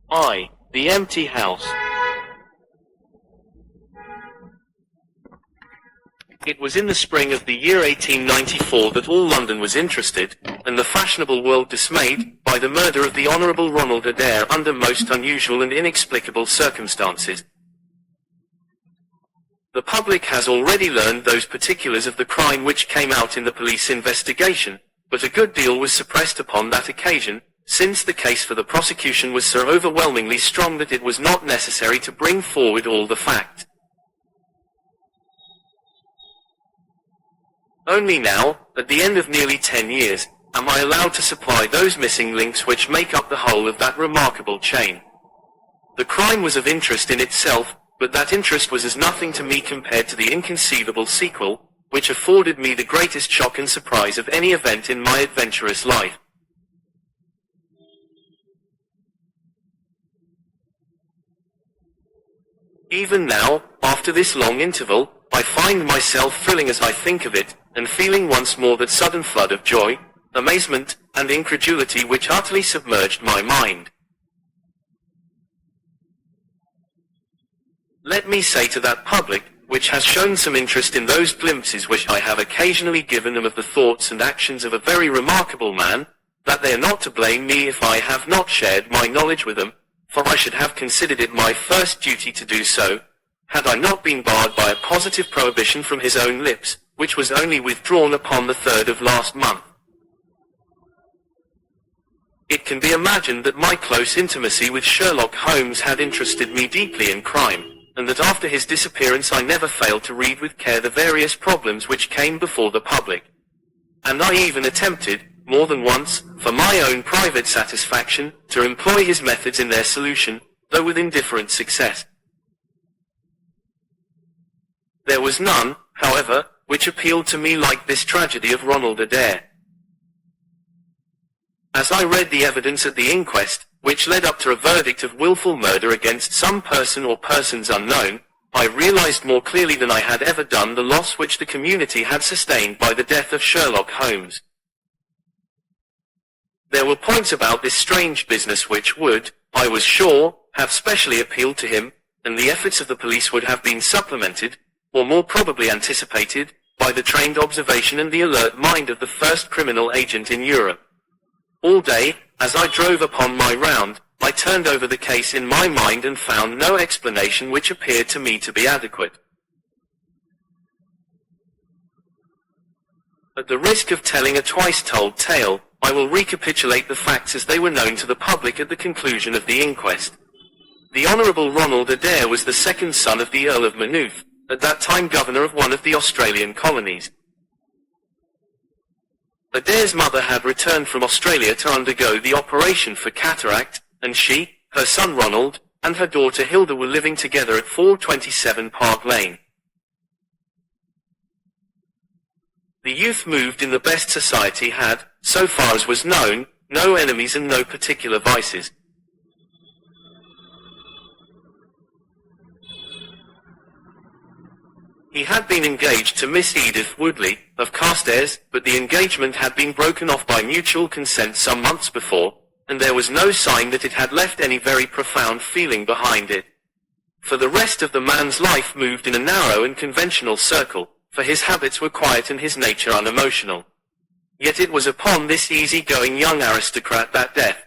The Empty House. It was in the spring of the year 1894 that all London was interested, and the fashionable world dismayed, by the murder of the Honourable Ronald Adair under most unusual and inexplicable circumstances. The public has already learned those particulars of the crime which came out in the police investigation, but a good deal was suppressed upon that occasion, since the case for the prosecution was so overwhelmingly strong that it was not necessary to bring forward all the facts. Only now, at the end of nearly 10 years, am I allowed to supply those missing links which make up the whole of that remarkable chain. The crime was of interest in itself, but that interest was as nothing to me compared to the inconceivable sequel, which afforded me the greatest shock and surprise of any event in my adventurous life. Even now, after this long interval, I find myself thrilling as I think of it, and feeling once more that sudden flood of joy, amazement, and incredulity which utterly submerged my mind. Let me say to that public, which has shown some interest in those glimpses which I have occasionally given them of the thoughts and actions of a very remarkable man, that they are not to blame me if I have not shared my knowledge with them, for I should have considered it my first duty to do so, had I not been barred by a positive prohibition from his own lips, which was only withdrawn upon the 3rd of last month. It can be imagined that my close intimacy with Sherlock Holmes had interested me deeply in crime, and that after his disappearance I never failed to read with care the various problems which came before the public. And I even attempted, more than once, for my own private satisfaction, to employ his methods in their solution, though with indifferent success. There was none, however, which appealed to me like this tragedy of Ronald Adair. As I read the evidence at the inquest, which led up to a verdict of willful murder against some person or persons unknown, I realized more clearly than I had ever done the loss which the community had sustained by the death of Sherlock Holmes. There were points about this strange business which would, I was sure, have specially appealed to him, and the efforts of the police would have been supplemented, or more probably anticipated, by the trained observation and the alert mind of the first criminal agent in Europe. All day, as I drove upon my round, I turned over the case in my mind and found no explanation which appeared to me to be adequate. At the risk of telling a twice-told tale, I will recapitulate the facts as they were known to the public at the conclusion of the inquest. The Honourable Ronald Adair was the second son of the Earl of Maynooth, at that time governor of one of the Australian colonies. Adair's mother had returned from Australia to undergo the operation for cataract, and she, her son Ronald, and her daughter Hilda were living together at 427 Park Lane. The youth moved in the best society, had, so far as was known, no enemies and no particular vices. He had been engaged to Miss Edith Woodley, of Carstairs, but the engagement had been broken off by mutual consent some months before, and there was no sign that it had left any very profound feeling behind it. For the rest of the man's life moved in a narrow and conventional circle, for his habits were quiet and his nature unemotional. Yet it was upon this easy-going young aristocrat that death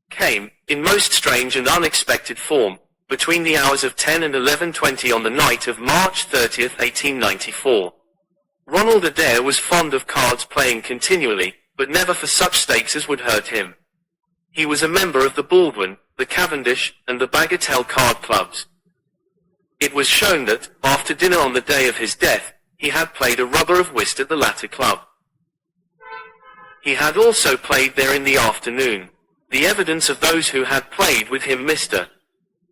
came, in most strange and unexpected form, between the hours of 10 and 11:20 on the night of March 30th, 1894. Ronald Adair was fond of cards, playing continually, but never for such stakes as would hurt him. He was a member of the Baldwin, the Cavendish, and the Bagatelle card clubs. It was shown that, after dinner on the day of his death, he had played a rubber of whist at the latter club. He had also played there in the afternoon. The evidence of those who had played with him, Mr.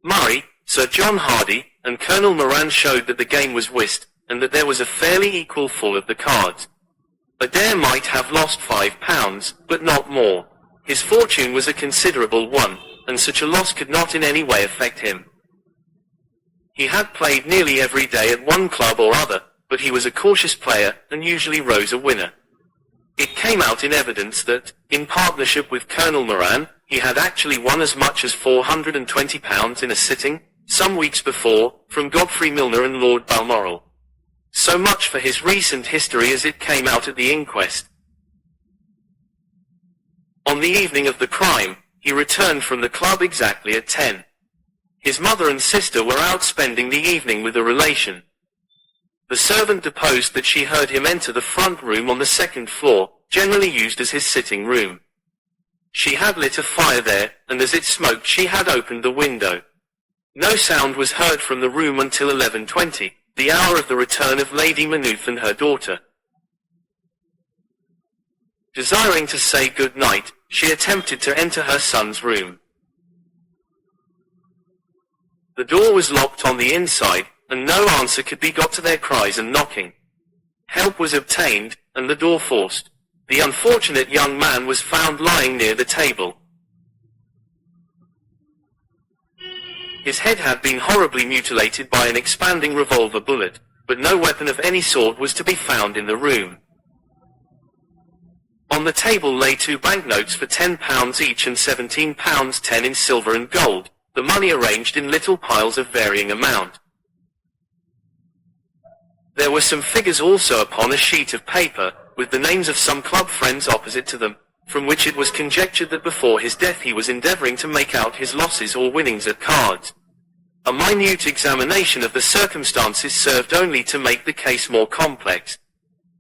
Murray, Sir John Hardy, and Colonel Moran, showed that the game was whist, and that there was a fairly equal fall of the cards. Adair might have lost £5, but not more. His fortune was a considerable one, and such a loss could not in any way affect him. He had played nearly every day at one club or other, but he was a cautious player, and usually rose a winner. It came out in evidence that, in partnership with Colonel Moran, he had actually won as much as £420 in a sitting, some weeks before, from Godfrey Milner and Lord Balmoral. So much for his recent history as it came out at the inquest. On the evening of the crime, he returned from the club exactly at 10. His mother and sister were out spending the evening with a relation. The servant deposed that she heard him enter the front room on the second floor, generally used as his sitting room. She had lit a fire there, and as it smoked she had opened the window. No sound was heard from the room until 11:20, the hour of the return of Lady Maynooth and her daughter. Desiring to say good night, she attempted to enter her son's room. The door was locked on the inside, and no answer could be got to their cries and knocking. Help was obtained, and the door forced. The unfortunate young man was found lying near the table. His head had been horribly mutilated by an expanding revolver bullet, but no weapon of any sort was to be found in the room. On the table lay 2 banknotes for £10 each and £17.10 in silver and gold, the money arranged in little piles of varying amount. There were some figures also upon a sheet of paper, with the names of some club friends opposite to them, from which it was conjectured that before his death he was endeavouring to make out his losses or winnings at cards. A minute examination of the circumstances served only to make the case more complex.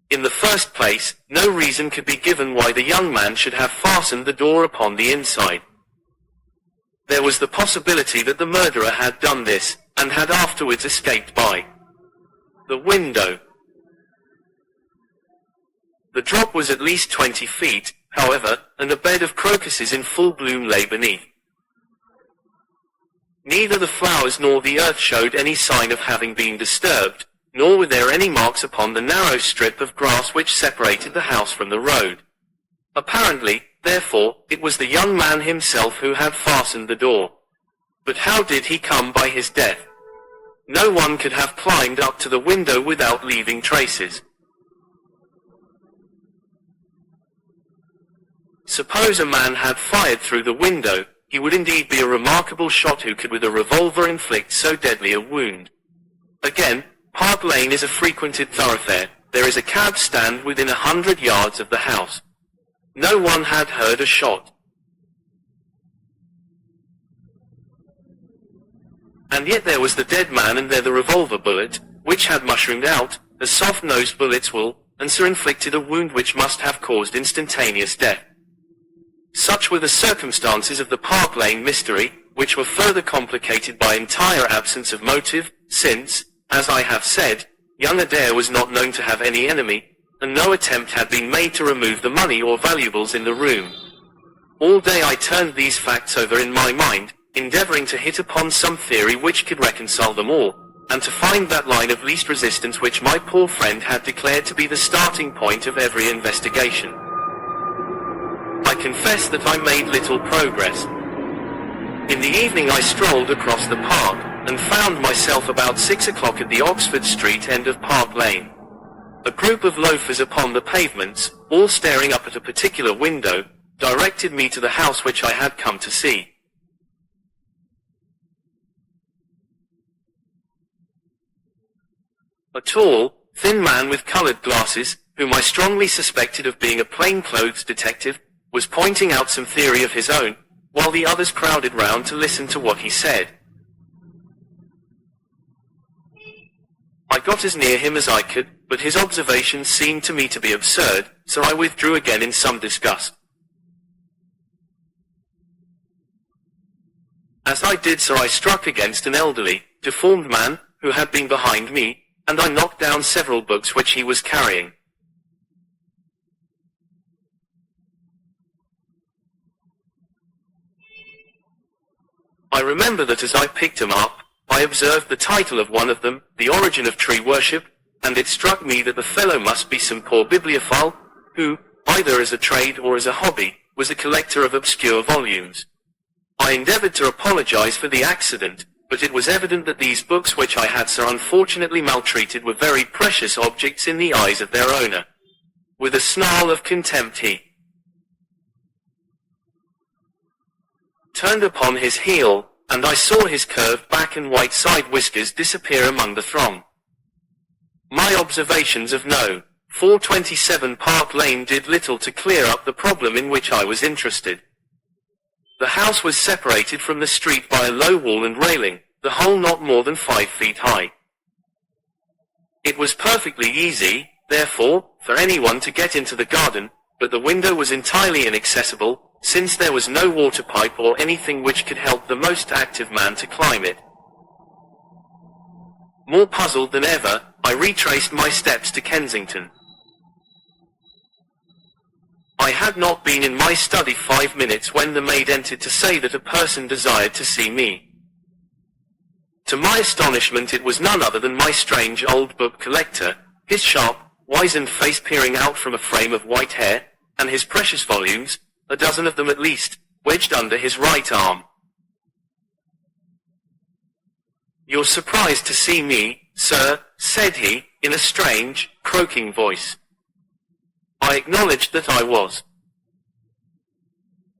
In the first place, no reason could be given why the young man should have fastened the door upon the inside. There was the possibility that the murderer had done this, and had afterwards escaped by the window. The drop was at least 20 feet, however, and a bed of crocuses in full bloom lay beneath. Neither the flowers nor the earth showed any sign of having been disturbed, nor were there any marks upon the narrow strip of grass which separated the house from the road. Apparently, therefore, it was the young man himself who had fastened the door. But how did he come by his death? No one could have climbed up to the window without leaving traces. Suppose a man had fired through the window, he would indeed be a remarkable shot who could with a revolver inflict so deadly a wound. Again, Park Lane is a frequented thoroughfare. There is a cab stand within 100 yards of the house. No one had heard a shot. And yet there was the dead man and there the revolver bullet, which had mushroomed out, as soft-nosed bullets will, and so inflicted a wound which must have caused instantaneous death. Such were the circumstances of the Park Lane mystery, which were further complicated by entire absence of motive, since, as I have said, young Adair was not known to have any enemy, and no attempt had been made to remove the money or valuables in the room. All day I turned these facts over in my mind, endeavouring to hit upon some theory which could reconcile them all, and to find that line of least resistance which my poor friend had declared to be the starting point of every investigation. I confess that I made little progress. In the evening I strolled across the park, and found myself about 6 o'clock at the Oxford Street end of Park Lane. A group of loafers upon the pavements, all staring up at a particular window, directed me to the house which I had come to see. A tall, thin man with coloured glasses, whom I strongly suspected of being a plainclothes detective, was pointing out some theory of his own, while the others crowded round to listen to what he said. I got as near him as I could, but his observations seemed to me to be absurd, so I withdrew again in some disgust. As I did so I struck against an elderly, deformed man, who had been behind me, and I knocked down several books which he was carrying. I remember that as I picked them up, I observed the title of one of them, The Origin of Tree Worship, and it struck me that the fellow must be some poor bibliophile, who, either as a trade or as a hobby, was a collector of obscure volumes. I endeavoured to apologize for the accident, but it was evident that these books which I had so unfortunately maltreated were very precious objects in the eyes of their owner. With a snarl of contempt he turned upon his heel, and I saw his curved back and white side whiskers disappear among the throng. My observations of No. 427 Park Lane did little to clear up the problem in which I was interested. The house was separated from the street by a low wall and railing, the whole not more than 5 feet high. It was perfectly easy, therefore, for anyone to get into the garden, but the window was entirely inaccessible, since there was no water pipe or anything which could help the most active man to climb it. More puzzled than ever, I retraced my steps to Kensington. I had not been in my study 5 minutes when the maid entered to say that a person desired to see me. To my astonishment, it was none other than my strange old book collector, his sharp, wizened face peering out from a frame of white hair, and his precious volumes, a dozen of them at least, wedged under his right arm. "You're surprised to see me, sir," said he, in a strange, croaking voice. I acknowledged that I was.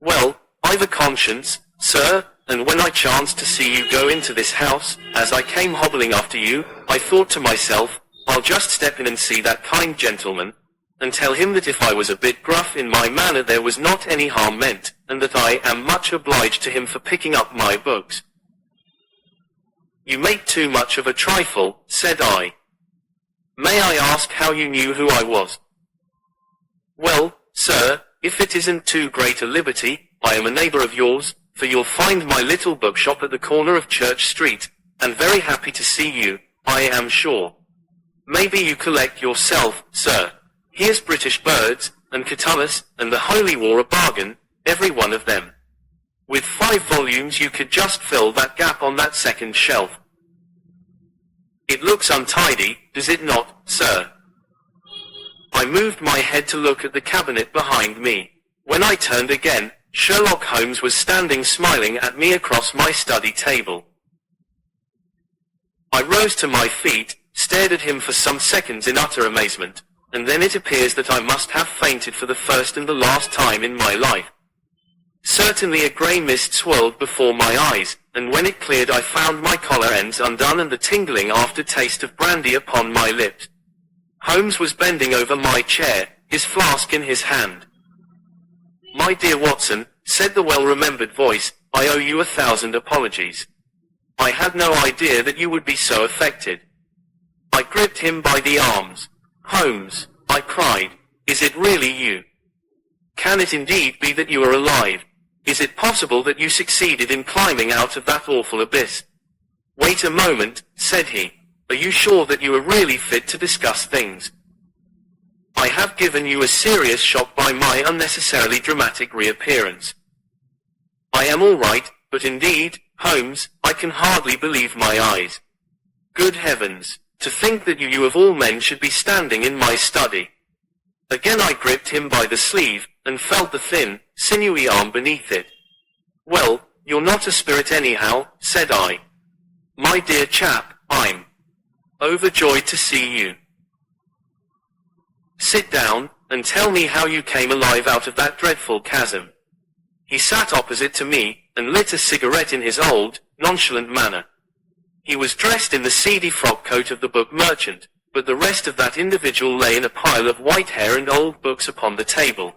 "Well, I've a conscience, sir, and when I chanced to see you go into this house, as I came hobbling after you, I thought to myself, I'll just step in and see that kind gentleman, and tell him that if I was a bit gruff in my manner there was not any harm meant, and that I am much obliged to him for picking up my books." "You make too much of a trifle," said I. "May I ask how you knew who I was?" "Well, sir, if it isn't too great a liberty, I am a neighbor of yours, for you'll find my little bookshop at the corner of Church Street, and very happy to see you, I am sure. Maybe you collect yourself, sir. Here's British Birds, and Catullus, and the Holy War a bargain, every one of them. With 5 volumes you could just fill that gap on that second shelf. It looks untidy, does it not, sir?" I moved my head to look at the cabinet behind me. When I turned again, Sherlock Holmes was standing smiling at me across my study table. I rose to my feet, stared at him for some seconds in utter amazement, and then it appears that I must have fainted for the first and the last time in my life. Certainly a grey mist swirled before my eyes, and when it cleared I found my collar ends undone and the tingling aftertaste of brandy upon my lips. Holmes was bending over my chair, his flask in his hand. "My dear Watson," said the well-remembered voice, "I owe you 1,000 apologies. I had no idea that you would be so affected." I gripped him by the arms. "Holmes," I cried, "is it really you? Can it indeed be that you are alive? Is it possible that you succeeded in climbing out of that awful abyss?" "Wait a moment," said he. "Are you sure that you are really fit to discuss things? I have given you a serious shock by my unnecessarily dramatic reappearance. I am all right, but indeed, Holmes, I can hardly believe my eyes. Good heavens, to think that you of all men should be standing in my study." Again I gripped him by the sleeve, and felt the thin, sinewy arm beneath it. "Well, you're not a spirit anyhow," said I. "My dear chap, I'm overjoyed to see you. Sit down, and tell me how you came alive out of that dreadful chasm." He sat opposite to me, and lit a cigarette in his old, nonchalant manner. He was dressed in the seedy frock coat of the book merchant, but the rest of that individual lay in a pile of white hair and old books upon the table.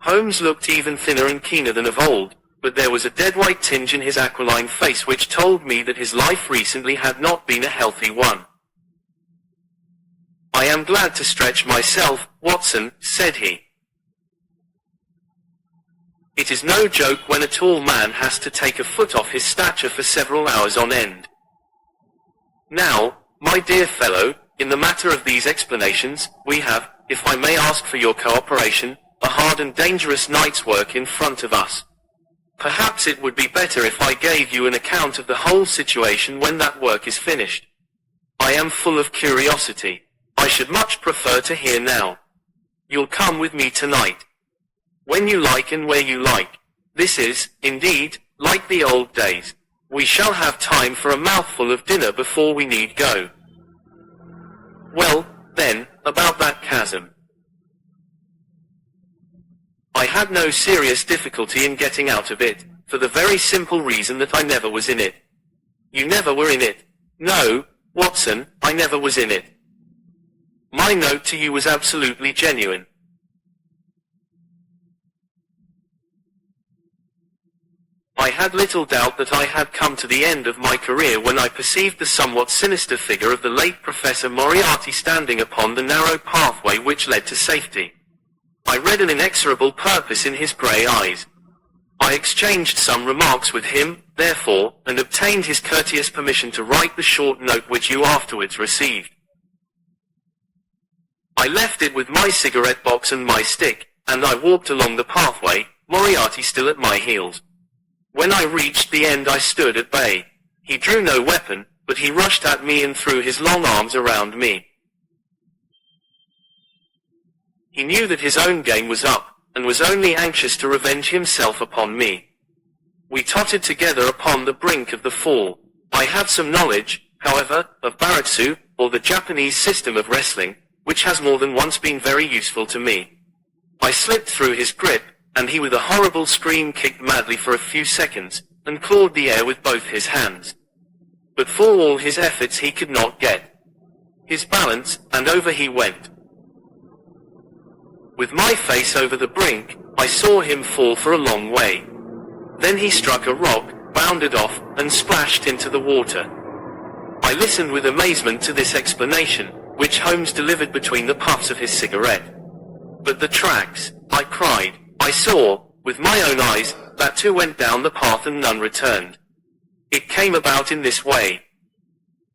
Holmes looked even thinner and keener than of old, but there was a dead-white tinge in his aquiline face which told me that his life recently had not been a healthy one. "I am glad to stretch myself, Watson," said he. "It is no joke when a tall man has to take a foot off his stature for several hours on end. Now, my dear fellow, in the matter of these explanations, we have, if I may ask for your cooperation, a hard and dangerous night's work in front of us. Perhaps it would be better if I gave you an account of the whole situation when that work is finished. I am full of curiosity. I should much prefer to hear now. You'll come with me tonight. When you like and where you like. This is, indeed, like the old days. We shall have time for a mouthful of dinner before we need go. Well, then, about that chasm. had no serious difficulty in getting out of it, for the very simple reason that I never was in it. You never were in it. No, Watson, I never was in it. My note to you was absolutely genuine. I had little doubt that I had come to the end of my career when I perceived the somewhat sinister figure of the late Professor Moriarty standing upon the narrow pathway which led to safety. I read an inexorable purpose in his grey eyes. I exchanged some remarks with him, therefore, and obtained his courteous permission to write the short note which you afterwards received. I left it with my cigarette box and my stick, and I walked along the pathway, Moriarty still at my heels. When I reached the end I stood at bay. He drew no weapon, but he rushed at me and threw his long arms around me. He knew that his own game was up, and was only anxious to revenge himself upon me. We tottered together upon the brink of the fall. I had some knowledge, however, of Baratsu, or the Japanese system of wrestling, which has more than once been very useful to me. I slipped through his grip, and he with a horrible scream kicked madly for a few seconds, and clawed the air with both his hands. But for all his efforts he could not get his balance, and over he went. With my face over the brink, I saw him fall for a long way. Then he struck a rock, bounded off, and splashed into the water. I listened with amazement to this explanation, which Holmes delivered between the puffs of his cigarette. But the tracks, I cried. I saw, with my own eyes, that two went down the path and none returned. It came about in this way.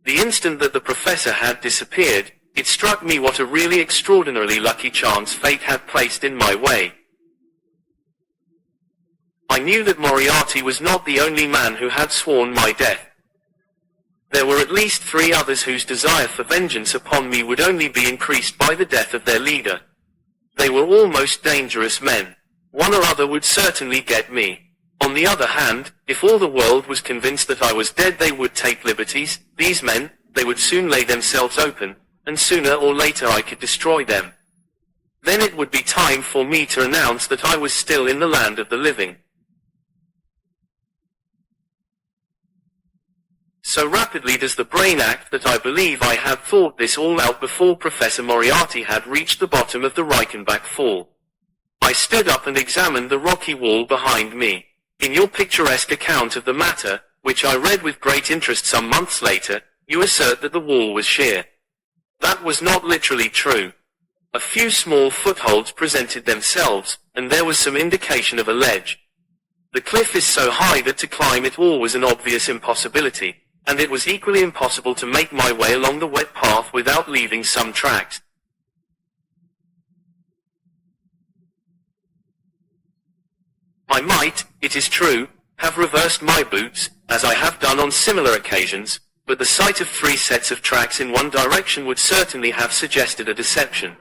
The instant that the professor had disappeared, it struck me what a really extraordinarily lucky chance fate had placed in my way. I knew that Moriarty was not the only man who had sworn my death. There were at least 3 others whose desire for vengeance upon me would only be increased by the death of their leader. They were all most dangerous men. One or other would certainly get me. On the other hand, if all the world was convinced that I was dead they would take liberties. These men, they would soon lay themselves open, and sooner or later I could destroy them. Then it would be time for me to announce that I was still in the land of the living. So rapidly does the brain act that I believe I had thought this all out before Professor Moriarty had reached the bottom of the Reichenbach fall. I stood up and examined the rocky wall behind me. In your picturesque account of the matter, which I read with great interest some months later, you assert that the wall was sheer. That was not literally true. A few small footholds presented themselves, and there was some indication of a ledge. The cliff is so high that to climb it all was an obvious impossibility, and it was equally impossible to make my way along the wet path without leaving some tracks. I might, it is true, have reversed my boots, as I have done on similar occasions, but the sight of 3 sets of tracks in one direction would certainly have suggested a deception.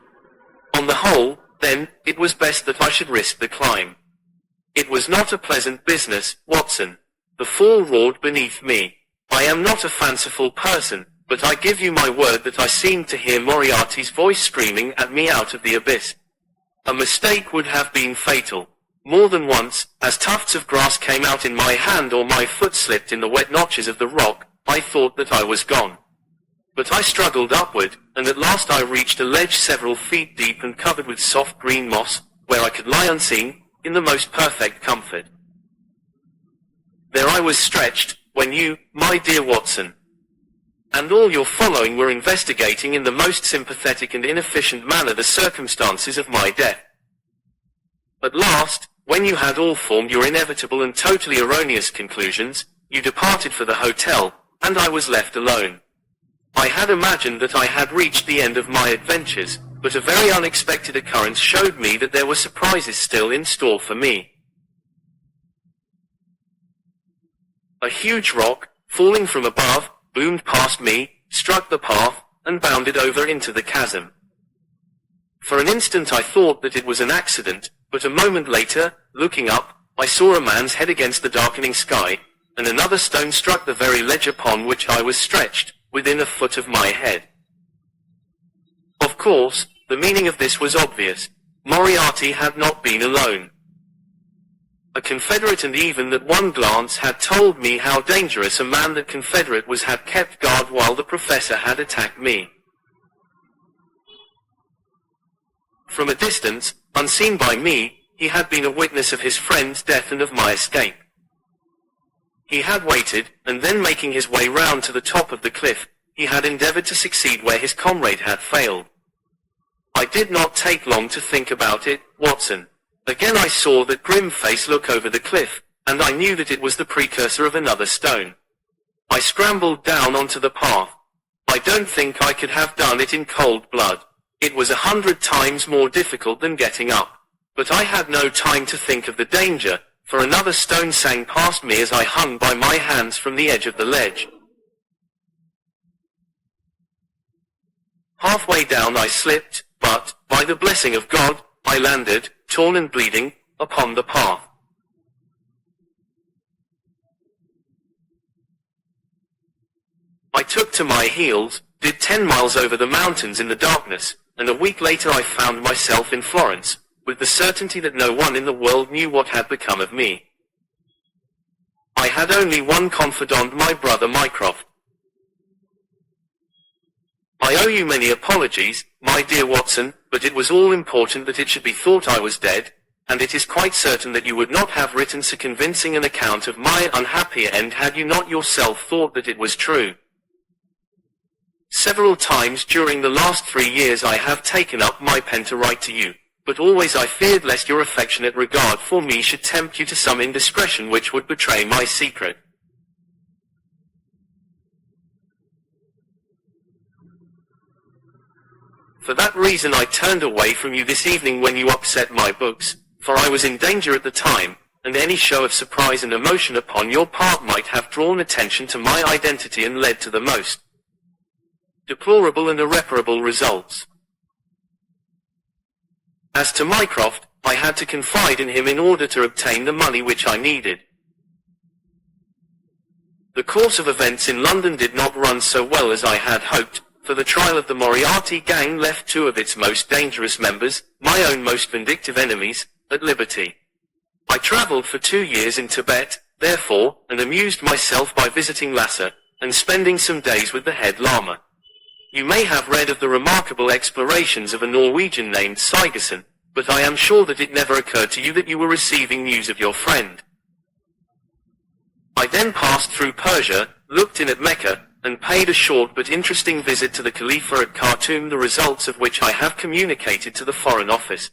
On the whole, then, it was best that I should risk the climb. It was not a pleasant business, Watson. The fall roared beneath me. I am not a fanciful person, but I give you my word that I seemed to hear Moriarty's voice screaming at me out of the abyss. A mistake would have been fatal. More than once, as tufts of grass came out in my hand or my foot slipped in the wet notches of the rock, I thought that I was gone. But I struggled upward, and at last I reached a ledge several feet deep and covered with soft green moss, where I could lie unseen, in the most perfect comfort. There I was stretched, when you, my dear Watson, and all your following were investigating in the most sympathetic and inefficient manner the circumstances of my death. At last, when you had all formed your inevitable and totally erroneous conclusions, you departed for the hotel, and I was left alone. I had imagined that I had reached the end of my adventures, but a very unexpected occurrence showed me that there were surprises still in store for me. A huge rock, falling from above, boomed past me, struck the path, and bounded over into the chasm. For an instant I thought that it was an accident, but a moment later, looking up, I saw a man's head against the darkening sky, and another stone struck the very ledge upon which I was stretched, within a foot of my head. Of course, the meaning of this was obvious. Moriarty had not been alone. A Confederate, and even that one glance had told me how dangerous a man that Confederate was had kept guard while the professor had attacked me. From a distance, unseen by me, he had been a witness of his friend's death and of my escape. He had waited, and then making his way round to the top of the cliff, he had endeavored to succeed where his comrade had failed. I did not take long to think about it, Watson. Again I saw that grim face look over the cliff, and I knew that it was the precursor of another stone. I scrambled down onto the path. I don't think I could have done it in cold blood. It was 100 times more difficult than getting up. But I had no time to think of the danger, for another stone sang past me as I hung by my hands from the edge of the ledge. Halfway down I slipped, but, by the blessing of God, I landed, torn and bleeding, upon the path. I took to my heels, did 10 miles over the mountains in the darkness, and a week later I found myself in Florence, with the certainty that no one in the world knew what had become of me. I had only one confidant, my brother Mycroft. I owe you many apologies, my dear Watson, but it was all important that it should be thought I was dead, and it is quite certain that you would not have written so convincing an account of my unhappy end had you not yourself thought that it was true. Several times during the last 3 years I have taken up my pen to write to you, but always I feared lest your affectionate regard for me should tempt you to some indiscretion which would betray my secret. For that reason I turned away from you this evening when you upset my books, for I was in danger at the time, and any show of surprise and emotion upon your part might have drawn attention to my identity and led to the most deplorable and irreparable results. As to Mycroft, I had to confide in him in order to obtain the money which I needed. The course of events in London did not run so well as I had hoped, for the trial of the Moriarty gang left 2 of its most dangerous members, my own most vindictive enemies, at liberty. I travelled for 2 years in Tibet, therefore, and amused myself by visiting Lhasa, and spending some days with the head lama. You may have read of the remarkable explorations of a Norwegian named Sigerson, but I am sure that it never occurred to you that you were receiving news of your friend. I then passed through Persia, looked in at Mecca, and paid a short but interesting visit to the Khalifa at Khartoum, the results of which I have communicated to the Foreign Office.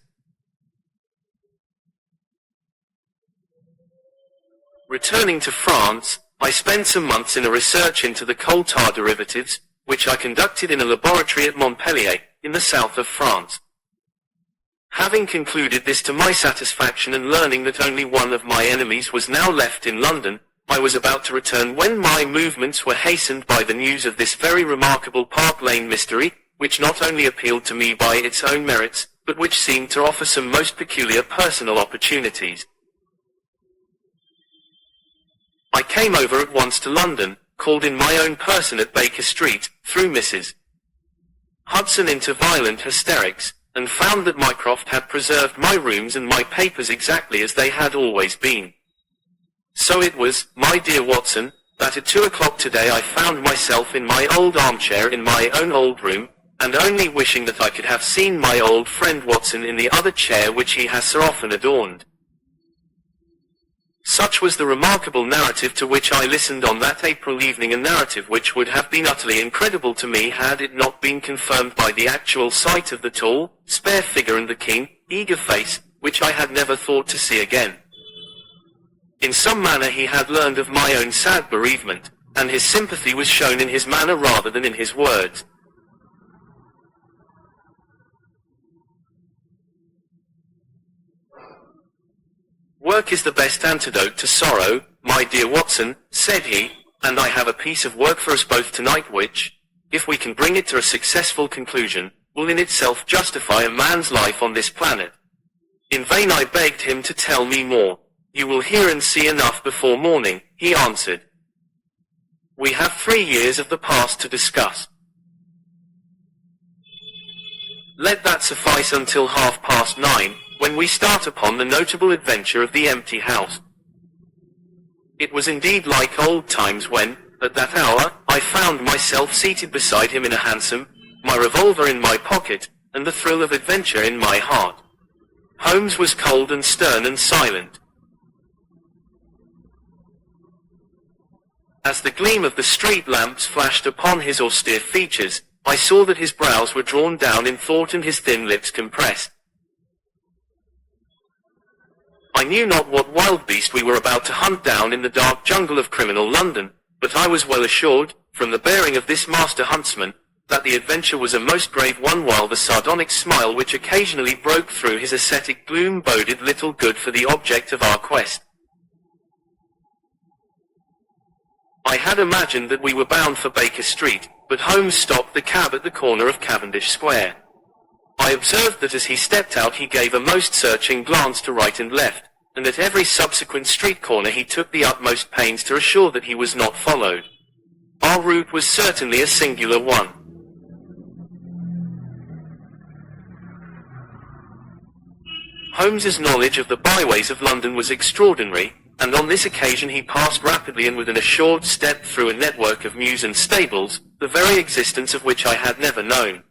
Returning to France, I spent some months in a research into the coal tar derivatives, which I conducted in a laboratory at Montpellier, in the south of France. Having concluded this to my satisfaction and learning that only one of my enemies was now left in London, I was about to return when my movements were hastened by the news of this very remarkable Park Lane mystery, which not only appealed to me by its own merits, but which seemed to offer some most peculiar personal opportunities. I came over at once to London, called in my own person at Baker Street, threw Mrs. Hudson into violent hysterics, and found that Mycroft had preserved my rooms and my papers exactly as they had always been. So it was, my dear Watson, that at 2 o'clock today I found myself in my old armchair in my own old room, and only wishing that I could have seen my old friend Watson in the other chair which he has so often adorned. Such was the remarkable narrative to which I listened on that April evening, a narrative which would have been utterly incredible to me had it not been confirmed by the actual sight of the tall, spare figure and the keen, eager face, which I had never thought to see again. In some manner he had learned of my own sad bereavement, and his sympathy was shown in his manner rather than in his words. Work is the best antidote to sorrow, my dear Watson, said he, and I have a piece of work for us both tonight which, if we can bring it to a successful conclusion, will in itself justify a man's life on this planet. In vain I begged him to tell me more. You will hear and see enough before morning, he answered. We have 3 years of the past to discuss. Let that suffice until 9:30, when we start upon the notable adventure of the empty house. It was indeed like old times when, at that hour, I found myself seated beside him in a hansom, my revolver in my pocket, and the thrill of adventure in my heart. Holmes was cold and stern and silent. As the gleam of the street lamps flashed upon his austere features, I saw that his brows were drawn down in thought and his thin lips compressed. I knew not what wild beast we were about to hunt down in the dark jungle of criminal London, but I was well assured, from the bearing of this master huntsman, that the adventure was a most grave one, while the sardonic smile which occasionally broke through his ascetic gloom boded little good for the object of our quest. I had imagined that we were bound for Baker Street, but Holmes stopped the cab at the corner of Cavendish Square. I observed that as he stepped out he gave a most searching glance to right and left, and at every subsequent street corner he took the utmost pains to assure that he was not followed. Our route was certainly a singular one. Holmes's knowledge of the byways of London was extraordinary, and on this occasion he passed rapidly and with an assured step through a network of mews and stables, the very existence of which I had never known.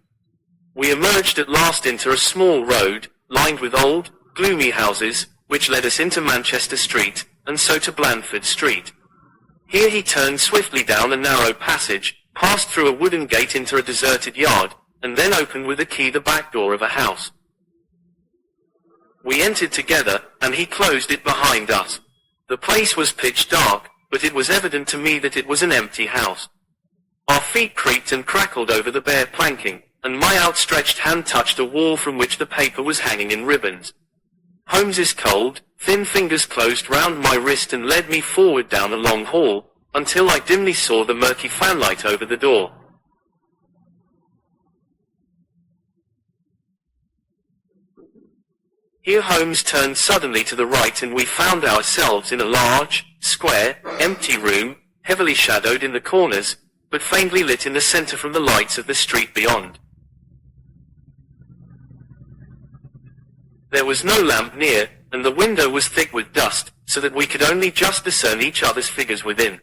We emerged at last into a small road, lined with old, gloomy houses, which led us into Manchester Street, and so to Blandford Street. Here he turned swiftly down a narrow passage, passed through a wooden gate into a deserted yard, and then opened with a key the back door of a house. We entered together, and he closed it behind us. The place was pitch dark, but it was evident to me that it was an empty house. Our feet creaked and crackled over the bare planking, and my outstretched hand touched a wall from which the paper was hanging in ribbons. Holmes's cold, thin fingers closed round my wrist and led me forward down a long hall, until I dimly saw the murky fanlight over the door. Here Holmes turned suddenly to the right and we found ourselves in a large, square, empty room, heavily shadowed in the corners, but faintly lit in the centre from the lights of the street beyond. There was no lamp near, and the window was thick with dust, so that we could only just discern each other's figures within.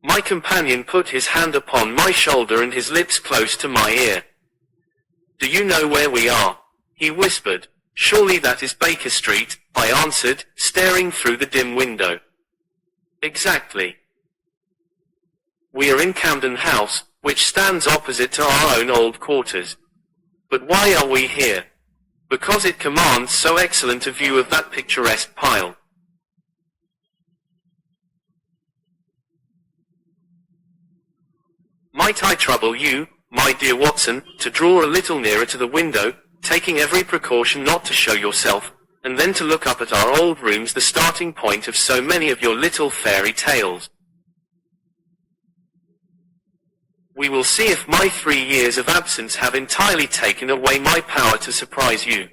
My companion put his hand upon my shoulder and his lips close to my ear. "Do you know where we are?" he whispered. "Surely that is Baker Street," I answered, staring through the dim window. "Exactly. We are in Camden House, which stands opposite to our own old quarters. But why are we here? Because it commands so excellent a view of that picturesque pile. Might I trouble you, my dear Watson, to draw a little nearer to the window, taking every precaution not to show yourself, and then to look up at our old rooms, the starting point of so many of your little fairy tales? We will see if my 3 years of absence have entirely taken away my power to surprise you."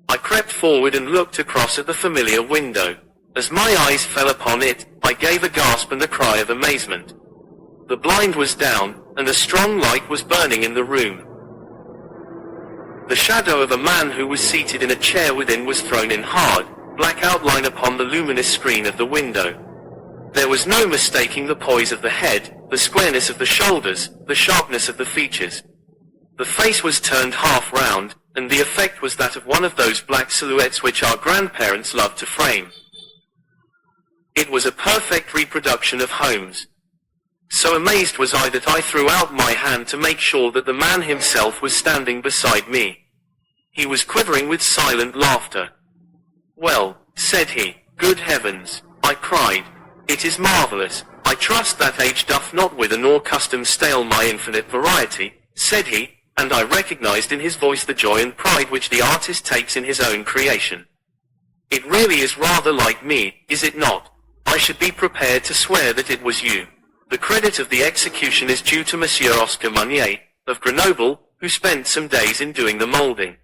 I crept forward and looked across at the familiar window. As my eyes fell upon it, I gave a gasp and a cry of amazement. The blind was down, and a strong light was burning in the room. The shadow of a man who was seated in a chair within was thrown in hard, black outline upon the luminous screen of the window. There was no mistaking the poise of the head, the squareness of the shoulders, the sharpness of the features. The face was turned half round, and the effect was that of one of those black silhouettes which our grandparents loved to frame. It was a perfect reproduction of Holmes. So amazed was I that I threw out my hand to make sure that the man himself was standing beside me. He was quivering with silent laughter. "Well," said he. "Good heavens," I cried. "It is marvellous. I trust that age doth not wither nor custom stale my infinite variety," said he, and I recognized in his voice the joy and pride which the artist takes in his own creation. "It really is rather like me, is it not? I should be prepared to swear that it was you. The credit of the execution is due to Monsieur Oscar Meunier, of Grenoble, who spent some days in doing the moulding.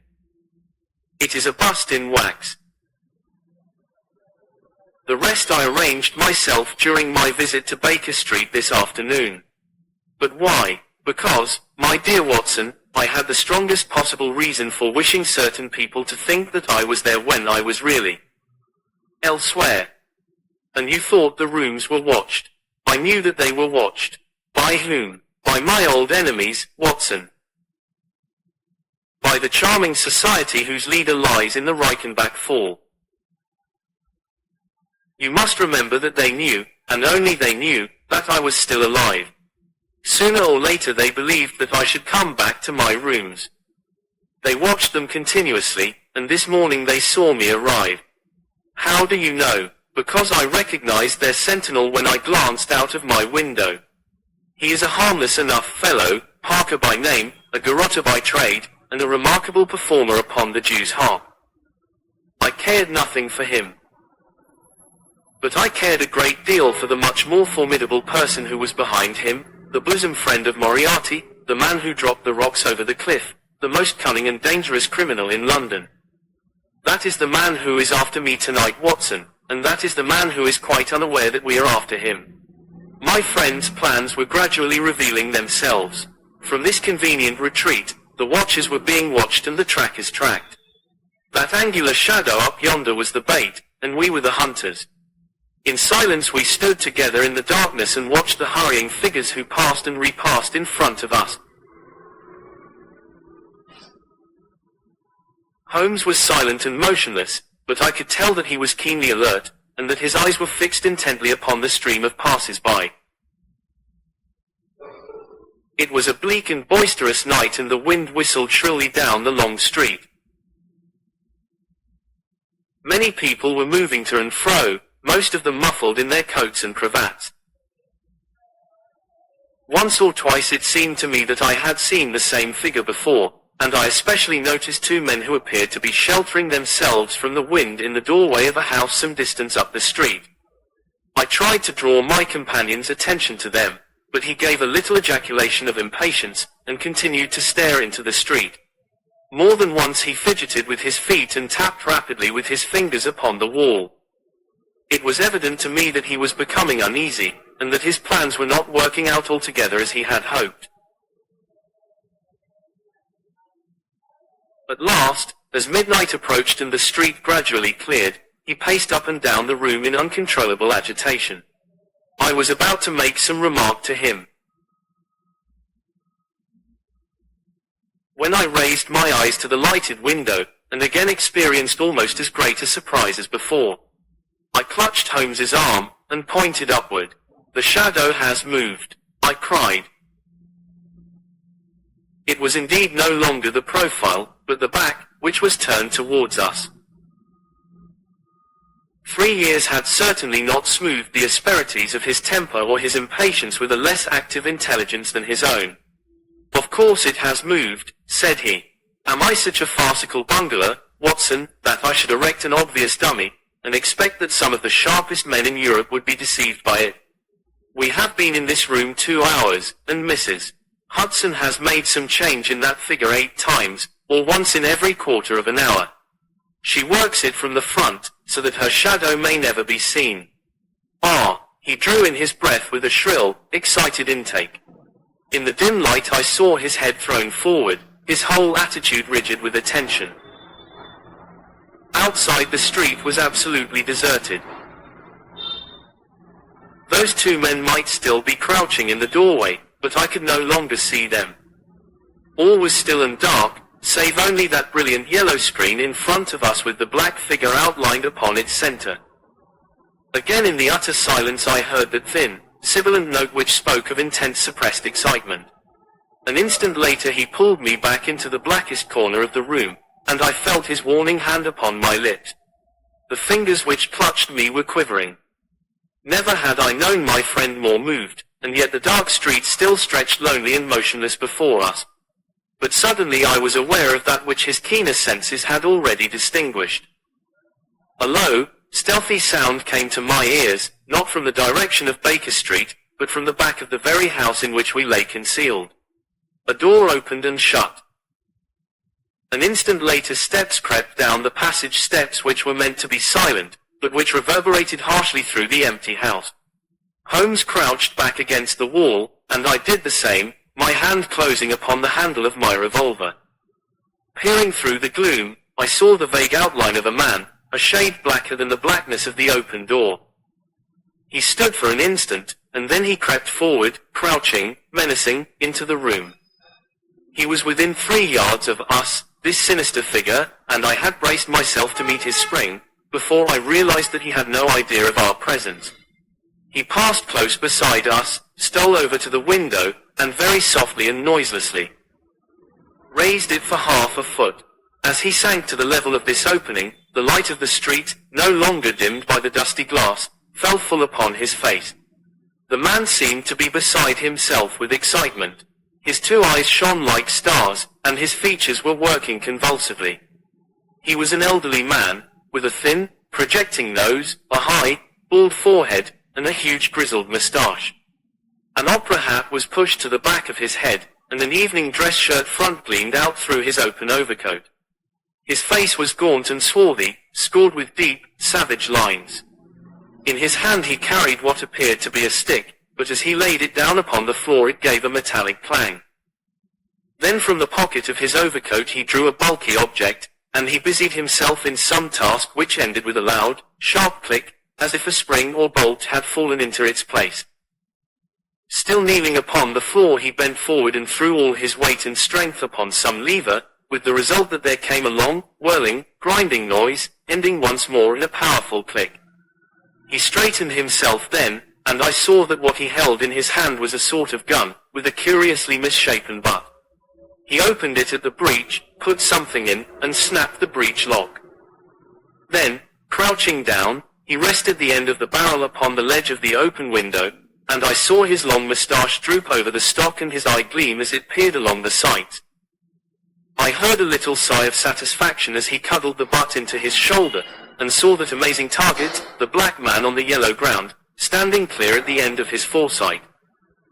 It is a bust in wax. The rest I arranged myself during my visit to Baker Street this afternoon." "But why?" "Because, my dear Watson, I had the strongest possible reason for wishing certain people to think that I was there when I was really elsewhere. And you thought the rooms were watched. I knew that they were watched. By whom? By my old enemies, Watson. By the charming society whose leader lies in the Reichenbach Fall. You must remember that they knew, and only they knew, that I was still alive. Sooner or later they believed that I should come back to my rooms. They watched them continuously, and this morning they saw me arrive. How do you know? Because I recognized their sentinel when I glanced out of my window. He is a harmless enough fellow, Parker by name, a garrotter by trade, and a remarkable performer upon the Jew's harp. I cared nothing for him. But I cared a great deal for the much more formidable person who was behind him, the bosom friend of Moriarty, the man who dropped the rocks over the cliff, the most cunning and dangerous criminal in London. That is the man who is after me tonight, Watson, and that is the man who is quite unaware that we are after him. My friend's plans were gradually revealing themselves. From this convenient retreat, the watchers were being watched and the trackers tracked. That angular shadow up yonder was the bait, and we were the hunters. In silence we stood together in the darkness and watched the hurrying figures who passed and repassed in front of us. Holmes was silent and motionless, but I could tell that he was keenly alert, and that his eyes were fixed intently upon the stream of passers-by. It was a bleak and boisterous night, and the wind whistled shrilly down the long street. Many people were moving to and fro, most of them muffled in their coats and cravats. Once or twice it seemed to me that I had seen the same figure before, and I especially noticed two men who appeared to be sheltering themselves from the wind in the doorway of a house some distance up the street. I tried to draw my companion's attention to them, but he gave a little ejaculation of impatience, and continued to stare into the street. More than once he fidgeted with his feet and tapped rapidly with his fingers upon the wall. It was evident to me that he was becoming uneasy, and that his plans were not working out altogether as he had hoped. At last, as midnight approached and the street gradually cleared, he paced up and down the room in uncontrollable agitation. I was about to make some remark to him, when I raised my eyes to the lighted window, and again experienced almost as great a surprise as before. I clutched Holmes's arm, and pointed upward. "The shadow has moved," I cried. It was indeed no longer the profile, but the back, which was turned towards us. 3 years had certainly not smoothed the asperities of his temper or his impatience with a less active intelligence than his own. "Of course it has moved," said he. "Am I such a farcical bungler, Watson, that I should erect an obvious dummy, and expect that some of the sharpest men in Europe would be deceived by it? We have been in this room 2 hours, and Mrs. Hudson has made some change in that figure 8 times, or once in every quarter of an hour. She works it from the front, so that her shadow may never be seen." Ah, he drew in his breath with a shrill, excited intake. In the dim light I saw his head thrown forward, his whole attitude rigid with attention. Outside the street was absolutely deserted. Those 2 men might still be crouching in the doorway, but I could no longer see them. All was still and dark, save only that brilliant yellow screen in front of us with the black figure outlined upon its center. Again in the utter silence I heard that thin, sibilant note which spoke of intense suppressed excitement. An instant later he pulled me back into the blackest corner of the room, and I felt his warning hand upon my lips. The fingers which clutched me were quivering. Never had I known my friend more moved, and yet the dark street still stretched lonely and motionless before us. But suddenly I was aware of that which his keener senses had already distinguished. A low, stealthy sound came to my ears, not from the direction of Baker Street, but from the back of the very house in which we lay concealed. A door opened and shut. An instant later steps crept down the passage steps which were meant to be silent, but which reverberated harshly through the empty house. Holmes crouched back against the wall, and I did the same, my my hand closing upon the handle of my revolver. Peering through the gloom, I saw the vague outline of a man, a shade blacker than the blackness of the open door. He stood for an instant, and then he crept forward, crouching, menacing, into the room. He was within 3 yards of us, this sinister figure, and I had braced myself to meet his spring, before I realized that he had no idea of our presence. He passed close beside us, stole over to the window, and very softly and noiselessly raised it for half a foot. As he sank to the level of this opening, the light of the street, no longer dimmed by the dusty glass, fell full upon his face. The man seemed to be beside himself with excitement. His 2 eyes shone like stars, and his features were working convulsively. He was an elderly man, with a thin, projecting nose, a high, bald forehead, and a huge grizzled moustache. An opera hat was pushed to the back of his head, and an evening dress shirt front gleamed out through his open overcoat. His face was gaunt and swarthy, scored with deep, savage lines. In his hand he carried what appeared to be a stick, but as he laid it down upon the floor it gave a metallic clang. Then from the pocket of his overcoat he drew a bulky object, and he busied himself in some task which ended with a loud, sharp click, as if a spring or bolt had fallen into its place. Still kneeling upon the floor he bent forward and threw all his weight and strength upon some lever, with the result that there came a long, whirling, grinding noise, ending once more in a powerful click. He straightened himself then, and I saw that what he held in his hand was a sort of gun, with a curiously misshapen butt. He opened it at the breech, put something in, and snapped the breech lock. Then, crouching down, he rested the end of the barrel upon the ledge of the open window, and I saw his long moustache droop over the stock and his eye gleam as it peered along the sight. I heard a little sigh of satisfaction as he cuddled the butt into his shoulder, and saw that amazing target, the black man on the yellow ground, standing clear at the end of his foresight.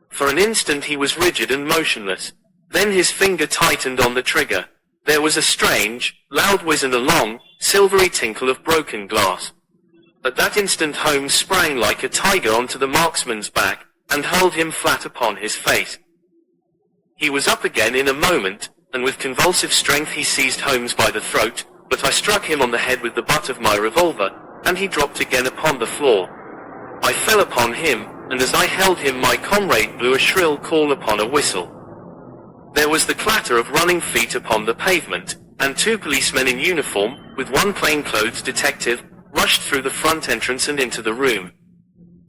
For an instant he was rigid and motionless. Then his finger tightened on the trigger. There was a strange, loud whiz and a long, silvery tinkle of broken glass. At that instant Holmes sprang like a tiger onto the marksman's back, and hurled him flat upon his face. He was up again in a moment, and with convulsive strength he seized Holmes by the throat, but I struck him on the head with the butt of my revolver, and he dropped again upon the floor. I fell upon him, and as I held him my comrade blew a shrill call upon a whistle. There was the clatter of running feet upon the pavement, and 2 policemen in uniform, with 1 plainclothes detective, rushed through the front entrance and into the room.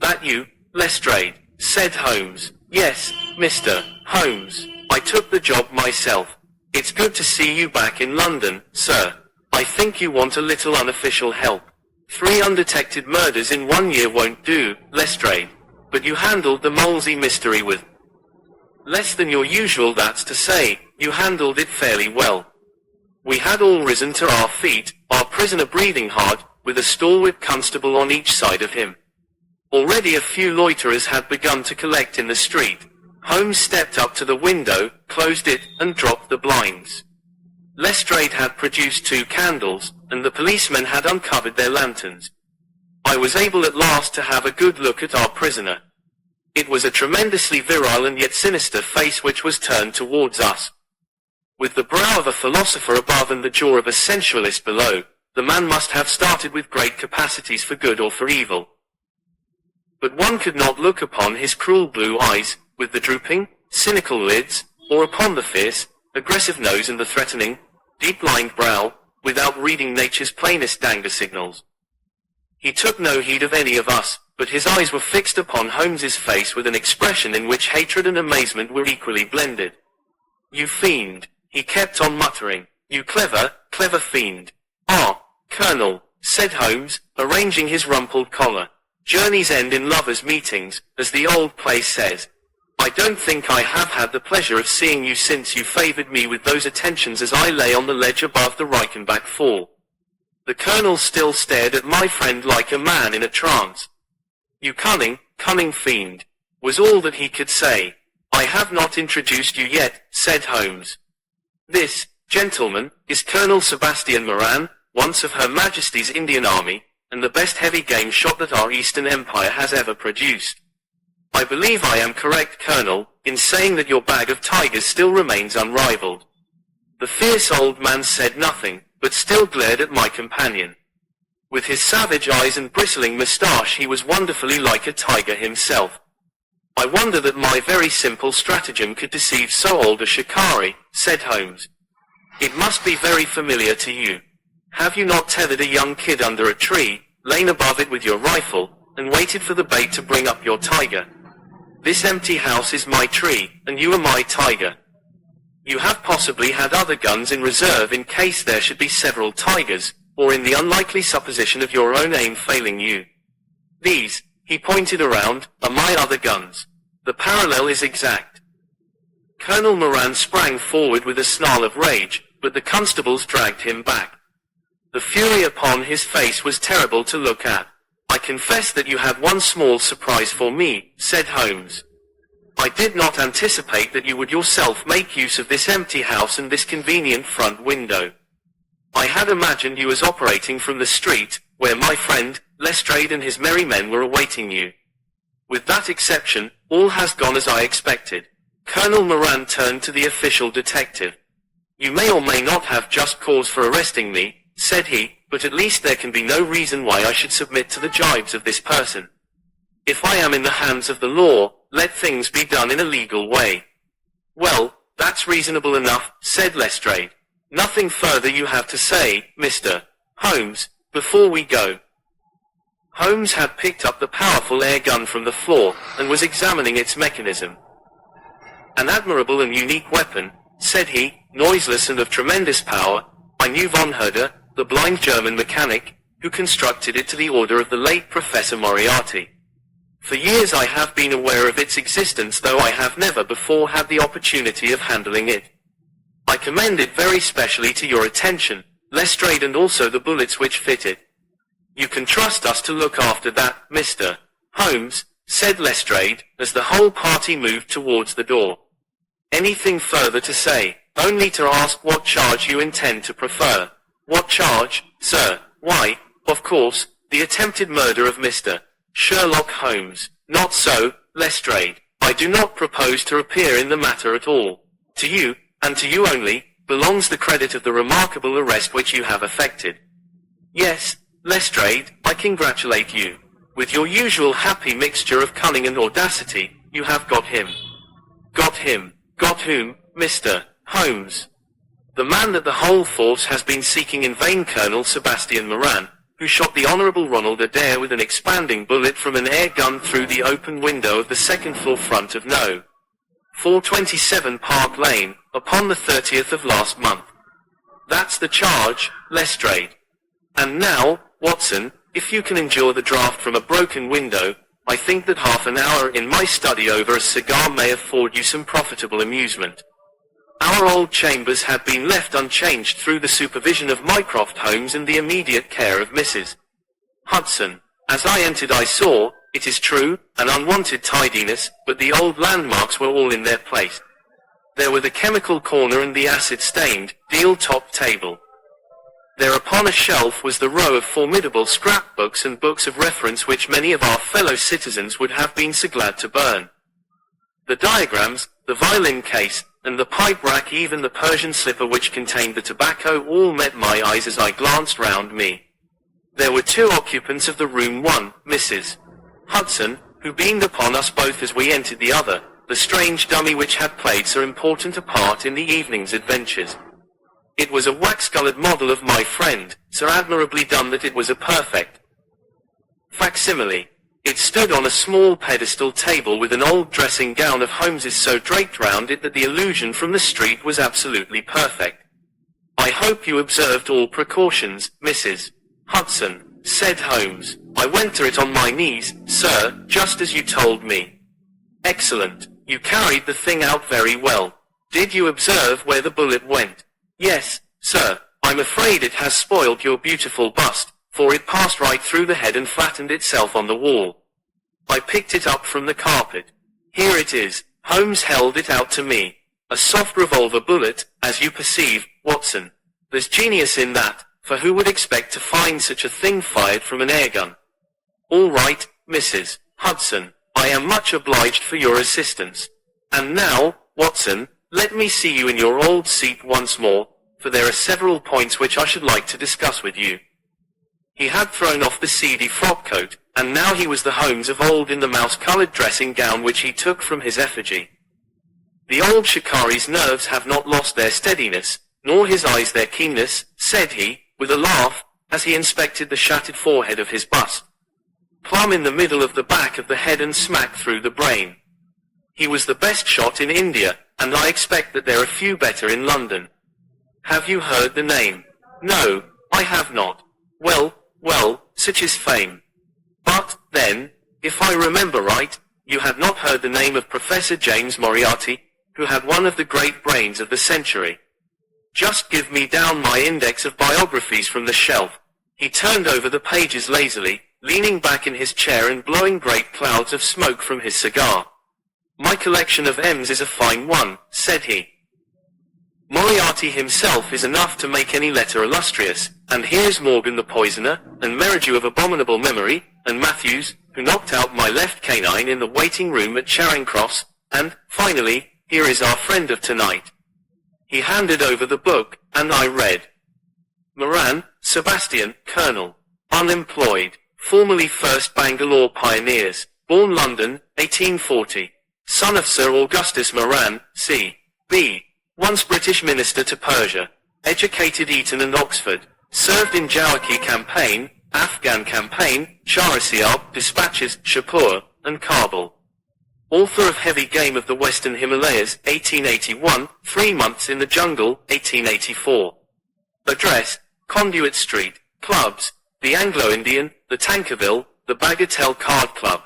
"That you, Lestrade?" said Holmes. "Yes, Mr. Holmes. I took the job myself. It's good to see you back in London, sir. I think you want a little unofficial help. 3 undetected murders in 1 year won't do, Lestrade. But you handled the Molesey mystery with less than your usual, that's to say, you handled it fairly well. We had all risen to our feet, our prisoner breathing hard, with a stalwart constable on each side of him. Already a few loiterers had begun to collect in the street. Holmes stepped up to the window, closed it, and dropped the blinds. Lestrade had produced 2 candles, and the policemen had uncovered their lanterns. I was able at last to have a good look at our prisoner. It was a tremendously virile and yet sinister face which was turned towards us. With the brow of a philosopher above and the jaw of a sensualist below, the man must have started with great capacities for good or for evil. But one could not look upon his cruel blue eyes, with the drooping, cynical lids, or upon the fierce, aggressive nose and the threatening, deep-lined brow, without reading nature's plainest danger signals. He took no heed of any of us, but his eyes were fixed upon Holmes's face with an expression in which hatred and amazement were equally blended. "You fiend," he kept on muttering. "You clever, clever fiend." "Ah, Colonel," said Holmes, arranging his rumpled collar. "Journeys end in lovers' meetings, as the old play says. I don't think I have had the pleasure of seeing you since you favored me with those attentions as I lay on the ledge above the Reichenbach Fall." The Colonel still stared at my friend like a man in a trance. "You cunning, cunning fiend," was all that he could say. "I have not introduced you yet," said Holmes. "This, gentleman, is Colonel Sebastian Moran, once of Her Majesty's Indian Army, and the best heavy game shot that our Eastern Empire has ever produced. I believe I am correct, Colonel, in saying that your bag of tigers still remains unrivaled. The fierce old man said nothing, but still glared at my companion. With his savage eyes and bristling moustache he was wonderfully like a tiger himself. I wonder that my very simple stratagem could deceive so old a shikari, said Holmes. It must be very familiar to you. Have you not tethered a young kid under a tree, lain above it with your rifle, and waited for the bait to bring up your tiger? This empty house is my tree, and you are my tiger. You have possibly had other guns in reserve in case there should be several tigers, or in the unlikely supposition of your own aim failing you. These, he pointed around, are my other guns. The parallel is exact. Colonel Moran sprang forward with a snarl of rage, but the constables dragged him back. The fury upon his face was terrible to look at. I confess that you have one small surprise for me, said Holmes. I did not anticipate that you would yourself make use of this empty house and this convenient front window. I had imagined you as operating from the street, where my friend, Lestrade and his merry men were awaiting you. With that exception, all has gone as I expected. Colonel Moran turned to the official detective. You may or may not have just cause for arresting me, said he, but at least there can be no reason why I should submit to the gibes of this person. If I am in the hands of the law, let things be done in a legal way. Well, that's reasonable enough, said Lestrade. Nothing further you have to say, Mr. Holmes, before we go. Holmes had picked up the powerful air gun from the floor, and was examining its mechanism. An admirable and unique weapon, said he, noiseless and of tremendous power. I knew von Herder, the blind German mechanic, who constructed it to the order of the late Professor Moriarty. For years I have been aware of its existence, though I have never before had the opportunity of handling it. I commend it very specially to your attention, Lestrade, and also the bullets which fit it. You can trust us to look after that, Mr. Holmes, said Lestrade, as the whole party moved towards the door. Anything further to say? Only to ask what charge you intend to prefer. What charge, sir? Why, of course, the attempted murder of Mr. Sherlock Holmes. Not so, Lestrade. I do not propose to appear in the matter at all. To you, and to you only, belongs the credit of the remarkable arrest which you have effected. Yes, Lestrade, I congratulate you. With your usual happy mixture of cunning and audacity, you have got him. Got him. Got whom, Mr. Holmes? The man that the whole force has been seeking in vain, Colonel Sebastian Moran, who shot the Honourable Ronald Adair with an expanding bullet from an air gun through the open window of the second-floor front of No. 427 Park Lane, upon the 30th of last month. That's the charge, Lestrade. And now, Watson, if you can endure the draught from a broken window, I think that half an hour in my study over a cigar may afford you some profitable amusement. Our old chambers had been left unchanged through the supervision of Mycroft Holmes and the immediate care of Mrs. Hudson. As I entered I saw, it is true, an unwanted tidiness, but the old landmarks were all in their place. There were the chemical corner and the acid-stained, deal-top table. There upon a shelf was the row of formidable scrapbooks and books of reference which many of our fellow citizens would have been so glad to burn. The diagrams, the violin case, and the pipe rack, even the Persian slipper which contained the tobacco, all met my eyes as I glanced round me. There were two occupants of the room, one, Mrs. Hudson, who beamed upon us both as we entered, the other, the strange dummy which had played so important a part in the evening's adventures. It was a wax-coloured model of my friend, so admirably done that it was a perfect facsimile. It stood on a small pedestal table with an old dressing gown of Holmes's so draped round it that the illusion from the street was absolutely perfect. I hope you observed all precautions, Mrs. Hudson, said Holmes. I went to it on my knees, sir, just as you told me. Excellent. You carried the thing out very well. Did you observe where the bullet went? Yes, sir. I'm afraid it has spoiled your beautiful bust, for it passed right through the head and flattened itself on the wall. I picked it up from the carpet. Here it is. Holmes held it out to me. A soft revolver bullet, as you perceive, Watson. There's genius in that, for who would expect to find such a thing fired from an air gun? All right, Mrs. Hudson. I am much obliged for your assistance. And now, Watson, let me see you in your old seat once more, for there are several points which I should like to discuss with you. He had thrown off the seedy frock coat, and now he was the Holmes of old in the mouse-coloured dressing gown which he took from his effigy. The old shikari's nerves have not lost their steadiness, nor his eyes their keenness, said he, with a laugh, as he inspected the shattered forehead of his bust. Plumb in the middle of the back of the head and smack through the brain. He was the best shot in India, and I expect that there are few better in London. Have you heard the name? No, I have not. Well, such is fame. But, then, if I remember right, you had not heard the name of Professor James Moriarty, who had one of the great brains of the century. Just give me down my index of biographies from the shelf. He turned over the pages lazily, leaning back in his chair and blowing great clouds of smoke from his cigar. My collection of M's is a fine one, said he. Moriarty himself is enough to make any letter illustrious, and here's Morgan the poisoner, and Merridew of abominable memory, and Matthews, who knocked out my left canine in the waiting room at Charing Cross, and, finally, here is our friend of tonight. He handed over the book, and I read. Moran, Sebastian, Colonel. Unemployed. Formerly 1st Bangalore Pioneers. Born London, 1840. Son of Sir Augustus Moran, C.B. Once British Minister to Persia. Educated Eton and Oxford. Served in Jawaki Campaign, Afghan Campaign, Charasiab, Dispatches, Shapur, and Kabul. Author of Heavy Game of the Western Himalayas, 1881, 3 Months in the Jungle, 1884. Address, Conduit Street, Clubs, the Anglo-Indian, the Tankerville, the Bagatelle Card Club.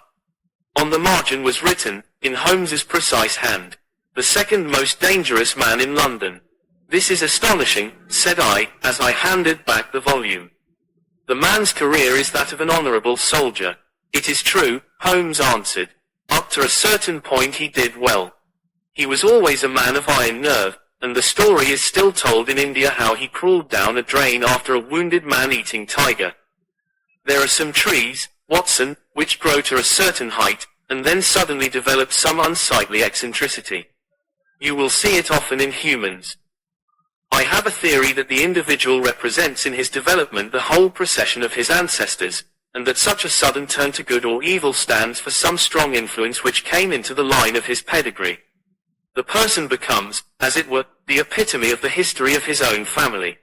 On the margin was written, in Holmes's precise hand, the second most dangerous man in London. This is astonishing, said I, as I handed back the volume. The man's career is that of an honourable soldier. It is true, Holmes answered. Up to a certain point he did well. He was always a man of iron nerve, and the story is still told in India how he crawled down a drain after a wounded man-eating tiger. There are some trees, Watson, which grow to a certain height, and then suddenly develop some unsightly eccentricity. You will see it often in humans. I have a theory that the individual represents in his development the whole procession of his ancestors, and that such a sudden turn to good or evil stands for some strong influence which came into the line of his pedigree. The person becomes, as it were, the epitome of the history of his own family.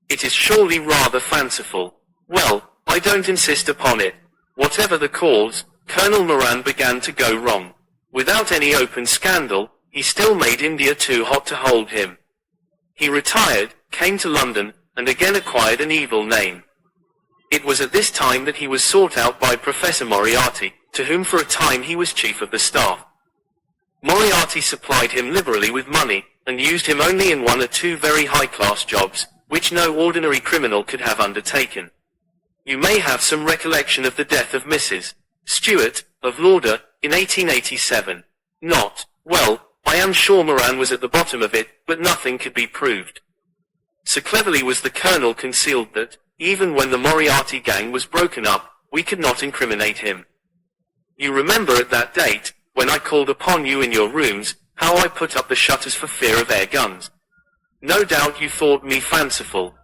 It is surely rather fanciful. Well, I don't insist upon it. Whatever the cause, Colonel Moran began to go wrong. Without any open scandal, he still made India too hot to hold him. He retired, came to London, and again acquired an evil name. It was at this time that he was sought out by Professor Moriarty, to whom for a time he was chief of the staff. Moriarty supplied him liberally with money, and used him only in 1 or 2 very high-class jobs, which no ordinary criminal could have undertaken. You may have some recollection of the death of Mrs. Stewart, of Lauder, in 1887. Not, well, I am sure Moran was at the bottom of it, but nothing could be proved. So cleverly was the colonel concealed that, even when the Moriarty gang was broken up, we could not incriminate him. You remember at that date, when I called upon you in your rooms, how I put up the shutters for fear of air guns. No doubt you thought me fanciful.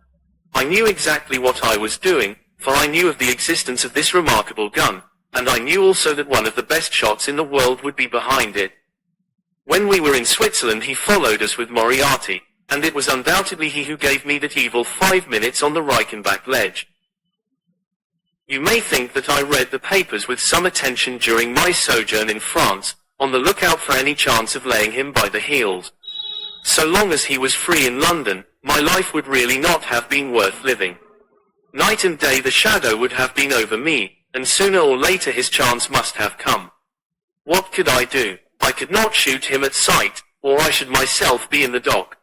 I knew exactly what I was doing, for I knew of the existence of this remarkable gun, and I knew also that one of the best shots in the world would be behind it. When we were in Switzerland he followed us with Moriarty, and it was undoubtedly he who gave me that evil 5 minutes on the Reichenbach ledge. You may think that I read the papers with some attention during my sojourn in France, on the lookout for any chance of laying him by the heels. So long as he was free in London, my life would really not have been worth living. Night and day the shadow would have been over me, and sooner or later his chance must have come. What could I do? I could not shoot him at sight, or I should myself be in the dock.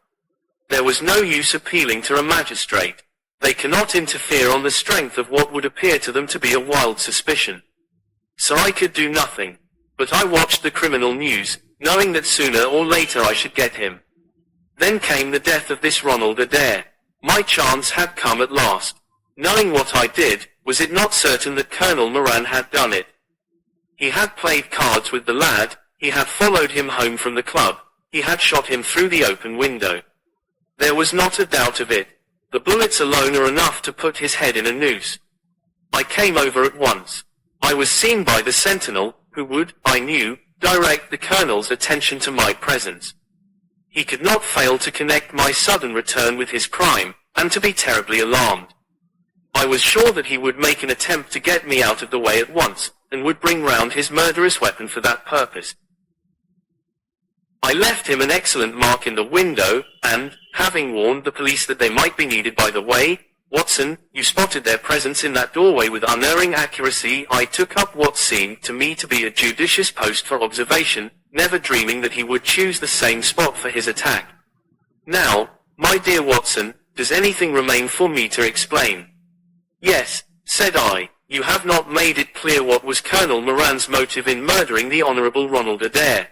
There was no use appealing to a magistrate. They cannot interfere on the strength of what would appear to them to be a wild suspicion. So I could do nothing. But I watched the criminal news, knowing that sooner or later I should get him. Then came the death of this Ronald Adair. My chance had come at last. Knowing what I did, was it not certain that Colonel Moran had done it? He had played cards with the lad, he had followed him home from the club, he had shot him through the open window. There was not a doubt of it. The bullets alone are enough to put his head in a noose. I came over at once. I was seen by the sentinel, who would, I knew, direct the colonel's attention to my presence. He could not fail to connect my sudden return with his crime, and to be terribly alarmed. I was sure that he would make an attempt to get me out of the way at once, and would bring round his murderous weapon for that purpose. I left him an excellent mark in the window, and, having warned the police that they might be needed by the way, Watson, you spotted their presence in that doorway with unerring accuracy. I took up what seemed to me to be a judicious post for observation, never dreaming that he would choose the same spot for his attack. Now, my dear Watson, does anything remain for me to explain? Yes, said I, you have not made it clear what was Colonel Moran's motive in murdering the Honourable Ronald Adair.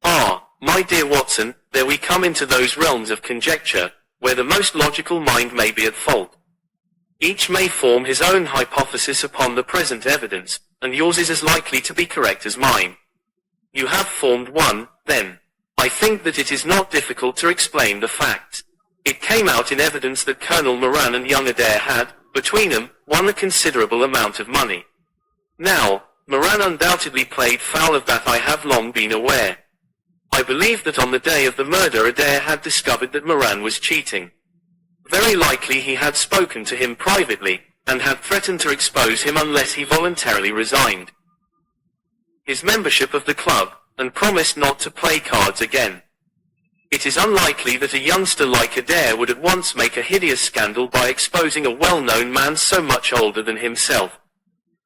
Ah, my dear Watson, there we come into those realms of conjecture, where the most logical mind may be at fault. Each may form his own hypothesis upon the present evidence, and yours is as likely to be correct as mine. You have formed one, then. I think that it is not difficult to explain the facts. It came out in evidence that Colonel Moran and young Adair had, between them, won a considerable amount of money. Now, Moran undoubtedly played foul of that. I have long been aware. I believe that on the day of the murder Adair had discovered that Moran was cheating. Very likely he had spoken to him privately, and had threatened to expose him unless he voluntarily resigned his membership of the club, and promised not to play cards again. It is unlikely that a youngster like Adair would at once make a hideous scandal by exposing a well-known man so much older than himself.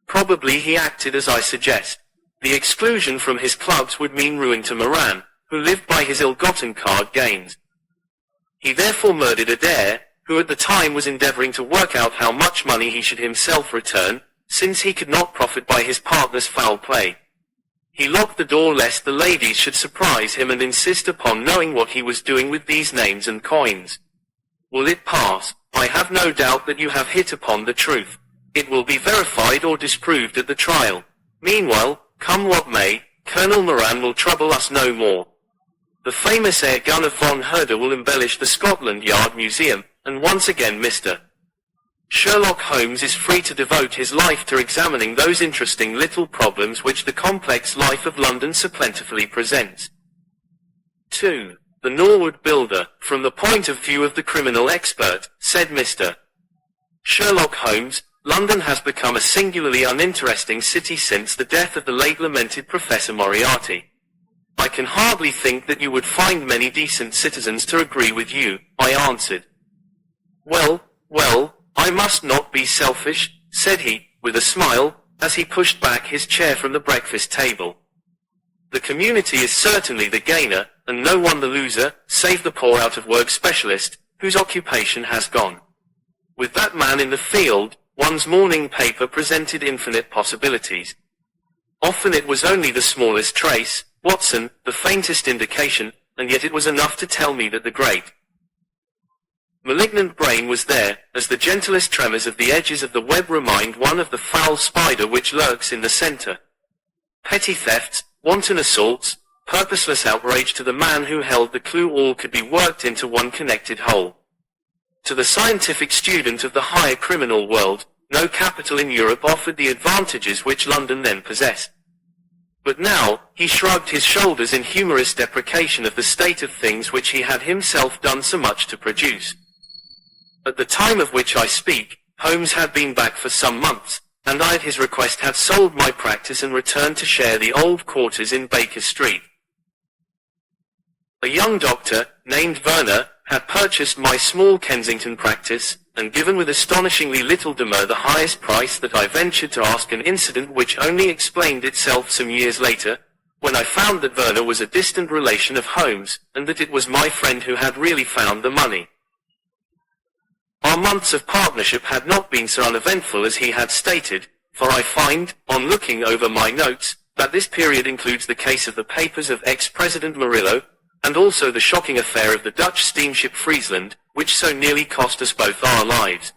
Probably he acted as I suggest. The exclusion from his clubs would mean ruin to Moran, who lived by his ill-gotten card gains. He therefore murdered Adair, who at the time was endeavouring to work out how much money he should himself return, since he could not profit by his partner's foul play. He locked the door lest the ladies should surprise him and insist upon knowing what he was doing with these names and coins. Will it pass? I have no doubt that you have hit upon the truth. It will be verified or disproved at the trial. Meanwhile, come what may, Colonel Moran will trouble us no more. The famous air gun of von Herder will embellish the Scotland Yard Museum, and once again Mr. Sherlock Holmes is free to devote his life to examining those interesting little problems which the complex life of London so plentifully presents. 2. The Norwood Builder. From the point of view of the criminal expert, said Mr. Sherlock Holmes, London has become a singularly uninteresting city since the death of the late lamented Professor Moriarty. I can hardly think that you would find many decent citizens to agree with you, I answered. Well, I must not be selfish, said he, with a smile, as he pushed back his chair from the breakfast table. The community is certainly the gainer, and no one the loser, save the poor out-of-work specialist, whose occupation has gone. With that man in the field, one's morning paper presented infinite possibilities. Often it was only the smallest trace, Watson, the faintest indication, and yet it was enough to tell me that the great malignant brain was there, as the gentlest tremors of the edges of the web remind one of the foul spider which lurks in the center. Petty thefts, wanton assaults, purposeless outrage to the man who held the clue, all could be worked into one connected whole. To the scientific student of the higher criminal world, no capital in Europe offered the advantages which London then possessed. But now, he shrugged his shoulders in humorous deprecation of the state of things which he had himself done so much to produce. At the time of which I speak, Holmes had been back for some months, and I at his request had sold my practice and returned to share the old quarters in Baker Street. A young doctor, named Werner, had purchased my small Kensington practice, and given with astonishingly little demur the highest price that I ventured to ask, an incident which only explained itself some years later, when I found that Werner was a distant relation of Holmes, and that it was my friend who had really found the money. Our months of partnership had not been so uneventful as he had stated, for I find, on looking over my notes, that this period includes the case of the papers of ex-President Murillo, and also the shocking affair of the Dutch steamship Friesland, which so nearly cost us both our lives.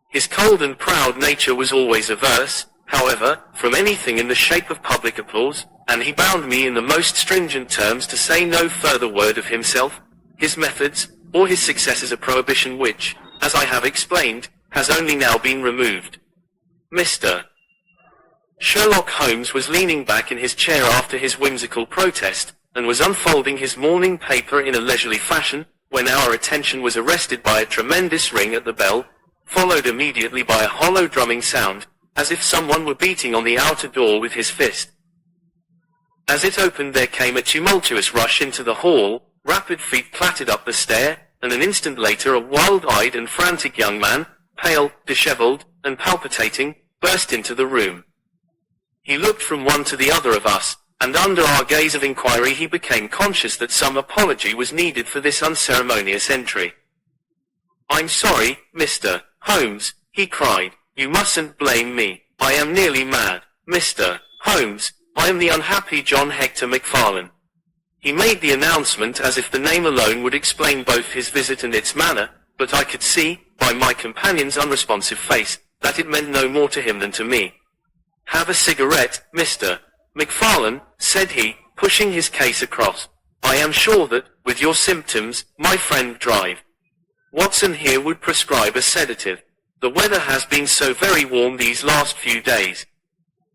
His cold and proud nature was always averse, however, from anything in the shape of public applause, and he bound me in the most stringent terms to say no further word of himself, his methods, or his successors, a prohibition which, as I have explained, has only now been removed. Mr. Sherlock Holmes was leaning back in his chair after his whimsical protest, and was unfolding his morning paper in a leisurely fashion, when our attention was arrested by a tremendous ring at the bell, followed immediately by a hollow drumming sound, as if someone were beating on the outer door with his fist. As it opened there came a tumultuous rush into the hall, rapid feet clattered up the stair, and an instant later a wild-eyed and frantic young man, pale, disheveled, and palpitating, burst into the room. He looked from one to the other of us, and under our gaze of inquiry he became conscious that some apology was needed for this unceremonious entry. "I'm sorry, Mr. Holmes," he cried. "You mustn't blame me. I am nearly mad. Mr. Holmes, I am the unhappy John Hector MacFarlane." He made the announcement as if the name alone would explain both his visit and its manner, but I could see, by my companion's unresponsive face, that it meant no more to him than to me. "Have a cigarette, Mr. MacFarlane," said he, pushing his case across. "I am sure that, with your symptoms, my friend Drive Watson here would prescribe a sedative. The weather has been so very warm these last few days.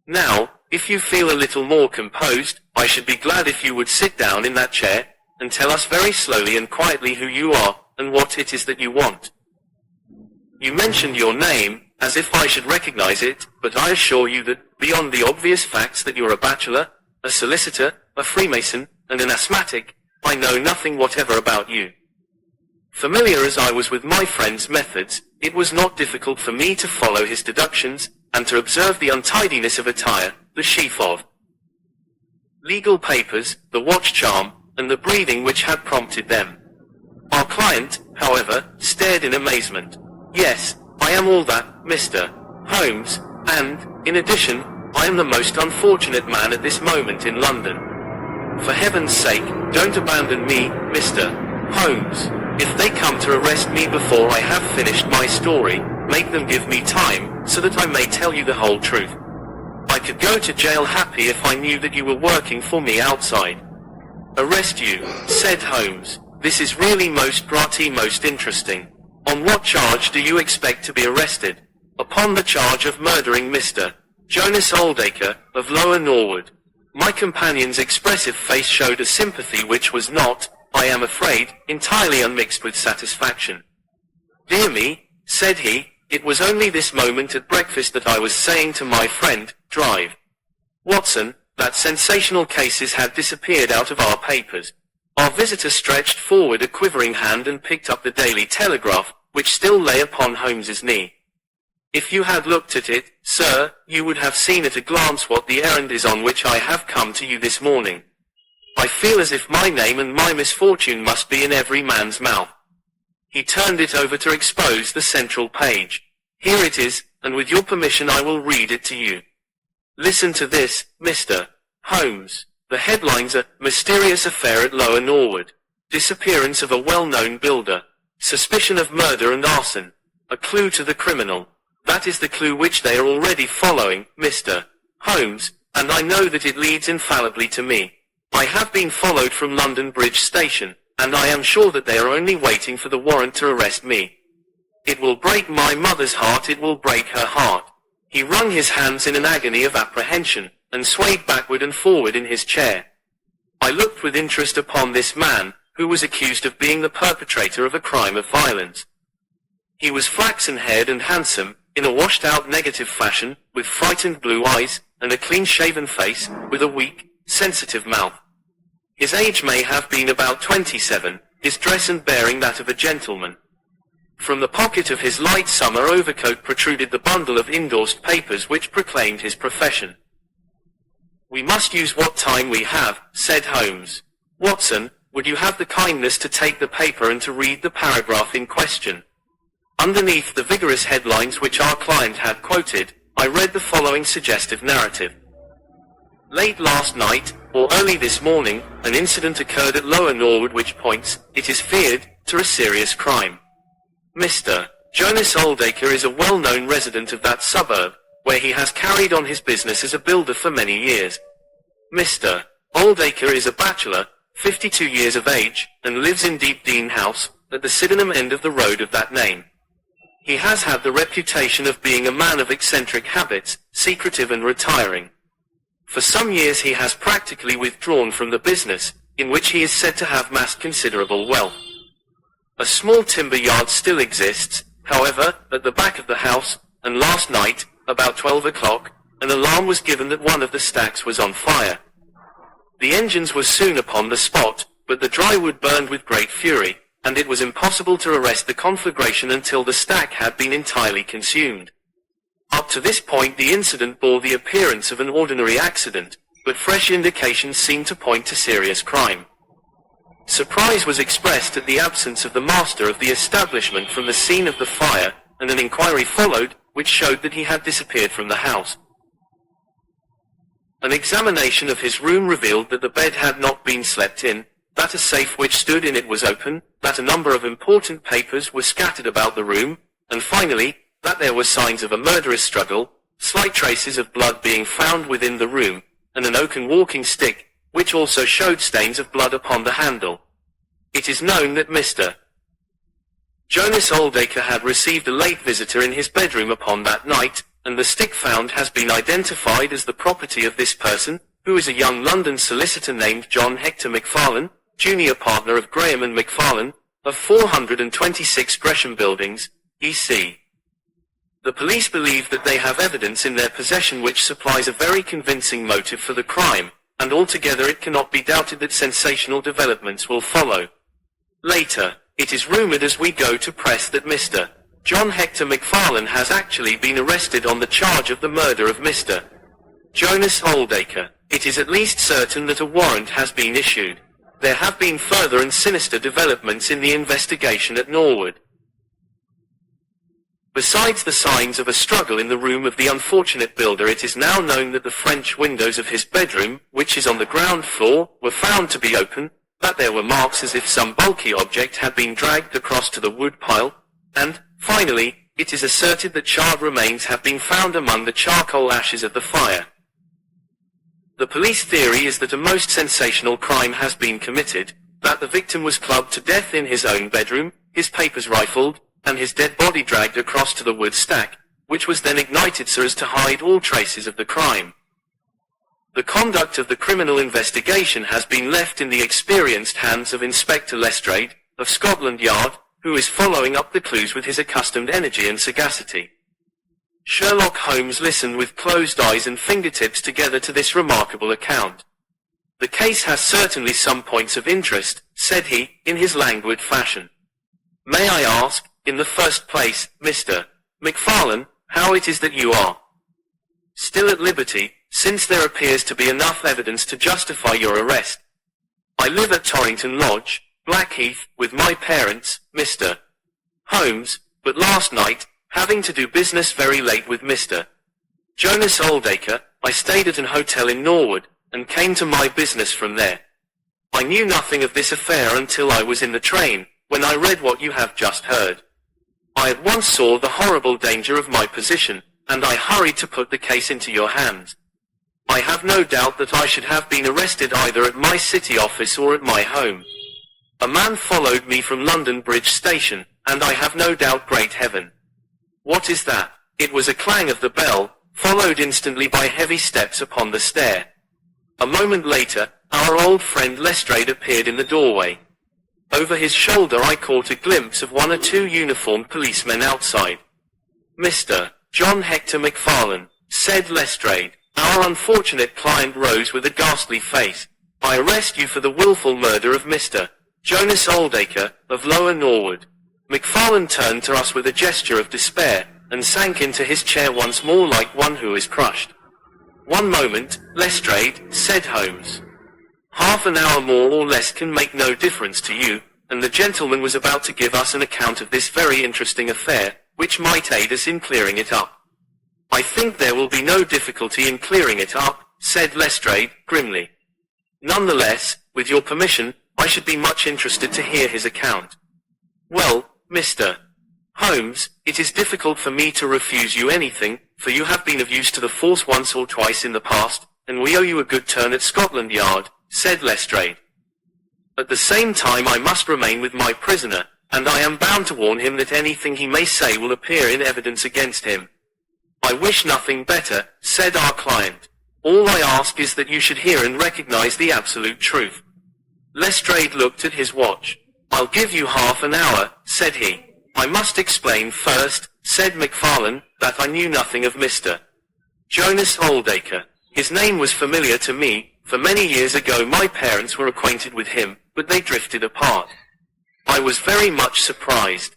Now, if you feel a little more composed, I should be glad if you would sit down in that chair, and tell us very slowly and quietly who you are, and what it is that you want. You mentioned your name, as if I should recognize it, but I assure you that, beyond the obvious facts that you're a bachelor, a solicitor, a Freemason, and an asthmatic, I know nothing whatever about you." Familiar as I was with my friend's methods, it was not difficult for me to follow his deductions, and to observe the untidiness of attire, the sheaf of legal papers, the watch charm, and the breathing which had prompted them. Our client, however, stared in amazement. "Yes, I am all that, Mr. Holmes, and, in addition, I am the most unfortunate man at this moment in London. For heaven's sake, don't abandon me, Mr. Holmes. If they come to arrest me before I have finished my story, make them give me time, so that I may tell you the whole truth. I could go to jail happy if I knew that you were working for me outside." "Arrest you," said Holmes. "This is really most interesting. On what charge do you expect to be arrested?" "Upon the charge of murdering Mr. Jonas Oldacre, of Lower Norwood." My companion's expressive face showed a sympathy which was not, I am afraid, entirely unmixed with satisfaction. "Dear me," said he, "it was only this moment at breakfast that I was saying to my friend, Drive Watson, that sensational cases had disappeared out of our papers." Our visitor stretched forward a quivering hand and picked up the Daily Telegraph, which still lay upon Holmes's knee. "If you had looked at it, sir, you would have seen at a glance what the errand is on which I have come to you this morning. I feel as if my name and my misfortune must be in every man's mouth." He turned it over to expose the central page. "Here it is, and with your permission I will read it to you. Listen to this, Mr. Holmes. The headlines are, 'Mysterious Affair at Lower Norwood. Disappearance of a well-known builder. Suspicion of murder and arson. A clue to the criminal.' That is the clue which they are already following, Mr. Holmes, and I know that it leads infallibly to me. I have been followed from London Bridge Station, and I am sure that they are only waiting for the warrant to arrest me. It will break my mother's heart, it will break her heart." He wrung his hands in an agony of apprehension, and swayed backward and forward in his chair. I looked with interest upon this man, who was accused of being the perpetrator of a crime of violence. He was flaxen-haired and handsome, in a washed-out negative fashion, with frightened blue eyes, and a clean-shaven face, with a weak, sensitive mouth. His age may have been about 27, his dress and bearing that of a gentleman. From the pocket of his light summer overcoat protruded the bundle of endorsed papers which proclaimed his profession. "We must use what time we have," said Holmes. "Watson, would you have the kindness to take the paper and to read the paragraph in question?" Underneath the vigorous headlines which our client had quoted, I read the following suggestive narrative. "Late last night, or early this morning, an incident occurred at Lower Norwood which points, it is feared, to a serious crime. Mr. Jonas Oldacre is a well-known resident of that suburb, where he has carried on his business as a builder for many years. Mr. Oldacre is a bachelor, 52 years of age, and lives in Deep Dean House, at the Sydenham end of the road of that name. He has had the reputation of being a man of eccentric habits, secretive and retiring. For some years he has practically withdrawn from the business, in which he is said to have amassed considerable wealth. A small timber yard still exists, however, at the back of the house, and last night, about 12 o'clock, an alarm was given that one of the stacks was on fire. The engines were soon upon the spot, but the dry wood burned with great fury, and it was impossible to arrest the conflagration until the stack had been entirely consumed. Up to this point the incident bore the appearance of an ordinary accident, but fresh indications seemed to point to serious crime. Surprise was expressed at the absence of the master of the establishment from the scene of the fire, and an inquiry followed, which showed that he had disappeared from the house. An examination of his room revealed that the bed had not been slept in, that a safe which stood in it was open, that a number of important papers were scattered about the room, and finally, that there were signs of a murderous struggle, slight traces of blood being found within the room, and an oaken walking stick, which also showed stains of blood upon the handle. It is known that Mr. Jonas Oldacre had received a late visitor in his bedroom upon that night, and the stick found has been identified as the property of this person, who is a young London solicitor named John Hector McFarlane, junior partner of Graham and McFarlane, of 426 Gresham Buildings, E.C. The police believe that they have evidence in their possession which supplies a very convincing motive for the crime, and altogether it cannot be doubted that sensational developments will follow. Later, it is rumored as we go to press that Mr. John Hector McFarlane has actually been arrested on the charge of the murder of Mr. Jonas Oldacre. It is at least certain that a warrant has been issued. There have been further and sinister developments in the investigation at Norwood. Besides the signs of a struggle in the room of the unfortunate builder, it is now known that the French windows of his bedroom, which is on the ground floor, were found to be open, that there were marks as if some bulky object had been dragged across to the wood pile, and, finally, it is asserted that charred remains have been found among the charcoal ashes of the fire. The police theory is that a most sensational crime has been committed, that the victim was clubbed to death in his own bedroom, his papers rifled, and his dead body dragged across to the wood stack, which was then ignited so as to hide all traces of the crime. The conduct of the criminal investigation has been left in the experienced hands of Inspector Lestrade, of Scotland Yard, who is following up the clues with his accustomed energy and sagacity. Sherlock Holmes listened with closed eyes and fingertips together to this remarkable account. "The case has certainly some points of interest," said he, in his languid fashion. "May I ask, in the first place, Mr. McFarlane, how it is that you are still at liberty, since there appears to be enough evidence to justify your arrest?" "I live at Torrington Lodge, Blackheath, with my parents, Mr. Holmes, but last night, having to do business very late with Mr. Jonas Oldacre, I stayed at an hotel in Norwood, and came to my business from there. I knew nothing of this affair until I was in the train, when I read what you have just heard. I at once saw the horrible danger of my position, and I hurried to put the case into your hands. I have no doubt that I should have been arrested either at my city office or at my home. A man followed me from London Bridge Station, and I have no doubt, great heaven! What is that?" It was a clang of the bell, followed instantly by heavy steps upon the stair. A moment later, our old friend Lestrade appeared in the doorway. Over his shoulder I caught a glimpse of one or two uniformed policemen outside. "Mr. John Hector McFarlane," said Lestrade. Our unfortunate client rose with a ghastly face. "I arrest you for the wilful murder of Mr. Jonas Oldacre, of Lower Norwood." McFarlane turned to us with a gesture of despair, and sank into his chair once more like one who is crushed. "One moment, Lestrade," said Holmes. "Half an hour more or less can make no difference to you," and the gentleman was about to give us an account of this very interesting affair, which might aid us in clearing it up. "I think there will be no difficulty in clearing it up," said Lestrade, grimly. "Nonetheless, with your permission, I should be much interested to hear his account." "Well, Mr. Holmes, it is difficult for me to refuse you anything, for you have been of use to the force once or twice in the past, and we owe you a good turn at Scotland Yard, said Lestrade. At the same time I must remain with my prisoner, and I am bound to warn him that anything he may say will appear in evidence against him. I wish nothing better, said our client. All I ask is that you should hear and recognize the absolute truth. Lestrade looked at his watch. I'll give you half an hour, said he. I must explain first, said MacFarlane, that I knew nothing of Mr. Jonas Oldacre. His name was familiar to me, for many years ago my parents were acquainted with him, but they drifted apart. I was very much surprised.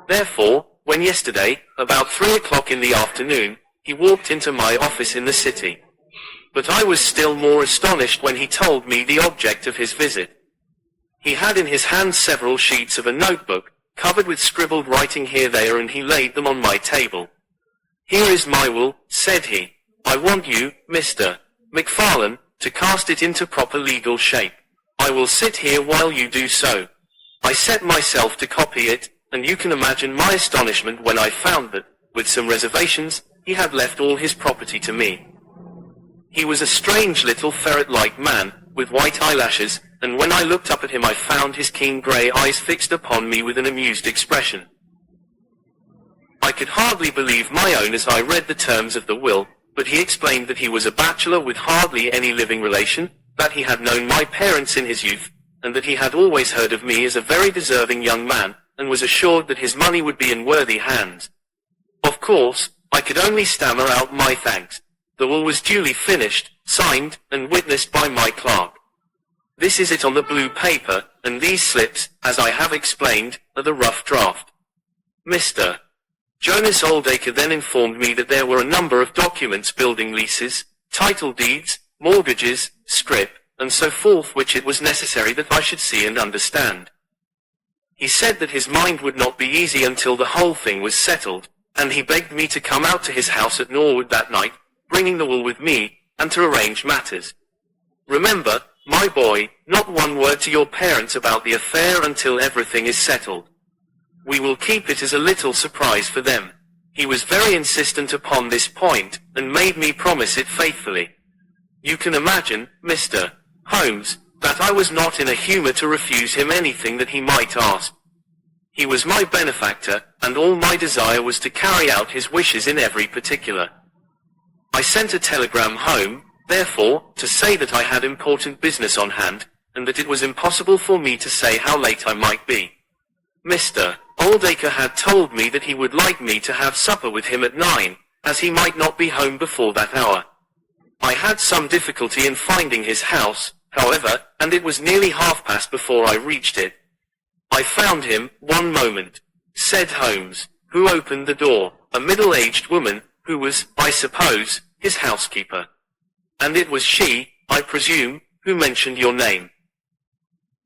Therefore, when yesterday, about 3 o'clock in the afternoon, he walked into my office in the city. But I was still more astonished when he told me the object of his visit. He had in his hand several sheets of a notebook, covered with scribbled writing here there, and he laid them on my table. Here is my will, said he. I want you, Mr. MacFarlane, to cast it into proper legal shape. I will sit here while you do so. I set myself to copy it, and you can imagine my astonishment when I found that, with some reservations, he had left all his property to me. He was a strange little ferret-like man, with white eyelashes, and when I looked up at him I found his keen grey eyes fixed upon me with an amused expression. I could hardly believe my own as I read the terms of the will, but he explained that he was a bachelor with hardly any living relation, that he had known my parents in his youth, and that he had always heard of me as a very deserving young man, and was assured that his money would be in worthy hands. Of course, I could only stammer out my thanks. The will was duly finished, signed, and witnessed by my clerk. This is it on the blue paper, and these slips, as I have explained, are the rough draft. Mr. Jonas Oldacre then informed me that there were a number of documents, building leases, title deeds, mortgages, scrip, and so forth, which it was necessary that I should see and understand. He said that his mind would not be easy until the whole thing was settled, and he begged me to come out to his house at Norwood that night, bringing the will with me, and to arrange matters. Remember, my boy, not one word to your parents about the affair until everything is settled. We will keep it as a little surprise for them. He was very insistent upon this point, and made me promise it faithfully. You can imagine, Mr. Holmes, that I was not in a humor to refuse him anything that he might ask. He was my benefactor, and all my desire was to carry out his wishes in every particular. I sent a telegram home, therefore, to say that I had important business on hand, and that it was impossible for me to say how late I might be. Mr. Oldacre had told me that he would like me to have supper with him at 9, as he might not be home before that hour. I had some difficulty in finding his house, however, and it was nearly past before I reached it. I found him, one moment, said Holmes, who opened the door, a middle-aged woman, who was, I suppose, his housekeeper. And it was she, I presume, who mentioned your name.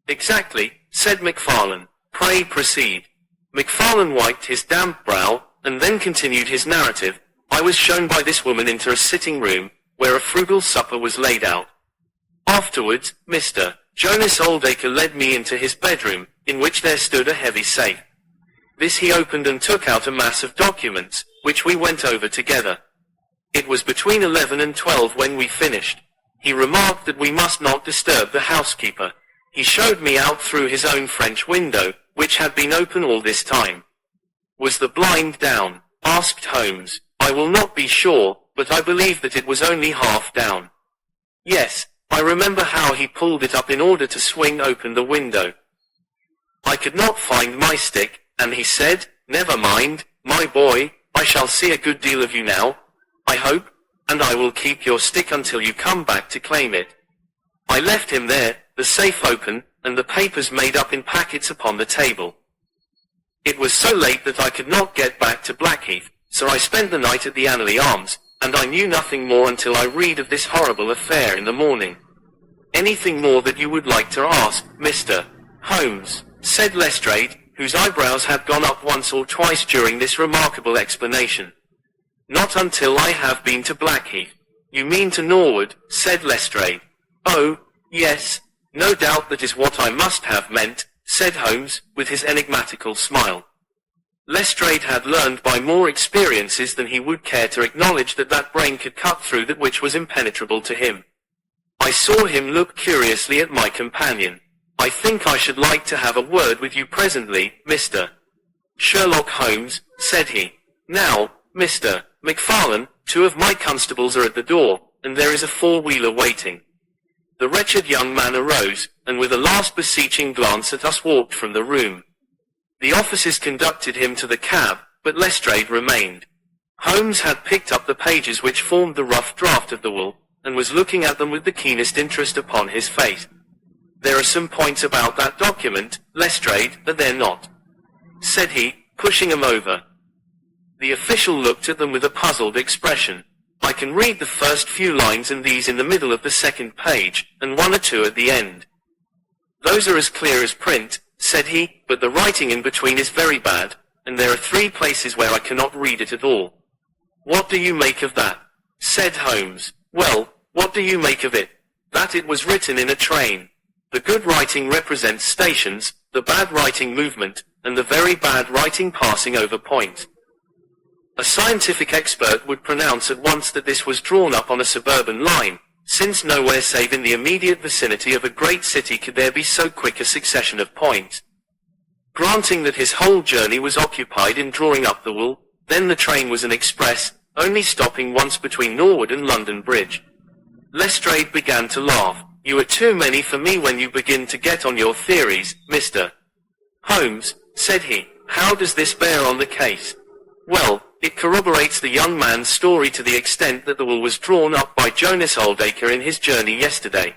Exactly, said MacFarlane. Pray proceed. MacFarlane wiped his damp brow, and then continued his narrative. I was shown by this woman into a sitting room, where a frugal supper was laid out. Afterwards, Mr. Jonas Oldacre led me into his bedroom, in which there stood a heavy safe. This he opened and took out a mass of documents, which we went over together. It was between 11 and 12 when we finished. He remarked that we must not disturb the housekeeper. He showed me out through his own French window, which had been open all this time. Was the blind down? Asked Holmes. I will not be sure, but I believe that it was only half down. Yes, I remember how he pulled it up in order to swing open the window. I could not find my stick, and he said, "Never mind, my boy, I shall see a good deal of you now, I hope, and I will keep your stick until you come back to claim it." I left him there, the safe open, and the papers made up in packets upon the table. It was so late that I could not get back to Blackheath, so I spent the night at the Annerley Arms, and I knew nothing more until I read of this horrible affair in the morning. Anything more that you would like to ask, Mr. Holmes? Said Lestrade, whose eyebrows had gone up once or twice during this remarkable explanation. Not until I have been to Blackheath. You mean to Norwood, said Lestrade. Oh, yes, no doubt that is what I must have meant, said Holmes, with his enigmatical smile. Lestrade had learned by more experiences than he would care to acknowledge that that brain could cut through that which was impenetrable to him. I saw him look curiously at my companion. I think I should like to have a word with you presently, Mr. Sherlock Holmes, said he. Now, Mr. McFarlane, 2 of my constables are at the door, and there is a 4-wheeler waiting. The wretched young man arose, and with a last beseeching glance at us walked from the room. The officers conducted him to the cab, but Lestrade remained. Holmes had picked up the pages which formed the rough draft of the will, and was looking at them with the keenest interest upon his face. There are some points about that document, Lestrade, that they're not, said he, pushing them over. The official looked at them with a puzzled expression. I can read the first few lines and these in the middle of the second page, and 1 or 2 at the end. Those are as clear as print, said he, but the writing in between is very bad, and there are 3 places where I cannot read it at all. What do you make of that? Said Holmes. Well, what do you make of it? That it was written in a train. The good writing represents stations, the bad writing movement, and the very bad writing passing over points. A scientific expert would pronounce at once that this was drawn up on a suburban line, since nowhere save in the immediate vicinity of a great city could there be so quick a succession of points. Granting that his whole journey was occupied in drawing up the will, then the train was an express, only stopping once between Norwood and London Bridge. Lestrade began to laugh. You are too many for me when you begin to get on your theories, Mr. Holmes, said he. How does this bear on the case? Well, it corroborates the young man's story to the extent that the will was drawn up by Jonas Oldacre in his journey yesterday.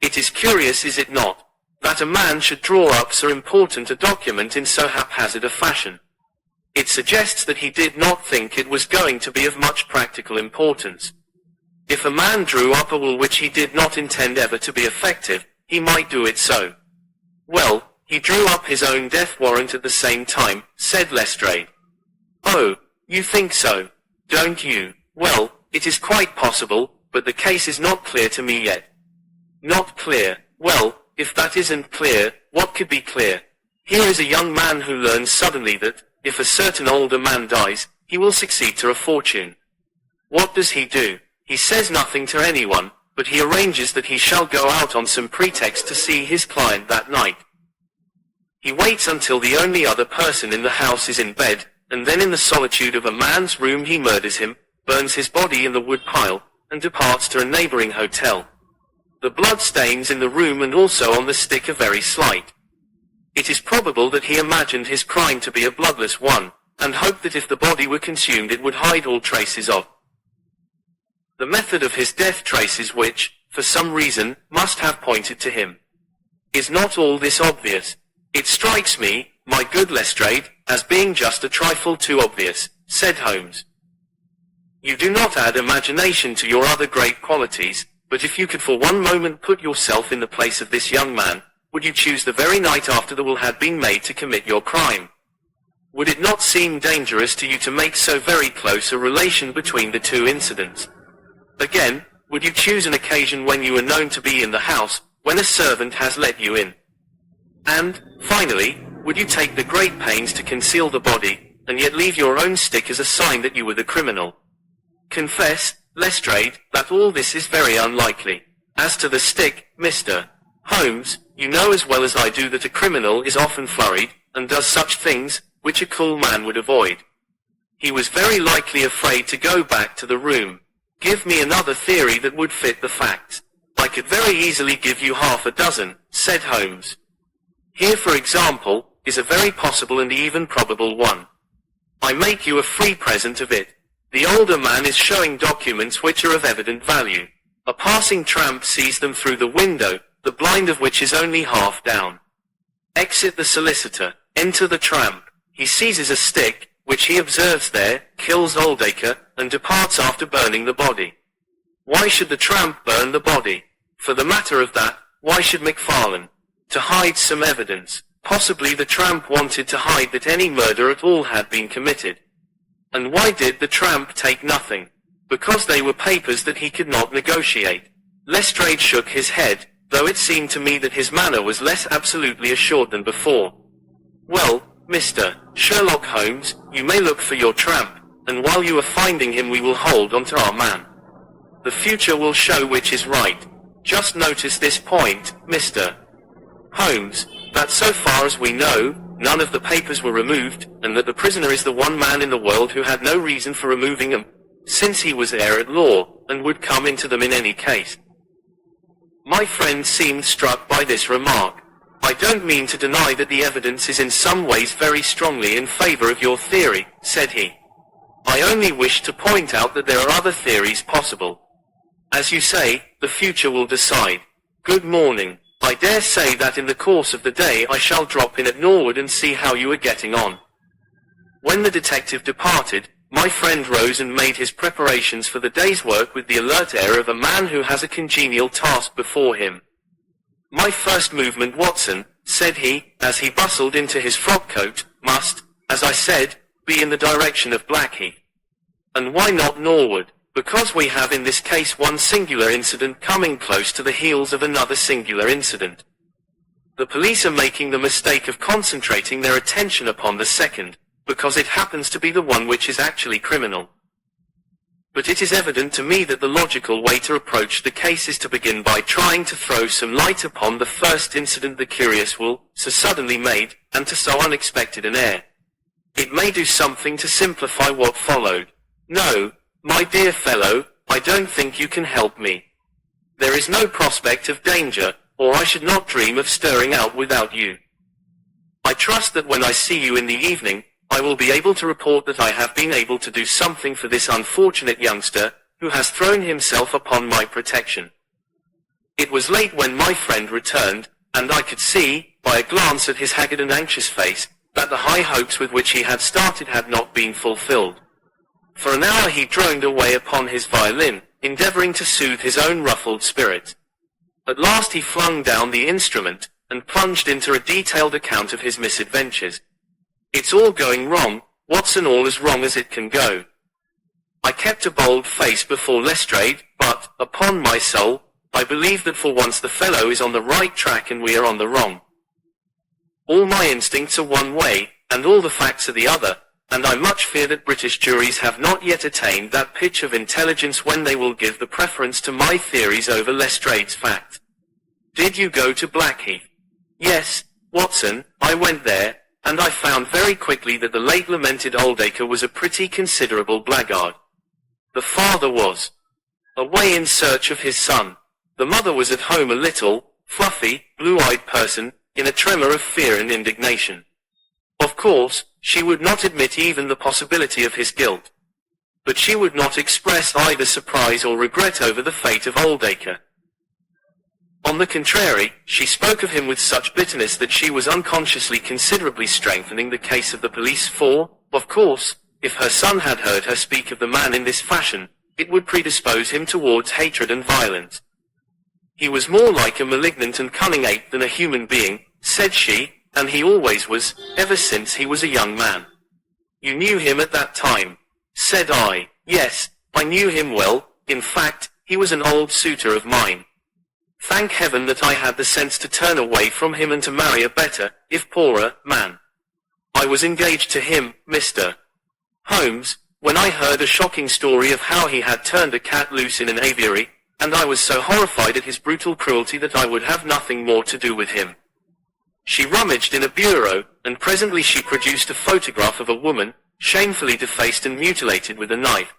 It is curious, is it not, that a man should draw up so important a document in so haphazard a fashion. It suggests that he did not think it was going to be of much practical importance. If a man drew up a will which he did not intend ever to be effective, he might do it so. Well, he drew up his own death warrant at the same time, said Lestrade. Oh, you think so, don't you? Well, it is quite possible, but the case is not clear to me yet. Not clear? Well, if that isn't clear, what could be clear? Here is a young man who learns suddenly that, if a certain older man dies, he will succeed to a fortune. What does he do? He says nothing to anyone, but he arranges that he shall go out on some pretext to see his client that night. He waits until the only other person in the house is in bed, and then in the solitude of a man's room he murders him, burns his body in the wood pile, and departs to a neighboring hotel. The blood stains in the room and also on the stick are very slight. It is probable that he imagined his crime to be a bloodless one, and hoped that if the body were consumed it would hide all traces of the method of his death, traces which, for some reason, must have pointed to him. Is not all this obvious? It strikes me, my good Lestrade, as being just a trifle too obvious, said Holmes. You do not add imagination to your other great qualities, but if you could for one moment put yourself in the place of this young man, would you choose the very night after the will had been made to commit your crime? Would it not seem dangerous to you to make so very close a relation between the 2 incidents? Again, would you choose an occasion when you are known to be in the house, when a servant has let you in? And, finally, would you take the great pains to conceal the body, and yet leave your own stick as a sign that you were the criminal? Confess, Lestrade, that all this is very unlikely. As to the stick, Mr. Holmes, you know as well as I do that a criminal is often flurried, and does such things, which a cool man would avoid. He was very likely afraid to go back to the room. Give me another theory that would fit the facts. I could very easily give you half a dozen, said Holmes. Here, for example, is a very possible and even probable one. I make you a free present of it. The older man is showing documents which are of evident value. A passing tramp sees them through the window, the blind of which is only half down. Exit the solicitor, enter the tramp. He seizes a stick, which he observes there, kills Oldacre, and departs after burning the body. Why should the tramp burn the body? For the matter of that, why should McFarlane? To hide some evidence. Possibly the tramp wanted to hide that any murder at all had been committed. And why did the tramp take nothing? Because they were papers that he could not negotiate. Lestrade shook his head, though it seemed to me that his manner was less absolutely assured than before. Well, Mr. Sherlock Holmes, you may look for your tramp, and while you are finding him we will hold on to our man. The future will show which is right. Just notice this point, Mr. Holmes, that so far as we know, none of the papers were removed, and that the prisoner is the one man in the world who had no reason for removing them, since he was heir at law, and would come into them in any case. My friend seemed struck by this remark. I don't mean to deny that the evidence is in some ways very strongly in favor of your theory, said he. I only wish to point out that there are other theories possible. As you say, the future will decide. Good morning. I dare say that in the course of the day I shall drop in at Norwood and see how you are getting on. When the detective departed, my friend rose and made his preparations for the day's work with the alert air of a man who has a congenial task before him. My first movement, Watson, said he, as he bustled into his frock coat, must, as I said, be in the direction of Blackheath. And why not Norwood? Because we have in this case one singular incident coming close to the heels of another singular incident. The police are making the mistake of concentrating their attention upon the second, because it happens to be the one which is actually criminal. But it is evident to me that the logical way to approach the case is to begin by trying to throw some light upon the first incident the curious will, so suddenly made, and to so unexpected an air. It may do something to simplify what followed. No, my dear fellow, I don't think you can help me. There is no prospect of danger, or I should not dream of stirring out without you. I trust that when I see you in the evening, I will be able to report that I have been able to do something for this unfortunate youngster, who has thrown himself upon my protection. It was late when my friend returned, and I could see, by a glance at his haggard and anxious face, that the high hopes with which he had started had not been fulfilled. For an hour he droned away upon his violin, endeavoring to soothe his own ruffled spirit. At last he flung down the instrument, and plunged into a detailed account of his misadventures. It's all going wrong, Watson, all as wrong as it can go. I kept a bold face before Lestrade, but, upon my soul, I believe that for once the fellow is on the right track and we are on the wrong. All my instincts are one way, and all the facts are the other, and I much fear that British juries have not yet attained that pitch of intelligence when they will give the preference to my theories over Lestrade's facts. Did you go to Blackheath? Yes, Watson, I went there, and I found very quickly that the late lamented Oldacre was a pretty considerable blackguard. The father was away in search of his son. The mother was at home, a little, fluffy, blue-eyed person, in a tremor of fear and indignation. Of course, she would not admit even the possibility of his guilt. But she would not express either surprise or regret over the fate of Oldacre. On the contrary, she spoke of him with such bitterness that she was unconsciously considerably strengthening the case of the police, for, of course, if her son had heard her speak of the man in this fashion, it would predispose him towards hatred and violence. He was more like a malignant and cunning ape than a human being, said she, and he always was, ever since he was a young man. You knew him at that time? Said I. Yes, I knew him well, in fact, he was an old suitor of mine. Thank heaven that I had the sense to turn away from him and to marry a better, if poorer, man. I was engaged to him, Mr. Holmes, when I heard a shocking story of how he had turned a cat loose in an aviary, and I was so horrified at his brutal cruelty that I would have nothing more to do with him. She rummaged in a bureau, and presently she produced a photograph of a woman, shamefully defaced and mutilated with a knife.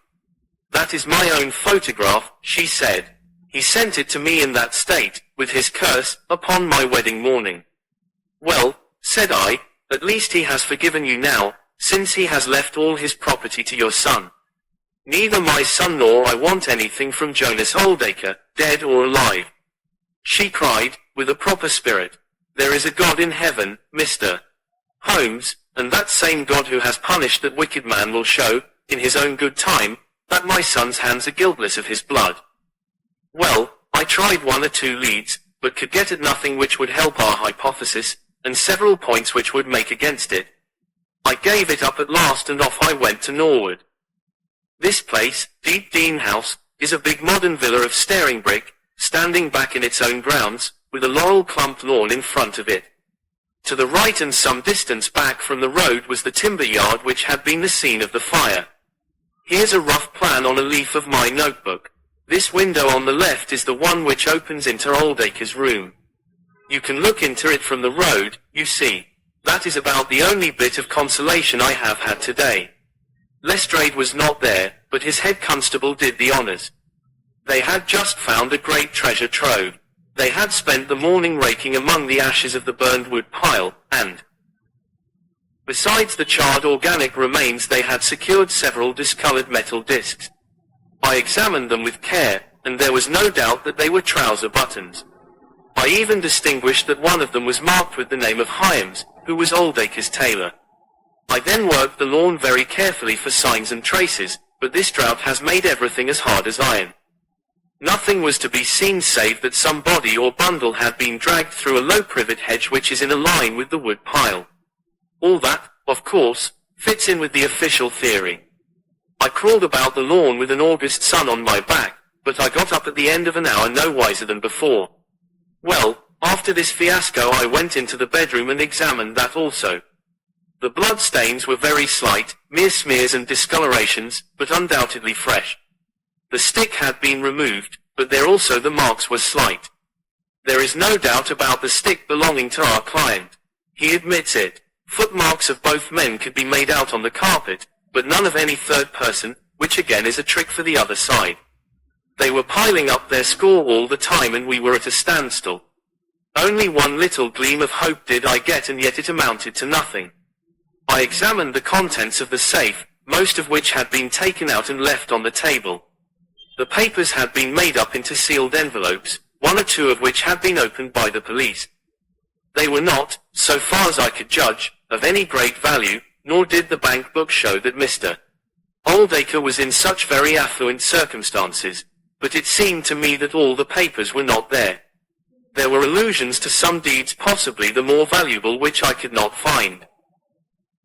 That is my own photograph, she said. He sent it to me in that state, with his curse, upon my wedding morning. Well, said I, at least he has forgiven you now, since he has left all his property to your son. Neither my son nor I want anything from Jonas Oldacre, dead or alive. She cried, with a proper spirit. There is a God in heaven, Mr. Holmes, and that same God who has punished that wicked man will show, in his own good time, that my son's hands are guiltless of his blood. Well, I tried one or two leads, but could get at nothing which would help our hypothesis, and several points which would make against it. I gave it up at last and off I went to Norwood. This place, Deep Dean House, is a big modern villa of staring brick, standing back in its own grounds, with a laurel clump lawn in front of it. To the right and some distance back from the road was the timber yard which had been the scene of the fire. Here's a rough plan on a leaf of my notebook. This window on the left is the one which opens into Oldacre's room. You can look into it from the road, you see. That is about the only bit of consolation I have had today. Lestrade was not there, but his head constable did the honours. They had just found a great treasure trove. They had spent the morning raking among the ashes of the burned wood pile, and besides the charred organic remains they had secured several discoloured metal discs. I examined them with care, and there was no doubt that they were trouser buttons. I even distinguished that one of them was marked with the name of Hyams, who was Oldacre's tailor. I then worked the lawn very carefully for signs and traces, but this drought has made everything as hard as iron. Nothing was to be seen save that some body or bundle had been dragged through a low privet hedge which is in a line with the wood pile. All that, of course, fits in with the official theory. I crawled about the lawn with an August sun on my back, but I got up at the end of an hour no wiser than before. Well, after this fiasco I went into the bedroom and examined that also. The blood stains were very slight, mere smears and discolorations, but undoubtedly fresh. The stick had been removed, but there also the marks were slight. There is no doubt about the stick belonging to our client. He admits it. Footmarks of both men could be made out on the carpet, but none of any third person, which again is a trick for the other side. They were piling up their score all the time and we were at a standstill. Only one little gleam of hope did I get, and yet it amounted to nothing. I examined the contents of the safe, most of which had been taken out and left on the table. The papers had been made up into sealed envelopes, one or two of which had been opened by the police. They were not, so far as I could judge, of any great value, nor did the bank book show that Mr. Oldacre was in such very affluent circumstances, but it seemed to me that all the papers were not there. There were allusions to some deeds possibly the more valuable which I could not find.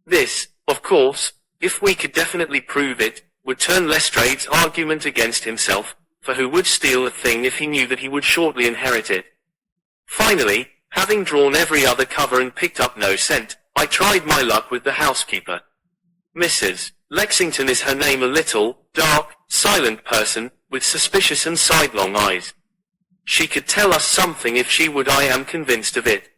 This, of course, if we could definitely prove it, would turn Lestrade's argument against himself, for who would steal a thing if he knew that he would shortly inherit it? Finally, having drawn every other cover and picked up no scent, I tried my luck with the housekeeper. Mrs. Lexington is her name, a little, dark, silent person, with suspicious and sidelong eyes. She could tell us something if she would, I am convinced of it.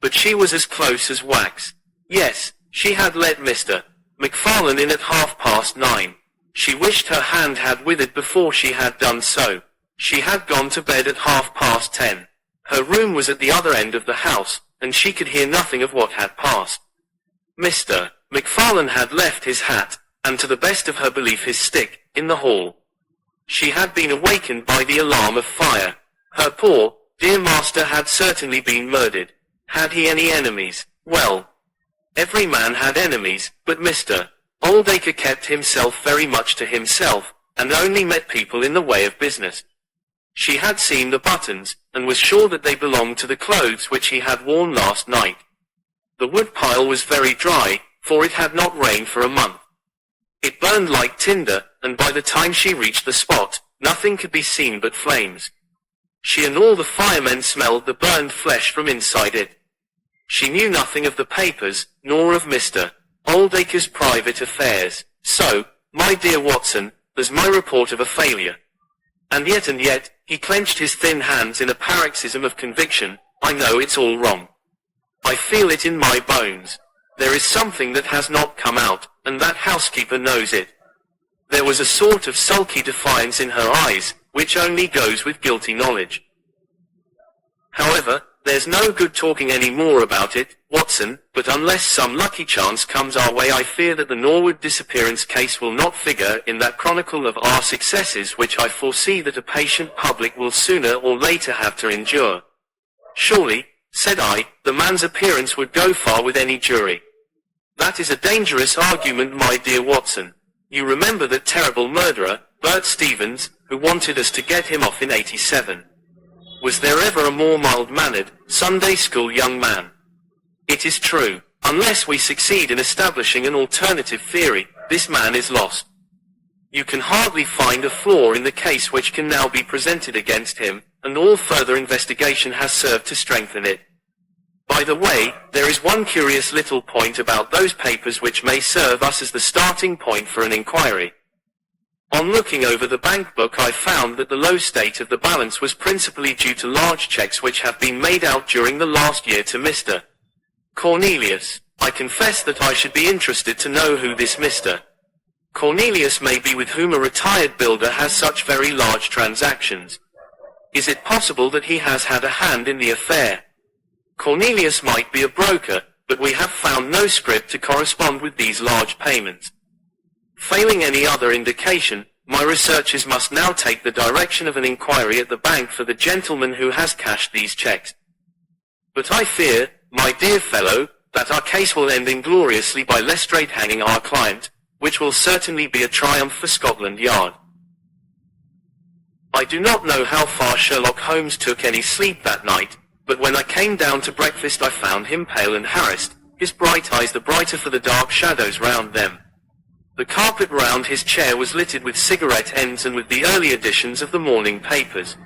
But she was as close as wax. Yes, she had let Mr. McFarlane in at 9:30. She wished her hand had withered before she had done so. She had gone to bed at 10:30. Her room was at the other end of the house, and she could hear nothing of what had passed. Mr. McFarlane had left his hat, and to the best of her belief his stick, in the hall. She had been awakened by the alarm of fire. Her poor, dear master had certainly been murdered. Had he any enemies? Well, every man had enemies, but Mr. Oldacre kept himself very much to himself, and only met people in the way of business. She had seen the buttons, and was sure that they belonged to the clothes which he had worn last night. The wood pile was very dry, for it had not rained for a month. It burned like tinder, and by the time she reached the spot, nothing could be seen but flames. She and all the firemen smelled the burned flesh from inside it. She knew nothing of the papers, nor of Mr. Oldacre's private affairs. So, my dear Watson, there's my report of a failure. And yet, he clenched his thin hands in a paroxysm of conviction. I know it's all wrong. I feel it in my bones. There is something that has not come out, and that housekeeper knows it. There was a sort of sulky defiance in her eyes, which only goes with guilty knowledge. However, there's no good talking any more about it, Watson, but unless some lucky chance comes our way I fear that the Norwood disappearance case will not figure in that chronicle of our successes which I foresee that a patient public will sooner or later have to endure. Surely, said I, the man's appearance would go far with any jury. That is a dangerous argument, my dear Watson. You remember that terrible murderer, Bert Stevens, who wanted us to get him off in '87. Was there ever a more mild-mannered, Sunday school young man? It is true. Unless we succeed in establishing an alternative theory, this man is lost. You can hardly find a flaw in the case which can now be presented against him, and all further investigation has served to strengthen it. By the way, there is one curious little point about those papers which may serve us as the starting point for an inquiry. On looking over the bank book, I found that the low state of the balance was principally due to large checks which have been made out during the last year to Mr. Cornelius. I confess that I should be interested to know who this Mr. Cornelius may be, with whom a retired builder has such very large transactions. Is it possible that he has had a hand in the affair? Cornelius might be a broker, but we have found no script to correspond with these large payments. Failing any other indication, my researches must now take the direction of an inquiry at the bank for the gentleman who has cashed these checks. But I fear, my dear fellow, that our case will end ingloriously by Lestrade hanging our client, which will certainly be a triumph for Scotland Yard. I do not know how far Sherlock Holmes took any sleep that night, but when I came down to breakfast I found him pale and harassed, his bright eyes the brighter for the dark shadows round them. The carpet round his chair was littered with cigarette ends and with the early editions of the morning papers.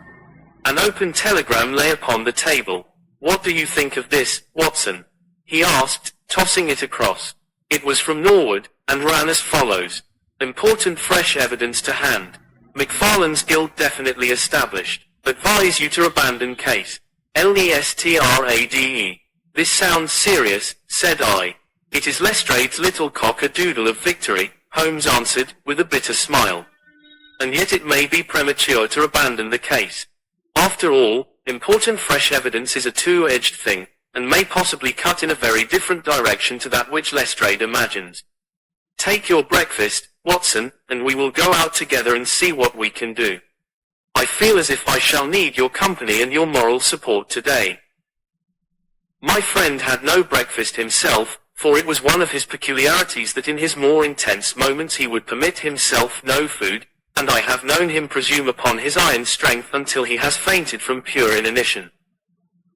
An open telegram lay upon the table. "What do you think of this, Watson?" he asked, tossing it across. It was from Norwood, and ran as follows. "Important fresh evidence to hand. McFarlane's guilt definitely established. Advise you to abandon case. Lestrade. This sounds serious," said I. "It is Lestrade's little cock-a-doodle of victory," Holmes answered, with a bitter smile. "And yet it may be premature to abandon the case. After all, important fresh evidence is a two-edged thing, and may possibly cut in a very different direction to that which Lestrade imagines. Take your breakfast, Watson, and we will go out together and see what we can do. I feel as if I shall need your company and your moral support today." My friend had no breakfast himself, for it was one of his peculiarities that in his more intense moments he would permit himself no food, and I have known him presume upon his iron strength until he has fainted from pure inanition.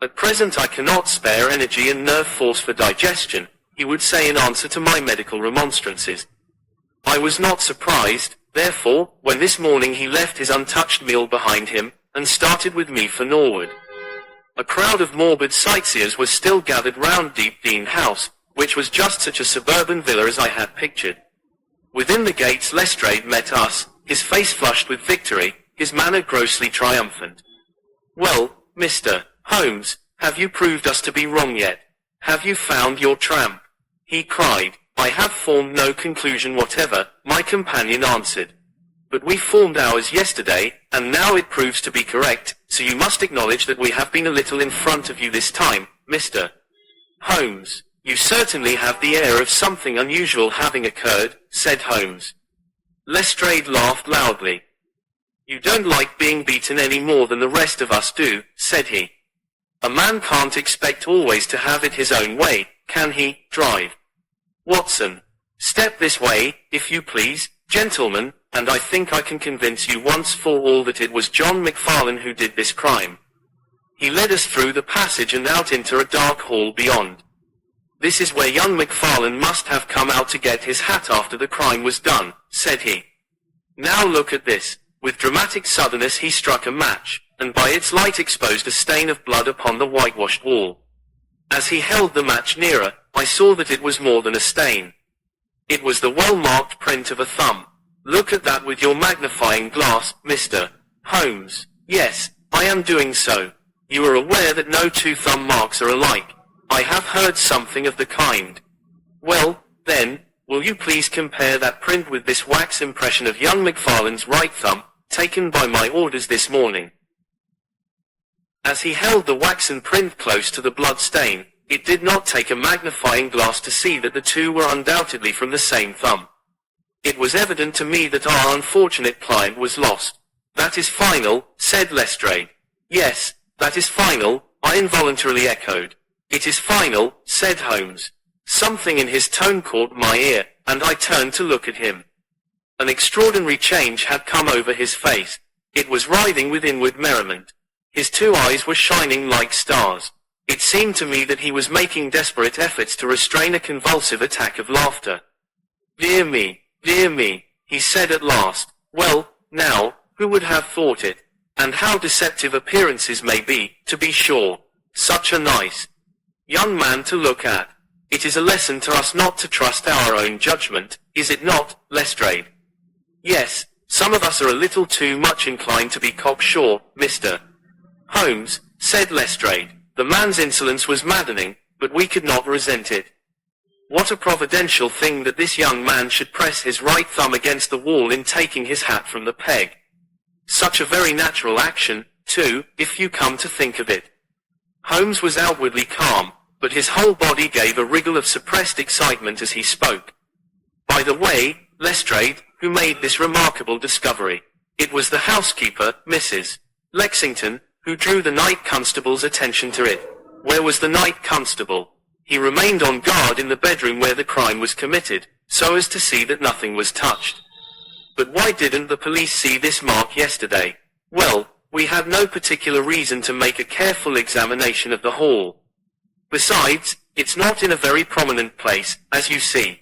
"At present I cannot spare energy and nerve force for digestion," he would say in answer to my medical remonstrances. I was not surprised, therefore, when this morning he left his untouched meal behind him, and started with me for Norwood. A crowd of morbid sightseers was still gathered round Deepdene House, which was just such a suburban villa as I had pictured. Within the gates Lestrade met us, his face flushed with victory, his manner grossly triumphant. "Well, Mr. Holmes, have you proved us to be wrong yet? Have you found your tramp?" he cried. "I have formed no conclusion whatever," my companion answered. "But we formed ours yesterday, and now it proves to be correct, so you must acknowledge that we have been a little in front of you this time, Mr. Holmes. "You certainly have the air of something unusual having occurred," said Holmes. Lestrade laughed loudly. "You don't like being beaten any more than the rest of us do," said he. "A man can't expect always to have it his own way, can he, Drive? Watson, step this way, if you please, gentlemen, and I think I can convince you once for all that it was John McFarlane who did this crime." He led us through the passage and out into a dark hall beyond. "This is where young McFarlane must have come out to get his hat after the crime was done," said he. "Now look at this." With dramatic suddenness he struck a match, and by its light exposed a stain of blood upon the whitewashed wall. As he held the match nearer, I saw that it was more than a stain. It was the well-marked print of a thumb. "Look at that with your magnifying glass, Mr. Holmes." "Yes, I am doing so. You are aware that no two thumb marks are alike." "I have heard something of the kind." "Well, then, will you please compare that print with this wax impression of young McFarlane's right thumb, taken by my orders this morning?" As he held the waxen print close to the blood stain, it did not take a magnifying glass to see that the two were undoubtedly from the same thumb. It was evident to me that our unfortunate client was lost. "That is final," said Lestrade. "Yes, that is final," I involuntarily echoed. "It is final," said Holmes. Something in his tone caught my ear, and I turned to look at him. An extraordinary change had come over his face. It was writhing with inward merriment. His two eyes were shining like stars. It seemed to me that he was making desperate efforts to restrain a convulsive attack of laughter. Dear me, he said at last. "Well, now, who would have thought it? And how deceptive appearances may be, to be sure. Such a nice young man to look at. It is a lesson to us not to trust our own judgment, is it not, Lestrade? Yes, some of us are a little too much inclined to be cocksure, Mr. Holmes, said Lestrade. The man's insolence was maddening, but we could not resent it. What a providential thing that this young man should press his right thumb against the wall in taking his hat from the peg. Such a very natural action, too, if you come to think of it. Holmes was outwardly calm, but his whole body gave a wriggle of suppressed excitement as he spoke. By the way, Lestrade, who made this remarkable discovery? It was the housekeeper, Mrs. Lexington, who drew the night constable's attention to it. Where was the night constable? He remained on guard in the bedroom where the crime was committed, so as to see that nothing was touched. But why didn't the police see this mark yesterday? Well, we had no particular reason to make a careful examination of the hall. Besides, it's not in a very prominent place, as you see.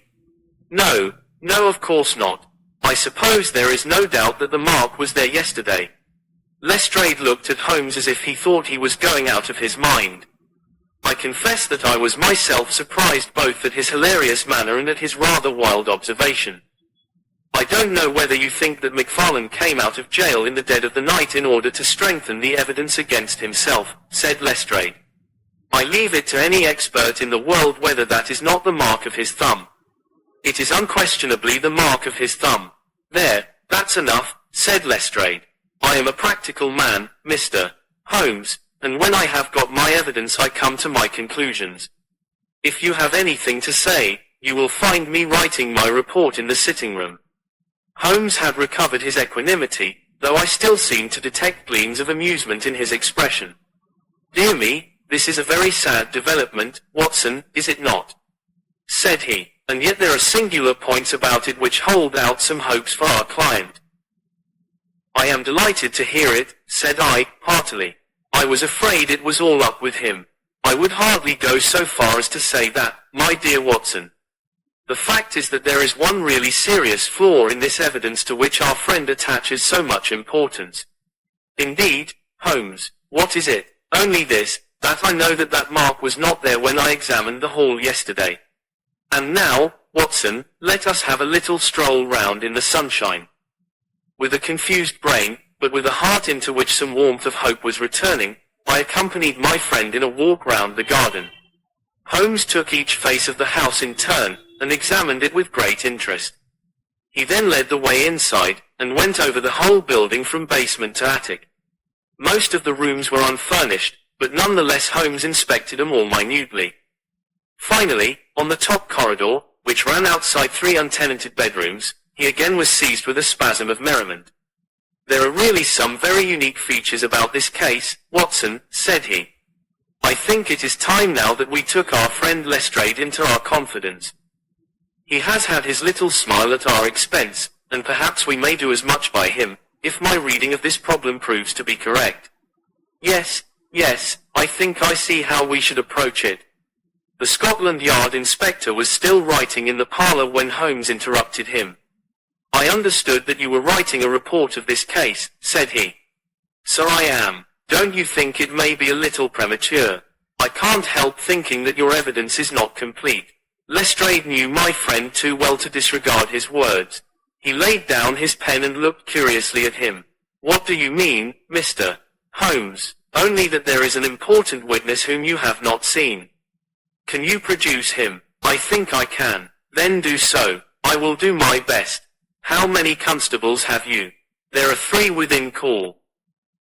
No, of course not. I suppose there is no doubt that the mark was there yesterday. Lestrade looked at Holmes as if he thought he was going out of his mind. I confess that I was myself surprised both at his hilarious manner and at his rather wild observation. I don't know whether you think that McFarlane came out of jail in the dead of the night in order to strengthen the evidence against himself, said Lestrade. I leave it to any expert in the world whether that is not the mark of his thumb. It is unquestionably the mark of his thumb. There, that's enough, said Lestrade. I am a practical man, Mr. Holmes, and when I have got my evidence I come to my conclusions. If you have anything to say, you will find me writing my report in the sitting room. Holmes had recovered his equanimity, though I still seemed to detect gleams of amusement in his expression. Dear me, this is a very sad development, Watson, is it not? Said he, and yet there are singular points about it which hold out some hopes for our client. I am delighted to hear it, said I, heartily. I was afraid it was all up with him. I would hardly go so far as to say that, my dear Watson. The fact is that there is one really serious flaw in this evidence to which our friend attaches so much importance. Indeed, Holmes, what is it? Only this, that I know that that mark was not there when I examined the hall yesterday. And now, Watson, let us have a little stroll round in the sunshine. With a confused brain, but with a heart into which some warmth of hope was returning, I accompanied my friend in a walk round the garden. Holmes took each face of the house in turn, and examined it with great interest. He then led the way inside, and went over the whole building from basement to attic. Most of the rooms were unfurnished, but nonetheless Holmes inspected them all minutely. Finally, on the top corridor, which ran outside 3 untenanted bedrooms, he again was seized with a spasm of merriment. There are really some very unique features about this case, Watson, said he. I think it is time now that we took our friend Lestrade into our confidence. He has had his little smile at our expense, and perhaps we may do as much by him, if my reading of this problem proves to be correct. Yes, I think I see how we should approach it. The Scotland Yard inspector was still writing in the parlour when Holmes interrupted him. I understood that you were writing a report of this case, said he. So I am. Don't you think it may be a little premature? I can't help thinking that your evidence is not complete. Lestrade knew my friend too well to disregard his words. He laid down his pen and looked curiously at him. What do you mean, Mr. Holmes? Only that there is an important witness whom you have not seen. Can you produce him? I think I can. Then do so. I will do my best. How many constables have you? There are 3 within call.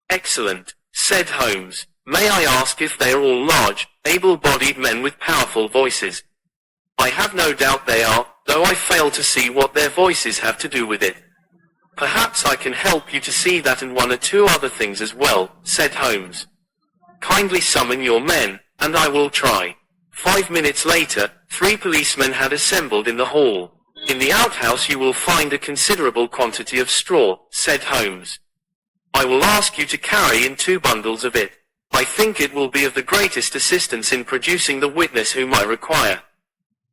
Excellent, said Holmes. May I ask if they are all large, able-bodied men with powerful voices? I have no doubt they are, though I fail to see what their voices have to do with it. Perhaps I can help you to see that and 1 or 2 other things as well, said Holmes. Kindly summon your men, and I will try. 5 minutes later, 3 policemen had assembled in the hall. In the outhouse you will find a considerable quantity of straw, said Holmes. I will ask you to carry in 2 bundles of it. I think it will be of the greatest assistance in producing the witness whom I require.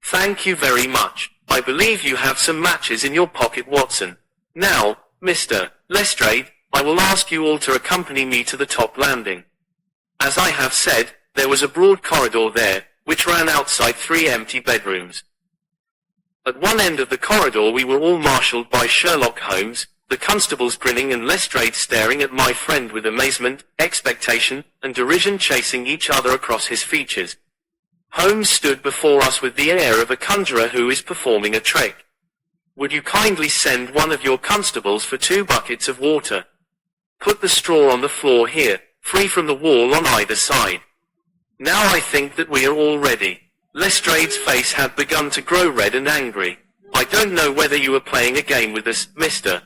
Thank you very much. I believe you have some matches in your pocket, Watson. Now, Mr. Lestrade, I will ask you all to accompany me to the top landing. As I have said, there was a broad corridor there, which ran outside 3 empty bedrooms. At one end of the corridor we were all marshalled by Sherlock Holmes, the constables grinning and Lestrade staring at my friend with amazement, expectation, and derision chasing each other across his features. Holmes stood before us with the air of a conjurer who is performing a trick. "Would you kindly send one of your constables for 2 buckets of water? Put the straw on the floor here, free from the wall on either side. Now I think that we are all ready." Lestrade's face had begun to grow red and angry. "I don't know whether you are playing a game with us, Mr.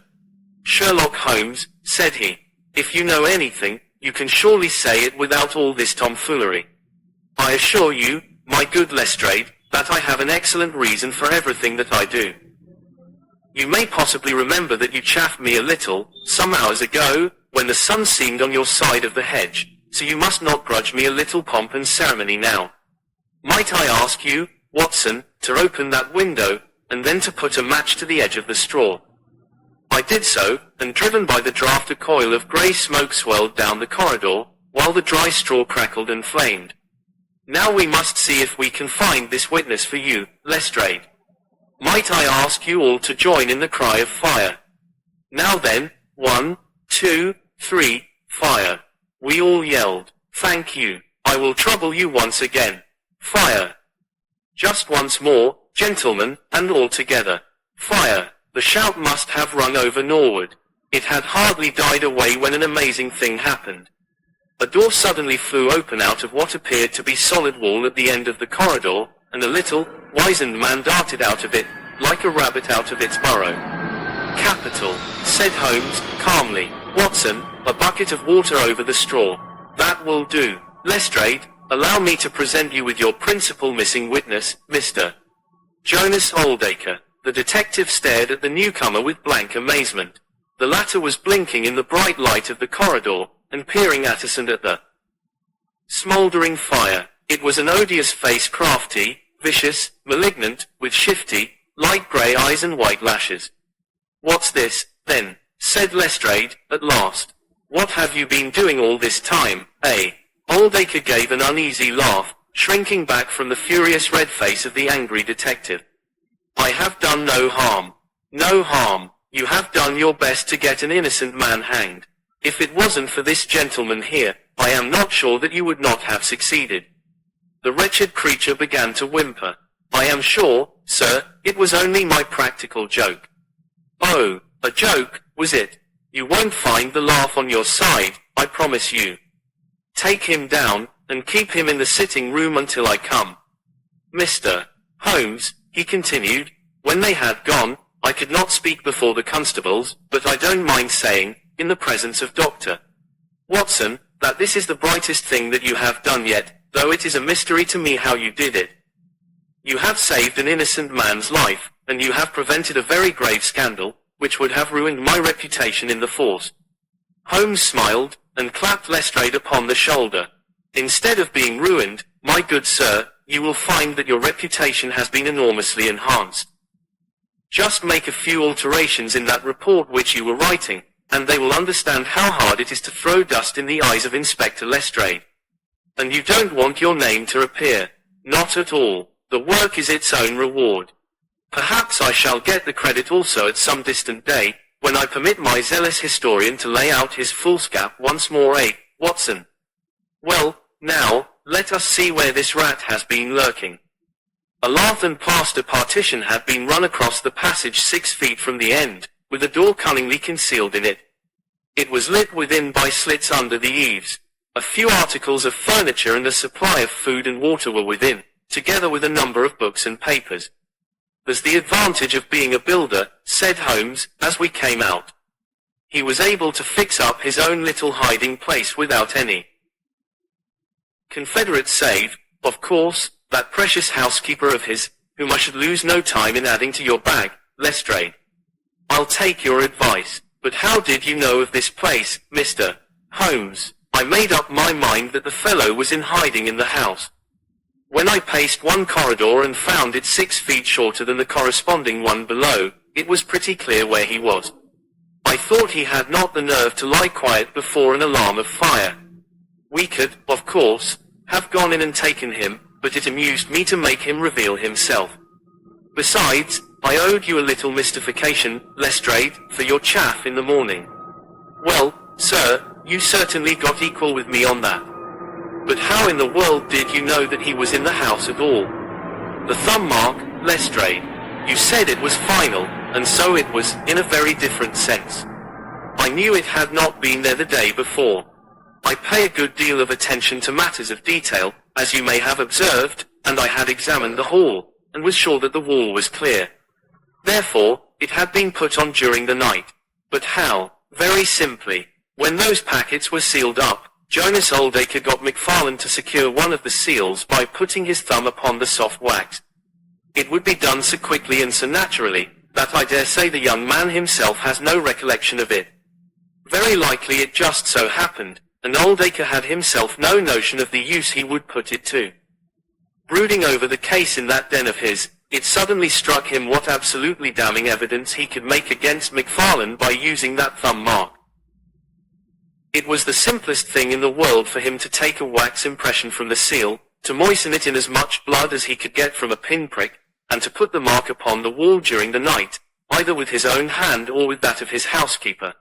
Sherlock Holmes," said he. "If you know anything, you can surely say it without all this tomfoolery. I assure you, my good Lestrade, that I have an excellent reason for everything that I do. You may possibly remember that you chaffed me a little, some hours ago, when the sun seemed on your side of the hedge, so you must not grudge me a little pomp and ceremony now. Might I ask you, Watson, to open that window, and then to put a match to the edge of the straw?" I did so, and driven by the draught a coil of grey smoke swirled down the corridor, while the dry straw crackled and flamed. "Now we must see if we can find this witness for you, Lestrade. Might I ask you all to join in the cry of fire? Now then, 1, 2, 3, fire." We all yelled. "Thank you. I will trouble you once again. Fire. Just once more, gentlemen, and all together. Fire." The shout must have rung over Norwood. It had hardly died away when an amazing thing happened. A door suddenly flew open out of what appeared to be solid wall at the end of the corridor, and a little, wizened man darted out of it, like a rabbit out of its burrow. "Capital," said Holmes, calmly. "Watson, a bucket of water over the straw. That will do. Lestrade, allow me to present you with your principal missing witness, Mr. Jonas Oldacre." The detective stared at the newcomer with blank amazement. The latter was blinking in the bright light of the corridor, and peering at us and at the smouldering fire. It was an odious face, crafty, vicious, malignant, with shifty, light grey eyes and white lashes. "What's this, then?" said Lestrade, at last. "What have you been doing all this time, eh?" Oldacre gave an uneasy laugh, shrinking back from the furious red face of the angry detective. "I have done no harm. No harm. You have done your best to get an innocent man hanged. If it wasn't for this gentleman here, I am not sure that you would not have succeeded." The wretched creature began to whimper. "I am sure, sir, it was only my practical joke." "Oh, a joke, was it? You won't find the laugh on your side, I promise you. Take him down, and keep him in the sitting room until I come. Mr. Holmes," he continued, when they had gone, "I could not speak before the constables, but I don't mind saying, in the presence of Dr. Watson, that this is the brightest thing that you have done yet, though it is a mystery to me how you did it. You have saved an innocent man's life, and you have prevented a very grave scandal, which would have ruined my reputation in the force." Holmes smiled, and clapped Lestrade upon the shoulder. "Instead of being ruined, my good sir, you will find that your reputation has been enormously enhanced. Just make a few alterations in that report which you were writing, and they will understand how hard it is to throw dust in the eyes of Inspector Lestrade. And you don't want your name to appear. Not at all. The work is its own reward. Perhaps I shall get the credit also at some distant day, when I permit my zealous historian to lay out his foolscap once more, eh, Watson? Well, now, let us see where this rat has been lurking." A lath and plaster partition had been run across the passage 6 feet from the end, with a door cunningly concealed in it. It was lit within by slits under the eaves. A few articles of furniture and a supply of food and water were within, together with a number of books and papers. "There's the advantage of being a builder," said Holmes, as we came out. He was able to fix up his own little hiding place without any Confederate save, of course, that precious housekeeper of his, whom I should lose no time in adding to your bag, Lestrade. "I'll take your advice, but how did you know of this place, Mr. Holmes?" "I made up my mind that the fellow was in hiding in the house. When I paced one corridor and found it 6 feet shorter than the corresponding one below, it was pretty clear where he was. I thought he had not the nerve to lie quiet before an alarm of fire. We could, of course, have gone in and taken him, but it amused me to make him reveal himself. Besides, I owed you a little mystification, Lestrade, for your chaff in the morning. Well, sir, you certainly got equal with me on that. But how in the world did you know that he was in the house at all? The thumb mark, Lestrade. You said it was final, and so it was, in a very different sense. I knew it had not been there the day before. I pay a good deal of attention to matters of detail, as you may have observed, and I had examined the hall, and was sure that the wall was clear. Therefore, it had been put on during the night. But how? Very simply. When those packets were sealed up, Jonas Oldacre got McFarlane to secure one of the seals by putting his thumb upon the soft wax. It would be done so quickly and so naturally, that I dare say the young man himself has no recollection of it. Very likely it just so happened, and Oldacre had himself no notion of the use he would put it to. Brooding over the case in that den of his, it suddenly struck him what absolutely damning evidence he could make against McFarlane by using that thumb mark. It was the simplest thing in the world for him to take a wax impression from the seal, to moisten it in as much blood as he could get from a pinprick, and to put the mark upon the wall during the night, either with his own hand or with that of his housekeeper.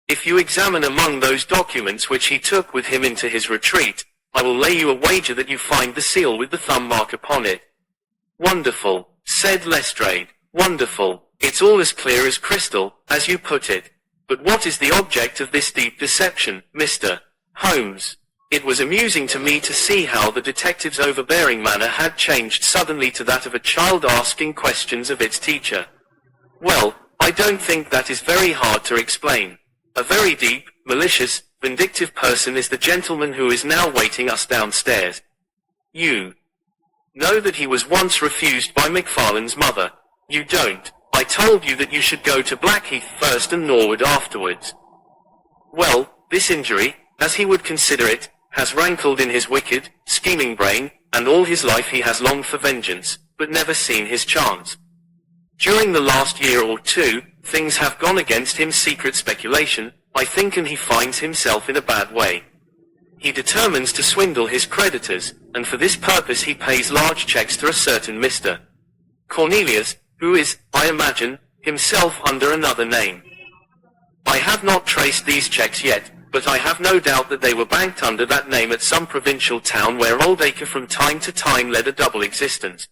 If you examine among those documents which he took with him into his retreat, I will lay you a wager that you find the seal with the thumb mark upon it. Wonderful, said Lestrade, wonderful. It's all as clear as crystal, as you put it. But what is the object of this deep deception, Mr. Holmes? It was amusing to me to see how the detective's overbearing manner had changed suddenly to that of a child asking questions of its teacher. Well, I don't think that is very hard to explain. A very deep, malicious, vindictive person is the gentleman who is now waiting us downstairs. You know that he was once refused by McFarlane's mother. You don't. I told you that you should go to Blackheath first and Norwood afterwards. Well, this injury, as he would consider it, has rankled in his wicked, scheming brain, and all his life he has longed for vengeance, but never seen his chance. During the last year or two, things have gone against him. Secret speculation, I think, and he finds himself in a bad way. He determines to swindle his creditors, and for this purpose he pays large checks to a certain Mr. Cornelius, who is, I imagine, himself under another name. I have not traced these checks yet, but I have no doubt that they were banked under that name at some provincial town where Oldacre from time to time led a double existence.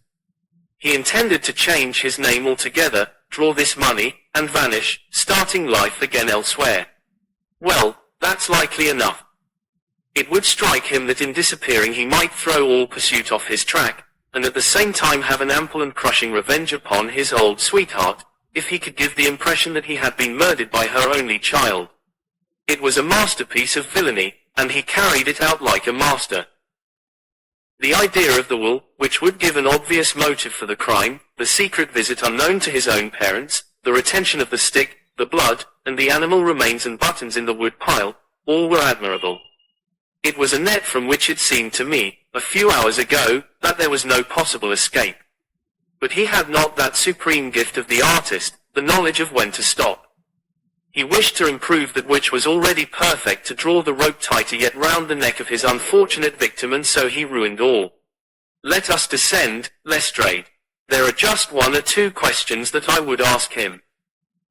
He intended to change his name altogether, draw this money, and vanish, starting life again elsewhere. Well, that's likely enough. It would strike him that in disappearing he might throw all pursuit off his track, and at the same time have an ample and crushing revenge upon his old sweetheart, if he could give the impression that he had been murdered by her only child. It was a masterpiece of villainy, and he carried it out like a master. The idea of the will, which would give an obvious motive for the crime, the secret visit unknown to his own parents, the retention of the stick, the blood, and the animal remains and buttons in the wood pile, all were admirable. It was a net from which it seemed to me, a few hours ago, that there was no possible escape. But he had not that supreme gift of the artist, the knowledge of when to stop. He wished to improve that which was already perfect, to draw the rope tighter yet round the neck of his unfortunate victim, and so he ruined all. Let us descend, Lestrade. There are just one or two questions that I would ask him.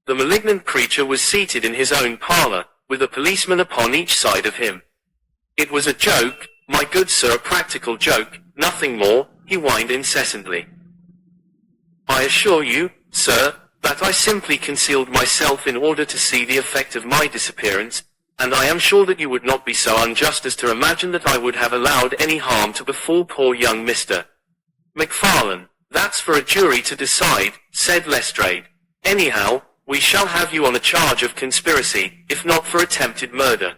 The malignant creature was seated in his own parlour, with a policeman upon each side of him. It was a joke, my good sir, a practical joke, nothing more, he whined incessantly. I assure you, sir, that I simply concealed myself in order to see the effect of my disappearance, and I am sure that you would not be so unjust as to imagine that I would have allowed any harm to befall poor young Mr. McFarlane. That's for a jury to decide, said Lestrade. Anyhow, we shall have you on a charge of conspiracy, if not for attempted murder.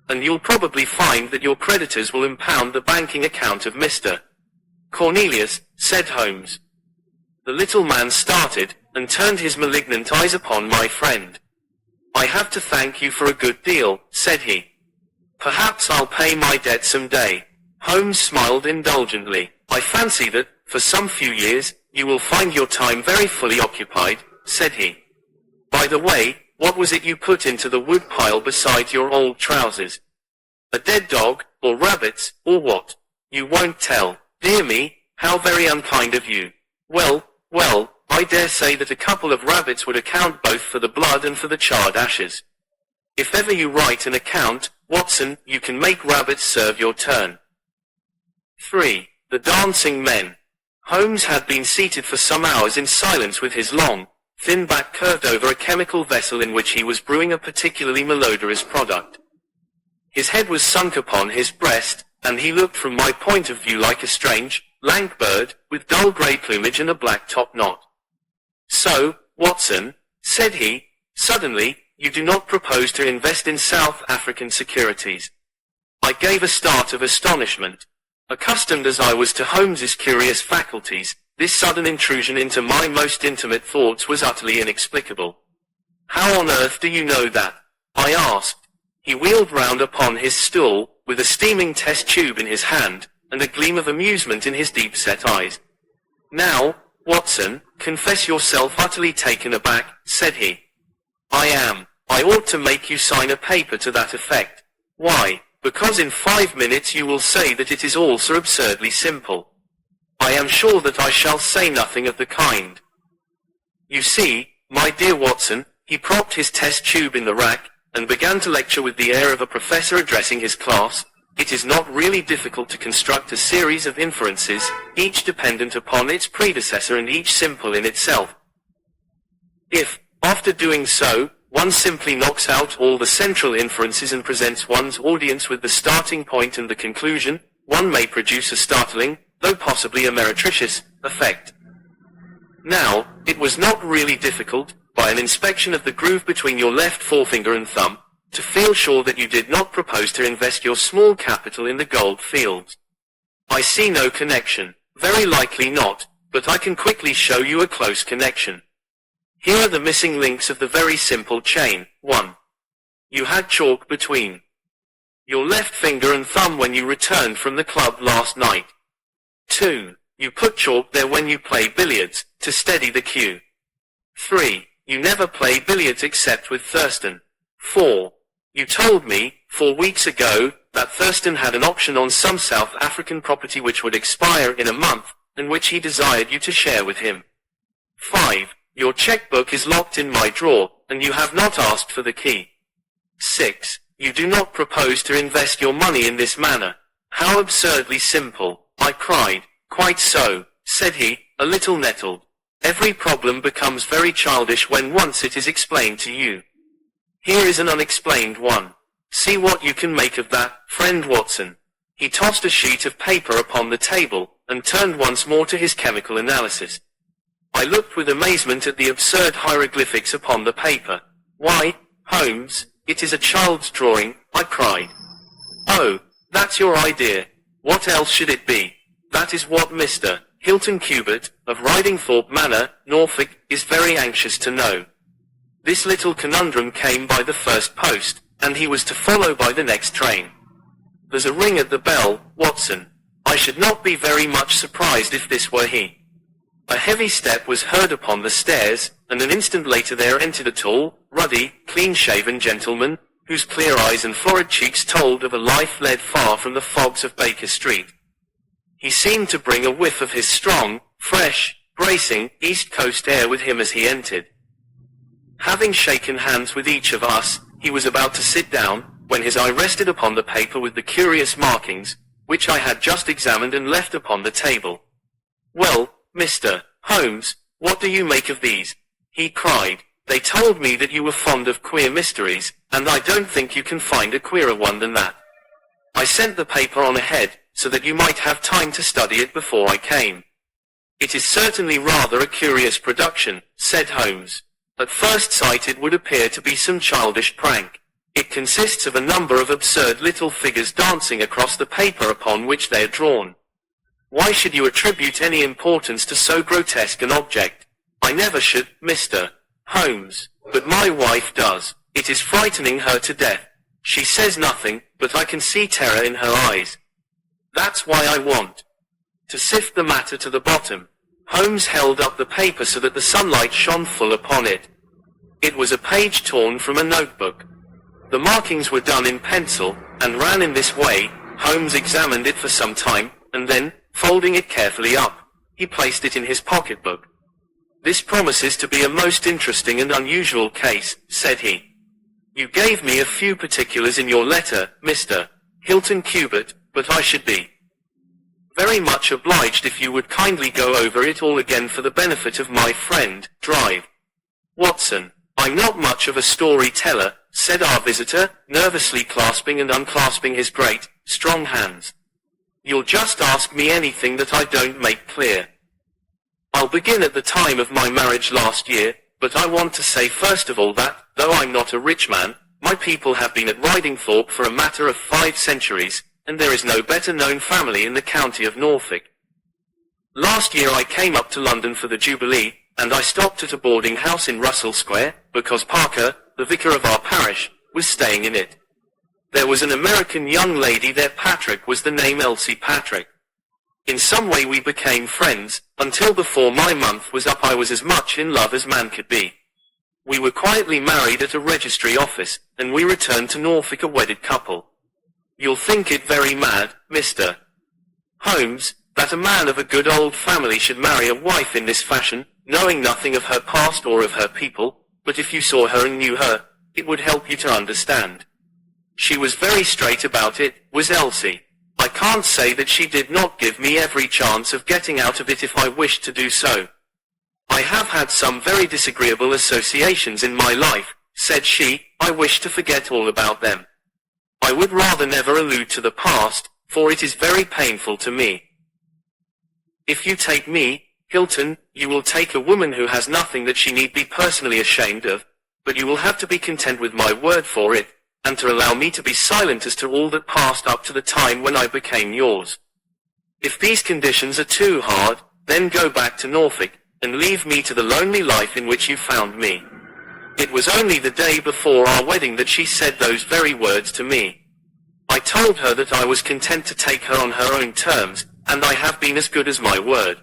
And you'll probably find that your creditors will impound the banking account of Mr. Cornelius, said Holmes. The little man started, and turned his malignant eyes upon my friend. I have to thank you for a good deal, said he. Perhaps I'll pay my debt some day. Holmes smiled indulgently. I fancy that, for some few years, you will find your time very fully occupied, said he. By the way, what was it you put into the wood pile beside your old trousers? A dead dog, or rabbits, or what? You won't tell. Dear me, how very unkind of you. Well, I dare say that a couple of rabbits would account both for the blood and for the charred ashes. If ever you write an account, Watson, you can make rabbits serve your turn. 3. The Dancing Men. Holmes had been seated for some hours in silence with his long, thin back curved over a chemical vessel in which he was brewing a particularly malodorous product. His head was sunk upon his breast, and he looked from my point of view like a strange, lank bird, with dull grey plumage and a black top knot. So, Watson, said he, suddenly, you do not propose to invest in South African securities. I gave a start of astonishment. Accustomed as I was to Holmes's curious faculties, this sudden intrusion into my most intimate thoughts was utterly inexplicable. How on earth do you know that? I asked. He wheeled round upon his stool, with a steaming test tube in his hand, and a gleam of amusement in his deep-set eyes. Now, Watson, confess yourself utterly taken aback, said he. I am. I ought to make you sign a paper to that effect. Why? Because in 5 minutes you will say that it is all so absurdly simple. I am sure that I shall say nothing of the kind. You see, my dear Watson, he propped his test tube in the rack, and began to lecture with the air of a professor addressing his class. It is not really difficult to construct a series of inferences, each dependent upon its predecessor and each simple in itself. If, after doing so, one simply knocks out all the central inferences and presents one's audience with the starting point and the conclusion, one may produce a startling, though possibly a meretricious, effect. Now, it was not really difficult, by an inspection of the groove between your left forefinger and thumb, to feel sure that you did not propose to invest your small capital in the gold fields. I see no connection, very likely not, but I can quickly show you a close connection. Here are the missing links of the very simple chain. 1. You had chalk between your left finger and thumb when you returned from the club last night. 2. You put chalk there when you play billiards, to steady the cue. 3. You never play billiards except with Thurston. 4. You told me, 4 weeks ago, that Thurston had an option on some South African property which would expire in a month, and which he desired you to share with him. 5. Your checkbook is locked in my drawer, and you have not asked for the key. 6. You do not propose to invest your money in this manner. How absurdly simple, I cried. Quite so, said he, a little nettled. Every problem becomes very childish when once it is explained to you. Here is an unexplained one. See what you can make of that, friend Watson. He tossed a sheet of paper upon the table, and turned once more to his chemical analysis. I looked with amazement at the absurd hieroglyphics upon the paper. Why, Holmes, it is a child's drawing, I cried. Oh, that's your idea. What else should it be? That is what Mr. Hilton Cubitt, of Ridingthorpe Manor, Norfolk, is very anxious to know. This little conundrum came by the first post, and he was to follow by the next train. There's a ring at the bell, Watson. I should not be very much surprised if this were he. A heavy step was heard upon the stairs, and an instant later there entered a tall, ruddy, clean-shaven gentleman, whose clear eyes and florid cheeks told of a life led far from the fogs of Baker Street. He seemed to bring a whiff of his strong, fresh, bracing, East Coast air with him as he entered. Having shaken hands with each of us, he was about to sit down, when his eye rested upon the paper with the curious markings, which I had just examined and left upon the table. Well, Mr. Holmes, what do you make of these? He cried. They told me that you were fond of queer mysteries, and I don't think you can find a queerer one than that. I sent the paper on ahead, so that you might have time to study it before I came. It is certainly rather a curious production, said Holmes. At first sight it would appear to be some childish prank. It consists of a number of absurd little figures dancing across the paper upon which they are drawn. Why should you attribute any importance to so grotesque an object? I never should, Mr. Holmes, but my wife does. It is frightening her to death. She says nothing, but I can see terror in her eyes. That's why I want to sift the matter to the bottom. Holmes held up the paper so that the sunlight shone full upon it. It was a page torn from a notebook. The markings were done in pencil, and ran in this way. Holmes examined it for some time, and then, Folding it carefully up, he placed it in his pocketbook. "This promises to be a most interesting and unusual case," said he. "You gave me a few particulars in your letter, Mr. Hilton Cubitt, but I should be very much obliged if you would kindly go over it all again for the benefit of my friend, Drive Watson." "I'm not much of a storyteller," said our visitor, nervously clasping and unclasping his great, strong hands. "You'll just ask me anything that I don't make clear. I'll begin at the time of my marriage last year, but I want to say first of all that, though I'm not a rich man, my people have been at Ridingthorpe for a matter of 5 centuries, and there is no better known family in the county of Norfolk. Last year I came up to London for the Jubilee, and I stopped at a boarding house in Russell Square, because Parker, the vicar of our parish, was staying in it. There was an American young lady there. Patrick was the name, Elsie Patrick. In some way we became friends, until before my month was up I was as much in love as man could be. We were quietly married at a registry office, and we returned to Norfolk a wedded couple. You'll think it very mad, Mr. Holmes, that a man of a good old family should marry a wife in this fashion, knowing nothing of her past or of her people, but if you saw her and knew her, it would help you to understand. She was very straight about it, was Elsie. I can't say that she did not give me every chance of getting out of it if I wished to do so. I have had some very disagreeable associations in my life, said she. I wish to forget all about them. I would rather never allude to the past, for it is very painful to me. If you take me, Hilton, you will take a woman who has nothing that she need be personally ashamed of, but you will have to be content with my word for it, and to allow me to be silent as to all that passed up to the time when I became yours. If these conditions are too hard, then go back to Norfolk, and leave me to the lonely life in which you found me. It was only the day before our wedding that she said those very words to me. I told her that I was content to take her on her own terms, and I have been as good as my word.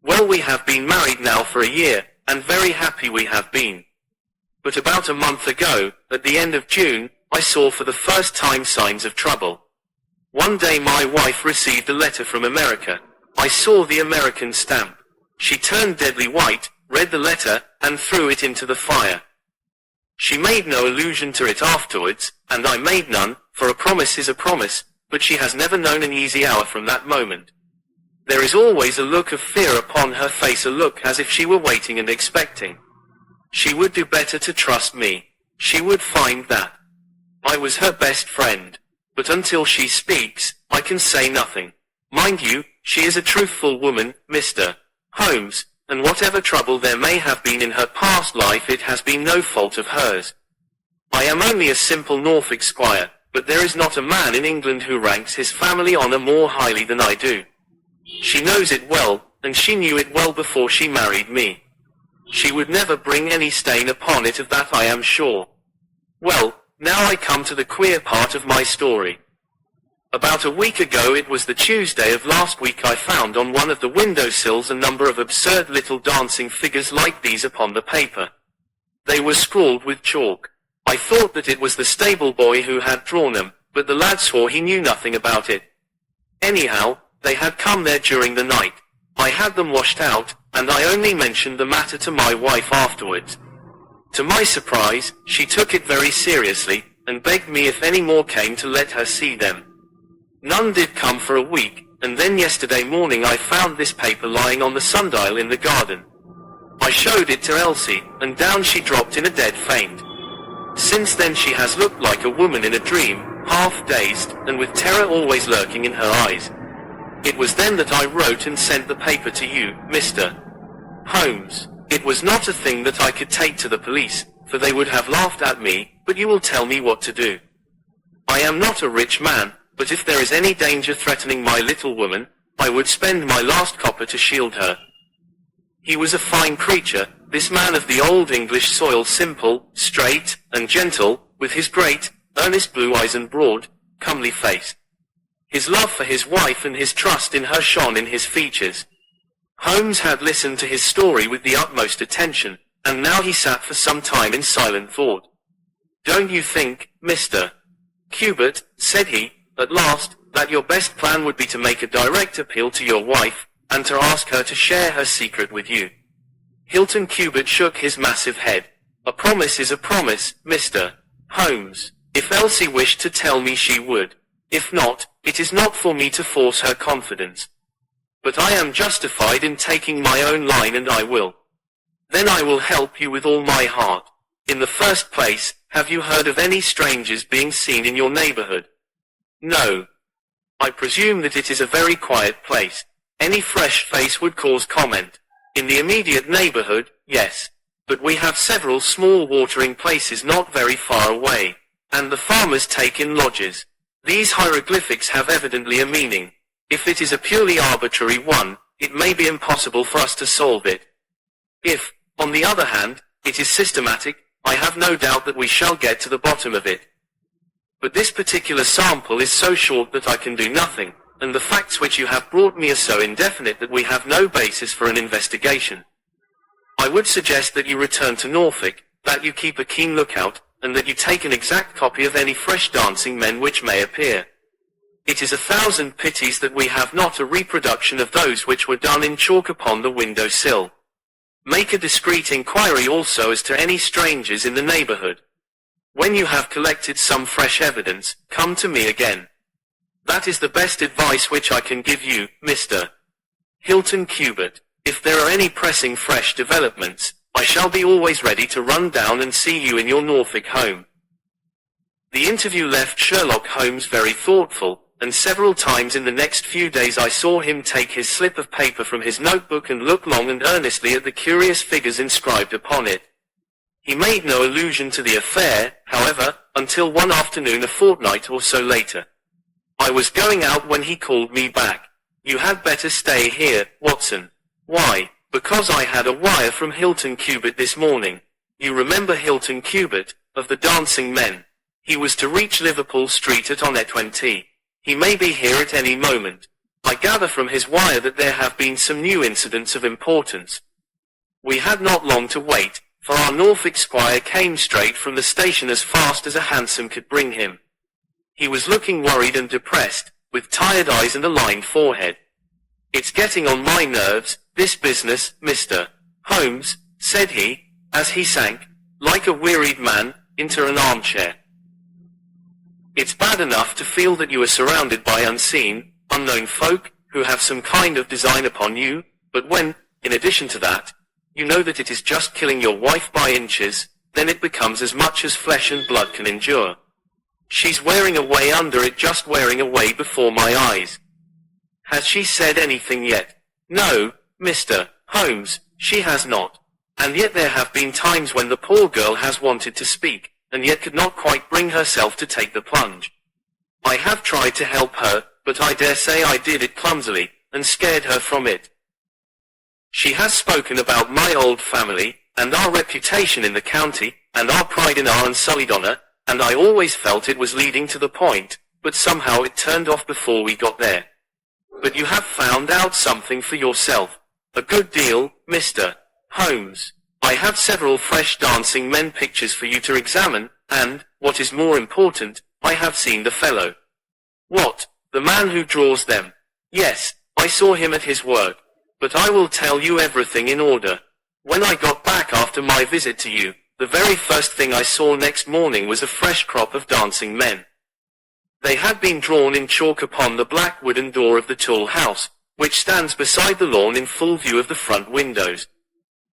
Well, we have been married now for a year, and very happy we have been. But about a month ago, at the end of June, I saw for the first time signs of trouble. One day my wife received a letter from America. I saw the American stamp. She turned deadly white, read the letter, and threw it into the fire. She made no allusion to it afterwards, and I made none, for a promise is a promise, but she has never known an easy hour from that moment. There is always a look of fear upon her face, a look as if she were waiting and expecting. She would do better to trust me. She would find that I was her best friend. But until she speaks, I can say nothing. Mind you, she is a truthful woman, Mr. Holmes, and whatever trouble there may have been in her past life, it has been no fault of hers. I am only a simple Norfolk squire, but there is not a man in England who ranks his family honour more highly than I do. She knows it well, and she knew it well before she married me. She would never bring any stain upon it, of that I am sure. Well, now I come to the queer part of my story. About a week ago, it was the Tuesday of last week, I found on one of the windowsills a number of absurd little dancing figures like these upon the paper. They were scrawled with chalk. I thought that it was the stable boy who had drawn them, but the lad swore he knew nothing about it. Anyhow, they had come there during the night. I had them washed out, and I only mentioned the matter to my wife afterwards. To my surprise, she took it very seriously, and begged me if any more came to let her see them. None did come for a week, and then yesterday morning I found this paper lying on the sundial in the garden. I showed it to Elsie, and down she dropped in a dead faint. Since then she has looked like a woman in a dream, half dazed, and with terror always lurking in her eyes. It was then that I wrote and sent the paper to you, Mr. Holmes. It was not a thing that I could take to the police, for they would have laughed at me, but you will tell me what to do. I am not a rich man, but if there is any danger threatening my little woman, I would spend my last copper to shield her. He was a fine creature, this man of the old English soil, simple, straight, and gentle, with his great, earnest blue eyes and broad, comely face. His love for his wife and his trust in her shone in his features. Holmes had listened to his story with the utmost attention, and now he sat for some time in silent thought. "Don't you think, Mr. Cubitt," said he, at last, That your best plan would be to make a direct appeal to your wife, and to ask her to share her secret with you. Hilton Cubitt shook his massive head. A promise is a promise, Mr. Holmes. If Elsie wished to tell me she would. If not, it is not for me to force her confidence. But I am justified in taking my own line, and I will. Then I will help you with all my heart. In the first place, have you heard of any strangers being seen in your neighborhood? No. I presume that it is a very quiet place. Any fresh face would cause comment. In the immediate neighborhood, yes. But we have several small watering places not very far away. And the farmers take in lodges. These hieroglyphics have evidently a meaning. If it is a purely arbitrary one, it may be impossible for us to solve it. If, on the other hand, it is systematic, I have no doubt that we shall get to the bottom of it. But this particular sample is so short that I can do nothing, and the facts which you have brought me are so indefinite that we have no basis for an investigation. I would suggest that you return to Norfolk, that you keep a keen lookout, and that you take an exact copy of any fresh dancing men which may appear. It is 1,000 pities that we have not a reproduction of those which were done in chalk upon the window sill. Make a discreet inquiry also as to any strangers in the neighborhood. When you have collected some fresh evidence, come to me again. That is the best advice which I can give you, Mr. Hilton Cubitt. If there are any pressing fresh developments, I shall be always ready to run down and see you in your Norfolk home. The interview left Sherlock Holmes very thoughtful, and several times in the next few days I saw him take his slip of paper from his notebook and look long and earnestly at the curious figures inscribed upon it. He made no allusion to the affair, however, until one afternoon a fortnight or so later. I was going out when he called me back. You had better stay here, Watson. Why? Because I had a wire from Hilton Cubitt this morning. You remember Hilton Cubitt, of the dancing men. He was to reach Liverpool Street at on 20. He may be here at any moment. I gather from his wire that there have been some new incidents of importance. We had not long to wait, for our Norfolk squire came straight from the station as fast as a hansom could bring him. He was looking worried and depressed, with tired eyes and a lined forehead. It's getting on my nerves, this business, Mr. Holmes, said he, as he sank, like a wearied man, into an armchair. It's bad enough to feel that you are surrounded by unseen, unknown folk, who have some kind of design upon you, but when, in addition to that, you know that it is just killing your wife by inches, then it becomes as much as flesh and blood can endure. She's wearing away under it, just wearing away before my eyes. Has she said anything yet? No, Mr. Holmes, she has not. And yet there have been times when the poor girl has wanted to speak, and yet could not quite bring herself to take the plunge. I have tried to help her, but I dare say I did it clumsily, and scared her from it. She has spoken about my old family, and our reputation in the county, and our pride in our unsullied honor, and I always felt it was leading to the point, but somehow it turned off before we got there. But you have found out something for yourself. A good deal, Mr. Holmes. I have several fresh dancing men pictures for you to examine, and, what is more important, I have seen the fellow. What, the man who draws them? Yes, I saw him at his work. But I will tell you everything in order. When I got back after my visit to you, the very first thing I saw next morning was a fresh crop of dancing men. They had been drawn in chalk upon the black wooden door of the tool house, which stands beside the lawn in full view of the front windows.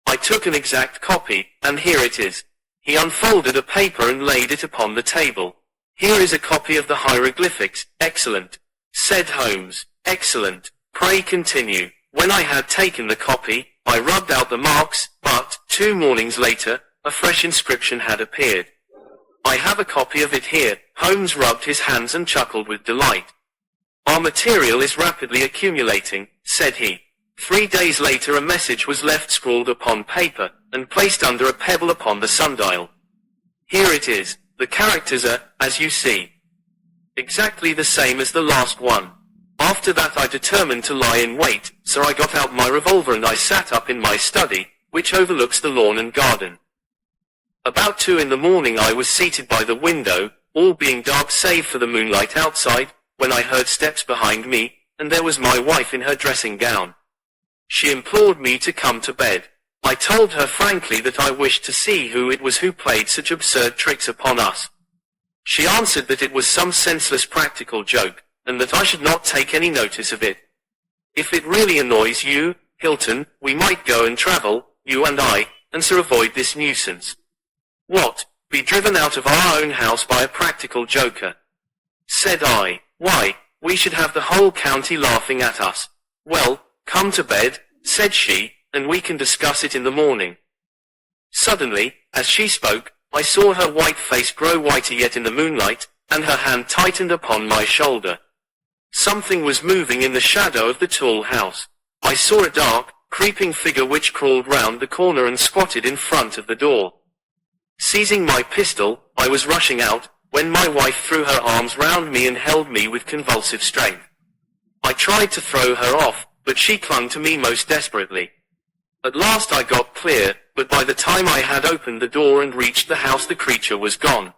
I took an exact copy, and here it is. He unfolded a paper and laid it upon the table. Here is a copy of the hieroglyphics. Excellent, said Holmes. Excellent. Pray continue. When I had taken the copy, I rubbed out the marks, but, 2 mornings later, a fresh inscription had appeared. I have a copy of it here. Holmes rubbed his hands and chuckled with delight. Our material is rapidly accumulating, said he. 3 days later a message was left scrawled upon paper, and placed under a pebble upon the sundial. Here it is. The characters are, as you see, exactly the same as the last one. After that I determined to lie in wait, so I got out my revolver and I sat up in my study, which overlooks the lawn and garden. About 2 in the morning I was seated by the window, all being dark save for the moonlight outside, when I heard steps behind me, and there was my wife in her dressing gown. She implored me to come to bed. I told her frankly that I wished to see who it was who played such absurd tricks upon us. She answered that it was some senseless practical joke, and that I should not take any notice of it. If it really annoys you, Hilton, we might go and travel, you and I, and so avoid this nuisance. What, be driven out of our own house by a practical joker? Said I. Why, we should have the whole county laughing at us. Well, come to bed, said she, and we can discuss it in the morning. Suddenly, as she spoke, I saw her white face grow whiter yet in the moonlight, and her hand tightened upon my shoulder. Something was moving in the shadow of the tall house. I saw a dark, creeping figure which crawled round the corner and squatted in front of the door. Seizing my pistol, I was rushing out, when my wife threw her arms round me and held me with convulsive strength. I tried to throw her off, but she clung to me most desperately. At last I got clear, but by the time I had opened the door and reached the house the creature was gone.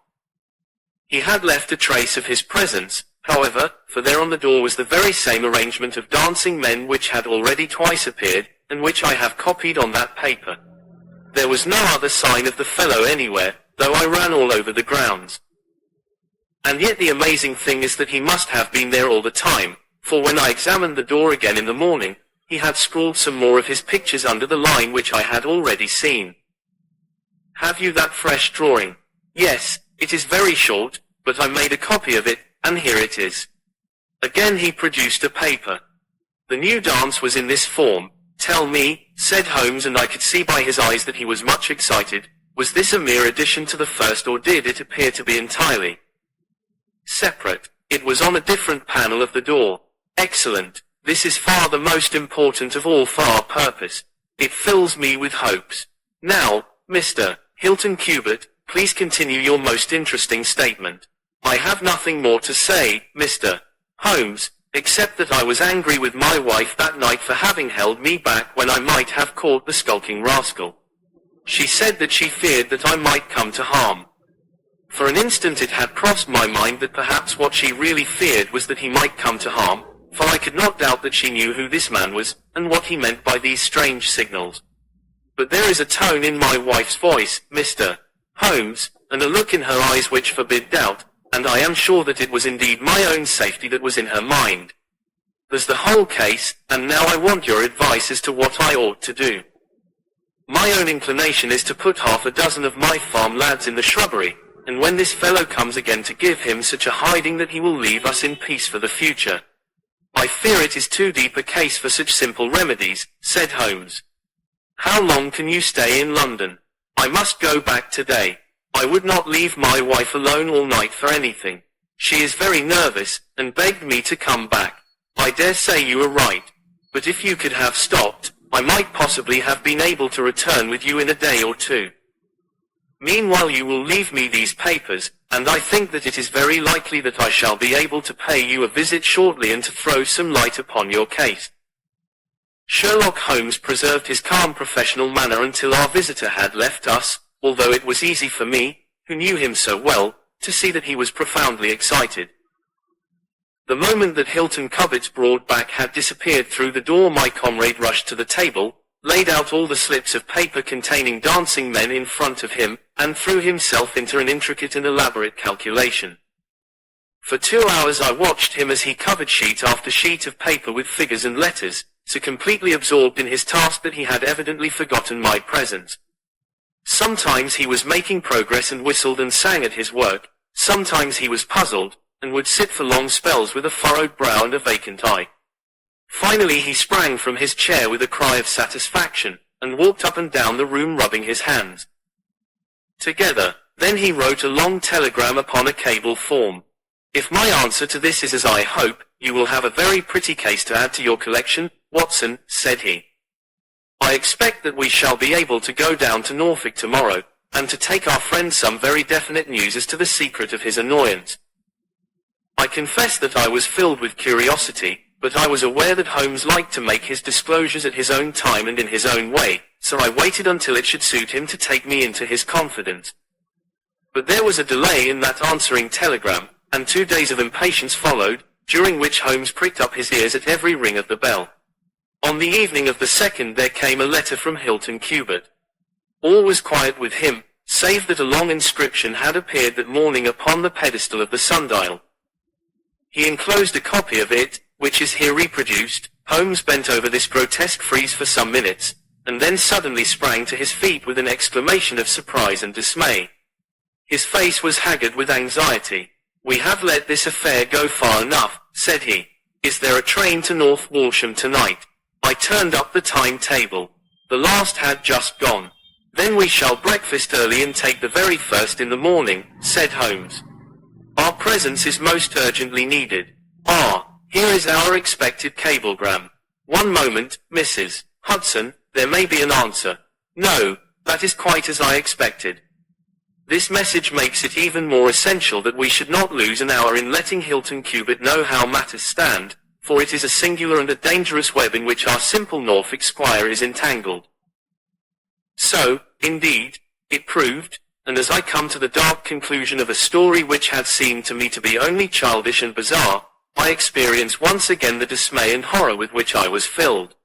He had left a trace of his presence, however, for there on the door was the very same arrangement of dancing men which had already twice appeared, and which I have copied on that paper. There was no other sign of the fellow anywhere, though I ran all over the grounds. And yet the amazing thing is that he must have been there all the time, for when I examined the door again in the morning, he had scrawled some more of his pictures under the line which I had already seen. Have you that fresh drawing? Yes, it is very short, but I made a copy of it, and here it is. Again he produced a paper. The new dance was in this form. Tell me, said Holmes, and I could see by his eyes that he was much excited, was this a mere addition to the first, or did it appear to be entirely separate? It was on a different panel of the door. Excellent. This is far the most important of all for our purpose. It fills me with hopes. Now, Mr. Hilton Cubitt, please continue your most interesting statement. I have nothing more to say, Mr. Holmes, except that I was angry with my wife that night for having held me back when I might have caught the skulking rascal. She said that she feared that I might come to harm. For an instant it had crossed my mind that perhaps what she really feared was that he might come to harm, for I could not doubt that she knew who this man was, and what he meant by these strange signals. But there is a tone in my wife's voice, Mr. Holmes, and a look in her eyes which forbid doubt, and I am sure that it was indeed my own safety that was in her mind. There's the whole case, and now I want your advice as to what I ought to do. My own inclination is to put half a dozen of my farm lads in the shrubbery, and when this fellow comes again to give him such a hiding that he will leave us in peace for the future. I fear it is too deep a case for such simple remedies, said Holmes. How long can you stay in London? I must go back today. I would not leave my wife alone all night for anything. She is very nervous, and begged me to come back. I dare say you are right. But if you could have stopped, I might possibly have been able to return with you in a day or two. Meanwhile you will leave me these papers, and I think that it is very likely that I shall be able to pay you a visit shortly and to throw some light upon your case. Sherlock Holmes preserved his calm professional manner until our visitor had left us, although it was easy for me, who knew him so well, to see that he was profoundly excited. The moment that Hilton Cubitt's broad back had disappeared through the door, my comrade rushed to the table, laid out all the slips of paper containing dancing men in front of him, and threw himself into an intricate and elaborate calculation. For 2 hours I watched him as he covered sheet after sheet of paper with figures and letters, so completely absorbed in his task that he had evidently forgotten my presence. Sometimes he was making progress and whistled and sang at his work, sometimes he was puzzled, and would sit for long spells with a furrowed brow and a vacant eye. Finally he sprang from his chair with a cry of satisfaction, and walked up and down the room rubbing his hands together. Then he wrote a long telegram upon a cable form. If my answer to this is as I hope, you will have a very pretty case to add to your collection, Watson, said he. I expect that we shall be able to go down to Norfolk tomorrow, and to take our friend some very definite news as to the secret of his annoyance. I confess that I was filled with curiosity, but I was aware that Holmes liked to make his disclosures at his own time and in his own way, so I waited until it should suit him to take me into his confidence. But there was a delay in that answering telegram, and 2 days of impatience followed, during which Holmes pricked up his ears at every ring of the bell. On the evening of the second there came a letter from Hilton Cubitt. All was quiet with him, save that a long inscription had appeared that morning upon the pedestal of the sundial. He enclosed a copy of it, which is here reproduced. Holmes bent over this grotesque frieze for some minutes, and then suddenly sprang to his feet with an exclamation of surprise and dismay. His face was haggard with anxiety. "We have let this affair go far enough," said he. "Is there a train to North Walsham tonight?" I turned up the timetable. The last had just gone. "Then we shall breakfast early and take the very first in the morning," said Holmes. "Our presence is most urgently needed. Ah, here is our expected cablegram. One moment, Mrs. Hudson, there may be an answer." "No, that is quite as I expected." This message makes it even more essential that we should not lose an hour in letting Hilton Cubitt know how matters stand, for it is a singular and a dangerous web in which our simple Norfolk squire is entangled. So, indeed, it proved, and as I come to the dark conclusion of a story which had seemed to me to be only childish and bizarre, I experience once again the dismay and horror with which I was filled.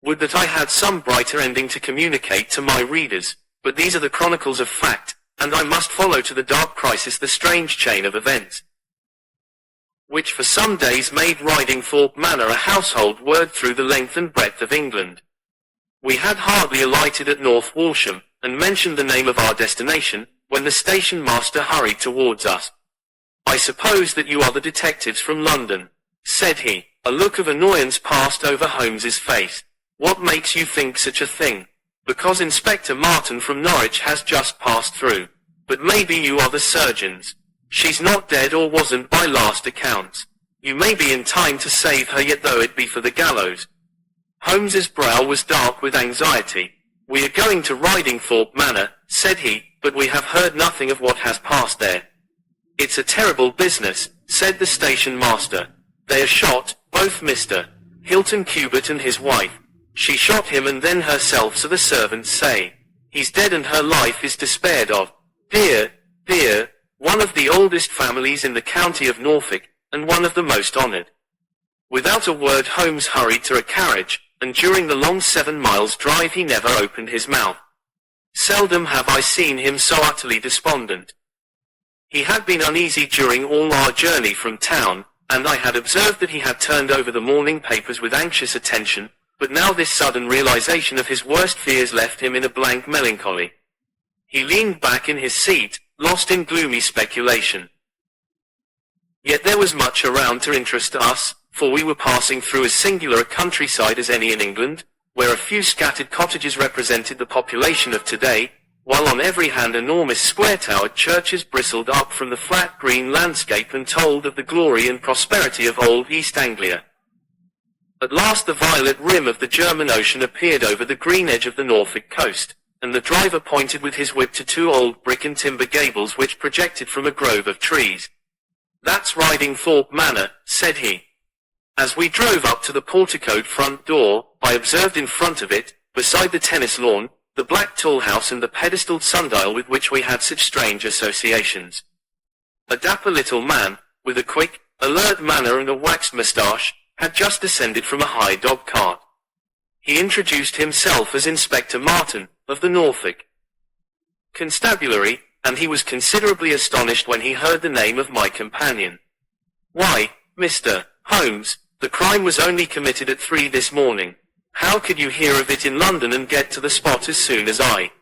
Would that I had some brighter ending to communicate to my readers, but these are the chronicles of fact, and I must follow to the dark crisis the strange chain of events, which for some days made Ridingthorpe Manor a household word through the length and breadth of England. We had hardly alighted at North Walsham, and mentioned the name of our destination, when the station master hurried towards us. "I suppose that you are the detectives from London," said he. A look of annoyance passed over Holmes's face. "What makes you think such a thing?" "Because Inspector Martin from Norwich has just passed through. But maybe you are the surgeons. She's not dead or wasn't by last accounts. You may be in time to save her yet though it be for the gallows." Holmes's brow was dark with anxiety. "We are going to Ridingthorpe Manor," said he, "but we have heard nothing of what has passed there." "It's a terrible business," said the station master. "They are shot, both Mr. Hilton Cubitt and his wife. She shot him and then herself, so the servants say. He's dead and her life is despaired of. Dear, dear, one of the oldest families in the county of Norfolk, and one of the most honoured." Without a word Holmes hurried to a carriage, and during the long 7 miles drive he never opened his mouth. Seldom have I seen him so utterly despondent. He had been uneasy during all our journey from town, and I had observed that he had turned over the morning papers with anxious attention, but now this sudden realization of his worst fears left him in a blank melancholy. He leaned back in his seat, lost in gloomy speculation. Yet there was much around to interest us, for we were passing through as singular a countryside as any in England, where a few scattered cottages represented the population of today, while on every hand enormous square-towered churches bristled up from the flat green landscape and told of the glory and prosperity of old East Anglia. At last the violet rim of the German Ocean appeared over the green edge of the Norfolk coast, and the driver pointed with his whip to 2 old brick and timber gables which projected from a grove of trees. "That's Ridingthorpe Manor," said he. As we drove up to the porticoed front door, I observed in front of it, beside the tennis lawn, the black tool house and the pedestaled sundial with which we had such strange associations. A dapper little man, with a quick, alert manner and a waxed moustache, had just descended from a high dog cart. He introduced himself as Inspector Martin, of the Norfolk Constabulary, and he was considerably astonished when he heard the name of my companion. "Why, Mr. Holmes, the crime was only committed at 3 this morning. How could you hear of it in London and get to the spot as soon as I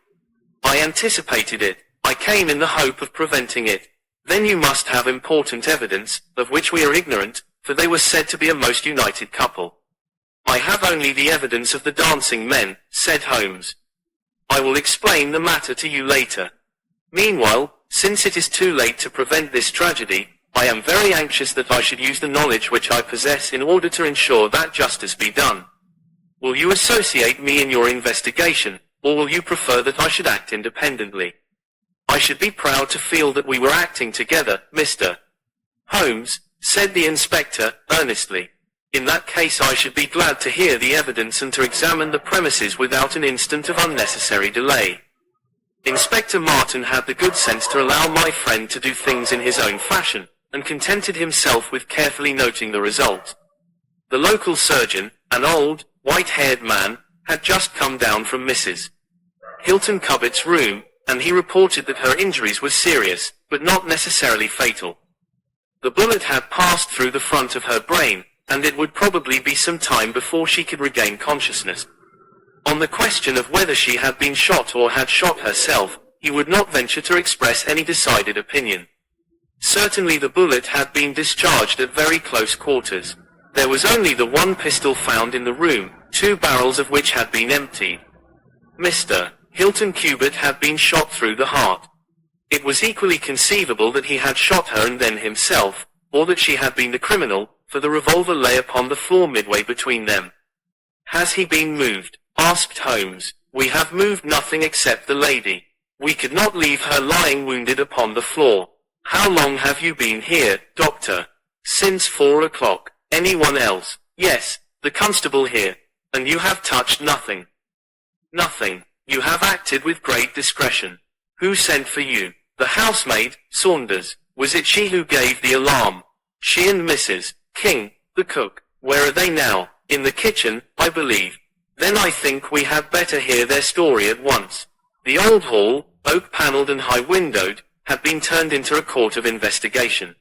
anticipated it. I came in the hope of preventing it." "Then you must have important evidence, of which we are ignorant, for they were said to be a most united couple." "I have only the evidence of the dancing men," said Holmes. "I will explain the matter to you later. Meanwhile, since it is too late to prevent this tragedy, I am very anxious that I should use the knowledge which I possess in order to ensure that justice be done. Will you associate me in your investigation, or will you prefer that I should act independently?" "I should be proud to feel that we were acting together, Mr. Holmes," said the inspector, earnestly. "In that case I should be glad to hear the evidence and to examine the premises without an instant of unnecessary delay." Inspector Martin had the good sense to allow my friend to do things in his own fashion, and contented himself with carefully noting the result. The local surgeon, an old, white-haired man, had just come down from Mrs. Hilton Cubbett's room, and he reported that her injuries were serious, but not necessarily fatal. The bullet had passed through the front of her brain, and it would probably be some time before she could regain consciousness. On the question of whether she had been shot or had shot herself, he would not venture to express any decided opinion. Certainly the bullet had been discharged at very close quarters. There was only the one pistol found in the room, 2 barrels of which had been emptied. Mr. Hilton Cubitt had been shot through the heart. It was equally conceivable that he had shot her and then himself, or that she had been the criminal, for the revolver lay upon the floor midway between them. "Has he been moved?" asked Holmes. "We have moved nothing except the lady. We could not leave her lying wounded upon the floor." "How long have you been here, doctor?" "Since 4 o'clock. Anyone else?" "Yes, the constable here." "And you have touched nothing?" "Nothing. You have acted with great discretion." "Who sent for you?" "The housemaid, Saunders." "Was it she who gave the alarm?" "She and Mrs. King, the cook." "Where are they now?" "In the kitchen, I believe." "Then I think we had better hear their story at once." The old hall, oak-paneled and high-windowed, had been turned into a court of investigation.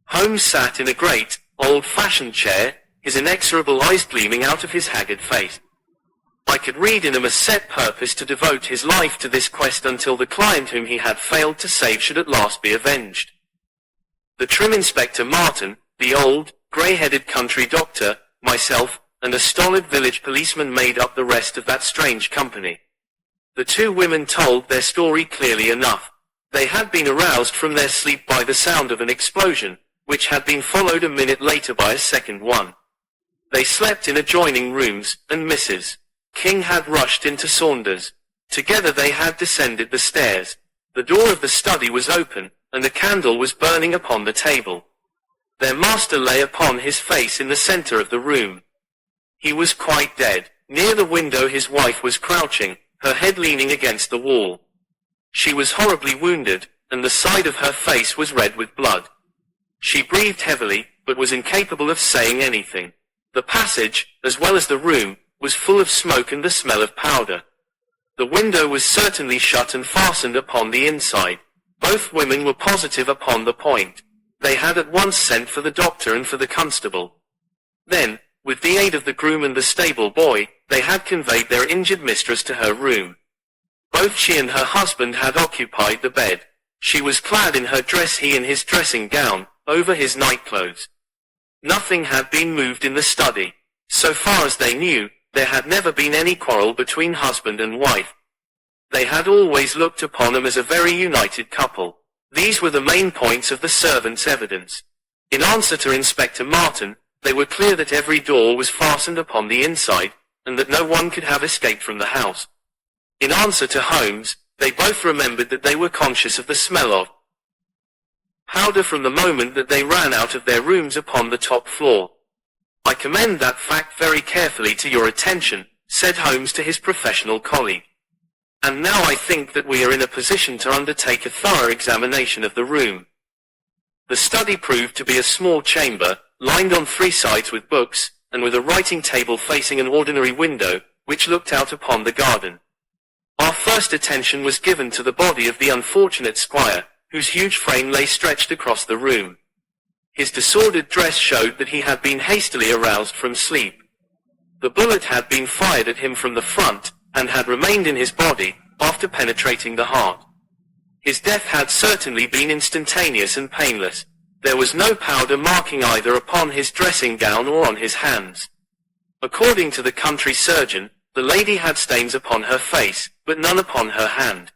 Holmes sat in a great, old-fashioned chair, his inexorable eyes gleaming out of his haggard face. I could read in him a set purpose to devote his life to this quest until the client whom he had failed to save should at last be avenged. The trim Inspector Martin, the old, grey-headed country doctor, myself, and a stolid village policeman made up the rest of that strange company. The 2 women told their story clearly enough. They had been aroused from their sleep by the sound of an explosion, which had been followed a minute later by a second one. They slept in adjoining rooms, and Mrs. King had rushed into Saunders. Together they had descended the stairs. The door of the study was open, and a candle was burning upon the table. Their master lay upon his face in the center of the room. He was quite dead. Near the window his wife was crouching, her head leaning against the wall. She was horribly wounded, and the side of her face was red with blood. She breathed heavily, but was incapable of saying anything. The passage, as well as the room, was full of smoke and the smell of powder. The window was certainly shut and fastened upon the inside. Both women were positive upon the point. They had at once sent for the doctor and for the constable. Then, with the aid of the groom and the stable boy, they had conveyed their injured mistress to her room. Both she and her husband had occupied the bed. She was clad in her dress, he in his dressing gown, over his nightclothes. Nothing had been moved in the study. So far as they knew, there had never been any quarrel between husband and wife. They had always looked upon them as a very united couple. These were the main points of the servants' evidence. In answer to Inspector Martin, they were clear that every door was fastened upon the inside, and that no one could have escaped from the house. In answer to Holmes, they both remembered that they were conscious of the smell of powder from the moment that they ran out of their rooms upon the top floor. "I commend that fact very carefully to your attention," said Holmes to his professional colleague. "And now I think that we are in a position to undertake a thorough examination of the room." The study proved to be a small chamber, lined on 3 sides with books, and with a writing table facing an ordinary window, which looked out upon the garden. Our first attention was given to the body of the unfortunate squire, whose huge frame lay stretched across the room. His disordered dress showed that he had been hastily aroused from sleep. The bullet had been fired at him from the front, and had remained in his body, after penetrating the heart. His death had certainly been instantaneous and painless. There was no powder marking either upon his dressing gown or on his hands. According to the country surgeon, the lady had stains upon her face, but none upon her hand.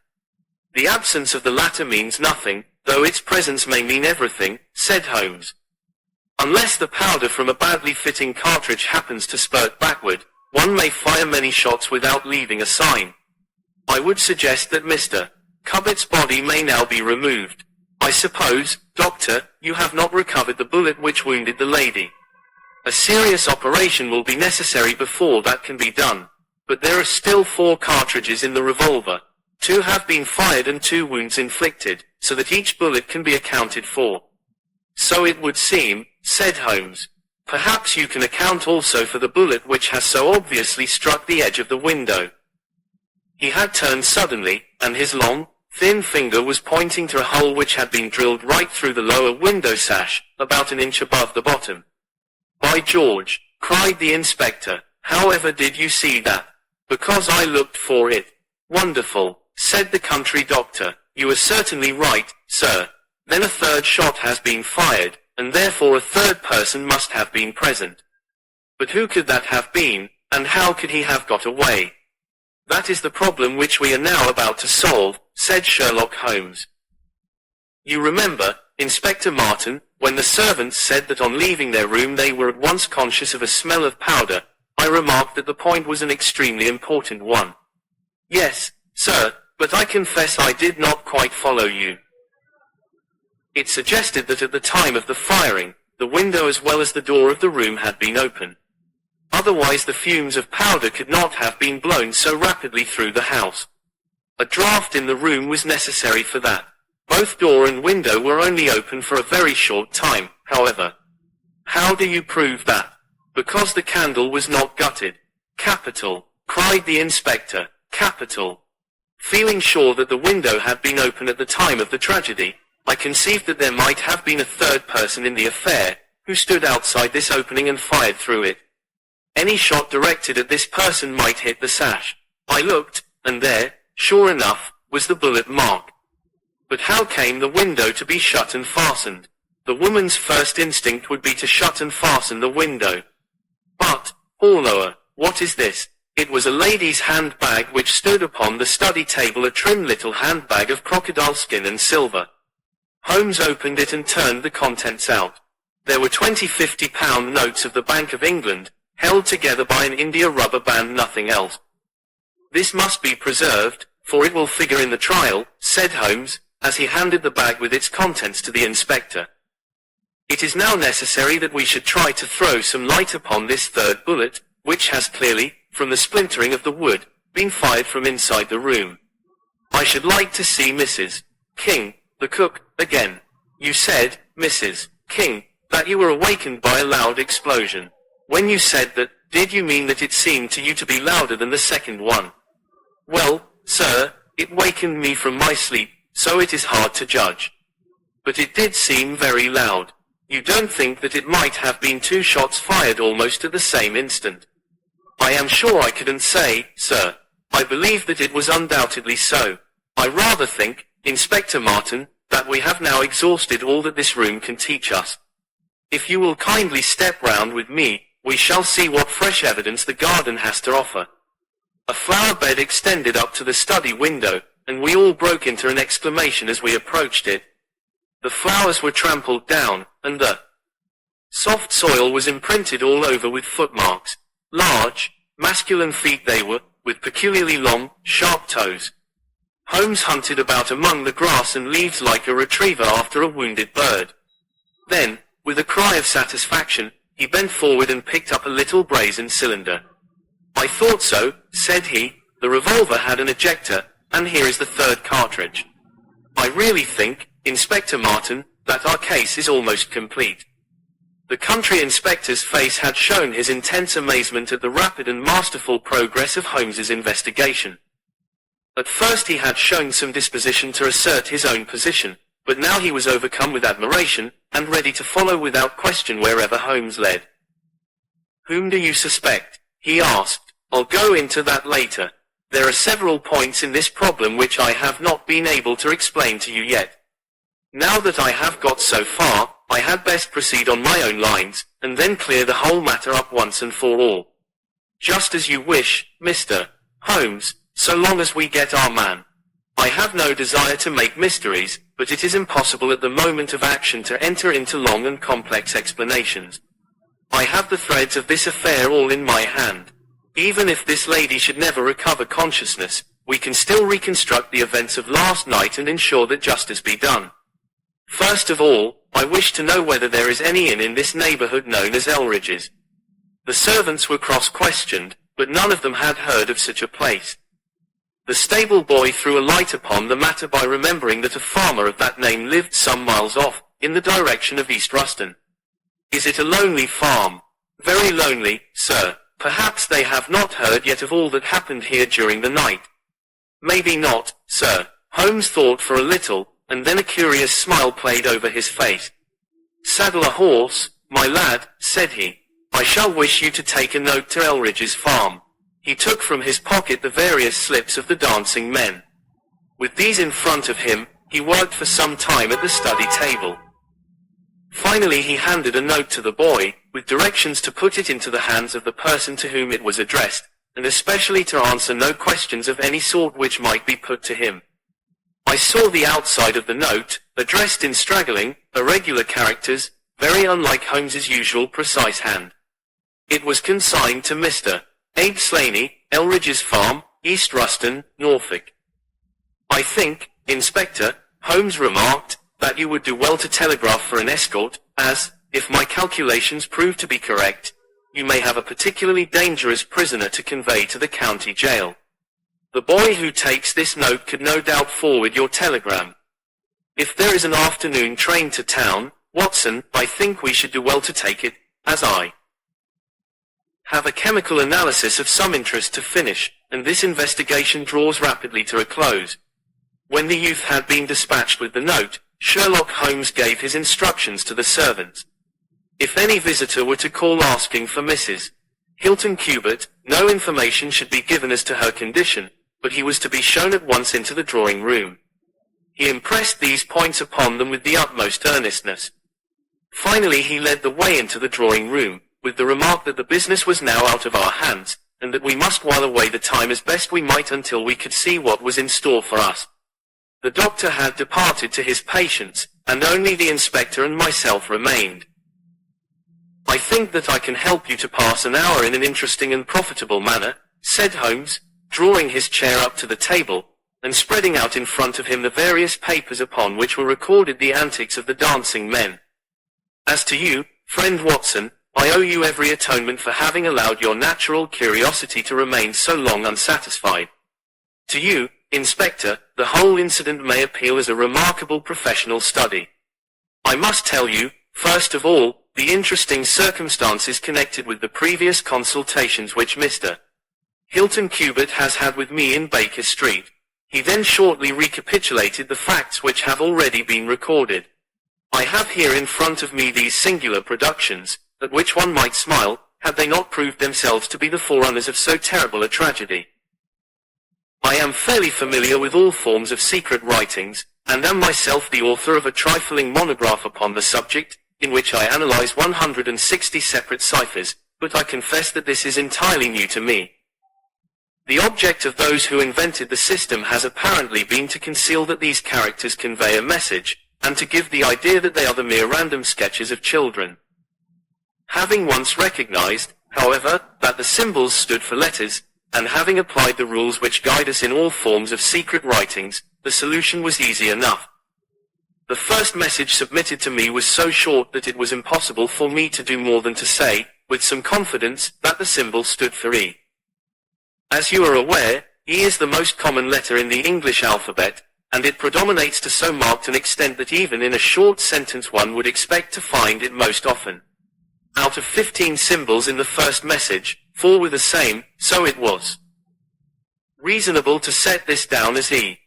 The absence of the latter means nothing, though its presence may mean everything, said Holmes. Unless the powder from a badly fitting cartridge happens to spurt backward, one may fire many shots without leaving a sign. I would suggest that Mr. Cubbett's body may now be removed. I suppose, Doctor, you have not recovered the bullet which wounded the lady. A serious operation will be necessary before that can be done. But there are still 4 cartridges in the revolver. 2 have been fired and 2 wounds inflicted, so that each bullet can be accounted for. So it would seem, said Holmes. Perhaps you can account also for the bullet which has so obviously struck the edge of the window. He had turned suddenly, and his long, thin finger was pointing to a hole which had been drilled right through the lower window sash, about an inch above the bottom. By George, cried the inspector, however did you see that? Because I looked for it. Wonderful, said the country doctor. You are certainly right, sir. Then a third shot has been fired, and therefore a third person must have been present. But who could that have been, and how could he have got away? That is the problem which we are now about to solve, said Sherlock Holmes. You remember, Inspector Martin, when the servants said that on leaving their room they were at once conscious of a smell of powder, I remarked that the point was an extremely important one. Yes, sir, but I confess I did not quite follow you. It suggested that at the time of the firing, the window as well as the door of the room had been open. Otherwise the fumes of powder could not have been blown so rapidly through the house. A draught in the room was necessary for that. Both door and window were only open for a very short time, however. How do you prove that? Because the candle was not gutted. Capital, cried the inspector, capital. Feeling sure that the window had been open at the time of the tragedy, I conceived that there might have been a third person in the affair, who stood outside this opening and fired through it. Any shot directed at this person might hit the sash. I looked, and there, sure enough, was the bullet mark. But how came the window to be shut and fastened? The woman's first instinct would be to shut and fasten the window. But, Orlower, what is this? It was a lady's handbag which stood upon the study table, a trim little handbag of crocodile skin and silver. Holmes opened it and turned the contents out. There were 20 £50 notes of the Bank of England, held together by an India rubber band, nothing else. This must be preserved, for it will figure in the trial, said Holmes, as he handed the bag with its contents to the inspector. It is now necessary that we should try to throw some light upon this third bullet, which has clearly, from the splintering of the wood, been fired from inside the room. I should like to see Mrs. King, the cook, again. You said, Mrs. King, that you were awakened by a loud explosion. When you said that, did you mean that it seemed to you to be louder than the second one? Well, sir, it wakened me from my sleep, so it is hard to judge. But it did seem very loud. You don't think that it might have been two shots fired almost at the same instant? I am sure I couldn't say, sir. I believe that it was undoubtedly so. I rather think, Inspector Martin, that we have now exhausted all that this room can teach us. If you will kindly step round with me, we shall see what fresh evidence the garden has to offer. A flower bed extended up to the study window, and we all broke into an exclamation as we approached it. The flowers were trampled down, and the soft soil was imprinted all over with footmarks. Large, masculine feet they were, with peculiarly long, sharp toes. Holmes hunted about among the grass and leaves like a retriever after a wounded bird. Then, with a cry of satisfaction, he bent forward and picked up a little brazen cylinder. I thought so, said he. The revolver had an ejector, and here is the third cartridge. I really think, Inspector Martin, that our case is almost complete. The country inspector's face had shown his intense amazement at the rapid and masterful progress of Holmes's investigation. At first he had shown some disposition to assert his own position, but now he was overcome with admiration, and ready to follow without question wherever Holmes led. Whom do you suspect? He asked. I'll go into that later. There are several points in this problem which I have not been able to explain to you yet. Now that I have got so far, I had best proceed on my own lines, and then clear the whole matter up once and for all. Just as you wish, Mr. Holmes, so long as we get our man. I have no desire to make mysteries, but it is impossible at the moment of action to enter into long and complex explanations. I have the threads of this affair all in my hand. Even if this lady should never recover consciousness, we can still reconstruct the events of last night and ensure that justice be done. First of all, I wish to know whether there is any inn in this neighborhood known as Elridge's. The servants were cross-questioned, but none of them had heard of such a place. The stable boy threw a light upon the matter by remembering that a farmer of that name lived some miles off, in the direction of East Ruston. Is it a lonely farm? Very lonely, sir. Perhaps they have not heard yet of all that happened here during the night. Maybe not, sir. Holmes thought for a little, and then a curious smile played over his face. Saddle a horse, my lad, said he. I shall wish you to take a note to Elridge's farm. He took from his pocket the various slips of the dancing men. With these in front of him, he worked for some time at the study table. Finally he handed a note to the boy, with directions to put it into the hands of the person to whom it was addressed, and especially to answer no questions of any sort which might be put to him. I saw the outside of the note, addressed in straggling, irregular characters, very unlike Holmes's usual precise hand. It was consigned to Mr. Abe Slaney, Elridge's Farm, East Ruston, Norfolk. I think, Inspector, Holmes remarked, that you would do well to telegraph for an escort, as, if my calculations prove to be correct, you may have a particularly dangerous prisoner to convey to the county jail. The boy who takes this note could no doubt forward your telegram. If there is an afternoon train to town, Watson, I think we should do well to take it, as I have a chemical analysis of some interest to finish, and this investigation draws rapidly to a close. When the youth had been dispatched with the note, Sherlock Holmes gave his instructions to the servants. If any visitor were to call asking for Mrs. Hilton Cubitt, no information should be given as to her condition, but he was to be shown at once into the drawing room. He impressed these points upon them with the utmost earnestness. Finally he led the way into the drawing room, with the remark that the business was now out of our hands, and that we must while away the time as best we might until we could see what was in store for us. The doctor had departed to his patients, and only the inspector and myself remained. I think that I can help you to pass an hour in an interesting and profitable manner, said Holmes, drawing his chair up to the table, and spreading out in front of him the various papers upon which were recorded the antics of the dancing men. As to you, friend Watson, I owe you every atonement for having allowed your natural curiosity to remain so long unsatisfied. To you, Inspector, the whole incident may appeal as a remarkable professional study. I must tell you, first of all, the interesting circumstances connected with the previous consultations which Mr. Hilton Cubitt has had with me in Baker Street. He then shortly recapitulated the facts which have already been recorded. I have here in front of me these singular productions, at which one might smile, had they not proved themselves to be the forerunners of so terrible a tragedy. I am fairly familiar with all forms of secret writings, and am myself the author of a trifling monograph upon the subject, in which I analyze 160 separate ciphers, but I confess that this is entirely new to me. The object of those who invented the system has apparently been to conceal that these characters convey a message, and to give the idea that they are the mere random sketches of children. Having once recognized, however, that the symbols stood for letters, and having applied the rules which guide us in all forms of secret writings, the solution was easy enough. The first message submitted to me was so short that it was impossible for me to do more than to say, with some confidence, that the symbol stood for E. As you are aware, E is the most common letter in the English alphabet, and it predominates to so marked an extent that even in a short sentence one would expect to find it most often. Out of 15 symbols in the first message, 4 were the same, so it was reasonable to set this down as E.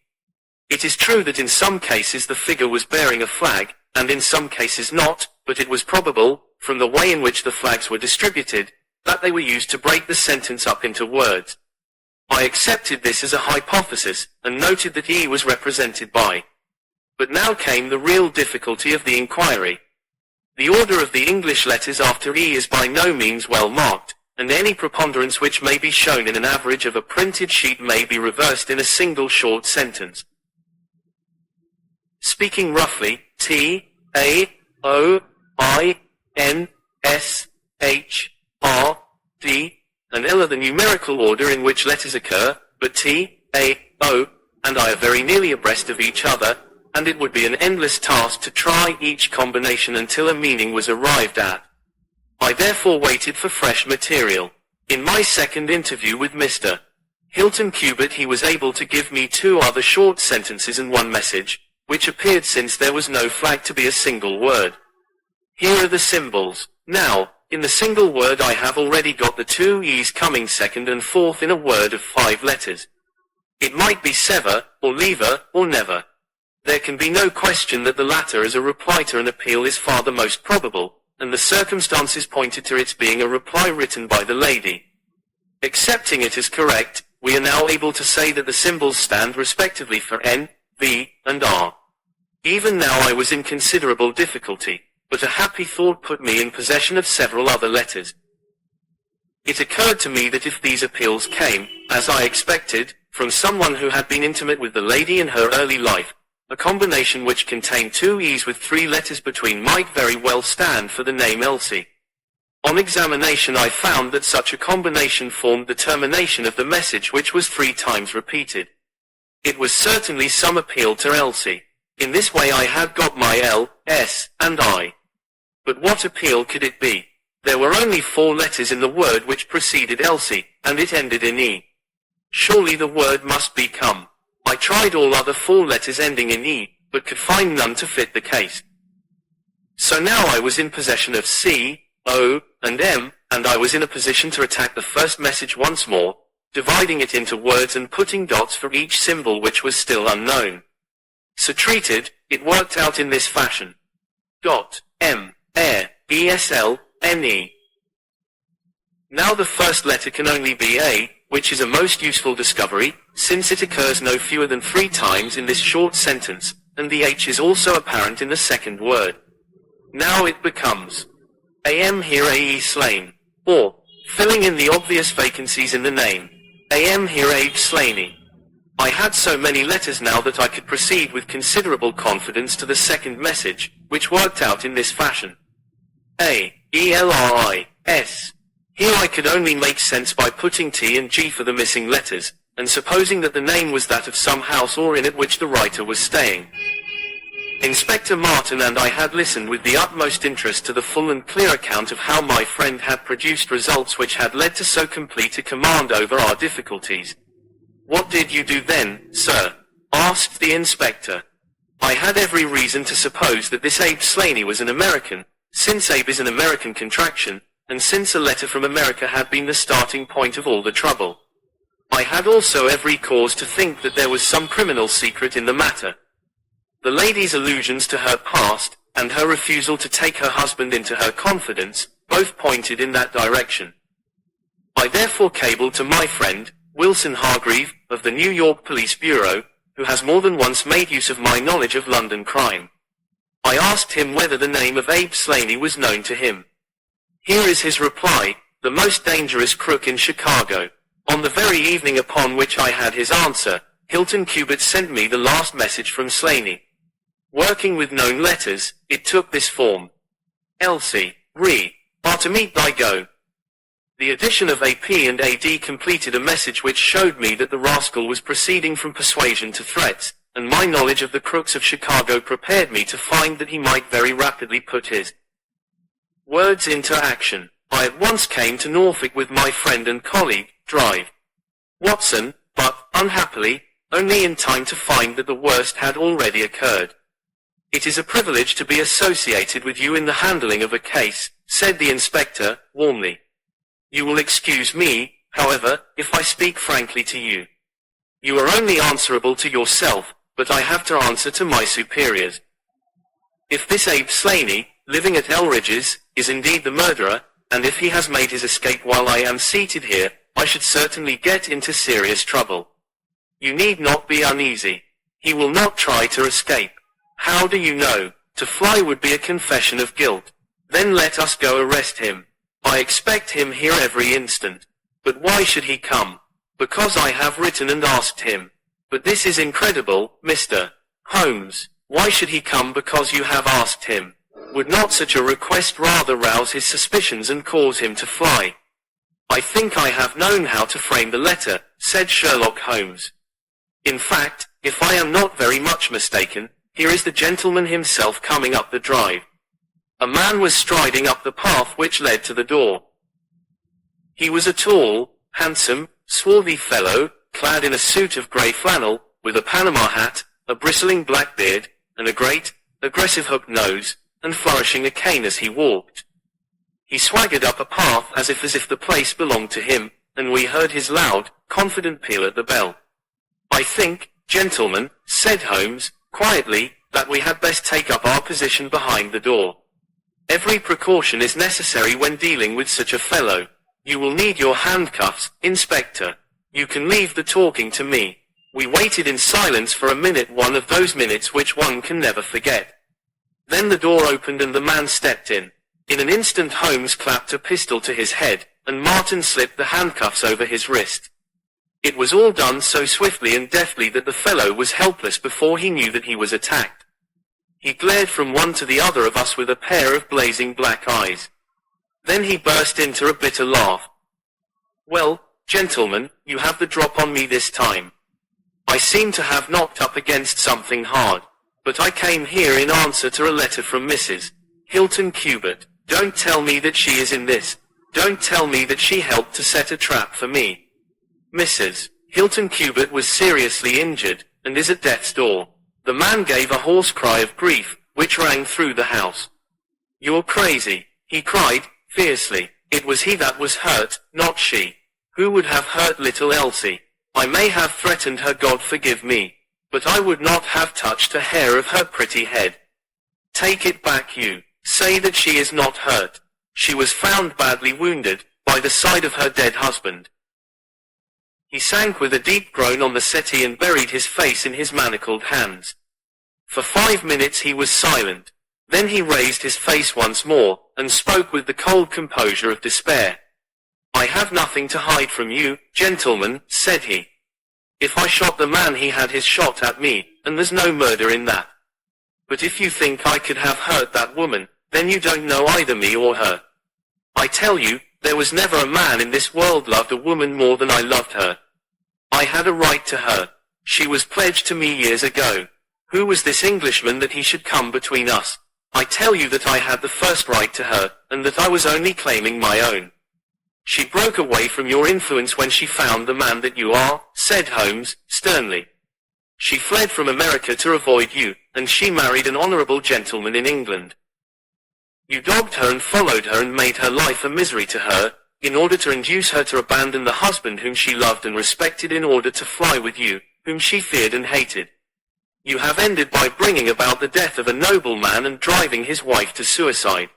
It is true that in some cases the figure was bearing a flag, and in some cases not, but it was probable, from the way in which the flags were distributed, that they were used to break the sentence up into words. I accepted this as a hypothesis, and noted that E was represented by. But now came the real difficulty of the inquiry. The order of the English letters after E is by no means well marked, and any preponderance which may be shown in an average of a printed sheet may be reversed in a single short sentence. Speaking roughly, T, A, O, I, N, S, H, R, D, and L are the numerical order in which letters occur, but T, A, O, and I are very nearly abreast of each other, and it would be an endless task to try each combination until a meaning was arrived at. I therefore waited for fresh material. In my second interview with Mr. Hilton Cubitt he was able to give me 2 other short sentences and 1 message, which appeared since there was no flag to be a single word. Here are the symbols. Now, in the single word I have already got the two E's coming second and fourth in a word of 5 letters. It might be sever, or lever, or never. There can be no question that the latter as a reply to an appeal is far the most probable, and the circumstances pointed to its being a reply written by the lady. Accepting it as correct, we are now able to say that the symbols stand respectively for N, V, and R. Even now I was in considerable difficulty, but a happy thought put me in possession of several other letters. It occurred to me that if these appeals came, as I expected, from someone who had been intimate with the lady in her early life, a combination which contained 2 E's with 3 letters between might very well stand for the name Elsie. On examination I found that such a combination formed the termination of the message, which was 3 times repeated. It was certainly some appeal to Elsie. In this way I had got my L, S, and I. But what appeal could it be? There were only 4 letters in the word which preceded Elsie, and it ended in E. Surely the word must be come. I tried all other 4 letters ending in E, but could find none to fit the case. So now I was in possession of C, O, and M, and I was in a position to attack the first message once more, dividing it into words and putting dots for each symbol which was still unknown. So treated, it worked out in this fashion. Dot, M, air, ESL, NE. Now the first letter can only be A, which is a most useful discovery, since it occurs no fewer than 3 times in this short sentence, and the H is also apparent in the second word. Now it becomes AM here AE slain, or, filling in the obvious vacancies in the name, AM here Abe Slaney. I had so many letters now that I could proceed with considerable confidence to the second message, which worked out in this fashion. A, ELRI, S. Here I could only make sense by putting T and G for the missing letters, and supposing that the name was that of some house or inn at which the writer was staying. Inspector Martin and I had listened with the utmost interest to the full and clear account of how my friend had produced results which had led to so complete a command over our difficulties. "What did you do then, sir?" asked the inspector. I had every reason to suppose that this Abe Slaney was an American, since Abe is an American contraction, and since a letter from America had been the starting point of all the trouble. I had also every cause to think that there was some criminal secret in the matter. The lady's allusions to her past, and her refusal to take her husband into her confidence, both pointed in that direction. I therefore cabled to my friend, Wilson Hargreave, of the New York Police Bureau, who has more than once made use of my knowledge of London crime. I asked him whether the name of Abe Slaney was known to him. Here is his reply: "The most dangerous crook in Chicago." On the very evening upon which I had his answer, Hilton Cubitt sent me the last message from Slaney. Working with known letters, it took this form: Elsie, re, are to meet thy go. The addition of AP and AD completed a message which showed me that the rascal was proceeding from persuasion to threats, and my knowledge of the crooks of Chicago prepared me to find that he might very rapidly put his words into action. I at once came to Norfolk with my friend and colleague, Drive Watson, but, unhappily, only in time to find that the worst had already occurred. "It is a privilege to be associated with you in the handling of a case," said the inspector, warmly. "You will excuse me, however, if I speak frankly to you. You are only answerable to yourself, but I have to answer to my superiors. If this Abe Slaney, living at Elridge's, is indeed the murderer, and if he has made his escape while I am seated here, I should certainly get into serious trouble. You need not be uneasy. He will not try to escape. How do you know? To fly would be a confession of guilt. Then let us go arrest him. I expect him here every instant. But why should he come? Because I have written and asked him. But this is incredible, Mr. Holmes. Why should he come because you have asked him? Would not such a request rather rouse his suspicions and cause him to fly?" "I think I have known how to frame the letter," said Sherlock Holmes. "In fact, if I am not very much mistaken, here is the gentleman himself coming up the drive." A man was striding up the path which led to the door. He was a tall, handsome, swarthy fellow, clad in a suit of grey flannel, with a Panama hat, a bristling black beard, and a great, aggressive hooked nose, and flourishing a cane as he walked. He swaggered up a path as if the place belonged to him, and we heard his loud, confident peal at the bell. "I think, gentlemen," said Holmes, quietly, "that we had best take up our position behind the door. Every precaution is necessary when dealing with such a fellow. You will need your handcuffs, Inspector. You can leave the talking to me." We waited in silence for a minute, one of those minutes which one can never forget. Then the door opened and the man stepped in. In an instant Holmes clapped a pistol to his head, and Martin slipped the handcuffs over his wrist. It was all done so swiftly and deftly that the fellow was helpless before he knew that he was attacked. He glared from one to the other of us with a pair of blazing black eyes. Then he burst into a bitter laugh. "Well, gentlemen, you have the drop on me this time. I seem to have knocked up against something hard, but I came here in answer to a letter from Mrs. Hilton Cubitt. Don't tell me that she is in this. Don't tell me that she helped to set a trap for me. Mrs. Hilton Cubitt was seriously injured, and is at death's door." The man gave a hoarse cry of grief, which rang through the house. "You're crazy," he cried, fiercely. "It was he that was hurt, not she. Who would have hurt little Elsie? I may have threatened her, God forgive me, but I would not have touched a hair of her pretty head. Take it back, you. Say that she is not hurt. She was found badly wounded, by the side of her dead husband." He sank with a deep groan on the settee and buried his face in his manacled hands. For 5 minutes he was silent. Then he raised his face once more, and spoke with the cold composure of despair. "I have nothing to hide from you, gentlemen," said he. "If I shot the man he had his shot at me, and there's no murder in that. But if you think I could have hurt that woman, then you don't know either me or her. I tell you, there was never a man in this world loved a woman more than I loved her. I had a right to her. She was pledged to me years ago. Who was this Englishman that he should come between us? I tell you that I had the first right to her, and that I was only claiming my own." "She broke away from your influence when she found the man that you are," said Holmes, sternly. "She fled from America to avoid you, and she married an honorable gentleman in England. You dogged her and followed her and made her life a misery to her, in order to induce her to abandon the husband whom she loved and respected in order to fly with you, whom she feared and hated. You have ended by bringing about the death of a noble man and driving his wife to suicide.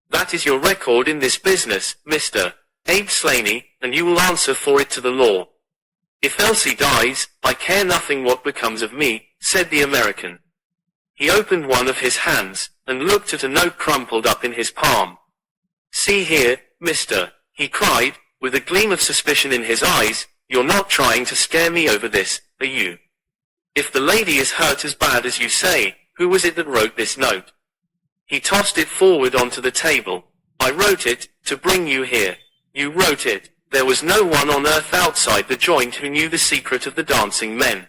That is your record in this business, Mr. Abe Slaney, and you will answer for it to the law. If Elsie dies, I care nothing what becomes of me," said the American. He opened one of his hands, and looked at a note crumpled up in his palm. "See here, mister," he cried, with a gleam of suspicion in his eyes, "you're not trying to scare me over this, are you? If the lady is hurt as bad as you say, who was it that wrote this note?" He tossed it forward onto the table. "I wrote it, to bring you here. You wrote it. There was no one on earth outside the joint who knew the secret of the dancing men.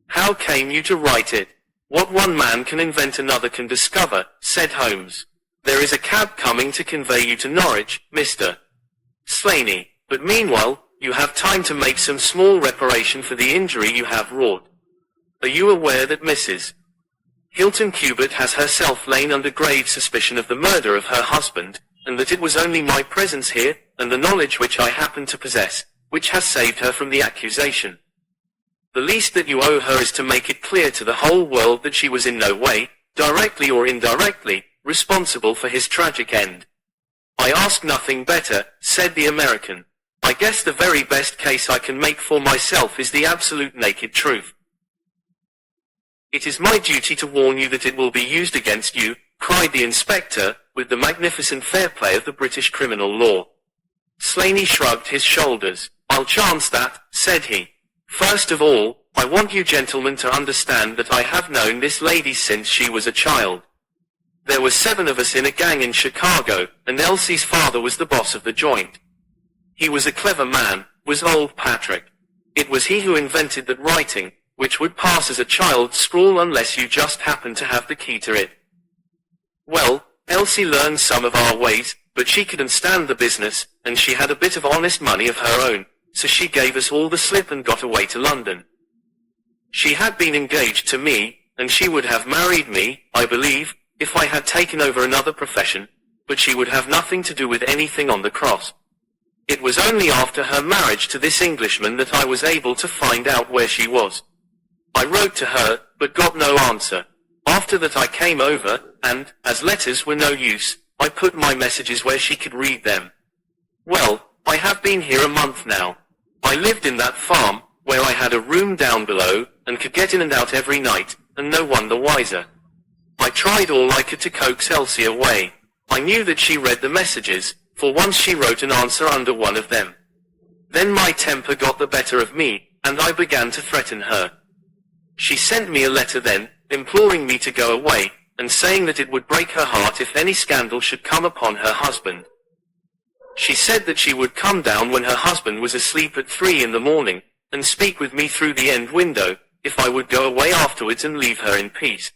How came you to write it?" "What one man can invent another can discover," said Holmes. "There is a cab coming to convey you to Norwich, Mr. Slaney, but meanwhile, you have time to make some small reparation for the injury you have wrought. Are you aware that Mrs. Hilton Cubitt has herself lain under grave suspicion of the murder of her husband, and that it was only my presence here, and the knowledge which I happen to possess, which has saved her from the accusation? The least that you owe her is to make it clear to the whole world that she was in no way, directly or indirectly, responsible for his tragic end." "I ask nothing better," said the American. "I guess the very best case I can make for myself is the absolute naked truth." "It is my duty to warn you that it will be used against you," cried the inspector, with the magnificent fair play of the British criminal law. Slaney shrugged his shoulders. "I'll chance that," said he. "First of all, I want you gentlemen to understand that I have known this lady since she was a child. There were 7 of us in a gang in Chicago, and Elsie's father was the boss of the joint. He was a clever man, was old Patrick. It was he who invented that writing, which would pass as a child's scrawl unless you just happened to have the key to it. Well, Elsie learned some of our ways, but she couldn't stand the business, and she had a bit of honest money of her own, so she gave us all the slip and got away to London. She had been engaged to me, and she would have married me, I believe, if I had taken over another profession, but she would have nothing to do with anything on the cross. It was only after her marriage to this Englishman that I was able to find out where she was. I wrote to her, but got no answer. After that I came over, and, as letters were no use, I put my messages where she could read them. Well, I have been here a month now. I lived in that farm, where I had a room down below, and could get in and out every night, and no one the wiser. I tried all I could to coax Elsie away. I knew that she read the messages, for once she wrote an answer under one of them. Then my temper got the better of me, and I began to threaten her. She sent me a letter then, imploring me to go away, and saying that it would break her heart if any scandal should come upon her husband. She said that she would come down when her husband was asleep at 3 in the morning, and speak with me through the end window, if I would go away afterwards and leave her in peace.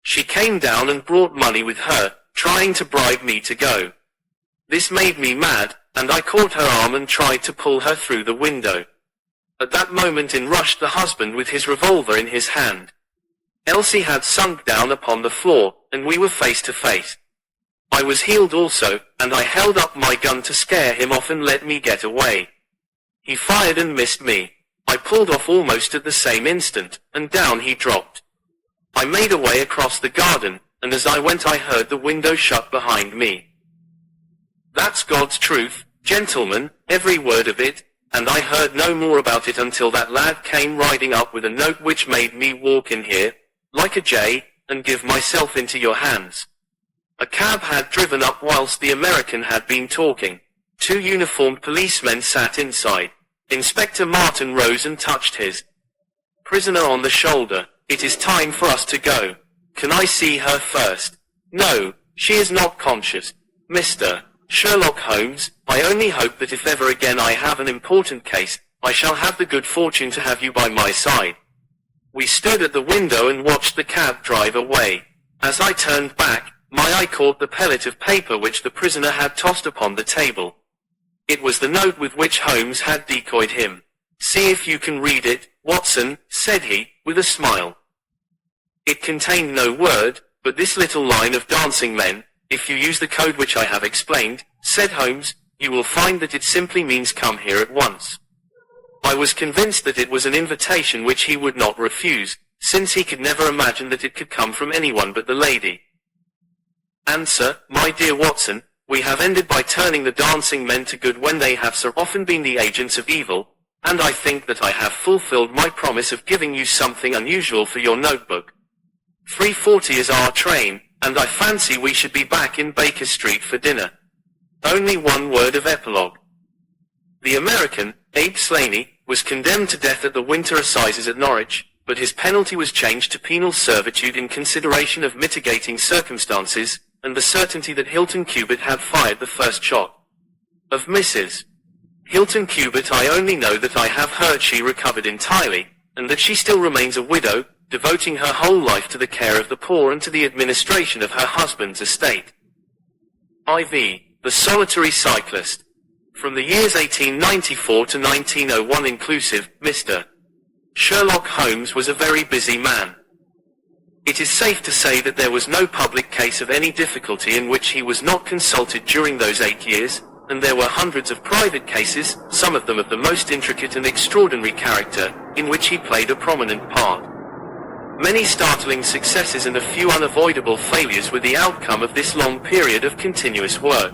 She came down and brought money with her, trying to bribe me to go. This made me mad, and I caught her arm and tried to pull her through the window. At that moment in rushed the husband with his revolver in his hand. Elsie had sunk down upon the floor, and we were face to face. I was healed also, and I held up my gun to scare him off and let me get away. He fired and missed me. I pulled off almost at the same instant, and down he dropped. I made away across the garden, and as I went I heard the window shut behind me. That's God's truth, gentlemen, every word of it, and I heard no more about it until that lad came riding up with a note which made me walk in here, like a jay, and give myself into your hands. A cab had driven up whilst the American had been talking. 2 uniformed policemen sat inside. Inspector Martin rose and touched his prisoner on the shoulder. It is time for us to go. Can I see her first? No, she is not conscious. Mr. Sherlock Holmes, I only hope that if ever again I have an important case, I shall have the good fortune to have you by my side. We stood at the window and watched the cab drive away. As I turned back, my eye caught the pellet of paper which the prisoner had tossed upon the table. It was the note with which Holmes had decoyed him. See if you can read it, Watson, said he, with a smile. It contained no word, but this little line of dancing men. If you use the code which I have explained, said Holmes, you will find that it simply means come here at once. I was convinced that it was an invitation which he would not refuse, since he could never imagine that it could come from anyone but the lady. Answer, my dear Watson, we have ended by turning the dancing men to good when they have so often been the agents of evil, and I think that I have fulfilled my promise of giving you something unusual for your notebook. 3:40 is our train, and I fancy we should be back in Baker Street for dinner. Only one word of epilogue. The American, Abe Slaney, was condemned to death at the winter assizes at Norwich, but his penalty was changed to penal servitude in consideration of mitigating circumstances, and the certainty that Hilton Cubitt had fired the first shot. Of Mrs. Hilton Cubitt I only know that I have heard she recovered entirely, and that she still remains a widow, devoting her whole life to the care of the poor and to the administration of her husband's estate. IV. The Solitary Cyclist. From the years 1894 to 1901 inclusive, Mr. Sherlock Holmes was a very busy man. It is safe to say that there was no public case of any difficulty in which he was not consulted during those 8 years, and there were hundreds of private cases, some of them of the most intricate and extraordinary character, in which he played a prominent part. Many startling successes and a few unavoidable failures were the outcome of this long period of continuous work.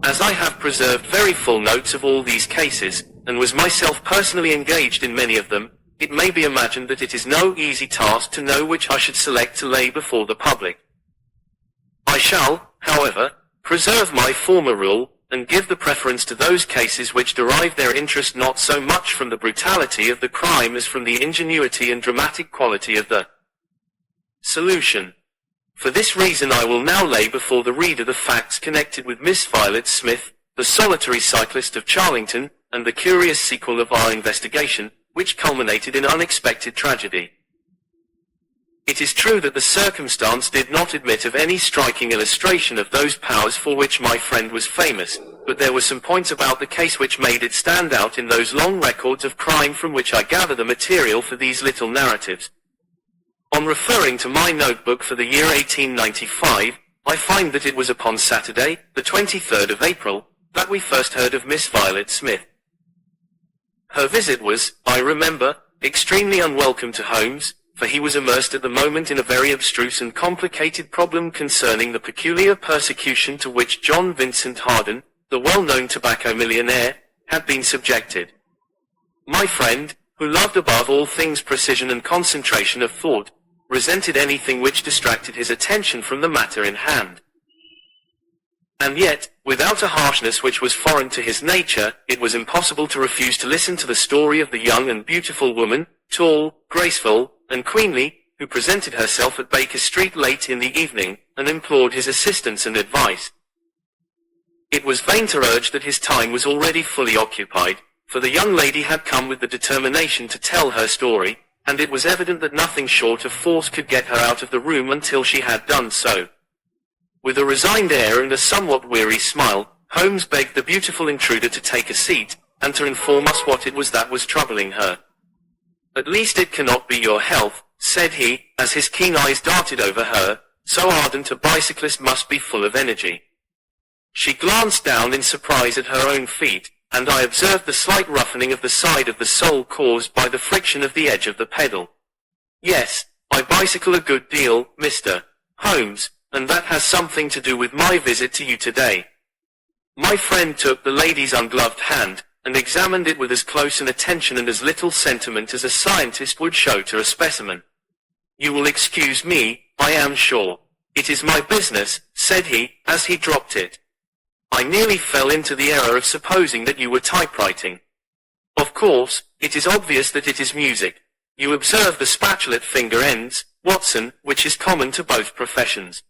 As I have preserved very full notes of all these cases, and was myself personally engaged in many of them, it may be imagined that it is no easy task to know which I should select to lay before the public. I shall, however, preserve my former rule, and give the preference to those cases which derive their interest not so much from the brutality of the crime as from the ingenuity and dramatic quality of the solution. For this reason I will now lay before the reader the facts connected with Miss Violet Smith, the solitary cyclist of Charlington, and the curious sequel of our investigation, which culminated in unexpected tragedy. It is true that the circumstance did not admit of any striking illustration of those powers for which my friend was famous, but there were some points about the case which made it stand out in those long records of crime from which I gather the material for these little narratives. On referring to my notebook for the year 1895, I find that it was upon Saturday, the 23rd of April, that we first heard of Miss Violet Smith. Her visit was, I remember, extremely unwelcome to Holmes, for he was immersed at the moment in a very abstruse and complicated problem concerning the peculiar persecution to which John Vincent Harden, the well-known tobacco millionaire, had been subjected. My friend, who loved above all things precision and concentration of thought, resented anything which distracted his attention from the matter in hand. And yet, without a harshness which was foreign to his nature, it was impossible to refuse to listen to the story of the young and beautiful woman, tall, graceful, and queenly, who presented herself at Baker Street late in the evening, and implored his assistance and advice. It was vain to urge that his time was already fully occupied, for the young lady had come with the determination to tell her story, and it was evident that nothing short of force could get her out of the room until she had done so. With a resigned air and a somewhat weary smile, Holmes begged the beautiful intruder to take a seat, and to inform us what it was that was troubling her. "At least it cannot be your health," said he, as his keen eyes darted over her, "so ardent a bicyclist must be full of energy." She glanced down in surprise at her own feet, and I observed the slight roughening of the side of the sole caused by the friction of the edge of the pedal. "Yes, I bicycle a good deal, Mr. Holmes, and that has something to do with my visit to you today." My friend took the lady's ungloved hand, and examined it with as close an attention and as little sentiment as a scientist would show to a specimen. "You will excuse me, I am sure. It is my business," said he, as he dropped it. "I nearly fell into the error of supposing that you were typewriting. Of course, it is obvious that it is music. You observe the spatulate finger ends, Watson, which is common to both professions.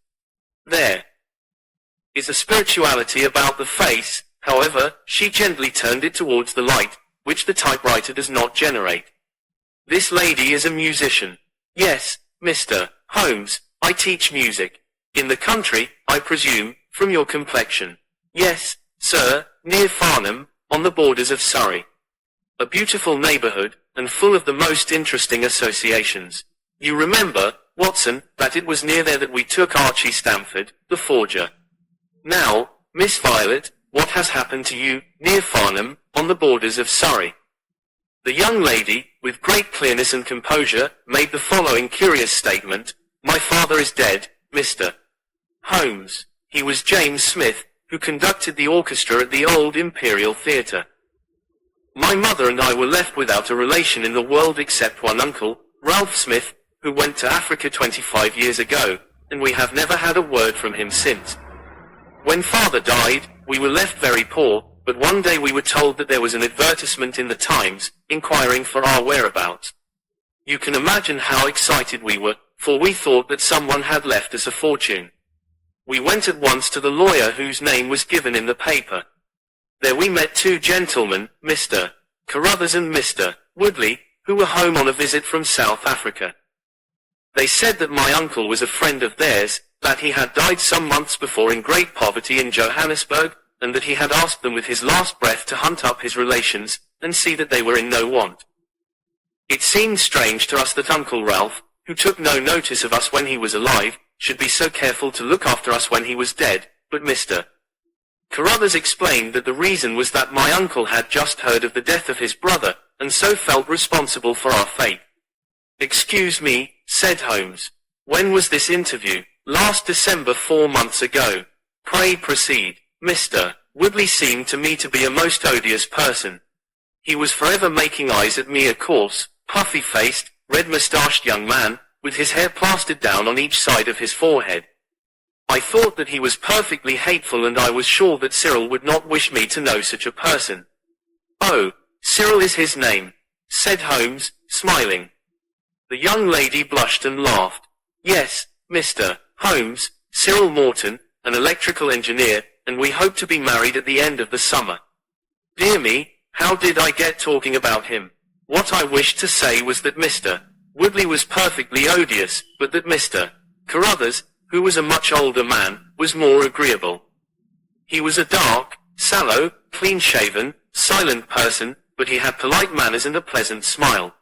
There is a spirituality about the face, however." She gently turned it towards the light, which the typewriter does not generate. "This lady is a musician." "Yes, Mr. Holmes, I teach music. In the country, I presume, from your complexion." "Yes, sir, near Farnham, on the borders of Surrey. A beautiful neighborhood, and full of the most interesting associations. You remember, Watson, that it was near there that we took Archie Stamford, the forger. Now, Miss Violet, what has happened to you, near Farnham, on the borders of Surrey?" The young lady, with great clearness and composure, made the following curious statement: "My father is dead, Mr. Holmes. He was James Smith, who conducted the orchestra at the old Imperial Theatre. My mother and I were left without a relation in the world except one uncle, Ralph Smith, who went to Africa 25 years ago, and we have never had a word from him since. When father died, we were left very poor, but one day we were told that there was an advertisement in the Times, inquiring for our whereabouts. You can imagine how excited we were, for we thought that someone had left us a fortune. We went at once to the lawyer whose name was given in the paper. There we met two gentlemen, Mr. Carruthers and Mr. Woodley, who were home on a visit from South Africa. They said that my uncle was a friend of theirs, that he had died some months before in great poverty in Johannesburg, and that he had asked them with his last breath to hunt up his relations, and see that they were in no want. It seemed strange to us that Uncle Ralph, who took no notice of us when he was alive, should be so careful to look after us when he was dead, but Mr. Carruthers explained that the reason was that my uncle had just heard of the death of his brother, and so felt responsible for our fate." "Excuse me," said Holmes. "When was this interview?" "Last December, 4 months ago." "Pray proceed." "Mr. Woodley seemed to me to be a most odious person. He was forever making eyes at me, a coarse, puffy-faced, red-moustached young man, with his hair plastered down on each side of his forehead. I thought that he was perfectly hateful, and I was sure that Cyril would not wish me to know such a person." "Oh, Cyril is his name," said Holmes, smiling. The young lady blushed and laughed. "Yes, Mr. Holmes, Cyril Morton, an electrical engineer, and we hope to be married at the end of the summer." Dear me, how did I get talking about him? What I wished to say was that Mr. Woodley was perfectly odious, but that Mr. Carruthers, who was a much older man, was more agreeable. He was a dark, sallow, clean-shaven, silent person, but he had polite manners and a pleasant smile.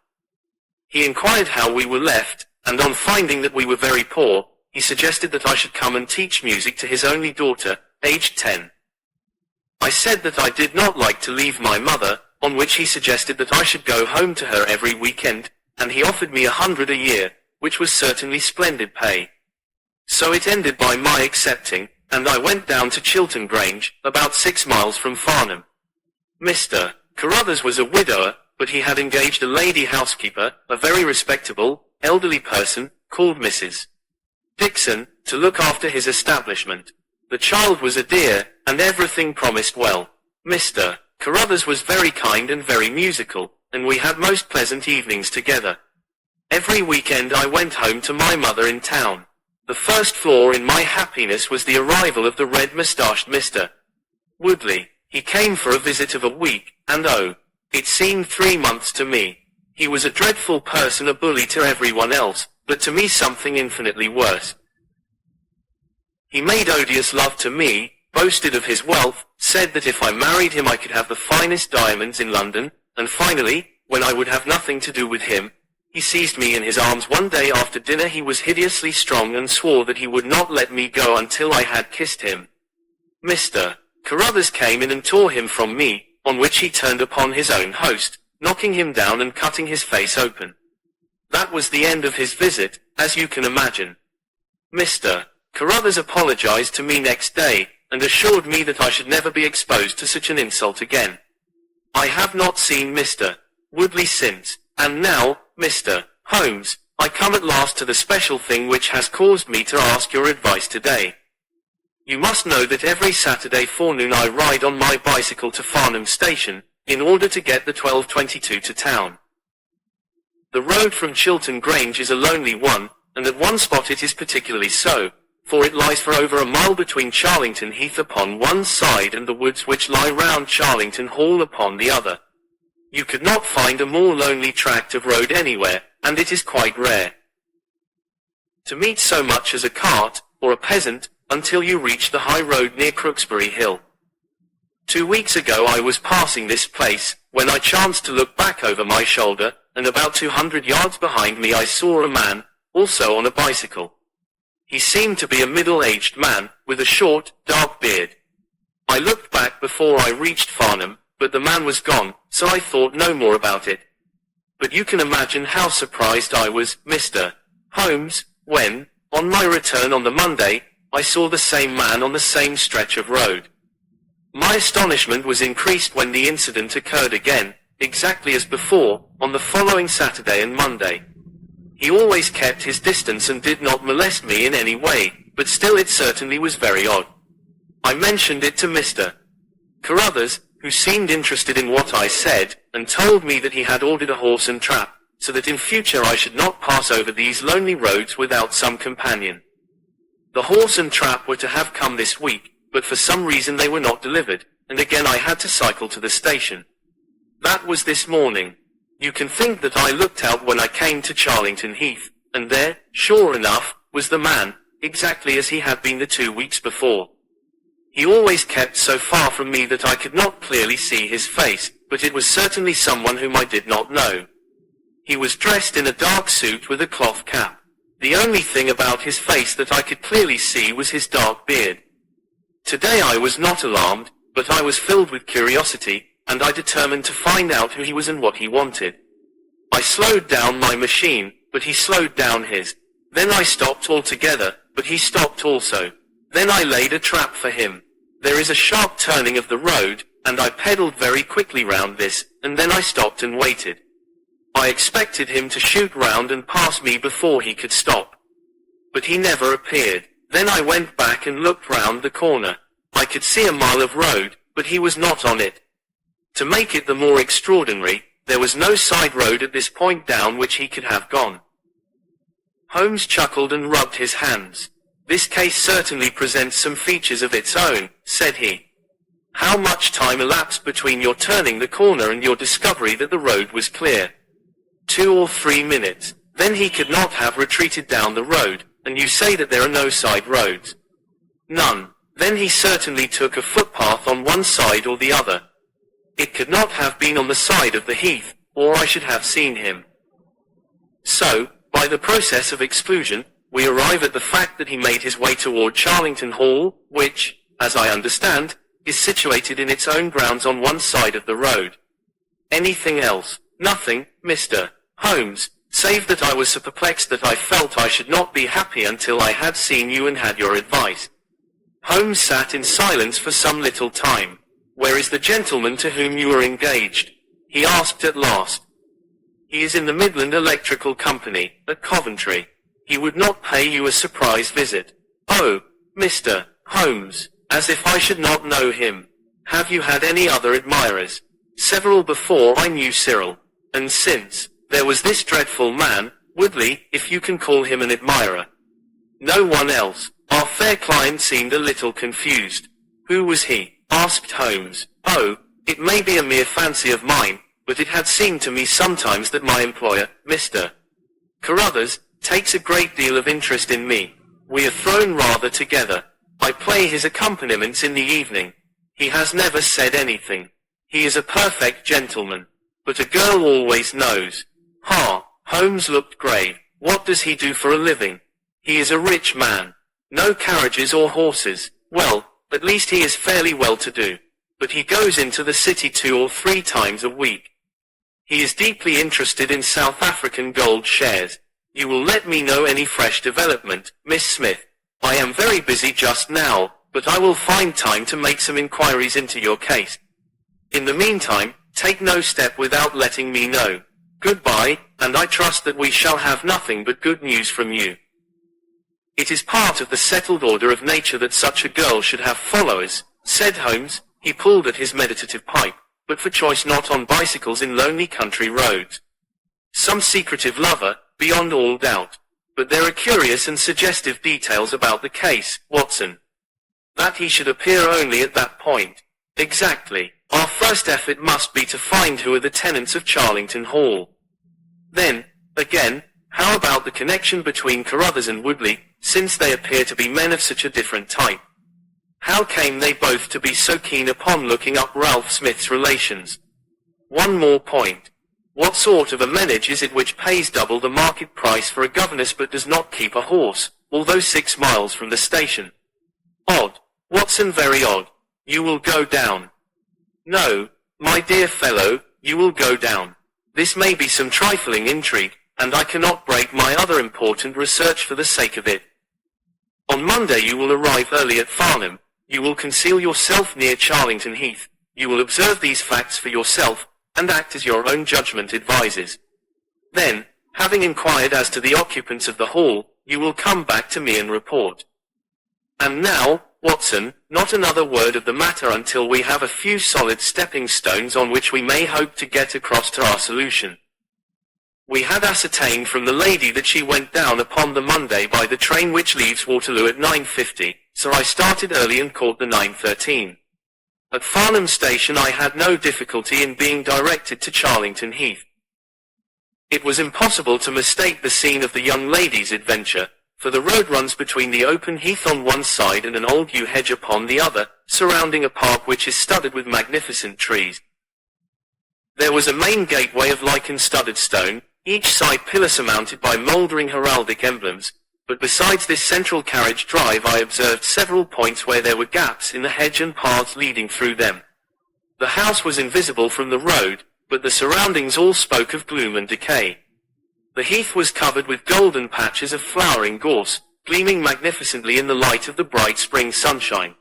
He inquired how we were left, and on finding that we were very poor, he suggested that I should come and teach music to his only daughter, aged 10. I said that I did not like to leave my mother, on which he suggested that I should go home to her every weekend, and he offered me 100 a year, which was certainly splendid pay. So it ended by my accepting, and I went down to Chiltern Grange, about 6 miles from Farnham. Mr. Carruthers was a widower, but he had engaged a lady housekeeper, a very respectable, elderly person, called Mrs. Dixon, to look after his establishment. The child was a dear, and everything promised well. Mr. Carruthers was very kind and very musical, and we had most pleasant evenings together. Every weekend I went home to my mother in town. The first flaw in my happiness was the arrival of the red-moustached Mr. Woodley. He came for a visit of a week, and oh, it seemed 3 months to me. He was a dreadful person, a bully to everyone else, but to me something infinitely worse. He made odious love to me, boasted of his wealth, said that if I married him I could have the finest diamonds in London, and finally, when I would have nothing to do with him, he seized me in his arms one day after dinner. He was hideously strong and swore that he would not let me go until I had kissed him. Mr. Carruthers came in and tore him from me, on which he turned upon his own host, knocking him down and cutting his face open. That was the end of his visit, as you can imagine. Mr. Carruthers apologized to me next day, and assured me that I should never be exposed to such an insult again. I have not seen Mr. Woodley since, and now, Mr. Holmes, I come at last to the special thing which has caused me to ask your advice today. You must know that every Saturday forenoon I ride on my bicycle to Farnham Station, in order to get the 12:22 to town. The road from Chiltern Grange is a lonely one, and at one spot it is particularly so, for it lies for over a mile between Charlington Heath upon one side and the woods which lie round Charlington Hall upon the other. You could not find a more lonely tract of road anywhere, and it is quite rare to meet so much as a cart, or a peasant, until you reach the high road near Crooksbury Hill. 2 weeks ago I was passing this place, when I chanced to look back over my shoulder, and about 200 yards behind me I saw a man, also on a bicycle. He seemed to be a middle-aged man, with a short, dark beard. I looked back before I reached Farnham, but the man was gone, so I thought no more about it. But you can imagine how surprised I was, Mr. Holmes, when, on my return on the Monday, I saw the same man on the same stretch of road. My astonishment was increased when the incident occurred again, exactly as before, on the following Saturday and Monday. He always kept his distance and did not molest me in any way, but still it certainly was very odd. I mentioned it to Mr. Carruthers, who seemed interested in what I said, and told me that he had ordered a horse and trap, so that in future I should not pass over these lonely roads without some companion. The horse and trap were to have come this week, but for some reason they were not delivered, and again I had to cycle to the station. That was this morning. You can think that I looked out when I came to Charlington Heath, and there, sure enough, was the man, exactly as he had been the 2 weeks before. He always kept so far from me that I could not clearly see his face, but it was certainly someone whom I did not know. He was dressed in a dark suit with a cloth cap. The only thing about his face that I could clearly see was his dark beard. Today I was not alarmed, but I was filled with curiosity, and I determined to find out who he was and what he wanted. I slowed down my machine, but he slowed down his. Then I stopped altogether, but he stopped also. Then I laid a trap for him. There is a sharp turning of the road, and I pedaled very quickly round this, and then I stopped and waited. I expected him to shoot round and pass me before he could stop. But he never appeared. Then I went back and looked round the corner. I could see a mile of road, but he was not on it. To make it the more extraordinary, there was no side road at this point down which he could have gone. Holmes chuckled and rubbed his hands. This case certainly presents some features of its own, said he. How much time elapsed between your turning the corner and your discovery that the road was clear? 2 or 3 minutes. Then he could not have retreated down the road, and you say that there are no side roads? None. Then he certainly took a footpath on one side or the other. It could not have been on the side of the heath, or I should have seen him. So, by By the process of exclusion, we arrive at the fact that he made his way toward Charlington Hall, which, as I understand, is situated in its own grounds on one side of the road. Anything else? Nothing, Mr. Holmes, save that I was so perplexed that I felt I should not be happy until I had seen you and had your advice. Holmes sat in silence for some little time. Where is the gentleman to whom you are engaged? He asked at last. He is in the Midland Electrical Company, at Coventry. He would not pay you a surprise visit. Oh, Mr. Holmes, as if I should not know him. Have you had any other admirers? Several before I knew Cyril. And since, there was this dreadful man, Woodley, if you can call him an admirer. No one else. Our fair client seemed a little confused. Who was he? Asked Holmes. Oh, it may be a mere fancy of mine, but it had seemed to me sometimes that my employer, Mr. Carruthers, takes a great deal of interest in me. We are thrown rather together. I play his accompaniments in the evening. He has never said anything. He is a perfect gentleman. But a girl always knows. Ha! Holmes looked grave. What does he do for a living? He is a rich man. No carriages or horses. Well, at least he is fairly well to do. But he goes into the city 2 or 3 times a week. He is deeply interested in South African gold shares. You will let me know any fresh development, Miss Smith. I am very busy just now, but I will find time to make some inquiries into your case. In the meantime, take no step without letting me know. Goodbye, and I trust that we shall have nothing but good news from you. It is part of the settled order of nature that such a girl should have followers, said Holmes. He pulled at his meditative pipe, but for choice not on bicycles in lonely country roads. Some secretive lover, beyond all doubt. But there are curious and suggestive details about the case, Watson. That he should appear only at that point. Exactly. Our first effort must be to find who are the tenants of Charlington Hall. Then, again, how about the connection between Carruthers and Woodley, since they appear to be men of such a different type? How came they both to be so keen upon looking up Ralph Smith's relations? One more point. What sort of a menage is it which pays double the market price for a governess but does not keep a horse, although 6 miles from the station? Odd. Watson, very odd. You will go down. No, my dear fellow, you will go down. This may be some trifling intrigue, and I cannot break my other important research for the sake of it. On Monday you will arrive early at Farnham. You will conceal yourself near Charlington Heath. You will observe these facts for yourself, and act as your own judgment advises. Then, having inquired as to the occupants of the hall, you will come back to me and report. And now, Watson, not another word of the matter until we have a few solid stepping stones on which we may hope to get across to our solution. We had ascertained from the lady that she went down upon the Monday by the train which leaves Waterloo at 9:50, so I started early and caught the 9:13. At Farnham Station I had no difficulty in being directed to Charlington Heath. It was impossible to mistake the scene of the young lady's adventure, for the road runs between the open heath on one side and an old yew hedge upon the other, surrounding a park which is studded with magnificent trees. There was a main gateway of lichen-studded stone, each side pillar surmounted by mouldering heraldic emblems, but besides this central carriage drive I observed several points where there were gaps in the hedge and paths leading through them. The house was invisible from the road, but the surroundings all spoke of gloom and decay. The heath was covered with golden patches of flowering gorse, gleaming magnificently in the light of the bright spring sunshine.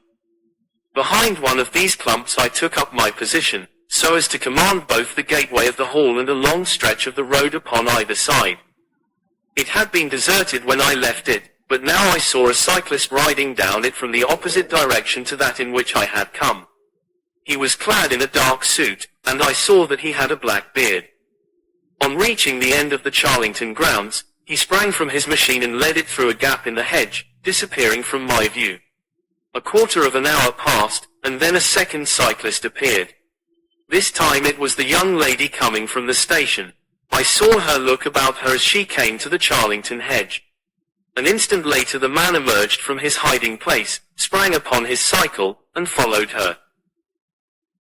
Behind one of these clumps I took up my position, so as to command both the gateway of the hall and a long stretch of the road upon either side. It had been deserted when I left it, but now I saw a cyclist riding down it from the opposite direction to that in which I had come. He was clad in a dark suit, and I saw that he had a black beard. On reaching the end of the Charlington grounds, he sprang from his machine and led it through a gap in the hedge, disappearing from my view. A quarter of an hour passed, and then a second cyclist appeared. This time it was the young lady coming from the station. I saw her look about her as she came to the Charlington hedge. An instant later the man emerged from his hiding place, sprang upon his cycle, and followed her.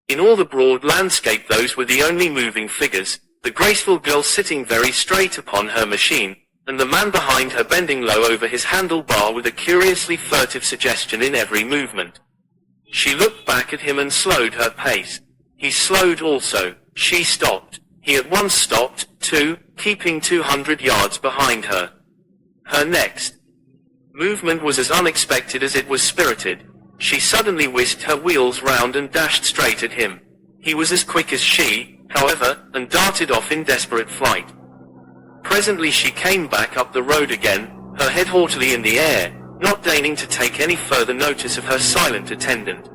In all the broad landscape those were the only moving figures, the graceful girl sitting very straight upon her machine, and the man behind her bending low over his handlebar with a curiously furtive suggestion in every movement. She looked back at him and slowed her pace. He slowed also. She stopped. He at once stopped, too, keeping 200 yards behind her. Her next movement was as unexpected as it was spirited. She suddenly whisked her wheels round and dashed straight at him. He was as quick as she, however, and darted off in desperate flight. Presently she came back up the road again, her head haughtily in the air, not deigning to take any further notice of her silent attendant.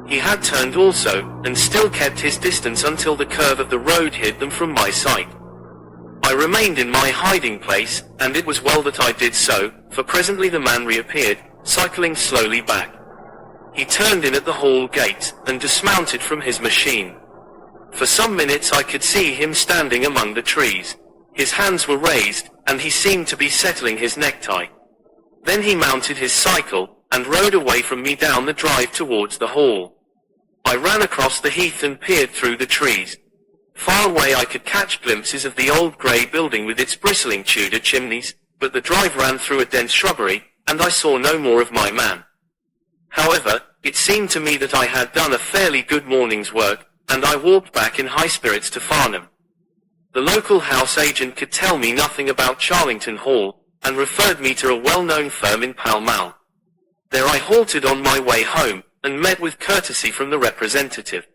He had turned also, and still kept his distance until the curve of the road hid them from my sight. I remained in my hiding place, and it was well that I did so, for presently the man reappeared, cycling slowly back. He turned in at the hall gate, and dismounted from his machine. For some minutes I could see him standing among the trees. His hands were raised, and he seemed to be settling his necktie. Then he mounted his cycle, and rode away from me down the drive towards the hall. I ran across the heath and peered through the trees. Far away I could catch glimpses of the old grey building with its bristling Tudor chimneys, but the drive ran through a dense shrubbery, and I saw no more of my man. However, it seemed to me that I had done a fairly good morning's work, and I walked back in high spirits to Farnham. The local house agent could tell me nothing about Charlington Hall, and referred me to a well-known firm in Pall Mall. There I halted on my way home, and met with courtesy from the representative.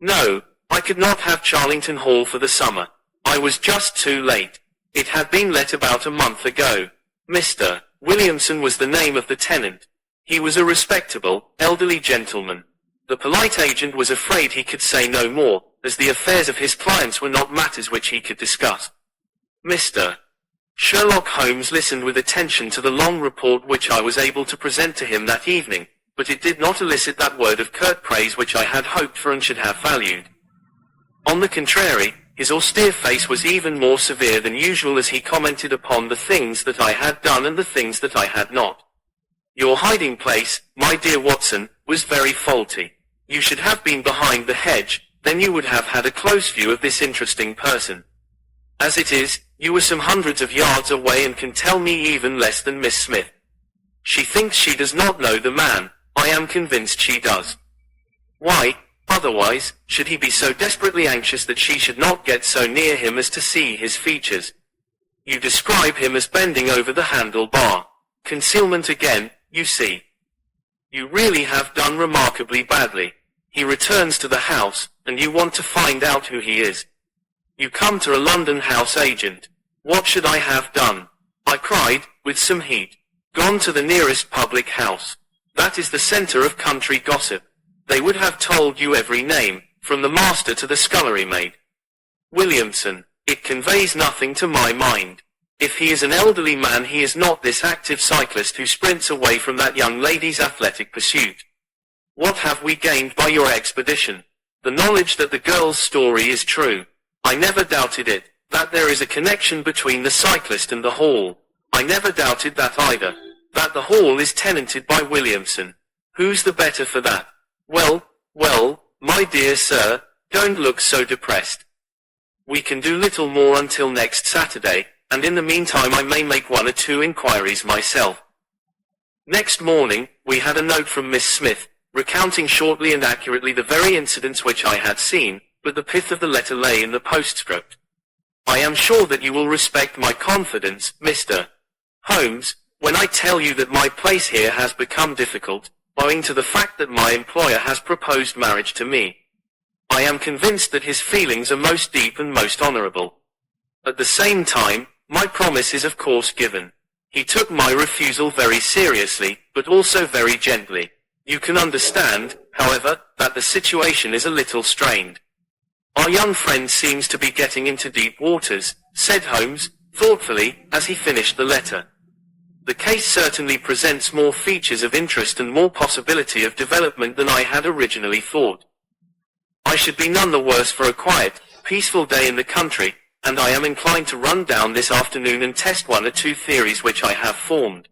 No, I could not have Charlington Hall for the summer. I was just too late. It had been let about a month ago. Mr. Williamson was the name of the tenant. He was a respectable, elderly gentleman. The polite agent was afraid he could say no more, as the affairs of his clients were not matters which he could discuss. Mr. Sherlock Holmes listened with attention to the long report which I was able to present to him that evening, but it did not elicit that word of curt praise which I had hoped for and should have valued. On the contrary, his austere face was even more severe than usual as he commented upon the things that I had done and the things that I had not. Your hiding place, my dear Watson, was very faulty. You should have been behind the hedge, then you would have had a close view of this interesting person. As it is, you were some hundreds of yards away and can tell me even less than Miss Smith. She thinks she does not know the man. I am convinced she does. Why, otherwise, should he be so desperately anxious that she should not get so near him as to see his features? You describe him as bending over the handlebar. Concealment again, you see. You really have done remarkably badly. He returns to the house, and you want to find out who he is. You come to a London house agent. What should I have done? I cried, with some heat. Gone to the nearest public house. That is the centre of country gossip. They would have told you every name, from the master to the scullery maid. Williamson, it conveys nothing to my mind. If he is an elderly man, he is not this active cyclist who sprints away from that young lady's athletic pursuit. What have we gained by your expedition? The knowledge that the girl's story is true. I never doubted it, that there is a connection between the cyclist and the hall. I never doubted that either. That the hall is tenanted by Williamson. Who's the better for that? Well, my dear sir, don't look so depressed. We can do little more until next Saturday, and in the meantime I may make one or two inquiries myself. Next morning, we had a note from Miss Smith, recounting shortly and accurately the very incidents which I had seen, but the pith of the letter lay in the postscript. I am sure that you will respect my confidence, Mr. Holmes, when I tell you that my place here has become difficult, owing to the fact that my employer has proposed marriage to me. I am convinced that his feelings are most deep and most honourable. At the same time, my promise is of course given. He took my refusal very seriously, but also very gently. You can understand, however, that the situation is a little strained. Our young friend seems to be getting into deep waters, said Holmes, thoughtfully, as he finished the letter. The case certainly presents more features of interest and more possibility of development than I had originally thought. I should be none the worse for a quiet, peaceful day in the country, and I am inclined to run down this afternoon and test one or two theories which I have formed.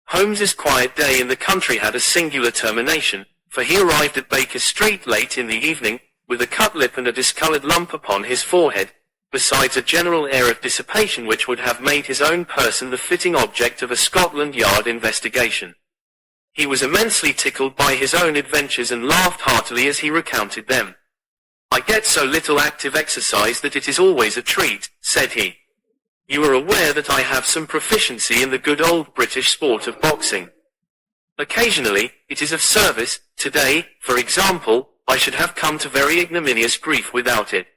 Holmes's quiet day in the country had a singular termination, for he arrived at Baker Street late in the evening, with a cut lip and a discoloured lump upon his forehead, besides a general air of dissipation which would have made his own person the fitting object of a Scotland Yard investigation. He was immensely tickled by his own adventures and laughed heartily as he recounted them. "I get so little active exercise that it is always a treat," said he. "You are aware that I have some proficiency in the good old British sport of boxing. Occasionally, it is of service. Today, for example, I should have come to very ignominious grief without it."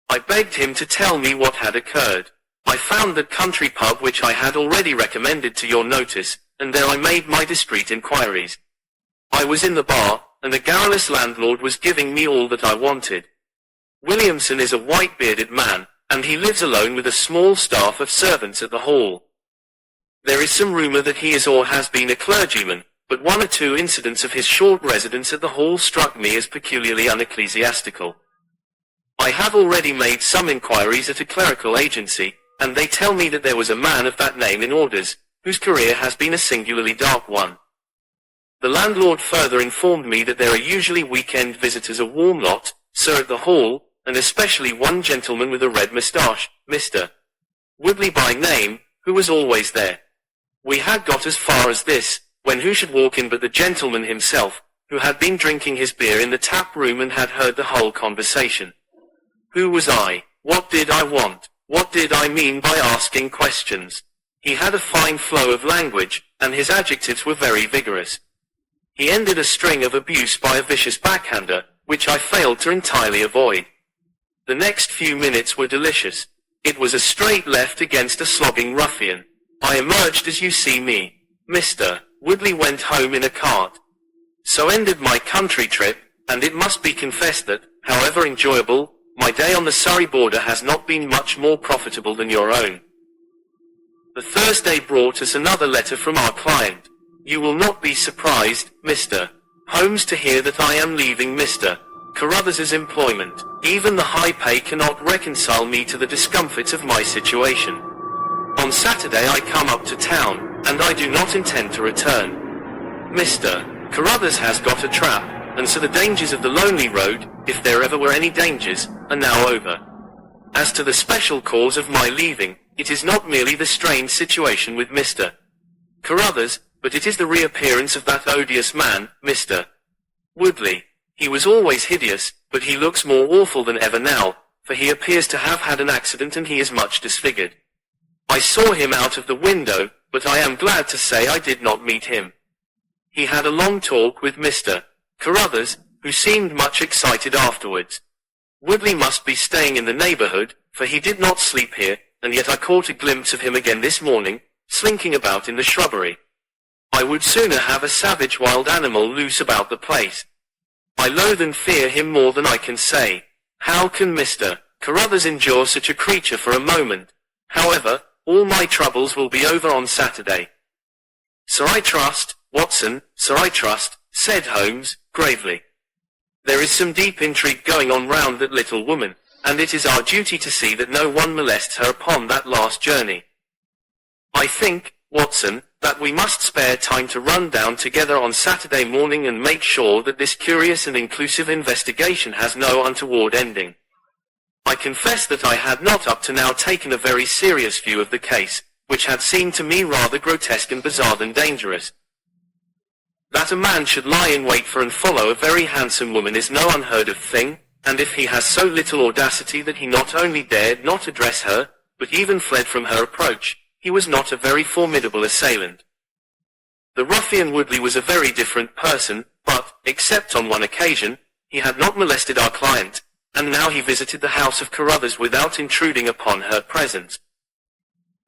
I begged him to tell me what had occurred. I found that country pub which I had already recommended to your notice, and there I made my discreet inquiries. I was in the bar, and the garrulous landlord was giving me all that I wanted. Williamson is a white-bearded man, and he lives alone with a small staff of servants at the Hall. There is some rumour that he is or has been a clergyman, but one or two incidents of his short residence at the Hall struck me as peculiarly unecclesiastical. I have already made some inquiries at a clerical agency, and they tell me that there was a man of that name in orders, whose career has been a singularly dark one. The landlord further informed me that there are usually weekend visitors, a warm lot, sir, at the Hall, and especially one gentleman with a red moustache, Mr. Woodley by name, who was always there. We had got as far as this, when who should walk in but the gentleman himself, who had been drinking his beer in the tap room and had heard the whole conversation. Who was I? What did I want? What did I mean by asking questions? He had a fine flow of language, and his adjectives were very vigorous. He ended a string of abuse by a vicious backhander, which I failed to entirely avoid. The next few minutes were delicious. It was a straight left against a slogging ruffian. I emerged as you see me. Mr. Woodley went home in a cart. So ended my country trip, and it must be confessed that, however enjoyable, my day on the Surrey border has not been much more profitable than your own. The Thursday brought us another letter from our client. You will not be surprised, Mr. Holmes, to hear that I am leaving Mr. Carruthers's employment. Even the high pay cannot reconcile me to the discomforts of my situation. On Saturday I come up to town, and I do not intend to return. Mr. Carruthers has got a trap, and so the dangers of the lonely road, if there ever were any dangers, are now over. As to the special cause of my leaving, it is not merely the strained situation with Mr. Carruthers, but it is the reappearance of that odious man, Mr. Woodley. He was always hideous, but he looks more awful than ever now, for he appears to have had an accident and he is much disfigured. I saw him out of the window, but I am glad to say I did not meet him. He had a long talk with Mr. Carruthers, who seemed much excited afterwards. Woodley must be staying in the neighbourhood, for he did not sleep here, and yet I caught a glimpse of him again this morning, slinking about in the shrubbery. I would sooner have a savage wild animal loose about the place. I loathe and fear him more than I can say. How can Mr. Carruthers endure such a creature for a moment? However, all my troubles will be over on Saturday. Sir, I trust, Watson, sir, I trust, said Holmes, gravely. There is some deep intrigue going on round that little woman, and it is our duty to see that no one molests her upon that last journey. I think, Watson, that we must spare time to run down together on Saturday morning and make sure that this curious and inclusive investigation has no untoward ending. I confess that I had not up to now taken a very serious view of the case, which had seemed to me rather grotesque and bizarre than dangerous. That a man should lie in wait for and follow a very handsome woman is no unheard of thing, and if he has so little audacity that he not only dared not address her, but even fled from her approach, he was not a very formidable assailant. The ruffian Woodley was a very different person, but, except on one occasion, he had not molested our client, and now he visited the house of Carruthers without intruding upon her presence.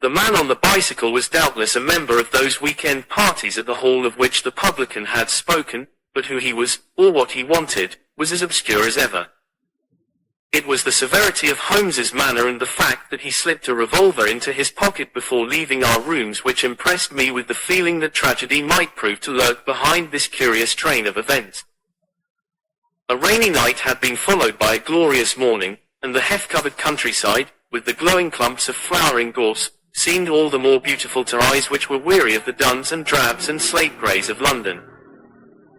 The man on the bicycle was doubtless a member of those weekend parties at the Hall of which the publican had spoken, but who he was, or what he wanted, was as obscure as ever. It was the severity of Holmes's manner and the fact that he slipped a revolver into his pocket before leaving our rooms which impressed me with the feeling that tragedy might prove to lurk behind this curious train of events. A rainy night had been followed by a glorious morning, and the heath-covered countryside, with the glowing clumps of flowering gorse, seemed all the more beautiful to eyes which were weary of the duns and drabs and slate greys of London.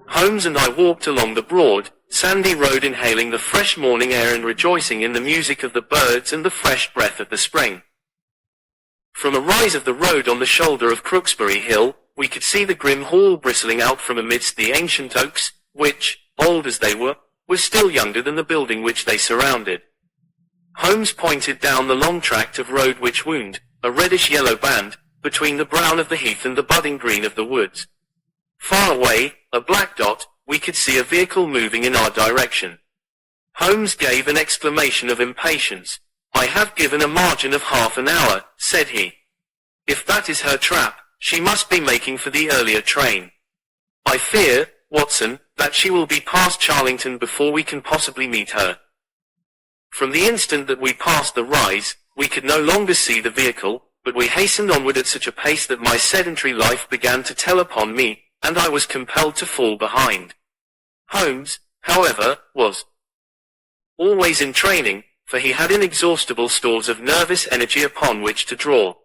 Holmes and I walked along the broad, sandy road, inhaling the fresh morning air and rejoicing in the music of the birds and the fresh breath of the spring. From a rise of the road on the shoulder of Crooksbury Hill, we could see the grim hall bristling out from amidst the ancient oaks, which, old as they were still younger than the building which they surrounded. Holmes pointed down the long tract of road which wound, a reddish-yellow band, between the brown of the heath and the budding green of the woods. Far away, a black dot, we could see a vehicle moving in our direction. Holmes gave an exclamation of impatience. "I have given a margin of half an hour," said he. "If that is her trap, she must be making for the earlier train. I fear, Watson, that she will be past Charlington before we can possibly meet her." From the instant that we passed the rise, we could no longer see the vehicle, but we hastened onward at such a pace that my sedentary life began to tell upon me, and I was compelled to fall behind. Holmes, however, was always in training, for he had inexhaustible stores of nervous energy upon which to draw.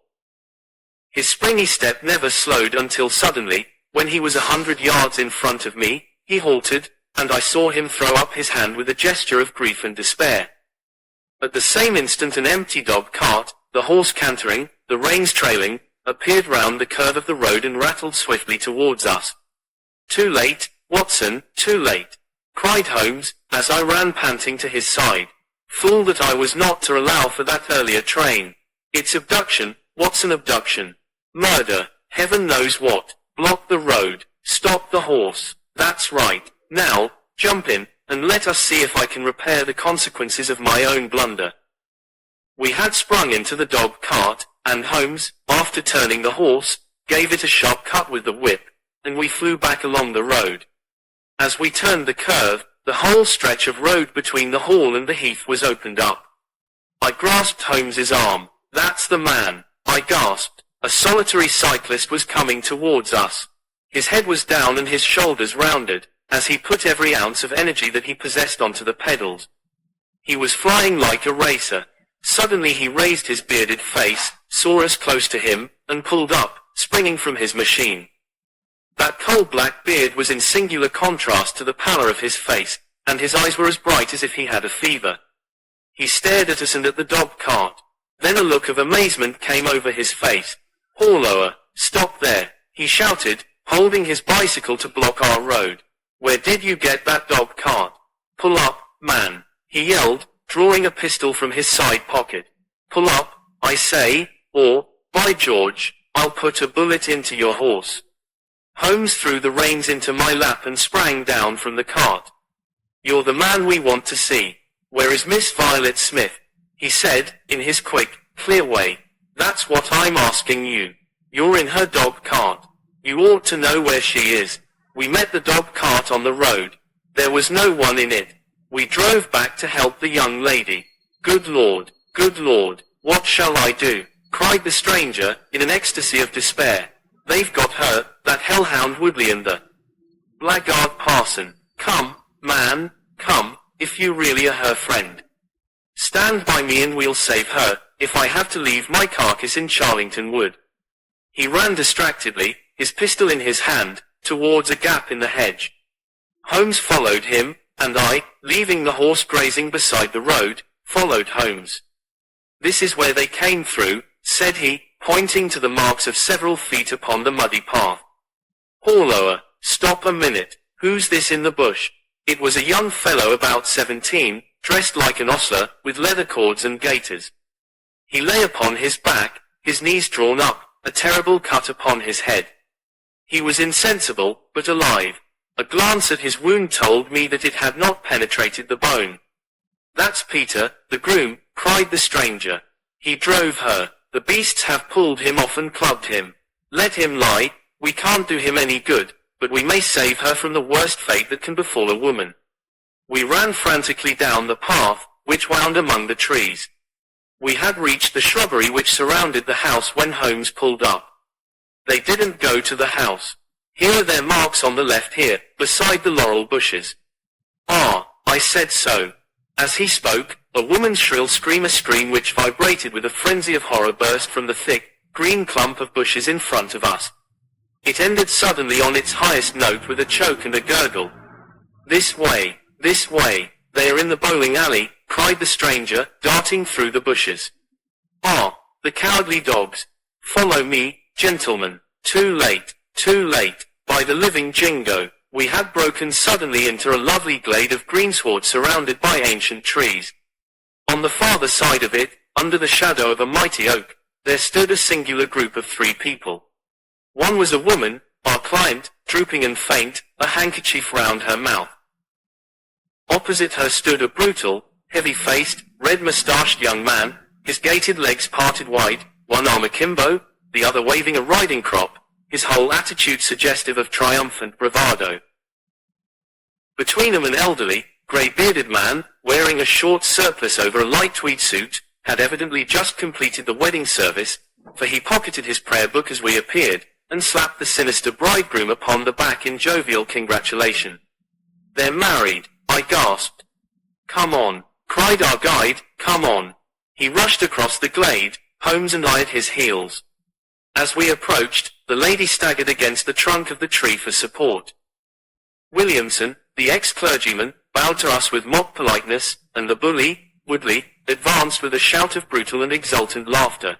His springy step never slowed until suddenly, when he was 100 yards in front of me, he halted, and I saw him throw up his hand with a gesture of grief and despair. At the same instant an empty dog-cart, the horse cantering, the reins trailing, appeared round the curve of the road and rattled swiftly towards us. "Too late, Watson, too late," cried Holmes, as I ran panting to his side. "Fool that I was not to allow for that earlier train. It's abduction, Watson, abduction. Murder, heaven knows what. Block the road, stop the horse. That's right. Now, jump in, and let us see if I can repair the consequences of my own blunder." We had sprung into the dog-cart, and Holmes, after turning the horse, gave it a sharp cut with the whip, and we flew back along the road. As we turned the curve, the whole stretch of road between the hall and the heath was opened up. I grasped Holmes's arm. "That's the man," I gasped. A solitary cyclist was coming towards us. His head was down and his shoulders rounded, as he put every ounce of energy that he possessed onto the pedals. He was flying like a racer. Suddenly he raised his bearded face, saw us close to him, and pulled up, springing from his machine. That coal-black beard was in singular contrast to the pallor of his face, and his eyes were as bright as if he had a fever. He stared at us and at the dog-cart. Then a look of amazement came over his face. "Holloa, stop there," he shouted, holding his bicycle to block our road. "Where did you get that dog-cart? Pull up, man," he yelled, drawing a pistol from his side pocket. "Pull up, I say, or, by George, I'll put a bullet into your horse." Holmes threw the reins into my lap and sprang down from the cart. "You're the man we want to see. Where is Miss Violet Smith?" he said, in his quick, clear way. "That's what I'm asking you. You're in her dog-cart. You ought to know where she is. We met the dog-cart on the road. There was no one in it. We drove back to help the young lady. Good Lord, what shall I do?" cried the stranger, in an ecstasy of despair. "They've got her, that hellhound Woodley and the blackguard parson. Come, man, come, if you really are her friend. Stand by me and we'll save her, if I have to leave my carcass in Charlington Wood." He ran distractedly, his pistol in his hand, towards a gap in the hedge. Holmes followed him, and I, leaving the horse grazing beside the road, followed Holmes. "This is where they came through," said he, pointing to the marks of several feet upon the muddy path. "Holloa, stop a minute. Who's this in the bush?" It was a young fellow about 17, dressed like an ostler, with leather cords and gaiters. He lay upon his back, his knees drawn up, a terrible cut upon his head. He was insensible, but alive. A glance at his wound told me that it had not penetrated the bone. "That's Peter, the groom," cried the stranger. "He drove her. The beasts have pulled him off and clubbed him. Let him lie. We can't do him any good, but we may save her from the worst fate that can befall a woman." We ran frantically down the path, which wound among the trees. We had reached the shrubbery which surrounded the house when Holmes pulled up. "They didn't go to the house. Here are their marks on the left here, beside the laurel bushes." "Ah, I said so." As he spoke, a woman's shrill scream, a scream which vibrated with a frenzy of horror, burst from the thick, green clump of bushes in front of us. It ended suddenly on its highest note with a choke and a gurgle. "This way, This way. They are in the bowling alley, cried the stranger, darting through the bushes. Ah, the cowardly dogs. Follow me, gentlemen. Too late, too late. By the living Jingo, we had broken suddenly into a lovely glade of greensward surrounded by ancient trees. On the farther side of it, under the shadow of a mighty oak, there stood a singular group of 3 people. One was a woman, our client, drooping and faint, a handkerchief round her mouth. Opposite her stood a brutal, heavy-faced, red-moustached young man, his gaited legs parted wide, one arm akimbo, the other waving a riding crop, his whole attitude suggestive of triumphant bravado. Between them an elderly, grey-bearded man, wearing a short surplice over a light tweed suit, had evidently just completed the wedding service, for he pocketed his prayer book as we appeared, and slapped the sinister bridegroom upon the back in jovial congratulation. They're married, I gasped. Come on, cried our guide, come on. He rushed across the glade, Holmes and I at his heels. As we approached, the lady staggered against the trunk of the tree for support. Williamson, the ex-clergyman, bowed to us with mock politeness, and the bully, Woodley, advanced with a shout of brutal and exultant laughter.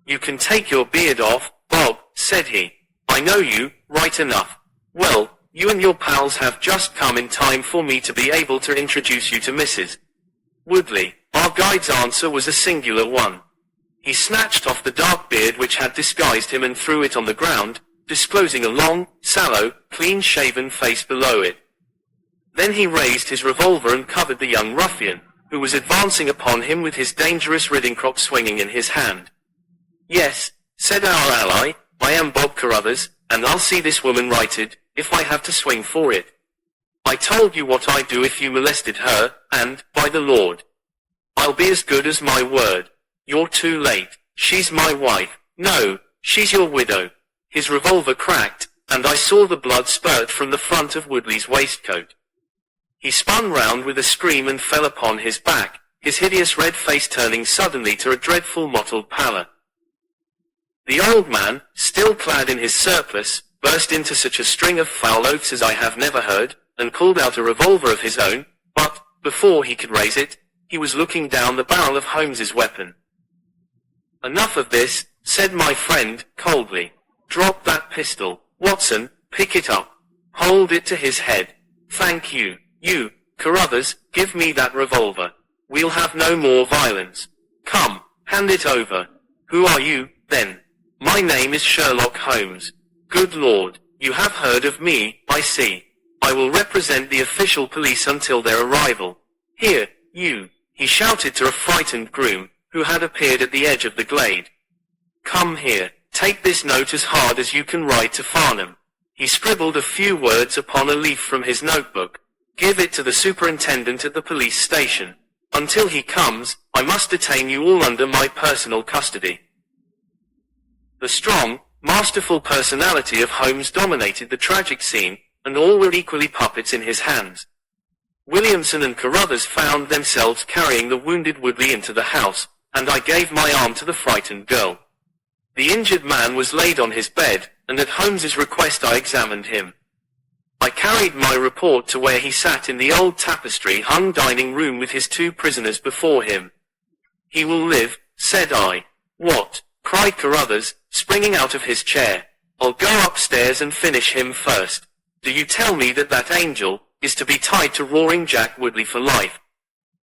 You can take your beard off, Bob, said he. I know you, right enough. Well, you and your pals have just come in time for me to be able to introduce you to Mrs. Woodley. Our guide's answer was a singular one. He snatched off the dark beard which had disguised him and threw it on the ground, disclosing a long, sallow, clean-shaven face below it. Then he raised his revolver and covered the young ruffian, who was advancing upon him with his dangerous riding crop swinging in his hand. Yes, said our ally, I am Bob Carruthers, and I'll see this woman righted, if I have to swing for it. I told you what I'd do if you molested her, and, by the Lord, I'll be as good as my word. You're too late. She's my wife. No, she's your widow. His revolver cracked, and I saw the blood spurt from the front of Woodley's waistcoat. He spun round with a scream and fell upon his back, his hideous red face turning suddenly to a dreadful mottled pallor. The old man, still clad in his surplice, burst into such a string of foul oaths as I have never heard, and called out a revolver of his own, but, before he could raise it, he was looking down the barrel of Holmes's weapon. Enough of this, said my friend, coldly. Drop that pistol, Watson, pick it up. Hold it to his head. Thank you. You, Carruthers, give me that revolver. We'll have no more violence. Come, hand it over. Who are you, then? My name is Sherlock Holmes. Good Lord, you have heard of me, I see. I will represent the official police until their arrival. Here, you, he shouted to a frightened groom, who had appeared at the edge of the glade. Come here, take this note as hard as you can write to Farnham. He scribbled a few words upon a leaf from his notebook. Give it to the superintendent at the police station. Until he comes, I must detain you all under my personal custody. The strong, masterful personality of Holmes dominated the tragic scene, and all were equally puppets in his hands. Williamson and Carruthers found themselves carrying the wounded Woodley into the house, and I gave my arm to the frightened girl. The injured man was laid on his bed, and at Holmes's request I examined him. I carried my report to where he sat in the old tapestry-hung dining room with his 2 prisoners before him. He will live, said I. What? Cried Carruthers, springing out of his chair. I'll go upstairs and finish him first. Do you tell me that that angel is to be tied to Roaring Jack Woodley for life?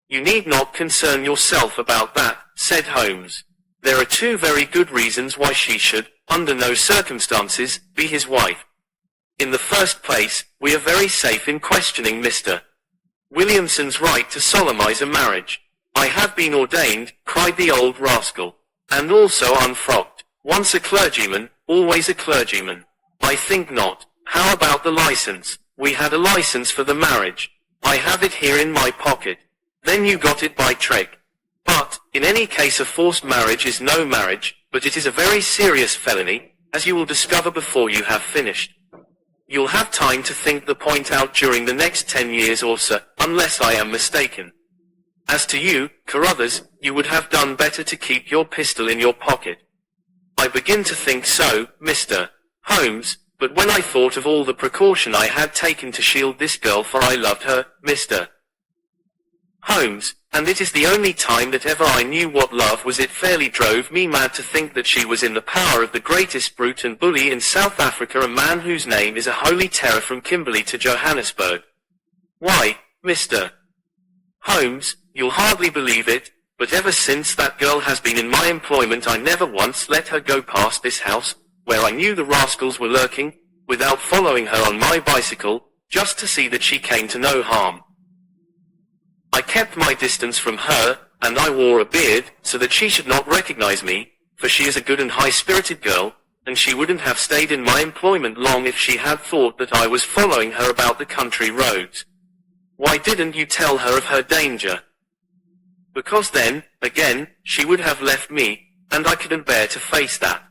You need not concern yourself about that, said Holmes. There are 2 very good reasons why she should, under no circumstances, be his wife. In the first place, we are very safe in questioning Mr. Williamson's right to solemnize a marriage. I have been ordained, cried the old rascal, and also unfrocked. Once a clergyman, always a clergyman. I think not. How about the license? We had a license for the marriage. I have it here in my pocket. Then you got it by trick. But, in any case a forced marriage is no marriage, but it is a very serious felony, as you will discover before you have finished. You'll have time to think the point out during the next 10 years or so, unless I am mistaken. As to you, Carruthers, you would have done better to keep your pistol in your pocket. I begin to think so, Mr. Holmes, But when I thought of all the precaution I had taken to shield this girl, for I loved her, Mr. Holmes, and it is the only time that ever I knew what love was, it fairly drove me mad to think that she was in the power of the greatest brute and bully in South Africa, a man whose name is a holy terror from Kimberley to Johannesburg. Why, Mr. Holmes, you'll hardly believe it, but ever since that girl has been in my employment I never once let her go past this house, where I knew the rascals were lurking, without following her on my bicycle, just to see that she came to no harm. I kept my distance from her, and I wore a beard, so that she should not recognize me, for she is a good and high-spirited girl, and she wouldn't have stayed in my employment long if she had thought that I was following her about the country roads. Why didn't you tell her of her danger? Because then, again, she would have left me, and I couldn't bear to face that.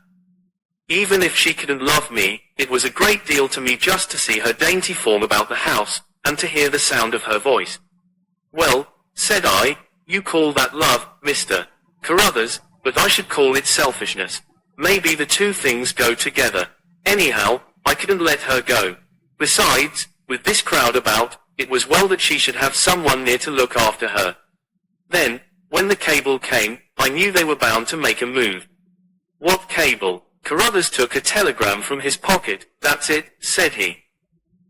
Even if she couldn't love me, it was a great deal to me just to see her dainty form about the house, and to hear the sound of her voice. Well, said I, you call that love, Mr. Carruthers, but I should call it selfishness. Maybe the two things go together. Anyhow, I couldn't let her go. Besides, with this crowd about, it was well that she should have someone near to look after her. Then, when the cable came, I knew they were bound to make a move. What cable? Carruthers took a telegram from his pocket. That's it, said he.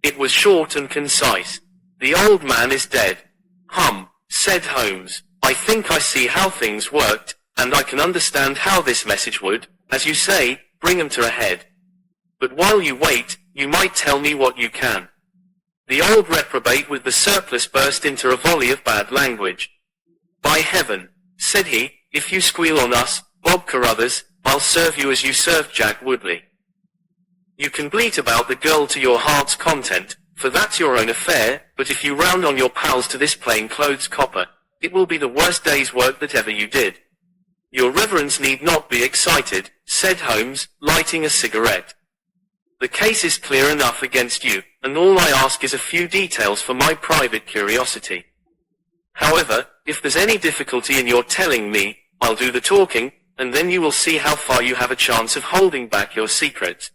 It was short and concise. The old man is dead. Said Holmes. I think I see how things worked, and I can understand how this message would, as you say, bring 'em to a head. But while you wait, you might tell me what you can. The old reprobate with the surplice burst into a volley of bad language. By heaven, said he, if you squeal on us, Bob Carruthers, I'll serve you as you served Jack Woodley. You can bleat about the girl to your heart's content, for that's your own affair, but if you round on your pals to this plain-clothes copper, it will be the worst day's work that ever you did. Your reverence need not be excited, said Holmes, lighting a cigarette. The case is clear enough against you, and all I ask is a few details for my private curiosity. However, if there's any difficulty in your telling me, I'll do the talking, and then you will see how far you have a chance of holding back your secrets.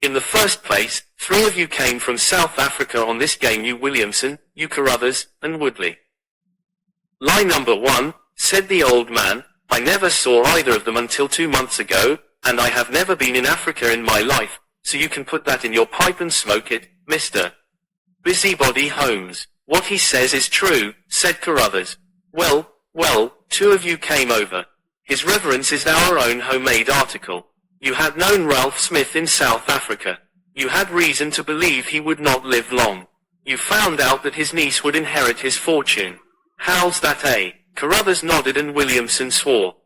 In the first place, 3 of you came from South Africa on this game, you Williamson, you Carruthers, and Woodley. Lie number 1, said the old man, I never saw either of them until 2 months ago, and I have never been in Africa in my life, so you can put that in your pipe and smoke it, Mr. Busybody Holmes. What he says is true, said Carruthers. Well, 2 of you came over. His reverence is our own homemade article. You had known Ralph Smith in South Africa. You had reason to believe he would not live long. You found out that his niece would inherit his fortune. How's that, eh? Carruthers nodded and Williamson swore.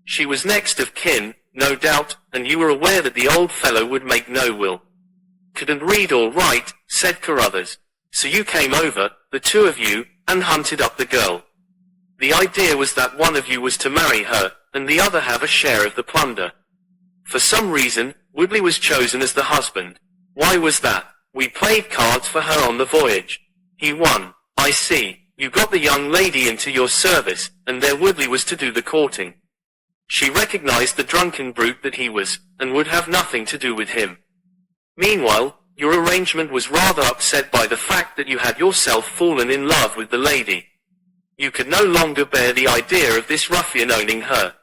She was next of kin, no doubt, and you were aware that the old fellow would make no will. Couldn't read or write, said Carruthers. So you came over, the 2 of you, and hunted up the girl. The idea was that one of you was to marry her, and the other have a share of the plunder. For some reason, Woodley was chosen as the husband. Why was that? We played cards for her on the voyage. He won. I see. You got the young lady into your service, and there Woodley was to do the courting. She recognized the drunken brute that he was, and would have nothing to do with him. Meanwhile, your arrangement was rather upset by the fact that you had yourself fallen in love with the lady. You could no longer bear the idea of this ruffian owning her.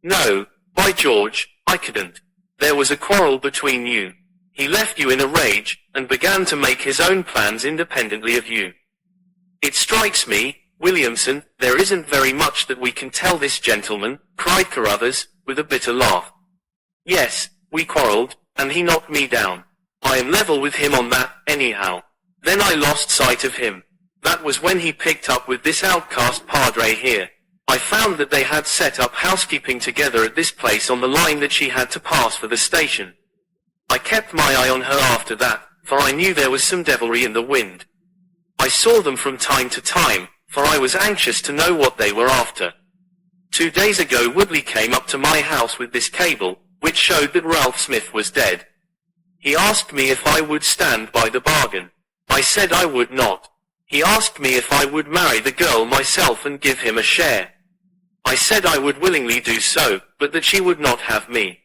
No, by George, I couldn't. There was a quarrel between you. He left you in a rage, and began to make his own plans independently of you. It strikes me, Williamson, there isn't very much that we can tell this gentleman, cried Carruthers, with a bitter laugh. Yes, we quarreled, and he knocked me down. I am level with him on that, anyhow. Then I lost sight of him. That was when he picked up with this outcast padre here. I found that they had set up housekeeping together at this place on the line that she had to pass for the station. I kept my eye on her after that, for I knew there was some devilry in the wind. I saw them from time to time, for I was anxious to know what they were after. 2 days ago Woodley came up to my house with this cable, which showed that Ralph Smith was dead. He asked me if I would stand by the bargain. I said I would not. He asked me if I would marry the girl myself and give him a share. I said I would willingly do so, but that she would not have me.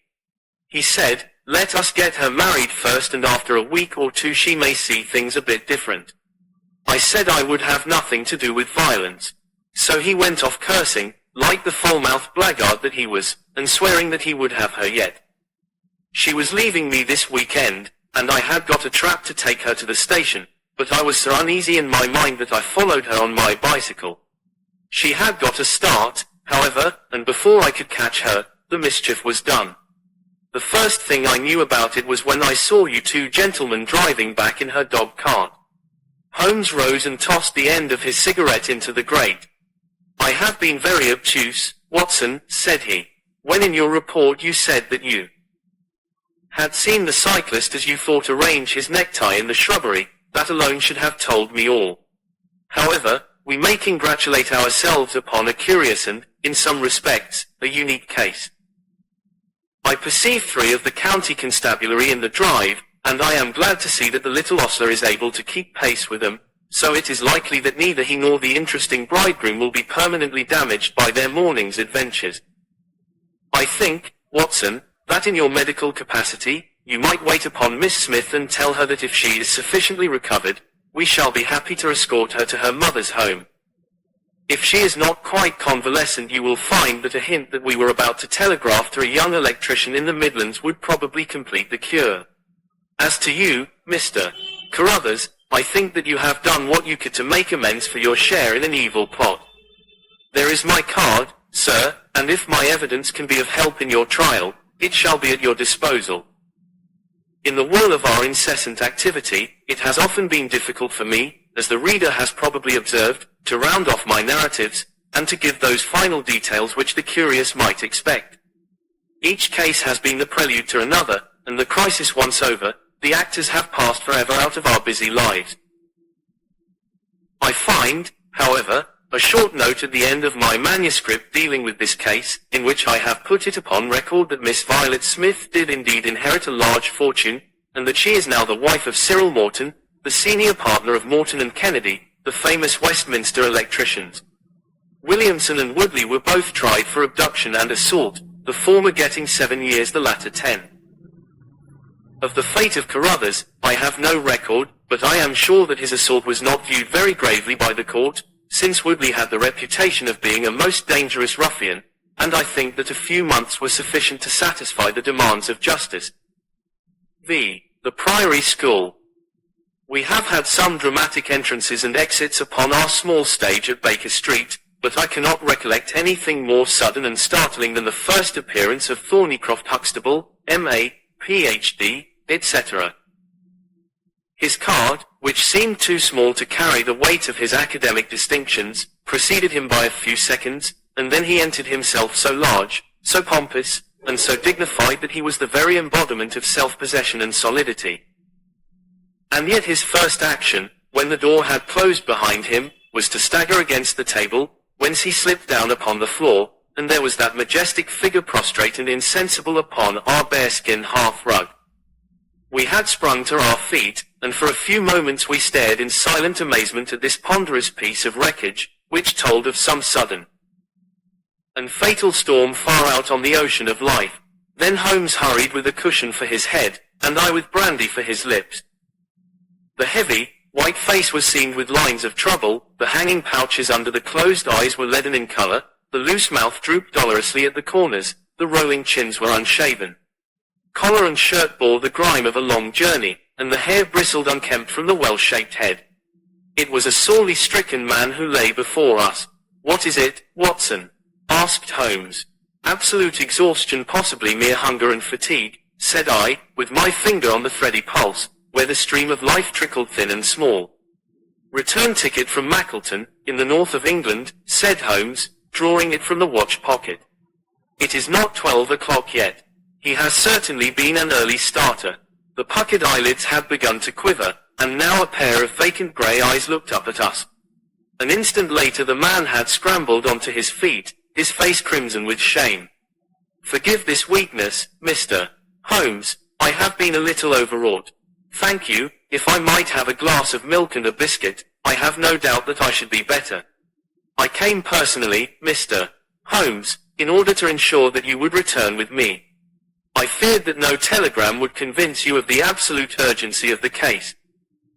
He said, Let us get her married first, and after a week or two she may see things a bit different. I said I would have nothing to do with violence. So he went off cursing, like the foul-mouthed blackguard that he was, and swearing that he would have her yet. She was leaving me this weekend, and I had got a trap to take her to the station, but I was so uneasy in my mind that I followed her on my bicycle. She had got a start, however, and before I could catch her, the mischief was done. The first thing I knew about it was when I saw you two gentlemen driving back in her dog cart. Holmes rose and tossed the end of his cigarette into the grate. I have been very obtuse, Watson, said he, when in your report you said that you had seen the cyclist as you thought arrange his necktie in the shrubbery. That alone should have told me all. However, we may congratulate ourselves upon a curious and, in some respects, a unique case. I perceive 3 of the county constabulary in the drive, and I am glad to see that the little ostler is able to keep pace with them, so it is likely that neither he nor the interesting bridegroom will be permanently damaged by their morning's adventures. I think, Watson, that in your medical capacity, you might wait upon Miss Smith and tell her that if she is sufficiently recovered, we shall be happy to escort her to her mother's home. If she is not quite convalescent, you will find that a hint that we were about to telegraph to a young electrician in the Midlands would probably complete the cure. As to you, Mr. Carruthers, I think that you have done what you could to make amends for your share in an evil plot. There is my card, sir, and if my evidence can be of help in your trial, it shall be at your disposal. In the whirl of our incessant activity, it has often been difficult for me, as the reader has probably observed, to round off my narratives, and to give those final details which the curious might expect. Each case has been the prelude to another, and the crisis once over, the actors have passed forever out of our busy lives. I find, however, a short note at the end of my manuscript dealing with this case, in which I have put it upon record that Miss Violet Smith did indeed inherit a large fortune, and that she is now the wife of Cyril Morton, the senior partner of Morton and Kennedy, the famous Westminster electricians. Williamson and Woodley were both tried for abduction and assault, the former getting 7 years, the latter 10. Of the fate of Carruthers, I have no record, but I am sure that his assault was not viewed very gravely by the court, since Woodley had the reputation of being a most dangerous ruffian, and I think that a few months were sufficient to satisfy the demands of justice. The Priory School. We have had some dramatic entrances and exits upon our small stage at Baker Street, but I cannot recollect anything more sudden and startling than the first appearance of Thornycroft Huxtable, M.A., Ph.D., etc. His card, which seemed too small to carry the weight of his academic distinctions, preceded him by a few seconds, and then he entered himself so large, so pompous, and so dignified that he was the very embodiment of self-possession and solidity. And yet his first action, when the door had closed behind him, was to stagger against the table, whence he slipped down upon the floor, and there was that majestic figure prostrate and insensible upon our bearskin hearth-rug. We had sprung to our feet, and for a few moments we stared in silent amazement at this ponderous piece of wreckage, which told of some sudden and fatal storm far out on the ocean of life. Then Holmes hurried with a cushion for his head, and I with brandy for his lips. The heavy, white face was seamed with lines of trouble, the hanging pouches under the closed eyes were leaden in color, the loose mouth drooped dolorously at the corners, the rolling chins were unshaven. Collar and shirt bore the grime of a long journey, and the hair bristled unkempt from the well-shaped head. It was a sorely stricken man who lay before us. "What is it, Watson?" asked Holmes. "Absolute exhaustion, possibly mere hunger and fatigue," said I, with my finger on the thready pulse, where the stream of life trickled thin and small. "Return ticket from Mackleton, in the north of England," said Holmes, drawing it from the watch pocket. "It is not 12 o'clock yet. He has certainly been an early starter." The puckered eyelids had begun to quiver, and now a pair of vacant grey eyes looked up at us. An instant later the man had scrambled onto his feet, his face crimson with shame. "Forgive this weakness, Mr. Holmes. I have been a little overwrought. Thank you. If I might have a glass of milk and a biscuit, I have no doubt that I should be better. I came personally, Mr. Holmes, in order to ensure that you would return with me. I feared that no telegram would convince you of the absolute urgency of the case.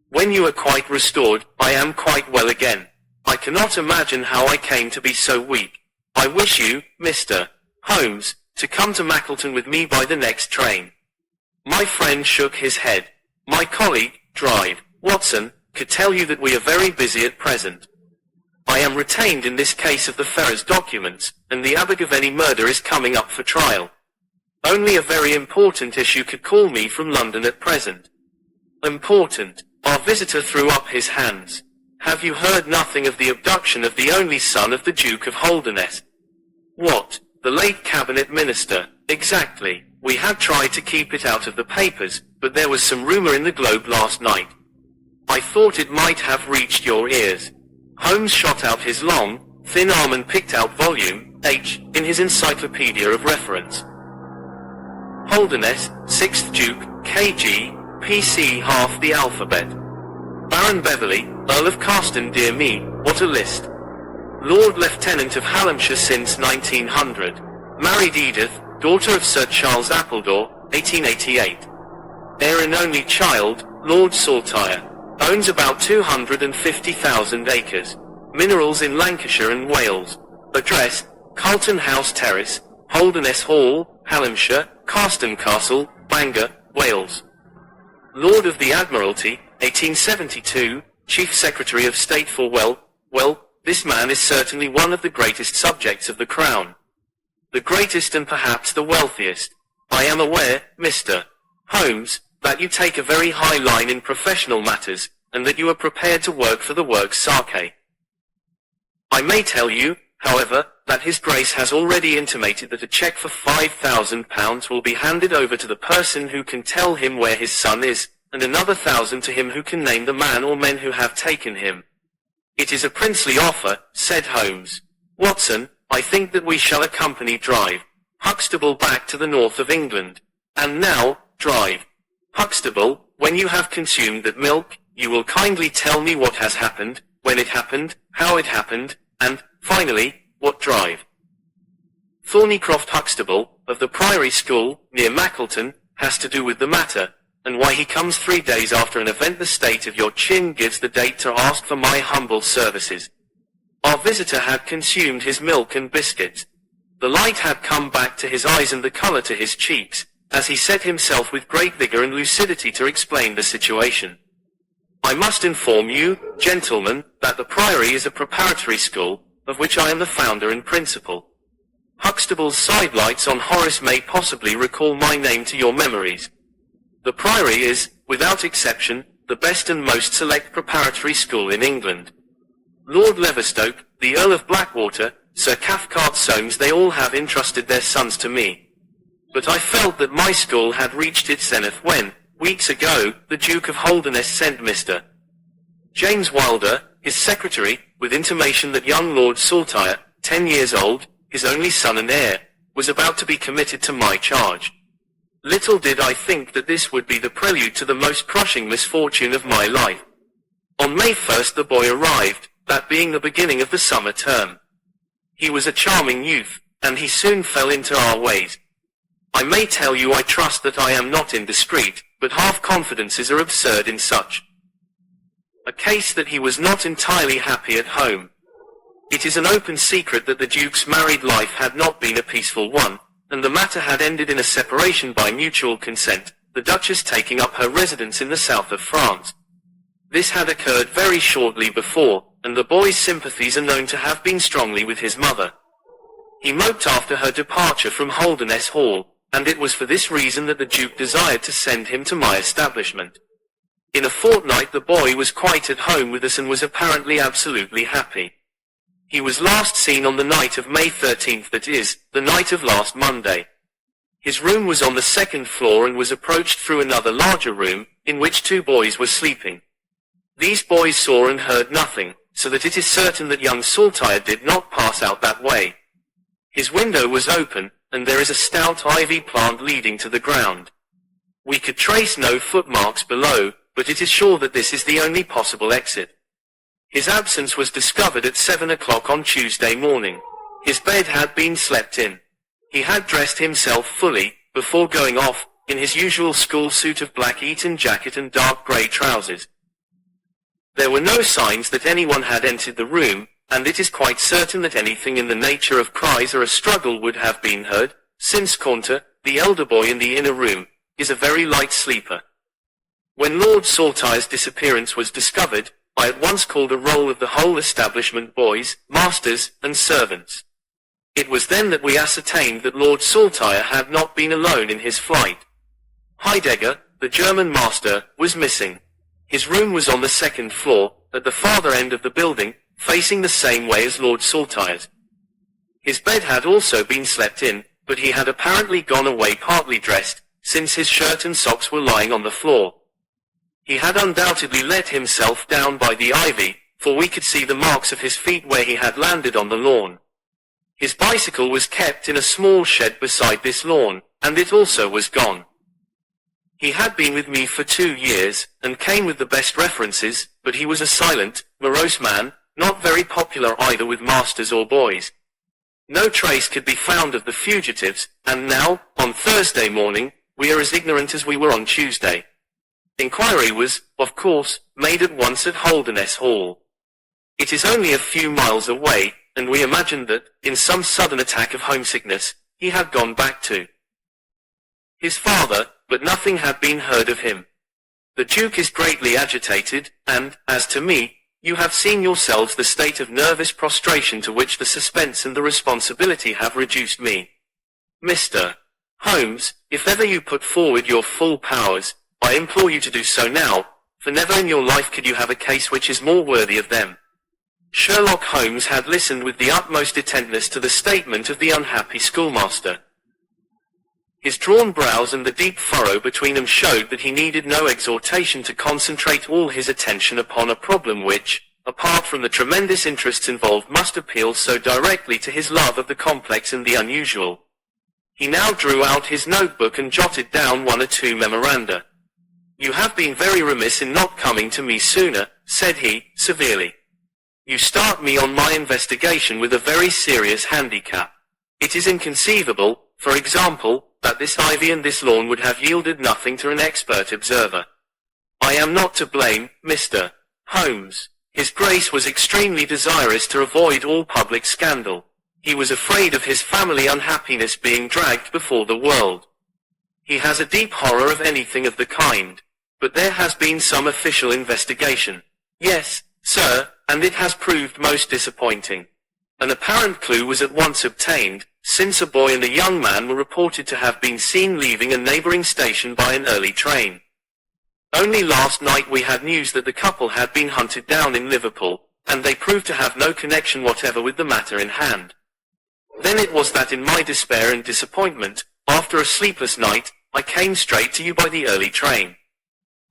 When you are quite restored, I am quite well again. I cannot imagine how I came to be so weak. I wish you, Mr. Holmes, to come to Mackleton with me by the next train. My friend shook his head. My colleague, Drive, Watson, could tell you that we are very busy at present. I am retained in this case of the Ferrers documents, and the Abergavenny murder is coming up for trial. Only a very important issue could call me from London at present. Important. Our visitor threw up his hands. Have you heard nothing of the abduction of the only son of the Duke of Holderness? What? The late cabinet minister? Exactly. We had tried to keep it out of the papers, but there was some rumor in the Globe last night. I thought it might have reached your ears. Holmes shot out his long, thin arm and picked out volume H in his encyclopedia of reference. Holderness, 6th Duke, KG, PC half the alphabet. Baron Beverley, Earl of Carston, dear me, what a list. Lord Lieutenant of Hallamshire since 1900. Married Edith, daughter of Sir Charles Appledore, 1888. Heir and only child, Lord Saltire. Owns about 250,000 acres. Minerals in Lancashire and Wales. Address, Carlton House Terrace, Holderness Hall, Hallamshire, Carston Castle, Bangor, Wales. Lord of the Admiralty, 1872, Chief Secretary of State for well, this man is certainly one of the greatest subjects of the Crown. The greatest and perhaps the wealthiest. I am aware, Mr. Holmes, that you take a very high line in professional matters, and that you are prepared to work for the works Sake. I may tell you, however, that His Grace has already intimated that a cheque for £5,000 will be handed over to the person who can tell him where his son is, and another 1,000 to him who can name the man or men who have taken him. It is a princely offer, said Holmes. Watson, I think that we shall accompany Drive, Huxtable back to the north of England. And now, Drive, Huxtable, when you have consumed that milk, you will kindly tell me what has happened, when it happened, how it happened, and, finally, what Drive. Thornycroft Huxtable, of the Priory School, near Mackleton, has to do with the matter, and why he comes 3 days after an event the state of your chin gives the date to ask for my humble services. Our visitor had consumed his milk and biscuits. The light had come back to his eyes and the colour to his cheeks, as he set himself with great vigour and lucidity to explain the situation. I must inform you, gentlemen, that the Priory is a preparatory school, of which I am the founder and principal. Huxtable's sidelights on Horace may possibly recall my name to your memories. The Priory is, without exception, the best and most select preparatory school in England. Lord Leverstoke, the Earl of Blackwater, Sir Cathcart Soames, they all have entrusted their sons to me. But I felt that my school had reached its zenith when, weeks ago, the Duke of Holderness sent Mr. James Wilder, his secretary, with intimation that young Lord Saltire, 10 years old, his only son and heir, was about to be committed to my charge. Little did I think that this would be the prelude to the most crushing misfortune of my life. On May 1st the boy arrived, that being the beginning of the summer term. He was a charming youth, and he soon fell into our ways. I may tell you I trust that I am not indiscreet, but half-confidences are absurd in such a case that he was not entirely happy at home. It is an open secret that the Duke's married life had not been a peaceful one, and the matter had ended in a separation by mutual consent, the Duchess taking up her residence in the south of France. This had occurred very shortly before, and the boy's sympathies are known to have been strongly with his mother. He moped after her departure from Holderness Hall, and it was for this reason that the Duke desired to send him to my establishment. In a fortnight the boy was quite at home with us and was apparently absolutely happy. He was last seen on the night of May 13th, that is, the night of last Monday. His room was on the second floor and was approached through another larger room, in which 2 boys were sleeping. These boys saw and heard nothing, so that it is certain that young Saltire did not pass out that way. His window was open, and there is a stout ivy plant leading to the ground. We could trace no footmarks below, but it is sure that this is the only possible exit. His absence was discovered at 7 o'clock on Tuesday morning. His bed had been slept in. He had dressed himself fully, before going off, in his usual school suit of black Eton jacket and dark grey trousers. There were no signs that anyone had entered the room, and it is quite certain that anything in the nature of cries or a struggle would have been heard, since Caunter, the elder boy in the inner room, is a very light sleeper. When Lord Saltire's disappearance was discovered, I at once called a roll of the whole establishment, boys, masters, and servants. It was then that we ascertained that Lord Saltire had not been alone in his flight. Heidegger, the German master, was missing. His room was on the second floor, at the farther end of the building, facing the same way as Lord Saltire's. His bed had also been slept in, but he had apparently gone away partly dressed, since his shirt and socks were lying on the floor. He had undoubtedly let himself down by the ivy, for we could see the marks of his feet where he had landed on the lawn. His bicycle was kept in a small shed beside this lawn, and it also was gone. He had been with me for 2 years, and came with the best references, but he was a silent, morose man, not very popular either with masters or boys. No trace could be found of the fugitives, and now, on Thursday morning, we are as ignorant as we were on Tuesday. Inquiry was, of course, made at once at Holderness Hall. It is only a few miles away, and we imagined that, in some sudden attack of homesickness, he had gone back to his father, but nothing had been heard of him. The Duke is greatly agitated, and, as to me, you have seen yourselves the state of nervous prostration to which the suspense and the responsibility have reduced me. Mr. Holmes, if ever you put forward your full powers, I implore you to do so now, for never in your life could you have a case which is more worthy of them. Sherlock Holmes had listened with the utmost attentiveness to the statement of the unhappy schoolmaster. His drawn brows and the deep furrow between them showed that he needed no exhortation to concentrate all his attention upon a problem which, apart from the tremendous interests involved, must appeal so directly to his love of the complex and the unusual. He now drew out his notebook and jotted down 1 or 2 memoranda. "You have been very remiss in not coming to me sooner," said he, severely. "You start me on my investigation with a very serious handicap. It is inconceivable, for example, that this ivy and this lawn would have yielded nothing to an expert observer. I am not to blame, Mr. Holmes. His Grace was extremely desirous to avoid all public scandal. He was afraid of his family unhappiness being dragged before the world. He has a deep horror of anything of the kind. But there has been some official investigation." "Yes, sir, and it has proved most disappointing. An apparent clue was at once obtained, since a boy and a young man were reported to have been seen leaving a neighboring station by an early train. Only last night we had news that the couple had been hunted down in Liverpool, and they proved to have no connection whatever with the matter in hand. Then it was that in my despair and disappointment, after a sleepless night, I came straight to you by the early train.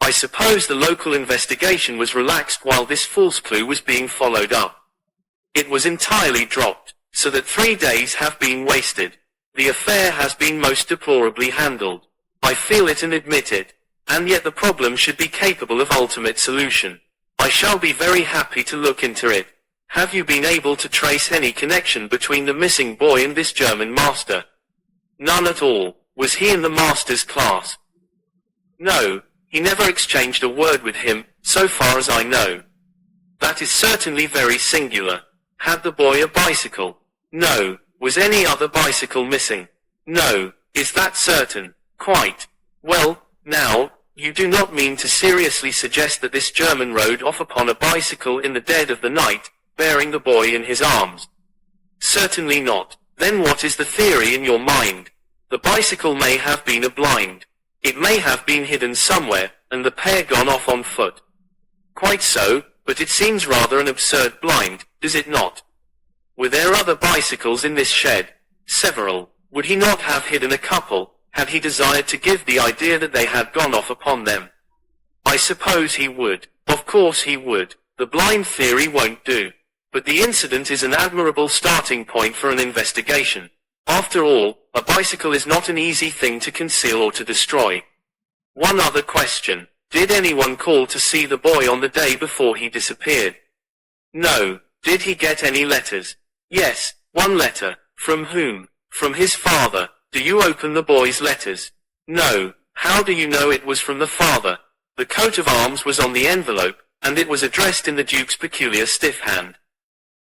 I suppose the local investigation was relaxed while this false clue was being followed up. It was entirely dropped, so that 3 days have been wasted. The affair has been most deplorably handled. I feel it and admit it, and yet the problem should be capable of ultimate solution. I shall be very happy to look into it. Have you been able to trace any connection between the missing boy and this German master?" "None at all. Was he in the master's class?" "No. He never exchanged a word with him, so far as I know." "That is certainly very singular. Had the boy a bicycle?" "No." "Was any other bicycle missing?" "No." "Is that certain?" "Quite." "Well, now, you do not mean to seriously suggest that this German rode off upon a bicycle in the dead of the night, bearing the boy in his arms?" "Certainly not." "Then what is the theory in your mind?" "The bicycle may have been a blind. It may have been hidden somewhere, and the pair gone off on foot." "Quite so, but it seems rather an absurd blind, does it not?" "Were there other bicycles in this shed?" "Several." "Would he not have hidden a couple, had he desired to give the idea that they had gone off upon them?" "I suppose he would." "Of course he would. The blind theory won't do. But the incident is an admirable starting point for an investigation. After all, a bicycle is not an easy thing to conceal or to destroy. One other question. Did anyone call to see the boy on the day before he disappeared?" "No." "Did he get any letters?" "Yes, 1 letter." "From whom?" "From his father." Do you open the boy's letters? No. How do you know it was from the father? The coat of arms was on the envelope, and it was addressed in the Duke's peculiar stiff hand.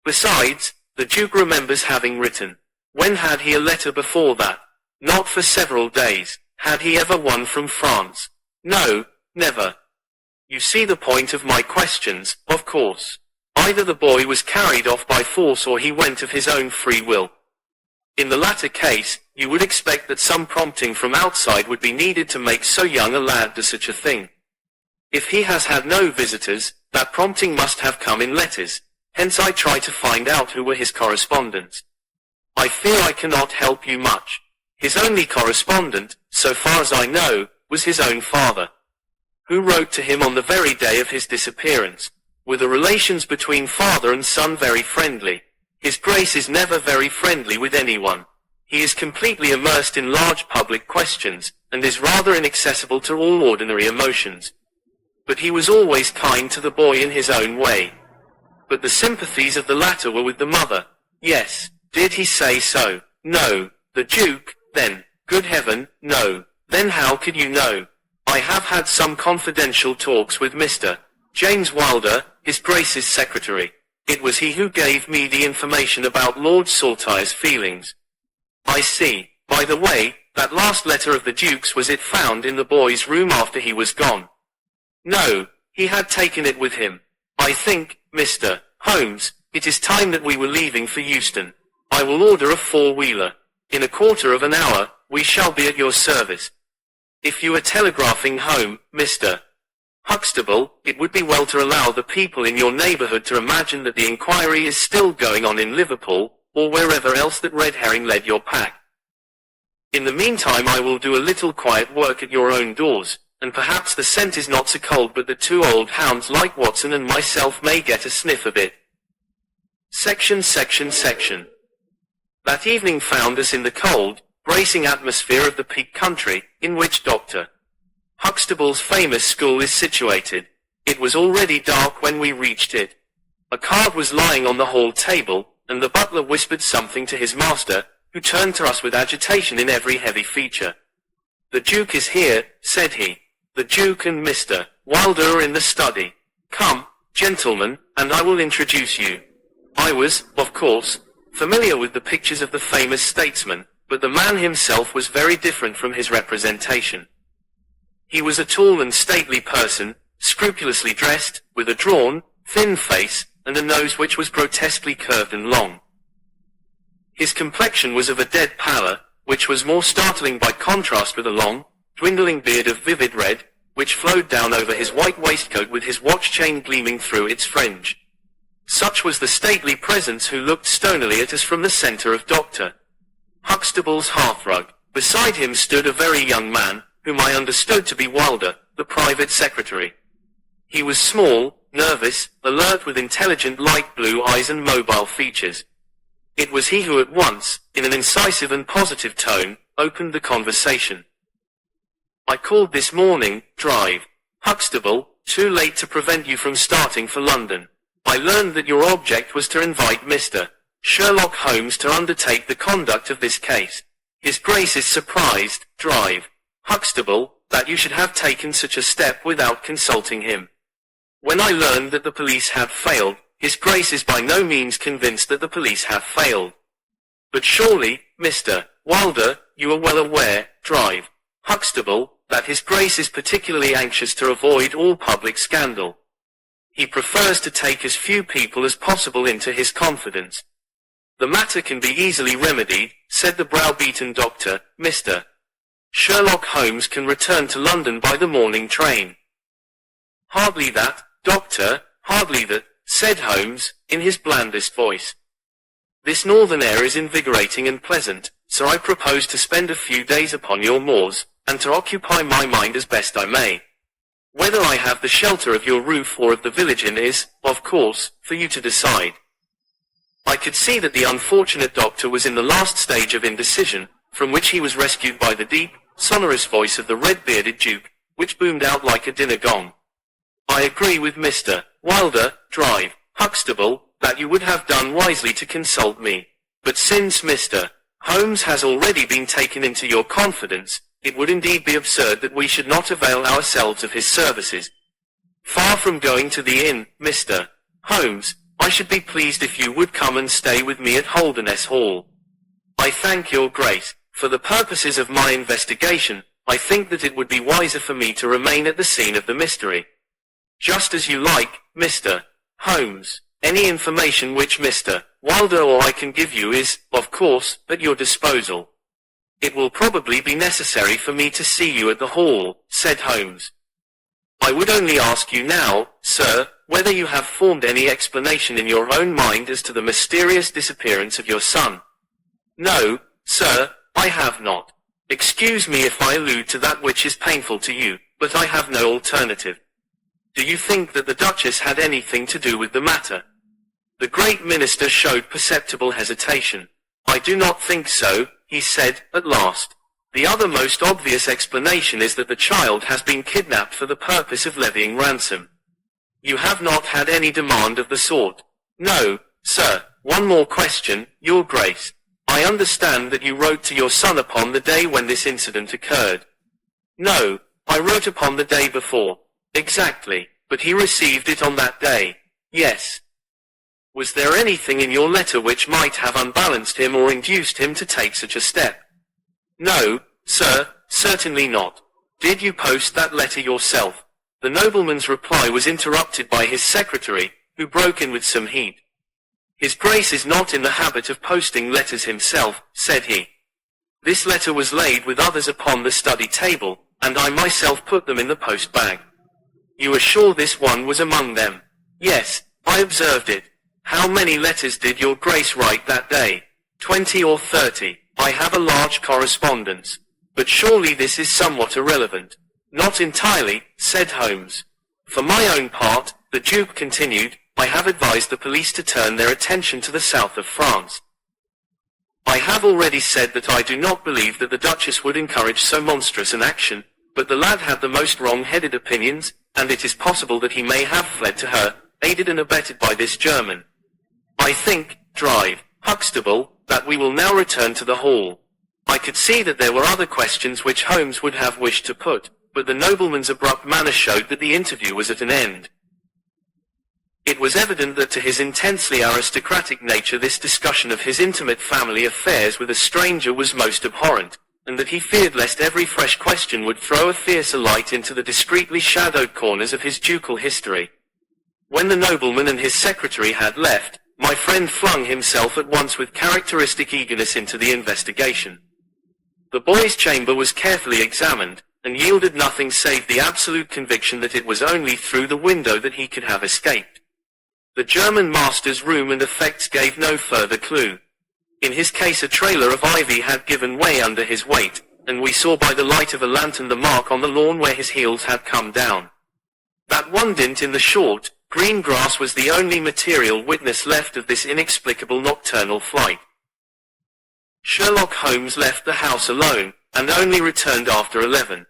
Besides, the Duke remembers having written. When had he a letter before that? Not for several days. Had he ever one from France? No, never. You see the point of my questions, of course. Either the boy was carried off by force or he went of his own free will. In the latter case, you would expect that some prompting from outside would be needed to make so young a lad do such a thing. If he has had no visitors, that prompting must have come in letters, hence I try to find out who were his correspondents. I fear I cannot help you much. His only correspondent, so far as I know, was his own father, who wrote to him on the very day of his disappearance. Were the relations between father and son very friendly? His Grace is never very friendly with anyone. He is completely immersed in large public questions, and is rather inaccessible to all ordinary emotions. But he was always kind to the boy in his own way. But the sympathies of the latter were with the mother. Yes. Did he say so? No. The Duke, then? Good heaven, no. Then how could you know? I have had some confidential talks with Mr. James Wilder, his Grace's secretary. It was he who gave me the information about Lord Saltire's feelings. I see. By the way, that last letter of the Duke's, was it found in the boy's room after he was gone? No, he had taken it with him. I think, Mr. Holmes, it is time that we were leaving for Euston. I will order a four-wheeler. In a quarter of an hour, we shall be at your service. If you are telegraphing home, Mr. Huxtable, it would be well to allow the people in your neighbourhood to imagine that the inquiry is still going on in Liverpool, or wherever else that red herring led your pack. In the meantime I will do a little quiet work at your own doors, and perhaps the scent is not so cold but the two old hounds like Watson and myself may get a sniff of it. Section. That evening found us in the cold, bracing atmosphere of the Peak Country, in which Dr. Huxtable's famous school is situated. It was already dark when we reached it. A card was lying on the hall table, and the butler whispered something to his master, who turned to us with agitation in every heavy feature. The Duke is here, said he. The Duke and Mr. Wilder are in the study. Come, gentlemen, and I will introduce you. I was, of course, familiar with the pictures of the famous statesman, but the man himself was very different from his representation. He was a tall and stately person, scrupulously dressed, with a drawn, thin face, and a nose which was grotesquely curved and long. His complexion was of a dead pallor, which was more startling by contrast with a long, dwindling beard of vivid red, which flowed down over his white waistcoat with his watch chain gleaming through its fringe. Such was the stately presence who looked stonily at us from the centre of Dr. Huxtable's hearthrug. Beside him stood a very young man, whom I understood to be Wilder, the private secretary. He was small, nervous, alert with intelligent light blue eyes and mobile features. It was he who at once, in an incisive and positive tone, opened the conversation. I called this morning, drive. Huxtable, too late to prevent you from starting for London. I learned that your object was to invite Mr. Sherlock Holmes to undertake the conduct of this case. His Grace is surprised, drive. Huxtable, that you should have taken such a step without consulting him. When I learned that the police had failed, His Grace is by no means convinced that the police have failed. But surely, Mr. Wilder, you are well aware, drive. Huxtable, that His Grace is particularly anxious to avoid all public scandal. He prefers to take as few people as possible into his confidence. The matter can be easily remedied, said the browbeaten doctor. Mr. Sherlock Holmes can return to London by the morning train. Hardly that, doctor, hardly that, said Holmes, in his blandest voice. This northern air is invigorating and pleasant, so I propose to spend a few days upon your moors, and to occupy my mind as best I may. Whether I have the shelter of your roof or of the village inn is, of course, for you to decide. I could see that the unfortunate doctor was in the last stage of indecision, from which he was rescued by the deep, sonorous voice of the red-bearded Duke, which boomed out like a dinner gong. I agree with Mr. Wilder, drive. Huxtable, that you would have done wisely to consult me. But since Mr. Holmes has already been taken into your confidence. It would indeed be absurd that we should not avail ourselves of his services. Far from going to the inn, Mr. Holmes, I should be pleased if you would come and stay with me at Holderness Hall. I thank your grace. For the purposes of my investigation, I think that it would be wiser for me to remain at the scene of the mystery. Just as you like, Mr. Holmes. Any information which Mr. Wilder or I can give you is, of course, at your disposal. It will probably be necessary for me to see you at the hall, said Holmes. I would only ask you now, sir, whether you have formed any explanation in your own mind as to the mysterious disappearance of your son. No, sir, I have not. Excuse me if I allude to that which is painful to you, but I have no alternative. Do you think that the Duchess had anything to do with the matter? The great minister showed perceptible hesitation. I do not think so, he said, at last. The other most obvious explanation is that the child has been kidnapped for the purpose of levying ransom. You have not had any demand of the sort. No, sir. One more question, Your Grace. I understand that you wrote to your son upon the day when this incident occurred. No, I wrote upon the day before. Exactly, but he received it on that day. Yes. Was there anything in your letter which might have unbalanced him or induced him to take such a step? No, sir, certainly not. Did you post that letter yourself? The nobleman's reply was interrupted by his secretary, who broke in with some heat. His Grace is not in the habit of posting letters himself, said he. This letter was laid with others upon the study table, and I myself put them in the post bag. You are sure this one was among them? Yes, I observed it. How many letters did your Grace write that day? 20 or 30. I have a large correspondence. But surely this is somewhat irrelevant. Not entirely, said Holmes. For my own part, the Duke continued, I have advised the police to turn their attention to the south of France. I have already said that I do not believe that the Duchess would encourage so monstrous an action, but the lad had the most wrong-headed opinions, and it is possible that he may have fled to her, aided and abetted by this German. I think, Drive, Huxtable, that we will now return to the hall. I could see that there were other questions which Holmes would have wished to put, but the nobleman's abrupt manner showed that the interview was at an end. It was evident that to his intensely aristocratic nature this discussion of his intimate family affairs with a stranger was most abhorrent, and that he feared lest every fresh question would throw a fiercer light into the discreetly shadowed corners of his ducal history. When the nobleman and his secretary had left, my friend flung himself at once with characteristic eagerness into the investigation. The boy's chamber was carefully examined, and yielded nothing save the absolute conviction that it was only through the window that he could have escaped. The German master's room and effects gave no further clue. In his case a trailer of ivy had given way under his weight, and we saw by the light of a lantern the mark on the lawn where his heels had come down. That one dint in the short, green grass was the only material witness left of this inexplicable nocturnal flight. Sherlock Holmes left the house alone, and only returned after 11.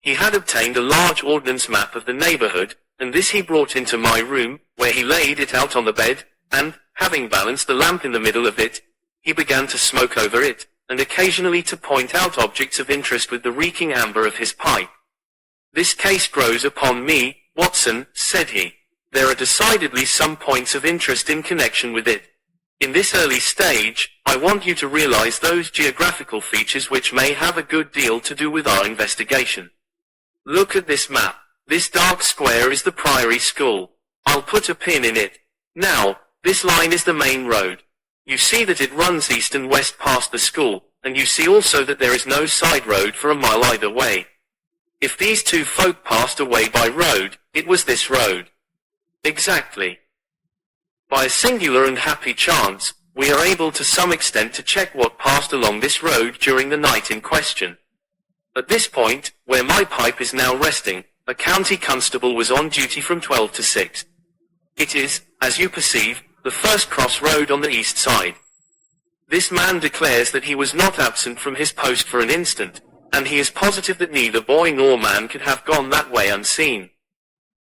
He had obtained a large ordnance map of the neighborhood, and this he brought into my room, where he laid it out on the bed, and, having balanced the lamp in the middle of it, he began to smoke over it, and occasionally to point out objects of interest with the reeking amber of his pipe. This case grows upon me, Watson, said he. There are decidedly some points of interest in connection with it. In this early stage, I want you to realize those geographical features which may have a good deal to do with our investigation. Look at this map. This dark square is the Priory School. I'll put a pin in it. Now, this line is the main road. You see that it runs east and west past the school, and you see also that there is no side road for a mile either way. If these two folk passed away by road, it was this road. Exactly. By a singular and happy chance, we are able to some extent to check what passed along this road during the night in question. At this point, where my pipe is now resting, a county constable was on duty from 12 to 6. It is, as you perceive, the first cross road on the east side. This man declares that he was not absent from his post for an instant, and he is positive that neither boy nor man could have gone that way unseen.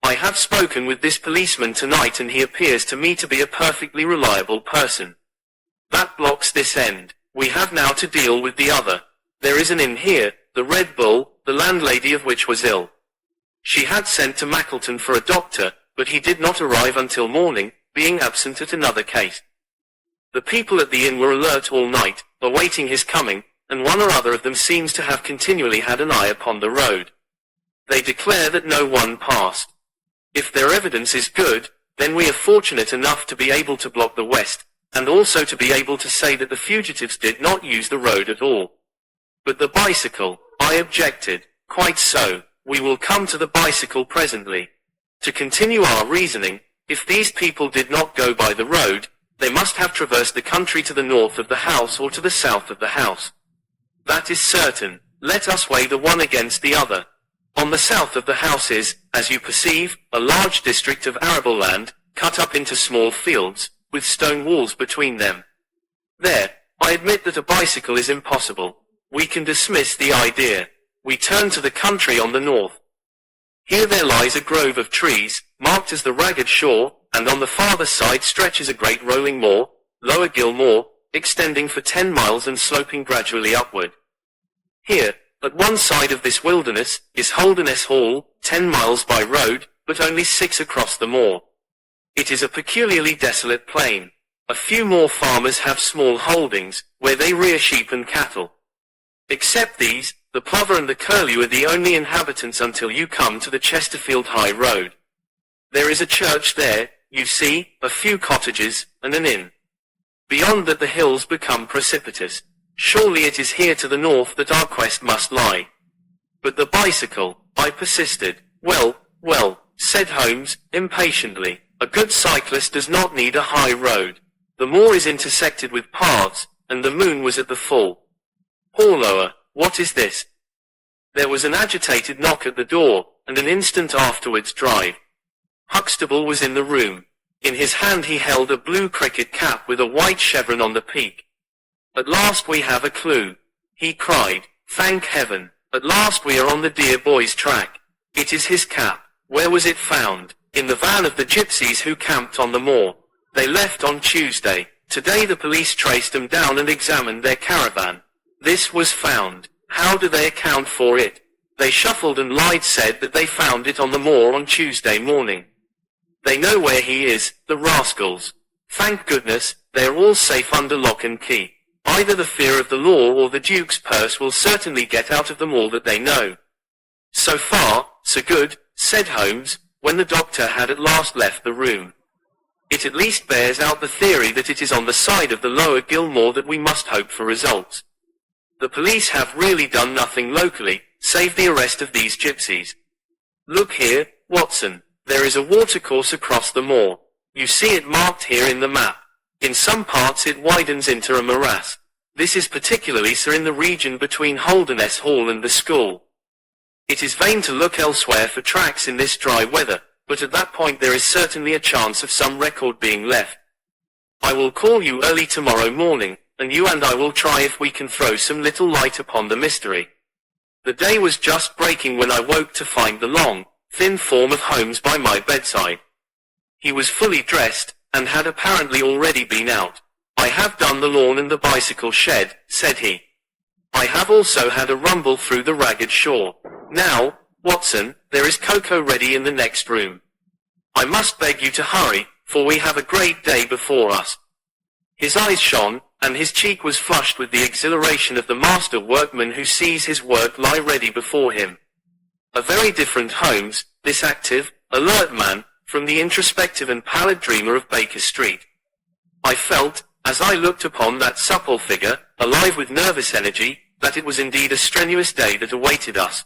I have spoken with this policeman tonight and he appears to me to be a perfectly reliable person. That blocks this end. We have now to deal with the other. There is an inn here, the Red Bull, the landlady of which was ill. She had sent to Mackleton for a doctor, but he did not arrive until morning, being absent at another case. The people at the inn were alert all night, awaiting his coming, and one or other of them seems to have continually had an eye upon the road. They declare that no one passed. If their evidence is good, then we are fortunate enough to be able to block the west, and also to be able to say that the fugitives did not use the road at all. But the bicycle, I objected. Quite so, we will come to the bicycle presently. To continue our reasoning, if these people did not go by the road, they must have traversed the country to the north of the house or to the south of the house. That is certain. Let us weigh the one against the other. On the south of the house is, as you perceive, a large district of arable land, cut up into small fields, with stone walls between them. There, I admit that a bicycle is impossible. We can dismiss the idea. We turn to the country on the north. Here there lies a grove of trees, marked as the Ragged Shore, and on the farther side stretches a great rolling moor, Lower Gill Moor, extending for 10 miles and sloping gradually upward. Here, at one side of this wilderness, is Holderness Hall, 10 miles by road, but only 6 across the moor. It is a peculiarly desolate plain. A few more farmers have small holdings, where they rear sheep and cattle. Except these, the plover and the curlew are the only inhabitants until you come to the Chesterfield High Road. There is a church there, you see, a few cottages, and an inn. Beyond that the hills become precipitous. Surely it is here to the north that our quest must lie. But the bicycle, I persisted. Well, said Holmes, impatiently, a good cyclist does not need a high road. The moor is intersected with paths, and the moon was at the full. Horlower, what is this? There was an agitated knock at the door, and an instant afterwards drive. Huxtable was in the room. In his hand he held a blue cricket cap with a white chevron on the peak. At last we have a clue, he cried. Thank heaven, at last we are on the dear boy's track. It is his cap. Where was it found? In the van of the gypsies who camped on the moor. They left on Tuesday. Today the police traced them down and examined their caravan. This was found. How do they account for it? They shuffled and lied, said that they found it on the moor on Tuesday morning. They know where he is, the rascals. Thank goodness, they are all safe under lock and key. Either the fear of the law or the Duke's purse will certainly get out of them all that they know. So far, so good, said Holmes, when the doctor had at last left the room. It at least bears out the theory that it is on the side of the Lower Gill Moor that we must hope for results. The police have really done nothing locally, save the arrest of these gypsies. Look here, Watson, there is a watercourse across the moor. You see it marked here in the map. In some parts it widens into a morass. This is particularly so in the region between Holderness Hall and the school. It is vain to look elsewhere for tracks in this dry weather, but at that point there is certainly a chance of some record being left. I will call you early tomorrow morning, and you and I will try if we can throw some little light upon the mystery. The day was just breaking when I woke to find the long, thin form of Holmes by my bedside. He was fully dressed, and had apparently already been out. I have done the lawn and the bicycle shed, said he. I have also had a rumble through the Ragged Shore. Now, Watson, there is cocoa ready in the next room. I must beg you to hurry, for we have a great day before us. His eyes shone, and his cheek was flushed with the exhilaration of the master workman who sees his work lie ready before him. A very different Holmes, this active, alert man, from the introspective and pallid dreamer of Baker Street. I felt, as I looked upon that supple figure, alive with nervous energy, that it was indeed a strenuous day that awaited us.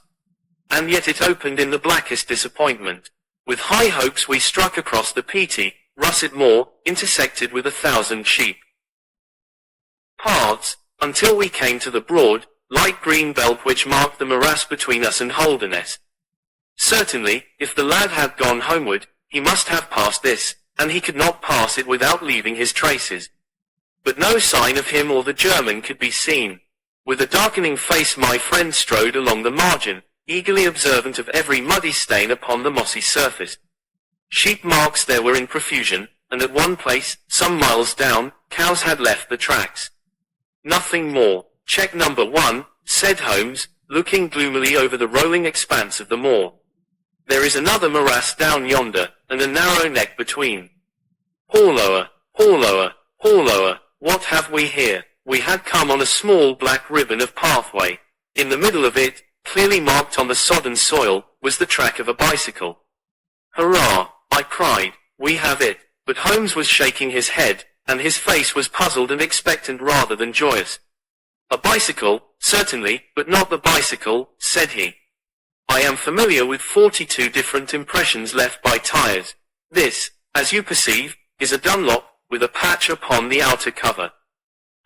And yet it opened in the blackest disappointment. With high hopes we struck across the peaty, russet moor, intersected with 1,000 sheep paths, until we came to the broad, light green belt which marked the morass between us and Holderness. Certainly, if the lad had gone homeward, he must have passed this, and he could not pass it without leaving his traces. But no sign of him or the German could be seen. With a darkening face my friend strode along the margin, eagerly observant of every muddy stain upon the mossy surface. Sheep marks there were in profusion, and at one place, some miles down, cows had left the tracks. Nothing more. Check number 1, said Holmes, looking gloomily over the rolling expanse of the moor. There is another morass down yonder, and a narrow neck between. Haul lower, haul lower, haul lower. What have we here? We had come on a small black ribbon of pathway. In the middle of it, clearly marked on the sodden soil, was the track of a bicycle. Hurrah! I cried. We have it. But Holmes was shaking his head, and his face was puzzled and expectant rather than joyous. A bicycle, certainly, but not the bicycle, said he. I am familiar with 42 different impressions left by tires. This, as you perceive, is a Dunlop, with a patch upon the outer cover.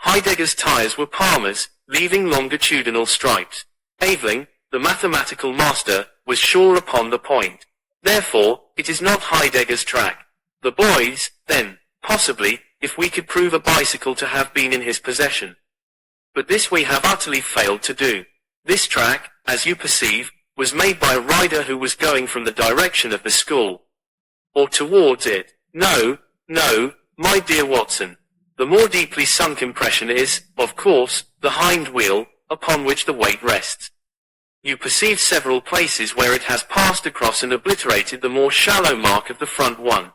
Heidegger's tires were Palmer's, leaving longitudinal stripes. Aveling, the mathematical master, was sure upon the point. Therefore, it is not Heidegger's track. The boys, then, possibly, if we could prove a bicycle to have been in his possession. But this we have utterly failed to do. This track, as you perceive, was made by a rider who was going from the direction of the school. Or towards it. No, no, my dear Watson. The more deeply sunk impression is, of course, the hind wheel, upon which the weight rests. You perceive several places where it has passed across and obliterated the more shallow mark of the front one.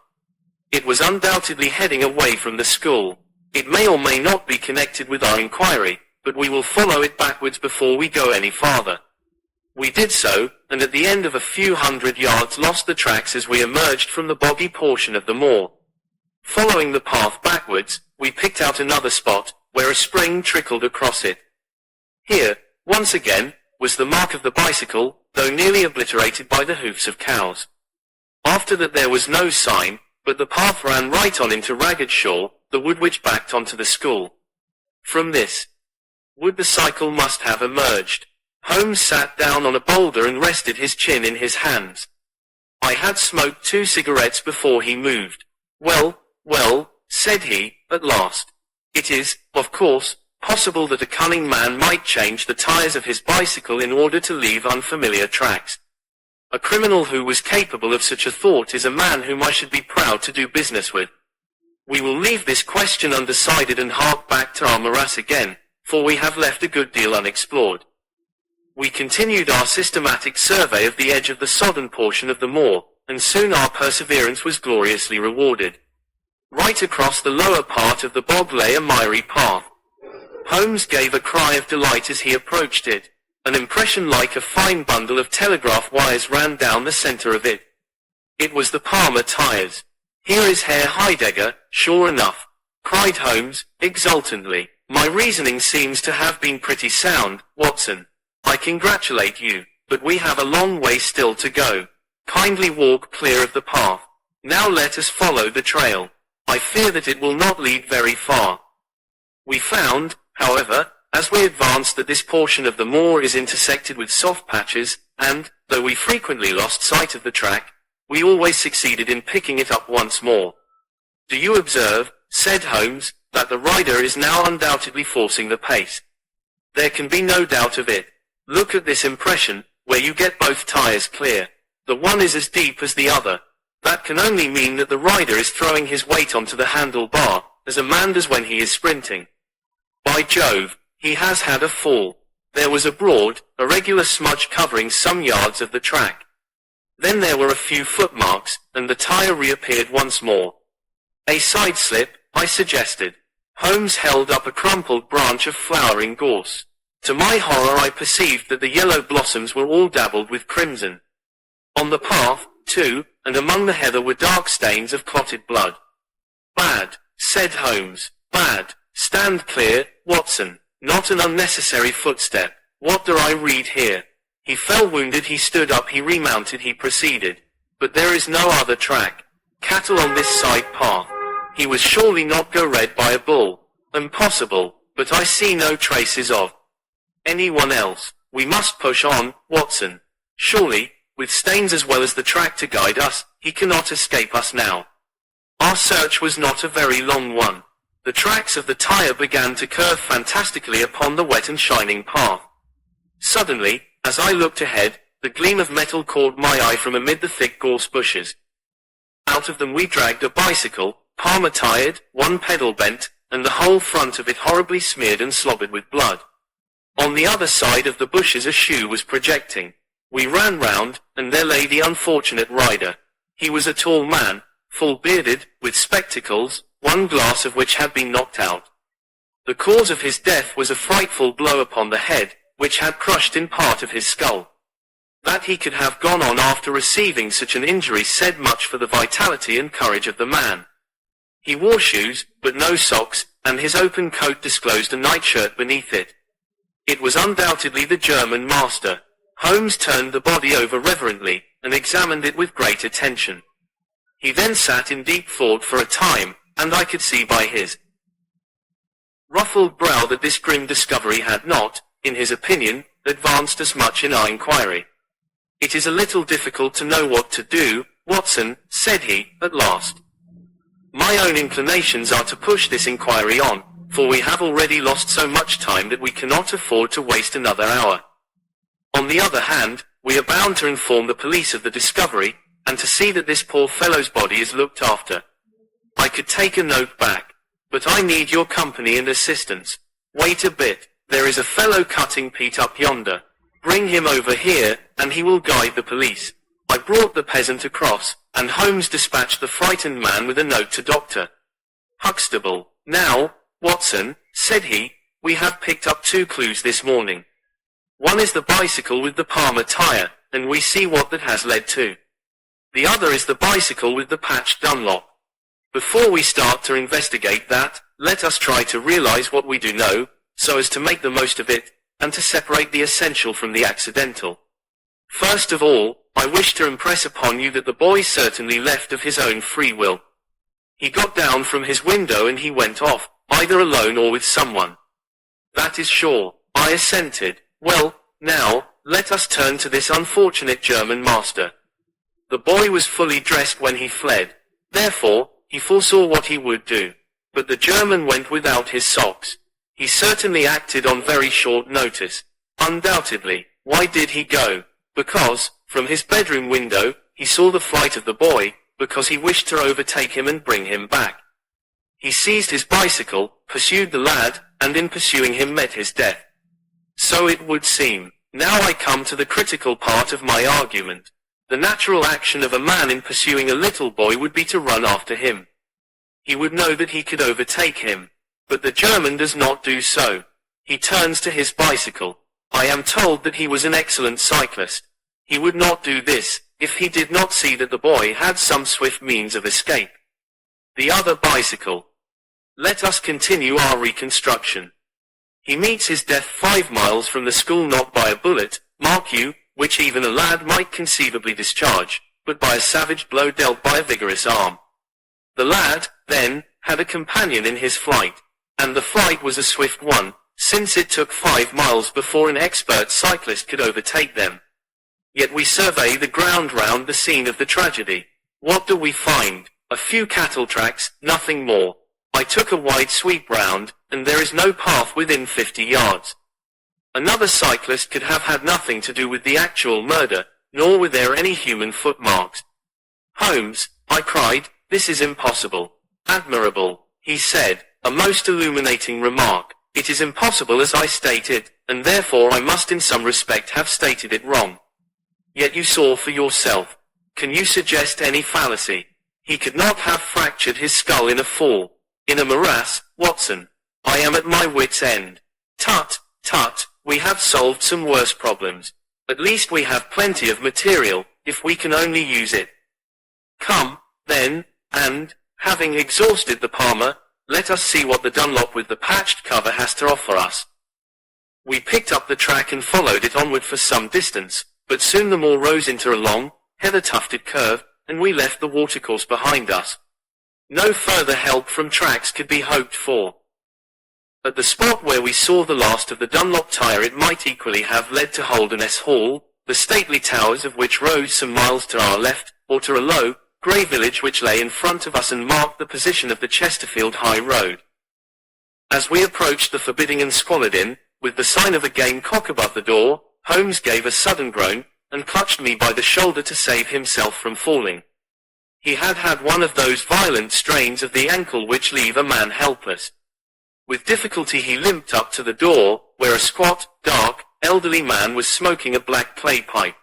It was undoubtedly heading away from the school. It may or may not be connected with our inquiry, but we will follow it backwards before we go any farther. We did so, and at the end of a few hundred yards lost the tracks as we emerged from the boggy portion of the moor. Following the path backwards, we picked out another spot, where a spring trickled across it. Here, once again, was the mark of the bicycle, though nearly obliterated by the hoofs of cows. After that there was no sign, but the path ran right on into Ragged Shaw, the wood which backed onto the school. From this wood the cycle must have emerged. Holmes sat down on a boulder and rested his chin in his hands. I had smoked 2 cigarettes before he moved. Well, well, said he, at last. It is, of course, possible that a cunning man might change the tires of his bicycle in order to leave unfamiliar tracks. A criminal who was capable of such a thought is a man whom I should be proud to do business with. We will leave this question undecided and hark back to our morass again, for we have left a good deal unexplored. We continued our systematic survey of the edge of the sodden portion of the moor, and soon our perseverance was gloriously rewarded. Right across the lower part of the bog lay a miry path. Holmes gave a cry of delight as he approached it. An impression like a fine bundle of telegraph wires ran down the center of it. It was the Palmer tires. Here is Herr Heidegger, sure enough, cried Holmes, exultantly. My reasoning seems to have been pretty sound, Watson. I congratulate you, but we have a long way still to go. Kindly walk clear of the path. Now let us follow the trail. I fear that it will not lead very far. We found, however, as we advanced that this portion of the moor is intersected with soft patches, and, though we frequently lost sight of the track, we always succeeded in picking it up once more. Do you observe, said Holmes, that the rider is now undoubtedly forcing the pace? There can be no doubt of it. Look at this impression, where you get both tires clear. The one is as deep as the other. That can only mean that the rider is throwing his weight onto the handlebar, as a man does when he is sprinting. By Jove, he has had a fall. There was a broad, irregular smudge covering some yards of the track. Then there were a few footmarks, and the tire reappeared once more. A side slip, I suggested. Holmes held up a crumpled branch of flowering gorse. To my horror I perceived that the yellow blossoms were all dabbled with crimson. On the path, too, and among the heather were dark stains of clotted blood. Bad, said Holmes, bad. Stand clear, Watson. Not an unnecessary footstep. What do I read here? He fell wounded, he stood up, he remounted, he proceeded. But there is no other track. Cattle on this side path. He was surely not go read by a bull. Impossible, but I see no traces of anyone else. We must push on, Watson. Surely, with stains as well as the track to guide us, he cannot escape us now. Our search was not a very long one. The tracks of the tire began to curve fantastically upon the wet and shining path. Suddenly, as I looked ahead, the gleam of metal caught my eye from amid the thick gorse bushes. Out of them we dragged a bicycle, Palmer tired, one pedal bent, and the whole front of it horribly smeared and slobbered with blood. On the other side of the bushes a shoe was projecting. We ran round, and there lay the unfortunate rider. He was a tall man, full-bearded, with spectacles, one glass of which had been knocked out. The cause of his death was a frightful blow upon the head, which had crushed in part of his skull. That he could have gone on after receiving such an injury said much for the vitality and courage of the man. He wore shoes, but no socks, and his open coat disclosed a nightshirt beneath it. It was undoubtedly the German master. Holmes turned the body over reverently, and examined it with great attention. He then sat in deep thought for a time, and I could see by his ruffled brow that this grim discovery had not, in his opinion, advanced us much in our inquiry. "It is a little difficult to know what to do, Watson," said he, at last. "My own inclinations are to push this inquiry on, for we have already lost so much time that we cannot afford to waste another hour. On the other hand, we are bound to inform the police of the discovery, and to see that this poor fellow's body is looked after. I could take a note back, but I need your company and assistance. Wait a bit, there is a fellow cutting peat up yonder. Bring him over here, and he will guide the police." I brought the peasant across, and Holmes dispatched the frightened man with a note to Dr. Huxtable. "Now, Watson," said he, "we have picked up 2 clues this morning. One is the bicycle with the Palmer tire, and we see what that has led to. The other is the bicycle with the patched Dunlop. Before we start to investigate that, let us try to realize what we do know, so as to make the most of it, and to separate the essential from the accidental. First of all, I wish to impress upon you that the boy certainly left of his own free will. He got down from his window and he went off, either alone or with someone." "That is sure," I assented. "Well, now, let us turn to this unfortunate German master. The boy was fully dressed when he fled. Therefore, he foresaw what he would do. But the German went without his socks. He certainly acted on very short notice. Undoubtedly. Why did he go? Because, from his bedroom window, he saw the flight of the boy, because he wished to overtake him and bring him back. He seized his bicycle, pursued the lad, and in pursuing him met his death. So it would seem. Now I come to the critical part of my argument. The natural action of a man in pursuing a little boy would be to run after him. He would know that he could overtake him. But the German does not do so. He turns to his bicycle. I am told that he was an excellent cyclist. He would not do this, if he did not see that the boy had some swift means of escape. The other bicycle. Let us continue our reconstruction. He meets his death 5 miles from the school, not by a bullet, mark you, which even a lad might conceivably discharge, but by a savage blow dealt by a vigorous arm. The lad, then, had a companion in his flight, and the flight was a swift one, since it took 5 miles before an expert cyclist could overtake them. Yet we survey the ground round the scene of the tragedy. What do we find? A few cattle tracks, nothing more. I took a wide sweep round, and there is no path within 50 yards. Another cyclist could have had nothing to do with the actual murder, nor were there any human footmarks. Holmes, I cried, this is impossible. Admirable, he said, a most illuminating remark. It is impossible as I stated, and therefore I must in some respect have stated it wrong. Yet you saw for yourself. Can you suggest any fallacy? He could not have fractured his skull in a fall. In a morass, Watson. I am at my wit's end. Tut, tut, we have solved some worse problems. At least we have plenty of material, if we can only use it. Come, then, and, having exhausted the Palmer, let us see what the Dunlop with the patched cover has to offer us. We picked up the track and followed it onward for some distance, but soon the moor rose into a long, heather-tufted curve, and we left the watercourse behind us. No further help from tracks could be hoped for. At the spot where we saw the last of the Dunlop tire it might equally have led to Holderness Hall, the stately towers of which rose some miles to our left, or to a low, grey village which lay in front of us and marked the position of the Chesterfield High Road. As we approached the forbidding and squalid inn, with the sign of a game cock above the door, Holmes gave a sudden groan, and clutched me by the shoulder to save himself from falling. He had had one of those violent strains of the ankle which leave a man helpless. With difficulty he limped up to the door, where a squat, dark, elderly man was smoking a black clay pipe.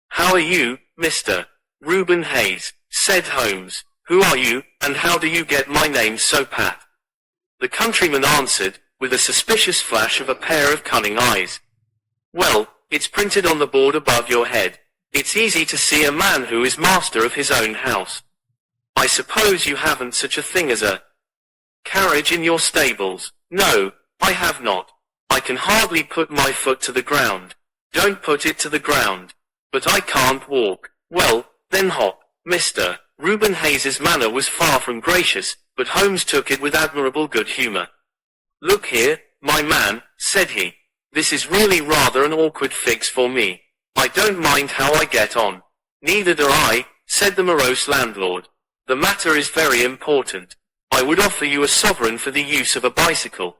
"How are you, Mr. Reuben Hayes?" said Holmes. "Who are you, and how do you get my name so pat?" The countryman answered, with a suspicious flash of a pair of cunning eyes. "Well, it's printed on the board above your head. It's easy to see a man who is master of his own house. I suppose you haven't such a thing as a carriage in your stables?" "No, I have not. I can hardly put my foot to the ground." "Don't put it to the ground." "But I can't walk." "Well, then hop." Mr. Reuben Hayes's manner was far from gracious, but Holmes took it with admirable good humor. "Look here, my man," said he. "This is really rather an awkward fix for me. I don't mind how I get on." "Neither do I," said the morose landlord. "The matter is very important. I would offer you a sovereign for the use of a bicycle."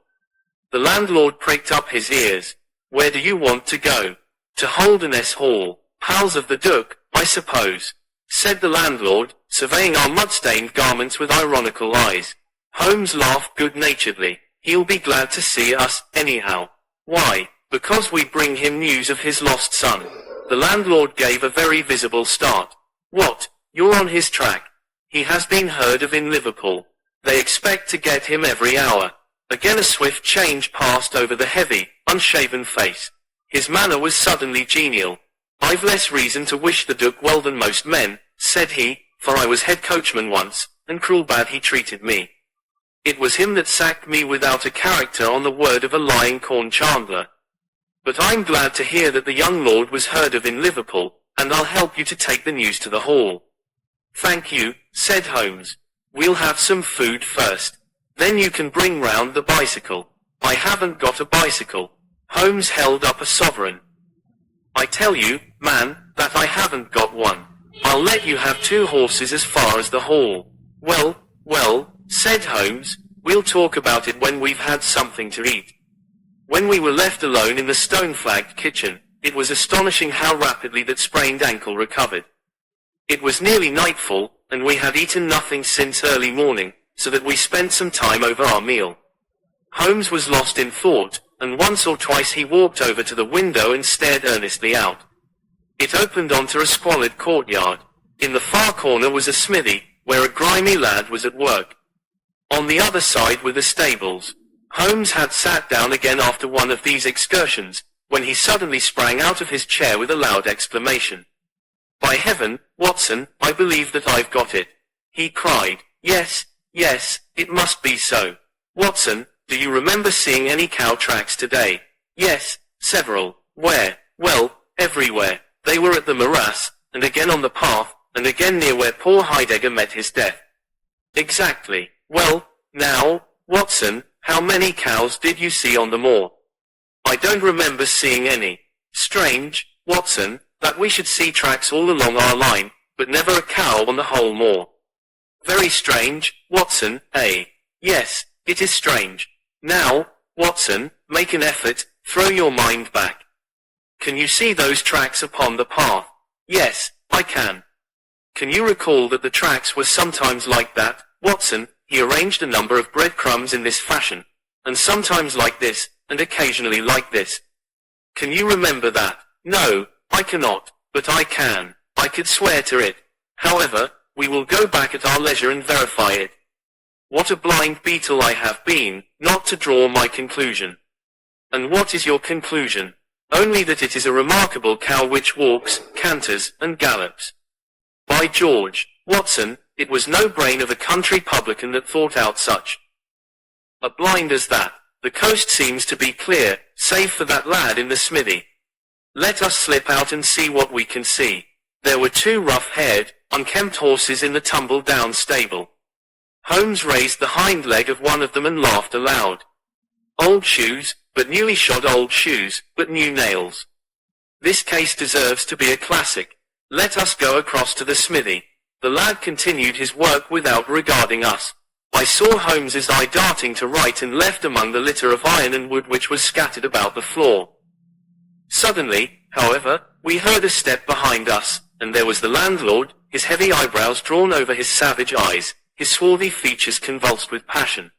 The landlord pricked up his ears. "Where do you want to go?" "To Holderness Hall. Pals of the Duke, I suppose," said the landlord, surveying our mud-stained garments with ironical eyes. Holmes laughed good-naturedly. "He'll be glad to see us, anyhow." "Why?" "Because we bring him news of his lost son." The landlord gave a very visible start. "What? You're on his track?" "He has been heard of in Liverpool. They expect to get him every hour." Again a swift change passed over the heavy, unshaven face. His manner was suddenly genial. "I've less reason to wish the Duke well than most men," said he, "for I was head coachman once, and cruel bad he treated me. It was him that sacked me without a character on the word of a lying corn chandler. But I'm glad to hear that the young lord was heard of in Liverpool, and I'll help you to take the news to the hall." "Thank you," said Holmes. "We'll have some food first. Then you can bring round the bicycle." "I haven't got a bicycle." Holmes held up a sovereign. "I tell you, man, that I haven't got one. I'll let you have 2 horses as far as the hall." Well, said Holmes, "we'll talk about it when we've had something to eat." When we were left alone in the stone-flagged kitchen, it was astonishing how rapidly that sprained ankle recovered. It was nearly nightfall, and we had eaten nothing since early morning, so that we spent some time over our meal. Holmes was lost in thought, and once or twice he walked over to the window and stared earnestly out. It opened onto a squalid courtyard. In the far corner was a smithy, where a grimy lad was at work. On the other side were the stables. Holmes had sat down again after one of these excursions, when he suddenly sprang out of his chair with a loud exclamation. "By heaven, Watson, I believe that I've got it," he cried. Yes, it must be so. Watson, do you remember seeing any cow tracks today?" "Yes, several." "Where?" "Well, everywhere. They were at the morass, and again on the path, and again near where poor Heidegger met his death." "Exactly. Well, now, Watson, how many cows did you see on the moor?" "I don't remember seeing any." "Strange, Watson, that we should see tracks all along our line, but never a cow on the whole moor." "Very strange, Watson, eh?" "Yes, it is strange. Now, Watson, make an effort, throw your mind back. Can you see those tracks upon the path?" "Yes, I can." "Can you recall that the tracks were sometimes like that, Watson?" He arranged a number of breadcrumbs in this fashion, "and sometimes like this, and occasionally like this. Can you remember that?" "No, I cannot, but I can. I could swear to it. However, we will go back at our leisure and verify it. What a blind beetle I have been, not to draw my conclusion." "And what is your conclusion?" "Only that it is a remarkable cow which walks, canters, and gallops." "By George, Watson, it was no brain of a country publican that thought out such a blind as that. The coast seems to be clear, save for that lad in the smithy. Let us slip out and see what we can see." There were 2 rough-haired, unkempt horses in the tumble-down stable. Holmes raised the hind leg of one of them and laughed aloud. "Old shoes, but newly shod old shoes, but new nails. This case deserves to be a classic. Let us go across to the smithy." The lad continued his work without regarding us. I saw Holmes's eye darting to right and left among the litter of iron and wood which was scattered about the floor. Suddenly, however, we heard a step behind us, and there was the landlord, his heavy eyebrows drawn over his savage eyes, his swarthy features convulsed with passion.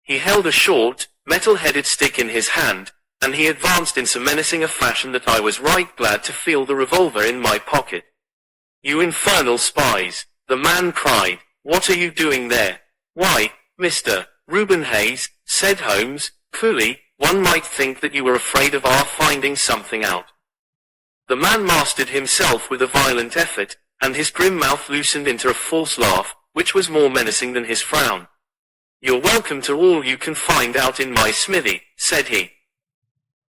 He held a short, metal-headed stick in his hand, and he advanced in so menacing a fashion that I was right glad to feel the revolver in my pocket. "You infernal spies!" the man cried. "What are you doing there?" "Why, Mr. Reuben Hayes," said Holmes, coolly, "one might think that you were afraid of our finding something out." The man mastered himself with a violent effort, and his grim mouth loosened into a false laugh, which was more menacing than his frown. "You're welcome to all you can find out in my smithy," said he.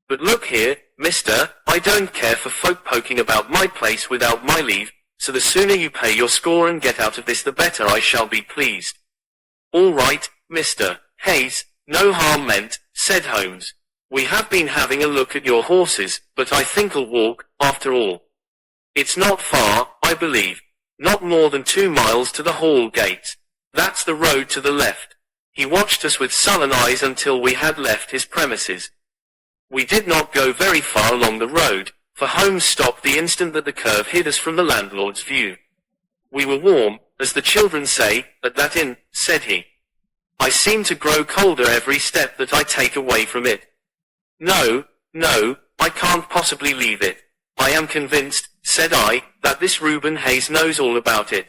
"But look here, mister, I don't care for folk poking about my place without my leave, so the sooner you pay your score and get out of this the better I shall be pleased." "All right, Mr. Hayes, no harm meant," said Holmes. "We have been having a look at your horses, but I think I'll walk, after all. It's not far, I believe. Not more than 2 miles to the hall gates. That's the road to the left." He watched us with sullen eyes until we had left his premises. We did not go very far along the road, for Holmes stopped the instant that the curve hid us from the landlord's view. "We were warm, as the children say, at that inn," said he. "I seem to grow colder every step that I take away from it. No, I can't possibly leave it. I am convinced," said I, "that this Reuben Hayes knows all about it.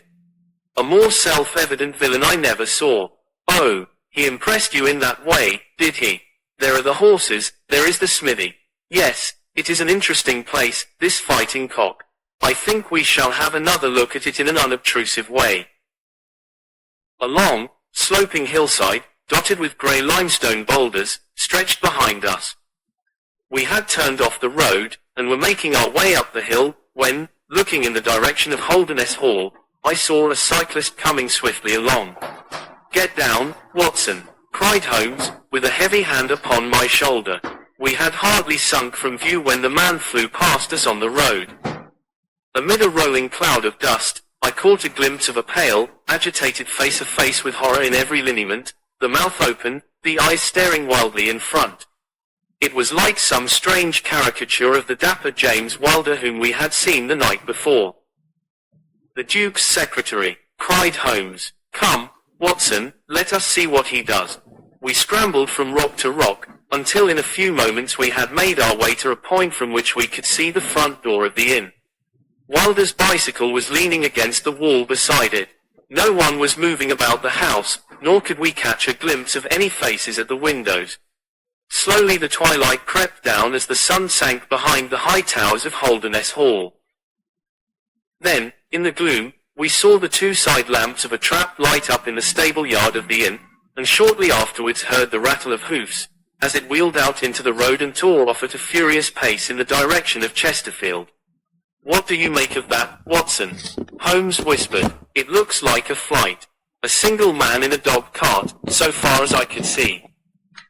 A more self-evident villain I never saw." "Oh, he impressed you in that way, did he? There are the horses, there is the smithy. Yes, it is an interesting place, this Fighting Cock. I think we shall have another look at it in an unobtrusive way." A long, sloping hillside, dotted with grey limestone boulders, stretched behind us. We had turned off the road, and were making our way up the hill, when, looking in the direction of Holderness Hall, I saw a cyclist coming swiftly along. "Get down, Watson," cried Holmes, with a heavy hand upon my shoulder. We had hardly sunk from view when the man flew past us on the road. Amid a rolling cloud of dust, I caught a glimpse of a pale, agitated face, a face with horror in every lineament, the mouth open, the eyes staring wildly in front. It was like some strange caricature of the dapper James Wilder whom we had seen the night before. "The Duke's secretary," cried Holmes. "Come, Watson, let us see what he does." We scrambled from rock to rock, until in a few moments we had made our way to a point from which we could see the front door of the inn. Wilder's bicycle was leaning against the wall beside it. No one was moving about the house, nor could we catch a glimpse of any faces at the windows. Slowly the twilight crept down as the sun sank behind the high towers of Holderness Hall. Then, in the gloom, we saw the 2 side lamps of a trap light up in the stable yard of the inn, and shortly afterwards heard the rattle of hoofs, as it wheeled out into the road and tore off at a furious pace in the direction of Chesterfield. "What do you make of that, Watson?" Holmes whispered. "It looks like a flight. A single man in a dog cart, so far as I could see."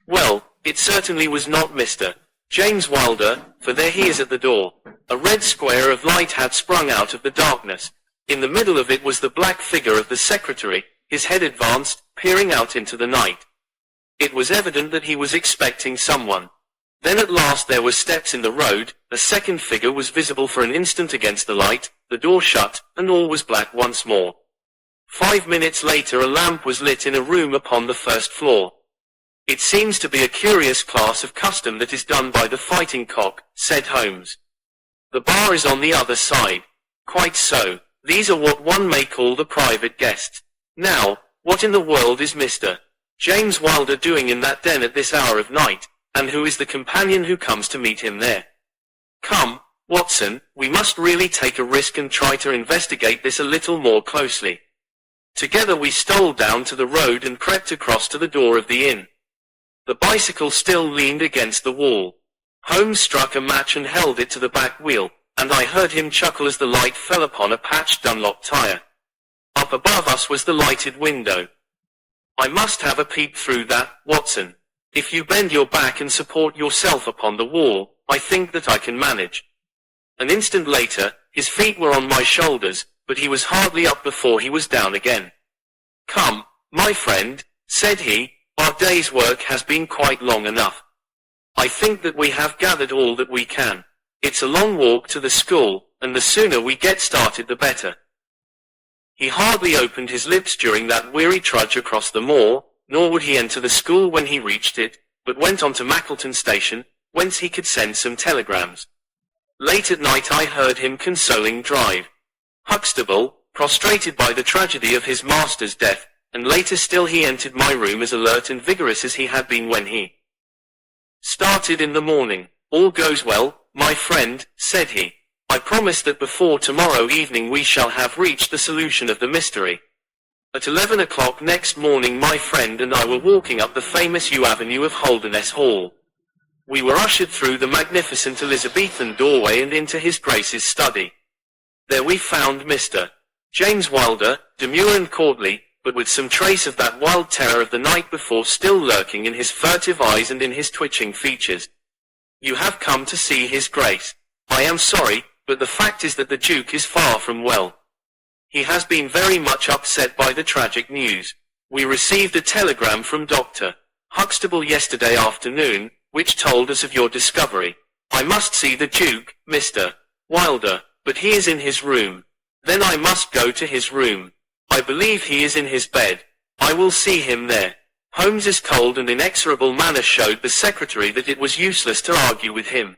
"Well, it certainly was not Mr. James Wilder, for there he is at the door." A red square of light had sprung out of the darkness. In the middle of it was the black figure of the secretary, his head advanced, peering out into the night. It was evident that he was expecting someone. Then at last there were steps in the road, a second figure was visible for an instant against the light, the door shut, and all was black once more. 5 minutes later a lamp was lit in a room upon the first floor. "It seems to be a curious class of custom that is done by the Fighting Cock," said Holmes. "The bar is on the other side." "Quite so. These are what one may call the private guests. Now, what in the world is Mr. James Wilder doing in that den at this hour of night, and who is the companion who comes to meet him there? Come, Watson, we must really take a risk and try to investigate this a little more closely." Together we stole down to the road and crept across to the door of the inn. The bicycle still leaned against the wall. Holmes struck a match and held it to the back wheel, and I heard him chuckle as the light fell upon a patched Dunlop tire. Up above us was the lighted window. "I must have a peep through that, Watson. If you bend your back and support yourself upon the wall, I think that I can manage." An instant later, his feet were on my shoulders, but he was hardly up before he was down again. "Come, my friend," said he, "our day's work has been quite long enough. I think that we have gathered all that we can. It's a long walk to the school, and the sooner we get started the better. He hardly opened his lips during that weary trudge across the moor, nor would he enter the school when he reached it, but went on to Mackleton station, whence he could send some telegrams. Late at night I heard him consoling Drive Huxtable, prostrated by the tragedy of his master's death, and later still he entered my room as alert and vigorous as he had been when he started in the morning. "All goes well, my friend," said he. "I promise that before tomorrow evening we shall have reached the solution of the mystery." At 11 o'clock next morning my friend and I were walking up the famous yew avenue of Holderness Hall. We were ushered through the magnificent Elizabethan doorway and into his Grace's study. There we found Mr. James Wilder, demure and courtly, but with some trace of that wild terror of the night before still lurking in his furtive eyes and in his twitching features. "You have come to see his Grace. I am sorry, but the fact is that the Duke is far from well. He has been very much upset by the tragic news. We received a telegram from Dr. Huxtable yesterday afternoon, which told us of your discovery. I must see the Duke, Mr. Wilder, but he is in his room. Then I must go to his room. I believe he is in his bed. I will see him there." Holmes's cold and inexorable manner showed the secretary that it was useless to argue with him.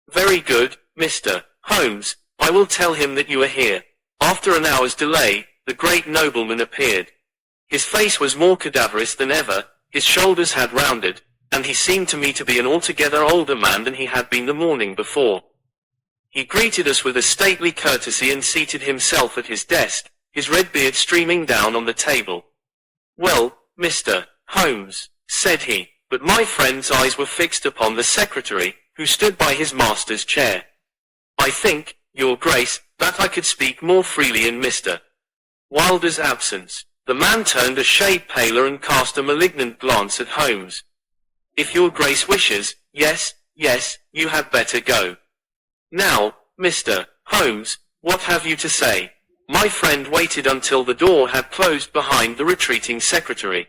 "Very good, Mr. Holmes, I will tell him that you are here." After an hour's delay, the great nobleman appeared. His face was more cadaverous than ever, his shoulders had rounded, and he seemed to me to be an altogether older man than he had been the morning before. He greeted us with a stately courtesy and seated himself at his desk, his red beard streaming down on the table. "Well, Mr. Holmes," said he, but my friend's eyes were fixed upon the secretary, who stood by his master's chair. "I think, Your Grace, that I could speak more freely in Mr. Wilder's absence." The man turned a shade paler and cast a malignant glance at Holmes. "If Your Grace wishes, yes, you had better go. Now, Mr. Holmes, what have you to say?" My friend waited until the door had closed behind the retreating secretary.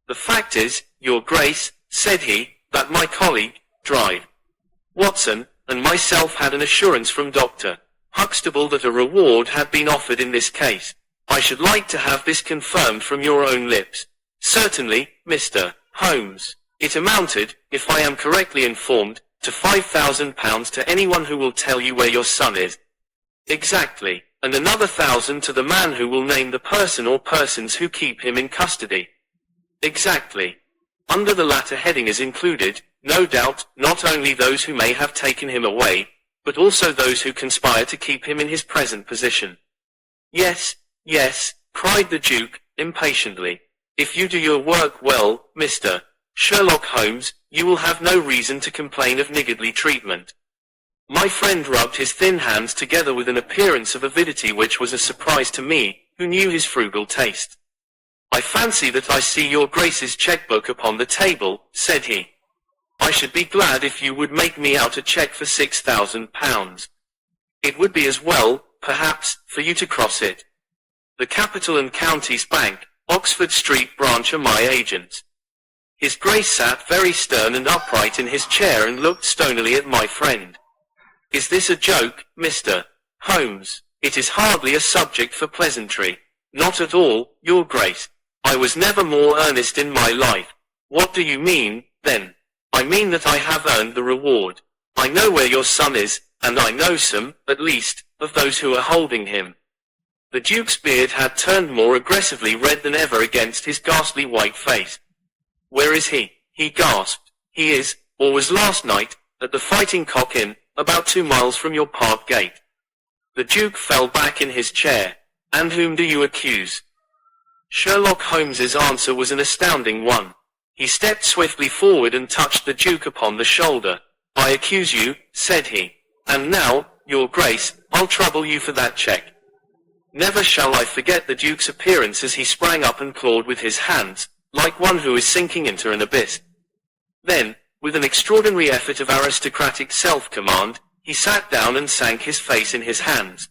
"The fact is, Your Grace," said he, "that my colleague, Drive Watson, and myself had an assurance from Dr. Huxtable that a reward had been offered in this case. I should like to have this confirmed from your own lips." "Certainly, Mr. Holmes. It amounted, if I am correctly informed, to £5,000 to anyone who will tell you where your son is." "Exactly, and another 1,000 to the man who will name the person or persons who keep him in custody." "Exactly. Under the latter heading is included, no doubt, not only those who may have taken him away, but also those who conspire to keep him in his present position." Yes, cried the Duke, impatiently. "If you do your work well, Mr. Sherlock Holmes, you will have no reason to complain of niggardly treatment." My friend rubbed his thin hands together with an appearance of avidity which was a surprise to me, who knew his frugal taste. "I fancy that I see your Grace's checkbook upon the table," said he. "I should be glad if you would make me out a check for £6,000. It would be as well, perhaps, for you to cross it. The Capital and Counties Bank, Oxford Street branch are my agents." His Grace sat very stern and upright in his chair and looked stonily at my friend. "Is this a joke, Mr. Holmes?" "It is hardly a subject for pleasantry." "Not at all, Your Grace. I was never more earnest in my life." "What do you mean, then?" "I mean that I have earned the reward. I know where your son is, and I know some, at least, of those who are holding him." The Duke's beard had turned more aggressively red than ever against his ghastly white face. "Where is he?" he gasped. "He is, or was last night, at the Fighting Cock Inn, about 2 miles from your park gate." The Duke fell back in his chair. "And whom do you accuse?" Sherlock Holmes's answer was an astounding one. He stepped swiftly forward and touched the Duke upon the shoulder. "I accuse you," said he. "And now, Your Grace, I'll trouble you for that check." Never shall I forget the Duke's appearance as he sprang up and clawed with his hands, like one who is sinking into an abyss. Then, with an extraordinary effort of aristocratic self-command, he sat down and sank his face in his hands.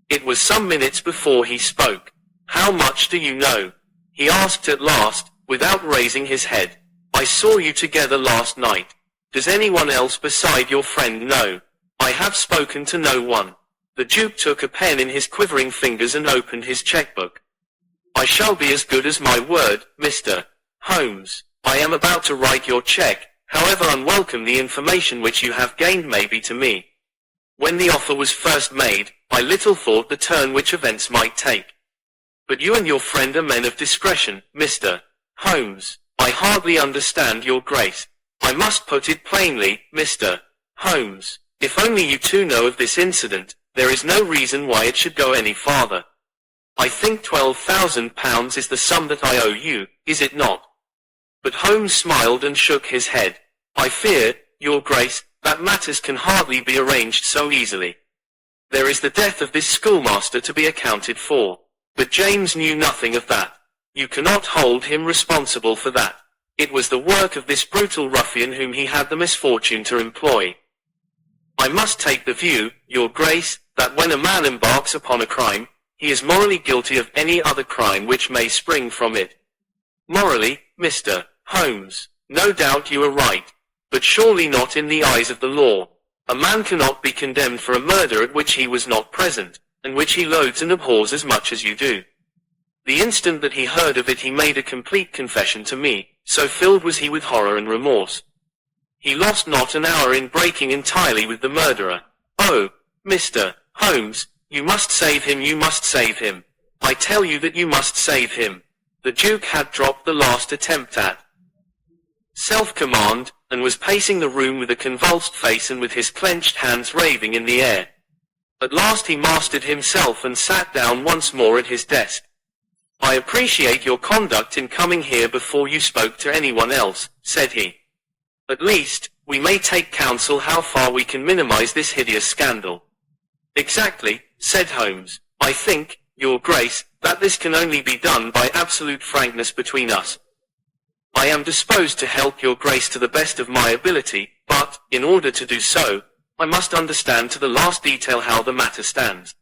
It was some minutes before he spoke. "How much do you know?" he asked at last, without raising his head. "I saw you together last night. Does anyone else beside your friend know?" I have spoken to no one. The Duke took a pen in his quivering fingers and opened his checkbook. I shall be as good as my word, Mr. Holmes. I am about to write your check, however unwelcome the information which you have gained may be to me. When the offer was first made, I little thought the turn which events might take. But you and your friend are men of discretion, Mr. Holmes. I hardly understand your grace. I must put it plainly, Mr. Holmes. If only you two know of this incident, there is no reason why it should go any farther. I think £12,000 is the sum that I owe you, is it not? But Holmes smiled and shook his head. I fear, your grace, that matters can hardly be arranged so easily. There is the death of this schoolmaster to be accounted for. But James knew nothing of that. You cannot hold him responsible for that. It was the work of this brutal ruffian whom he had the misfortune to employ. I must take the view, your grace, that when a man embarks upon a crime, he is morally guilty of any other crime which may spring from it. Morally, Mr. Holmes, no doubt you are right, but surely not in the eyes of the law. A man cannot be condemned for a murder at which he was not present, and which he loathes and abhors as much as you do. The instant that he heard of it he made a complete confession to me, so filled was he with horror and remorse. He lost not an hour in breaking entirely with the murderer. Oh, Mr. Holmes, you must save him, you must save him. I tell you that you must save him. The Duke had dropped the last attempt at self-command, and was pacing the room with a convulsed face and with his clenched hands raving in the air. At last he mastered himself and sat down once more at his desk. I appreciate your conduct in coming here before you spoke to anyone else, said he. At least, we may take counsel how far we can minimize this hideous scandal. Exactly, said Holmes. I think, your grace, that this can only be done by absolute frankness between us. I am disposed to help your grace to the best of my ability, but, in order to do so, I must understand to the last detail how the matter stands.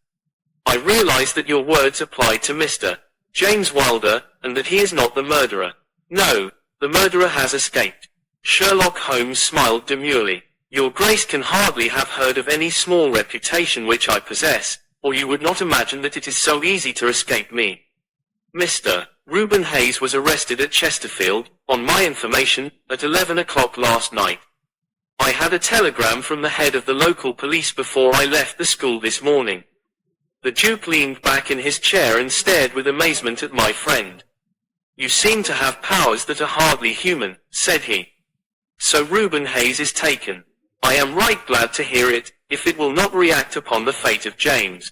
I realize that your words apply to Mr. James Wilder, and that he is not the murderer. No, the murderer has escaped. Sherlock Holmes smiled demurely. Your grace can hardly have heard of any small reputation which I possess, or you would not imagine that it is so easy to escape me. Mr. Reuben Hayes was arrested at Chesterfield, on my information, at 11 o'clock last night. I had a telegram from the head of the local police before I left the school this morning. The Duke leaned back in his chair and stared with amazement at my friend. You seem to have powers that are hardly human, said he. So Reuben Hayes is taken. I am right glad to hear it, if it will not react upon the fate of James.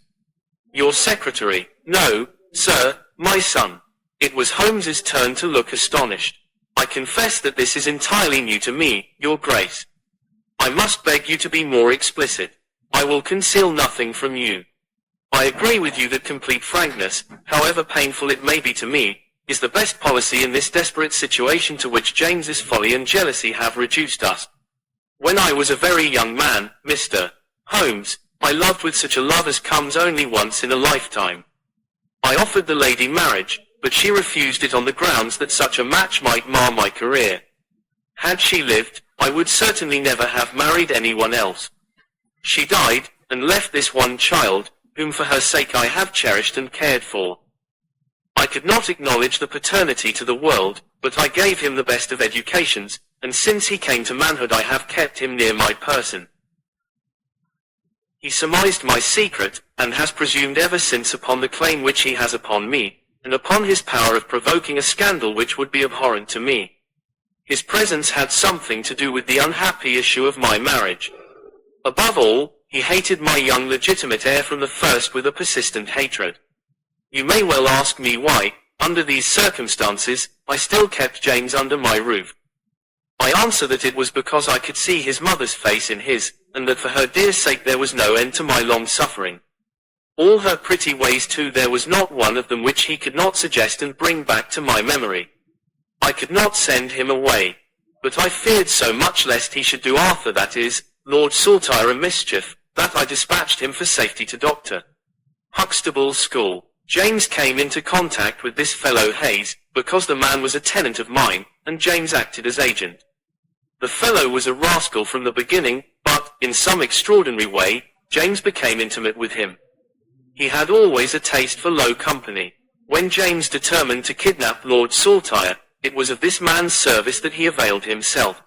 Your secretary? No, sir, my son. It was Holmes's turn to look astonished. I confess that this is entirely new to me, your grace. I must beg you to be more explicit. I will conceal nothing from you. I agree with you that complete frankness, however painful it may be to me, is the best policy in this desperate situation to which James's folly and jealousy have reduced us. When I was a very young man, Mr. Holmes, I loved with such a love as comes only once in a lifetime. I offered the lady marriage, but she refused it on the grounds that such a match might mar my career. Had she lived, I would certainly never have married anyone else. She died, and left this one child, whom for her sake I have cherished and cared for. I could not acknowledge the paternity to the world, but I gave him the best of educations, and since he came to manhood I have kept him near my person. He surmised my secret, and has presumed ever since upon the claim which he has upon me, and upon his power of provoking a scandal which would be abhorrent to me. His presence had something to do with the unhappy issue of my marriage. Above all, he hated my young legitimate heir from the first with a persistent hatred. You may well ask me why, under these circumstances, I still kept James under my roof. I answer that it was because I could see his mother's face in his, and that for her dear sake there was no end to my long suffering. All her pretty ways too, there was not one of them which he could not suggest and bring back to my memory. I could not send him away, but I feared so much lest he should do Arthur, that is, Lord Saltire, a mischief, that I dispatched him for safety to Dr. Huxtable's school. James came into contact with this fellow Hayes, because the man was a tenant of mine, and James acted as agent. The fellow was a rascal from the beginning, but, In some extraordinary way, James became intimate with him. He had always a taste for low company. When James determined to kidnap Lord Saltire, it was of this man's service that he availed himself.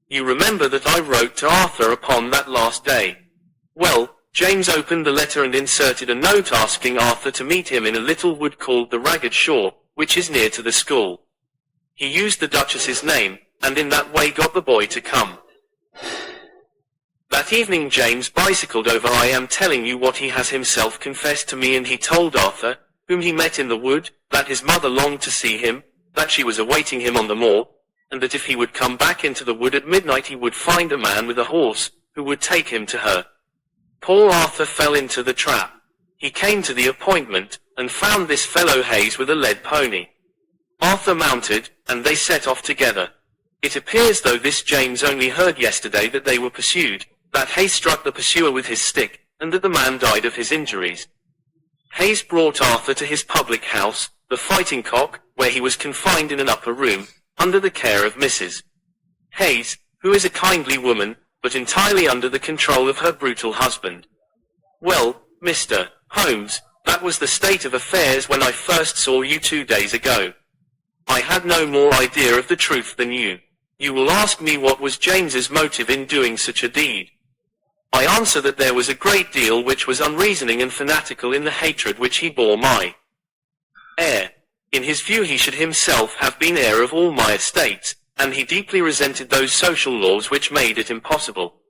You remember that I wrote to Arthur upon that last day. Well, James opened the letter and inserted a note asking Arthur to meet him in a little wood called the Ragged Shaw, which is near to the school. He used the Duchess's name, and in that way got the boy to come. That evening James bicycled over. I am telling you what he has himself confessed to me, and he told Arthur, whom he met in the wood, that his mother longed to see him, that she was awaiting him on the moor, and that if he would come back into the wood at midnight he would find a man with a horse, who would take him to her. Poor Arthur fell into the trap. He came to the appointment, and found this fellow Hayes with a led pony. Arthur mounted, and they set off together. It appears, though this James only heard yesterday, that they were pursued, that Hayes struck the pursuer with his stick, and that the man died of his injuries. Hayes brought Arthur to his public house, the Fighting Cock, where he was confined in an upper room, under the care of Mrs. Hayes, who is a kindly woman, but entirely under the control of her brutal husband. Well, Mr. Holmes, that was the state of affairs when I first saw you 2 days ago. I had no more idea of the truth than you. You will ask me what was James's motive in doing such a deed. I answer that there was a great deal which was unreasoning and fanatical in the hatred which he bore my heir. In his view he should himself have been heir of all my estates, and he deeply resented those social laws which made it impossible.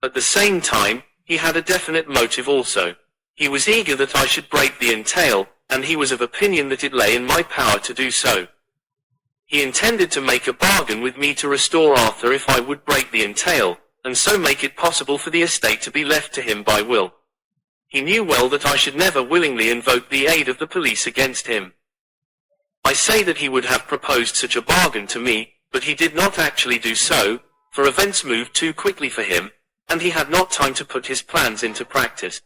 At the same time, he had a definite motive also. He was eager that I should break the entail, and he was of opinion that it lay in my power to do so. He intended to make a bargain with me to restore Arthur if I would break the entail, and so make it possible for the estate to be left to him by will. He knew well that I should never willingly invoke the aid of the police against him. I say that he would have proposed such a bargain to me, but he did not actually do so, for events moved too quickly for him, and he had not time to put his plans into practice.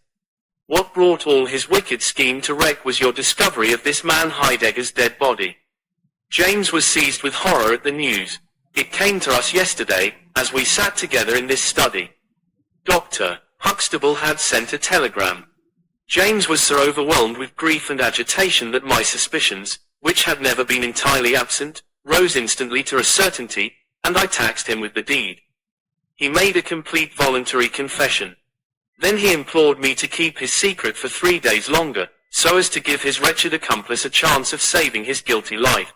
What brought all his wicked scheme to wreck was your discovery of this man Heidegger's dead body. James was seized with horror at the news. It came to us yesterday, as we sat together in this study. Dr. Huxtable had sent a telegram. James was so overwhelmed with grief and agitation that my suspicions, which had never been entirely absent, rose instantly to a certainty, and I taxed him with the deed. He made a complete voluntary confession. Then he implored me to keep his secret for 3 days longer, so as to give his wretched accomplice a chance of saving his guilty life.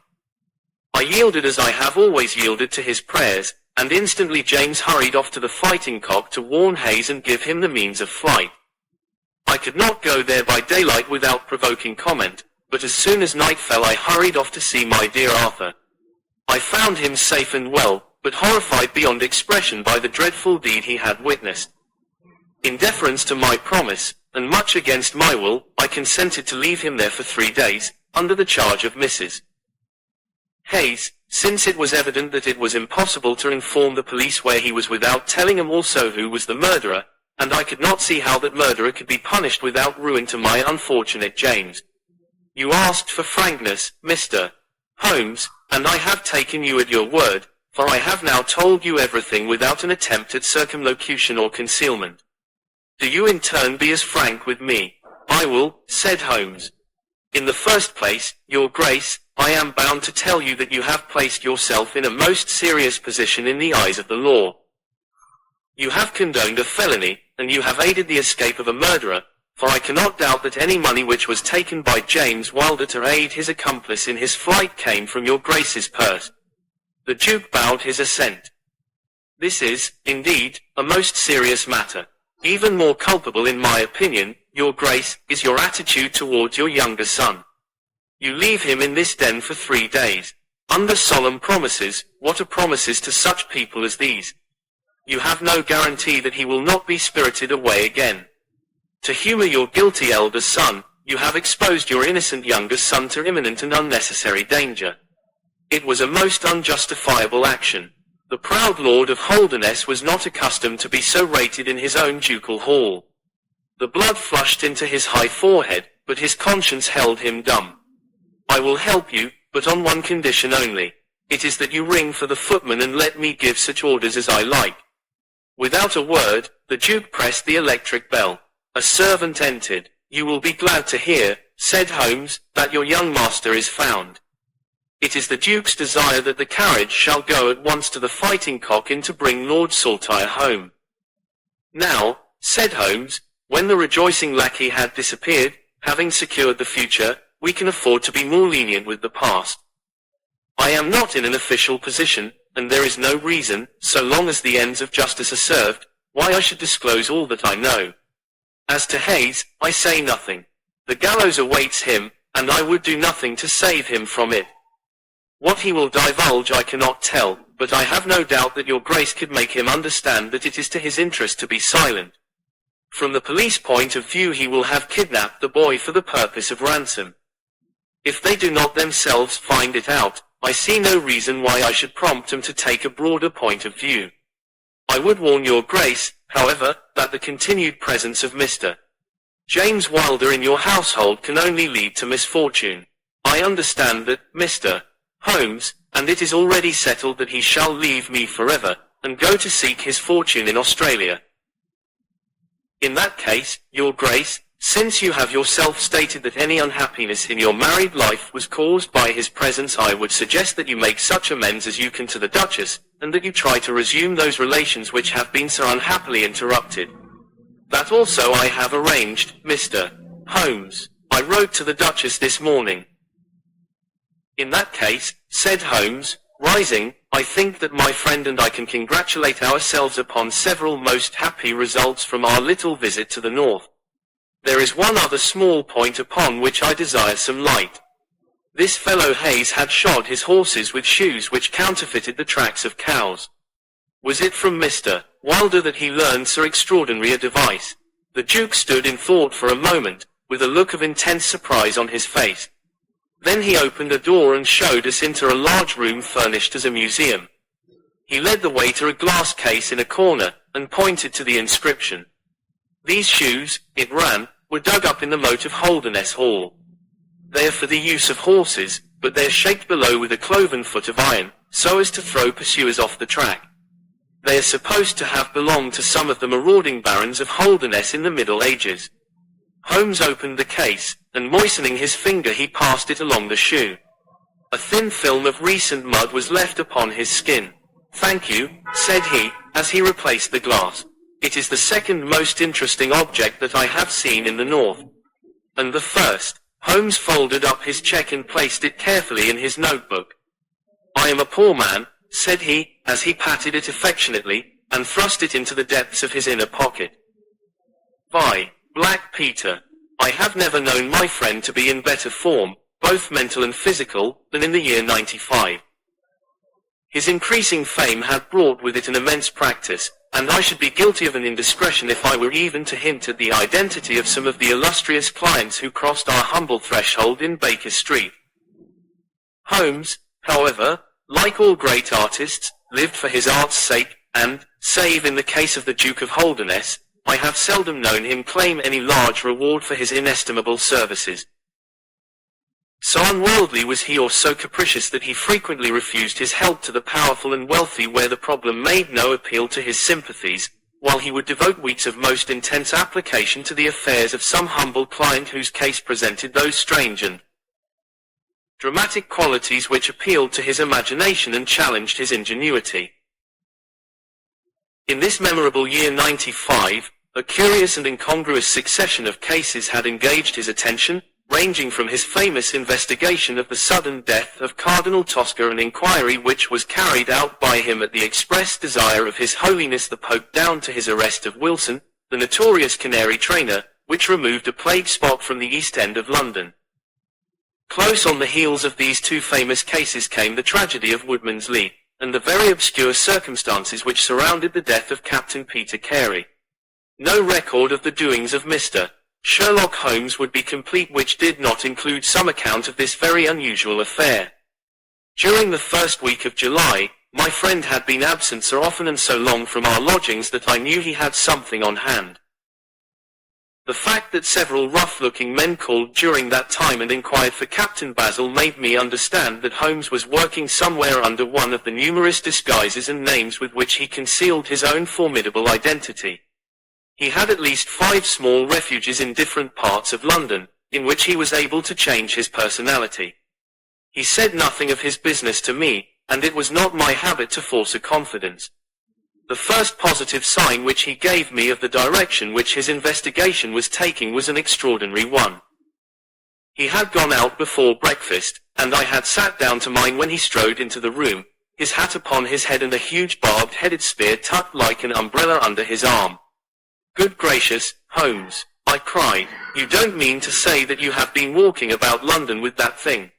I yielded as I have always yielded to his prayers, and instantly James hurried off to the Fighting Cock to warn Hayes and give him the means of flight. I could not go there by daylight without provoking comment, but as soon as night fell I hurried off to see my dear Arthur. I found him safe and well, but horrified beyond expression by the dreadful deed he had witnessed. In deference to my promise, and much against my will, I consented to leave him there for 3 days, under the charge of Mrs. Hayes, since it was evident that it was impossible to inform the police where he was without telling them also who was the murderer, and I could not see how that murderer could be punished without ruin to my unfortunate James. You asked for frankness, Mr. Holmes, and I have taken you at your word, for I have now told you everything without an attempt at circumlocution or concealment. Do you in turn be as frank with me? I will, said Holmes. In the first place, your Grace, I am bound to tell you that you have placed yourself in a most serious position in the eyes of the law. You have condoned a felony, and you have aided the escape of a murderer, for I cannot doubt that any money which was taken by James Wilder to aid his accomplice in his flight came from your Grace's purse. The Duke bowed his assent. This is, indeed, a most serious matter. Even more culpable in my opinion, your Grace, is your attitude towards your younger son. You leave him in this den for 3 days, under solemn promises. What are promises to such people as these? You have no guarantee that he will not be spirited away again. To humor your guilty elder son, you have exposed your innocent younger son to imminent and unnecessary danger. It was a most unjustifiable action. The proud Lord of Holderness was not accustomed to be so rated in his own ducal hall. The blood flushed into his high forehead, but his conscience held him dumb. I will help you, but on one condition only. It is that you ring for the footman and let me give such orders as I like. Without a word, the Duke pressed the electric bell. A servant entered. "You will be glad to hear," said Holmes, "that your young master is found. It is the Duke's desire that the carriage shall go at once to the Fighting Cock Inn to bring Lord Saltire home." "Now," said Holmes, when the rejoicing lackey had disappeared, "having secured the future, we can afford to be more lenient with the past. I am not in an official position, and there is no reason, so long as the ends of justice are served, why I should disclose all that I know. As to Hayes, I say nothing. The gallows awaits him, and I would do nothing to save him from it. What he will divulge I cannot tell, but I have no doubt that your Grace could make him understand that it is to his interest to be silent. From the police point of view he will have kidnapped the boy for the purpose of ransom. If they do not themselves find it out, I see no reason why I should prompt them to take a broader point of view. I would warn your Grace, however, that the continued presence of Mr. James Wilder in your household can only lead to misfortune. I understand that, Mr. Holmes, and it is already settled that he shall leave me forever, and go to seek his fortune in Australia. In that case, your Grace, since you have yourself stated that any unhappiness in your married life was caused by his presence, I would suggest that you make such amends as you can to the Duchess, and that you try to resume those relations which have been so unhappily interrupted. That also I have arranged, Mr. Holmes. I wrote to the Duchess this morning." "In that case," said Holmes, rising, "I think that my friend and I can congratulate ourselves upon several most happy results from our little visit to the north. There is one other small point upon which I desire some light. This fellow Hayes had shod his horses with shoes which counterfeited the tracks of cows. Was it from Mr. Wilder that he learned so extraordinary a device?" The Duke stood in thought for a moment, with a look of intense surprise on his face. Then he opened a door and showed us into a large room furnished as a museum. He led the way to a glass case in a corner, and pointed to the inscription. "These shoes," it ran, "were dug up in the moat of Holderness Hall. They are for the use of horses, but they are shaped below with a cloven foot of iron, so as to throw pursuers off the track. They are supposed to have belonged to some of the marauding barons of Holderness in the Middle Ages." Holmes opened the case, and moistening his finger he passed it along the shoe. A thin film of recent mud was left upon his skin. "Thank you," said he, as he replaced the glass. "It is the second most interesting object that I have seen in the north." "And the first?" Holmes folded up his check and placed it carefully in his notebook. "I am a poor man," said he, as he patted it affectionately, and thrust it into the depths of his inner pocket. "By Black Peter, I have never known my friend to be in better form, both mental and physical, than in the year '95. His increasing fame had brought with it an immense practice, and I should be guilty of an indiscretion if I were even to hint at the identity of some of the illustrious clients who crossed our humble threshold in Baker Street. Holmes, however, like all great artists, lived for his art's sake, and, save in the case of the Duke of Holderness, I have seldom known him claim any large reward for his inestimable services. So unworldly was he, or so capricious, that he frequently refused his help to the powerful and wealthy where the problem made no appeal to his sympathies, while he would devote weeks of most intense application to the affairs of some humble client whose case presented those strange and dramatic qualities which appealed to his imagination and challenged his ingenuity. In this memorable year '95, a curious and incongruous succession of cases had engaged his attention, ranging from his famous investigation of the sudden death of Cardinal Tosca, an inquiry which was carried out by him at the express desire of His Holiness the Pope, down to his arrest of Wilson, the notorious canary trainer, which removed a plague spot from the East End of London. Close on the heels of these two famous cases came the tragedy of Woodman's Lee, and the very obscure circumstances which surrounded the death of Captain Peter Carey. No record of the doings of Mr. Sherlock Holmes would be complete which did not include some account of this very unusual affair. During the first week of July, my friend had been absent so often and so long from our lodgings that I knew he had something on hand. The fact that several rough-looking men called during that time and inquired for Captain Basil made me understand that Holmes was working somewhere under one of the numerous disguises and names with which he concealed his own formidable identity. He had at least 5 small refuges in different parts of London, in which he was able to change his personality. He said nothing of his business to me, and it was not my habit to force a confidence. The first positive sign which he gave me of the direction which his investigation was taking was an extraordinary one. He had gone out before breakfast, and I had sat down to mine when he strode into the room, his hat upon his head and a huge barbed-headed spear tucked like an umbrella under his arm. "Good gracious, Holmes," I cried, "you don't mean to say that you have been walking about London with that thing?"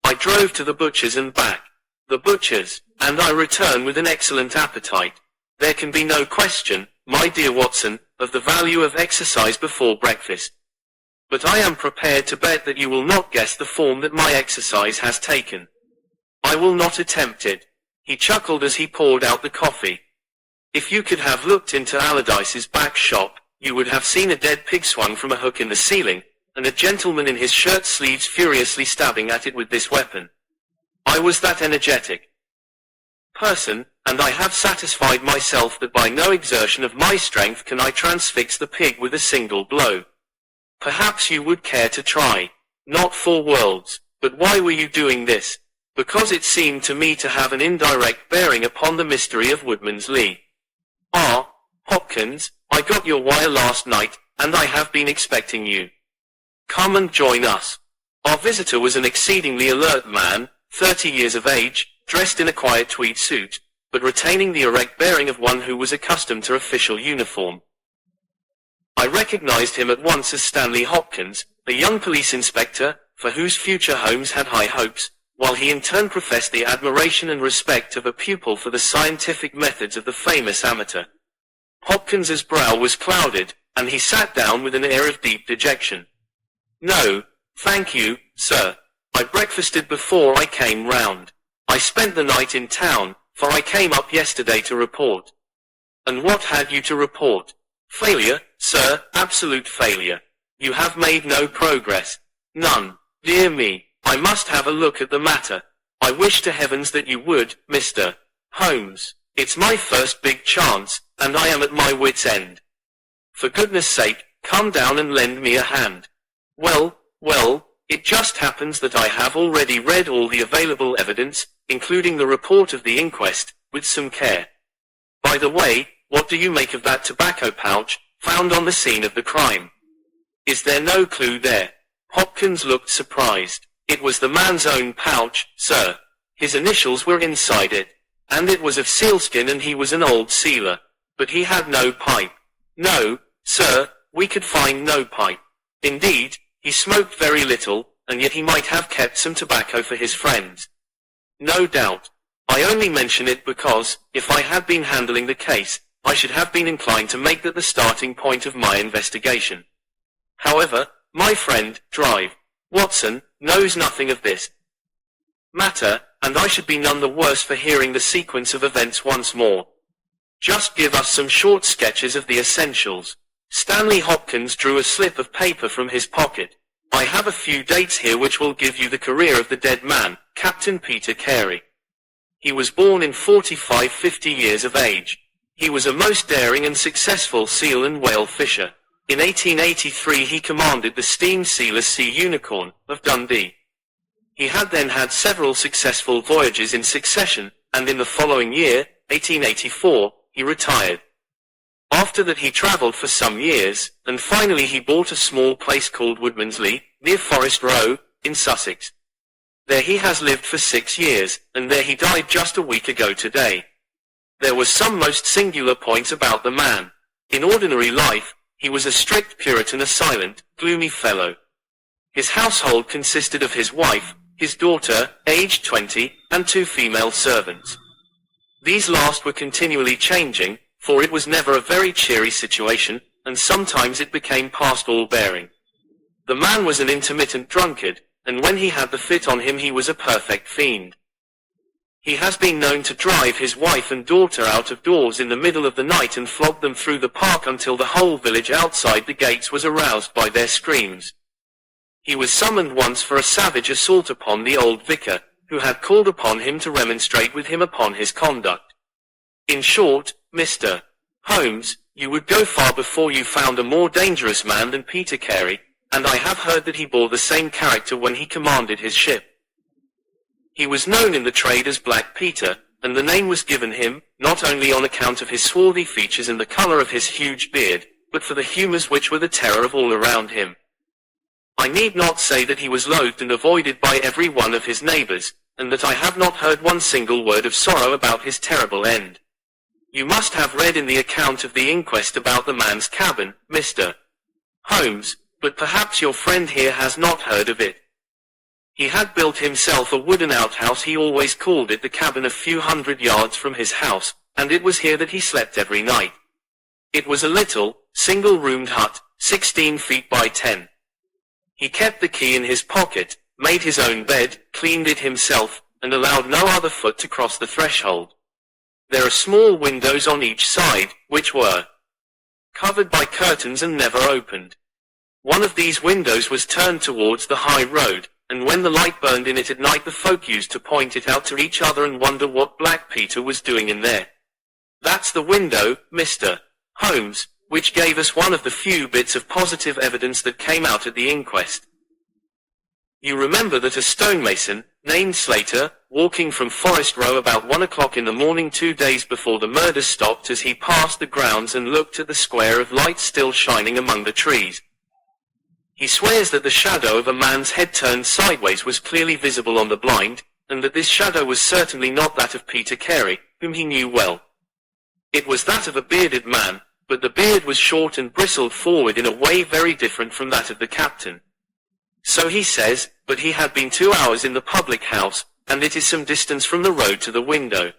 I drove to the butcher's and back. The butcher's, and I return with an excellent appetite. There can be no question, my dear Watson, of the value of exercise before breakfast. But I am prepared to bet that you will not guess the form that my exercise has taken. I will not attempt it. He chuckled as he poured out the coffee. If you could have looked into Allardyce's back shop, you would have seen a dead pig swung from a hook in the ceiling, and a gentleman in his shirt sleeves furiously stabbing at it with this weapon. I was that energetic person, and I have satisfied myself that by no exertion of my strength can I transfix the pig with a single blow. Perhaps you would care to try. Not for worlds. But why were you doing this? Because it seemed to me to have an indirect bearing upon the mystery of Woodman's Lee. Ah, Hopkins, I got your wire last night, and I have been expecting you. Come and join us. Our visitor was an exceedingly alert man, 30 years of age, dressed in a quiet tweed suit, but retaining the erect bearing of one who was accustomed to official uniform. I recognized him at once as Stanley Hopkins, a young police inspector, for whose future Holmes had high hopes, while he in turn professed the admiration and respect of a pupil for the scientific methods of the famous amateur. Hopkins's brow was clouded, and he sat down with an air of deep dejection. "No, thank you, sir. I breakfasted before I came round. I spent the night in town, for I came up yesterday to report." "And what had you to report?" "Failure, sir, absolute failure. You have made no progress." "None. Dear me, I must have a look at the matter. I wish to heavens that you would, Mr. Holmes. It's my first big chance, and I am at my wit's end. For goodness sake, come down and lend me a hand." Well, it just happens that I have already read all the available evidence, including the report of the inquest, with some care. By the way, what do you make of that tobacco pouch, found on the scene of the crime? Is there no clue there? Hopkins looked surprised. "It was the man's own pouch, sir. His initials were inside it. And it was of sealskin and he was an old sealer. But he had no pipe." "No, sir, we could find no pipe. Indeed, he smoked very little, and yet he might have kept some tobacco for his friends." "No doubt. I only mention it because, if I had been handling the case, I should have been inclined to make that the starting point of my investigation. However, my friend, Watson, knows nothing of this matter, and I should be none the worse for hearing the sequence of events once more. Just give us some short sketches of the essentials." Stanley Hopkins drew a slip of paper from his pocket. "I have a few dates here which will give you the career of the dead man, Captain Peter Carey. He was born in 45-50 years of age. He was a most daring and successful seal and whale fisher. In 1883 he commanded the steam sealer Sea Unicorn, of Dundee. He had then had several successful voyages in succession, and in the following year, 1884, he retired. After that he travelled for some years, and finally he bought a small place called Woodman's Lee, near Forest Row, in Sussex. There he has lived for 6 years, and there he died just a week ago today. There were some most singular points about the man. In ordinary life, he was a strict Puritan, a silent, gloomy fellow. His household consisted of his wife, his daughter, aged 20, and 2 female servants. These last were continually changing, for it was never a very cheery situation, and sometimes it became past all bearing. The man was an intermittent drunkard, and when he had the fit on him he was a perfect fiend. He has been known to drive his wife and daughter out of doors in the middle of the night and flog them through the park until the whole village outside the gates was aroused by their screams. He was summoned once for a savage assault upon the old vicar, who had called upon him to remonstrate with him upon his conduct. In short, Mr. Holmes, you would go far before you found a more dangerous man than Peter Carey, and I have heard that he bore the same character when he commanded his ship. He was known in the trade as Black Peter, and the name was given him, not only on account of his swarthy features and the colour of his huge beard, but for the humours which were the terror of all around him. I need not say that he was loathed and avoided by every one of his neighbours, and that I have not heard one single word of sorrow about his terrible end. You must have read in the account of the inquest about the man's cabin, Mr. Holmes, but perhaps your friend here has not heard of it. He had built himself a wooden outhouse. He always called it the cabin, a few hundred yards from his house, and it was here that he slept every night. It was a little, single-roomed hut, 16 feet by 10. He kept the key in his pocket, made his own bed, cleaned it himself, and allowed no other foot to cross the threshold. There are small windows on each side, which were covered by curtains and never opened. One of these windows was turned towards the high road, and when the light burned in it at night the folk used to point it out to each other and wonder what Black Peter was doing in there. That's the window, Mr. Holmes, which gave us one of the few bits of positive evidence that came out at the inquest. You remember that a stonemason, named Slater, walking from Forest Row about 1 o'clock in the morning 2 days before the murder, stopped as he passed the grounds and looked at the square of light still shining among the trees. He swears that the shadow of a man's head turned sideways was clearly visible on the blind, and that this shadow was certainly not that of Peter Carey, whom he knew well. It was that of a bearded man, but the beard was short and bristled forward in a way very different from that of the captain. So he says, but he had been 2 hours in the public house, and it is some distance from the road to the window.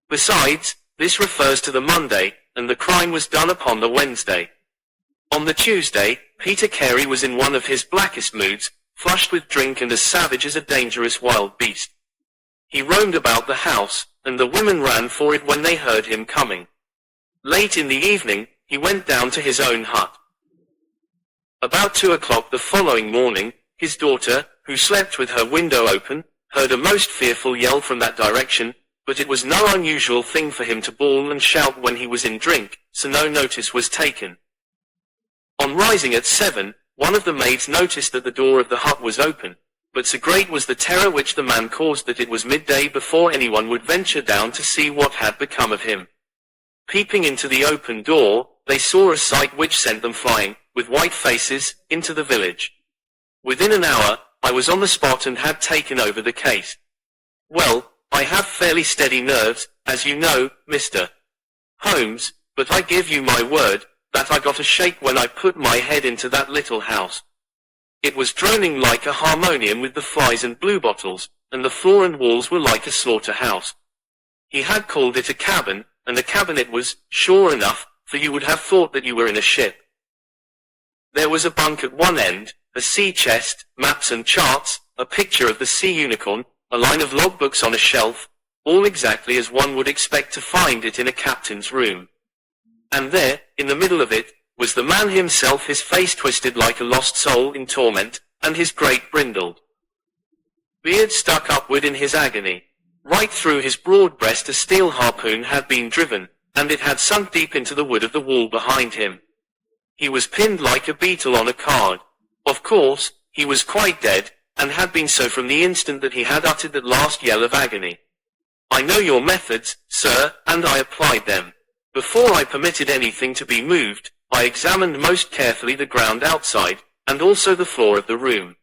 Besides, this refers to the Monday, and the crime was done upon the Wednesday. On the Tuesday, Peter Carey was in one of his blackest moods, flushed with drink and as savage as a dangerous wild beast. He roamed about the house, and the women ran for it when they heard him coming. Late in the evening, he went down to his own hut. About 2 o'clock the following morning, his daughter, who slept with her window open, heard a most fearful yell from that direction, but it was no unusual thing for him to bawl and shout when he was in drink, so no notice was taken. On rising at 7, one of the maids noticed that the door of the hut was open, but so great was the terror which the man caused that it was midday before anyone would venture down to see what had become of him. Peeping into the open door, they saw a sight which sent them flying, with white faces, into the village. Within an hour, I was on the spot and had taken over the case. Well, I have fairly steady nerves, as you know, Mr. Holmes, but I give you my word, that I got a shake when I put my head into that little house. It was droning like a harmonium with the flies and bluebottles, and the floor and walls were like a slaughterhouse. He had called it a cabin, and a cabin it was, sure enough, for you would have thought that you were in a ship. There was a bunk at one end, a sea chest, maps and charts, a picture of the sea unicorn, a line of logbooks on a shelf, all exactly as one would expect to find it in a captain's room. And there, in the middle of it, was the man himself, his face twisted like a lost soul in torment, and his great brindled beard stuck upward in his agony. Right through his broad breast a steel harpoon had been driven, and it had sunk deep into the wood of the wall behind him. He was pinned like a beetle on a card. Of course, he was quite dead, and had been so from the instant that he had uttered that last yell of agony. I know your methods, sir, and I applied them. Before I permitted anything to be moved, I examined most carefully the ground outside, and also the floor of the room.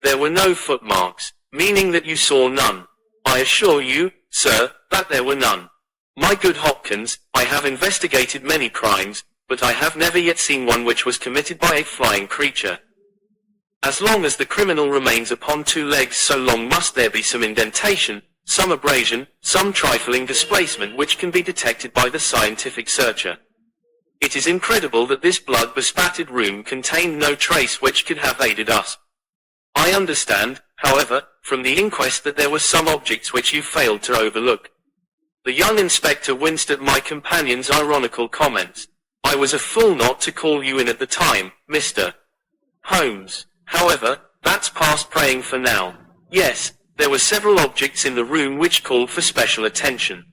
There were no footmarks, meaning that you saw none. I assure you, sir, that there were none. My good Hopkins, I have investigated many crimes, but I have never yet seen one which was committed by a flying creature. As long as the criminal remains upon 2 legs, so long must there be some indentation, some abrasion, some trifling displacement which can be detected by the scientific searcher. It is incredible that this blood-bespattered room contained no trace which could have aided us. I understand, however, from the inquest that there were some objects which you failed to overlook. The young inspector winced at my companion's ironical comments. I was a fool not to call you in at the time, Mr. Holmes. However, that's past praying for now. Yes, there were several objects in the room which called for special attention.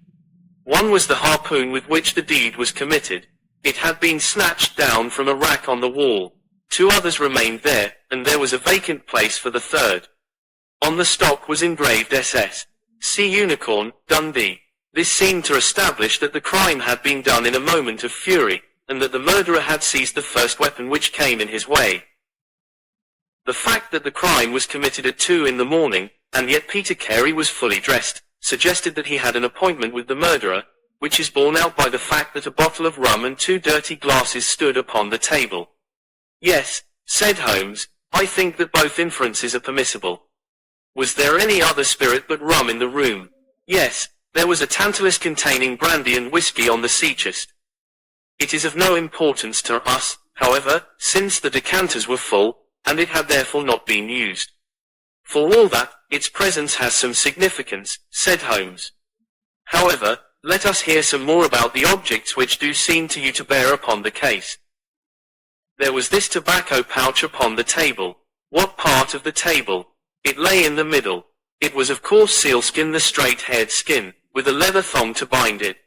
One was the harpoon with which the deed was committed. It had been snatched down from a rack on the wall. 2 others remained there, and there was a vacant place for the third. On the stock was engraved SS. Sea Unicorn, Dundee. This seemed to establish that the crime had been done in a moment of fury, and that the murderer had seized the first weapon which came in his way. The fact that the crime was committed at 2 in the morning, and yet Peter Carey was fully dressed, suggested that he had an appointment with the murderer, which is borne out by the fact that a bottle of rum and 2 dirty glasses stood upon the table. Yes, said Holmes, I think that both inferences are permissible. Was there any other spirit but rum in the room? Yes, there was a tantalus containing brandy and whiskey on the sea chest. It is of no importance to us, however, since the decanters were full, and it had therefore not been used. For all that, its presence has some significance, said Holmes. However, let us hear some more about the objects which do seem to you to bear upon the case. There was this tobacco pouch upon the table. What part of the table? It lay in the middle. It was of course sealskin, the straight-haired skin, with a leather thong to bind it.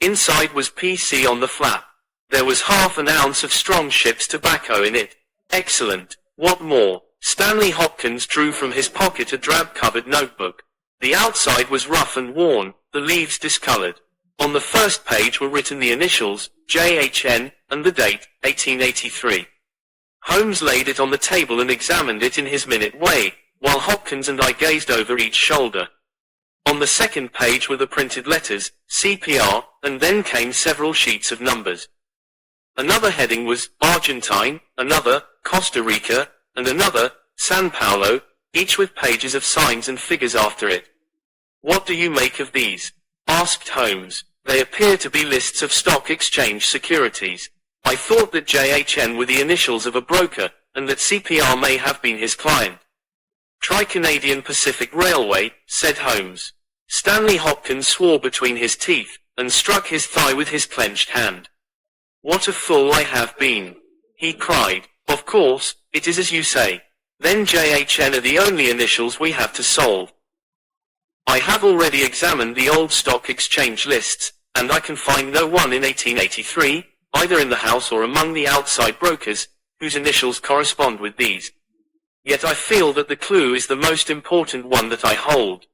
Inside was PC on the flap. There was half an ounce of strong ship's tobacco in it. Excellent. What more? Stanley Hopkins drew from his pocket a drab-covered notebook. The outside was rough and worn, the leaves discolored. On the first page were written the initials, JHN, and the date, 1883. Holmes laid it on the table and examined it in his minute way, while Hopkins and I gazed over each shoulder. On the second page were the printed letters, CPR, and then came several sheets of numbers. Another heading was, Argentine, another, Costa Rica, and another, San Paulo, each with pages of signs and figures after it. What do you make of these? Asked Holmes. They appear to be lists of stock exchange securities. I thought that JHN were the initials of a broker, and that CPR may have been his client. Try Canadian Pacific Railway, said Holmes. Stanley Hopkins swore between his teeth, and struck his thigh with his clenched hand. What a fool I have been, he cried. Of course, it is as you say. Then JHN are the only initials we have to solve. I have already examined the old stock exchange lists, and I can find no one in 1883, either in the house or among the outside brokers, whose initials correspond with these. Yet I feel that the clue is the most important one that I hold.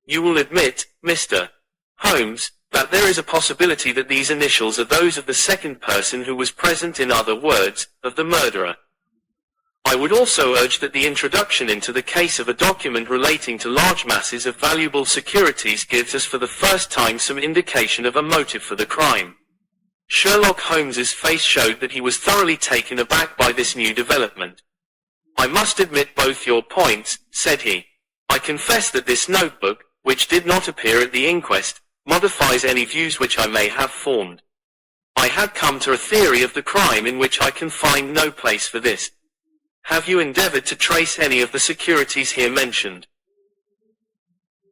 You will admit, Mr. Holmes, that there is a possibility that these initials are those of the second person who was present, in other words, of the murderer. I would also urge that the introduction into the case of a document relating to large masses of valuable securities gives us for the first time some indication of a motive for the crime. Sherlock Holmes's face showed that he was thoroughly taken aback by this new development. I must admit both your points, said he. I confess that this notebook, which did not appear at the inquest, modifies any views which I may have formed. I had come to a theory of the crime in which I can find no place for this. Have you endeavored to trace any of the securities here mentioned?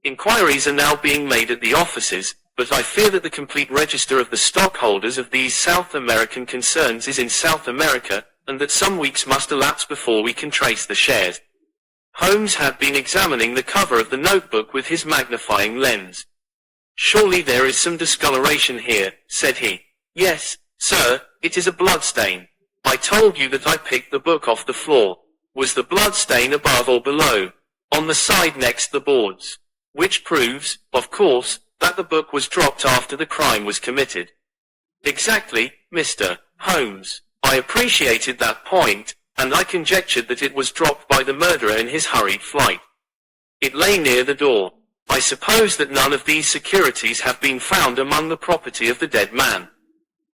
Inquiries are now being made at the offices, but I fear that the complete register of the stockholders of these South American concerns is in South America, and that some weeks must elapse before we can trace the shares. Holmes had been examining the cover of the notebook with his magnifying lens. Surely there is some discoloration here, said he. Yes, sir, it is a bloodstain. I told you that I picked the book off the floor. Was the bloodstain above or below? On the side next the boards. Which proves, of course, that the book was dropped after the crime was committed. Exactly, Mr. Holmes. I appreciated that point, and I conjectured that it was dropped by the murderer in his hurried flight. It lay near the door. I suppose that none of these securities have been found among the property of the dead man.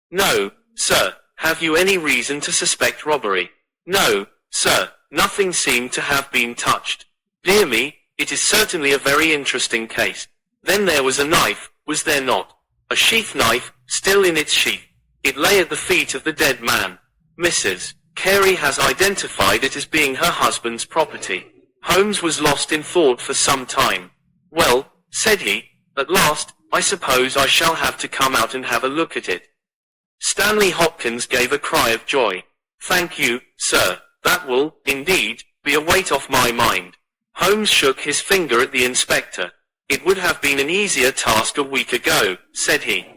No, sir. Have you any reason to suspect robbery? No, sir. Nothing seemed to have been touched. Dear me, it is certainly a very interesting case. Then there was a knife, was there not? A sheath knife, still in its sheath. It lay at the feet of the dead man. Mrs. Carey has identified it as being her husband's property. Holmes was lost in thought for some time. "Well," said he, "at last, I suppose I shall have to come out and have a look at it." Stanley Hopkins gave a cry of joy. "Thank you, sir. That will, indeed, be a weight off my mind." Holmes shook his finger at the inspector. "It would have been an easier task a week ago," said he.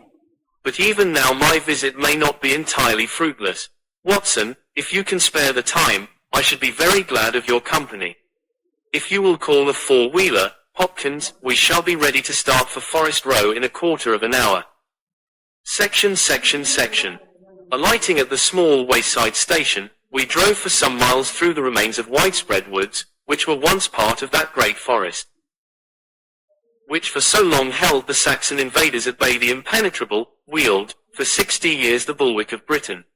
"But even now my visit may not be entirely fruitless. Watson, if you can spare the time, I should be very glad of your company. If you will call a four-wheeler, Hopkins, we shall be ready to start for Forest Row in a quarter of an hour." Section. Alighting at the small wayside station, we drove for some miles through the remains of widespread woods, which were once part of that great forest, which for so long held the Saxon invaders at bay. The impenetrable, wheeled, for 60 years the bulwark of Britain.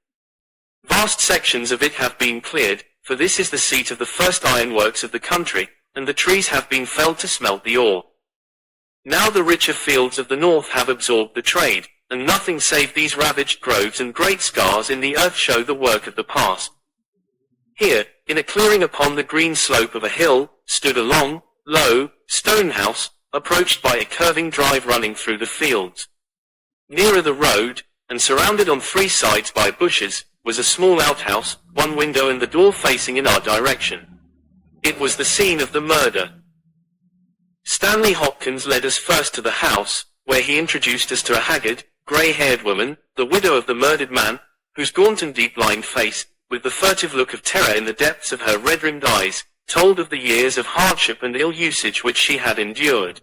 Vast sections of it have been cleared, for this is the seat of the first ironworks of the country, and the trees have been felled to smelt the ore. Now the richer fields of the north have absorbed the trade, and nothing save these ravaged groves and great scars in the earth show the work of the past. Here, in a clearing upon the green slope of a hill, stood a long, low, stone house, approached by a curving drive running through the fields. Nearer the road, and surrounded on three sides by bushes, was a small outhouse, one window and the door facing in our direction. It was the scene of the murder. Stanley Hopkins led us first to the house, where he introduced us to a haggard, grey-haired woman, the widow of the murdered man, whose gaunt and deep-lined face, with the furtive look of terror in the depths of her red-rimmed eyes, told of the years of hardship and ill usage which she had endured.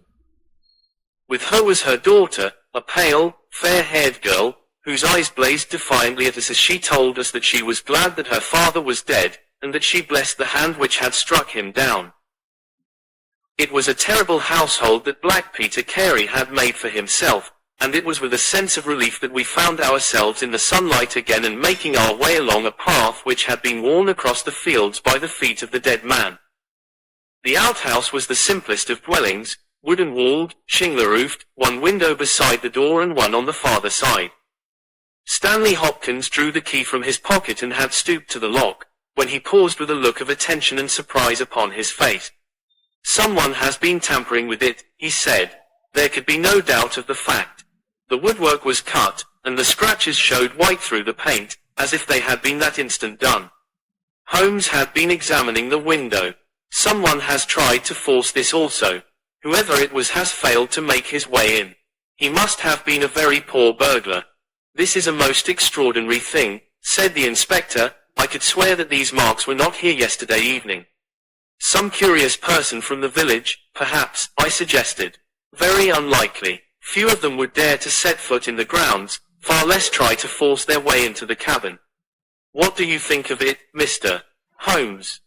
With her was her daughter, a pale, fair-haired girl, whose eyes blazed defiantly at us as she told us that she was glad that her father was dead, and that she blessed the hand which had struck him down. It was a terrible household that Black Peter Carey had made for himself, and it was with a sense of relief that we found ourselves in the sunlight again and making our way along a path which had been worn across the fields by the feet of the dead man. The outhouse was the simplest of dwellings, wooden-walled, shingle-roofed, one window beside the door and one on the farther side. Stanley Hopkins drew the key from his pocket and had stooped to the lock, when he paused with a look of attention and surprise upon his face. "Someone has been tampering with it," he said. There could be no doubt of the fact. The woodwork was cut, and the scratches showed white through the paint, as if they had been that instant done. Holmes had been examining the window. "Someone has tried to force this also. Whoever it was has failed to make his way in. He must have been a very poor burglar. This is a most extraordinary thing," said the inspector. "I could swear that these marks were not here yesterday evening." "Some curious person from the village, perhaps," I suggested. "Very unlikely. Few of them would dare to set foot in the grounds, far less try to force their way into the cabin. What do you think of it, Mr. Holmes?"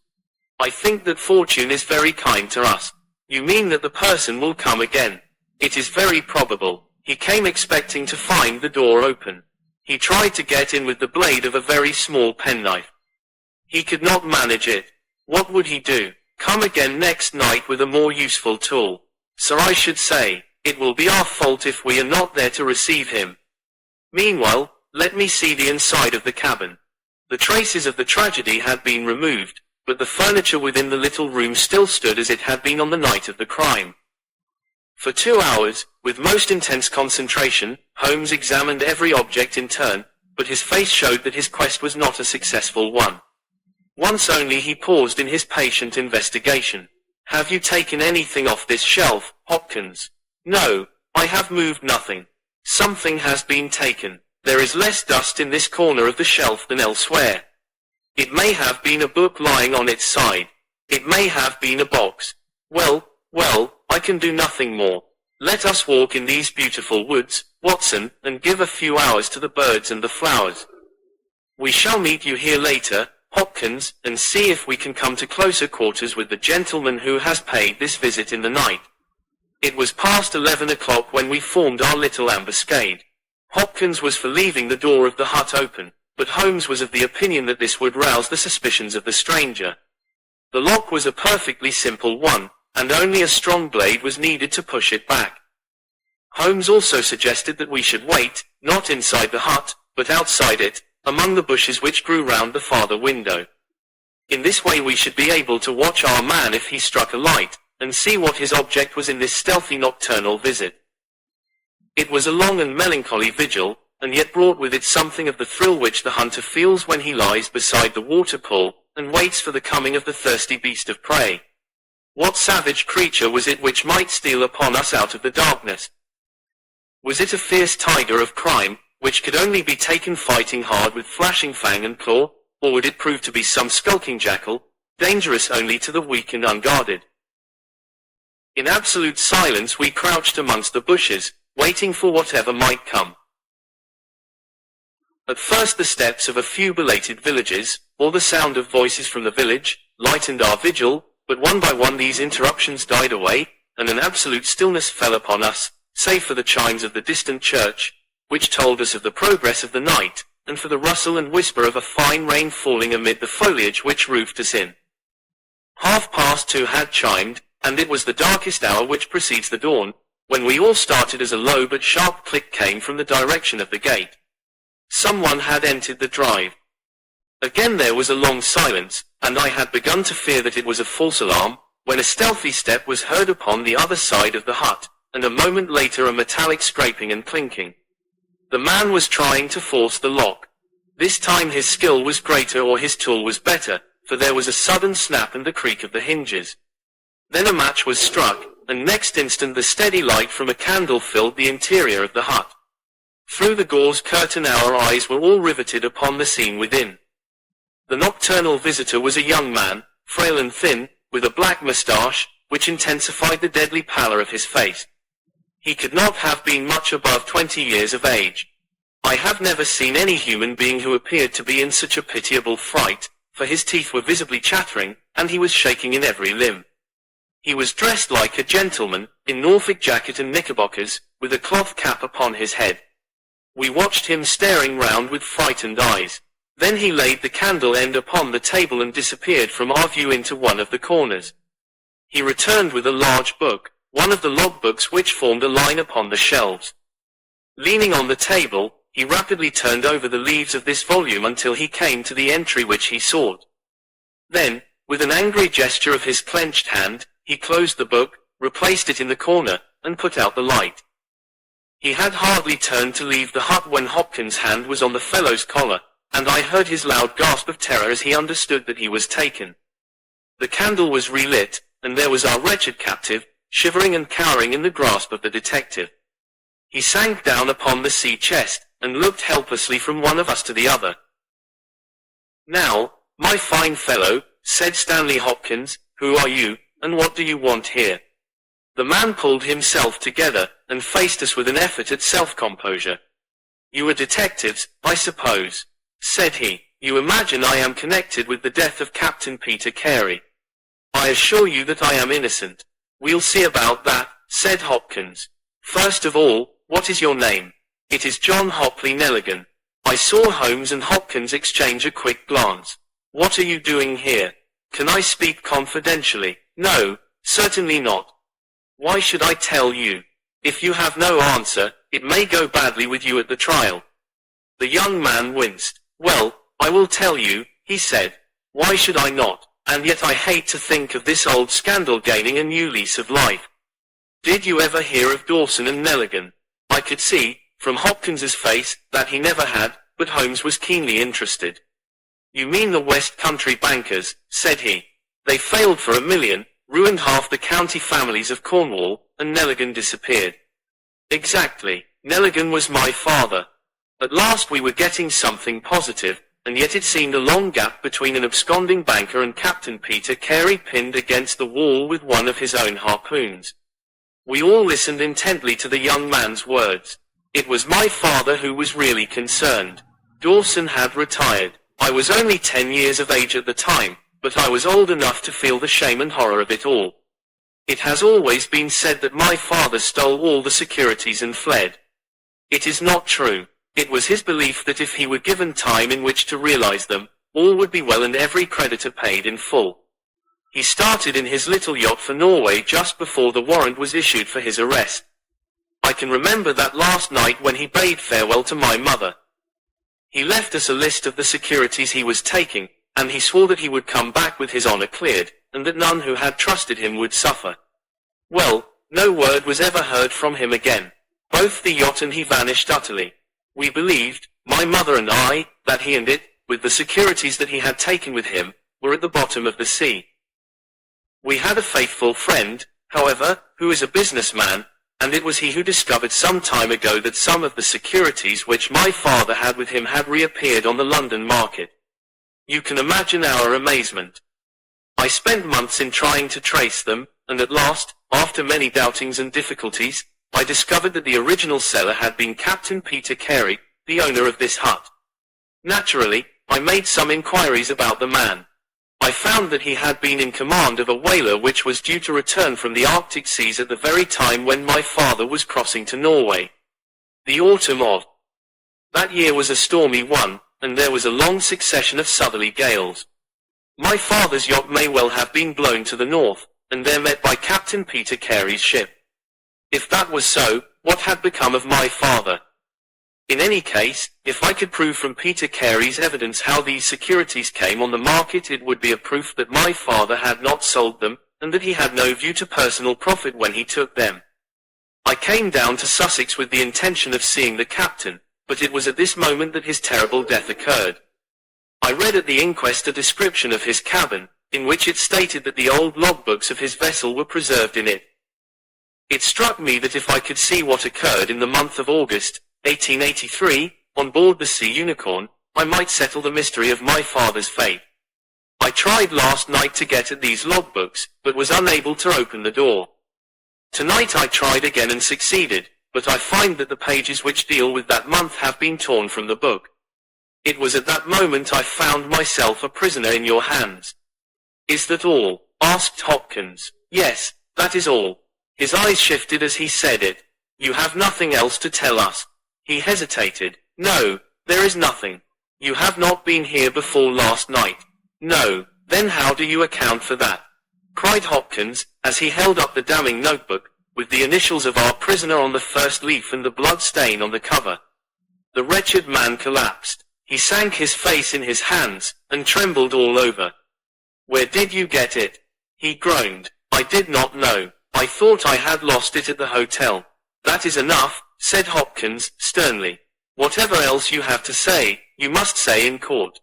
"I think that fortune is very kind to us." "You mean that the person will come again?" "It is very probable. He came expecting to find the door open. He tried to get in with the blade of a very small penknife. He could not manage it. What would he do? Come again next night with a more useful tool? So I should say, it will be our fault if we are not there to receive him. Meanwhile, let me see the inside of the cabin." The traces of the tragedy had been removed, but the furniture within the little room still stood as it had been on the night of the crime. For 2 hours, with most intense concentration, Holmes examined every object in turn, but his face showed that his quest was not a successful one. Once only he paused in his patient investigation. "Have you taken anything off this shelf, Hopkins?" "No, I have moved nothing." "Something has been taken. There is less dust in this corner of the shelf than elsewhere." "It may have been a book lying on its side. It may have been a box. Well, I can do nothing more. Let us walk in these beautiful woods, Watson, and give a few hours to the birds and the flowers. We shall meet you here later, Hopkins, and see if we can come to closer quarters with the gentleman who has paid this visit in the night." It was past 11 o'clock when we formed our little ambuscade. Hopkins was for leaving the door of the hut open, but Holmes was of the opinion that this would rouse the suspicions of the stranger. The lock was a perfectly simple one, and only a strong blade was needed to push it back. Holmes also suggested that we should wait, not inside the hut, but outside it, among the bushes which grew round the farther window. In this way we should be able to watch our man if he struck a light, and see what his object was in this stealthy nocturnal visit. It was a long and melancholy vigil, and yet brought with it something of the thrill which the hunter feels when he lies beside the waterpool, and waits for the coming of the thirsty beast of prey. What savage creature was it which might steal upon us out of the darkness? Was it a fierce tiger of crime, which could only be taken fighting hard with flashing fang and claw, or would it prove to be some skulking jackal, dangerous only to the weak and unguarded? In absolute silence we crouched amongst the bushes, waiting for whatever might come. At first the steps of a few belated villagers, or the sound of voices from the village, lightened our vigil, but one by one these interruptions died away, and an absolute stillness fell upon us, save for the chimes of the distant church, which told us of the progress of the night, and for the rustle and whisper of a fine rain falling amid the foliage which roofed us in. 2:30 had chimed, and it was the darkest hour which precedes the dawn, when we all started as a low but sharp click came from the direction of the gate. Someone had entered the drive. Again there was a long silence, and I had begun to fear that it was a false alarm, when a stealthy step was heard upon the other side of the hut, and a moment later a metallic scraping and clinking. The man was trying to force the lock. This time his skill was greater or his tool was better, for there was a sudden snap and the creak of the hinges. Then a match was struck, and next instant the steady light from a candle filled the interior of the hut. Through the gauze curtain our eyes were all riveted upon the scene within. The nocturnal visitor was a young man, frail and thin, with a black moustache, which intensified the deadly pallor of his face. He could not have been much above 20 years of age. I have never seen any human being who appeared to be in such a pitiable fright, for his teeth were visibly chattering, and he was shaking in every limb. He was dressed like a gentleman, in Norfolk jacket and knickerbockers, with a cloth cap upon his head. We watched him staring round with frightened eyes. Then he laid the candle end upon the table and disappeared from our view into one of the corners. He returned with a large book, one of the logbooks which formed a line upon the shelves. Leaning on the table, he rapidly turned over the leaves of this volume until he came to the entry which he sought. Then, with an angry gesture of his clenched hand, he closed the book, replaced it in the corner, and put out the light. He had hardly turned to leave the hut when Hopkins' hand was on the fellow's collar, and I heard his loud gasp of terror as he understood that he was taken. The candle was relit, and there was our wretched captive, shivering and cowering in the grasp of the detective. He sank down upon the sea chest, and looked helplessly from one of us to the other. "Now, my fine fellow," said Stanley Hopkins, "who are you, and what do you want here?" The man pulled himself together, and faced us with an effort at self-composure. "You are detectives, I suppose," said he. "You imagine I am connected with the death of Captain Peter Carey. I assure you that I am innocent." "We'll see about that," said Hopkins. "First of all, what is your name?" "It is John Hopley Nelligan." I saw Holmes and Hopkins exchange a quick glance. "What are you doing here? Can I speak confidentially?" "No, certainly not." "Why should I tell you? If you have no answer, it may go badly with you at the trial." The young man winced. "Well, I will tell you," he said. "Why should I not? And yet I hate to think of this old scandal gaining a new lease of life. Did you ever hear of Dawson and Nelligan?" I could see, from Hopkins's face, that he never had, but Holmes was keenly interested. "You mean the West Country bankers," said he. "They failed for $1 million, ruined half the county families of Cornwall, and Nelligan disappeared." "Exactly. Nelligan was my father." At last we were getting something positive, and yet it seemed a long gap between an absconding banker and Captain Peter Carey pinned against the wall with one of his own harpoons. We all listened intently to the young man's words. It was my father who was really concerned. Dawson had retired. I was only 10 years of age at the time, but I was old enough to feel the shame and horror of it all. It has always been said that my father stole all the securities and fled. It is not true. It was his belief that if he were given time in which to realize them, all would be well and every creditor paid in full. He started in his little yacht for Norway just before the warrant was issued for his arrest. I can remember that last night when he bade farewell to my mother. He left us a list of the securities he was taking, and he swore that he would come back with his honor cleared, and that none who had trusted him would suffer. Well, no word was ever heard from him again. Both the yacht and he vanished utterly. We believed, my mother and I, that he and it, with the securities that he had taken with him, were at the bottom of the sea. We had a faithful friend, however, who is a businessman, and it was he who discovered some time ago that some of the securities which my father had with him had reappeared on the London market. You can imagine our amazement. I spent months in trying to trace them, and at last, after many doubtings and difficulties, I discovered that the original seller had been Captain Peter Carey, the owner of this hut. Naturally, I made some inquiries about the man. I found that he had been in command of a whaler which was due to return from the Arctic seas at the very time when my father was crossing to Norway. The autumn of that year was a stormy one, and there was a long succession of southerly gales. My father's yacht may well have been blown to the north, and there met by Captain Peter Carey's ship. If that was so, what had become of my father? In any case, if I could prove from Peter Carey's evidence how these securities came on the market, it would be a proof that my father had not sold them, and that he had no view to personal profit when he took them. I came down to Sussex with the intention of seeing the captain, but it was at this moment that his terrible death occurred. I read at the inquest a description of his cabin, in which it stated that the old logbooks of his vessel were preserved in it. It struck me that if I could see what occurred in the month of August, 1883, on board the Sea Unicorn, I might settle the mystery of my father's fate. I tried last night to get at these logbooks, but was unable to open the door. Tonight I tried again and succeeded, but I find that the pages which deal with that month have been torn from the book. It was at that moment I found myself a prisoner in your hands. Is that all? Asked Hopkins. Yes, that is all. His eyes shifted as he said it. You have nothing else to tell us. He hesitated. No, there is nothing. You have not been here before last night. No, then how do you account for that? Cried Hopkins, as he held up the damning notebook, with the initials of our prisoner on the first leaf and the blood stain on the cover. The wretched man collapsed. He sank his face in his hands, and trembled all over. Where did you get it? He groaned. I did not know. I thought I had lost it at the hotel. That is enough, said Hopkins, sternly. Whatever else you have to say, you must say in court.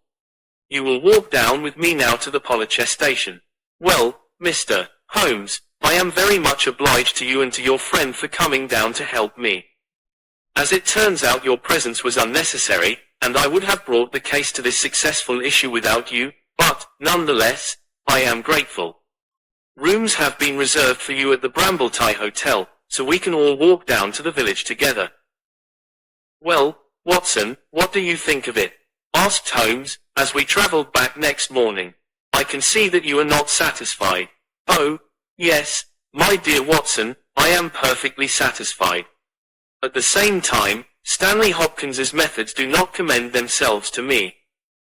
You will walk down with me now to the Police station. Well, Mr. Holmes, I am very much obliged to you and to your friend for coming down to help me. As it turns out, your presence was unnecessary, and I would have brought the case to this successful issue without you, but, nonetheless, I am grateful. Rooms have been reserved for you at the Brambletie Hotel, so we can all walk down to the village together. Well, Watson, what do you think of it? Asked Holmes, as we travelled back next morning. I can see that you are not satisfied. Oh, yes, my dear Watson, I am perfectly satisfied. At the same time, Stanley Hopkins's methods do not commend themselves to me.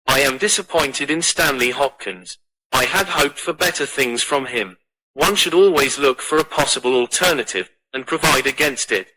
I am disappointed in Stanley Hopkins. I had hoped for better things from him. One should always look for a possible alternative, and provide against it.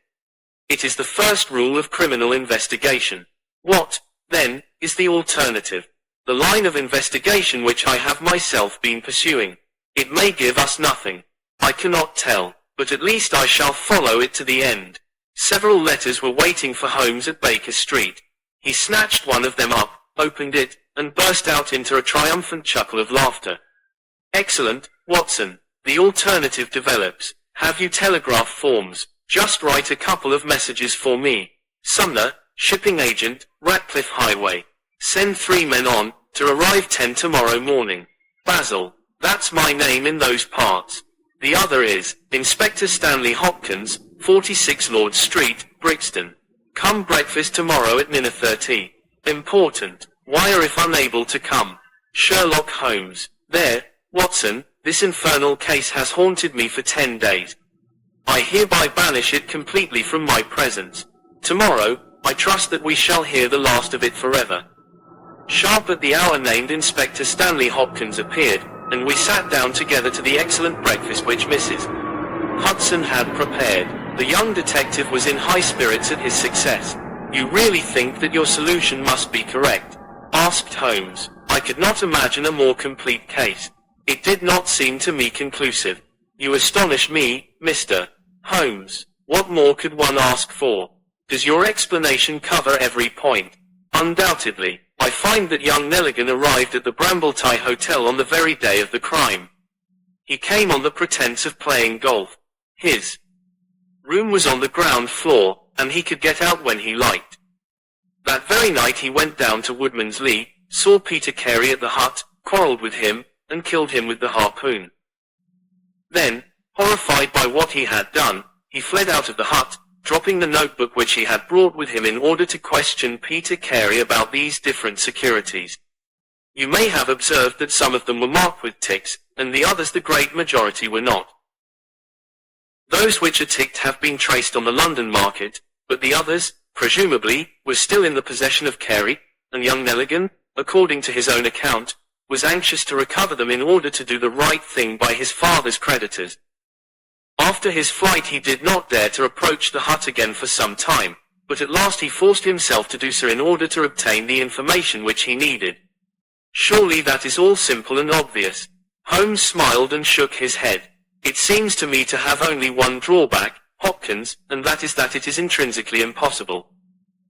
It is the first rule of criminal investigation. What, then, is the alternative? The line of investigation which I have myself been pursuing. It may give us nothing. I cannot tell, but at least I shall follow it to the end. Several letters were waiting for Holmes at Baker Street. He snatched one of them up, opened it, and burst out into a triumphant chuckle of laughter. Excellent, Watson. The alternative develops. Have you telegraph forms? Just write a couple of messages for me. Sumner, shipping agent, Ratcliffe Highway. Send 3 men on, to arrive 10 tomorrow morning. Basil, that's my name in those parts. The other is, Inspector Stanley Hopkins, 46 Lord Street, Brixton. Come breakfast tomorrow at 9:30. Important. Wire if unable to come. Sherlock Holmes. There, Watson, this infernal case has haunted me for 10 days. I hereby banish it completely from my presence. Tomorrow, I trust that we shall hear the last of it forever. Sharp at the hour named, Inspector Stanley Hopkins appeared, and we sat down together to the excellent breakfast which Mrs. Hudson had prepared. The young detective was in high spirits at his success. You really think that your solution must be correct? Asked Holmes. I I could not imagine a more complete case. It did not seem to me conclusive. You astonish me, Mr. Holmes. What more could one ask for? Does your explanation cover every point? Undoubtedly. I find that young Nelligan arrived at the Brambletie Hotel on the very day of the crime. He came on the pretense of playing golf. His room was on the ground floor, and he could get out when he liked. That very night he went down to Woodman's Lee, saw Peter Carey at the hut, quarrelled with him, and killed him with the harpoon. Then, horrified by what he had done, he fled out of the hut, dropping the notebook which he had brought with him in order to question Peter Carey about these different securities. You may have observed that some of them were marked with ticks, and the others, the great majority, were not. Those which are ticked have been traced on the London market, but the others, presumably, were still in the possession of Carey, and young Nelligan, according to his own account, was anxious to recover them in order to do the right thing by his father's creditors. After his flight he did not dare to approach the hut again for some time, but at last he forced himself to do so in order to obtain the information which he needed. Surely that is all simple and obvious. Holmes smiled and shook his head. It seems to me to have only one drawback, Hopkins, and that is that it is intrinsically impossible.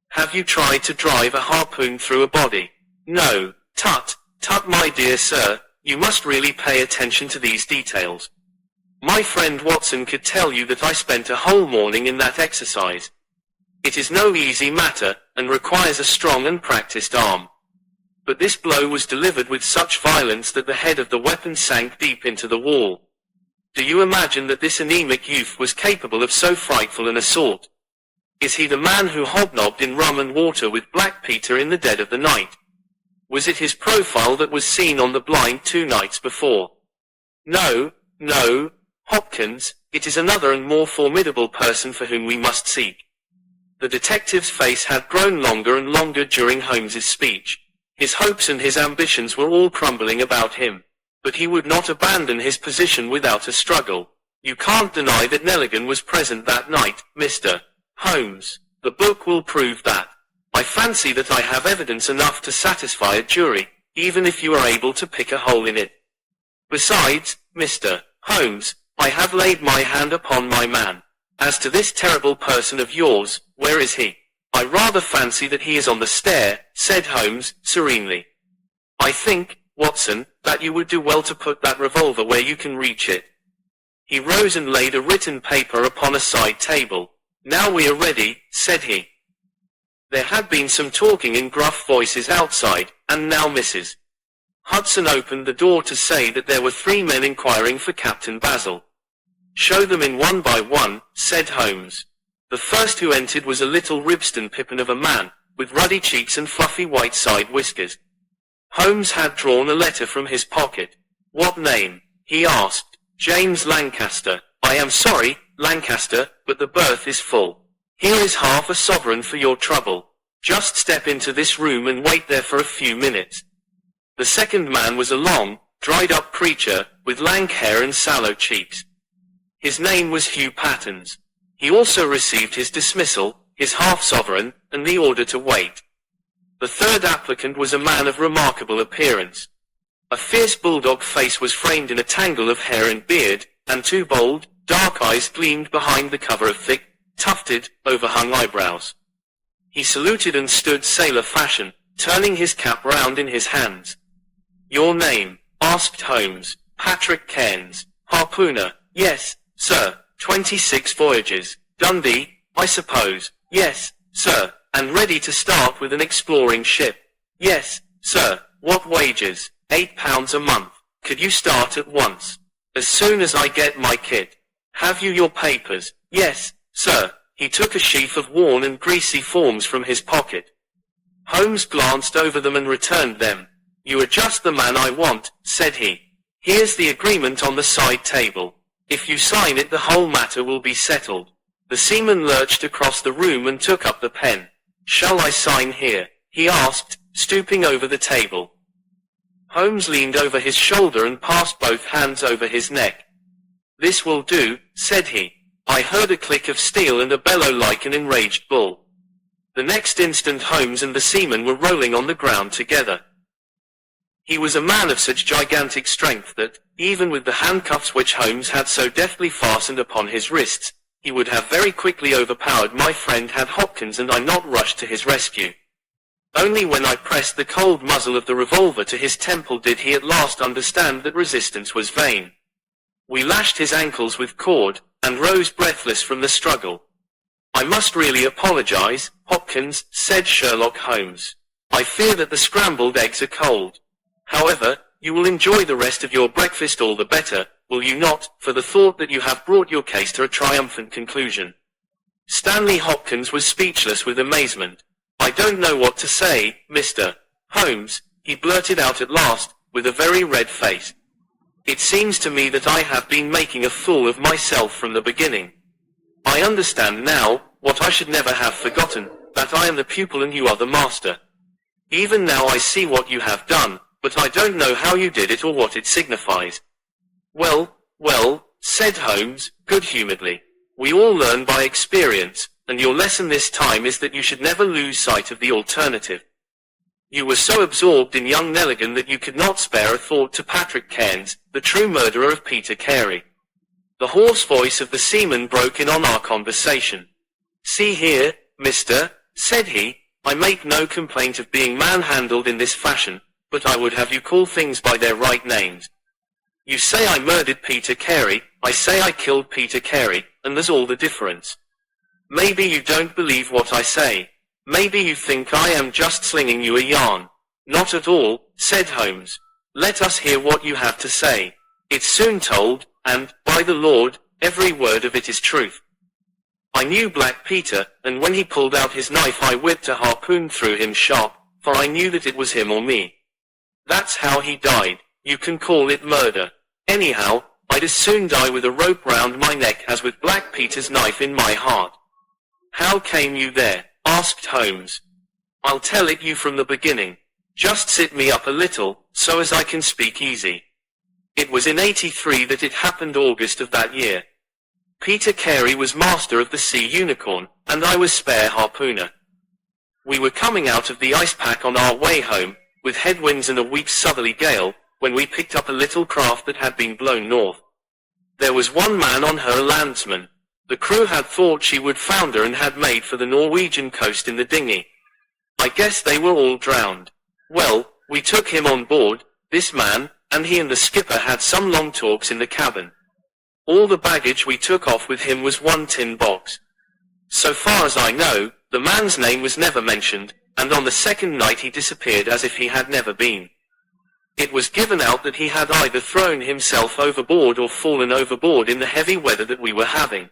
Have you tried to drive a harpoon through a body? No. Tut, my dear sir, you must really pay attention to these details. My friend Watson could tell you that I spent a whole morning in that exercise. It is no easy matter, and requires a strong and practiced arm. But this blow was delivered with such violence that the head of the weapon sank deep into the wall. Do you imagine that this anemic youth was capable of so frightful an assault? Is he the man who hobnobbed in rum and water with Black Peter in the dead of the night? Was it his profile that was seen on the blind 2 nights before? No, Hopkins, it is another and more formidable person for whom we must seek. The detective's face had grown longer and longer during Holmes's speech. His hopes and his ambitions were all crumbling about him. But he would not abandon his position without a struggle. You can't deny that Nelligan was present that night, Mr. Holmes. The book will prove that. I fancy that I have evidence enough to satisfy a jury, even if you are able to pick a hole in it. Besides, Mr. Holmes, I have laid my hand upon my man. As to this terrible person of yours, where is he? I rather fancy that he is on the stair, said Holmes, serenely. I think, Watson, that you would do well to put that revolver where you can reach it. He rose and laid a written paper upon a side table. Now we are ready, said he. There had been some talking in gruff voices outside, and now Mrs. Hudson opened the door to say that there were 3 men inquiring for Captain Basil. Show them in one by one, said Holmes. The first who entered was a little Ribston pippin of a man, with ruddy cheeks and fluffy white side whiskers. Holmes had drawn a letter from his pocket. What name? He asked. James Lancaster. I am sorry, Lancaster, but the berth is full. Here is half a sovereign for your trouble. Just step into this room and wait there for a few minutes. The second man was a long, dried-up creature, with lank hair and sallow cheeks. His name was Hugh Pattens. He also received his dismissal, his half-sovereign, and the order to wait. The third applicant was a man of remarkable appearance. A fierce bulldog face was framed in a tangle of hair and beard, and 2 bold, dark eyes gleamed behind the cover of thick, tufted, overhung eyebrows. He saluted and stood sailor fashion, turning his cap round in his hands. Your name? Asked Holmes. Patrick Cairns. Harpooner. Yes, sir. 26 voyages. Dundee, I suppose. Yes, sir. And ready to start with an exploring ship. Yes, sir. What wages? £8 a month. Could you start at once? As soon as I get my kit. Have you your papers? Yes, sir. He took a sheaf of worn and greasy forms from his pocket. Holmes glanced over them and returned them. You are just the man I want, said he. Here's the agreement on the side table. If you sign it, the whole matter will be settled. The seaman lurched across the room and took up the pen. Shall I sign here? He asked, stooping over the table. Holmes leaned over his shoulder and passed both hands over his neck. This will do, said he. I heard a click of steel and a bellow like an enraged bull. The next instant Holmes and the seaman were rolling on the ground together. He was a man of such gigantic strength that, even with the handcuffs which Holmes had so deftly fastened upon his wrists, he would have very quickly overpowered my friend had Hopkins and I not rushed to his rescue. Only when I pressed the cold muzzle of the revolver to his temple did he at last understand that resistance was vain. We lashed his ankles with cord, and rose breathless from the struggle. "I must really apologize, Hopkins," said Sherlock Holmes. "I fear that the scrambled eggs are cold. However, you will enjoy the rest of your breakfast all the better, will you not, for the thought that you have brought your case to a triumphant conclusion." Stanley Hopkins was speechless with amazement. "I don't know what to say, Mr. Holmes," he blurted out at last, with a very red face. "It seems to me that I have been making a fool of myself from the beginning. I understand now, what I should never have forgotten, that I am the pupil and you are the master. Even now I see what you have done, but I don't know how you did it or what it signifies." "Well, well," said Holmes, good-humoredly, "we all learn by experience, and your lesson this time is that you should never lose sight of the alternative. You were so absorbed in young Nelligan that you could not spare a thought to Patrick Cairns, the true murderer of Peter Carey." The hoarse voice of the seaman broke in on our conversation. "See here, mister," said he, "I make no complaint of being manhandled in this fashion, but I would have you call things by their right names. You say I murdered Peter Carey, I say I killed Peter Carey, and there's all the difference. Maybe you don't believe what I say. Maybe you think I am just slinging you a yarn." "Not at all," said Holmes. "Let us hear what you have to say. It's soon told, and, by the Lord, every word of it is truth. I knew Black Peter, and when he pulled out his knife I whipped a harpoon through him sharp, for I knew that it was him or me. That's how he died. You can call it murder. Anyhow, I'd as soon die with a rope round my neck as with Black Peter's knife in my heart." "How came you there?" asked Holmes. "I'll tell it you from the beginning. Just sit me up a little, so as I can speak easy. It was in '83 that it happened, August of that year. Peter Carey was master of the Sea Unicorn, and I was spare harpooner. We were coming out of the ice pack on our way home, with headwinds and a weak southerly gale, when we picked up a little craft that had been blown north. There was one man on her, a landsman. The crew had thought she would founder and had made for the Norwegian coast in the dinghy. I guess they were all drowned. Well, we took him on board, this man, and he and the skipper had some long talks in the cabin. All the baggage we took off with him was one tin box. So far as I know, the man's name was never mentioned, and on the second night he disappeared as if he had never been. It was given out that he had either thrown himself overboard or fallen overboard in the heavy weather that we were having.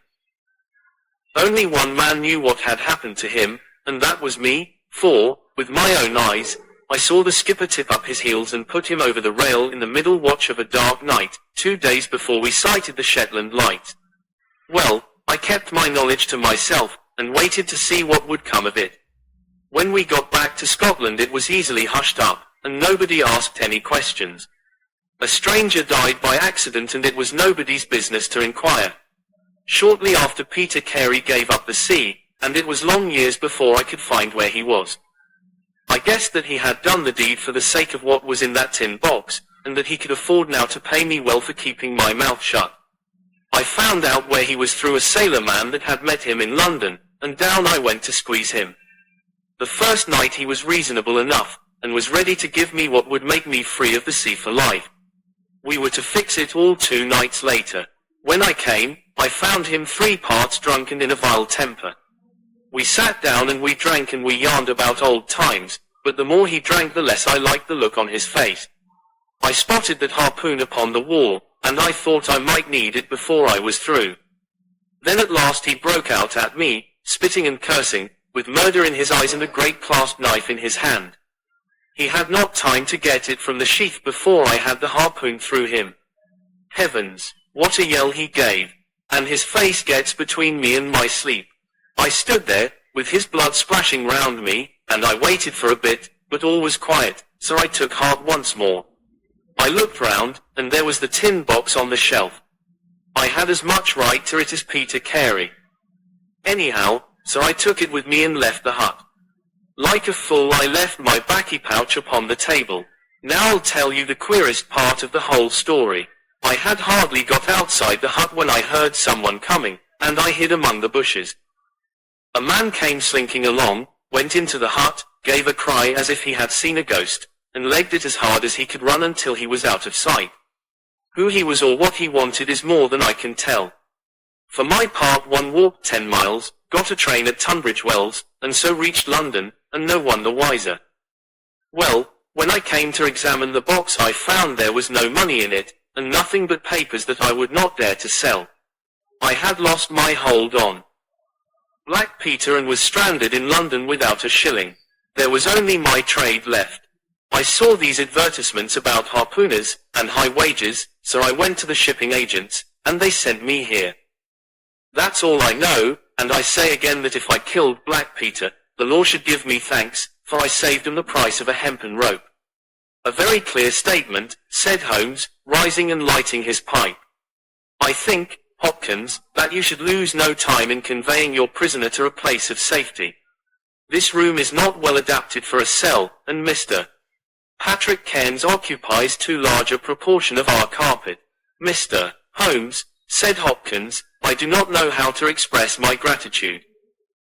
Only one man knew what had happened to him, and that was me, for, with my own eyes, I saw the skipper tip up his heels and put him over the rail in the middle watch of a dark night, 2 days before we sighted the Shetland Lights. Well, I kept my knowledge to myself, and waited to see what would come of it. When we got back to Scotland it was easily hushed up, and nobody asked any questions. A stranger died by accident and it was nobody's business to inquire. Shortly after Peter Carey gave up the sea, and it was long years before I could find where he was. I guessed that he had done the deed for the sake of what was in that tin box, and that he could afford now to pay me well for keeping my mouth shut. I found out where he was through a sailor man that had met him in London, and down I went to squeeze him. The first night he was reasonable enough, and was ready to give me what would make me free of the sea for life. We were to fix it all 2 nights later. When I came, I found him 3 parts drunk and in a vile temper. We sat down and we drank and we yarned about old times, but the more he drank the less I liked the look on his face. I spotted that harpoon upon the wall, and I thought I might need it before I was through. Then at last he broke out at me, spitting and cursing, with murder in his eyes and a great clasp knife in his hand. He had not time to get it from the sheath before I had the harpoon through him. Heavens, what a yell he gave, and his face gets between me and my sleep. I stood there, with his blood splashing round me, and I waited for a bit, but all was quiet, so I took heart once more. I looked round, and there was the tin box on the shelf. I had as much right to it as Peter Carey. Anyhow, so I took it with me and left the hut. Like a fool I left my baccy pouch upon the table. Now I'll tell you the queerest part of the whole story. I had hardly got outside the hut when I heard someone coming, and I hid among the bushes. A man came slinking along, went into the hut, gave a cry as if he had seen a ghost, and legged it as hard as he could run until he was out of sight. Who he was or what he wanted is more than I can tell. For my part, one walked 10 miles, got a train at Tunbridge Wells, and so reached London, and no one the wiser. Well, when I came to examine the box I found there was no money in it, and nothing but papers that I would not dare to sell. I had lost my hold on Black Peter and was stranded in London without a shilling. There was only my trade left. I saw these advertisements about harpooners, and high wages, so I went to the shipping agents, and they sent me here. That's all I know, and I say again that if I killed Black Peter, the law should give me thanks, for I saved him the price of a hempen rope. A very clear statement, said Holmes, rising and lighting his pipe. I think, Hopkins, that you should lose no time in conveying your prisoner to a place of safety. This room is not well adapted for a cell, and Mr. Patrick Cairns occupies too large a proportion of our carpet. Mr. Holmes, said Hopkins, I do not know how to express my gratitude.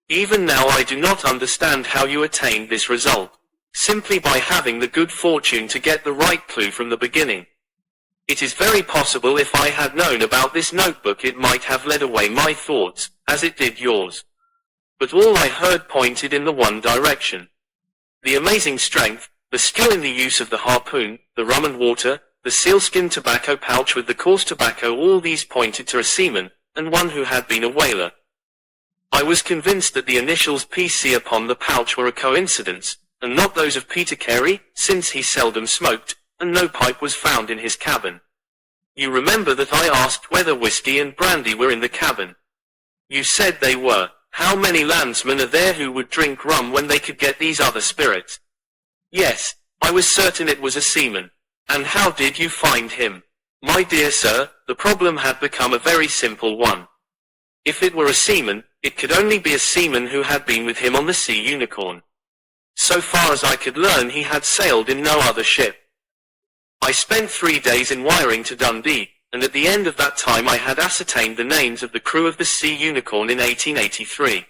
Even now I do not understand how you attained this result. Simply by having the good fortune to get the right clue from the beginning. It is very possible if I had known about this notebook it might have led away my thoughts, as it did yours. But all I heard pointed in the one direction. The amazing strength, the skill in the use of the harpoon, the rum and water, the sealskin tobacco pouch with the coarse tobacco, all these pointed to a seaman, and one who had been a whaler. I was convinced that the initials PC upon the pouch were a coincidence, and not those of Peter Carey, since he seldom smoked, and no pipe was found in his cabin. You remember that I asked whether whiskey and brandy were in the cabin. You said they were. How many landsmen are there who would drink rum when they could get these other spirits? Yes, I was certain it was a seaman. And how did you find him? My dear sir, the problem had become a very simple one. If it were a seaman, it could only be a seaman who had been with him on the Sea Unicorn. So far as I could learn, he had sailed in no other ship. I spent 3 days in wiring to Dundee, and at the end of that time I had ascertained the names of the crew of the Sea Unicorn in 1883.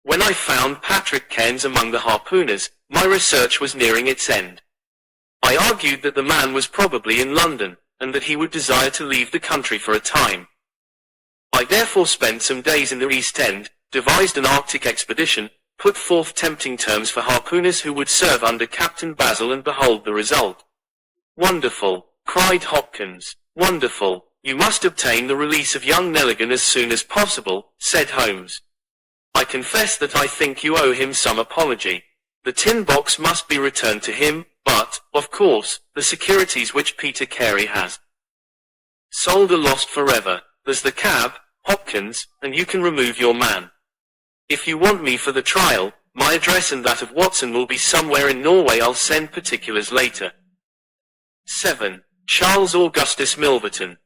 When I found Patrick Cairns among the harpooners, my research was nearing its end. I argued that the man was probably in London, and that he would desire to leave the country for a time. I therefore spent some days in the East End, devised an Arctic expedition, put forth tempting terms for harpooners who would serve under Captain Basil, and behold the result. Wonderful, cried Hopkins. Wonderful. You must obtain the release of young Nelligan as soon as possible, said Holmes. I confess that I think you owe him some apology. The tin box must be returned to him, but, of course, the securities which Peter Carey has sold are lost forever. There's the cab, Hopkins, and you can remove your man. If you want me for the trial, my address and that of Watson will be somewhere in Norway. I'll send particulars later. 7. Charles Augustus Milverton.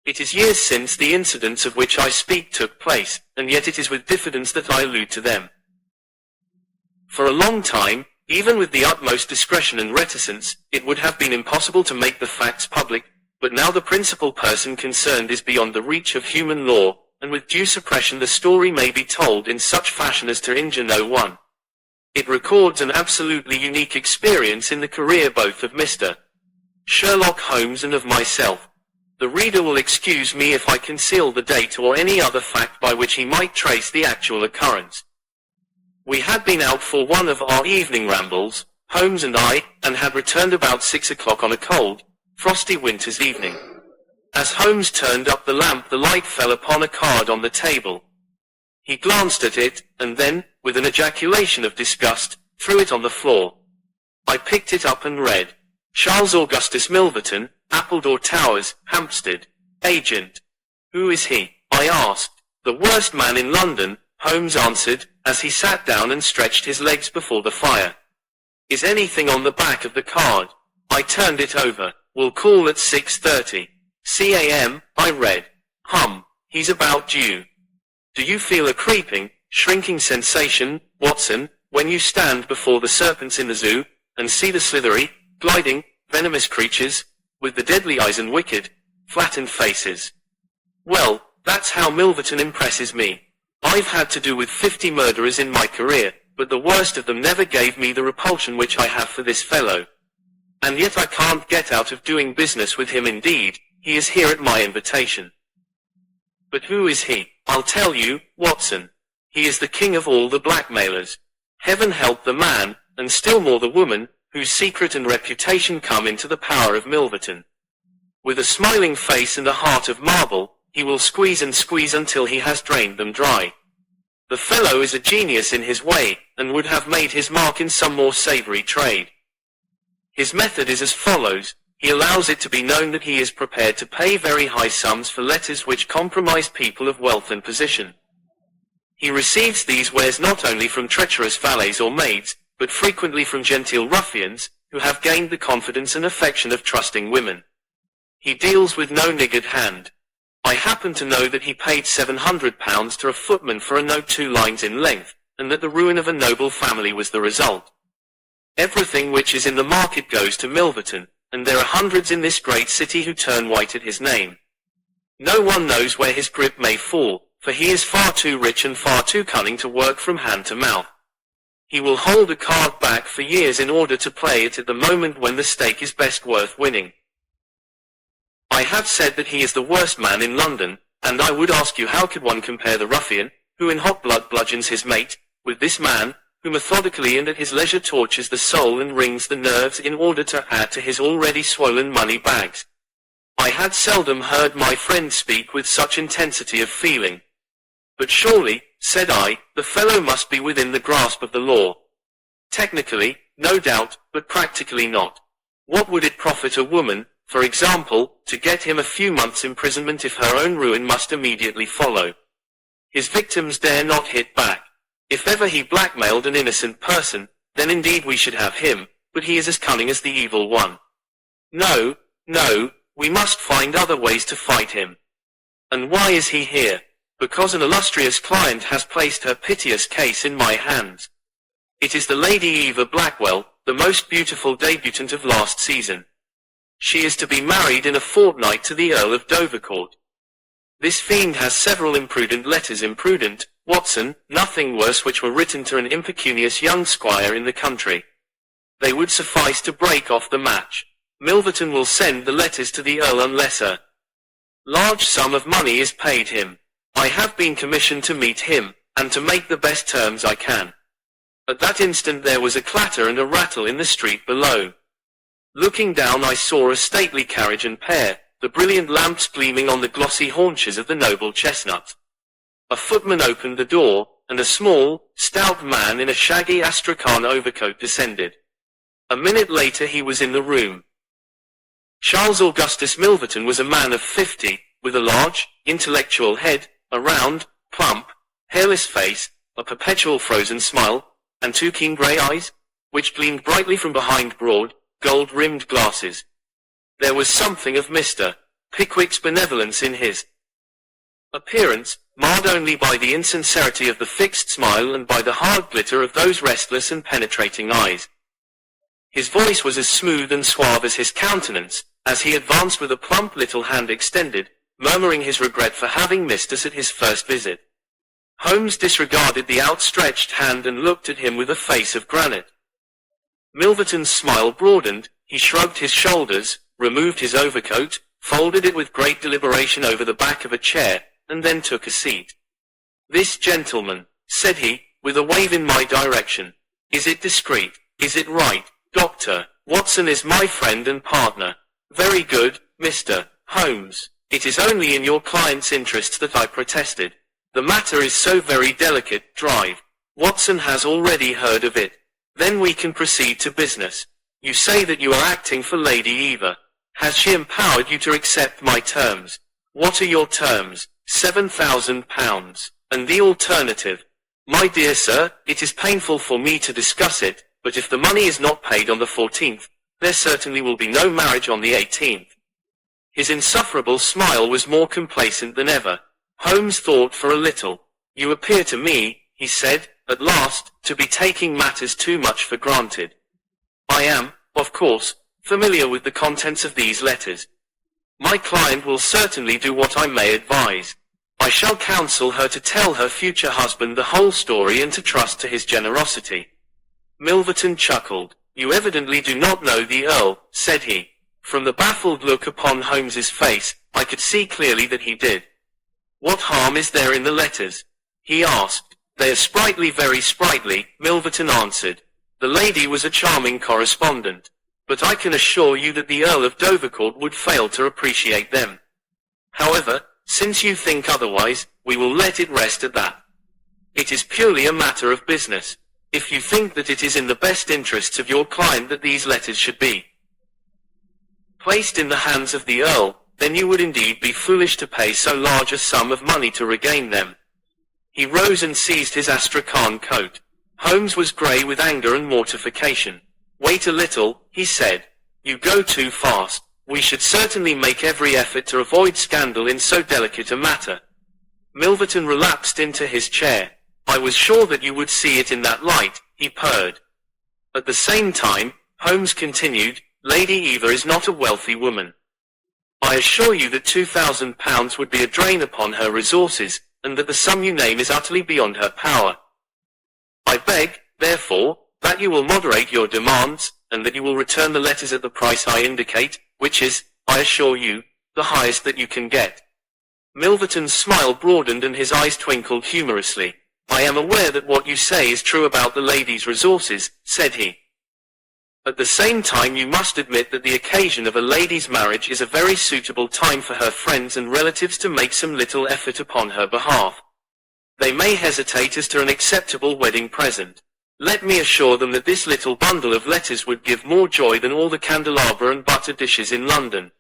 It is years since the incidents of which I speak took place, and yet it is with diffidence that I allude to them. For a long time, even with the utmost discretion and reticence, it would have been impossible to make the facts public, but now the principal person concerned is beyond the reach of human law, and with due suppression the story may be told in such fashion as to injure no one. It records an absolutely unique experience in the career both of Mr. Sherlock Holmes and of myself. The reader will excuse me if I conceal the date or any other fact by which he might trace the actual occurrence. We had been out for one of our evening rambles, Holmes and I, and had returned about 6 o'clock on a cold, frosty winter's evening. As Holmes turned up the lamp, the light fell upon a card on the table. He glanced at it, and then, with an ejaculation of disgust, threw it on the floor. I picked it up and read, Charles Augustus Milverton, Appledore Towers, Hampstead. Agent. Who is he? I asked. The worst man in London, Holmes answered, as he sat down and stretched his legs before the fire. Is anything on the back of the card? I turned it over. Will call at 6:30. CAM, I read. He's about due. Do you feel a creeping, shrinking sensation, Watson, when you stand before the serpents in the zoo, and see the slithery, gliding, Venomous creatures, with the deadly eyes and wicked, flattened faces. Well, that's how Milverton impresses me. I've had to do with 50 murderers in my career, but the worst of them never gave me the repulsion which I have for this fellow. And yet I can't get out of doing business with him. Indeed, he is here at my invitation. But who is he? I'll tell you, Watson. He is the king of all the blackmailers. Heaven help the man, and still more the woman, whose secret and reputation come into the power of Milverton. With a smiling face and a heart of marble, he will squeeze and squeeze until he has drained them dry. The fellow is a genius in his way, and would have made his mark in some more savory trade. His method is as follows. He allows it to be known that he is prepared to pay very high sums for letters which compromise people of wealth and position. He receives these wares not only from treacherous valets or maids, but frequently from genteel ruffians, who have gained the confidence and affection of trusting women. He deals with no niggard hand. I happen to know that he paid £700 to a footman for a note 2 lines in length, and that the ruin of a noble family was the result. Everything which is in the market goes to Milverton, and there are hundreds in this great city who turn white at his name. No one knows where his grip may fall, for he is far too rich and far too cunning to work from hand to mouth. He will hold a card back for years in order to play it at the moment when the stake is best worth winning. I have said that he is the worst man in London, and I would ask you how could one compare the ruffian, who in hot blood bludgeons his mate, with this man, who methodically and at his leisure tortures the soul and wrings the nerves in order to add to his already swollen money bags. I had seldom heard my friend speak with such intensity of feeling. But surely, said I, the fellow must be within the grasp of the law. Technically, no doubt, but practically not. What would it profit a woman, for example, to get him a few months' imprisonment if her own ruin must immediately follow? His victims dare not hit back. If ever he blackmailed an innocent person, then indeed we should have him, but he is as cunning as the evil one. No, no, we must find other ways to fight him. And why is he here? Because an illustrious client has placed her piteous case in my hands. It is the Lady Eva Blackwell, the most beautiful debutant of last season. She is to be married in a fortnight to the Earl of Dovercourt. This fiend has several imprudent letters. Imprudent, Watson, nothing worse, which were written to an impecunious young squire in the country. They would suffice to break off the match. Milverton will send the letters to the Earl unless a large sum of money is paid him. I have been commissioned to meet him, and to make the best terms I can. At that instant there was a clatter and a rattle in the street below. Looking down I saw a stately carriage and pair, the brilliant lamps gleaming on the glossy haunches of the noble chestnut. A footman opened the door, and a small, stout man in a shaggy astrakhan overcoat descended. A minute later he was in the room. Charles Augustus Milverton was a man of 50, with a large, intellectual head, a round, plump, hairless face, a perpetual frozen smile, and 2 keen grey eyes, which gleamed brightly from behind broad, gold-rimmed glasses. There was something of Mr. Pickwick's benevolence in his appearance, marred only by the insincerity of the fixed smile and by the hard glitter of those restless and penetrating eyes. His voice was as smooth and suave as his countenance, as he advanced with a plump little hand extended, murmuring his regret for having missed us at his first visit. Holmes disregarded the outstretched hand and looked at him with a face of granite. Milverton's smile broadened, he shrugged his shoulders, removed his overcoat, folded it with great deliberation over the back of a chair, and then took a seat. "This gentleman," said he, with a wave in my direction. "Is it discreet? Is it right, Doctor? Watson is my friend and partner." "Very good, Mr. Holmes. It is only in your client's interests that I protested. The matter is so very delicate. Drive. Watson has already heard of it. Then we can proceed to business. You say that you are acting for Lady Eva. Has she empowered you to accept my terms? What are your terms?" £7,000. "And the alternative?" "My dear sir, it is painful for me to discuss it, but if the money is not paid on the 14th, there certainly will be no marriage on the 18th. His insufferable smile was more complacent than ever. Holmes thought for a little. "You appear to me," he said, at last, "to be taking matters too much for granted." "I am, of course, familiar with the contents of these letters. My client will certainly do what I may advise. I shall counsel her to tell her future husband the whole story and to trust to his generosity." Milverton chuckled. "You evidently do not know the Earl," said he. From the baffled look upon Holmes's face, I could see clearly that he did. "What harm is there in the letters?" he asked. "They are sprightly, very sprightly," Milverton answered. "The lady was a charming correspondent. But I can assure you that the Earl of Dovercourt would fail to appreciate them. However, since you think otherwise, we will let it rest at that. It is purely a matter of business. If you think that it is in the best interests of your client that these letters should be placed in the hands of the Earl, then you would indeed be foolish to pay so large a sum of money to regain them." He rose and seized his astrakhan coat. Holmes was grey with anger and mortification. "Wait a little," he said. "You go too fast. We should certainly make every effort to avoid scandal in so delicate a matter." Milverton relapsed into his chair. "I was sure that you would see it in that light," he purred. "At the same time," Holmes continued, "Lady Eva is not a wealthy woman. I assure you that £2,000 would be a drain upon her resources, and that the sum you name is utterly beyond her power. I beg, therefore, that you will moderate your demands, and that you will return the letters at the price I indicate, which is, I assure you, the highest that you can get." Milverton's smile broadened and his eyes twinkled humorously. "I am aware that what you say is true about the lady's resources," said he. "At the same time you must admit that the occasion of a lady's marriage is a very suitable time for her friends and relatives to make some little effort upon her behalf. They may hesitate as to an acceptable wedding present. Let me assure them that this little bundle of letters would give more joy than all the candelabra and butter dishes in London."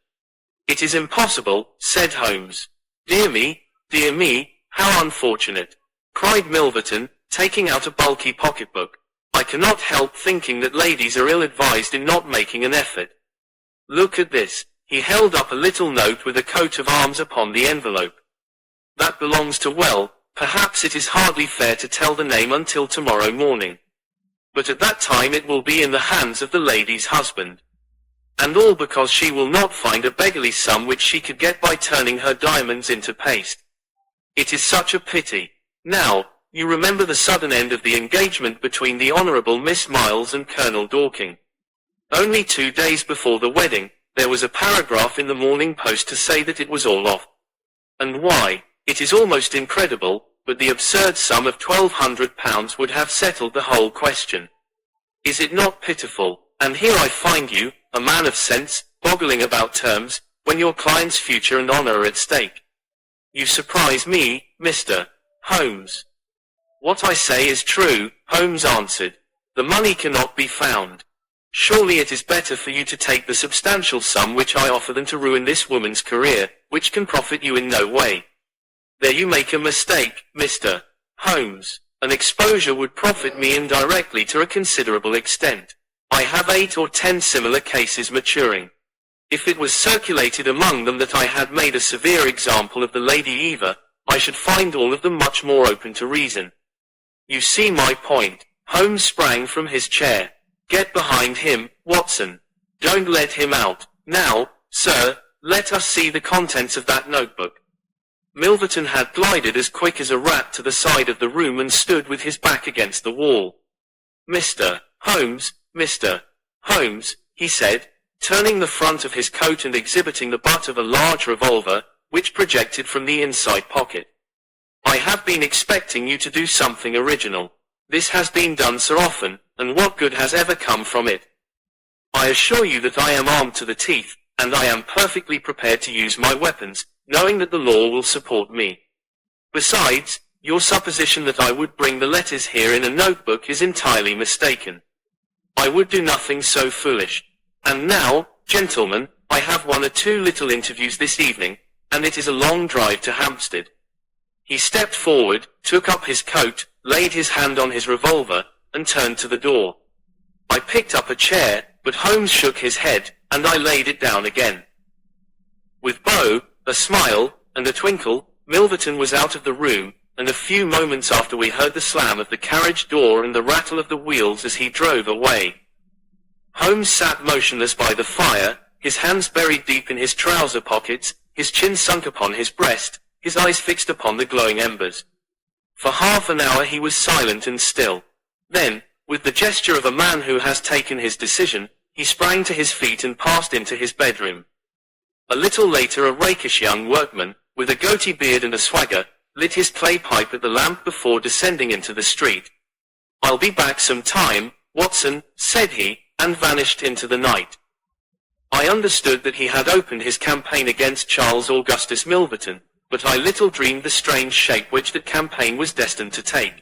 "It is impossible," said Holmes. Dear me, how unfortunate," cried Milverton, taking out a bulky pocketbook. "I cannot help thinking that ladies are ill-advised in not making an effort. Look at this." He held up a little note with a coat of arms upon the envelope. "That belongs to, well, perhaps it is hardly fair to tell the name until tomorrow morning. But at that time it will be in the hands of the lady's husband. And all because she will not find a beggarly sum which she could get by turning her diamonds into paste. It is such a pity. Now, you remember the sudden end of the engagement between the Honourable Miss Miles and Colonel Dorking. Only 2 days before the wedding, there was a paragraph in the Morning Post to say that it was all off. And why, it is almost incredible, but the absurd sum of £1,200 would have settled the whole question. Is it not pitiful? And here I find you, a man of sense, boggling about terms, when your client's future and honour are at stake. You surprise me, Mr. Holmes." "What I say is true," Holmes answered. "The money cannot be found. Surely it is better for you to take the substantial sum which I offer than to ruin this woman's career, which can profit you in no way." "There you make a mistake, Mr. Holmes. An exposure would profit me indirectly to a considerable extent. I have 8 or 10 similar cases maturing. If it was circulated among them that I had made a severe example of the Lady Eva, I should find all of them much more open to reason. You see my point." Holmes sprang from his chair. "Get behind him, Watson. Don't let him out. Now, sir, let us see the contents of that notebook." Milverton had glided as quick as a rat to the side of the room and stood with his back against the wall. Mr. Holmes," he said, turning the front of his coat and exhibiting the butt of a large revolver, which projected from the inside pocket. "I have been expecting you to do something original. This has been done so often, and what good has ever come from it? I assure you that I am armed to the teeth, and I am perfectly prepared to use my weapons, knowing that the law will support me. Besides, your supposition that I would bring the letters here in a notebook is entirely mistaken. I would do nothing so foolish. And now, gentlemen, I have 1 or 2 little interviews this evening, and it is a long drive to Hampstead." He stepped forward, took up his coat, laid his hand on his revolver, and turned to the door. I picked up a chair, but Holmes shook his head, and I laid it down again. With bow, a smile, and a twinkle, Milverton was out of the room, and a few moments after we heard the slam of the carriage door and the rattle of the wheels as he drove away. Holmes sat motionless by the fire, his hands buried deep in his trouser pockets, his chin sunk upon his breast, his eyes fixed upon the glowing embers. For half an hour he was silent and still. Then, with the gesture of a man who has taken his decision, he sprang to his feet and passed into his bedroom. A little later a rakish young workman, with a goatee beard and a swagger, lit his clay pipe at the lamp before descending into the street. "I'll be back some time, Watson," said he, and vanished into the night. I understood that he had opened his campaign against Charles Augustus Milverton, but I little dreamed the strange shape which that campaign was destined to take.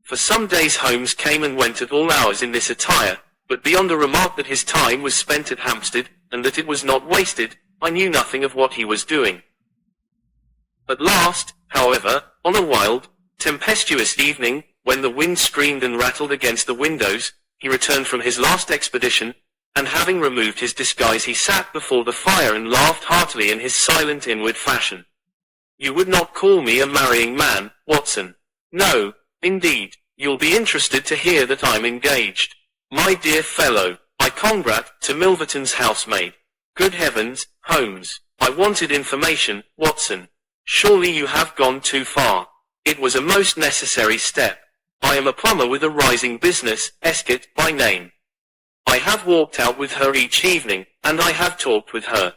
For some days Holmes came and went at all hours in this attire, but beyond a remark that his time was spent at Hampstead, and that it was not wasted, I knew nothing of what he was doing. At last, however, on a wild, tempestuous evening, when the wind screamed and rattled against the windows, he returned from his last expedition, and having removed his disguise he sat before the fire and laughed heartily in his silent inward fashion. "You would not call me a marrying man, Watson?" "No, indeed. You'll be interested to hear that I'm engaged." "My dear fellow, I congrat to Milverton's housemaid." "Good heavens, Holmes, I wanted information, Watson." "Surely you have gone too far." "It was a most necessary step. I am a plumber with a rising business, Escott by name. I have walked out with her each evening, and I have talked with her."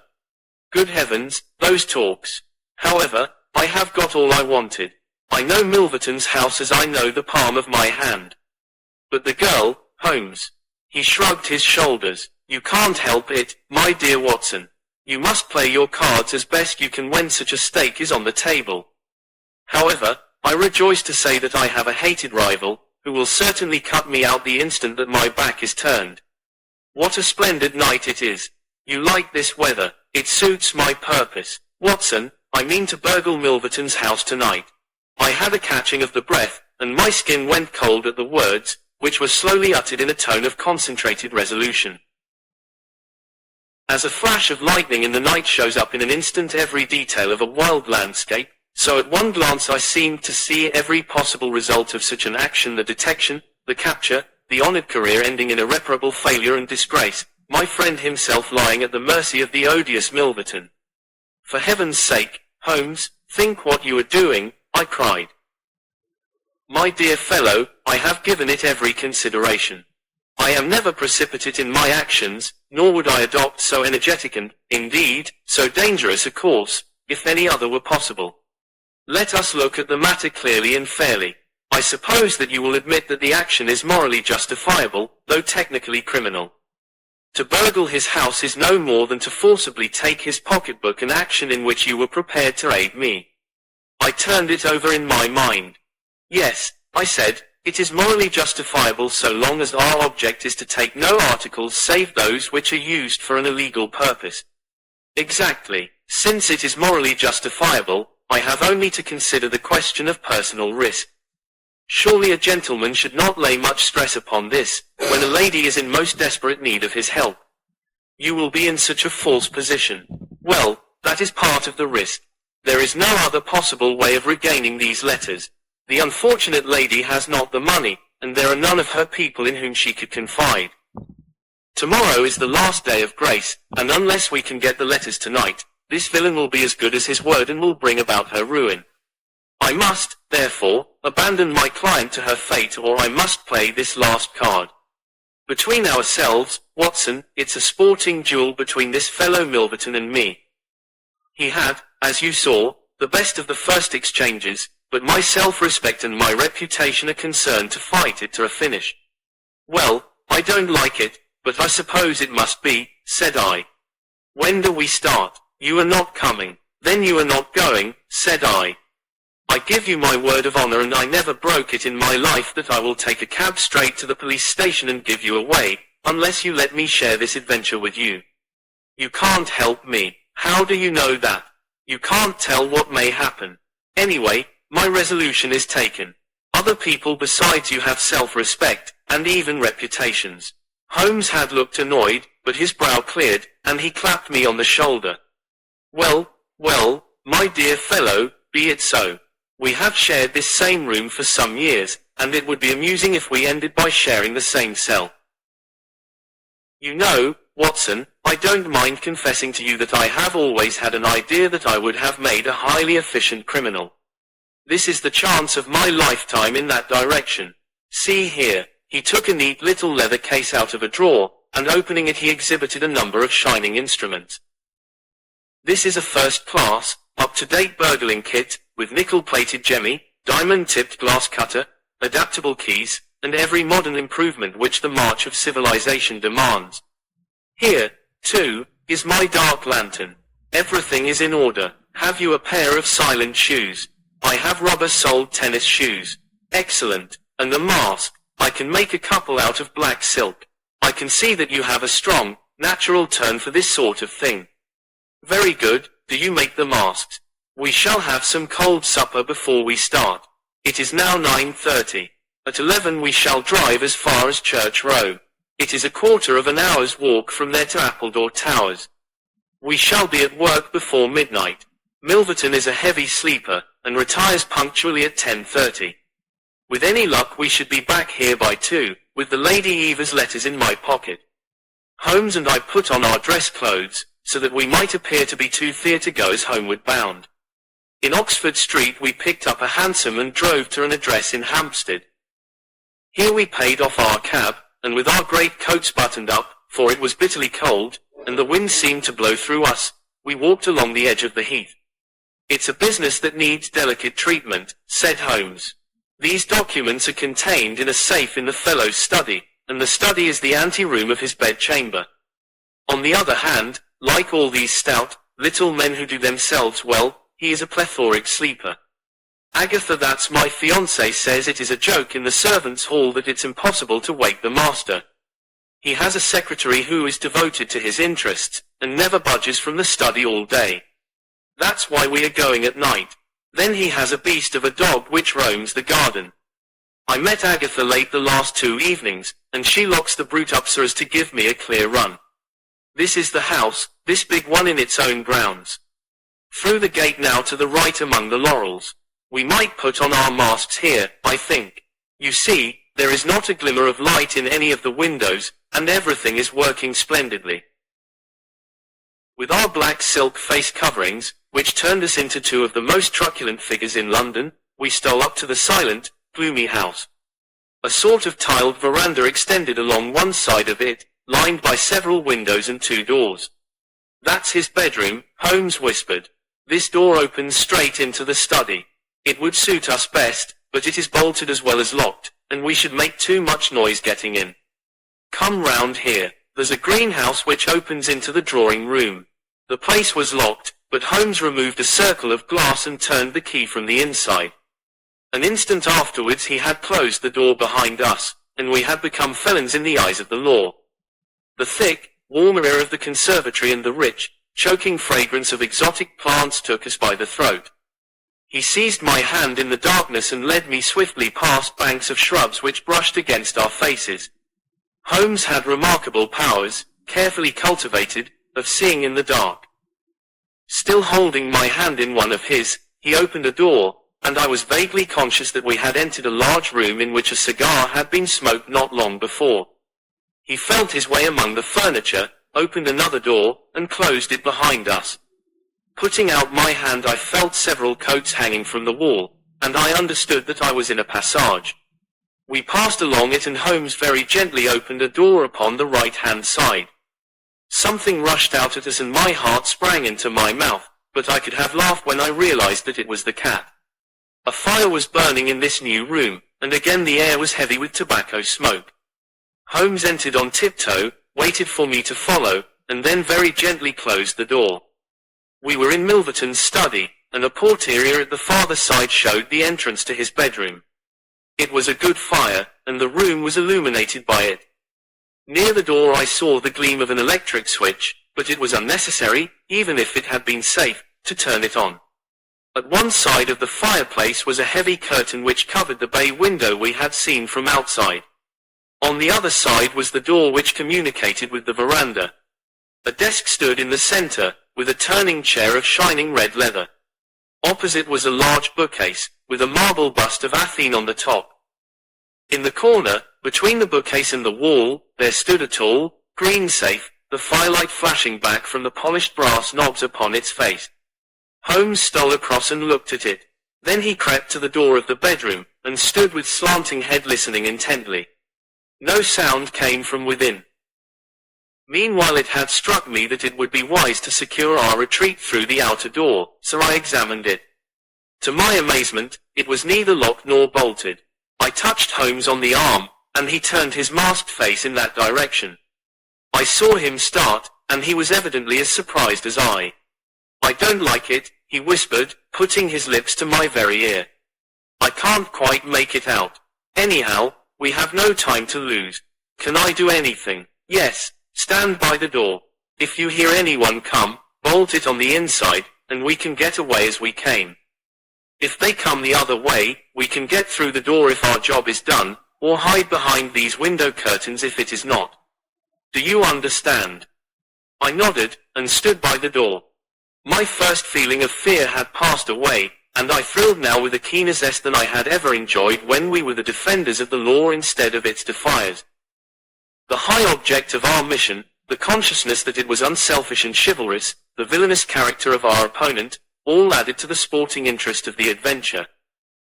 "Good heavens, those talks. However, I have got all I wanted. I know Milverton's house as I know the palm of my hand." "But the girl, Holmes." He shrugged his shoulders. "You can't help it, my dear Watson. You must play your cards as best you can when such a stake is on the table. However, I rejoice to say that I have a hated rival, who will certainly cut me out the instant that my back is turned. What a splendid night it is. You like this weather. It suits my purpose. Watson, I mean to burgle Milverton's house tonight." I had a catching of the breath, and my skin went cold at the words, which were slowly uttered in a tone of concentrated resolution. As a flash of lightning in the night shows up in an instant every detail of a wild landscape, so at one glance I seemed to see every possible result of such an action: the detection, the capture, the honored career ending in irreparable failure and disgrace, my friend himself lying at the mercy of the odious Milverton. "For heaven's sake, Holmes, think what you are doing," I cried. "My dear fellow, I have given it every consideration. I am never precipitate in my actions, nor would I adopt so energetic and, indeed, so dangerous a course, if any other were possible. Let us look at the matter clearly and fairly. I suppose that you will admit that the action is morally justifiable, though technically criminal. To burgle his house is no more than to forcibly take his pocketbook, an action in which you were prepared to aid me." I turned it over in my mind. "Yes," I said, "it is morally justifiable so long as our object is to take no articles save those which are used for an illegal purpose." "Exactly. Since it is morally justifiable, I have only to consider the question of personal risk. Surely a gentleman should not lay much stress upon this, when a lady is in most desperate need of his help. You will be in such a false position. Well, that is part of the risk. There is no other possible way of regaining these letters. The unfortunate lady has not the money, and there are none of her people in whom she could confide. Tomorrow is the last day of grace, and unless we can get the letters tonight, this villain will be as good as his word and will bring about her ruin. I must, therefore, abandon my client to her fate, or I must play this last card. Between ourselves, Watson, it's a sporting duel between this fellow Milverton and me. He had, as you saw, the best of the first exchanges, but my self-respect and my reputation are concerned to fight it to a finish." "Well, I don't like it, but I suppose it must be," said I. "When do we start?" "You are not coming." "Then you are not going," said I. "I give you my word of honor, and I never broke it in my life, that I will take a cab straight to the police station and give you away, unless you let me share this adventure with you." "You can't help me." "How do you know that?" "You can't tell what may happen. Anyway, my resolution is taken. Other people besides you have self-respect, and even reputations." Holmes had looked annoyed, but his brow cleared, and he clapped me on the shoulder. Well, my dear fellow, be it so. We have shared this same room for some years, and it would be amusing if we ended by sharing the same cell. You know, Watson, I don't mind confessing to you that I have always had an idea that I would have made a highly efficient criminal. This is the chance of my lifetime in that direction. See here." He took a neat little leather case out of a drawer, and opening it he exhibited a number of shining instruments. "This is a first-class, up-to-date burgling kit, with nickel-plated jemmy, diamond-tipped glass cutter, adaptable keys, and every modern improvement which the march of civilization demands. Here, too, is my dark lantern. Everything is in order. Have you a pair of silent shoes? I have rubber-soled tennis shoes. Excellent. And the mask. I can make a couple out of black silk. I can see that you have a strong, natural turn for this sort of thing. Very good. Do you make the masks? We shall have some cold supper before we start. It is now 9:30. At 11 we shall drive as far as Church Row. It is a quarter of an hour's walk from there to Appledore Towers. We shall be at work before midnight. Milverton is a heavy sleeper, and retires punctually at 10:30. With any luck we should be back here by 2, with the Lady Eva's letters in my pocket. Holmes and I put on our dress clothes, so that we might appear to be two theatre-goers homeward bound. In Oxford Street we picked up a hansom and drove to an address in Hampstead. Here we paid off our cab, and with our great coats buttoned up, for it was bitterly cold, and the wind seemed to blow through us, we walked along the edge of the heath. "It's a business that needs delicate treatment," said Holmes. "These documents are contained in a safe in the fellow's study, and the study is the ante-room of his bedchamber. On the other hand, like all these stout, little men who do themselves well, he is a plethoric sleeper. Agatha, that's my fiancée, says it is a joke in the servants' hall that it's impossible to wake the master. He has a secretary who is devoted to his interests, and never budges from the study all day. That's why we are going at night. Then he has a beast of a dog which roams the garden. I met Agatha late the last 2 evenings, and she locks the brute up so as to give me a clear run. This is the house, this big one in its own grounds. Through the gate now to the right among the laurels. We might put on our masks here, I think. You see, there is not a glimmer of light in any of the windows, and everything is working splendidly." With our black silk face coverings, which turned us into two of the most truculent figures in London, we stole up to the silent, gloomy house. A sort of tiled veranda extended along one side of it, lined by several windows and 2 doors. "That's his bedroom," Holmes whispered. "This door opens straight into the study. It would suit us best, but it is bolted as well as locked, and we should make too much noise getting in. Come round here. There's a greenhouse which opens into the drawing room." The place was locked, but Holmes removed a circle of glass and turned the key from the inside. An instant afterwards he had closed the door behind us, and we had become felons in the eyes of the law. The thick, warm air of the conservatory and the rich, choking fragrance of exotic plants took us by the throat. He seized my hand in the darkness and led me swiftly past banks of shrubs which brushed against our faces. Holmes had remarkable powers, carefully cultivated, of seeing in the dark. Still holding my hand in one of his, he opened a door, and I was vaguely conscious that we had entered a large room in which a cigar had been smoked not long before. He felt his way among the furniture, opened another door, and closed it behind us. Putting out my hand I felt several coats hanging from the wall, and I understood that I was in a passage. We passed along it and Holmes very gently opened a door upon the right-hand side. Something rushed out at us and my heart sprang into my mouth, but I could have laughed when I realized that it was the cat. A fire was burning in this new room, and again the air was heavy with tobacco smoke. Holmes entered on tiptoe, waited for me to follow, and then very gently closed the door. We were in Milverton's study, and a portiere at the farther side showed the entrance to his bedroom. It was a good fire, and the room was illuminated by it. Near the door I saw the gleam of an electric switch, but it was unnecessary, even if it had been safe, to turn it on. At one side of the fireplace was a heavy curtain which covered the bay window we had seen from outside. On the other side was the door which communicated with the veranda. A desk stood in the center, with a turning chair of shining red leather. Opposite was a large bookcase, with a marble bust of Athene on the top. In the corner, between the bookcase and the wall, there stood a tall, green safe, the firelight flashing back from the polished brass knobs upon its face. Holmes stole across and looked at it. Then he crept to the door of the bedroom, and stood with slanting head listening intently. No sound came from within. Meanwhile it had struck me that it would be wise to secure our retreat through the outer door, so I examined it. To my amazement, it was neither locked nor bolted. I touched Holmes on the arm, and he turned his masked face in that direction. I saw him start, and he was evidently as surprised as I. "I don't like it," he whispered, putting his lips to my very ear. "I can't quite make it out. Anyhow, we have no time to lose. Can I do anything?" "Yes, stand by the door. If you hear anyone come, bolt it on the inside, and we can get away as we came. If they come the other way, we can get through the door if our job is done, or hide behind these window curtains if it is not. Do you understand?" I nodded, and stood by the door. My first feeling of fear had passed away, and I thrilled now with a keener zest than I had ever enjoyed when we were the defenders of the law instead of its defiers. The high object of our mission, the consciousness that it was unselfish and chivalrous, the villainous character of our opponent, all added to the sporting interest of the adventure.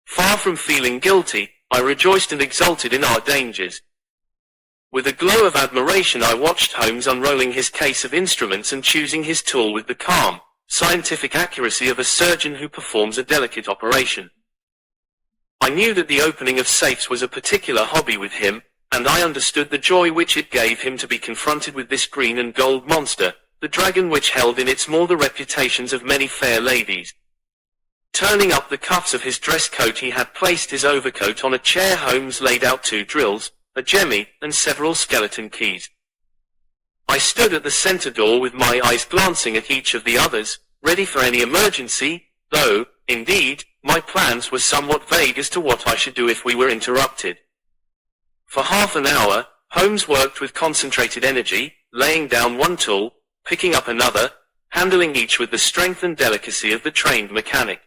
Far from feeling guilty, I rejoiced and exulted in our dangers. With a glow of admiration I watched Holmes unrolling his case of instruments and choosing his tool with the calm, scientific accuracy of a surgeon who performs a delicate operation. I knew that the opening of safes was a particular hobby with him, and I understood the joy which it gave him to be confronted with this green and gold monster, the dragon which held in its maw the reputations of many fair ladies. Turning up the cuffs of his dress coat, he had placed his overcoat on a chair. Holmes laid out 2 drills, a jemmy, and several skeleton keys. I stood at the center door with my eyes glancing at each of the others, ready for any emergency, though, indeed, my plans were somewhat vague as to what I should do if we were interrupted. For half an hour, Holmes worked with concentrated energy, laying down one tool, picking up another, handling each with the strength and delicacy of the trained mechanic.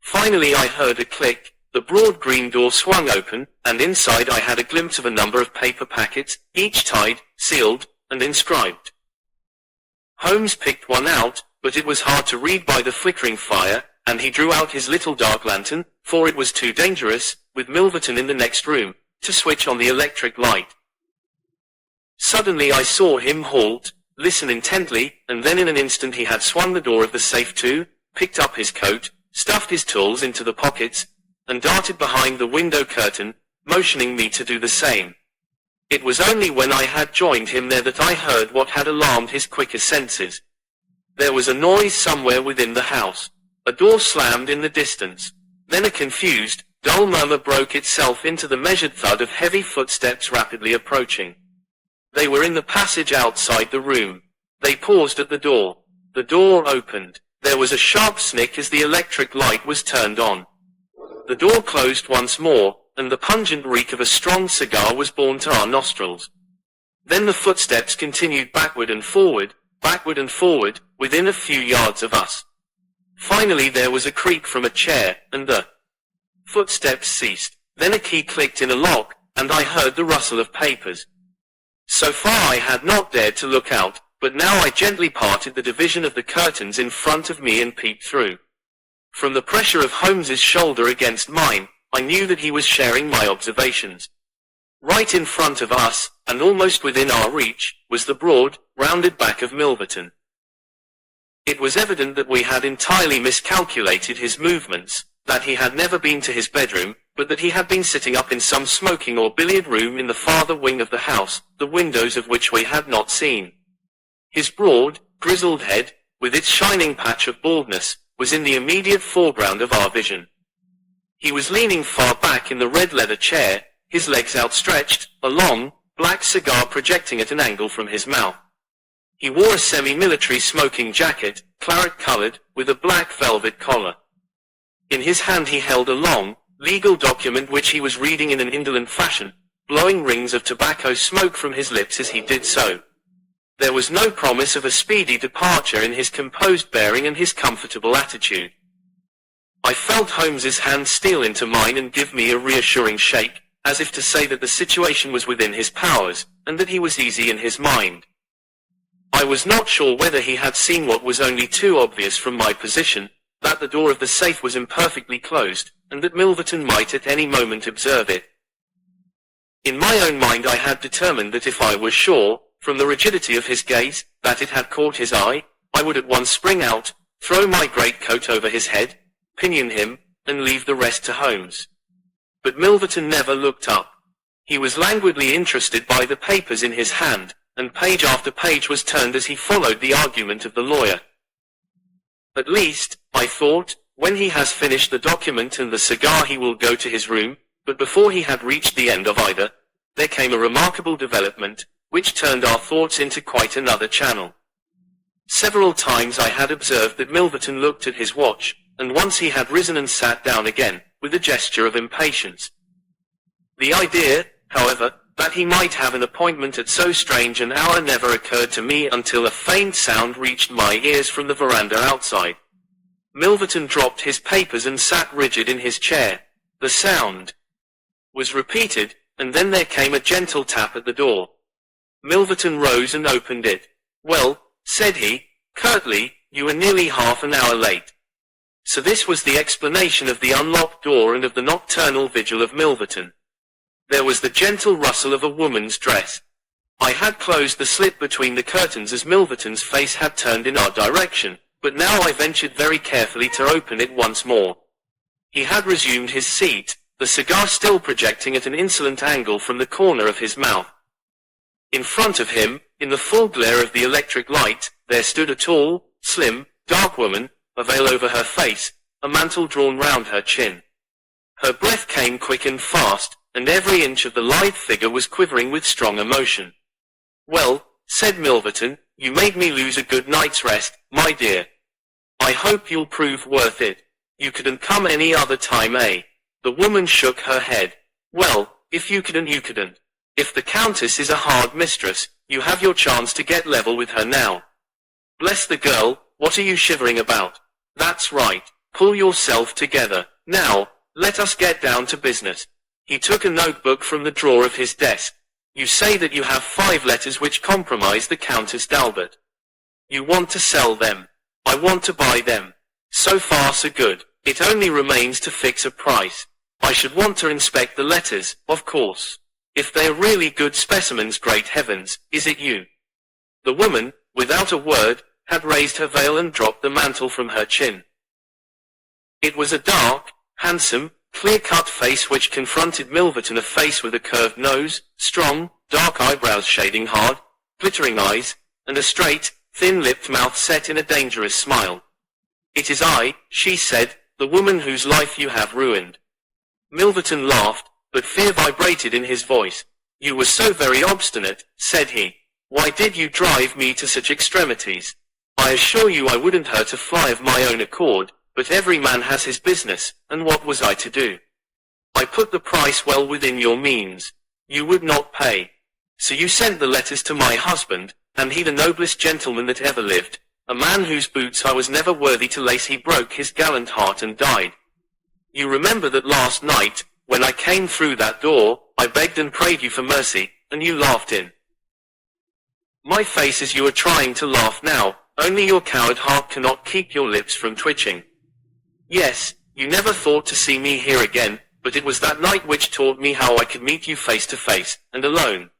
Finally I heard a click, the broad green door swung open, and inside I had a glimpse of a number of paper packets, each tied, sealed, and inscribed. Holmes picked one out, but it was hard to read by the flickering fire, and he drew out his little dark lantern, for it was too dangerous, with Milverton in the next room, to switch on the electric light. Suddenly I saw him halt, listen intently, and then in an instant he had swung the door of the safe to, picked up his coat, stuffed his tools into the pockets, and darted behind the window curtain, motioning me to do the same. It was only when I had joined him there that I heard what had alarmed his quicker senses. There was a noise somewhere within the house. A door slammed in the distance. Then a confused, dull murmur broke itself into the measured thud of heavy footsteps rapidly approaching. They were in the passage outside the room. They paused at the door. The door opened. There was a sharp snick as the electric light was turned on. The door closed once more, and the pungent reek of a strong cigar was borne to our nostrils. Then the footsteps continued backward and forward, within a few yards of us. Finally there was a creak from a chair, and the footsteps ceased. Then a key clicked in a lock, and I heard the rustle of papers. So far I had not dared to look out, but now I gently parted the division of the curtains in front of me and peeped through. From the pressure of Holmes's shoulder against mine, I knew that he was sharing my observations. Right in front of us, and almost within our reach, was the broad, rounded back of Milverton. It was evident that we had entirely miscalculated his movements, that he had never been to his bedroom, but that he had been sitting up in some smoking or billiard room in the farther wing of the house, the windows of which we had not seen. His broad, grizzled head, with its shining patch of baldness, was in the immediate foreground of our vision. He was leaning far back in the red leather chair, his legs outstretched, a long, black cigar projecting at an angle from his mouth. He wore a semi-military smoking jacket, claret-colored, with a black velvet collar. In his hand he held a long, legal document which he was reading in an indolent fashion, blowing rings of tobacco smoke from his lips as he did so. There was no promise of a speedy departure in his composed bearing and his comfortable attitude. I felt Holmes's hand steal into mine and give me a reassuring shake, as if to say that the situation was within his powers, and that he was easy in his mind. I was not sure whether he had seen what was only too obvious from my position, that the door of the safe was imperfectly closed, and that Milverton might at any moment observe it. In my own mind I had determined that if I was sure, from the rigidity of his gaze, that it had caught his eye, I would at once spring out, throw my greatcoat over his head, pinion him, and leave the rest to Holmes. But Milverton never looked up. He was languidly interested by the papers in his hand, and page after page was turned as he followed the argument of the lawyer. At least, I thought, when he has finished the document and the cigar he will go to his room, but before he had reached the end of either, there came a remarkable development, which turned our thoughts into quite another channel. Several times I had observed that Milverton looked at his watch, and once he had risen and sat down again, with a gesture of impatience. The idea, however, that he might have an appointment at so strange an hour never occurred to me until a faint sound reached my ears from the veranda outside. Milverton dropped his papers and sat rigid in his chair. The sound was repeated, and then there came a gentle tap at the door. Milverton rose and opened it. "Well," said he, curtly, "you are nearly half an hour late." So this was the explanation of the unlocked door and of the nocturnal vigil of Milverton. There was the gentle rustle of a woman's dress. I had closed the slit between the curtains as Milverton's face had turned in our direction, but now I ventured very carefully to open it once more. He had resumed his seat, the cigar still projecting at an insolent angle from the corner of his mouth. In front of him, in the full glare of the electric light, there stood a tall, slim, dark woman, a veil over her face, a mantle drawn round her chin. Her breath came quick and fast, and every inch of the lithe figure was quivering with strong emotion. "Well," said Milverton, "you made me lose a good night's rest, my dear. I hope you'll prove worth it. You couldn't come any other time, eh?" The woman shook her head. "Well, if you couldn't, you couldn't. If the Countess is a hard mistress, you have your chance to get level with her now. Bless the girl, what are you shivering about? That's right, pull yourself together. Now, let us get down to business." He took a notebook from the drawer of his desk. "You say that you have 5 letters which compromise the Countess d'Albert. You want to sell them. I want to buy them. So far so good. It only remains to fix a price. I should want to inspect the letters, of course. If they're really good specimens, great heavens, is it you?" The woman, without a word, had raised her veil and dropped the mantle from her chin. It was a dark, handsome, clear-cut face which confronted Milverton, a face with a curved nose, strong, dark eyebrows shading hard, glittering eyes, and a straight, thin-lipped mouth set in a dangerous smile. "It is I," she said, "the woman whose life you have ruined." Milverton laughed, but fear vibrated in his voice. "You were so very obstinate," said he. "Why did you drive me to such extremities? I assure you I wouldn't hurt a fly of my own accord, but every man has his business, and what was I to do? I put the price well within your means. You would not pay. So you sent the letters to my husband, and he the noblest gentleman that ever lived, a man whose boots I was never worthy to lace. He broke his gallant heart and died. You remember that last night, when I came through that door, I begged and prayed you for mercy, and you laughed in my face as you are trying to laugh now, only your coward heart cannot keep your lips from twitching. Yes, you never thought to see me here again, but it was that night which taught me how I could meet you face to face, and alone.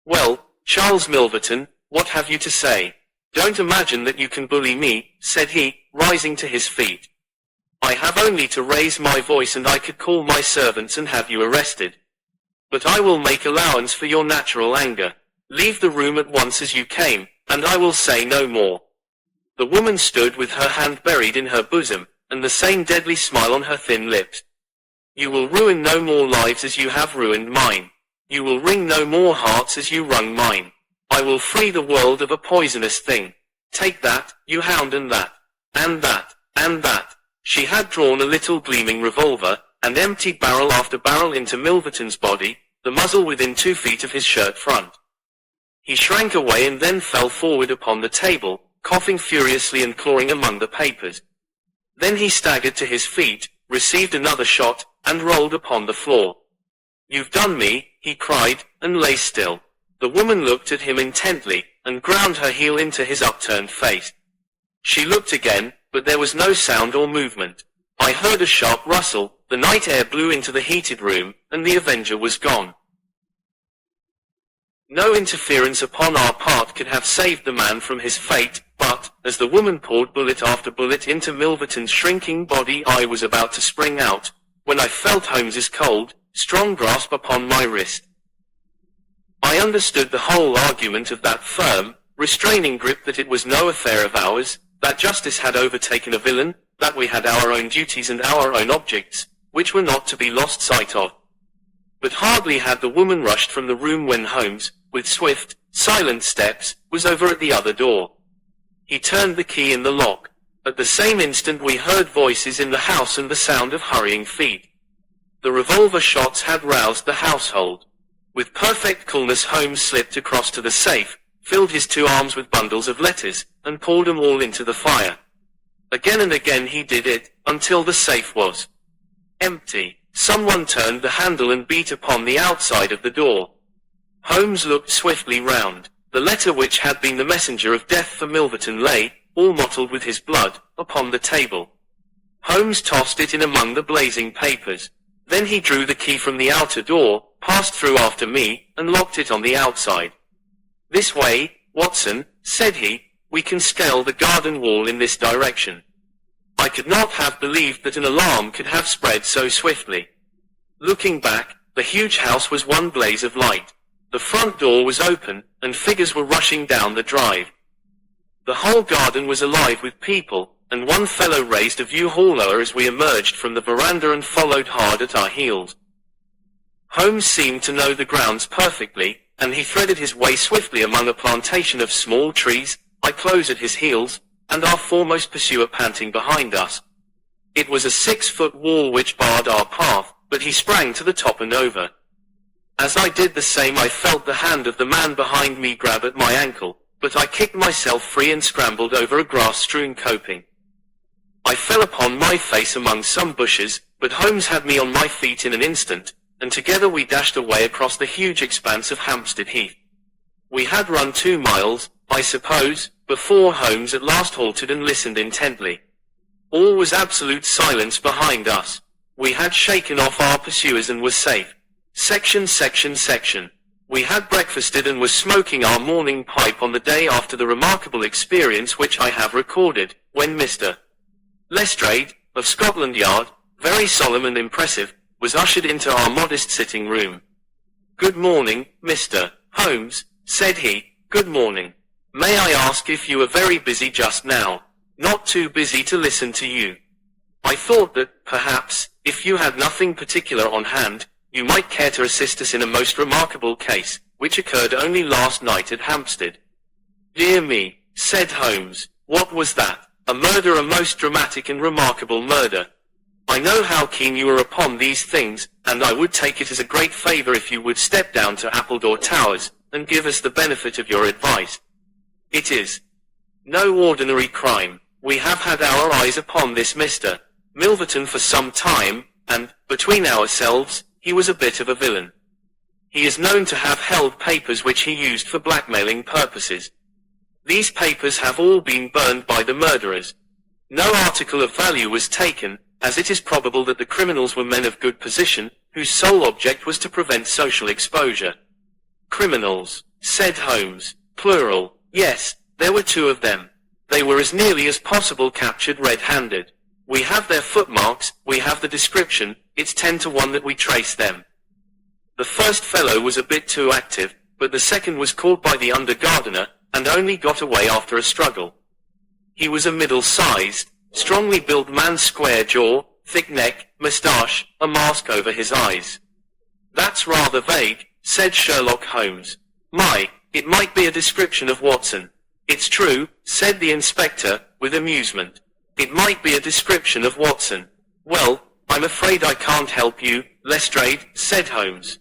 Well, Charles Milverton, what have you to say? Don't imagine that you can bully me," said he, rising to his feet. "I have only to raise my voice and I could call my servants and have you arrested. But I will make allowance for your natural anger. Leave the room at once as you came, and I will say no more." The woman stood with her hand buried in her bosom, and the same deadly smile on her thin lips. "You will ruin no more lives as you have ruined mine. You will wring no more hearts as you wrung mine. I will free the world of a poisonous thing. Take that, you hound, and that, and that, and that." She had drawn a little gleaming revolver, and emptied barrel after barrel into Milverton's body, the muzzle within 2 feet of his shirt front. He shrank away and then fell forward upon the table, coughing furiously and clawing among the papers. Then he staggered to his feet, received another shot, and rolled upon the floor. "You've done me," he cried, and lay still. The woman looked at him intently, and ground her heel into his upturned face. She looked again, but there was no sound or movement. I heard a sharp rustle, the night air blew into the heated room, and the Avenger was gone. No interference upon our part could have saved the man from his fate, but, as the woman poured bullet after bullet into Milverton's shrinking body, I was about to spring out, when I felt Holmes's cold, strong grasp upon my wrist. I understood the whole argument of that firm, restraining grip, that it was no affair of ours, that justice had overtaken a villain, that we had our own duties and our own objects, which were not to be lost sight of. But hardly had the woman rushed from the room when Holmes, with swift, silent steps, was over at the other door. He turned the key in the lock. At the same instant we heard voices in the house and the sound of hurrying feet. The revolver shots had roused the household. With perfect coolness Holmes slipped across to the safe, filled his two arms with bundles of letters, and poured them all into the fire. Again and again he did it, until the safe was empty. Someone turned the handle and beat upon the outside of the door. Holmes looked swiftly round. The letter which had been the messenger of death for Milverton lay, all mottled with his blood, upon the table. Holmes tossed it in among the blazing papers. Then he drew the key from the outer door, passed through after me, and locked it on the outside. "This way, Watson," said he, "we can scale the garden wall in this direction." I could not have believed that an alarm could have spread so swiftly. Looking back, the huge house was one blaze of light. The front door was open, and figures were rushing down the drive. The whole garden was alive with people, and one fellow raised a view hauler as we emerged from the veranda and followed hard at our heels. Holmes seemed to know the grounds perfectly, and he threaded his way swiftly among a plantation of small trees, I close at his heels, and our foremost pursuer panting behind us. It was a 6-foot wall which barred our path, but he sprang to the top and over. As I did the same I felt the hand of the man behind me grab at my ankle, but I kicked myself free and scrambled over a grass-strewn coping. I fell upon my face among some bushes, but Holmes had me on my feet in an instant, and together we dashed away across the huge expanse of Hampstead Heath. We had run 2 miles, I suppose, before Holmes at last halted and listened intently. All was absolute silence behind us. We had shaken off our pursuers and were safe. Section. We had breakfasted and were smoking our morning pipe on the day after the remarkable experience which I have recorded, when Mr. Lestrade, of Scotland Yard, very solemn and impressive, was ushered into our modest sitting room. "Good morning, Mr. Holmes," said he. "Good morning. May I ask if you are very busy just now?" "Not too busy to listen to you. I thought that, perhaps, if you had nothing particular on hand, you might care to assist us in a most remarkable case, which occurred only last night at Hampstead." "Dear me," said Holmes, "what was that?" "A murder, a most dramatic and remarkable murder. I know how keen you are upon these things, and I would take it as a great favor if you would step down to Appledore Towers, and give us the benefit of your advice. It is no ordinary crime. We have had our eyes upon this Mr. Milverton for some time, and, between ourselves, he was a bit of a villain. He is known to have held papers which he used for blackmailing purposes. These papers have all been burned by the murderers. No article of value was taken, as it is probable that the criminals were men of good position, whose sole object was to prevent social exposure." "Criminals," said Holmes. "Plural." "Yes, there were 2 of them. They were as nearly as possible captured red-handed. We have their footmarks, we have the description, it's 10 to 1 that we trace them. The first fellow was a bit too active, but the second was caught by the under-gardener, and only got away after a struggle. He was a middle-sized, strongly built man, square jaw, thick neck, moustache, a mask over his eyes." "That's rather vague," said Sherlock Holmes. "My, it might be a description of Watson." "It's true," said the inspector, with amusement. "It might be a description of Watson." "Well, I'm afraid I can't help you, Lestrade," said Holmes.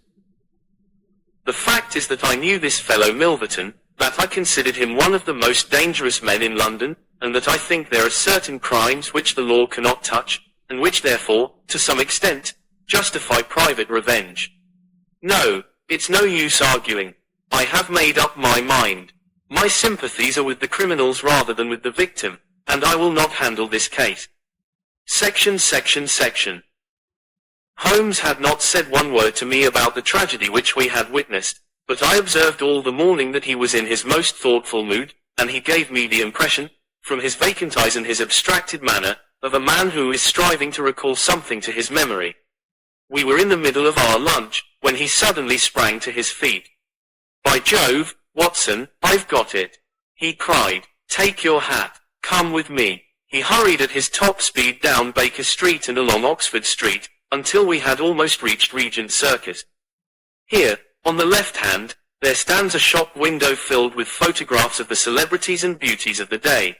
"The fact is that I knew this fellow Milverton, that I considered him one of the most dangerous men in London, and that I think there are certain crimes which the law cannot touch, and which therefore, to some extent, justify private revenge. No, it's no use arguing. I have made up my mind. My sympathies are with the criminals rather than with the victim, and I will not handle this case. Section. Holmes had not said one word to me about the tragedy which we had witnessed, but I observed all the morning that he was in his most thoughtful mood, and he gave me the impression, from his vacant eyes and his abstracted manner, of a man who is striving to recall something to his memory. We were in the middle of our lunch, when he suddenly sprang to his feet. "By Jove, Watson, I've got it!" he cried. "Take your hat. Come with me." He hurried at his top speed down Baker Street and along Oxford Street, until we had almost reached Regent Circus. Here, on the left hand, there stands a shop window filled with photographs of the celebrities and beauties of the day.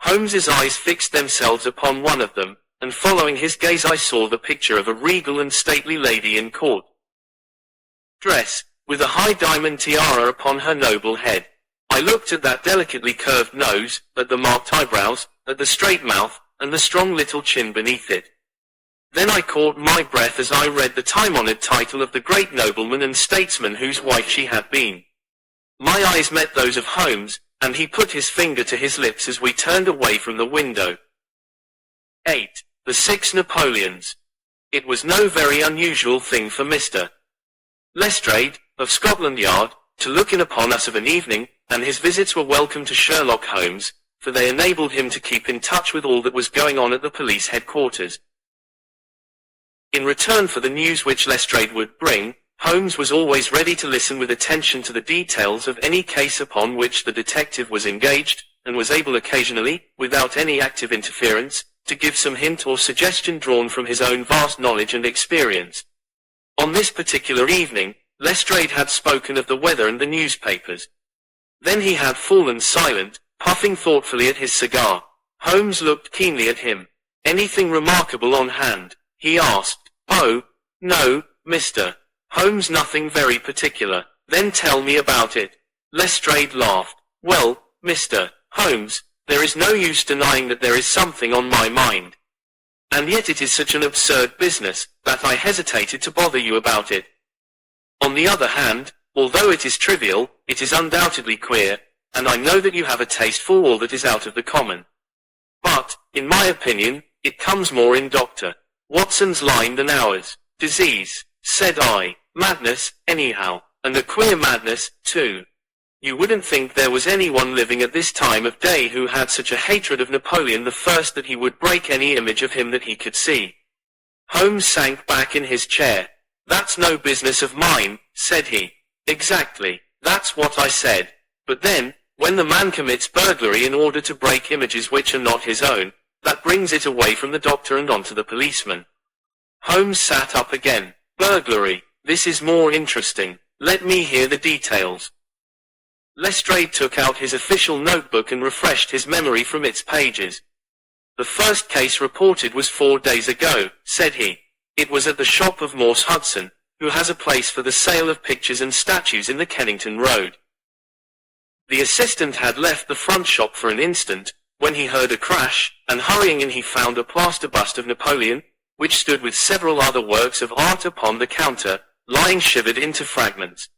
Holmes's eyes fixed themselves upon one of them, and following his gaze I saw the picture of a regal and stately lady in court dress, with a high diamond tiara upon her noble head. I looked at that delicately curved nose, at the marked eyebrows, at the straight mouth, and the strong little chin beneath it. Then I caught my breath as I read the time-honored title of the great nobleman and statesman whose wife she had been. My eyes met those of Holmes, and he put his finger to his lips as we turned away from the window. 8. The 6 Napoleons. It was no very unusual thing for Mr. Lestrade, of Scotland Yard, to look in upon us of an evening, and his visits were welcome to Sherlock Holmes, for they enabled him to keep in touch with all that was going on at the police headquarters. In return for the news which Lestrade would bring, Holmes was always ready to listen with attention to the details of any case upon which the detective was engaged, and was able occasionally, without any active interference, to give some hint or suggestion drawn from his own vast knowledge and experience. On this particular evening, Lestrade had spoken of the weather and the newspapers. Then he had fallen silent, puffing thoughtfully at his cigar. Holmes looked keenly at him. "Anything remarkable on hand?" he asked. "Oh, no, Mr. Holmes, nothing very particular." "Then tell me about it." Lestrade laughed. "Well, Mr. Holmes, there is no use denying that there is something on my mind. And yet it is such an absurd business, that I hesitated to bother you about it. On the other hand, although it is trivial, it is undoubtedly queer, and I know that you have a taste for all that is out of the common. But, in my opinion, it comes more in Dr. Watson's line than ours." "Disease," said I. "Madness, anyhow, and a queer madness, too. You wouldn't think there was anyone living at this time of day who had such a hatred of Napoleon the First that he would break any image of him that he could see." Holmes sank back in his chair. "That's no business of mine," said he. "Exactly, that's what I said. But then, when the man commits burglary in order to break images which are not his own, that brings it away from the doctor and onto the policeman." Holmes sat up again. "Burglary, this is more interesting. Let me hear the details." Lestrade took out his official notebook and refreshed his memory from its pages. "The first case reported was 4 days ago," said he. "It was at the shop of Morse Hudson, who has a place for the sale of pictures and statues in the Kennington Road." The assistant had left the front shop for an instant, when he heard a crash, and hurrying in he found a plaster bust of Napoleon, which stood with several other works of art upon the counter, lying shivered into fragments.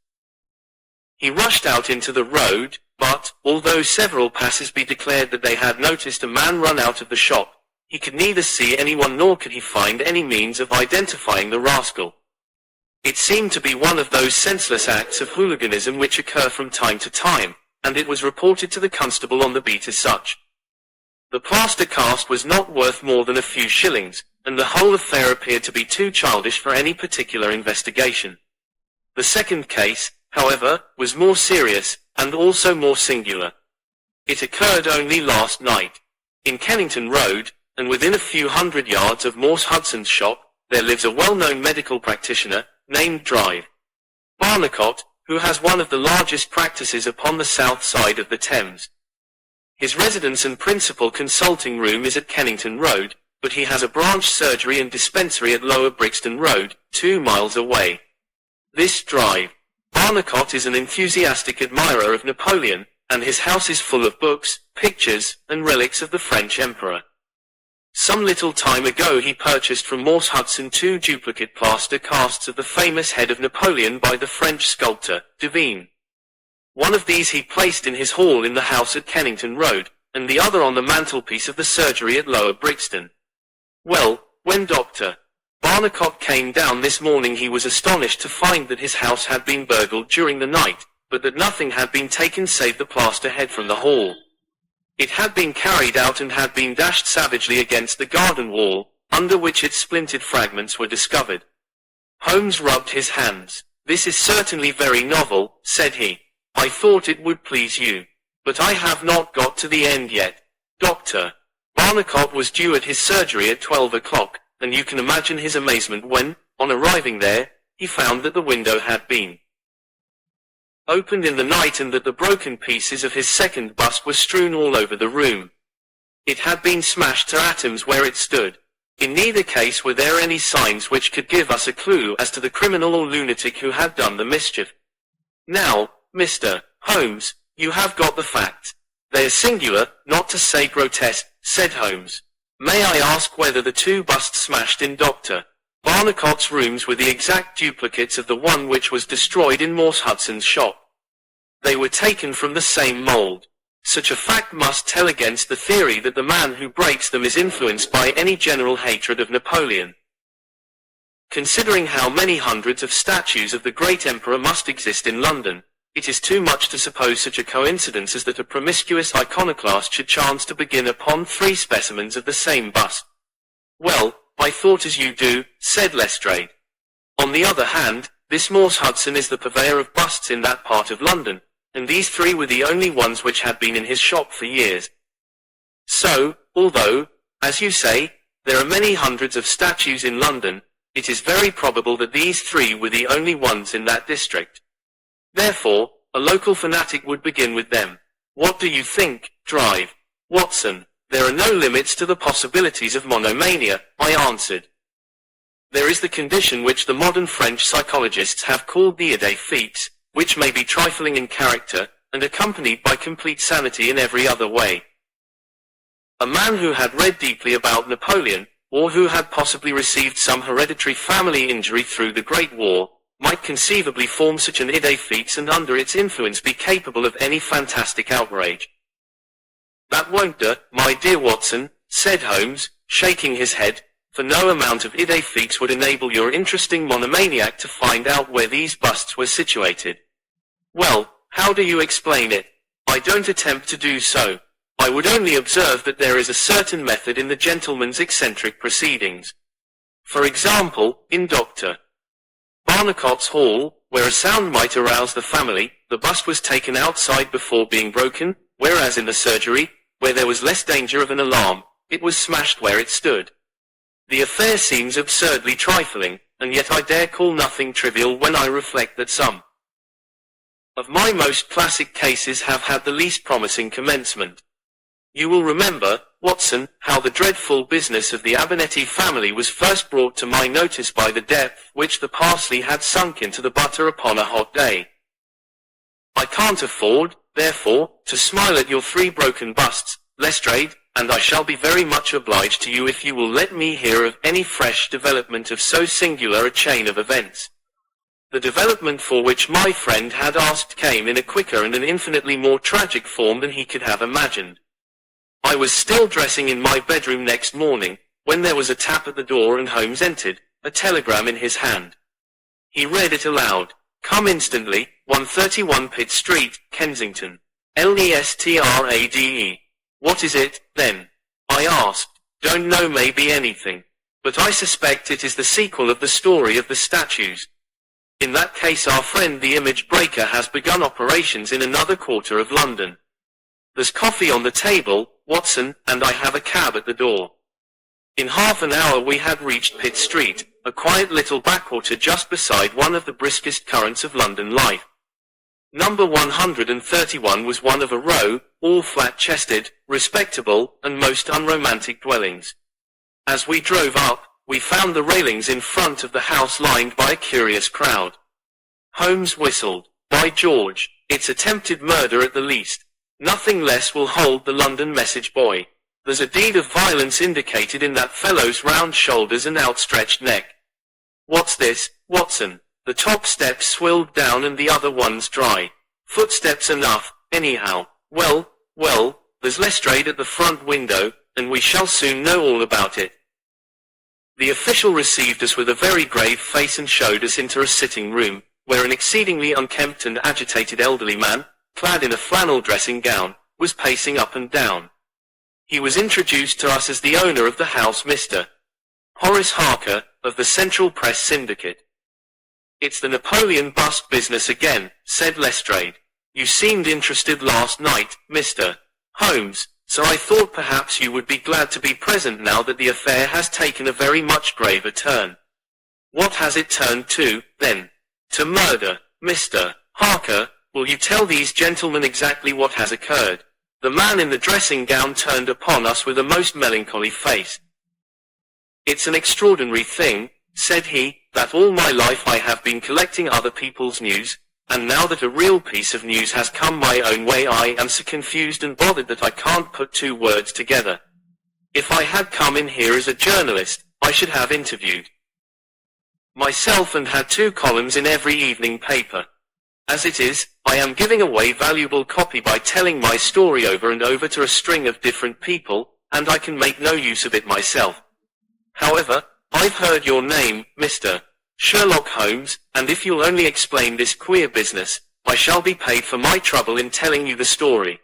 He rushed out into the road, but, although several passers-by declared that they had noticed a man run out of the shop, he could neither see anyone nor could he find any means of identifying the rascal. It seemed to be one of those senseless acts of hooliganism which occur from time to time, and it was reported to the constable on the beat as such. The plaster cast was not worth more than a few shillings, and the whole affair appeared to be too childish for any particular investigation. The second case, however, was more serious, and also more singular. It occurred only last night. In Kennington Road, and within a few hundred yards of Morse Hudson's shop, there lives a well-known medical practitioner, named Drive Barnicott, who has one of the largest practices upon the south side of the Thames. His residence and principal consulting room is at Kennington Road, but he has a branch surgery and dispensary at Lower Brixton Road, 2 miles away. This Drive Barnicott is an enthusiastic admirer of Napoleon, and his house is full of books, pictures, and relics of the French Emperor. Some little time ago he purchased from Morse Hudson 2 duplicate plaster casts of the famous head of Napoleon by the French sculptor, Devine. One of these he placed in his hall in the house at Kennington Road, and the other on the mantelpiece of the surgery at Lower Brixton. Well, when Dr. Barnicot came down this morning he was astonished to find that his house had been burgled during the night, but that nothing had been taken save the plaster head from the hall. It had been carried out and had been dashed savagely against the garden wall, under which its splintered fragments were discovered. Holmes rubbed his hands. "This is certainly very novel," said he. "I thought it would please you. But I have not got to the end yet." Dr. Barnicot was due at his surgery at 12 o'clock, and you can imagine his amazement when, on arriving there, he found that the window had been opened in the night and that the broken pieces of his second bust were strewn all over the room. It had been smashed to atoms where it stood. In neither case were there any signs which could give us a clue as to the criminal or lunatic who had done the mischief. Now, Mr. Holmes, you have got the facts. They are singular, not to say grotesque, said Holmes. May I ask whether the two busts smashed in Dr. Barnicot's rooms were the exact duplicates of the one which was destroyed in Morse Hudson's shop? They were taken from the same mold. Such a fact must tell against the theory that the man who breaks them is influenced by any general hatred of Napoleon. Considering how many hundreds of statues of the great emperor must exist in London, it is too much to suppose such a coincidence as that a promiscuous iconoclast should chance to begin upon 3 specimens of the same bust. Well, I thought as you do, said Lestrade. On the other hand, this Morse Hudson is the purveyor of busts in that part of London, and these 3 were the only ones which had been in his shop for years. So, although, as you say, there are many hundreds of statues in London, it is very probable that these 3 were the only ones in that district. Therefore, a local fanatic would begin with them. What do you think, Drive? Watson? There are no limits to the possibilities of monomania, I answered. There is the condition which the modern French psychologists have called the idée fixe, which may be trifling in character, and accompanied by complete sanity in every other way. A man who had read deeply about Napoleon, or who had possibly received some hereditary family injury through the Great War, might conceivably form such an idée fixe and under its influence be capable of any fantastic outrage. That won't do, my dear Watson, said Holmes, shaking his head, for no amount of idée fixe would enable your interesting monomaniac to find out where these busts were situated. Well, how do you explain it? I don't attempt to do so. I would only observe that there is a certain method in the gentleman's eccentric proceedings. For example, in Dr. Barnicot's hall, where a sound might arouse the family, the bust was taken outside before being broken, whereas in the surgery, where there was less danger of an alarm, it was smashed where it stood. The affair seems absurdly trifling, and yet I dare call nothing trivial when I reflect that some of my most classic cases have had the least promising commencement. You will remember, Watson, how the dreadful business of the Abernethy family was first brought to my notice by the depth which the parsley had sunk into the butter upon a hot day. I can't afford, therefore, to smile at your 3 broken busts, Lestrade, and I shall be very much obliged to you if you will let me hear of any fresh development of so singular a chain of events. The development for which my friend had asked came in a quicker and an infinitely more tragic form than he could have imagined. I was still dressing in my bedroom next morning, when there was a tap at the door and Holmes entered, a telegram in his hand. He read it aloud. Come instantly, 131 Pitt Street, Kensington. Lestrade. What is it, then? I asked. Don't know, maybe anything. But I suspect it is the sequel of the story of the statues. In that case our friend the image breaker has begun operations in another quarter of London. There's coffee on the table, Watson, and I have a cab at the door. In half an hour we had reached Pitt Street, a quiet little backwater just beside one of the briskest currents of London life. Number 131 was one of a row, all flat-chested, respectable, and most unromantic dwellings. As we drove up, we found the railings in front of the house lined by a curious crowd. Holmes whistled. By George, it's attempted murder at the least. Nothing less will hold the London message boy. There's a deed of violence indicated in that fellow's round shoulders and outstretched neck. What's this, Watson? The top step swilled down and the other one's dry. Footsteps enough, anyhow. Well, there's Lestrade at the front window, and we shall soon know all about it. The official received us with a very grave face and showed us into a sitting room, where an exceedingly unkempt and agitated elderly man, clad in a flannel dressing gown, was pacing up and down. He was introduced to us as the owner of the house, Mr. Horace Harker, of the Central Press Syndicate. "It's the Napoleon bust business again," said Lestrade. "You seemed interested last night, Mr. Holmes, so I thought perhaps you would be glad to be present now that the affair has taken a very much graver turn." "What has it turned to, then?" "To murder, Mr. Harker. Will you tell these gentlemen exactly what has occurred?" The man in the dressing gown turned upon us with a most melancholy face. "It's an extraordinary thing," said he, "that all my life I have been collecting other people's news, and now that a real piece of news has come my own way I am so confused and bothered that I can't put two words together. If I had come in here as a journalist, I should have interviewed myself and had 2 columns in every evening paper. As it is, I am giving away valuable copy by telling my story over and over to a string of different people, and I can make no use of it myself. However, I've heard your name, Mr. Sherlock Holmes, and if you'll only explain this queer business, I shall be paid for my trouble in telling you the story."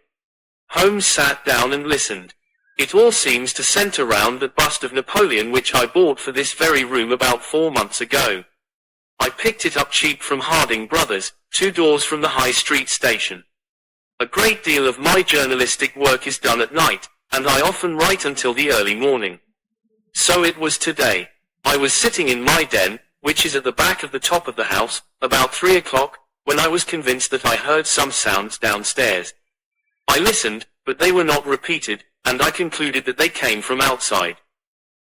Holmes sat down and listened. "It all seems to center round that bust of Napoleon which I bought for this very room about 4 months ago. I picked it up cheap from Harding Brothers, 2 doors from the High Street station. A great deal of my journalistic work is done at night, and I often write until the early morning. So it was today. I was sitting in my den, which is at the back of the top of the house, about 3 o'clock, when I was convinced that I heard some sounds downstairs. I listened, but they were not repeated, and I concluded that they came from outside.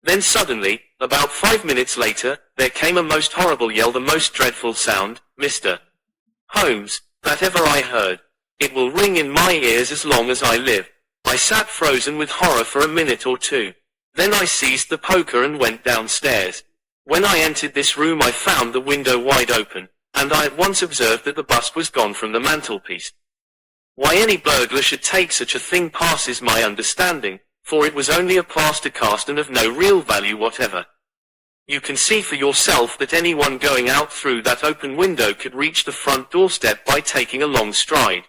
Then suddenly, about 5 minutes later, there came a most horrible yell, the most dreadful sound, Mr. Holmes, that ever I heard. It will ring in my ears as long as I live. I sat frozen with horror for a minute or two. Then I seized the poker and went downstairs. When I entered this room I found the window wide open, and I at once observed that the bust was gone from the mantelpiece. Why any burglar should take such a thing passes my understanding, for it was only a plaster cast and of no real value whatever. You can see for yourself that anyone going out through that open window could reach the front doorstep by taking a long stride.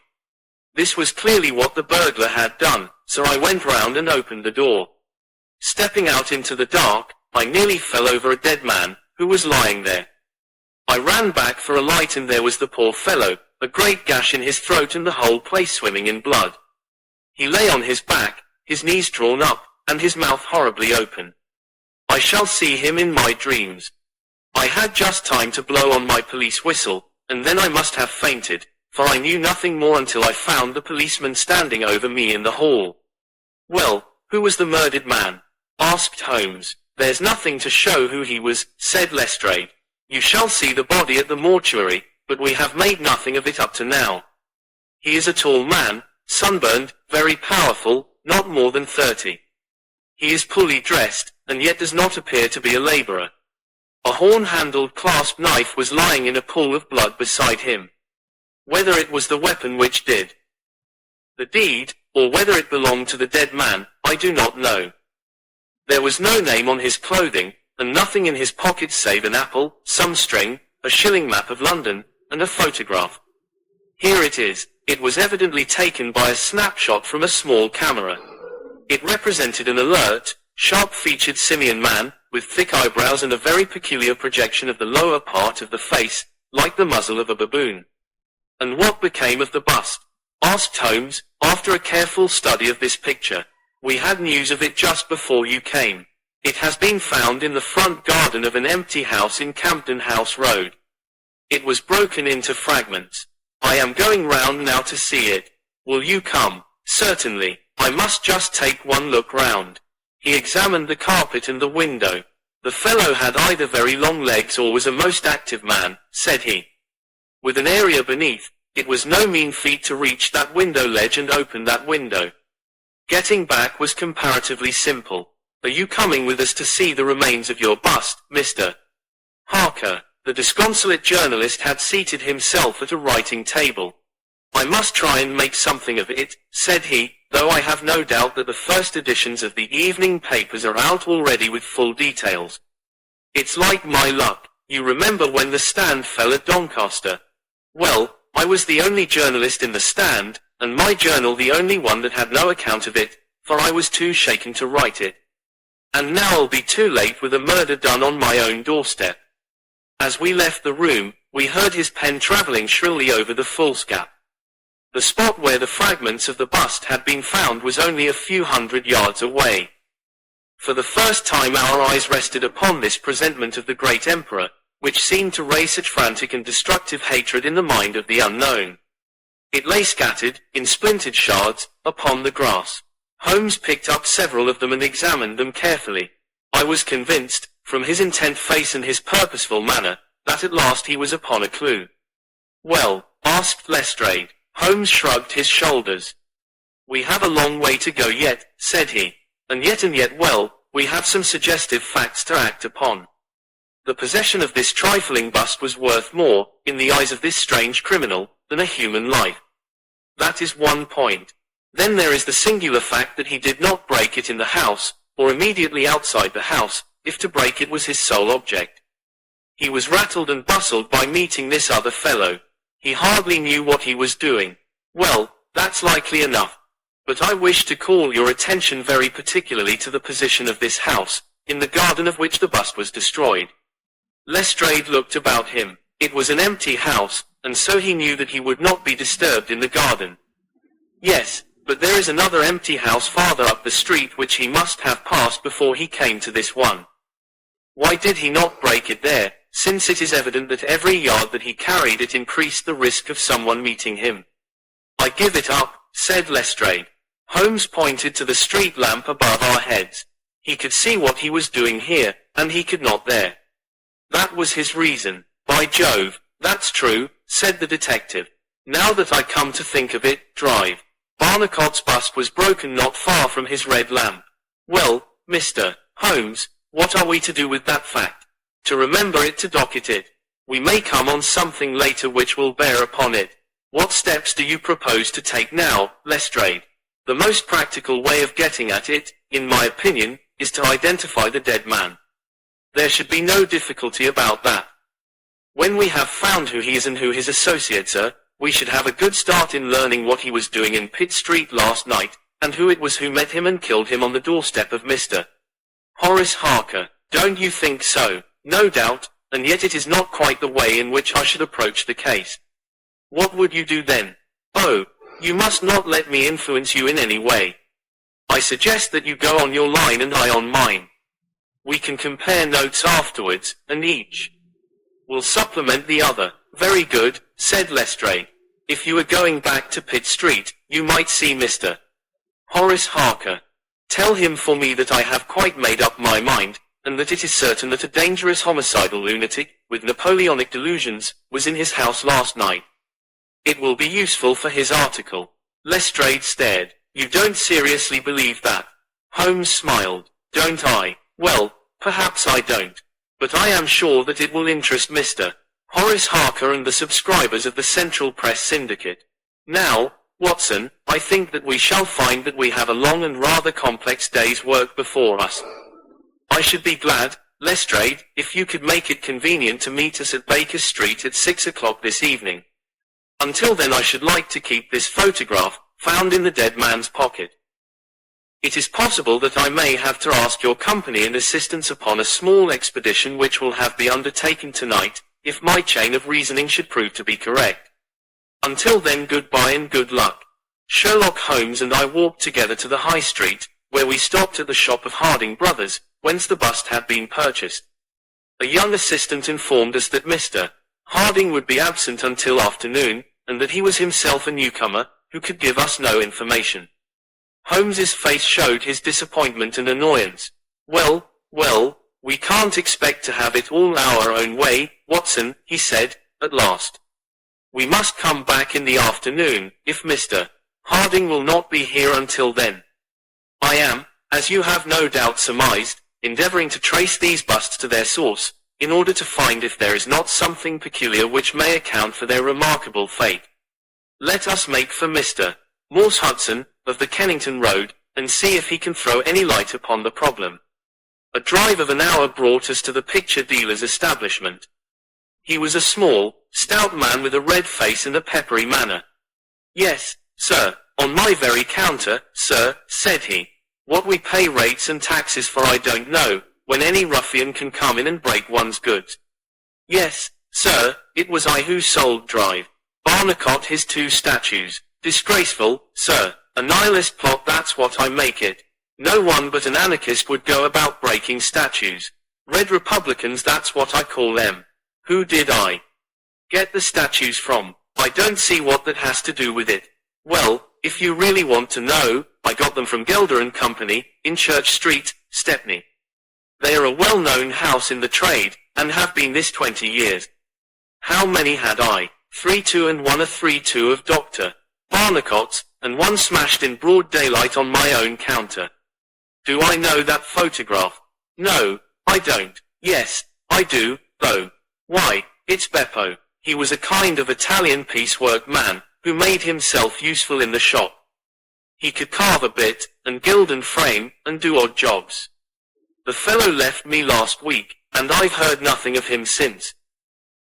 This was clearly what the burglar had done, so I went round and opened the door. Stepping out into the dark, I nearly fell over a dead man, who was lying there. I ran back for a light and there was the poor fellow, a great gash in his throat and the whole place swimming in blood. He lay on his back, his knees drawn up, and his mouth horribly open. I shall see him in my dreams. I had just time to blow on my police whistle, and then I must have fainted, for I knew nothing more until I found the policeman standing over me in the hall. "Well, who was the murdered man?" asked Holmes. "There's nothing to show who he was," said Lestrade. "You shall see the body at the mortuary, but we have made nothing of it up to now. He is a tall man, sunburned, very powerful, not more than 30. He is poorly dressed, and yet does not appear to be a laborer. A horn-handled clasp knife was lying in a pool of blood beside him. Whether it was the weapon which did the deed, or whether it belonged to the dead man, I do not know. There was no name on his clothing, and nothing in his pockets save an apple, some string, a shilling map of London, and a photograph. Here it is. It was evidently taken by a snapshot from a small camera. It represented an alert, sharp-featured simian man, with thick eyebrows and a very peculiar projection of the lower part of the face, like the muzzle of a baboon." "And what became of the bust?" asked Holmes, after a careful study of this picture. "We had news of it just before you came. It has been found in the front garden of an empty house in Campden House Road. It was broken into fragments. I am going round now to see it. Will you come?" "Certainly. I must just take one look round." He examined the carpet and the window. "The fellow had either very long legs or was a most active man," said he. "With an area beneath, it was no mean feat to reach that window ledge and open that window. Getting back was comparatively simple. Are you coming with us to see the remains of your bust, Mr. Harker?" The disconsolate journalist had seated himself at a writing table. I must try and make something of it, said he, though I have no doubt that the first editions of the evening papers are out already with full details. It's like my luck. You remember when the Stand fell at Doncaster? Well, I was the only journalist in the Stand, and my journal the only one that had no account of it, for I was too shaken to write it. And now I'll be too late with a murder done on my own doorstep. As we left the room, we heard his pen travelling shrilly over the foolscap. The spot where the fragments of the bust had been found was only a few hundred yards away. For the first time our eyes rested upon this presentment of the great emperor, which seemed to raise such frantic and destructive hatred in the mind of the unknown. It lay scattered, in splintered shards, upon the grass. Holmes picked up several of them and examined them carefully. I was convinced, from his intent face and his purposeful manner, that at last he was upon a clue. Well, asked Lestrade. Holmes shrugged his shoulders. We have a long way to go yet, said he. And yet, well, we have some suggestive facts to act upon. The possession of this trifling bust was worth more, in the eyes of this strange criminal, than a human life. That is one point. Then there is the singular fact that he did not break it in the house, or immediately outside the house, if to break it was his sole object. He was rattled and bustled by meeting this other fellow. He hardly knew what he was doing. Well, that's likely enough. But I wish to call your attention very particularly to the position of this house, in the garden of which the bust was destroyed. Lestrade looked about him. It was an empty house, and so he knew that he would not be disturbed in the garden. Yes, but there is another empty house farther up the street which he must have passed before he came to this one. Why did he not break it there, since it is evident that every yard that he carried it increased the risk of someone meeting him? I give it up, said Lestrade. Holmes pointed to the street lamp above our heads. He could see what he was doing here, and he could not there. That was his reason. By Jove, that's true, said the detective. Now that I come to think of it, Drive. Barnicot's bust was broken not far from his red lamp. Well, Mr. Holmes, what are we to do with that fact? To remember it, to docket it. We may come on something later which will bear upon it. What steps do you propose to take now, Lestrade? The most practical way of getting at it, in my opinion, is to identify the dead man. There should be no difficulty about that. When we have found who he is and who his associates are, we should have a good start in learning what he was doing in Pitt Street last night, and who it was who met him and killed him on the doorstep of Mr. Horace Harker. Don't you think so? No doubt, and yet it is not quite the way in which I should approach the case. What would you do then? Oh, you must not let me influence you in any way. I suggest that you go on your line and I on mine. We can compare notes afterwards, and each will supplement the other. Very good, said Lestrade. If you were going back to Pitt Street, you might see Mr. Horace Harker. Tell him for me that I have quite made up my mind, and that it is certain that a dangerous homicidal lunatic, with Napoleonic delusions, was in his house last night. It will be useful for his article. Lestrade stared. You don't seriously believe that? Holmes smiled. Don't I? Well, perhaps I don't. But I am sure that it will interest Mr. Horace Harker and the subscribers of the Central Press Syndicate. Now, Watson, I think that we shall find that we have a long and rather complex day's work before us. I should be glad, Lestrade, if you could make it convenient to meet us at Baker Street at 6 o'clock this evening. Until then I should like to keep this photograph, found in the dead man's pocket. It is possible that I may have to ask your company and assistance upon a small expedition which will have be undertaken tonight, if my chain of reasoning should prove to be correct. Until then, goodbye and good luck. Sherlock Holmes and I walked together to the High Street, where we stopped at the shop of Harding Brothers, whence the bust had been purchased. A young assistant informed us that Mr. Harding would be absent until afternoon, and that he was himself a newcomer, who could give us no information. Holmes's face showed his disappointment and annoyance. Well, we can't expect to have it all our own way, Watson, he said, at last. We must come back in the afternoon, if Mr. Harding will not be here until then. I am, as you have no doubt surmised, endeavoring to trace these busts to their source, in order to find if there is not something peculiar which may account for their remarkable fate. Let us make for Mr. Morse Hudson, of the Kennington Road, and see if he can throw any light upon the problem. A drive of an hour brought us to the picture dealer's establishment. He was a small, stout man with a red face and a peppery manner. "Yes, sir, on my very counter, sir," said he. "What we pay rates and taxes for I don't know, when any ruffian can come in and break one's goods." "Yes, sir, it was I who sold Drive Barnicot his 2 statues. Disgraceful, sir, a nihilist plot, that's what I make it. No one but an anarchist would go about breaking statues. Red Republicans, that's what I call them. Who did I get the statues from? I don't see what that has to do with it." "Well, if you really want to know, I got them from Gelder and Company, in Church Street, Stepney. They are a well-known house in the trade, and have been this 20 years. How many had I? 3-2 and one a 3-2 of Dr. Barnicot's, and one smashed in broad daylight on my own counter. Do I know that photograph? No, I don't. Yes, I do, though. Why, it's Beppo. He was a kind of Italian piecework man, who made himself useful in the shop. He could carve a bit, and gild and frame, and do odd jobs. The fellow left me last week, and I've heard nothing of him since.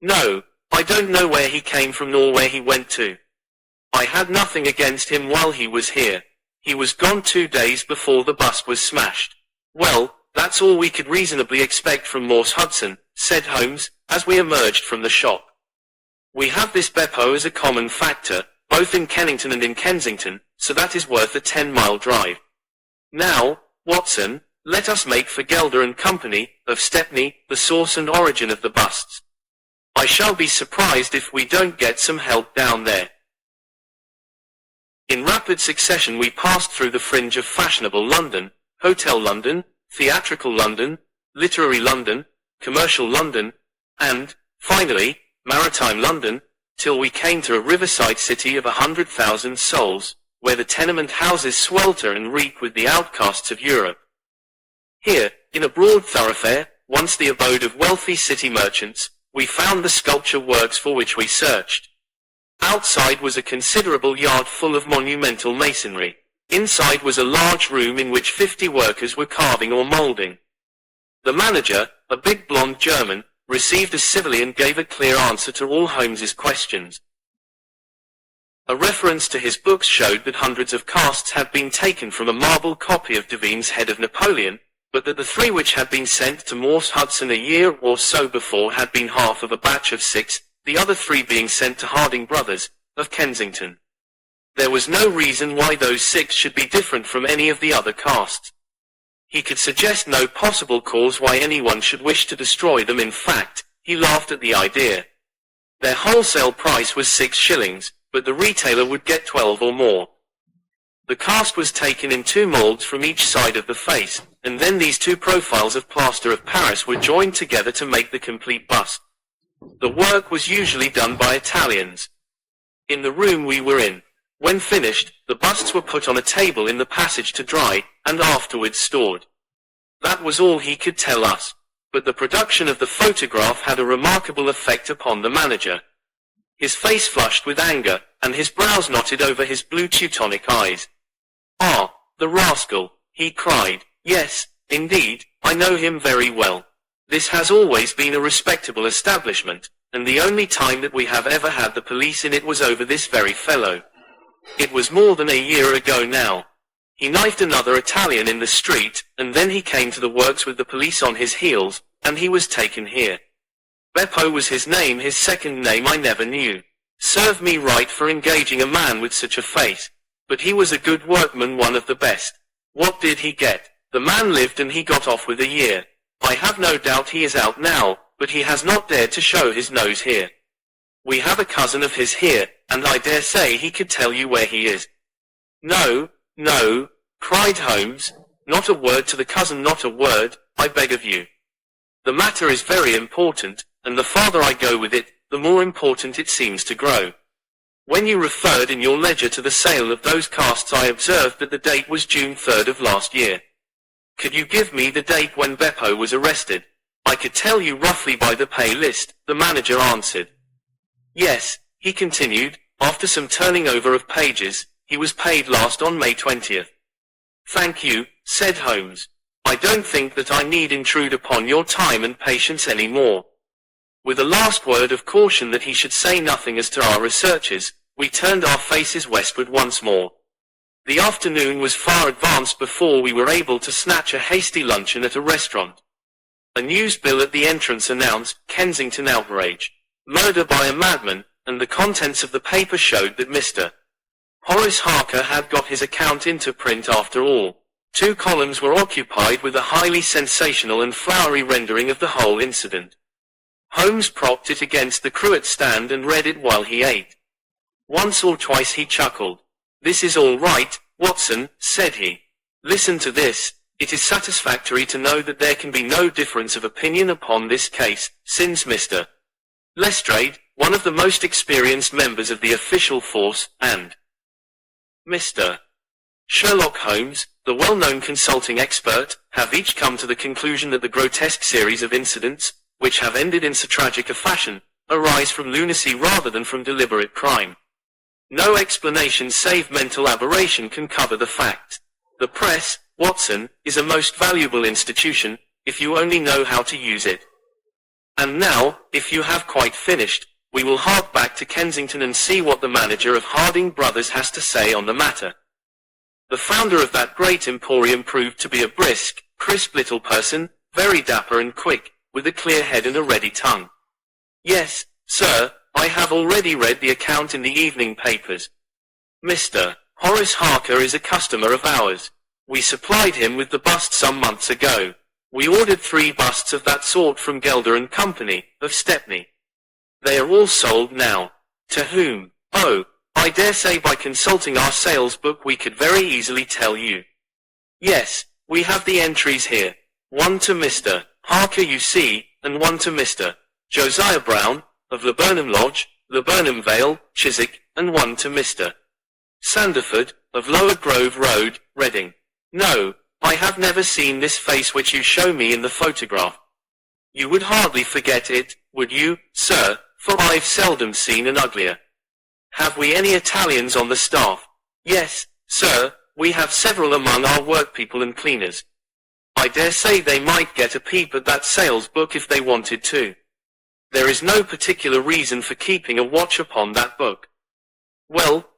No, I don't know where he came from nor where he went to. I had nothing against him while he was here. He was gone 2 days before the bust was smashed." "Well, that's all we could reasonably expect from Morse Hudson," said Holmes, as we emerged from the shop. "We have this Beppo as a common factor, both in Kennington and in Kensington, so that is worth a 10-mile drive. Now, Watson, let us make for Gelder and Company, of Stepney, the source and origin of the busts. I shall be surprised if we don't get some help down there." In rapid succession we passed through the fringe of fashionable London, Hotel London, Theatrical London, Literary London, Commercial London, and, finally, Maritime London, till we came to a riverside city of 100,000 souls, where the tenement houses swelter and reek with the outcasts of Europe. Here, in a broad thoroughfare, once the abode of wealthy city merchants, we found the sculpture works for which we searched. Outside was a considerable yard full of monumental masonry. Inside was a large room in which 50 workers were carving or molding. The manager, a big blonde German, received us civilly and gave a clear answer to all Holmes's questions. A reference to his books showed that hundreds of casts had been taken from a marble copy of Devine's Head of Napoleon, but that the 3 which had been sent to Morse Hudson a year or so before had been half of a batch of 6, the other 3 being sent to Harding Brothers, of Kensington. There was no reason why those 6 should be different from any of the other casts. He could suggest no possible cause why anyone should wish to destroy them. In fact, he laughed at the idea. Their wholesale price was 6 shillings, but the retailer would get 12 or more. The cast was taken in 2 molds from each side of the face, and then these 2 profiles of plaster of Paris were joined together to make the complete bust. The work was usually done by Italians. In the room we were in, when finished, the busts were put on a table in the passage to dry, and afterwards stored. That was all he could tell us, but the production of the photograph had a remarkable effect upon the manager. His face flushed with anger, and his brows knotted over his blue Teutonic eyes. "Ah, the rascal," he cried. "Yes, indeed, I know him very well. This has always been a respectable establishment, and the only time that we have ever had the police in it was over this very fellow. It was more than a year ago now. He knifed another Italian in the street, and then he came to the works with the police on his heels, and he was taken here. Beppo was his name, his second name I never knew. Serve me right for engaging a man with such a face. But he was a good workman, one of the best. What did he get? The man lived and he got off with a year. I have no doubt he is out now, but he has not dared to show his nose here. We have a cousin of his here, and I dare say he could tell you where he is." "No, no," cried Holmes, "not a word to the cousin, not a word, I beg of you. The matter is very important, and the farther I go with it, the more important it seems to grow. When you referred in your ledger to the sale of those casts, I observed that the date was June 3rd of last year. Could you give me the date when Beppo was arrested?" "I could tell you roughly by the pay list," the manager answered. "Yes," he continued, After some turning over of pages, he was paid last on May 20th. Thank you, said Holmes. I don't think that I need intrude upon your time and patience any more. With a last word of caution that he should say nothing as to our researches, we turned our faces westward once more. The afternoon was far advanced before we were able to snatch a hasty luncheon at a restaurant. A news bill at the entrance announced, Kensington outrage. Murder by a madman, and the contents of the paper showed that Mr. Horace Harker had got his account into print after all. 2 columns were occupied with a highly sensational and flowery rendering of the whole incident. Holmes propped it against the cruet stand and read it while he ate. Once or twice he chuckled. This is all right, Watson, said he. Listen to this. It is satisfactory to know that there can be no difference of opinion upon this case, since Mr. Lestrade, one of the most experienced members of the official force, and Mr. Sherlock Holmes, the well-known consulting expert, have each come to the conclusion that the grotesque series of incidents, which have ended in so tragic a fashion, arise from lunacy rather than from deliberate crime. No explanation save mental aberration can cover the fact. The press, Watson, is a most valuable institution, if you only know how to use it. And now, if you have quite finished, we will hark back to Kensington and see what the manager of Harding Brothers has to say on the matter. The founder of that great emporium proved to be a brisk, crisp little person, very dapper and quick, with a clear head and a ready tongue. Yes, sir, I have already read the account in the evening papers. Mr. Horace Harker is a customer of ours. We supplied him with the bust some months ago. We ordered 3 busts of that sort from Gelder and Company, of Stepney. They are all sold now. To whom? Oh, I dare say by consulting our sales book we could very easily tell you. Yes, we have the entries here. 1 to Mr. Harker you see, and 1 to Mr. Josiah Brown, of Laburnum Lodge, Laburnum Vale, Chiswick, and 1 to Mr. Sanderford, of Lower Grove Road, Reading. No, I have never seen this face which you show me in the photograph. You would hardly forget it, would you, sir, for I've seldom seen an uglier. Have we any Italians on the staff? Yes, sir, we have several among our workpeople and cleaners. I dare say they might get a peep at that sales book if they wanted to. There is no particular reason for keeping a watch upon that book. Well,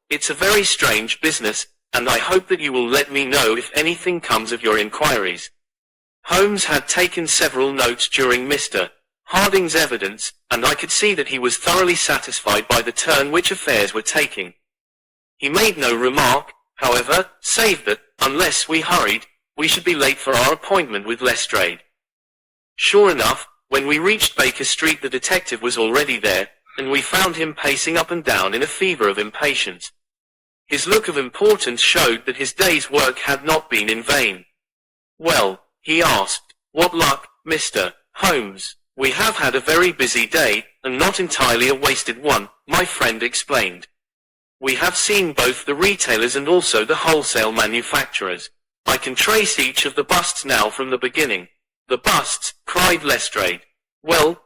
it's a very strange business, and I hope that you will let me know if anything comes of your inquiries. Holmes had taken several notes during Mr. Harding's evidence, and I could see that he was thoroughly satisfied by the turn which affairs were taking. He made no remark, however, save that, unless we hurried, we should be late for our appointment with Lestrade. Sure enough, when we reached Baker Street the detective was already there, and we found him pacing up and down in a fever of impatience. His look of importance showed that his day's work had not been in vain. Well, he asked, what luck, Mr. Holmes? We have had a very busy day, and not entirely a wasted one, my friend explained. We have seen both the retailers and also the wholesale manufacturers. I can trace each of the busts now from the beginning. The busts, cried Lestrade. Well,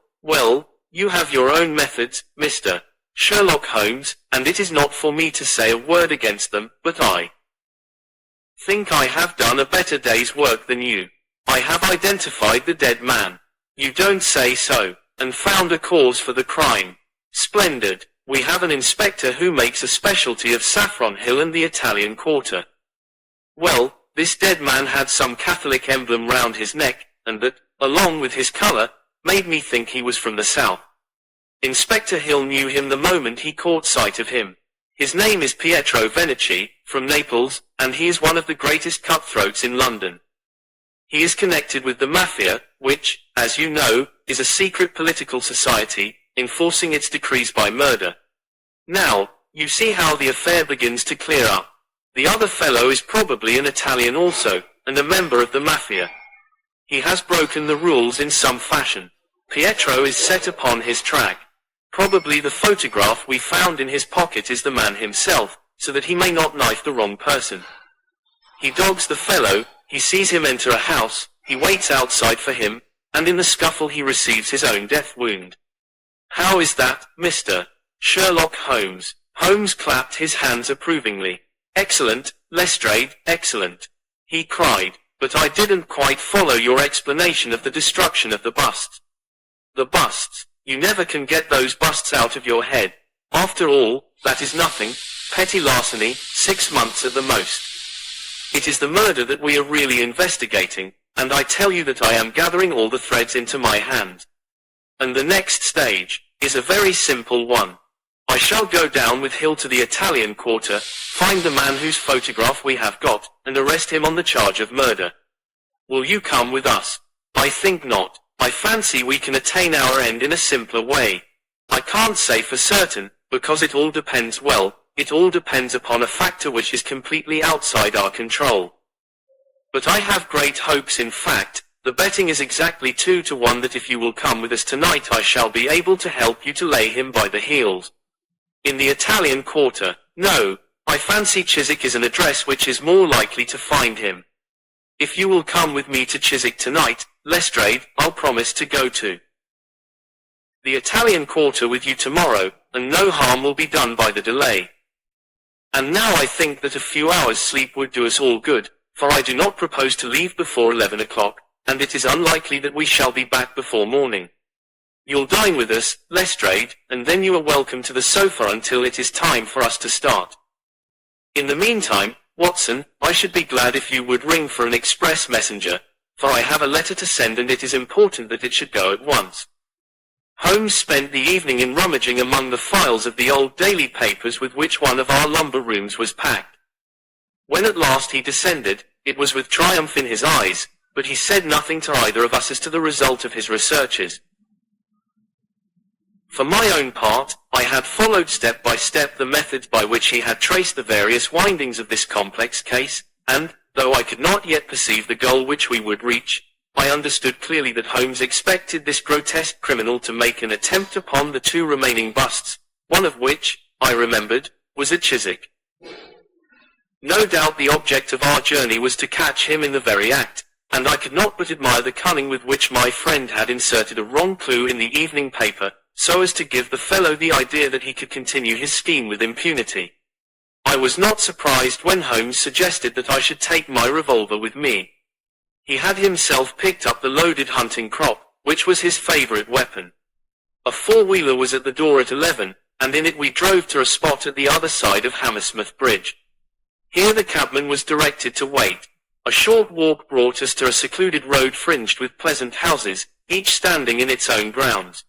you have your own methods, Mr. Sherlock Holmes, and it is not for me to say a word against them, but I think I have done a better day's work than you. I have identified the dead man. You don't say so, and found a cause for the crime. Splendid. We have an inspector who makes a specialty of Saffron Hill and the Italian Quarter. Well, this dead man had some Catholic emblem round his neck, and that, along with his colour, made me think he was from the south. Inspector Hill knew him the moment he caught sight of him. His name is Pietro Venici, from Naples, and he is one of the greatest cutthroats in London. He is connected with the Mafia, which, as you know, is a secret political society, enforcing its decrees by murder. Now, you see how the affair begins to clear up. The other fellow is probably an Italian also, and a member of the Mafia. He has broken the rules in some fashion. Pietro is set upon his track. Probably the photograph we found in his pocket is the man himself, so that he may not knife the wrong person. He dogs the fellow, he sees him enter a house, he waits outside for him, and in the scuffle he receives his own death wound. How is that, Mr. Sherlock Holmes. Holmes clapped his hands approvingly. Excellent, Lestrade, excellent. He cried. But I didn't quite follow your explanation of the destruction of the busts. The busts. You never can get those busts out of your head. After all, that is nothing. Petty larceny, 6 months at the most. It is the murder that we are really investigating, and I tell you that I am gathering all the threads into my hand. And the next stage is a very simple one. I shall go down with Hill to the Italian quarter, find the man whose photograph we have got, and arrest him on the charge of murder. Will you come with us? I think not. I fancy we can attain our end in a simpler way. I can't say for certain, because it all depends upon a factor which is completely outside our control. But I have great hopes. In fact, the betting is exactly 2 to 1 that if you will come with us tonight I shall be able to help you to lay him by the heels. In the Italian quarter? No, I fancy Chiswick is an address which is more likely to find him. If you will come with me to Chiswick tonight, Lestrade, I'll promise to go to the Italian quarter with you tomorrow, and no harm will be done by the delay. And now I think that a few hours sleep would do us all good, for I do not propose to leave before 11 o'clock, and it is unlikely that we shall be back before morning. You'll dine with us, Lestrade, and then you are welcome to the sofa until it is time for us to start. In the meantime, Watson, I should be glad if you would ring for an express messenger, for I have a letter to send and it is important that it should go at once. Holmes spent the evening in rummaging among the files of the old daily papers with which one of our lumber rooms was packed. When at last he descended, it was with triumph in his eyes, but he said nothing to either of us as to the result of his researches. For my own part, I had followed step by step the methods by which he had traced the various windings of this complex case, and, though I could not yet perceive the goal which we would reach, I understood clearly that Holmes expected this grotesque criminal to make an attempt upon the 2 remaining busts, one of which, I remembered, was at Chiswick. No doubt the object of our journey was to catch him in the very act, and I could not but admire the cunning with which my friend had inserted a wrong clue in the evening paper, so as to give the fellow the idea that he could continue his scheme with impunity. I was not surprised when Holmes suggested that I should take my revolver with me. He had himself picked up the loaded hunting crop, which was his favorite weapon. A 4-wheeler was at the door at 11, and in it we drove to a spot at the other side of Hammersmith Bridge. Here the cabman was directed to wait. A short walk brought us to a secluded road fringed with pleasant houses, each standing in its own grounds.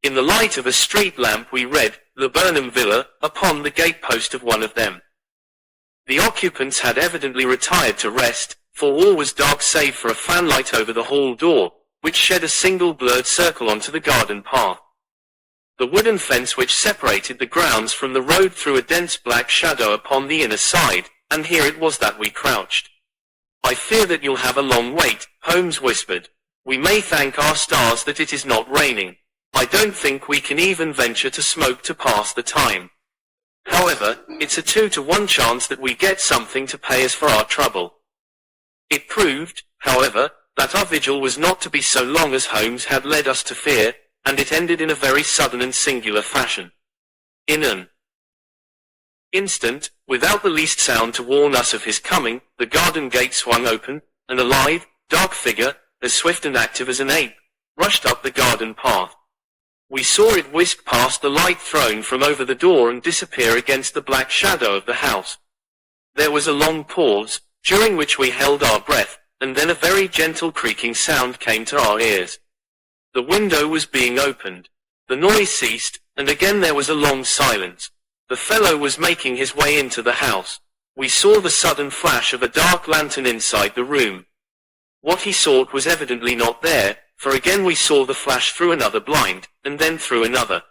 In the light of a street lamp we read, Laburnum Villa, upon the gatepost of one of them. The occupants had evidently retired to rest, for all was dark save for a fanlight over the hall door, which shed a single blurred circle onto the garden path. The wooden fence which separated the grounds from the road threw a dense black shadow upon the inner side, and here it was that we crouched. I fear that you'll have a long wait, Holmes whispered. We may thank our stars that it is not raining. I don't think we can even venture to smoke to pass the time. However, it's a 2 to 1 chance that we get something to pay us for our trouble. It proved, however, that our vigil was not to be so long as Holmes had led us to fear, and it ended in a very sudden and singular fashion. In an instant, without the least sound to warn us of his coming, the garden gate swung open, and a lithe, dark figure, as swift and active as an ape, rushed up the garden path. We saw it whisk past the light thrown from over the door and disappear against the black shadow of the house. There was a long pause, during which we held our breath, and then a very gentle creaking sound came to our ears. The window was being opened. The noise ceased, and again there was a long silence. The fellow was making his way into the house. We saw the sudden flash of a dark lantern inside the room. What he sought was evidently not there, for again we saw the flash through another blind, and then through another.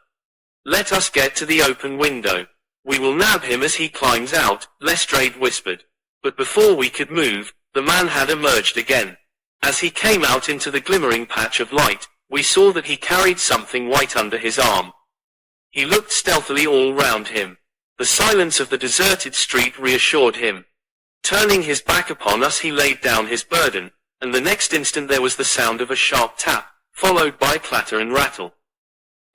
Let us get to the open window. We will nab him as he climbs out, Lestrade whispered. But before we could move, the man had emerged again. As he came out into the glimmering patch of light, we saw that he carried something white under his arm. He looked stealthily all round him. The silence of the deserted street reassured him. Turning his back upon us he laid down his burden, and the next instant there was the sound of a sharp tap, followed by clatter and rattle.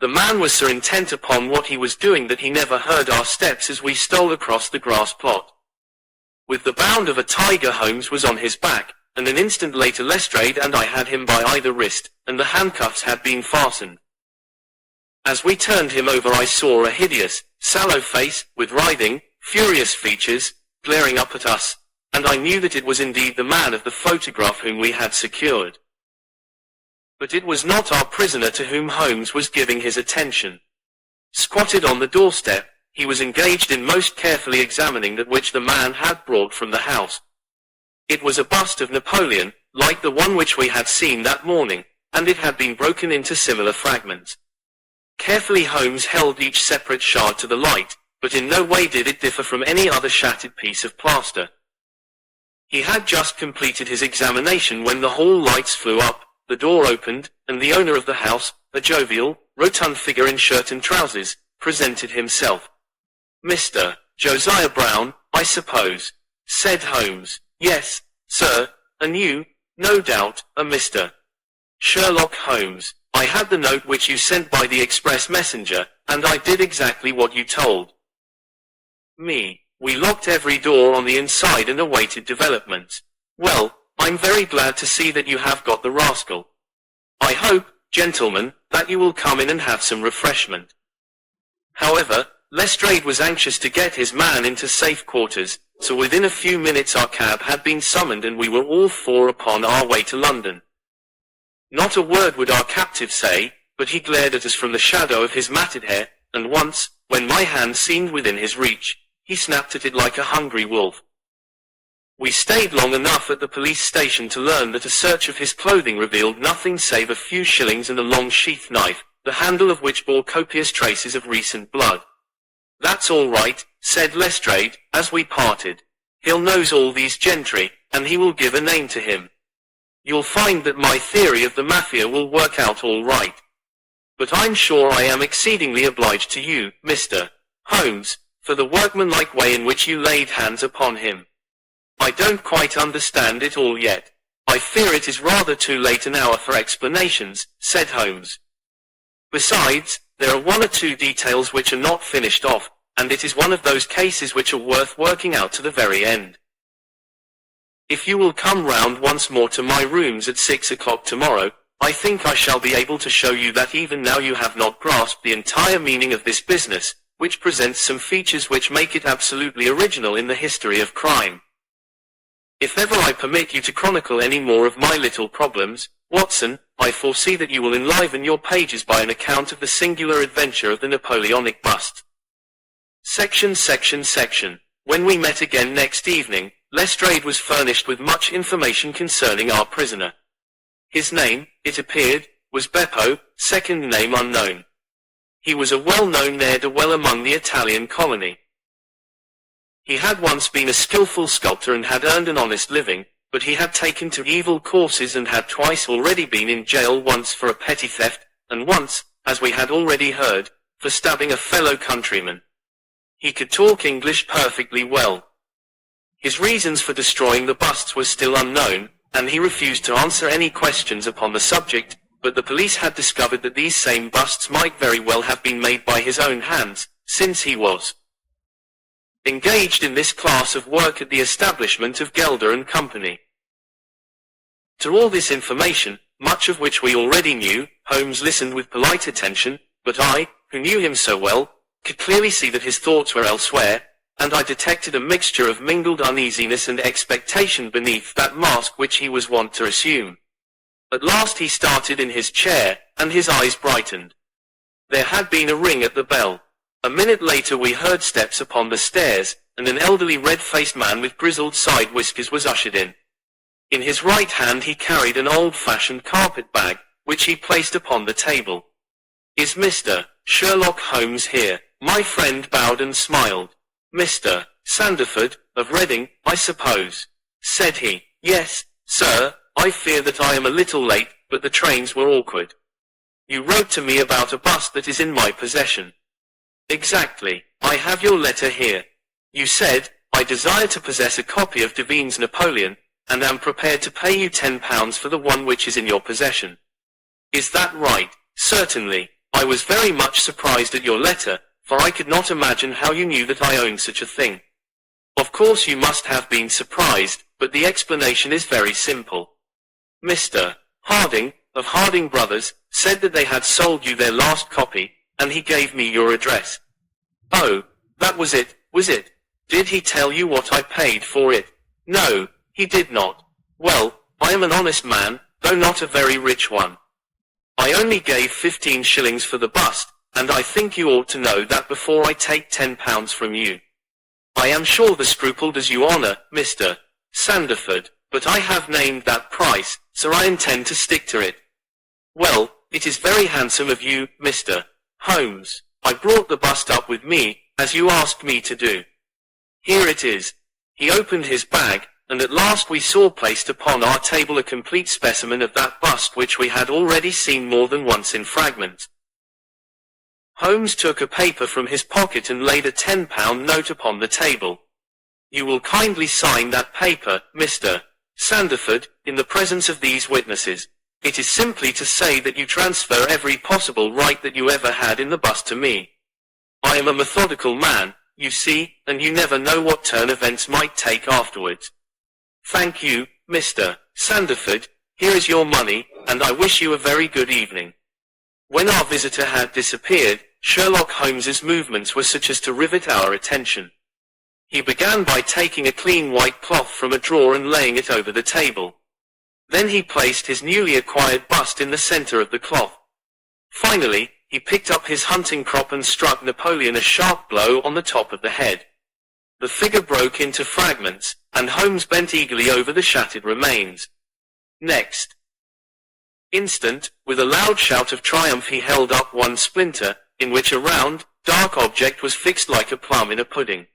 The man was so intent upon what he was doing that he never heard our steps as we stole across the grass plot. With the bound of a tiger, Holmes was on his back, and an instant later Lestrade and I had him by either wrist, and the handcuffs had been fastened. As we turned him over I saw a hideous, sallow face, with writhing, furious features, glaring up at us, and I knew that it was indeed the man of the photograph whom we had secured. But it was not our prisoner to whom Holmes was giving his attention. Squatted on the doorstep, he was engaged in most carefully examining that which the man had brought from the house. It was a bust of Napoleon, like the one which we had seen that morning, and it had been broken into similar fragments. Carefully Holmes held each separate shard to the light, but in no way did it differ from any other shattered piece of plaster. He had just completed his examination when the hall lights flew up, the door opened, and the owner of the house, a jovial, rotund figure in shirt and trousers, presented himself. "Mr. Josiah Brown, I suppose," said Holmes. "Yes, sir, and you, no doubt, are Mr. Sherlock Holmes. I had the note which you sent by the express messenger, and I did exactly what you told me. We locked every door on the inside and awaited developments. Well, I'm very glad to see that you have got the rascal. I hope, gentlemen, that you will come in and have some refreshment." However, Lestrade was anxious to get his man into safe quarters, so within a few minutes our cab had been summoned and we were all four upon our way to London. Not a word would our captive say, but he glared at us from the shadow of his matted hair, and once, when my hand seemed within his reach, he snapped at it like a hungry wolf. We stayed long enough at the police station to learn that a search of his clothing revealed nothing save a few shillings and a long sheath knife, the handle of which bore copious traces of recent blood. "That's all right," said Lestrade, as we parted. "He'll knows all these gentry, and he will give a name to him. You'll find that my theory of the mafia will work out all right. But I'm sure I am exceedingly obliged to you, Mr. Holmes, for the workmanlike way in which you laid hands upon him. I don't quite understand it all yet. I fear it is rather too late an hour for explanations," said Holmes. "Besides, there are one or two details which are not finished off, and it is one of those cases which are worth working out to the very end. If you will come round once more to my rooms at 6 o'clock tomorrow, I think I shall be able to show you that even now you have not grasped the entire meaning of this business, which presents some features which make it absolutely original in the history of crime. If ever I permit you to chronicle any more of my little problems, Watson, I foresee that you will enliven your pages by an account of the singular adventure of the Napoleonic bust." Section. When we met again next evening, Lestrade was furnished with much information concerning our prisoner. His name, it appeared, was Beppo, second name unknown. He was a well-known ne'er-do-well among the Italian colony. He had once been a skillful sculptor and had earned an honest living, but he had taken to evil courses and had twice already been in jail, once for a petty theft, and once, as we had already heard, for stabbing a fellow countryman. He could talk English perfectly well. His reasons for destroying the busts were still unknown, and he refused to answer any questions upon the subject, but the police had discovered that these same busts might very well have been made by his own hands, since he was engaged in this class of work at the establishment of Gelder and Company. To all this information, much of which we already knew, Holmes listened with polite attention, but I, who knew him so well, could clearly see that his thoughts were elsewhere, and I detected a mixture of mingled uneasiness and expectation beneath that mask which he was wont to assume. At last he started in his chair, and his eyes brightened. There had been a ring at the bell. A minute later we heard steps upon the stairs, and an elderly red-faced man with grizzled side whiskers was ushered in. In his right hand he carried an old-fashioned carpet bag, which he placed upon the table. "Is Mr. Sherlock Holmes here?" My friend bowed and smiled. "Mr. Sandeford, of Reading, I suppose?" said he. "Yes, sir, I fear that I am a little late, but the trains were awkward. You wrote to me about a bust that is in my possession." "Exactly. I have your letter here. You said, 'I desire to possess a copy of Devine's Napoleon, and am prepared to pay you £10 for the one which is in your possession.' Is that right?" "Certainly. I was very much surprised at your letter, for I could not imagine how you knew that I owned such a thing. Of course you must have been surprised, but the explanation is very simple. Mr. Harding, of Harding Brothers, said that they had sold you their last copy, and he gave me your address. Oh, that was it, was it? Did he tell you what I paid for it? No, he did not. Well, I am an honest man, though not a very rich one. I only gave 15 shillings for the bust, and I think you ought to know that before I take £10 from you. I am sure the scruple does you honour, Mr. Sandford, but I have named that price, so I intend to stick to it. Well, it is very handsome of you, Mr. Holmes. I brought the bust up with me, as you asked me to do. Here it is. He opened his bag, and at last we saw placed upon our table a complete specimen of that bust which we had already seen more than once in fragments. Holmes took a paper from his pocket and laid a £10 note upon the table. You will kindly sign that paper, Mr. Sandford, in the presence of these witnesses. It is simply to say that you transfer every possible right that you ever had in the bust to me. I am a methodical man, you see, and you never know what turn events might take afterwards. Thank you, Mr. Sandford, here is your money, and I wish you a very good evening. When our visitor had disappeared, Sherlock Holmes's movements were such as to rivet our attention. He began by taking a clean white cloth from a drawer and laying it over the table. Then he placed his newly acquired bust in the center of the cloth. Finally, he picked up his hunting crop and struck Napoleon a sharp blow on the top of the head. The figure broke into fragments, and Holmes bent eagerly over the shattered remains. Next instant, with a loud shout of triumph, he held up one splinter, in which a round, dark object was fixed like a plum in a pudding.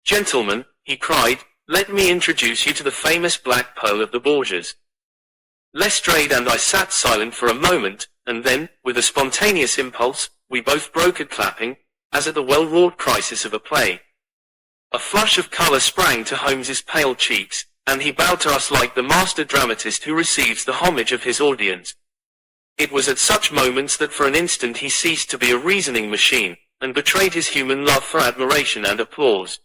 Gentlemen, he cried, let me introduce you to the famous black pearl of the Borgias. Lestrade and I sat silent for a moment, and then, with a spontaneous impulse, we both broke a clapping, as at the well-wrought crisis of a play. A flush of colour sprang to Holmes's pale cheeks, and he bowed to us like the master dramatist who receives the homage of his audience. It was at such moments that for an instant he ceased to be a reasoning machine, and betrayed his human love for admiration and applause.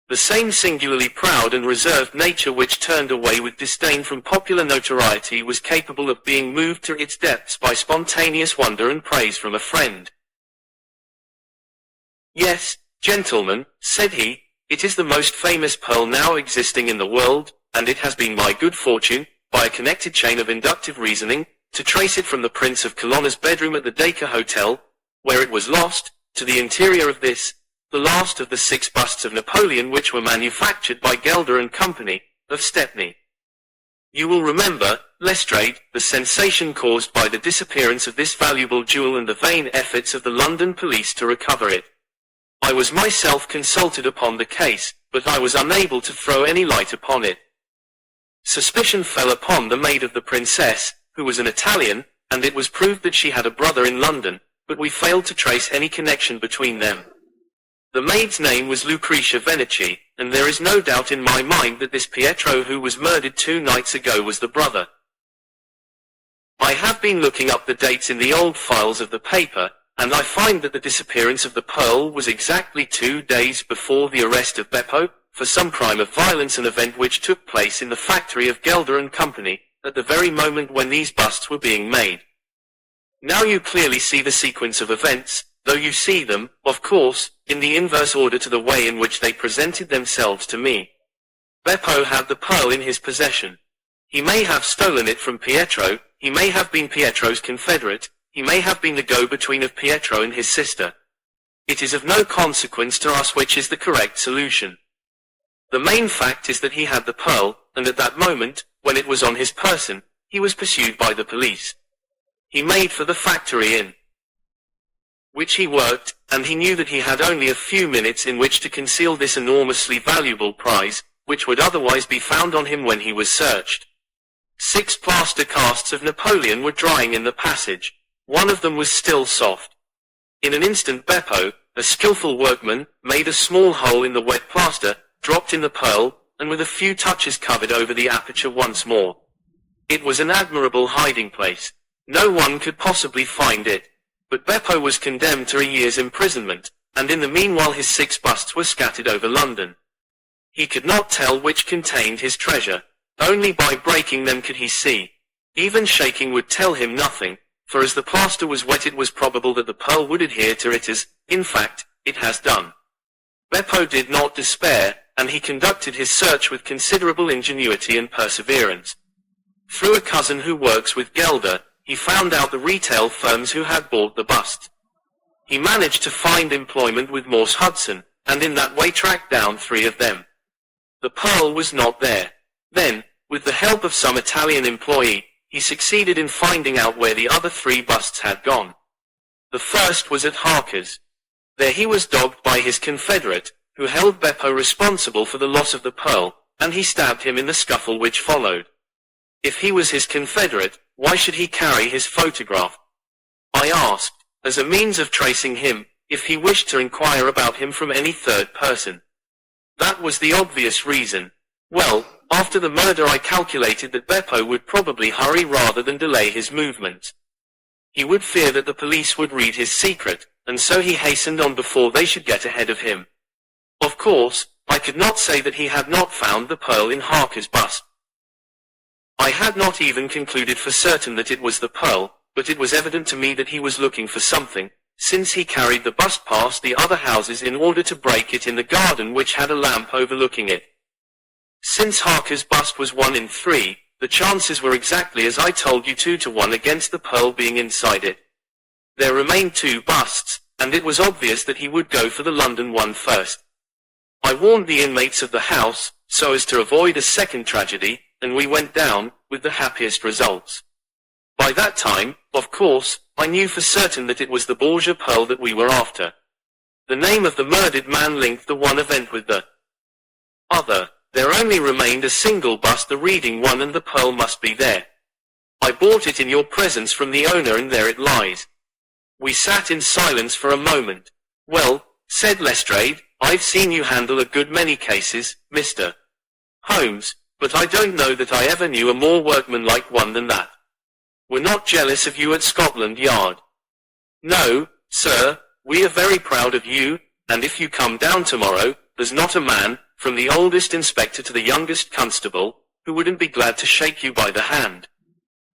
The same singularly proud and reserved nature which turned away with disdain from popular notoriety was capable of being moved to its depths by spontaneous wonder and praise from a friend. Yes, gentlemen, said he, it is the most famous pearl now existing in the world, and it has been my good fortune, by a connected chain of inductive reasoning, to trace it from the Prince of Colonna's bedroom at the Dacre Hotel, where it was lost, to the interior of this, the last of the 6 busts of Napoleon which were manufactured by Gelder and Company, of Stepney. You will remember, Lestrade, the sensation caused by the disappearance of this valuable jewel and the vain efforts of the London police to recover it. I was myself consulted upon the case, but I was unable to throw any light upon it. Suspicion fell upon the maid of the princess, who was an Italian, and it was proved that she had a brother in London, but we failed to trace any connection between them. The maid's name was Lucretia Venici, and there is no doubt in my mind that this Pietro who was murdered 2 nights ago was the brother. I have been looking up the dates in the old files of the paper, and I find that the disappearance of the pearl was exactly 2 days before the arrest of Beppo, for some crime of violence, an event which took place in the factory of Gelder and Company, at the very moment when these busts were being made. Now you clearly see the sequence of events, though you see them, of course, in the inverse order to the way in which they presented themselves to me. Beppo had the pearl in his possession. He may have stolen it from Pietro, he may have been Pietro's confederate, he may have been the go-between of Pietro and his sister. It is of no consequence to us which is the correct solution. The main fact is that he had the pearl, and at that moment, when it was on his person, he was pursued by the police. He made for the factory in which he worked, and he knew that he had only a few minutes in which to conceal this enormously valuable prize, which would otherwise be found on him when he was searched. 6 plaster casts of Napoleon were drying in the passage. One of them was still soft. In an instant Beppo, a skillful workman, made a small hole in the wet plaster, dropped in the pearl, and with a few touches covered over the aperture once more. It was an admirable hiding place. No one could possibly find it. But Beppo was condemned to a year's imprisonment, and in the meanwhile his 6 busts were scattered over London. He could not tell which contained his treasure. Only by breaking them could he see. Even shaking would tell him nothing, for as the plaster was wet it was probable that the pearl would adhere to it as, in fact, it has done. Beppo did not despair, and he conducted his search with considerable ingenuity and perseverance. Through a cousin who works with Gelder, he found out the retail firms who had bought the bust. He managed to find employment with Morse Hudson, and in that way tracked down 3 of them. The pearl was not there. Then, with the help of some Italian employee, he succeeded in finding out where the other 3 busts had gone. The first was at Harker's. There he was dogged by his confederate, who held Beppo responsible for the loss of the pearl, and he stabbed him in the scuffle which followed. If he was his confederate, why should he carry his photograph? I asked, as a means of tracing him, if he wished to inquire about him from any third person. That was the obvious reason. Well, after the murder I calculated that Beppo would probably hurry rather than delay his movements. He would fear that the police would read his secret, and so he hastened on before they should get ahead of him. Of course, I could not say that he had not found the pearl in Harker's bust. I had not even concluded for certain that it was the pearl, but it was evident to me that he was looking for something, since he carried the bust past the other houses in order to break it in the garden which had a lamp overlooking it. Since Harker's bust was 1 in 3, the chances were exactly as I told you 2 to 1 against the pearl being inside it. There remained 2 busts, and it was obvious that he would go for the London one first. I warned the inmates of the house, so as to avoid a second tragedy, and we went down, with the happiest results. By that time, of course, I knew for certain that it was the Borgia pearl that we were after. The name of the murdered man linked the one event with the other. There only remained a single bust, the reading one, and the pearl must be there. I bought it in your presence from the owner, and there it lies. We sat in silence for a moment. Well, said Lestrade, I've seen you handle a good many cases, Mr. Holmes, but I don't know that I ever knew a more workmanlike one than that. We're not jealous of you at Scotland Yard. No, sir, we are very proud of you, and if you come down tomorrow, there's not a man, from the oldest inspector to the youngest constable, who wouldn't be glad to shake you by the hand.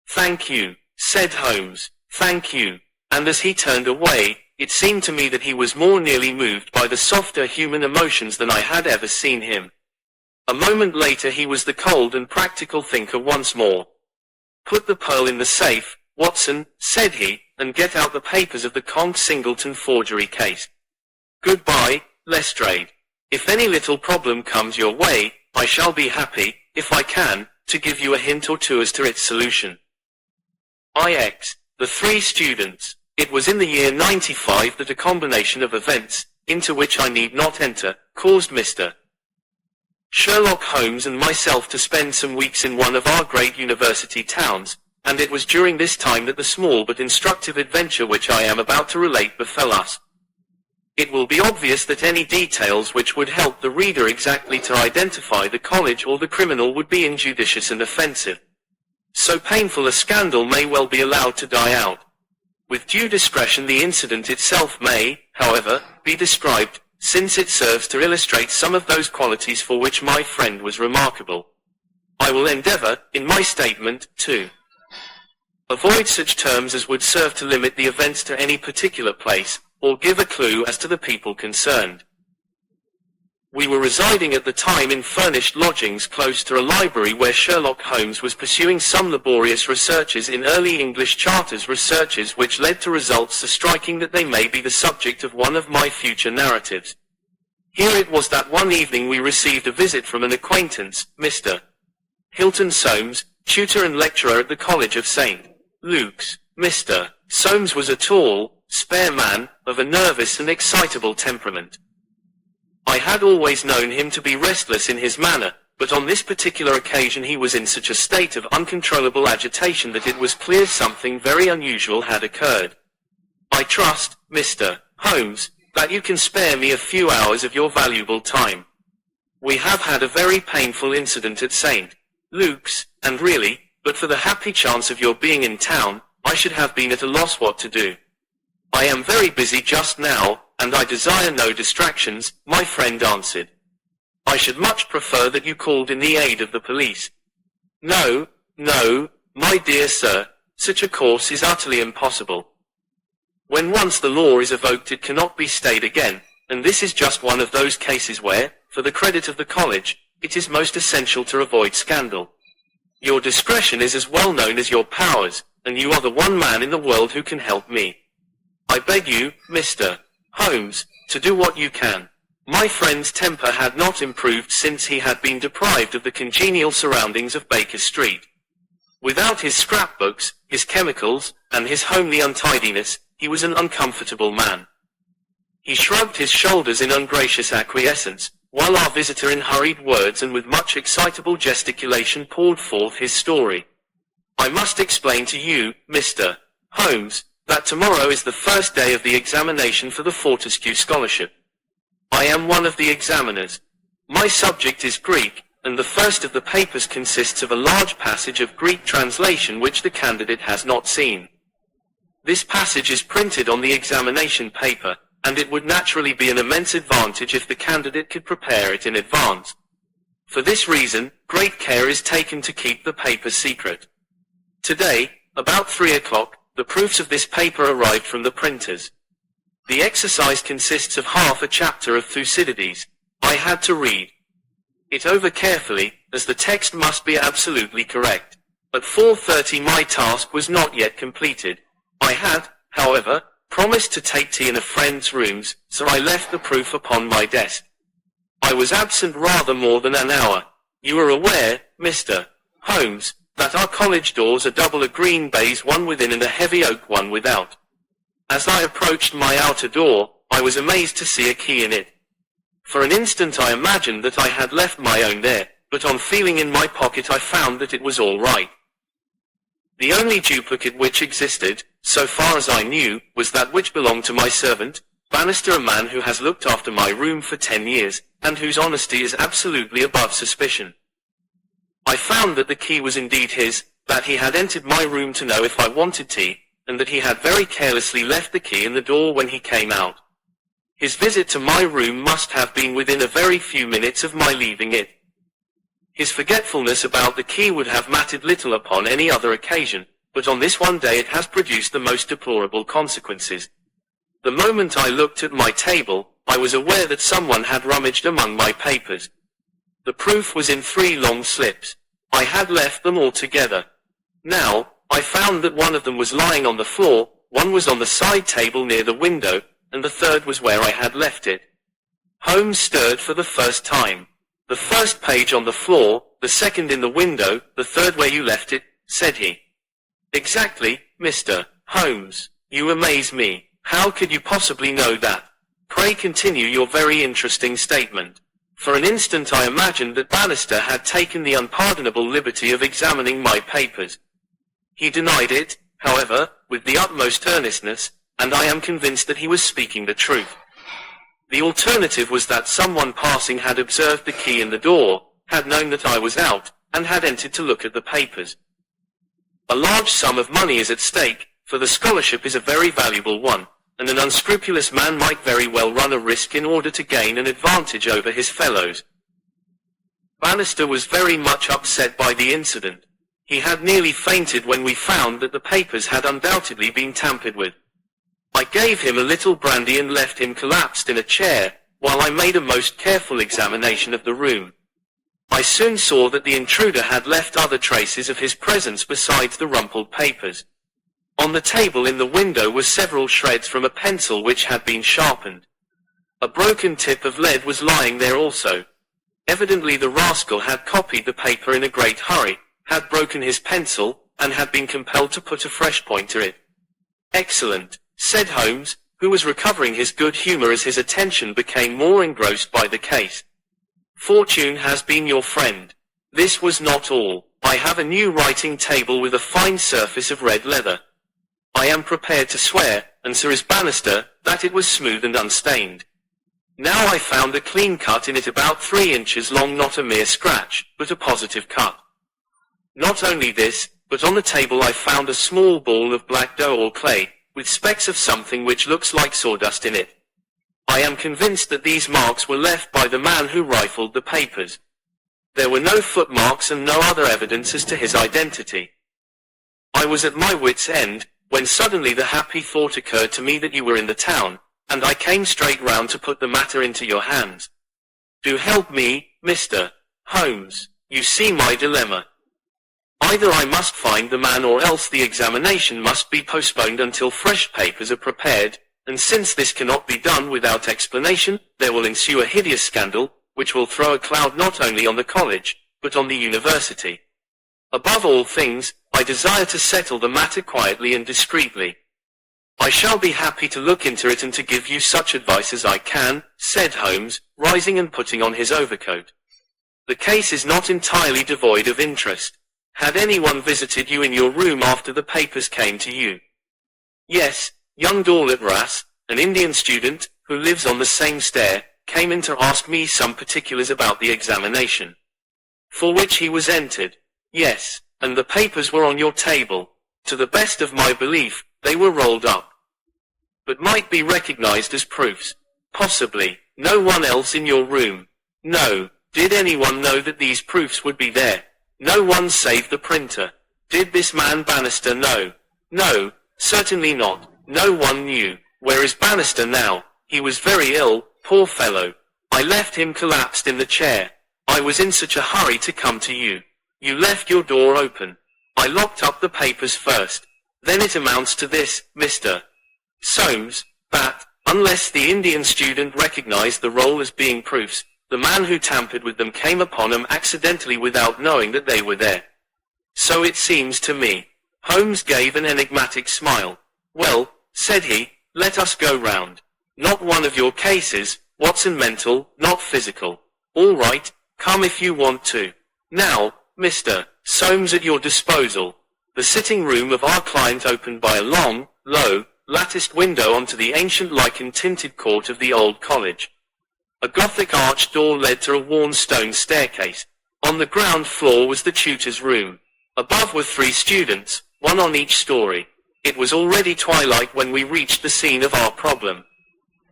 Thank you, said Holmes, thank you, and as he turned away, it seemed to me that he was more nearly moved by the softer human emotions than I had ever seen him. A moment later he was the cold and practical thinker once more. Put the pearl in the safe, Watson, said he, and get out the papers of the Conk Singleton forgery case. Goodbye, Lestrade. If any little problem comes your way, I shall be happy, if I can, to give you a hint or 2 as to its solution. IX. The 3 students. It was in the year 95 that a combination of events, into which I need not enter, caused Mr. Sherlock Holmes and myself to spend some weeks in one of our great university towns, and it was during this time that the small but instructive adventure which I am about to relate befell us. It will be obvious that any details which would help the reader exactly to identify the college or the criminal would be injudicious and offensive. So painful a scandal may well be allowed to die out. With due discretion the incident itself may, however, be described, since it serves to illustrate some of those qualities for which my friend was remarkable. I will endeavor, in my statement, to avoid such terms as would serve to limit the events to any particular place, or give a clue as to the people concerned. We were residing at the time in furnished lodgings close to a library where Sherlock Holmes was pursuing some laborious researches in early English charters, researches which led to results so striking that they may be the subject of one of my future narratives. Here it was that one evening we received a visit from an acquaintance, Mr. Hilton Soames, tutor and lecturer at the College of St. Luke's. Mr. Soames was a tall, spare man, of a nervous and excitable temperament. I had always known him to be restless in his manner, but on this particular occasion he was in such a state of uncontrollable agitation that it was clear something very unusual had occurred. I trust, Mr. Holmes, that you can spare me a few hours of your valuable time. We have had a very painful incident at St. Luke's, and really, but for the happy chance of your being in town, I should have been at a loss what to do. I am very busy just now, and I desire no distractions, my friend answered. I should much prefer that you called in the aid of the police. No, my dear sir, such a course is utterly impossible. When once the law is evoked it cannot be stayed again, and this is just one of those cases where, for the credit of the college, it is most essential to avoid scandal. Your discretion is as well known as your powers, and you are the one man in the world who can help me. I beg you, Mr. Holmes, to do what you can. My friend's temper had not improved since he had been deprived of the congenial surroundings of Baker Street. Without his scrapbooks, his chemicals, and his homely untidiness, he was an uncomfortable man. He shrugged his shoulders in ungracious acquiescence, while our visitor in hurried words and with much excitable gesticulation poured forth his story. I must explain to you, Mr. Holmes, that tomorrow is the first day of the examination for the Fortescue Scholarship. I am one of the examiners. My subject is Greek, and the first of the papers consists of a large passage of Greek translation which the candidate has not seen. This passage is printed on the examination paper, and it would naturally be an immense advantage if the candidate could prepare it in advance. For this reason, great care is taken to keep the paper secret. Today, about 3 o'clock, the proofs of this paper arrived from the printers. The exercise consists of half a chapter of Thucydides. I had to read it over carefully, as the text must be absolutely correct. At 4:30 my task was not yet completed. I had, however, promised to take tea in a friend's rooms, so I left the proof upon my desk. I was absent rather more than an hour. You are aware, Mr. Holmes, that our college doors are double, a green baize one within and a heavy oak one without. As I approached my outer door, I was amazed to see a key in it. For an instant I imagined that I had left my own there, but on feeling in my pocket I found that it was all right. The only duplicate which existed, so far as I knew, was that which belonged to my servant, Bannister, a man who has looked after my room for 10 years, and whose honesty is absolutely above suspicion. I found that the key was indeed his, that he had entered my room to know if I wanted tea, and that he had very carelessly left the key in the door when he came out. His visit to my room must have been within a very few minutes of my leaving it. His forgetfulness about the key would have mattered little upon any other occasion, but on this one day it has produced the most deplorable consequences. The moment I looked at my table, I was aware that someone had rummaged among my papers. The proof was in 3 long slips. I had left them all together. Now, I found that one of them was lying on the floor, one was on the side table near the window, and the third was where I had left it. Holmes stirred for the first time. The first page on the floor, the second in the window, the third where you left it, said he. Exactly, Mr. Holmes. You amaze me. How could you possibly know that? Pray continue your very interesting statement. For an instant I imagined that Bannister had taken the unpardonable liberty of examining my papers. He denied it, however, with the utmost earnestness, and I am convinced that he was speaking the truth. The alternative was that someone passing had observed the key in the door, had known that I was out, and had entered to look at the papers. A large sum of money is at stake, for the scholarship is a very valuable one, and an unscrupulous man might very well run a risk in order to gain an advantage over his fellows. Bannister was very much upset by the incident. He had nearly fainted when we found that the papers had undoubtedly been tampered with. I gave him a little brandy and left him collapsed in a chair, while I made a most careful examination of the room. I soon saw that the intruder had left other traces of his presence besides the rumpled papers. On the table in the window were several shreds from a pencil which had been sharpened. A broken tip of lead was lying there also. Evidently the rascal had copied the paper in a great hurry, had broken his pencil, and had been compelled to put a fresh point to it. Excellent, said Holmes, who was recovering his good humor as his attention became more engrossed by the case. Fortune has been your friend. This was not all. I have a new writing table with a fine surface of red leather. I am prepared to swear, and so is Bannister, that it was smooth and unstained. Now I found a clean cut in it about 3 inches long, not a mere scratch, but a positive cut. Not only this, but on the table I found a small ball of black dough or clay, with specks of something which looks like sawdust in it. I am convinced that these marks were left by the man who rifled the papers. There were no footmarks and no other evidence as to his identity. I was at my wit's end, when suddenly the happy thought occurred to me that you were in the town, and I came straight round to put the matter into your hands. Do help me, Mr. Holmes. You see my dilemma. Either I must find the man or else the examination must be postponed until fresh papers are prepared, and since this cannot be done without explanation, there will ensue a hideous scandal, which will throw a cloud not only on the college, but on the university. Above all things, I desire to settle the matter quietly and discreetly. I shall be happy to look into it and to give you such advice as I can, said Holmes, rising and putting on his overcoat. The case is not entirely devoid of interest. Had anyone visited you in your room after the papers came to you? Yes, young Dorlitras, an Indian student, who lives on the same stair, came in to ask me some particulars about the examination, for which he was entered. Yes, and the papers were on your table. To the best of my belief, they were rolled up, but might be recognized as proofs. Possibly. No one else in your room? No. Did anyone know that these proofs would be there? No one save the printer. Did this man Bannister know? No, certainly not. No one knew. Where is Bannister now? He was very ill, poor fellow. I left him collapsed in the chair. I was in such a hurry to come to you. You left your door open. I locked up the papers first. Then it amounts to this, Mr. Soames, that, unless the Indian student recognized the roll as being proofs, the man who tampered with them came upon them accidentally without knowing that they were there. So it seems to me. Holmes gave an enigmatic smile. Well, said he, let us go round. Not one of your cases, Watson, mental, not physical. All right, come if you want to. Now, Mr. Soames, at your disposal. The sitting room of our client opened by a long, low, latticed window onto the ancient lichen-tinted court of the old college. A Gothic arched door led to a worn stone staircase. On the ground floor was the tutor's room. Above were 3 students, one on each story. It was already twilight when we reached the scene of our problem.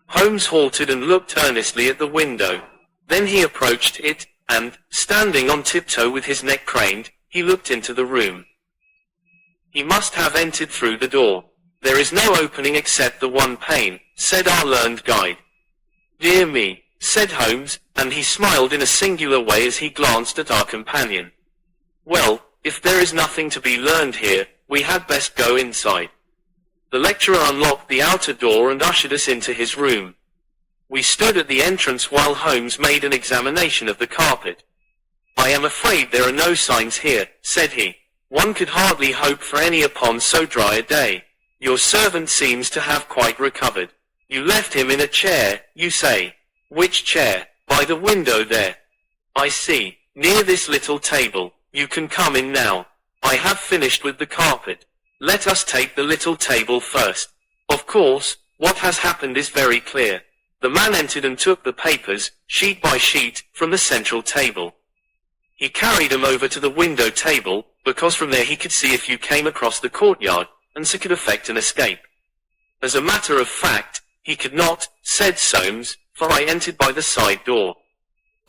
Holmes halted and looked earnestly at the window. Then he approached it, and, standing on tiptoe with his neck craned, he looked into the room. He must have entered through the door. There is no opening except the one pane, said our learned guide. Dear me, said Holmes, and he smiled in a singular way as he glanced at our companion. Well, if there is nothing to be learned here, we had best go inside. The lecturer unlocked the outer door and ushered us into his room. We stood at the entrance while Holmes made an examination of the carpet. I am afraid there are no signs here, said he. One could hardly hope for any upon so dry a day. Your servant seems to have quite recovered. You left him in a chair, you say. Which chair? By the window there. I see. Near this little table. You can come in now. I have finished with the carpet. Let us take the little table first. Of course, what has happened is very clear. The man entered and took the papers, sheet by sheet, from the central table. He carried them over to the window table, because from there he could see if you came across the courtyard, and so could effect an escape. As a matter of fact, he could not, said Soames, for I entered by the side door.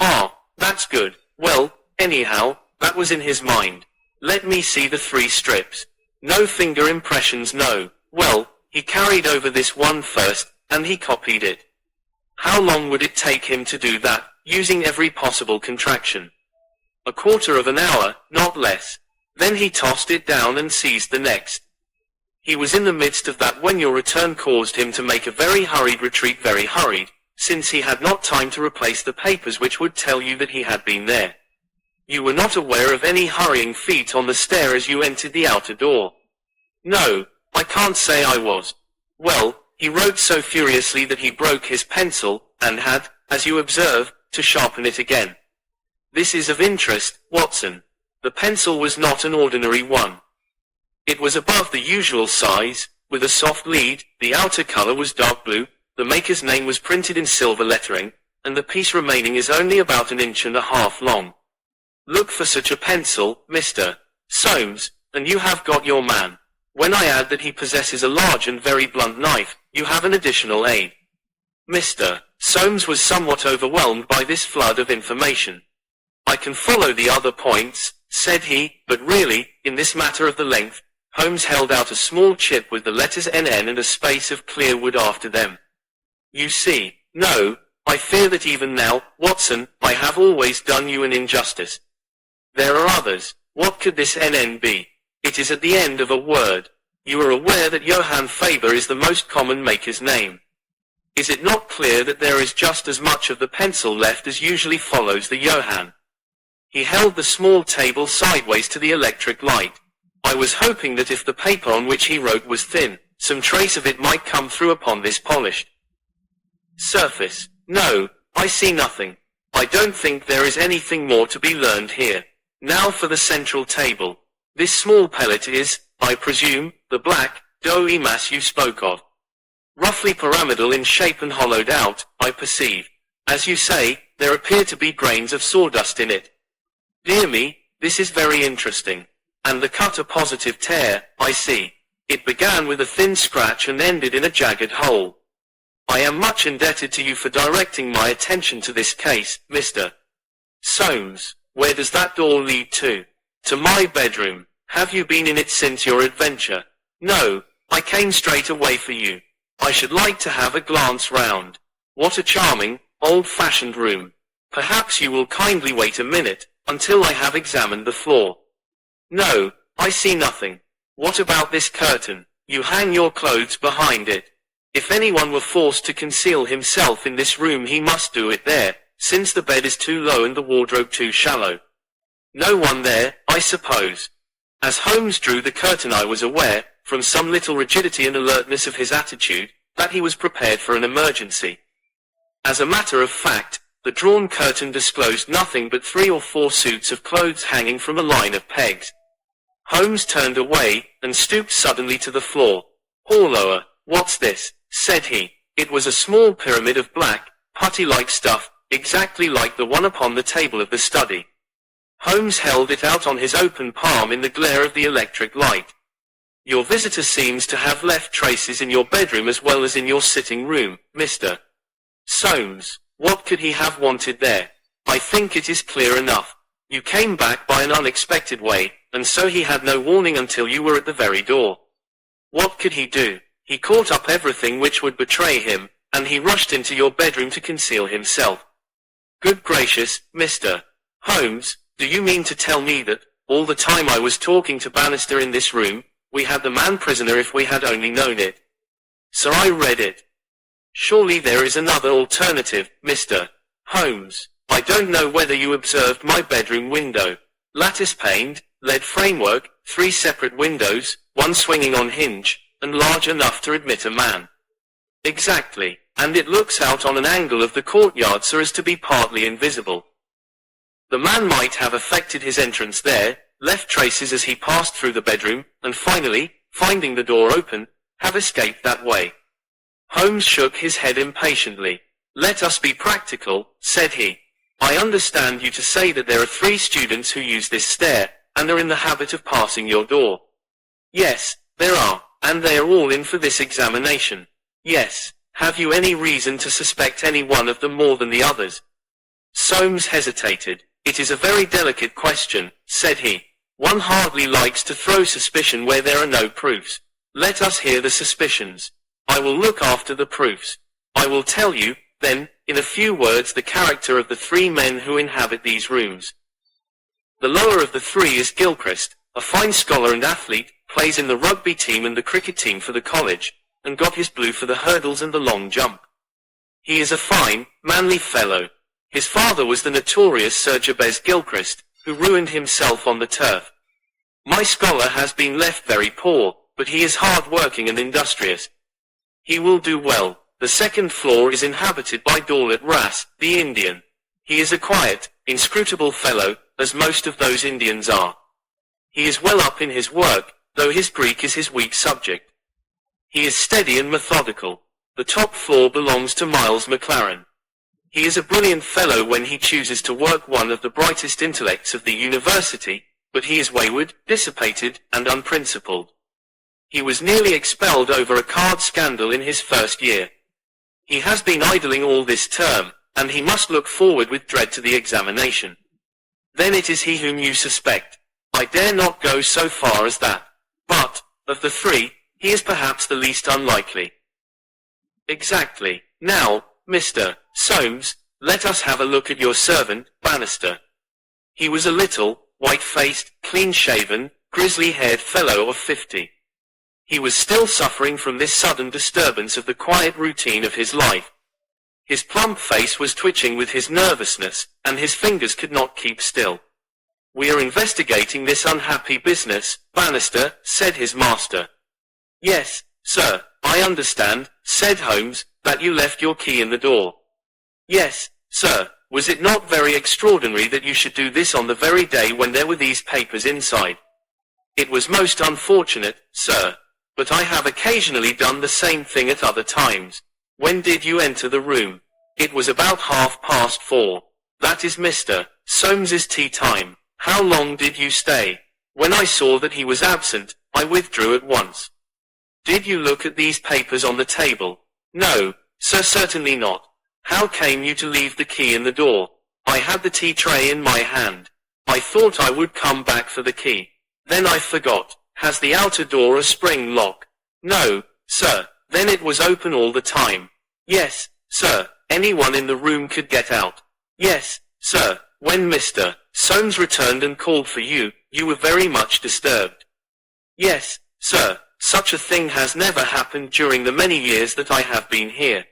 Ah, that's good. Well, anyhow, that was in his mind. Let me see the 3 strips. No finger impressions, no. Well, he carried over this one first, and he copied it. How long would it take him to do that, using every possible contraction? A quarter of an hour, not less. Then he tossed it down and seized the next. He was in the midst of that when your return caused him to make a very hurried retreat, very hurried, since he had not time to replace the papers which would tell you that he had been there. You were not aware of any hurrying feet on the stair as you entered the outer door? No, I can't say I was. Well, he wrote so furiously that he broke his pencil, and had, as you observe, to sharpen it again. This is of interest, Watson. The pencil was not an ordinary one. It was above the usual size, with a soft lead, the outer color was dark blue, the maker's name was printed in silver lettering, and the piece remaining is only about 1.5 inches long. Look for such a pencil, Mr. Soames, and you have got your man. When I add that he possesses a large and very blunt knife, you have an additional aid. Mr. Soames was somewhat overwhelmed by this flood of information. I can follow the other points, said he, but really, in this matter of the length, Holmes held out a small chip with the letters NN and a space of clear wood after them. You see, no, I fear that even now, Watson, I have always done you an injustice. There are others. What could this NN be? It is at the end of a word. You are aware that Johann Faber is the most common maker's name. Is it not clear that there is just as much of the pencil left as usually follows the Johann? He held the small table sideways to the electric light. I was hoping that if the paper on which he wrote was thin, some trace of it might come through upon this polished surface. No, I see nothing. I don't think there is anything more to be learned here. Now for the central table. This small pellet is, I presume, the black, doughy mass you spoke of. Roughly pyramidal in shape and hollowed out, I perceive. As you say, there appear to be grains of sawdust in it. Dear me, this is very interesting. And the cut a positive tear, I see. It began with a thin scratch and ended in a jagged hole. I am much indebted to you for directing my attention to this case, Mr. Soames. Where does that door lead to? To my bedroom. Have you been in it since your adventure? No, I came straight away for you. I should like to have a glance round. What a charming, old-fashioned room. Perhaps you will kindly wait a minute, until I have examined the floor. No, I see nothing. What about this curtain? You hang your clothes behind it. If anyone were forced to conceal himself in this room he must do it there, since the bed is too low and the wardrobe too shallow. No one there, I suppose. As Holmes drew the curtain I was aware, from some little rigidity and alertness of his attitude, that he was prepared for an emergency. As a matter of fact, the drawn curtain disclosed nothing but 3 or 4 suits of clothes hanging from a line of pegs. Holmes turned away, and stooped suddenly to the floor. "Horlower, what's this?" said he. It was a small pyramid of black, putty-like stuff, exactly like the one upon the table of the study. Holmes held it out on his open palm in the glare of the electric light. "Your visitor seems to have left traces in your bedroom as well as in your sitting room, Mr. Soames. What could he have wanted there? I think it is clear enough. You came back by an unexpected way, and so he had no warning until you were at the very door. What could he do? He caught up everything which would betray him, and he rushed into your bedroom to conceal himself. Good gracious, Mr. Holmes, do you mean to tell me that, all the time I was talking to Bannister in this room, we had the man prisoner if we had only known it? So I read it. Surely there is another alternative, Mr. Holmes. I don't know whether you observed my bedroom window. Lattice-paned, lead framework, 3 separate windows, one swinging on hinge, and large enough to admit a man. Exactly, and it looks out on an angle of the courtyard so as to be partly invisible. The man might have effected his entrance there, left traces as he passed through the bedroom, and finally, finding the door open, have escaped that way." Holmes shook his head impatiently. "Let us be practical," said he. "I understand you to say that there are 3 students who use this stair, and are in the habit of passing your door." "Yes, there are, and they are all in for this examination." "Yes. Have you any reason to suspect any one of them more than the others?" Soames hesitated. "It is a very delicate question," said he. "One hardly likes to throw suspicion where there are no proofs. Let us hear the suspicions. I will look after the proofs. I will tell you, then, in a few words the character of the 3 men who inhabit these rooms. The lower of the 3 is Gilchrist, a fine scholar and athlete, plays in the rugby team and the cricket team for the college, and got his blue for the hurdles and the long jump. He is a fine, manly fellow. His father was the notorious Sir Jabez Gilchrist, who ruined himself on the turf. My scholar has been left very poor, but he is hard-working and industrious. He will do well. The 2nd floor is inhabited by Dorlet Ras, the Indian. He is a quiet, inscrutable fellow, as most of those Indians are. He is well up in his work, though his Greek is his weak subject. He is steady and methodical. The top floor belongs to Miles Maclaren. He is a brilliant fellow when he chooses to work, one of the brightest intellects of the university, but he is wayward, dissipated, and unprincipled. He was nearly expelled over a card scandal in his first year. He has been idling all this term, and he must look forward with dread to the examination. Then it is he whom you suspect. I dare not go so far as that. But, of the three, he is perhaps the least unlikely. Exactly. Now, Mr. Soames, let us have a look at your servant, Bannister. He was a little, white-faced, clean-shaven, grizzly-haired fellow of 50. He was still suffering from this sudden disturbance of the quiet routine of his life. His plump face was twitching with his nervousness, and his fingers could not keep still. "We are investigating this unhappy business, Bannister," said his master. "Yes, sir, I understand," said Holmes, "that you left your key in the door." "Yes, sir. Was it not very extraordinary that you should do this on the very day when there were these papers inside?" "It was most unfortunate, sir. But I have occasionally done the same thing at other times." "When did you enter the room?" "It was about 4:30. That is Mr. Soames's tea time." "How long did you stay?" "When I saw that he was absent, I withdrew at once." "Did you look at these papers on the table?" "No, sir, certainly not." "How came you to leave the key in the door?" "I had the tea tray in my hand. I thought I would come back for the key. Then I forgot." "Has the outer door a spring lock?" "No, sir." "Then it was open all the time?" "Yes, sir. Anyone in the room could get out?" "Yes, sir. When Mr. Soames returned and called for you, you were very much disturbed?" "Yes, sir. Such a thing has never happened during the many years that I have been here."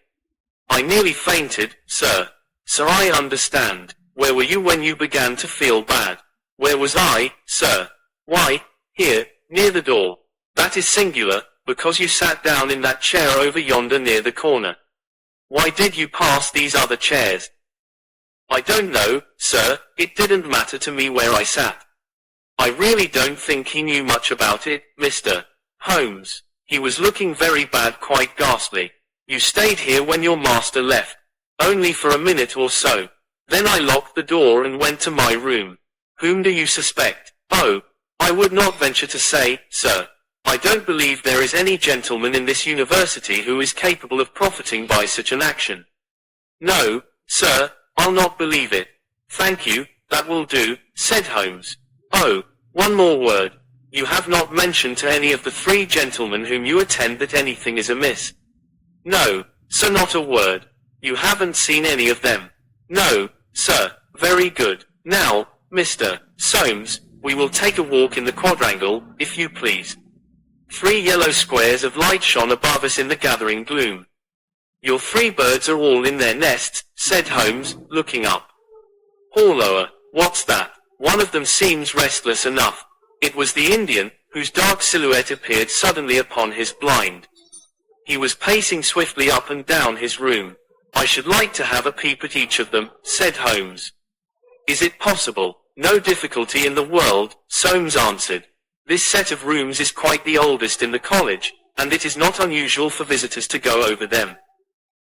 "I nearly fainted, sir." "Sir, I understand. Where were you when you began to feel bad?" "Where was I, sir?" "Why, here, near the door." "That is singular, because you sat down in that chair over yonder near the corner." "Why did you pass these other chairs?" "I don't know, sir. It didn't matter to me where I sat." "I really don't think he knew much about it, Mr. Holmes. He was looking very bad, quite ghastly." "You stayed here when your master left?" "Only for a minute or so. Then I locked the door and went to my room." "Whom do you suspect?" "Oh, I would not venture to say, sir. I don't believe there is any gentleman in this university who is capable of profiting by such an action." "No, sir, I'll not believe it." "Thank you, that will do," said Holmes. "Oh, one more word. You have not mentioned to any of the three gentlemen whom you attend that anything is amiss?" "No, sir, not a word." "You haven't seen any of them?" "No, sir." "Very good. Now, Mr. Soames, we will take a walk in the quadrangle, if you please." 3 yellow squares of light shone above us in the gathering gloom. "Your 3 birds are all in their nests," said Holmes, looking up. "Horlower, what's that? One of them seems restless enough." It was the Indian, whose dark silhouette appeared suddenly upon his blind. He was pacing swiftly up and down his room. "I should like to have a peep at each of them," said Holmes. "Is it possible?" "No difficulty in the world," Soames answered. "This set of rooms is quite the oldest in the college, and it is not unusual for visitors to go over them.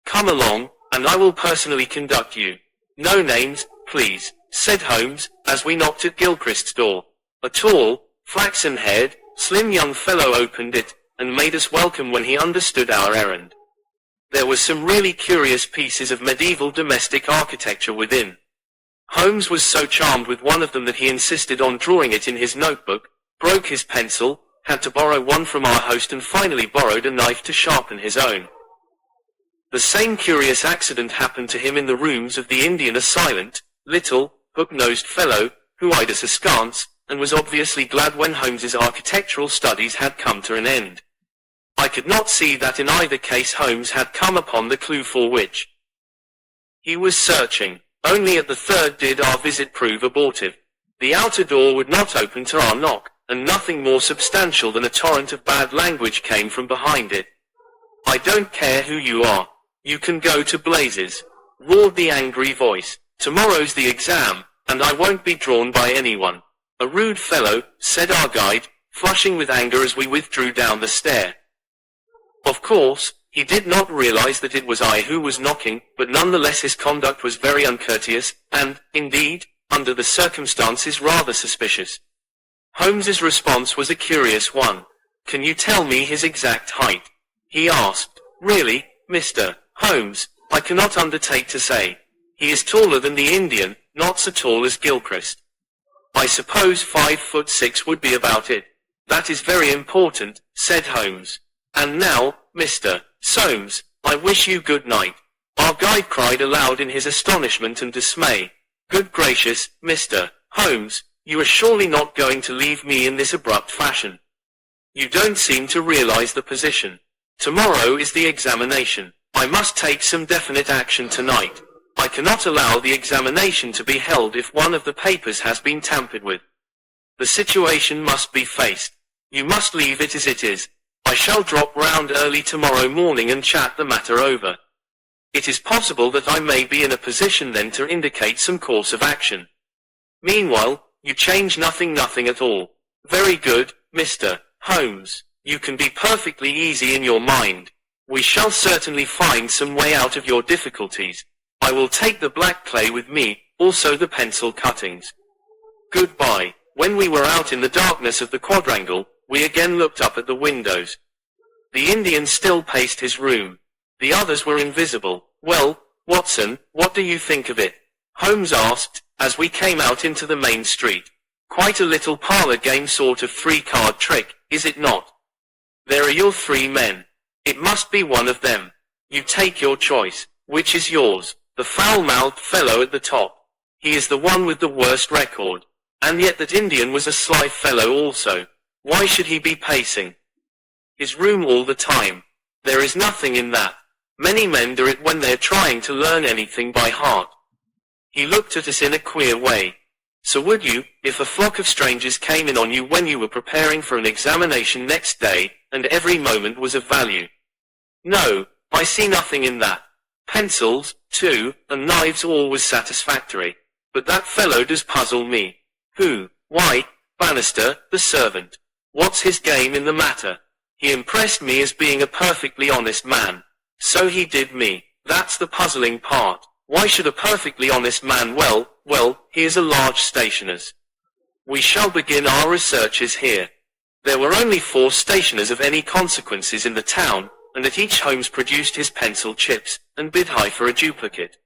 Come along, and I will personally conduct you." "No names, please," said Holmes, as we knocked at Gilchrist's door. A tall, flaxen-haired, slim young fellow opened it, and made us welcome when he understood our errand. There were some really curious pieces of medieval domestic architecture within. Holmes was so charmed with one of them that he insisted on drawing it in his notebook, broke his pencil, had to borrow one from our host, and finally borrowed a knife to sharpen his own. The same curious accident happened to him in the rooms of the Indian, a silent, little, hook-nosed fellow, who eyed us askance, and was obviously glad when Holmes's architectural studies had come to an end. I could not see that in either case Holmes had come upon the clue for which he was searching. Only at the third did our visit prove abortive. The outer door would not open to our knock, and nothing more substantial than a torrent of bad language came from behind it. "I don't care who you are. You can go to blazes," roared the angry voice. "Tomorrow's the exam, and I won't be drawn by anyone." "A rude fellow," said our guide, flushing with anger as we withdrew down the stair. Of course, he did not realize that it was I who was knocking, but nonetheless his conduct was very uncourteous, and, indeed, under the circumstances rather suspicious. Holmes's response was a curious one. Can you tell me his exact height? He asked. Really, Mr. Holmes, I cannot undertake to say. He is taller than the Indian, not so tall as Gilchrist. I suppose 5'6" would be about it. That is very important, said Holmes. And now, Mr. Soames, I wish you good night. Our guide cried aloud in his astonishment and dismay. Good gracious, Mr. Holmes, you are surely not going to leave me in this abrupt fashion. You don't seem to realize the position. Tomorrow is the examination. I must take some definite action tonight. I cannot allow the examination to be held if one of the papers has been tampered with. The situation must be faced. You must leave it as it is. I shall drop round early tomorrow morning and chat the matter over. It is possible that I may be in a position then to indicate some course of action. Meanwhile, you change nothing at all. Very good, Mr. Holmes. You can be perfectly easy in your mind. We shall certainly find some way out of your difficulties. I will take the black clay with me, also the pencil cuttings. Goodbye. When we were out in the darkness of the quadrangle, we again looked up at the windows. The Indian still paced his room. The others were invisible. Well, Watson, what do you think of it? Holmes asked, as we came out into the main street. Quite a little parlor game sort of 3-card trick, is it not? There are your 3 men. It must be one of them. You take your choice. Which is yours? The foul-mouthed fellow at the top. He is the one with the worst record. And yet that Indian was a sly fellow also. Why should he be pacing his room all the time? There is nothing in that. Many men do it when they're trying to learn anything by heart. He looked at us in a queer way. So would you, if a flock of strangers came in on you when you were preparing for an examination next day, and every moment was of value? No, I see nothing in that. Pencils, too, and knives all was satisfactory. But that fellow does puzzle me. Who? Why, Bannister, the servant. What's his game in the matter? He impressed me as being a perfectly honest man. So he did me. That's the puzzling part. Why should a perfectly honest man well, he is a large stationer's. We shall begin our researches here. There were only 4 stationers of any consequences in the town, and at each Holmes produced his pencil chips, and bid high for a duplicate.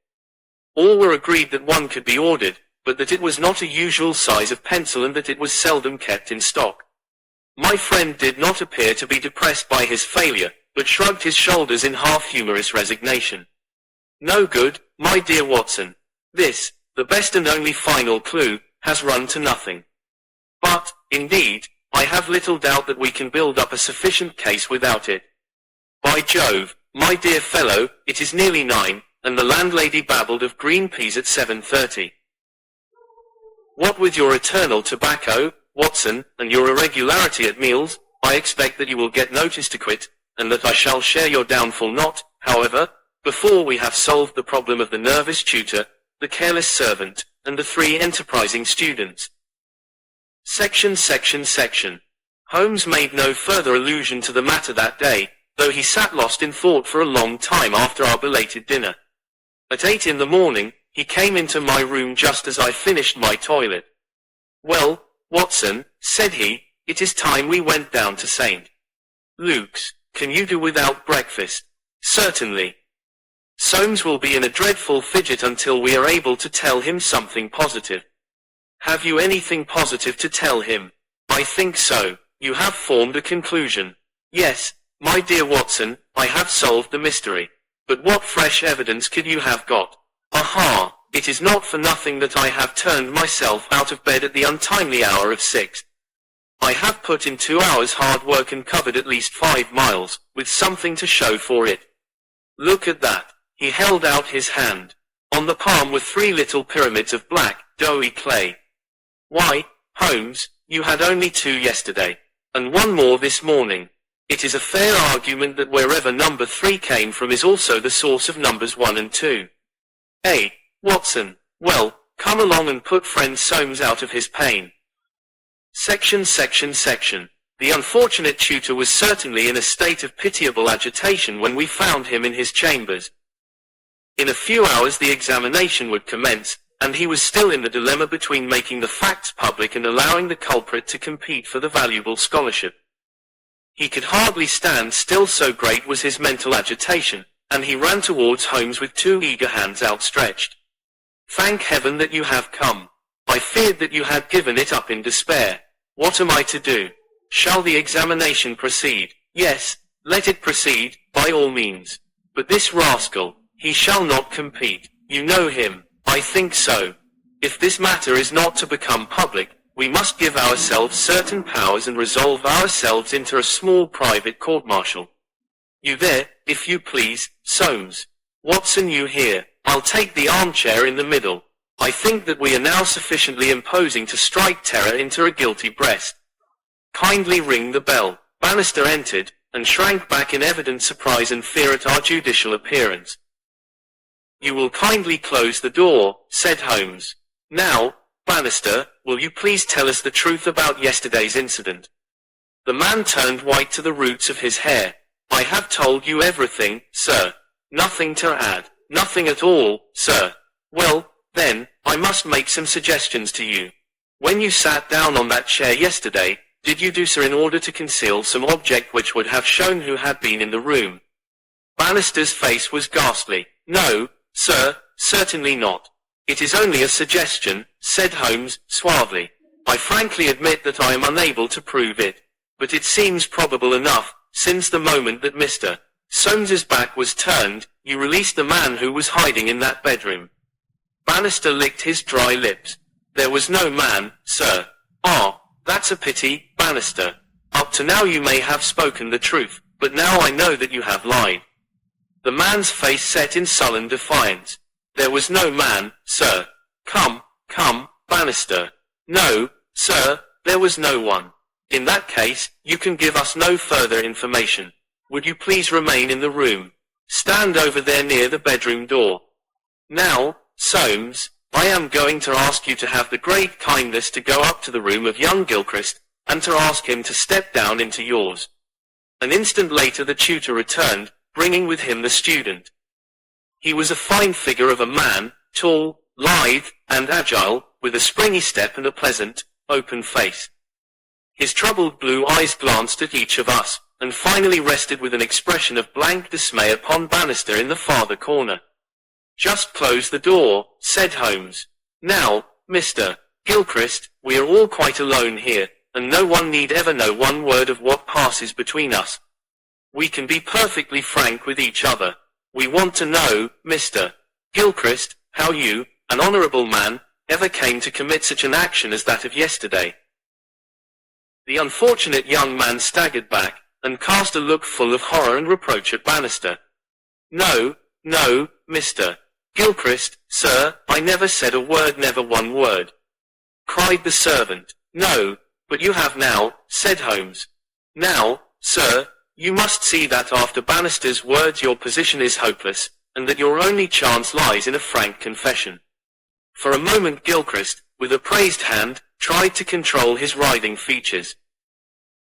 All were agreed that one could be ordered, but that it was not a usual size of pencil and that it was seldom kept in stock. My friend did not appear to be depressed by his failure, but shrugged his shoulders in half-humorous resignation. No good, my dear Watson. This, the best and only final clue, has run to nothing. But, indeed, I have little doubt that we can build up a sufficient case without it. By Jove, my dear fellow, it is nearly 9, and the landlady babbled of green peas at 7:30. What with your eternal tobacco, Watson, and your irregularity at meals, I expect that you will get notice to quit, and that I shall share your downfall not, however, before we have solved the problem of the nervous tutor, the careless servant, and the 3 enterprising students. Section. Holmes made no further allusion to the matter that day, though he sat lost in thought for a long time after our belated dinner. At 8 in the morning, he came into my room just as I finished my toilet. Well, Watson, said he, it is time we went down to St. Luke's. Can you do without breakfast? Certainly. Soames will be in a dreadful fidget until we are able to tell him something positive. Have you anything positive to tell him? I think so. You have formed a conclusion. Yes, my dear Watson, I have solved the mystery. But what fresh evidence could you have got? Aha! It is not for nothing that I have turned myself out of bed at the untimely hour of 6. I have put in 2 hours hard work and covered at least 5 miles, with something to show for it. Look at that. He held out his hand. On the palm were 3 little pyramids of black, doughy clay. Why, Holmes, you had only 2 yesterday, and 1 more this morning. It is a fair argument that wherever number 3 came from is also the source of numbers 1 and 2. Watson, well, come along and put friend Soames out of his pain. Section. The unfortunate tutor was certainly in a state of pitiable agitation when we found him in his chambers. In a few hours the examination would commence, and he was still in the dilemma between making the facts public and allowing the culprit to compete for the valuable scholarship. He could hardly stand still, so great was his mental agitation, and he ran towards Holmes with two eager hands outstretched. "Thank heaven that you have come. I feared that you had given it up in despair. What am I to do? Shall the examination proceed?" "Yes, let it proceed, by all means. But this rascal, he shall not compete. You know him." "I think so. If this matter is not to become public, we must give ourselves certain powers and resolve ourselves into a small private court-martial. You there, if you please, Soames. Watson, you here. I'll take the armchair in the middle. I think that we are now sufficiently imposing to strike terror into a guilty breast. Kindly ring the bell." Bannister entered, and shrank back in evident surprise and fear at our judicial appearance. "You will kindly close the door," said Holmes. "Now, Bannister, will you please tell us the truth about yesterday's incident?" The man turned white to the roots of his hair. "I have told you everything, sir. Nothing to add. Nothing at all, sir." "Well, then, I must make some suggestions to you. When you sat down on that chair yesterday, did you do so in order to conceal some object which would have shown who had been in the room?" Bannister's face was ghastly. "No, sir, certainly not." "It is only a suggestion," said Holmes, suavely. "I frankly admit that I am unable to prove it. But it seems probable enough, since the moment that Mr. Soames's back was turned, you released the man who was hiding in that bedroom." Bannister licked his dry lips. "There was no man, sir." "Ah, that's a pity, Bannister. Up to now you may have spoken the truth, but now I know that you have lied." The man's face set in sullen defiance. "There was no man, sir." Come, Bannister." "No, sir, there was no one." "In that case, you can give us no further information. Would you please remain in the room? Stand over there near the bedroom door. Now, Soames, I am going to ask you to have the great kindness to go up to the room of young Gilchrist, and to ask him to step down into yours." An instant later the tutor returned, bringing with him the student. He was a fine figure of a man, tall, lithe, and agile, with a springy step and a pleasant, open face. His troubled blue eyes glanced at each of us, and finally rested with an expression of blank dismay upon Bannister in the farther corner. "Just close the door," said Holmes. "Now, Mr. Gilchrist, we are all quite alone here, and no one need ever know one word of what passes between us. We can be perfectly frank with each other. We want to know, Mr. Gilchrist, how you, an honorable man, ever came to commit such an action as that of yesterday." The unfortunate young man staggered back, and cast a look full of horror and reproach at Bannister. No, Mr. Gilchrist, sir, I never said a word, never one word," cried the servant. "No, but you have now," said Holmes. "Now, sir, you must see that after Bannister's words your position is hopeless, and that your only chance lies in a frank confession." For a moment Gilchrist, with upraised hand, tried to control his writhing features.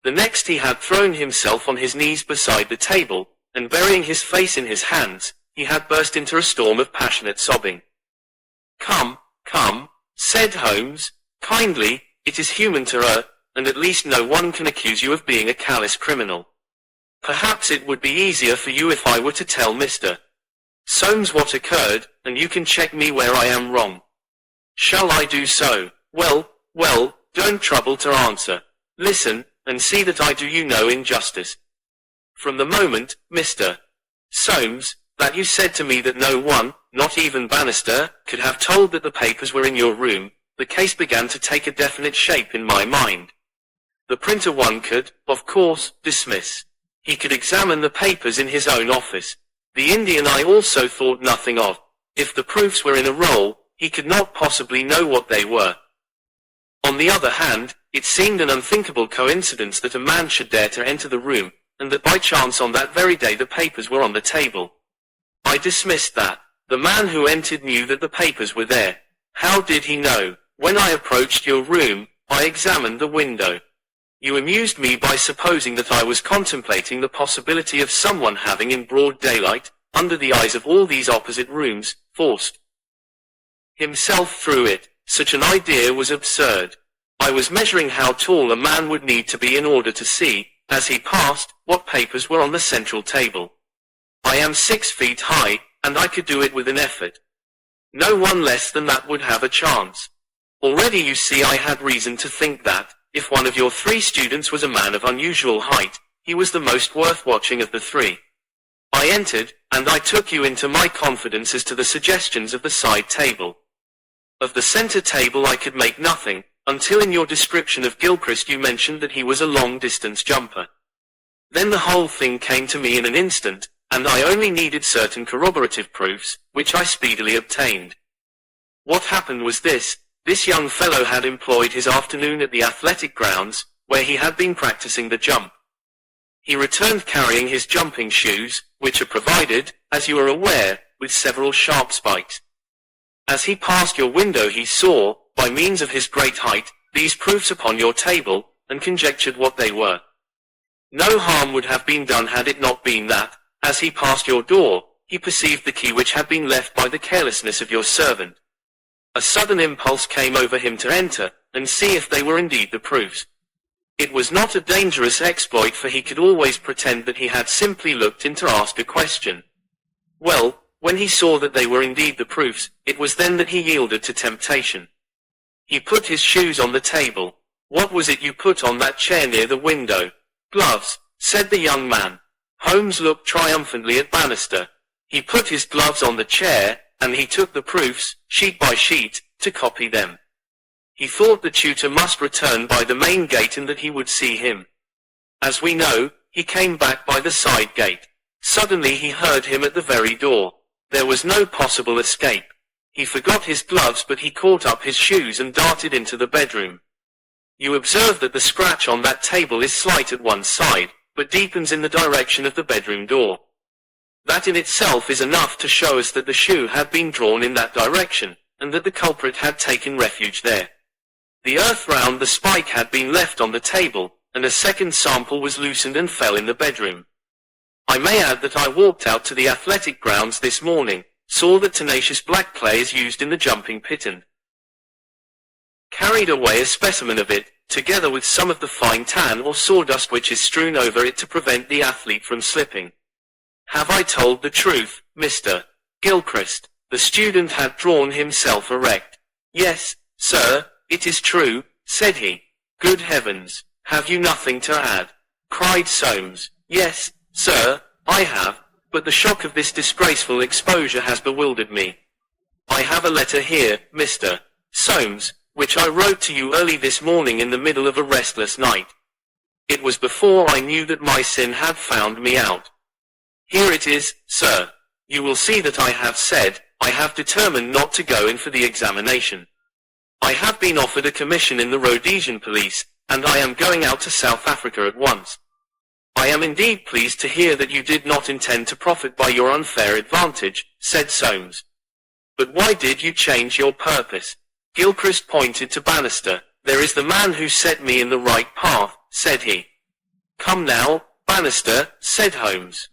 The next he had thrown himself on his knees beside the table, and burying his face in his hands, he had burst into a storm of passionate sobbing. Come, said Holmes, kindly, it is human to err, and at least no one can accuse you of being a callous criminal. Perhaps it would be easier for you if I were to tell Mr. Soames what occurred, and you can check me where I am wrong. Shall I do so? Well, don't trouble to answer. Listen, and see that I do you no injustice. From the moment, Mr. Soames, that you said to me that no one, not even Bannister, could have told that the papers were in your room, the case began to take a definite shape in my mind. The printer one could, of course, dismiss. He could examine the papers in his own office. The Indian I also thought nothing of. If the proofs were in a roll, he could not possibly know what they were. On the other hand, it seemed an unthinkable coincidence that a man should dare to enter the room, and that by chance on that very day the papers were on the table. I dismissed that. The man who entered knew that the papers were there. How did he know? When I approached your room, I examined the window. You amused me by supposing that I was contemplating the possibility of someone having in broad daylight, under the eyes of all these opposite rooms, forced himself through it. Such an idea was absurd. I was measuring how tall a man would need to be in order to see, as he passed, what papers were on the central table. I am 6 feet high, and I could do it with an effort. No one less than that would have a chance. Already you see I had reason to think that, if one of your 3 students was a man of unusual height, he was the most worth watching of the 3. I entered, and I took you into my confidence as to the suggestions of the side table. Of the center table I could make nothing, until in your description of Gilchrist you mentioned that he was a long-distance jumper. Then the whole thing came to me in an instant, and I only needed certain corroborative proofs, which I speedily obtained. What happened was this young fellow had employed his afternoon at the athletic grounds, where he had been practicing the jump. He returned carrying his jumping shoes, which are provided, as you are aware, with several sharp spikes. As he passed your window he saw, by means of his great height, these proofs upon your table, and conjectured what they were. No harm would have been done had it not been that, as he passed your door, he perceived the key which had been left by the carelessness of your servant. A sudden impulse came over him to enter, and see if they were indeed the proofs. It was not a dangerous exploit, for he could always pretend that he had simply looked in to ask a question. Well, when he saw that they were indeed the proofs, it was then that he yielded to temptation. He put his shoes on the table. What was it you put on that chair near the window? Gloves, said the young man. Holmes looked triumphantly at Bannister. He put his gloves on the chair, and he took the proofs, sheet by sheet, to copy them. He thought the tutor must return by the main gate and that he would see him. As we know, he came back by the side gate. Suddenly he heard him at the very door. There was no possible escape. He forgot his gloves, but he caught up his shoes and darted into the bedroom. You observe that the scratch on that table is slight at one side, but deepens in the direction of the bedroom door. That in itself is enough to show us that the shoe had been drawn in that direction, and that the culprit had taken refuge there. The earth round the spike had been left on the table, and a second sample was loosened and fell in the bedroom. I may add that I walked out to the athletic grounds this morning, saw that tenacious black clay is used in the jumping pit, and carried away a specimen of it, together with some of the fine tan or sawdust which is strewn over it to prevent the athlete from slipping. Have I told the truth, Mr. Gilchrist? The student had drawn himself erect. Yes, sir, it is true, said he. Good heavens, have you nothing to add? Cried Soames. Yes, sir, I have, but the shock of this disgraceful exposure has bewildered me. I have a letter here, Mr. Soames, which I wrote to you early this morning in the middle of a restless night. It was before I knew that my sin had found me out. Here it is, sir. You will see that I have said, I have determined not to go in for the examination. I have been offered a commission in the Rhodesian police, and I am going out to South Africa at once. I am indeed pleased to hear that you did not intend to profit by your unfair advantage, said Soames. But why did you change your purpose? Gilchrist pointed to Bannister. There is the man who set me in the right path, said he. Come now, Bannister, said Holmes.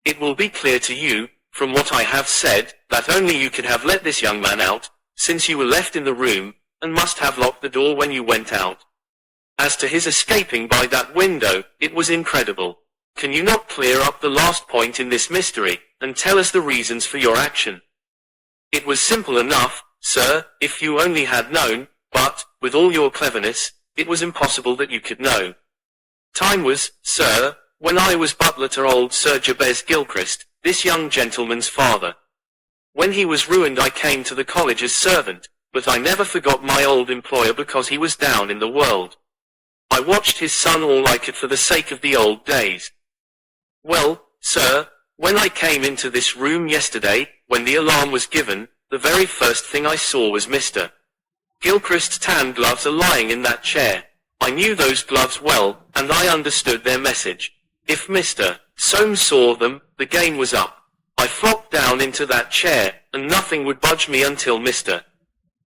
It will be clear to you, from what I have said, that only you could have let this young man out, since you were left in the room, and must have locked the door when you went out. As to his escaping by that window, it was incredible. Can you not clear up the last point in this mystery, and tell us the reasons for your action? It was simple enough, sir, if you only had known, but, with all your cleverness, it was impossible that you could know. Time was, sir, when I was butler to old Sir Jabez Gilchrist, this young gentleman's father. When he was ruined I came to the college as servant, but I never forgot my old employer because he was down in the world. I watched his son all I could for the sake of the old days. Well, sir, when I came into this room yesterday, when the alarm was given, the very first thing I saw was Mr. Gilchrist's tan gloves are lying in that chair. I knew those gloves well, and I understood their message. If Mr. Soames saw them, the game was up. I flopped down into that chair, and nothing would budge me until Mr.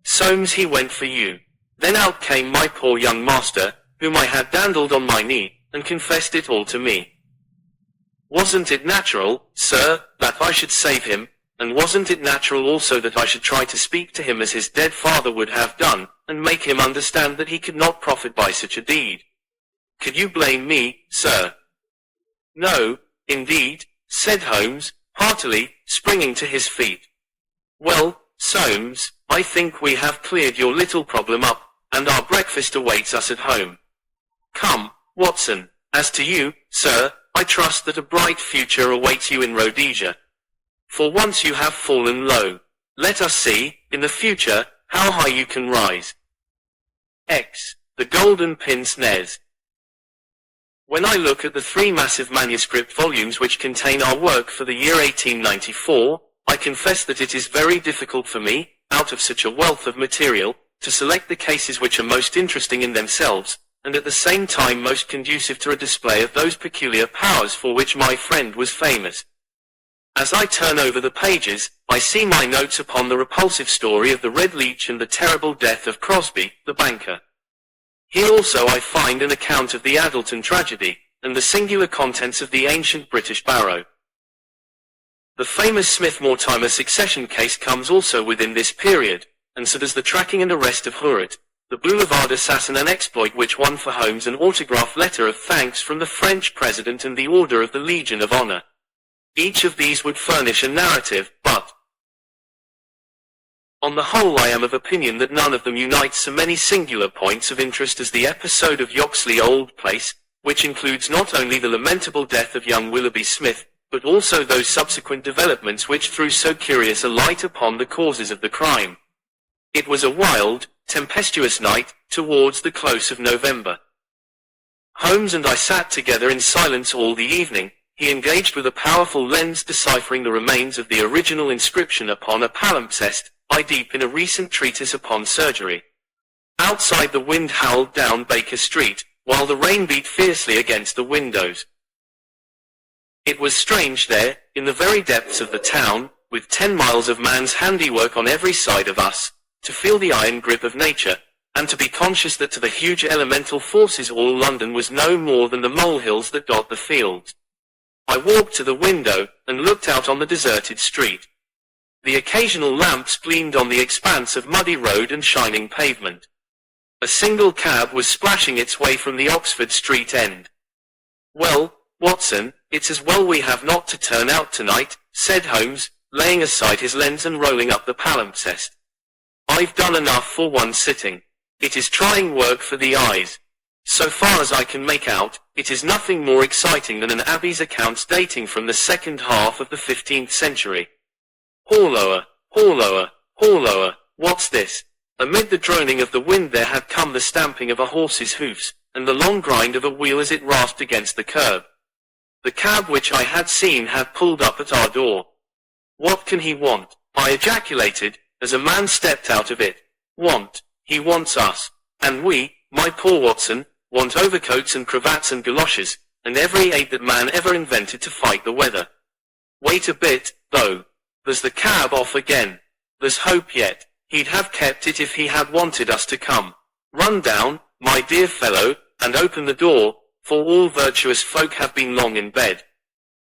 Soames he went for you. Then out came my poor young master, whom I had dandled on my knee, and confessed it all to me. Wasn't it natural, sir, that I should save him, and wasn't it natural also that I should try to speak to him as his dead father would have done, and make him understand that he could not profit by such a deed? Could you blame me, sir? No, indeed, said Holmes, heartily, springing to his feet. Well, Soames, I think we have cleared your little problem up, and our breakfast awaits us at home. Come, Watson, as to you, sir, I trust that a bright future awaits you in Rhodesia. For once you have fallen low. Let us see, in the future, how high you can rise. X. The Golden Pince Nez. When I look at the 3 massive manuscript volumes which contain our work for the year 1894, I confess that it is very difficult for me, out of such a wealth of material, to select the cases which are most interesting in themselves, and at the same time most conducive to a display of those peculiar powers for which my friend was famous. As I turn over the pages, I see my notes upon the repulsive story of the Red Leech and the terrible death of Crosby, the banker. Here also I find an account of the Addleton tragedy, and the singular contents of the ancient British barrow. The famous Smith-Mortimer succession case comes also within this period, and so does the tracking and arrest of Hurret, the Boulevard assassin, an exploit which won for Holmes an autograph letter of thanks from the French President and the Order of the Legion of Honor. Each of these would furnish a narrative, but on the whole I am of opinion that none of them unites so many singular points of interest as the episode of Yoxley Old Place, which includes not only the lamentable death of young Willoughby Smith, but also those subsequent developments which threw so curious a light upon the causes of the crime. It was a wild, tempestuous night, towards the close of November. Holmes and I sat together in silence all the evening, he engaged with a powerful lens deciphering the remains of the original inscription upon a palimpsest, I deep in a recent treatise upon surgery. Outside the wind howled down Baker Street, while the rain beat fiercely against the windows. It was strange there, in the very depths of the town, with 10 miles of man's handiwork on every side of us, to feel the iron grip of nature, and to be conscious that to the huge elemental forces all London was no more than the molehills that dot the fields. I walked to the window, and looked out on the deserted street. The occasional lamps gleamed on the expanse of muddy road and shining pavement. A single cab was splashing its way from the Oxford Street end. Well, Watson, it's as well we have not to turn out tonight, said Holmes, laying aside his lens and rolling up the palimpsest. I've done enough for one sitting. It is trying work for the eyes. So far as I can make out, it is nothing more exciting than an abbey's accounts dating from the second half of the 15th century. Horlower, Horlower, Horlower, what's this? Amid the droning of the wind there had come the stamping of a horse's hoofs, and the long grind of a wheel as it rasped against the curb. The cab which I had seen had pulled up at our door. What can he want? I ejaculated, as a man stepped out of it. Want? He wants us. And we, my poor Watson, want overcoats and cravats and galoshes, and every aid that man ever invented to fight the weather. Wait a bit, though. There's the cab off again. There's hope yet. He'd have kept it if he had wanted us to come. Run down, my dear fellow, and open the door, for all virtuous folk have been long in bed.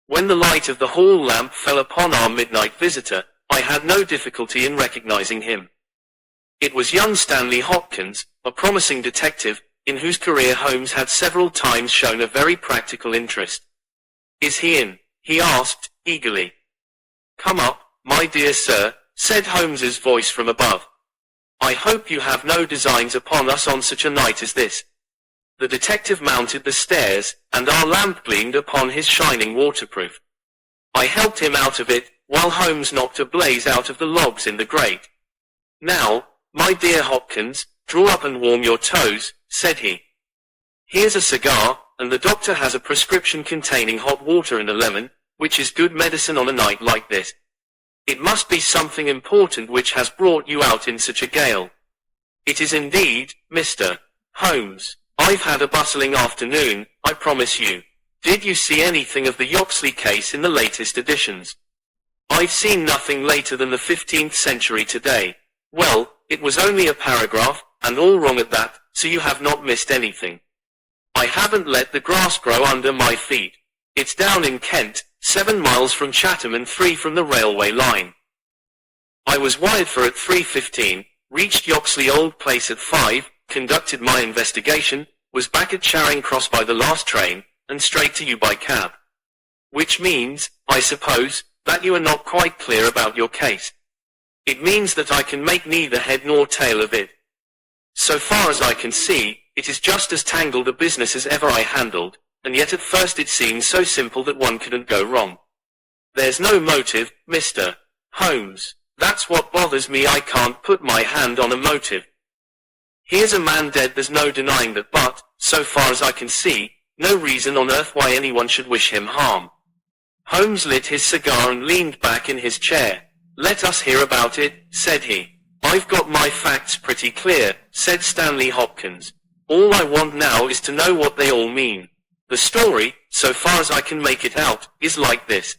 When the light of the hall lamp fell upon our midnight visitor, I had no difficulty in recognizing him. It was young Stanley Hopkins, a promising detective, in whose career Holmes had several times shown a very practical interest. Is he in? He asked, eagerly. Come up, my dear sir, said Holmes's voice from above. I hope you have no designs upon us on such a night as this. The detective mounted the stairs, and our lamp gleamed upon his shining waterproof. I helped him out of it, while Holmes knocked a blaze out of the logs in the grate. Now, my dear Hopkins, draw up and warm your toes, said he. Here's a cigar, and the doctor has a prescription containing hot water and a lemon, which is good medicine on a night like this. It must be something important which has brought you out in such a gale. It is indeed, Mr. Holmes. I've had a bustling afternoon, I promise you. Did you see anything of the Yoxley case in the latest editions? I've seen nothing later than the 15th century today. Well, it was only a paragraph, and all wrong at that, so you have not missed anything. I haven't let the grass grow under my feet. It's down in Kent, 7 miles from Chatham and 3 from the railway line. I was wired for at 3:15, reached Yoxley Old Place at 5, conducted my investigation, was back at Charing Cross by the last train, and straight to you by cab. Which means, I suppose, that you are not quite clear about your case. It means that I can make neither head nor tail of it. So far as I can see, it is just as tangled a business as ever I handled, and yet at first it seems so simple that one couldn't go wrong. There's no motive, Mr. Holmes. That's what bothers me. I can't put my hand on a motive. Here's a man dead, there's no denying that, but, so far as I can see, no reason on earth why anyone should wish him harm. Holmes lit his cigar and leaned back in his chair. Let us hear about it, said he. I've got my facts pretty clear, said Stanley Hopkins. All I want now is to know what they all mean. The story, so far as I can make it out, is like this.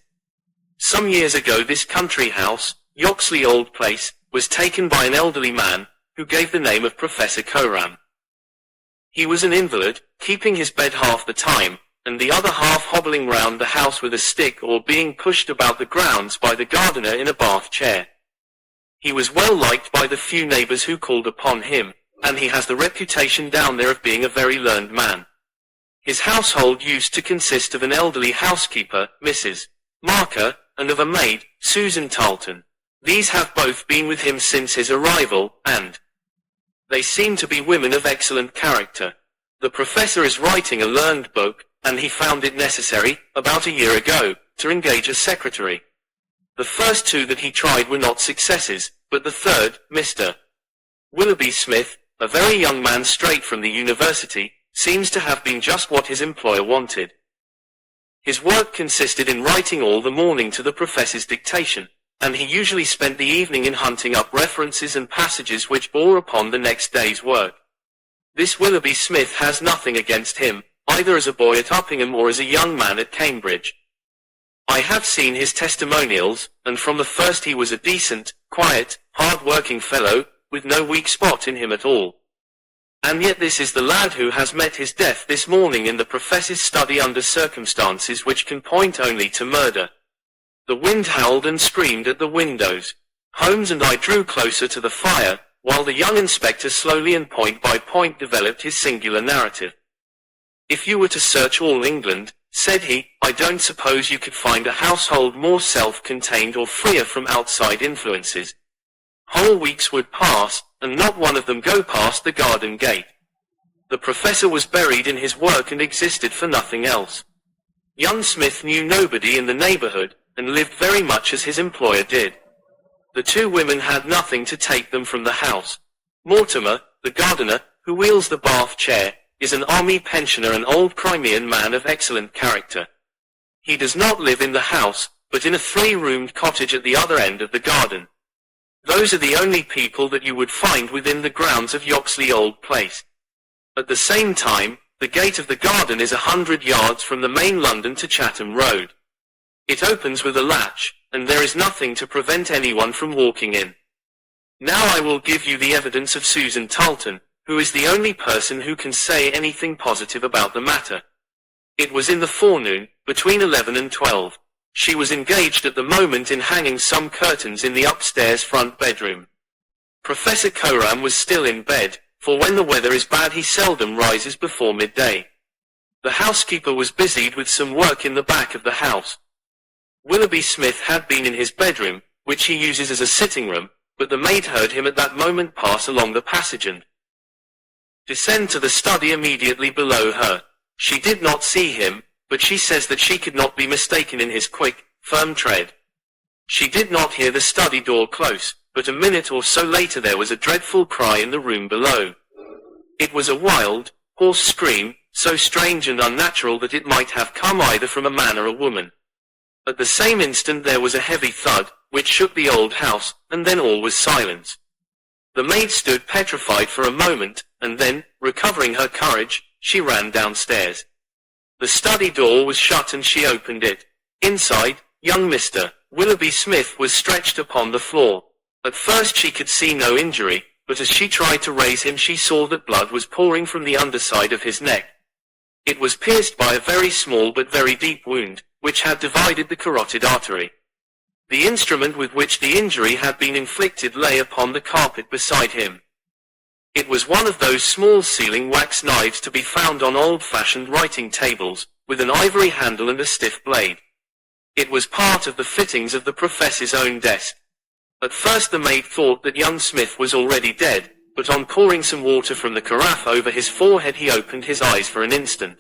Some years ago this country house, Yoxley Old Place, was taken by an elderly man, who gave the name of Professor Coram. He was an invalid, keeping his bed half the time, and the other half hobbling round the house with a stick or being pushed about the grounds by the gardener in a bath chair. He was well liked by the few neighbours who called upon him, and he has the reputation down there of being a very learned man. His household used to consist of an elderly housekeeper, Mrs. Marker, and of a maid, Susan Tarleton. These have both been with him since his arrival, and they seem to be women of excellent character. The professor is writing a learned book, and he found it necessary, about a year ago, to engage a secretary. The first two that he tried were not successes, but the third, Mr. Willoughby Smith, a very young man straight from the university, seems to have been just what his employer wanted. His work consisted in writing all the morning to the professor's dictation, and he usually spent the evening in hunting up references and passages which bore upon the next day's work. This Willoughby Smith has nothing against him, either as a boy at Uppingham or as a young man at Cambridge. I have seen his testimonials, and from the first he was a decent, quiet, hard-working fellow, with no weak spot in him at all. And yet this is the lad who has met his death this morning in the professor's study under circumstances which can point only to murder. The wind howled and screamed at the windows. Holmes and I drew closer to the fire, while the young inspector slowly and point by point developed his singular narrative. If you were to search all England, said he, I don't suppose you could find a household more self-contained or freer from outside influences. Whole weeks would pass, and not one of them go past the garden gate. The professor was buried in his work and existed for nothing else. Young Smith knew nobody in the neighbourhood, and lived very much as his employer did. The two women had nothing to take them from the house. Mortimer, the gardener, who wheels the bath chair, is an army pensioner, an old Crimean man of excellent character. He does not live in the house, but in a 3-roomed cottage at the other end of the garden. Those are the only people that you would find within the grounds of Yoxley Old Place. At the same time, the gate of the garden is 100 yards from the main London to Chatham Road. It opens with a latch, and there is nothing to prevent anyone from walking in. Now I will give you the evidence of Susan Tarleton, who is the only person who can say anything positive about the matter. It was in the forenoon, between 11 and 12. She was engaged at the moment in hanging some curtains in the upstairs front bedroom. Professor Coram was still in bed, for when the weather is bad he seldom rises before midday. The housekeeper was busied with some work in the back of the house. Willoughby Smith had been in his bedroom, which he uses as a sitting room, but the maid heard him at that moment pass along the passage and descend to the study immediately below her. She did not see him, but she says that she could not be mistaken in his quick, firm tread. She did not hear the study door close, but a minute or so later there was a dreadful cry in the room below. It was a wild, hoarse scream, so strange and unnatural that it might have come either from a man or a woman. At the same instant there was a heavy thud, which shook the old house, and then all was silence. The maid stood petrified for a moment, and then, recovering her courage, she ran downstairs. The study door was shut and she opened it. Inside, young Mr. Willoughby Smith was stretched upon the floor. At first she could see no injury, but as she tried to raise him she saw that blood was pouring from the underside of his neck. It was pierced by a very small but very deep wound, which had divided the carotid artery. The instrument with which the injury had been inflicted lay upon the carpet beside him. It was one of those small sealing wax knives to be found on old-fashioned writing tables, with an ivory handle and a stiff blade. It was part of the fittings of the professor's own desk. At first the maid thought that young Smith was already dead, but on pouring some water from the carafe over his forehead he opened his eyes for an instant.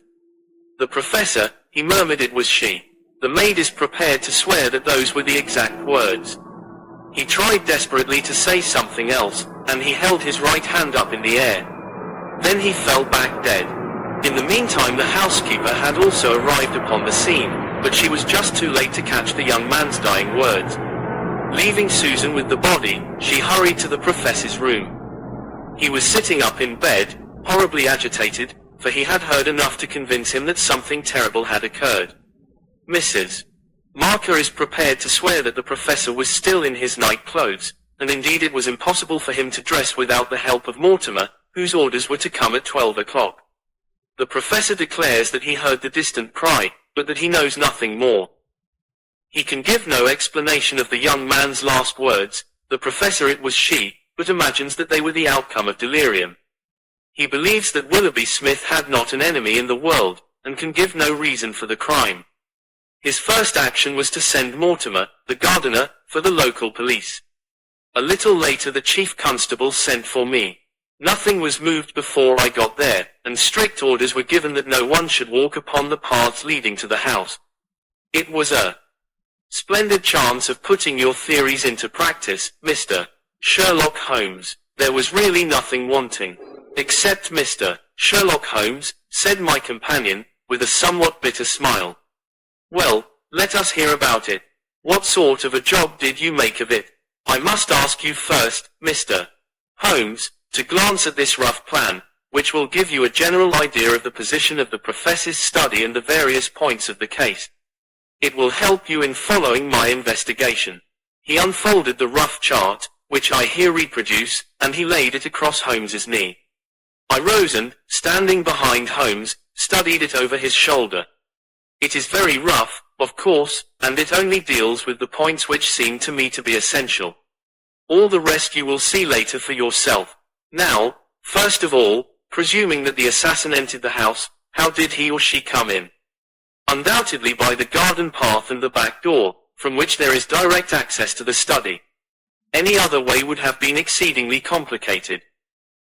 "The professor," he murmured. It was she. The maid is prepared to swear that those were the exact words. He tried desperately to say something else, and he held his right hand up in the air. Then he fell back dead. In the meantime the housekeeper had also arrived upon the scene, but she was just too late to catch the young man's dying words. Leaving Susan with the body, she hurried to the professor's room. He was sitting up in bed, horribly agitated, for he had heard enough to convince him that something terrible had occurred. Mrs. Marker is prepared to swear that the professor was still in his night clothes, and indeed it was impossible for him to dress without the help of Mortimer, whose orders were to come at 12 o'clock. The professor declares that he heard the distant cry, but that he knows nothing more. He can give no explanation of the young man's last words. The professor, it was she, but imagines that they were the outcome of delirium. He believes that Willoughby Smith had not an enemy in the world, and can give no reason for the crime. His first action was to send Mortimer, the gardener, for the local police. A little later the chief constable sent for me. Nothing was moved before I got there, and strict orders were given that no one should walk upon the paths leading to the house. It was a splendid chance of putting your theories into practice, Mr. Sherlock Holmes. There was really nothing wanting. Except Mr. Sherlock Holmes, said my companion, with a somewhat bitter smile. Well, let us hear about it. What sort of a job did you make of it? I must ask you first, Mr. Holmes, to glance at this rough plan, which will give you a general idea of the position of the professor's study and the various points of the case. It will help you in following my investigation. He unfolded the rough chart, which I here reproduce, and he laid it across Holmes's knee. I rose and, standing behind Holmes, studied it over his shoulder. It is very rough, of course, and it only deals with the points which seem to me to be essential. All the rest you will see later for yourself. Now, first of all, presuming that the assassin entered the house, how did he or she come in? Undoubtedly by the garden path and the back door, from which there is direct access to the study. Any other way would have been exceedingly complicated.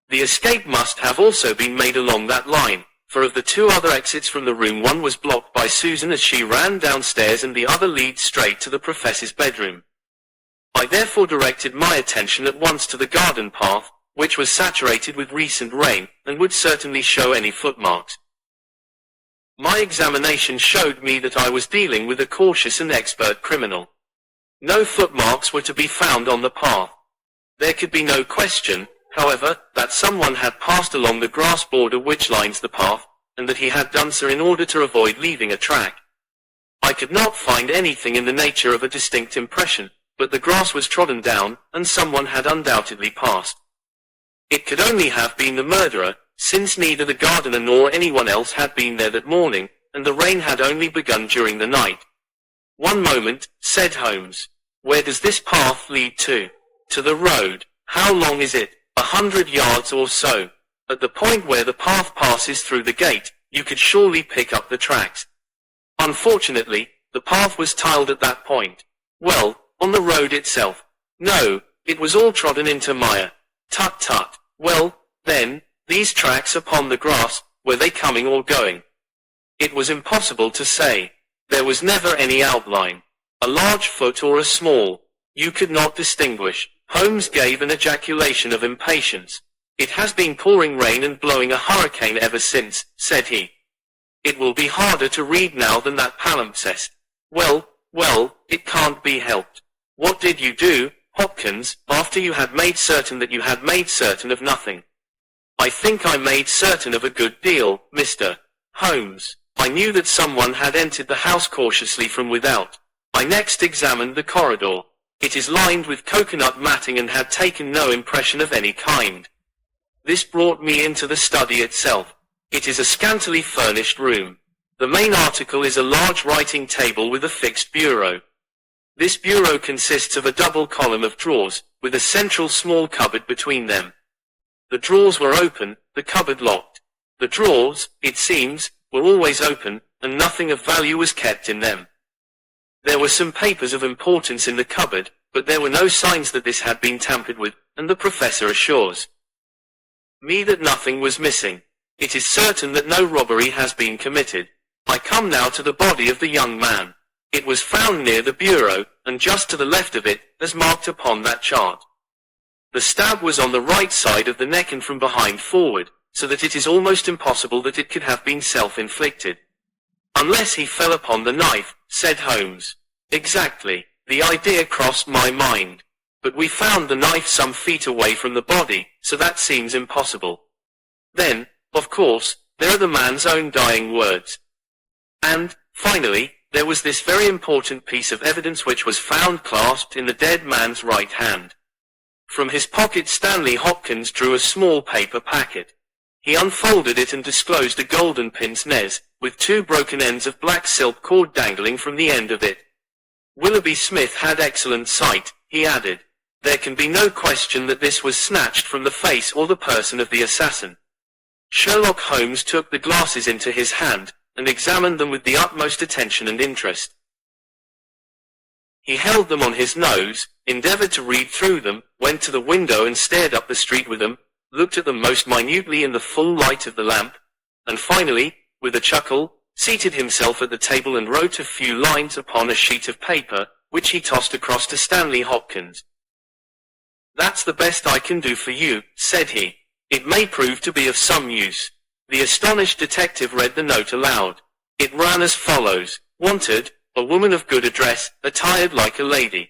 The escape must have also been made along that line, for of the two other exits from the room one was blocked by Susan as she ran downstairs and the other leads straight to the professor's bedroom. I therefore directed my attention at once to the garden path, which was saturated with recent rain, and would certainly show any footmarks. My examination showed me that I was dealing with a cautious and expert criminal. No footmarks were to be found on the path. There could be no question, however, that someone had passed along the grass border which lines the path, and that he had done so in order to avoid leaving a track. I could not find anything in the nature of a distinct impression, but the grass was trodden down, and someone had undoubtedly passed. It could only have been the murderer, since neither the gardener nor anyone else had been there that morning, and the rain had only begun during the night. "One moment," said Holmes. "Where does this path lead to?" "To the road." "How long is it?" 100 yards or so. At the point where the path passes through the gate, you could surely pick up the tracks. Unfortunately, the path was tiled at that point. "Well, on the road itself?" "No, it was all trodden into mire." "Tut tut. Well, then, these tracks upon the grass, were they coming or going?" It was impossible to say. There was never any outline. A large foot or a small. You could not distinguish. Holmes gave an ejaculation of impatience. "It has been pouring rain and blowing a hurricane ever since," said he. "It will be harder to read now than that palimpsest." Well, it can't be helped. What did you do, Hopkins, after you had made certain that you had made certain of nothing?" "I think I made certain of a good deal, Mr. Holmes. I knew that someone had entered the house cautiously from without. I next examined the corridor. It is lined with coconut matting and had taken no impression of any kind. This brought me into the study itself. It is a scantily furnished room. The main article is a large writing table with a fixed bureau. This bureau consists of a double column of drawers, with a central small cupboard between them. The drawers were open, the cupboard locked. The drawers, it seems, were always open, and nothing of value was kept in them. There were some papers of importance in the cupboard, but there were no signs that this had been tampered with, and the professor assures me that nothing was missing. It is certain that no robbery has been committed. I come now to the body of the young man. It was found near the bureau, and just to the left of it, as marked upon that chart. The stab was on the right side of the neck and from behind forward, so that it is almost impossible that it could have been self-inflicted. Unless he fell upon the knife, said Holmes. Exactly. The idea crossed my mind. But we found the knife some feet away from the body, so that seems impossible. Then, of course, there are the man's own dying words. And, finally, there was this very important piece of evidence which was found clasped in the dead man's right hand. From his pocket Stanley Hopkins drew a small paper packet. He unfolded it and disclosed a golden pince-nez, with 2 broken ends of black silk cord dangling from the end of it. Willoughby Smith had excellent sight, he added. There can be no question that this was snatched from the face or the person of the assassin. Sherlock Holmes took the glasses into his hand, and examined them with the utmost attention and interest. He held them on his nose, endeavored to read through them, went to the window and stared up the street with them, looked at them most minutely in the full light of the lamp, and finally, with a chuckle, seated himself at the table and wrote a few lines upon a sheet of paper, which he tossed across to Stanley Hopkins. That's the best I can do for you, said he. It may prove to be of some use. The astonished detective read the note aloud. It ran as follows. Wanted, a woman of good address, attired like a lady.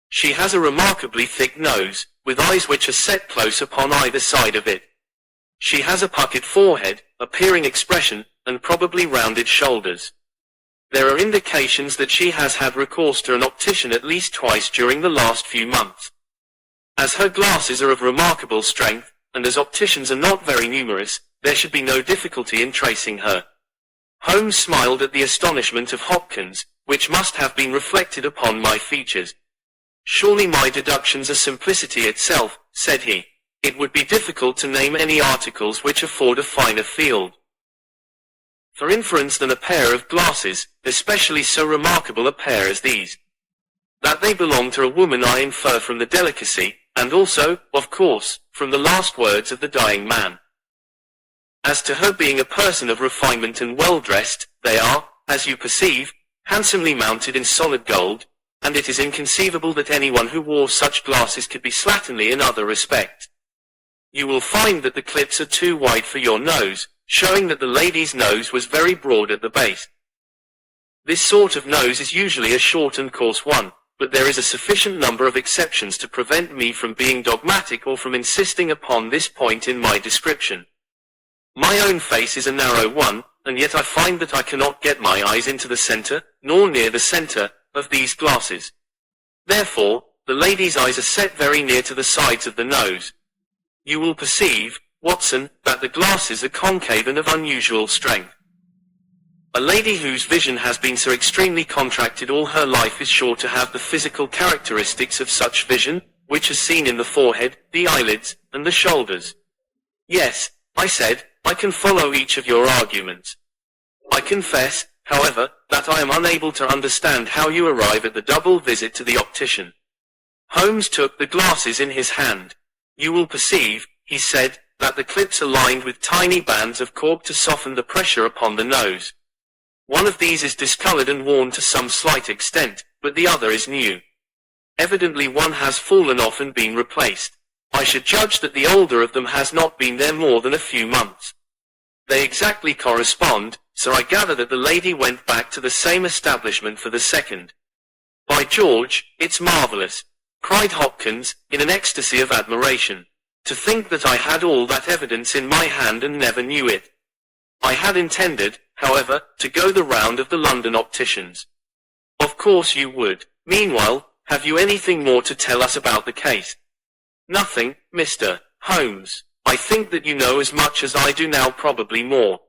She has a remarkably thick nose, with eyes which are set close upon either side of it. She has a puckered forehead, a peering expression, and probably rounded shoulders. There are indications that she has had recourse to an optician at least twice during the last few months. As her glasses are of remarkable strength, and as opticians are not very numerous, there should be no difficulty in tracing her. Holmes smiled at the astonishment of Hopkins, which must have been reflected upon my features. Surely my deductions are simplicity itself, said he. It would be difficult to name any articles which afford a finer field for inference than a pair of glasses, especially so remarkable a pair as these. That they belong to a woman I infer from the delicacy, and also, of course, from the last words of the dying man. As to her being a person of refinement and well-dressed, they are, as you perceive, handsomely mounted in solid gold, and it is inconceivable that anyone who wore such glasses could be slatternly in other respects. You will find that the clips are too wide for your nose, showing that the lady's nose was very broad at the base. This sort of nose is usually a short and coarse one, but there is a sufficient number of exceptions to prevent me from being dogmatic or from insisting upon this point in my description. My own face is a narrow one, and yet I find that I cannot get my eyes into the center, nor near the center, of these glasses. Therefore, the lady's eyes are set very near to the sides of the nose. You will perceive, Watson, that the glasses are concave and of unusual strength. A lady whose vision has been so extremely contracted all her life is sure to have the physical characteristics of such vision, which is seen in the forehead, the eyelids, and the shoulders. Yes, I said, I can follow each of your arguments. I confess, however, that I am unable to understand how you arrive at the double visit to the optician. Holmes took the glasses in his hand. You will perceive, he said, that the clips are lined with tiny bands of cork to soften the pressure upon the nose. One of these is discolored and worn to some slight extent, but the other is new. Evidently one has fallen off and been replaced. I should judge that the older of them has not been there more than a few months. They exactly correspond, so I gather that the lady went back to the same establishment for the second. By George, it's marvelous, cried Hopkins, in an ecstasy of admiration. To think that I had all that evidence in my hand and never knew it. I had intended, however, to go the round of the London opticians. Of course you would. Meanwhile, have you anything more to tell us about the case? Nothing, Mr. Holmes. I think that you know as much as I do now, probably more.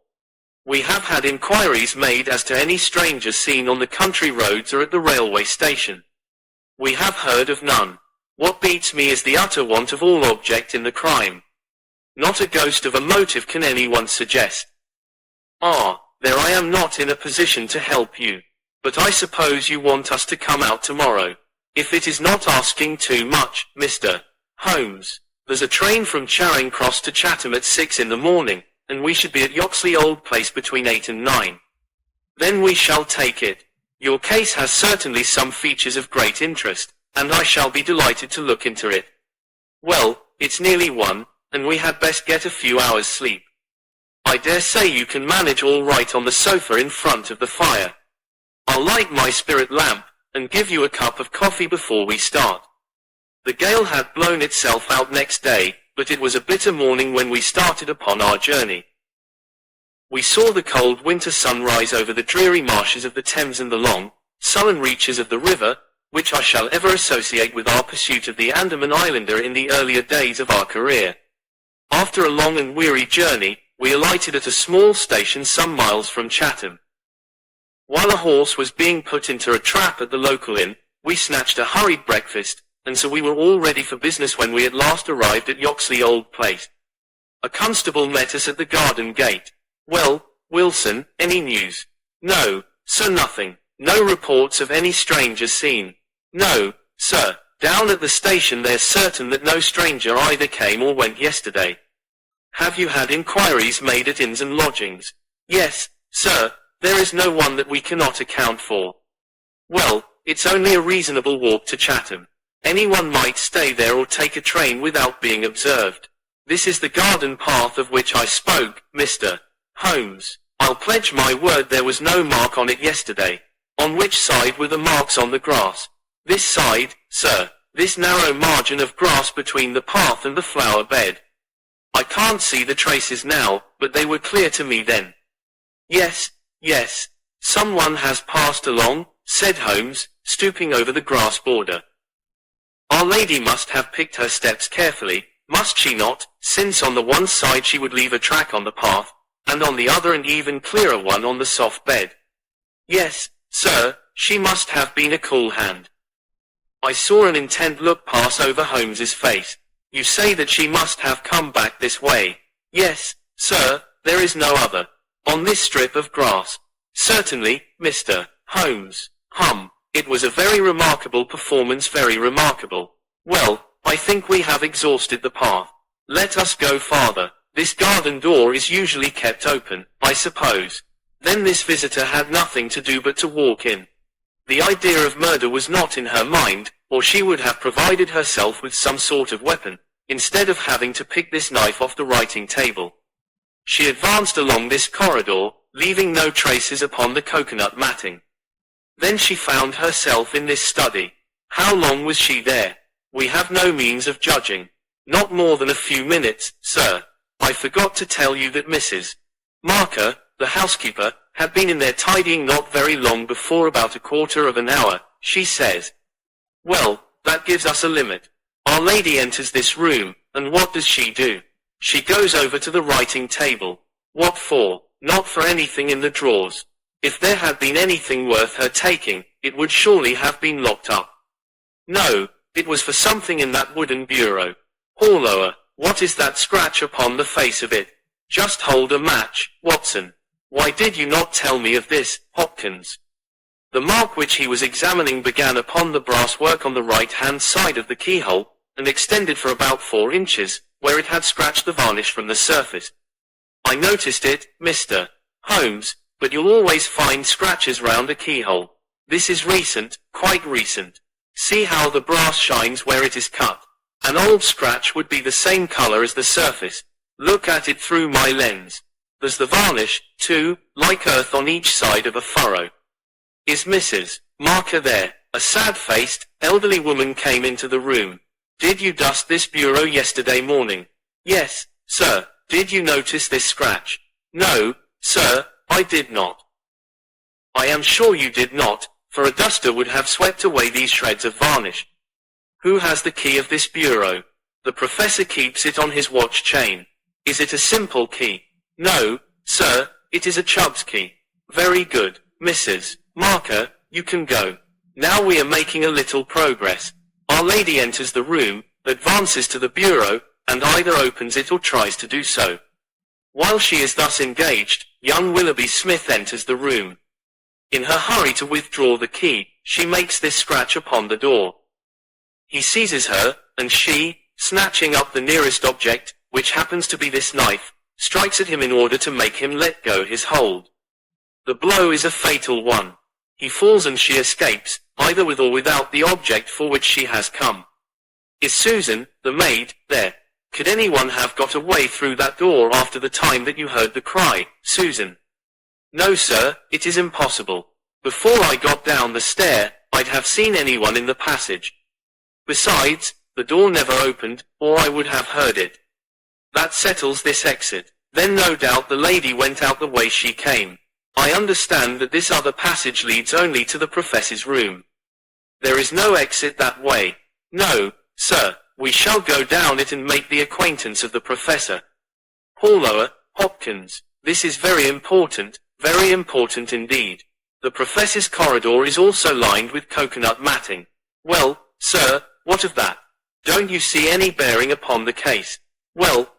We have had inquiries made as to any strangers seen on the country roads or at the railway station. We have heard of none. What beats me is the utter want of all object in the crime. Not a ghost of a motive can anyone suggest. Ah, there I am not in a position to help you. But I suppose you want us to come out tomorrow. If it is not asking too much, Mr. Holmes. There's a train from Charing Cross to Chatham at 6 in the morning, and we should be at Yoxley Old Place between 8 and 9. Then we shall take it. Your case has certainly some features of great interest, and I shall be delighted to look into it. Well, it's nearly 1, and we had best get a few hours sleep. I dare say you can manage all right on the sofa in front of the fire. I'll light my spirit lamp, and give you a cup of coffee before we start. The gale had blown itself out next day, but it was a bitter morning when we started upon our journey. We saw the cold winter sun rise over the dreary marshes of the Thames and the long, sullen reaches of the river, which I shall ever associate with our pursuit of the Andaman Islander in the earlier days of our career. After a long and weary journey, we alighted at a small station some miles from Chatham. While a horse was being put into a trap at the local inn, we snatched a hurried breakfast, and so we were all ready for business when we at last arrived at Yoxley Old Place. A constable met us at the garden gate. Well, Wilson, any news? No, sir, nothing. No reports of any strangers seen. No, sir, down at the station they're certain that no stranger either came or went yesterday. Have you had inquiries made at inns and lodgings? Yes, sir, there is no one that we cannot account for. Well, it's only a reasonable walk to Chatham. Anyone might stay there or take a train without being observed. This is the garden path of which I spoke, Mr. Holmes. I'll pledge my word there was no mark on it yesterday. On which side were the marks on the grass? This side, sir, this narrow margin of grass between the path and the flower bed. I can't see the traces now, but they were clear to me then. Yes, yes, someone has passed along, said Holmes, stooping over the grass border. Our lady must have picked her steps carefully, must she not, since on the one side she would leave a track on the path, and on the other an even clearer one on the soft bed. Yes, sir, she must have been a cool hand. I saw an intent look pass over Holmes's face. You say that she must have come back this way? Yes, sir, there is no other. On this strip of grass. Certainly, Mr. Holmes. It was a very remarkable performance, very remarkable. Well, I think we have exhausted the path. Let us go farther. This garden door is usually kept open, I suppose. Then this visitor had nothing to do but to walk in. The idea of murder was not in her mind, or she would have provided herself with some sort of weapon, instead of having to pick this knife off the writing table. She advanced along this corridor, leaving no traces upon the coconut matting. Then she found herself in this study. How long was she there? We have no means of judging. Not more than a few minutes, sir. I forgot to tell you that Mrs. Marker, the housekeeper, had been in there tidying not very long before, about a quarter of an hour, she says. Well, that gives us a limit. Our lady enters this room, and what does she do? She goes over to the writing table. What for? Not for anything in the drawers. If there had been anything worth her taking, it would surely have been locked up. No, it was for something in that wooden bureau. Horlower, what is that scratch upon the face of it? Just hold a match, Watson. Why did you not tell me of this, Hopkins? The mark which he was examining began upon the brass work on the right-hand side of the keyhole, and extended for about 4 inches, where it had scratched the varnish from the surface. I noticed it, Mr. Holmes, but you'll always find scratches round a keyhole. This is recent, quite recent. See how the brass shines where it is cut. An old scratch would be the same color as the surface. Look at it through my lens. There's the varnish, too, like earth on each side of a furrow. Is Mrs. Marker there? A sad-faced, elderly woman came into the room. Did you dust this bureau yesterday morning? Yes, sir. Did you notice this scratch? No, sir, I did not. I am sure you did not, for a duster would have swept away these shreds of varnish. Who has the key of this bureau? The professor keeps it on his watch chain. Is it a simple key? No, sir, it is a Chubb's key. Very good, Mrs. Marker, you can go. Now we are making a little progress. Our lady enters the room, advances to the bureau, and either opens it or tries to do so. While she is thus engaged, young Willoughby Smith enters the room. In her hurry to withdraw the key, she makes this scratch upon the door. He seizes her, and she, snatching up the nearest object, which happens to be this knife, strikes at him in order to make him let go his hold. The blow is a fatal one. He falls and she escapes, either with or without the object for which she has come. Is Susan, the maid, there? Could anyone have got away through that door after the time that you heard the cry, Susan? No, sir, it is impossible. Before I got down the stair, I'd have seen anyone in the passage. Besides, the door never opened, or I would have heard it. That settles this exit. Then no doubt the lady went out the way she came. I understand that this other passage leads only to the professor's room. There is no exit that way. No, sir, we shall go down it and make the acquaintance of the professor. Horlower, Hopkins, this is very important indeed. The professor's corridor is also lined with coconut matting. Well, sir, what of that? Don't you see any bearing upon the case? Well,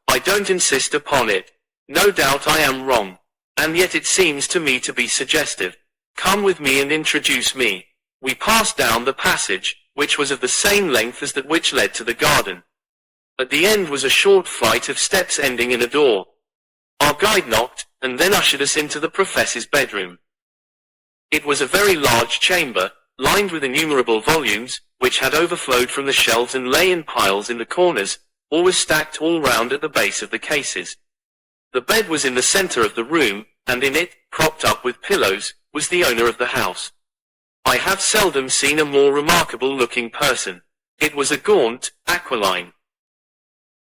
I don't insist upon it. No doubt I am wrong. And yet it seems to me to be suggestive. Come with me and introduce me. We passed down the passage, which was of the same length as that which led to the garden. At the end was a short flight of steps ending in a door. Our guide knocked, and then ushered us into the professor's bedroom. It was a very large chamber, lined with innumerable volumes, which had overflowed from the shelves and lay in piles in the corners, or was stacked all round at the base of the cases. The bed was in the center of the room, and in it, propped up with pillows, was the owner of the house. I have seldom seen a more remarkable-looking person. It was a gaunt, aquiline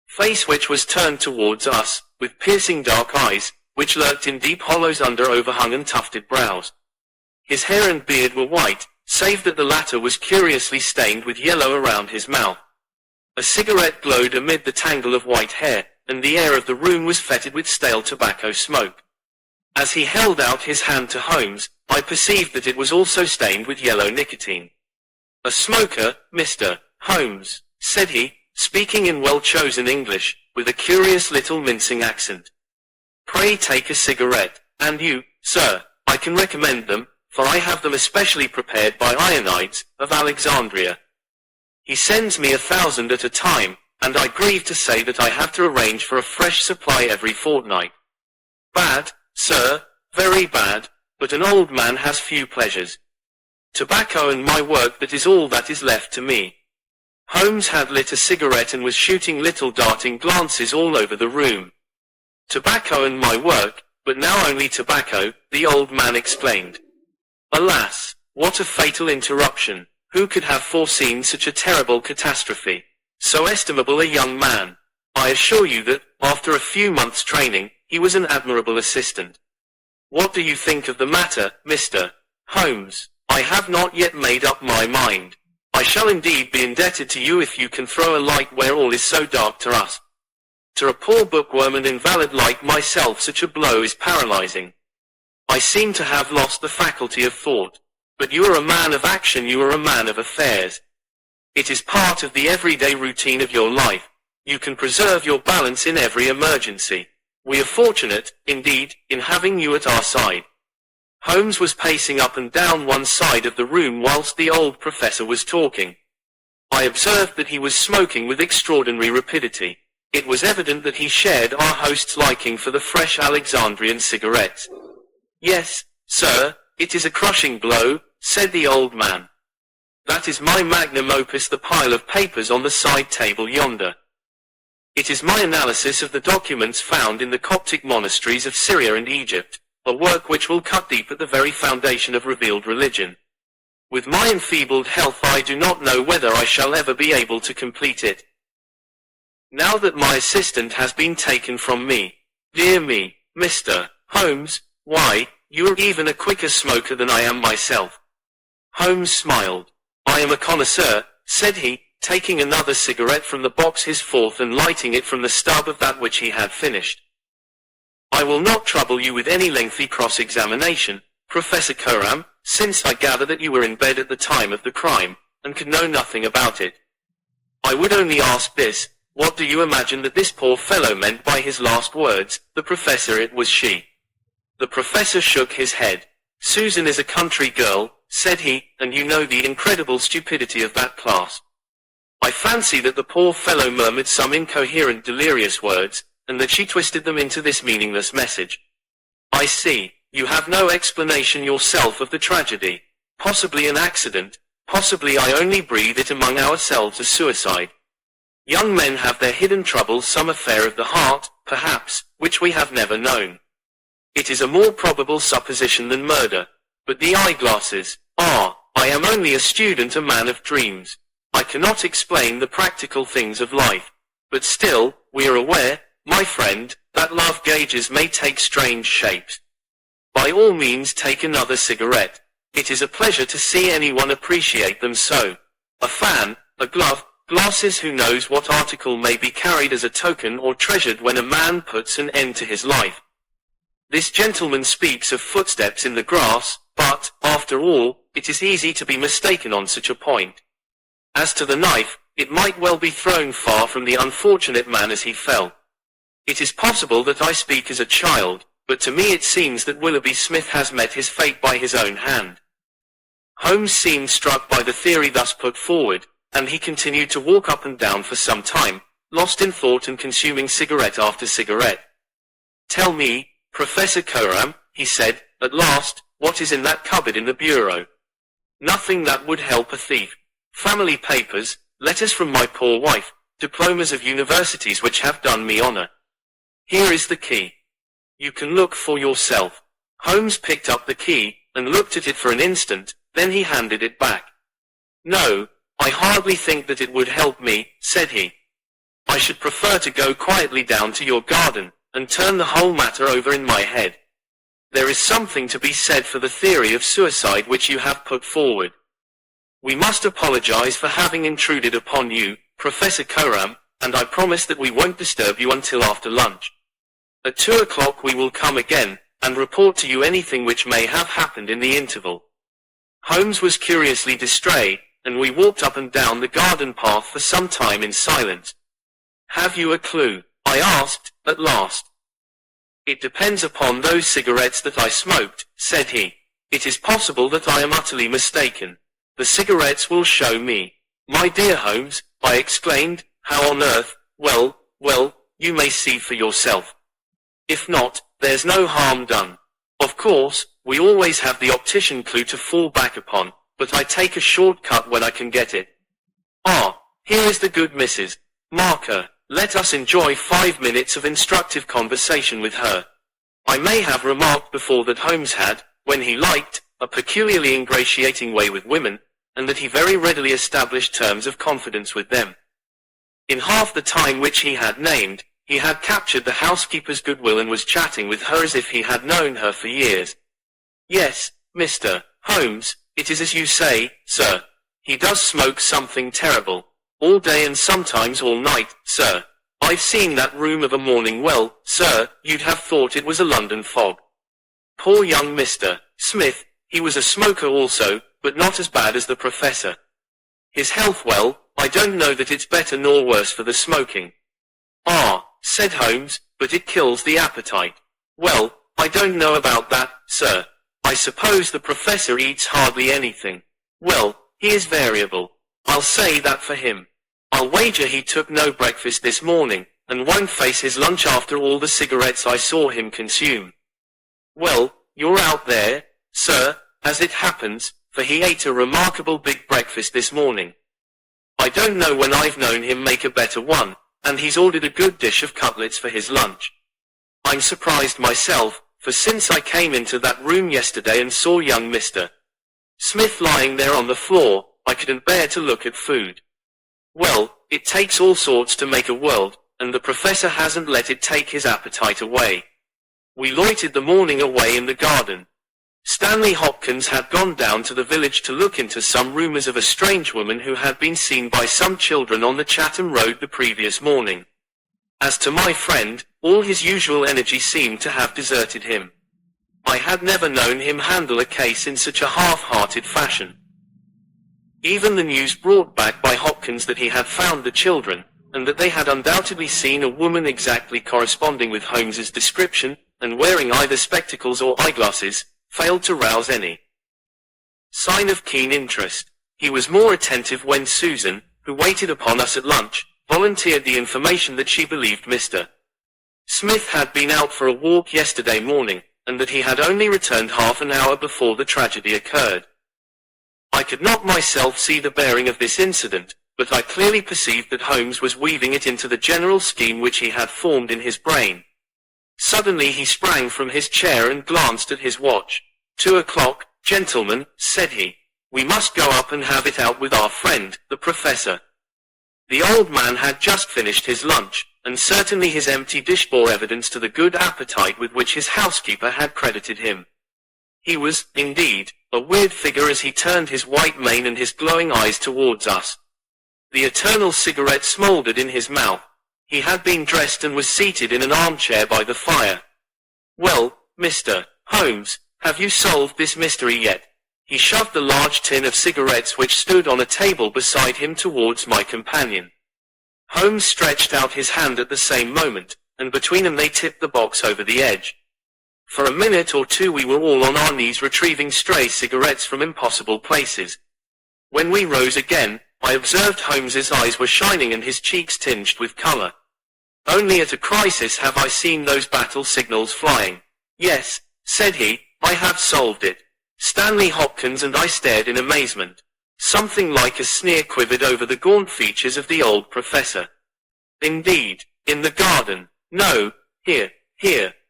face which was turned towards us, with piercing dark eyes, which lurked in deep hollows under overhung and tufted brows. His hair and beard were white, save that the latter was curiously stained with yellow around his mouth. A cigarette glowed amid the tangle of white hair, and the air of the room was fetid with stale tobacco smoke. As he held out his hand to Holmes, I perceived that it was also stained with yellow nicotine. "A smoker, Mr. Holmes," said he, speaking in well-chosen English, with a curious little mincing accent. "Pray take a cigarette, and you, sir, I can recommend them, for I have them especially prepared by Ionides, of Alexandria. He sends me 1,000 at a time, and I grieve to say that I have to arrange for a fresh supply every fortnight. Bad, sir, very bad, but an old man has few pleasures. Tobacco and my work, that is all that is left to me." Holmes had lit a cigarette and was shooting little darting glances all over the room. "Tobacco and my work, but now only tobacco," the old man explained. Alas, what a fatal interruption! Who could have foreseen such a terrible catastrophe? So estimable a young man. I assure you that, after a few months' training, he was an admirable assistant. What do you think of the matter, Mr. Holmes? I have not yet made up my mind. I shall indeed be indebted to you if you can throw a light where all is so dark to us. To a poor bookworm and invalid like myself, such a blow is paralyzing. I seem to have lost the faculty of thought. But you are a man of action, you are a man of affairs. It is part of the everyday routine of your life. You can preserve your balance in every emergency. We are fortunate, indeed, in having you at our side. Holmes was pacing up and down one side of the room whilst the old professor was talking. I observed that he was smoking with extraordinary rapidity. It was evident that he shared our host's liking for the fresh Alexandrian cigarettes. "Yes, sir, it is a crushing blow," said the old man. "That is my magnum opus, the pile of papers on the side table yonder. It is my analysis of the documents found in the Coptic monasteries of Syria and Egypt, a work which will cut deep at the very foundation of revealed religion. With my enfeebled health I do not know whether I shall ever be able to complete it. Now that my assistant has been taken from me. Dear me, Mr. Holmes, why, you are even a quicker smoker than I am myself." Holmes smiled. "I am a connoisseur," said he, taking another cigarette from the box, his fourth, and lighting it from the stub of that which he had finished. "I will not trouble you with any lengthy cross-examination, Professor Coram, since I gather that you were in bed at the time of the crime, and could know nothing about it. I would only ask this, What do you imagine that this poor fellow meant by his last words? The professor, it was she. The professor shook his head. Susan is a country girl, said he, and you know the incredible stupidity of that class. I fancy that the poor fellow murmured some incoherent delirious words, and that she twisted them into this meaningless message. I see, you have no explanation yourself of the tragedy. Possibly an accident, possibly I only breathe it among ourselves as suicide. Young men have their hidden troubles, some affair of the heart, perhaps, which we have never known. It is a more probable supposition than murder. But the eyeglasses, I am only a student, a man of dreams. I cannot explain the practical things of life. But still, we are aware, my friend, that love gauges may take strange shapes. By all means take another cigarette. It is a pleasure to see anyone appreciate them so. A fan, a glove, glasses, who knows what article may be carried as a token or treasured when a man puts an end to his life. This gentleman speaks of footsteps in the grass, but, after all, it is easy to be mistaken on such a point. As to the knife, it might well be thrown far from the unfortunate man as he fell. It is possible that I speak as a child, but to me it seems that Willoughby Smith has met his fate by his own hand. Holmes seemed struck by the theory thus put forward, and he continued to walk up and down for some time, lost in thought and consuming cigarette after cigarette. Tell me, Professor Coram, he said, at last, what is in that cupboard in the bureau? Nothing that would help a thief. Family papers, letters from my poor wife, diplomas of universities which have done me honor. Here is the key. You can look for yourself. Holmes picked up the key, and looked at it for an instant, then he handed it back. No, I hardly think that it would help me, said he. I should prefer to go quietly down to your garden, and turn the whole matter over in my head. There is something to be said for the theory of suicide which you have put forward. We must apologize for having intruded upon you, Professor Coram, and I promise that we won't disturb you until after lunch. At 2 o'clock we will come again, and report to you anything which may have happened in the interval. Holmes was curiously distrait, and we walked up and down the garden path for some time in silence. Have you a clue? I asked, at last. It depends upon those cigarettes that I smoked, said he. It is possible that I am utterly mistaken. The cigarettes will show me. My dear Holmes, I exclaimed, how on earth? Well, you may see for yourself. If not, there's no harm done. Of course, we always have the optician clue to fall back upon, but I take a short cut when I can get it. Here is the good Mrs. Marker. Let us enjoy 5 minutes of instructive conversation with her. I may have remarked before that Holmes had, when he liked, a peculiarly ingratiating way with women, and that he very readily established terms of confidence with them. In half the time which he had named, he had captured the housekeeper's goodwill and was chatting with her as if he had known her for years. Yes, Mr. Holmes, it is as you say, sir. He does smoke something terrible. All day and sometimes all night, sir. I've seen that room of a morning, well, sir, you'd have thought it was a London fog. Poor young Mr. Smith, he was a smoker also, but not as bad as the professor. His health, well, I don't know that it's better nor worse for the smoking. Said Holmes, but it kills the appetite. Well, I don't know about that, sir. I suppose the professor eats hardly anything. Well, he is variable. I'll say that for him. I'll wager he took no breakfast this morning, and won't face his lunch after all the cigarettes I saw him consume. Well, you're out there, sir, as it happens, for he ate a remarkable big breakfast this morning. I don't know when I've known him make a better one, and he's ordered a good dish of cutlets for his lunch. I'm surprised myself, for since I came into that room yesterday and saw young Mr. Smith lying there on the floor, I couldn't bear to look at food. Well, it takes all sorts to make a world, and the professor hasn't let it take his appetite away. We loitered the morning away in the garden. Stanley Hopkins had gone down to the village to look into some rumors of a strange woman who had been seen by some children on the Chatham Road the previous morning. As to my friend, all his usual energy seemed to have deserted him. I had never known him handle a case in such a half-hearted fashion. Even the news brought back by Hopkins that he had found the children, and that they had undoubtedly seen a woman exactly corresponding with Holmes's description, and wearing either spectacles or eyeglasses, failed to rouse any sign of keen interest. He was more attentive when Susan, who waited upon us at lunch, volunteered the information that she believed Mr. Smith had been out for a walk yesterday morning, and that he had only returned half an hour before the tragedy occurred. I could not myself see the bearing of this incident, but I clearly perceived that Holmes was weaving it into the general scheme which he had formed in his brain. Suddenly he sprang from his chair and glanced at his watch. 2 o'clock, gentlemen, said he. We must go up and have it out with our friend, the professor. The old man had just finished his lunch, and certainly his empty dish bore evidence to the good appetite with which his housekeeper had credited him. He was, indeed, a weird figure as he turned his white mane and his glowing eyes towards us. The eternal cigarette smouldered in his mouth. He had been dressed and was seated in an armchair by the fire. Well, Mr. Holmes, have you solved this mystery yet? He shoved the large tin of cigarettes which stood on a table beside him towards my companion. Holmes stretched out his hand at the same moment, and between them they tipped the box over the edge. For a minute or two we were all on our knees retrieving stray cigarettes from impossible places. When we rose again, I observed Holmes's eyes were shining and his cheeks tinged with color. Only at a crisis have I seen those battle signals flying. Yes, said he, I have solved it. Stanley Hopkins and I stared in amazement. Something like a sneer quivered over the gaunt features of the old professor. Indeed, in the garden. No, here,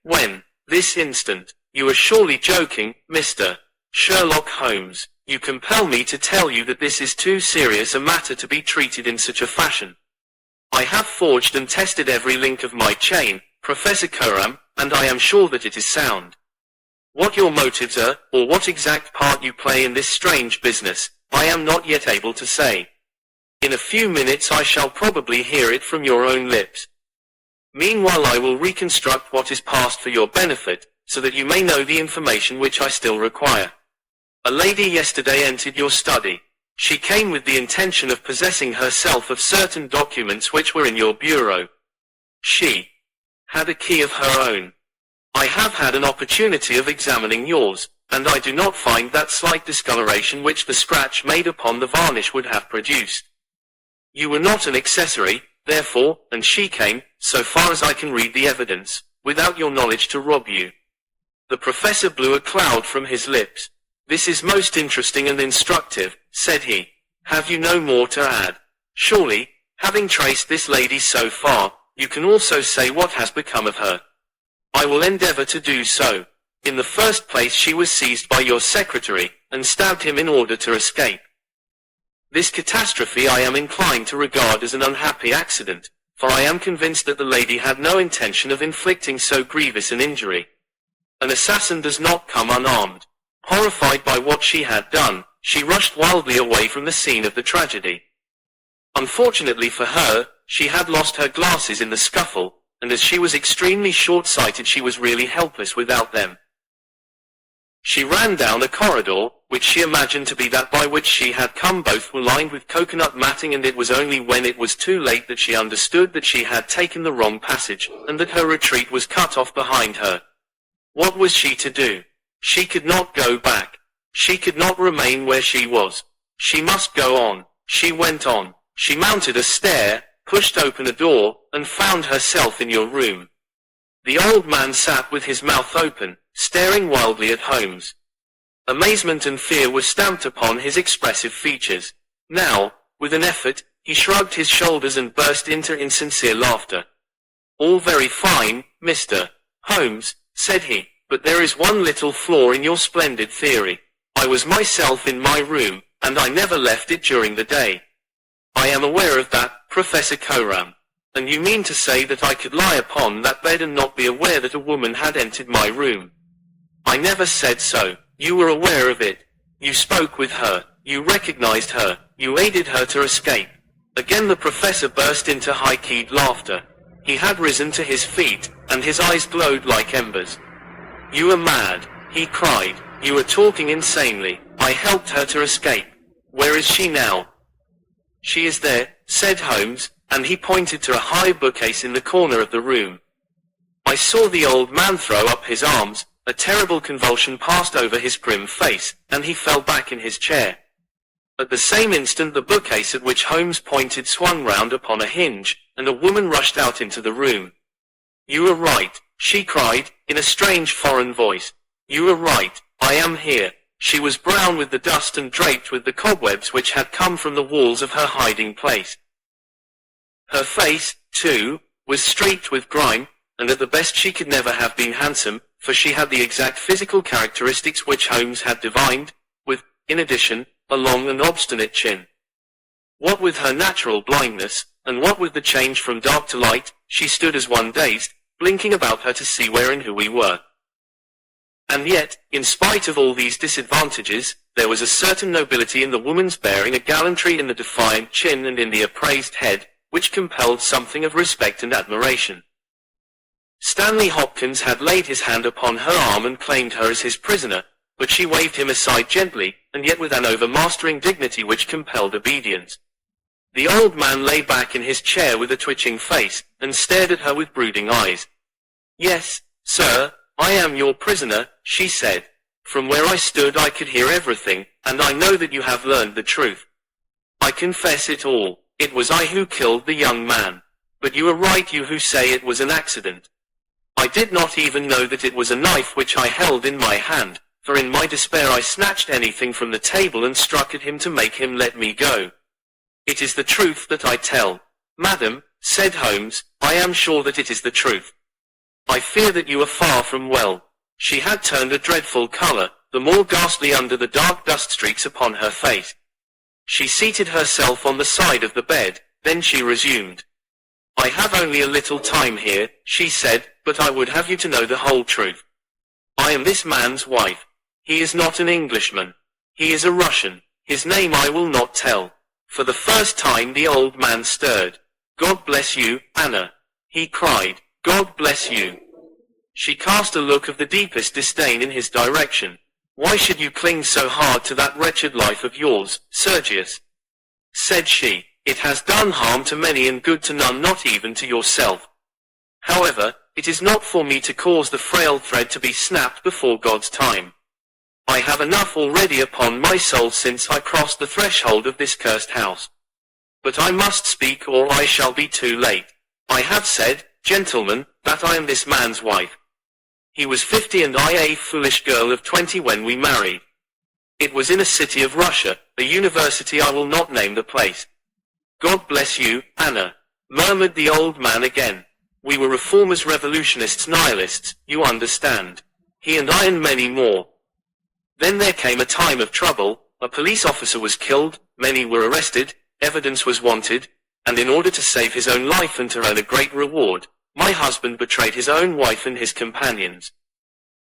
when, this instant. You are surely joking, Mr. Sherlock Holmes. You compel me to tell you that this is too serious a matter to be treated in such a fashion. I have forged and tested every link of my chain, Professor Coram, and I am sure that it is sound. What your motives are, or what exact part you play in this strange business, I am not yet able to say. In a few minutes I shall probably hear it from your own lips. Meanwhile I will reconstruct what is past for your benefit, so that you may know the information which I still require. A lady yesterday entered your study. She came with the intention of possessing herself of certain documents which were in your bureau. She had a key of her own. I have had an opportunity of examining yours, and I do not find that slight discoloration which the scratch made upon the varnish would have produced. You were not an accessory, therefore, and she came, so far as I can read the evidence, without your knowledge to rob you. The professor blew a cloud from his lips. This is most interesting and instructive, said he. Have you no more to add? Surely, having traced this lady so far, you can also say what has become of her. I will endeavor to do so. In the first place she was seized by your secretary, and stabbed him in order to escape. This catastrophe I am inclined to regard as an unhappy accident, for I am convinced that the lady had no intention of inflicting so grievous an injury. An assassin does not come unarmed. Horrified by what she had done, she rushed wildly away from the scene of the tragedy. Unfortunately for her, she had lost her glasses in the scuffle, and as she was extremely short-sighted she was really helpless without them. She ran down a corridor, which she imagined to be that by which she had come. Both were lined with coconut matting, and it was only when it was too late that she understood that she had taken the wrong passage, and that her retreat was cut off behind her. What was she to do? She could not go back. She could not remain where she was. She must go on. She went on. She mounted a stair, pushed open a door, and found herself in your room. The old man sat with his mouth open, staring wildly at Holmes. Amazement and fear were stamped upon his expressive features. Now, with an effort, he shrugged his shoulders and burst into insincere laughter. All very fine, Mr. Holmes, said he, but there is one little flaw in your splendid theory. I was myself in my room, and I never left it during the day. I am aware of that, Professor Coram. And you mean to say that I could lie upon that bed and not be aware that a woman had entered my room? I never said so. You were aware of it. You spoke with her. You recognized her. You aided her to escape. Again the professor burst into high-keyed laughter. He had risen to his feet, and his eyes glowed like embers. You are mad, he cried. You are talking insanely. I helped her to escape. Where is she now? She is there, said Holmes, and he pointed to a high bookcase in the corner of the room. I saw the old man throw up his arms, a terrible convulsion passed over his grim face, and he fell back in his chair. At the same instant the bookcase at which Holmes pointed swung round upon a hinge, and a woman rushed out into the room. "You are right," she cried, in a strange foreign voice. "You are right, I am here." She was brown with the dust and draped with the cobwebs which had come from the walls of her hiding place. Her face, too, was streaked with grime, and at the best she could never have been handsome, for she had the exact physical characteristics which Holmes had divined, with, in addition, a long and obstinate chin. What with her natural blindness, and what with the change from dark to light, she stood as one dazed, blinking about her to see where and who we were. And yet, in spite of all these disadvantages, there was a certain nobility in the woman's bearing, a gallantry in the defiant chin and in the appraised head, which compelled something of respect and admiration. Stanley Hopkins had laid his hand upon her arm and claimed her as his prisoner, but she waved him aside gently, and yet with an overmastering dignity which compelled obedience. The old man lay back in his chair with a twitching face, and stared at her with brooding eyes. "Yes, sir, I am your prisoner," she said. "From where I stood I could hear everything, and I know that you have learned the truth. I confess it all. It was I who killed the young man. But you are right, you who say it was an accident. I did not even know that it was a knife which I held in my hand, for in my despair I snatched anything from the table and struck at him to make him let me go. It is the truth that I tell." "Madam," said Holmes, "I am sure that it is the truth. I fear that you are far from well." She had turned a dreadful color, the more ghastly under the dark dust streaks upon her face. She seated herself on the side of the bed, then she resumed. "I have only a little time here," she said, "but I would have you to know the whole truth. I am this man's wife. He is not an Englishman. He is a Russian. His name I will not tell." For the first time the old man stirred. "God bless you, Anna," he cried. "God bless you." She cast a look of the deepest disdain in his direction. "Why should you cling so hard to that wretched life of yours, Sergius?" said she. "It has done harm to many and good to none, not even to yourself. However, it is not for me to cause the frail thread to be snapped before God's time. I have enough already upon my soul since I crossed the threshold of this cursed house. But I must speak or I shall be too late. I have said, gentlemen, that I am this man's wife. He was 50 and I a foolish girl of 20 when we married. It was in a city of Russia, a university, I will not name the place." "God bless you, Anna," murmured the old man again. "We were reformers, revolutionists, nihilists, you understand. He and I and many more. Then there came a time of trouble, a police officer was killed, many were arrested, evidence was wanted, and in order to save his own life and to earn a great reward, my husband betrayed his own wife and his companions.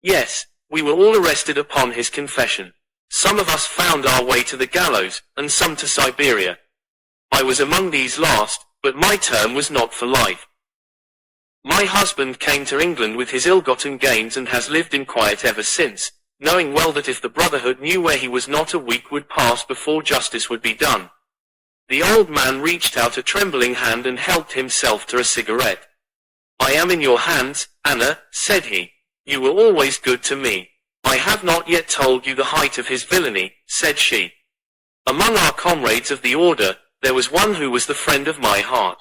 Yes, we were all arrested upon his confession. Some of us found our way to the gallows, and some to Siberia. I was among these last, but my term was not for life. My husband came to England with his ill-gotten gains and has lived in quiet ever since, knowing well that if the Brotherhood knew where he was not a week would pass before justice would be done." The old man reached out a trembling hand and helped himself to a cigarette. "I am in your hands, Anna," said he. "You were always good to me." "I have not yet told you the height of his villainy," said she. "Among our comrades of the order, there was one who was the friend of my heart.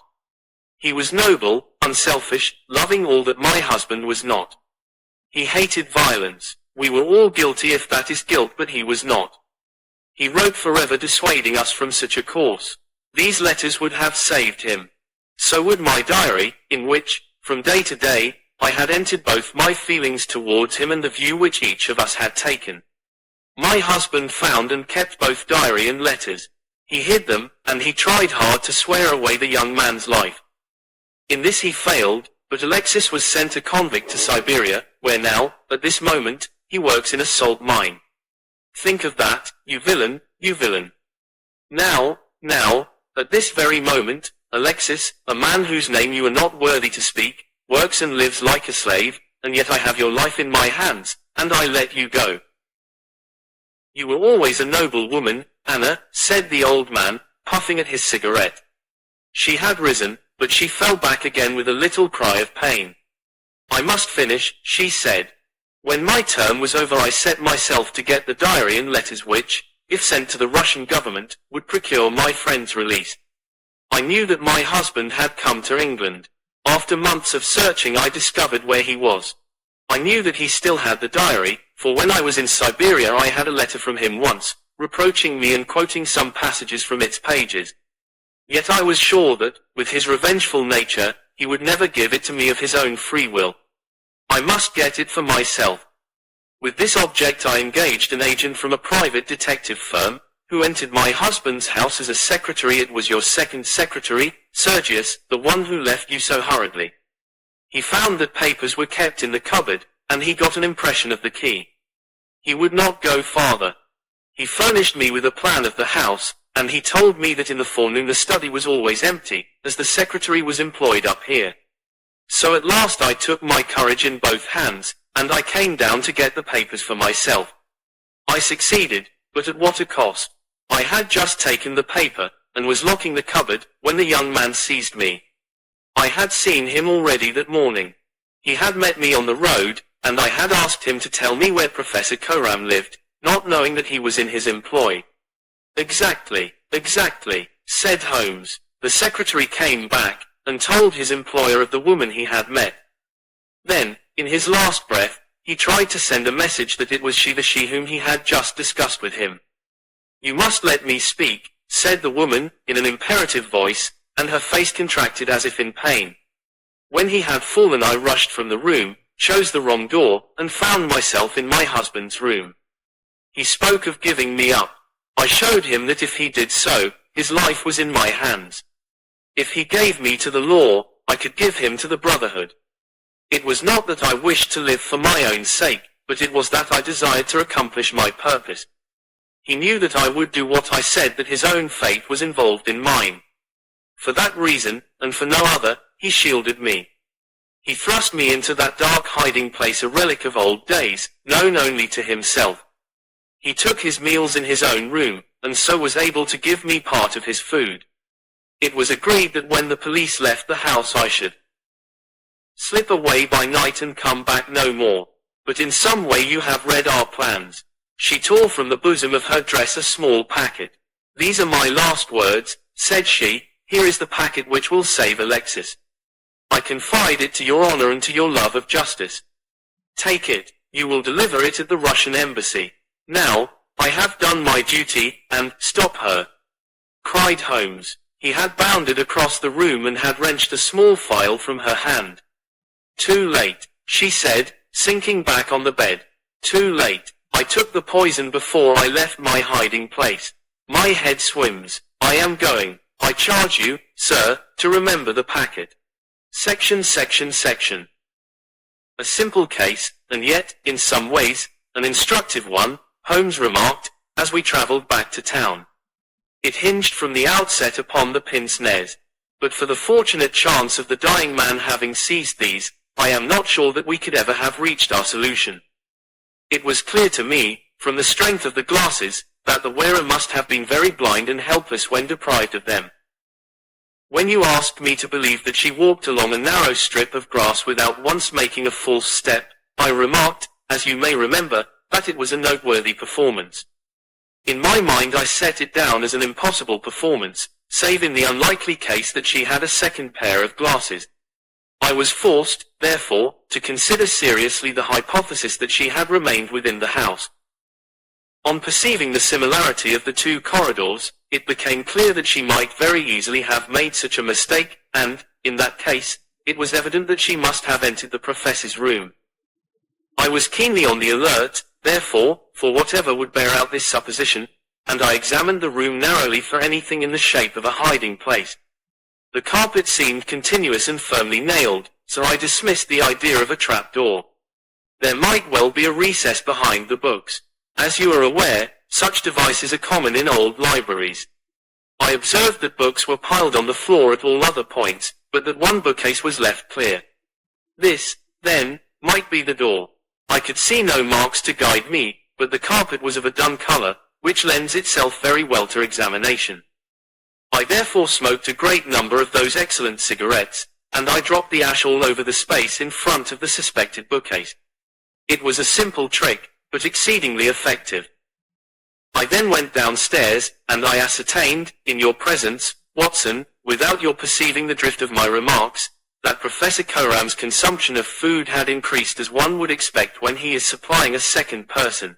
He was noble, unselfish, loving all that my husband was not. He hated violence. We were all guilty if that is guilt, but he was not. He wrote forever dissuading us from such a course. These letters would have saved him. So would my diary, in which, from day to day, I had entered both my feelings towards him and the view which each of us had taken. My husband found and kept both diary and letters. He hid them, and he tried hard to swear away the young man's life. In this he failed, but Alexis was sent a convict to Siberia, where now, at this moment, he works in a salt mine. Think of that, you villain, you villain. Now, at this very moment, Alexis, a man whose name you are not worthy to speak, works and lives like a slave, and yet I have your life in my hands, and I let you go." "You were always a noble woman, Anna," said the old man, puffing at his cigarette. She had risen, but she fell back again with a little cry of pain. I must finish, she said. When my term was over, I set myself to get the diary and letters which, if sent to the Russian government, would procure my friend's release. I knew that my husband had come to England. After months of searching, I discovered where he was. I knew that he still had the diary, for when I was in Siberia I had a letter from him once, reproaching me and quoting some passages from its pages. Yet I was sure that, with his revengeful nature, he would never give it to me of his own free will. I must get it for myself. With this object I engaged an agent from a private detective firm, who entered my husband's house as a secretary. It was your second secretary, Sergius, the one who left you so hurriedly. He found that papers were kept in the cupboard, and he got an impression of the key. He would not go farther. He furnished me with a plan of the house, and he told me that in the forenoon the study was always empty, as the secretary was employed up here. So at last I took my courage in both hands, and I came down to get the papers for myself. I succeeded, but at what a cost. I had just taken the paper, and was locking the cupboard, when the young man seized me. I had seen him already that morning. He had met me on the road, and I had asked him to tell me where Professor Coram lived, not knowing that he was in his employ. Exactly, said Holmes. The secretary came back, and told his employer of the woman he had met. Then, in his last breath, he tried to send a message that it was the she whom he had just discussed with him. You must let me speak, said the woman, in an imperative voice, and her face contracted as if in pain. When he had fallen I rushed from the room, chose the wrong door, and found myself in my husband's room. He spoke of giving me up. I showed him that if he did so, his life was in my hands. If he gave me to the law, I could give him to the brotherhood. It was not that I wished to live for my own sake, but it was that I desired to accomplish my purpose. He knew that I would do what I said, that his own fate was involved in mine. For that reason, and for no other, he shielded me. He thrust me into that dark hiding place, a relic of old days, known only to himself. He took his meals in his own room, and so was able to give me part of his food. It was agreed that when the police left the house I should slip away by night and come back no more. But in some way you have read our plans. She tore from the bosom of her dress a small packet. These are my last words, said she. Here is the packet which will save Alexis. I confide it to your honor and to your love of justice. Take it. You will deliver it at the Russian embassy. Now, I have done my duty, and stop her, cried Holmes. He had bounded across the room and had wrenched a small file from her hand. Too late, she said, sinking back on the bed. Too late. I took the poison before I left my hiding place. My head swims. I am going, I charge you, sir, to remember the packet. Section. A simple case, and yet, in some ways, an instructive one, Holmes remarked, as we travelled back to town. It hinged from the outset upon the pince-nez. But for the fortunate chance of the dying man having seized these, I am not sure that we could ever have reached our solution. It was clear to me, from the strength of the glasses, that the wearer must have been very blind and helpless when deprived of them. When you asked me to believe that she walked along a narrow strip of grass without once making a false step, I remarked, as you may remember, that it was a noteworthy performance. In my mind I set it down as an impossible performance, save in the unlikely case that she had a second pair of glasses. I was forced, therefore, to consider seriously the hypothesis that she had remained within the house. On perceiving the similarity of the two corridors, it became clear that she might very easily have made such a mistake, and, in that case, it was evident that she must have entered the professor's room. I was keenly on the alert, therefore, for whatever would bear out this supposition, and I examined the room narrowly for anything in the shape of a hiding place. The carpet seemed continuous and firmly nailed, so I dismissed the idea of a trapdoor. There might well be a recess behind the books. As you are aware, such devices are common in old libraries. I observed that books were piled on the floor at all other points, but that one bookcase was left clear. This, then, might be the door. I could see no marks to guide me, but the carpet was of a dun color, which lends itself very well to examination. I therefore smoked a great number of those excellent cigarettes, and I dropped the ash all over the space in front of the suspected bookcase. It was a simple trick, but exceedingly effective. I then went downstairs, and I ascertained, in your presence, Watson, without your perceiving the drift of my remarks, that Professor Coram's consumption of food had increased as one would expect when he is supplying a second person.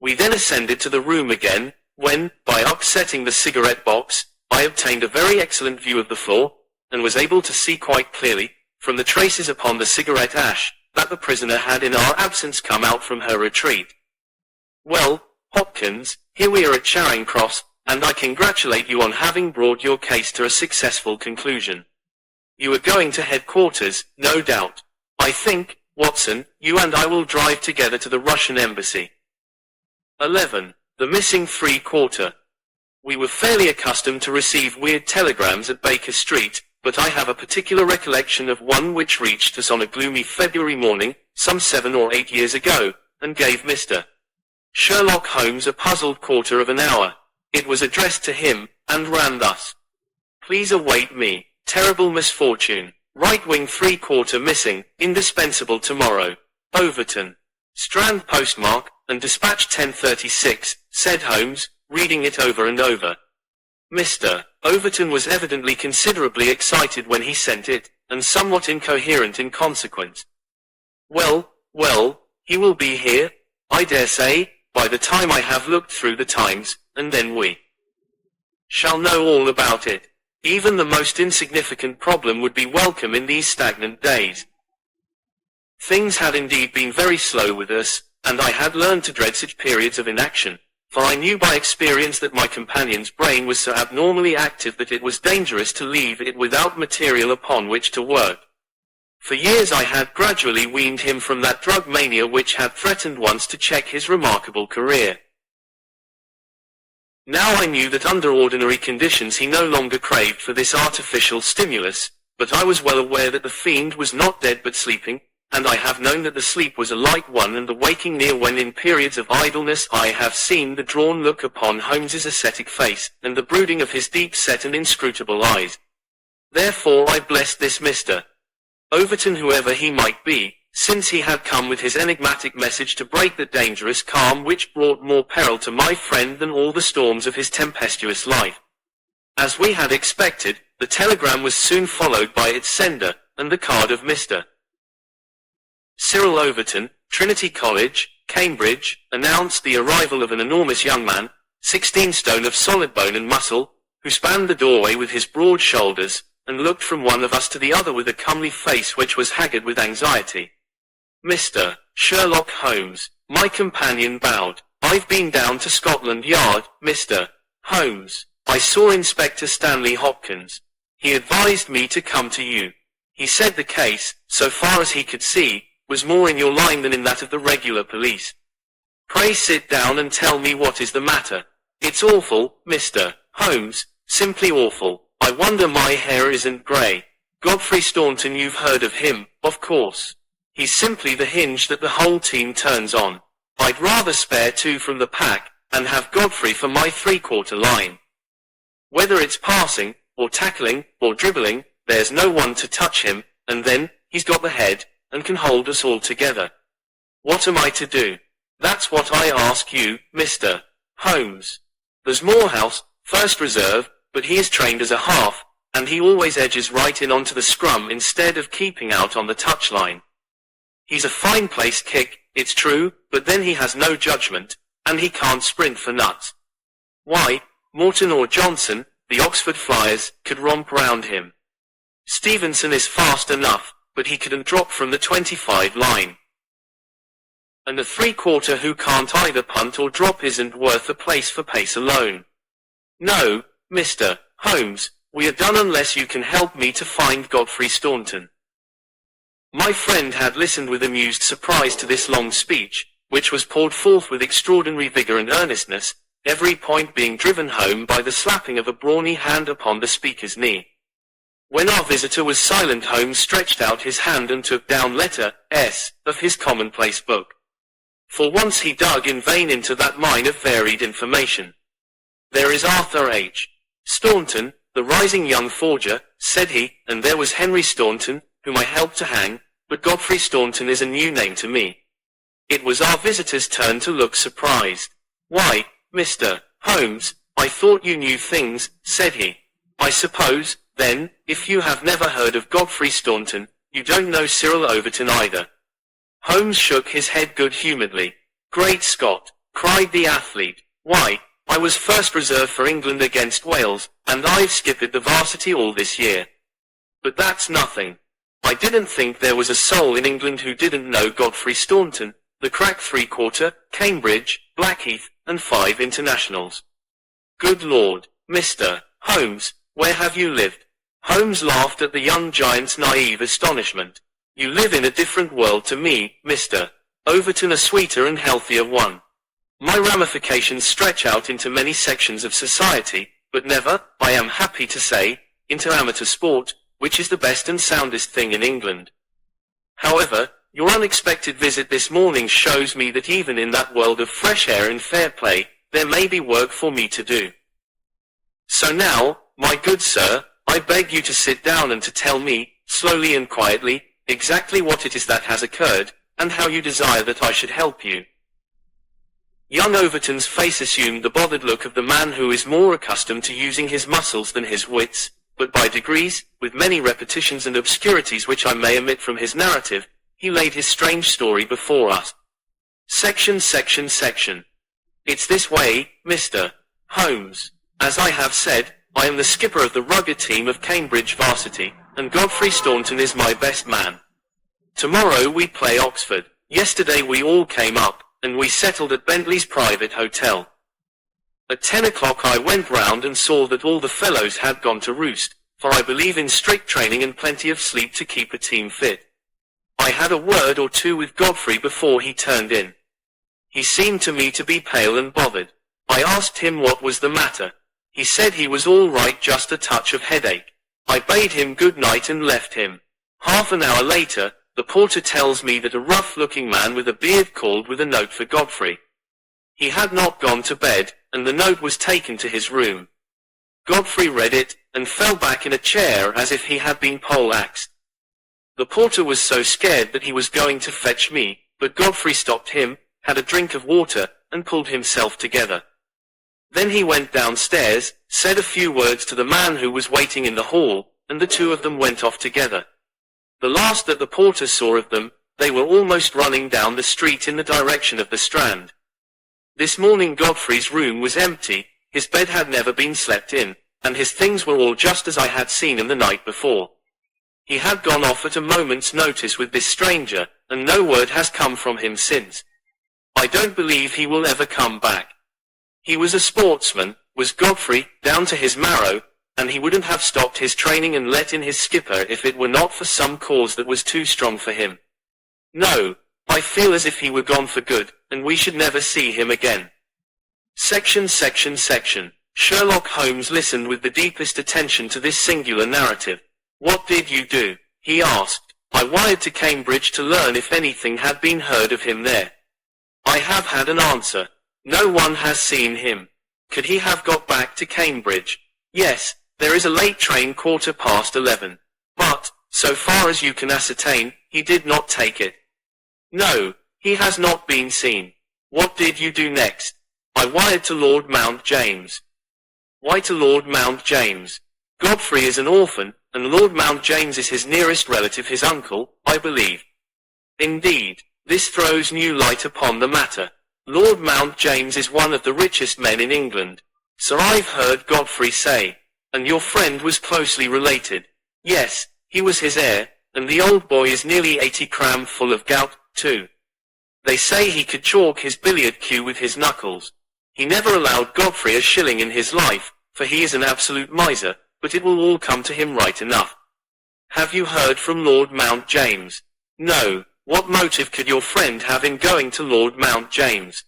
We then ascended to the room again, when, by upsetting the cigarette box, I obtained a very excellent view of the floor, and was able to see quite clearly, from the traces upon the cigarette ash, that the prisoner had in our absence come out from her retreat. Well, Hopkins, here we are at Charing Cross, and I congratulate you on having brought your case to a successful conclusion. You are going to headquarters, no doubt. I think, Watson, you and I will drive together to the Russian embassy. 11. The missing 3/4. We were fairly accustomed to receive weird telegrams at Baker Street, but I have a particular recollection of one which reached us on a gloomy February morning, some 7 or 8 years ago, and gave Mr. Sherlock Holmes a puzzled quarter of an hour. It was addressed to him, and ran thus. Please await me. Terrible misfortune. Right wing 3/4 missing, indispensable tomorrow. Overton. Strand postmark, and dispatch 10:36, said Holmes, reading it over and over. Mr. Overton was evidently considerably excited when he sent it, and somewhat incoherent in consequence. Well, he will be here, I dare say, by the time I have looked through the Times, and then we shall know all about it. Even the most insignificant problem would be welcome in these stagnant days. Things had indeed been very slow with us, and I had learned to dread such periods of inaction, for I knew by experience that my companion's brain was so abnormally active that it was dangerous to leave it without material upon which to work. For years I had gradually weaned him from that drug mania which had threatened once to check his remarkable career. Now I knew that under ordinary conditions he no longer craved for this artificial stimulus, but I was well aware that the fiend was not dead but sleeping, and I have known that the sleep was a light one and the waking near when in periods of idleness I have seen the drawn look upon Holmes's ascetic face, and the brooding of his deep-set and inscrutable eyes. Therefore I blessed this Mr. Overton, whoever he might be, since he had come with his enigmatic message to break the dangerous calm which brought more peril to my friend than all the storms of his tempestuous life. As we had expected, the telegram was soon followed by its sender, and the card of Mr. Cyril Overton, Trinity College, Cambridge, announced the arrival of an enormous young man, 16 stone of solid bone and muscle, who spanned the doorway with his broad shoulders, and looked from one of us to the other with a comely face which was haggard with anxiety. Mr. Sherlock Holmes, my companion bowed. I've been down to Scotland Yard, Mr. Holmes. I saw Inspector Stanley Hopkins. He advised me to come to you. He said the case, so far as he could see, was more in your line than in that of the regular police. Pray sit down and tell me what is the matter. It's awful, Mr. Holmes, simply awful. I wonder my hair isn't grey. Godfrey Staunton, you've heard of him, of course. He's simply the hinge that the whole team turns on. I'd rather spare 2 from the pack, and have Godfrey for my 3/4 line. Whether it's passing, or tackling, or dribbling, there's no one to touch him, and then, he's got the head, and can hold us all together. What am I to do? That's what I ask you, Mr. Holmes. There's Morehouse, first reserve, but he is trained as a half, and he always edges right in onto the scrum instead of keeping out on the touchline. He's a fine place kick, it's true, but then he has no judgment, and he can't sprint for nuts. Why, Morton or Johnson, the Oxford Flyers, could romp round him. Stevenson is fast enough, but he couldn't drop from the 25 line. And a 3/4 who can't either punt or drop isn't worth a place for pace alone. No, Mr. Holmes, we are done unless you can help me to find Godfrey Staunton. My friend had listened with amused surprise to this long speech, which was poured forth with extraordinary vigor and earnestness, every point being driven home by the slapping of a brawny hand upon the speaker's knee. When our visitor was silent, Holmes stretched out his hand and took down letter S of his commonplace book. For once he dug in vain into that mine of varied information. There is Arthur H. Staunton, the rising young forger, said he, and there was Henry Staunton, whom I helped to hang, but Godfrey Staunton is a new name to me. It was our visitor's turn to look surprised. Why, Mr. Holmes, I thought you knew things, said he. I suppose, then, if you have never heard of Godfrey Staunton, you don't know Cyril Overton either. Holmes shook his head good-humouredly. Great Scott, cried the athlete. Why, I was first reserve for England against Wales, and I've skipped the varsity all this year. But that's nothing. I didn't think there was a soul in England who didn't know Godfrey Staunton, the crack three-quarter, Cambridge, Blackheath, and 5 internationals. Good Lord, Mr. Holmes, where have you lived? Holmes laughed at the young giant's naive astonishment. You live in a different world to me, Mr. Overton, a sweeter and healthier one. My ramifications stretch out into many sections of society, but never, I am happy to say, into amateur sport, which is the best and soundest thing in England. However, your unexpected visit this morning shows me that even in that world of fresh air and fair play, there may be work for me to do. So now, my good sir, I beg you to sit down and to tell me, slowly and quietly, exactly what it is that has occurred, and how you desire that I should help you. Young Overton's face assumed the bothered look of the man who is more accustomed to using his muscles than his wits, but by degrees, with many repetitions and obscurities which I may omit from his narrative, he laid his strange story before us. Section. It's this way, Mr. Holmes. As I have said, I am the skipper of the rugged team of Cambridge varsity, and Godfrey Staunton is my best man. Tomorrow we play Oxford. Yesterday we all came up, and we settled at Bentley's private hotel. At 10 o'clock I went round and saw that all the fellows had gone to roost, for I believe in strict training and plenty of sleep to keep a team fit. I had a word or two with Godfrey before he turned in. He seemed to me to be pale and bothered. I asked him what was the matter. He said he was all right, just a touch of headache. I bade him good night and left him. Half an hour later, the porter tells me that a rough-looking man with a beard called with a note for Godfrey. He had not gone to bed, and the note was taken to his room. Godfrey read it, and fell back in a chair as if he had been pole-axed. The porter was so scared that he was going to fetch me, but Godfrey stopped him, had a drink of water, and pulled himself together. Then he went downstairs, said a few words to the man who was waiting in the hall, and the two of them went off together. The last that the porter saw of them, they were almost running down the street in the direction of the Strand. This morning Godfrey's room was empty, his bed had never been slept in, and his things were all just as I had seen them the night before. He had gone off at a moment's notice with this stranger, and no word has come from him since. I don't believe he will ever come back. He was a sportsman, was Godfrey, down to his marrow, and he wouldn't have stopped his training and let in his skipper if it were not for some cause that was too strong for him. No, I feel as if he were gone for good, and we should never see him again. Section. Sherlock Holmes listened with the deepest attention to this singular narrative. What did you do? He asked. I wired to Cambridge to learn if anything had been heard of him there. I have had an answer. No one has seen him. Could he have got back to Cambridge? Yes, there is a late train 11:15. But, so far as you can ascertain, he did not take it. No, he has not been seen. What did you do next? I wired to Lord Mount James. Why to Lord Mount James? Godfrey is an orphan, and Lord Mount James is his nearest relative, his uncle, I believe. Indeed, this throws new light upon the matter. Lord Mount James is one of the richest men in England. So I've heard Godfrey say. And your friend was closely related. Yes, he was his heir, and the old boy is nearly 80 cram full of gout, too. They say he could chalk his billiard cue with his knuckles. He never allowed Godfrey a shilling in his life, for he is an absolute miser, but it will all come to him right enough. Have you heard from Lord Mount James? No. What motive could your friend have in going to Lord Mount James?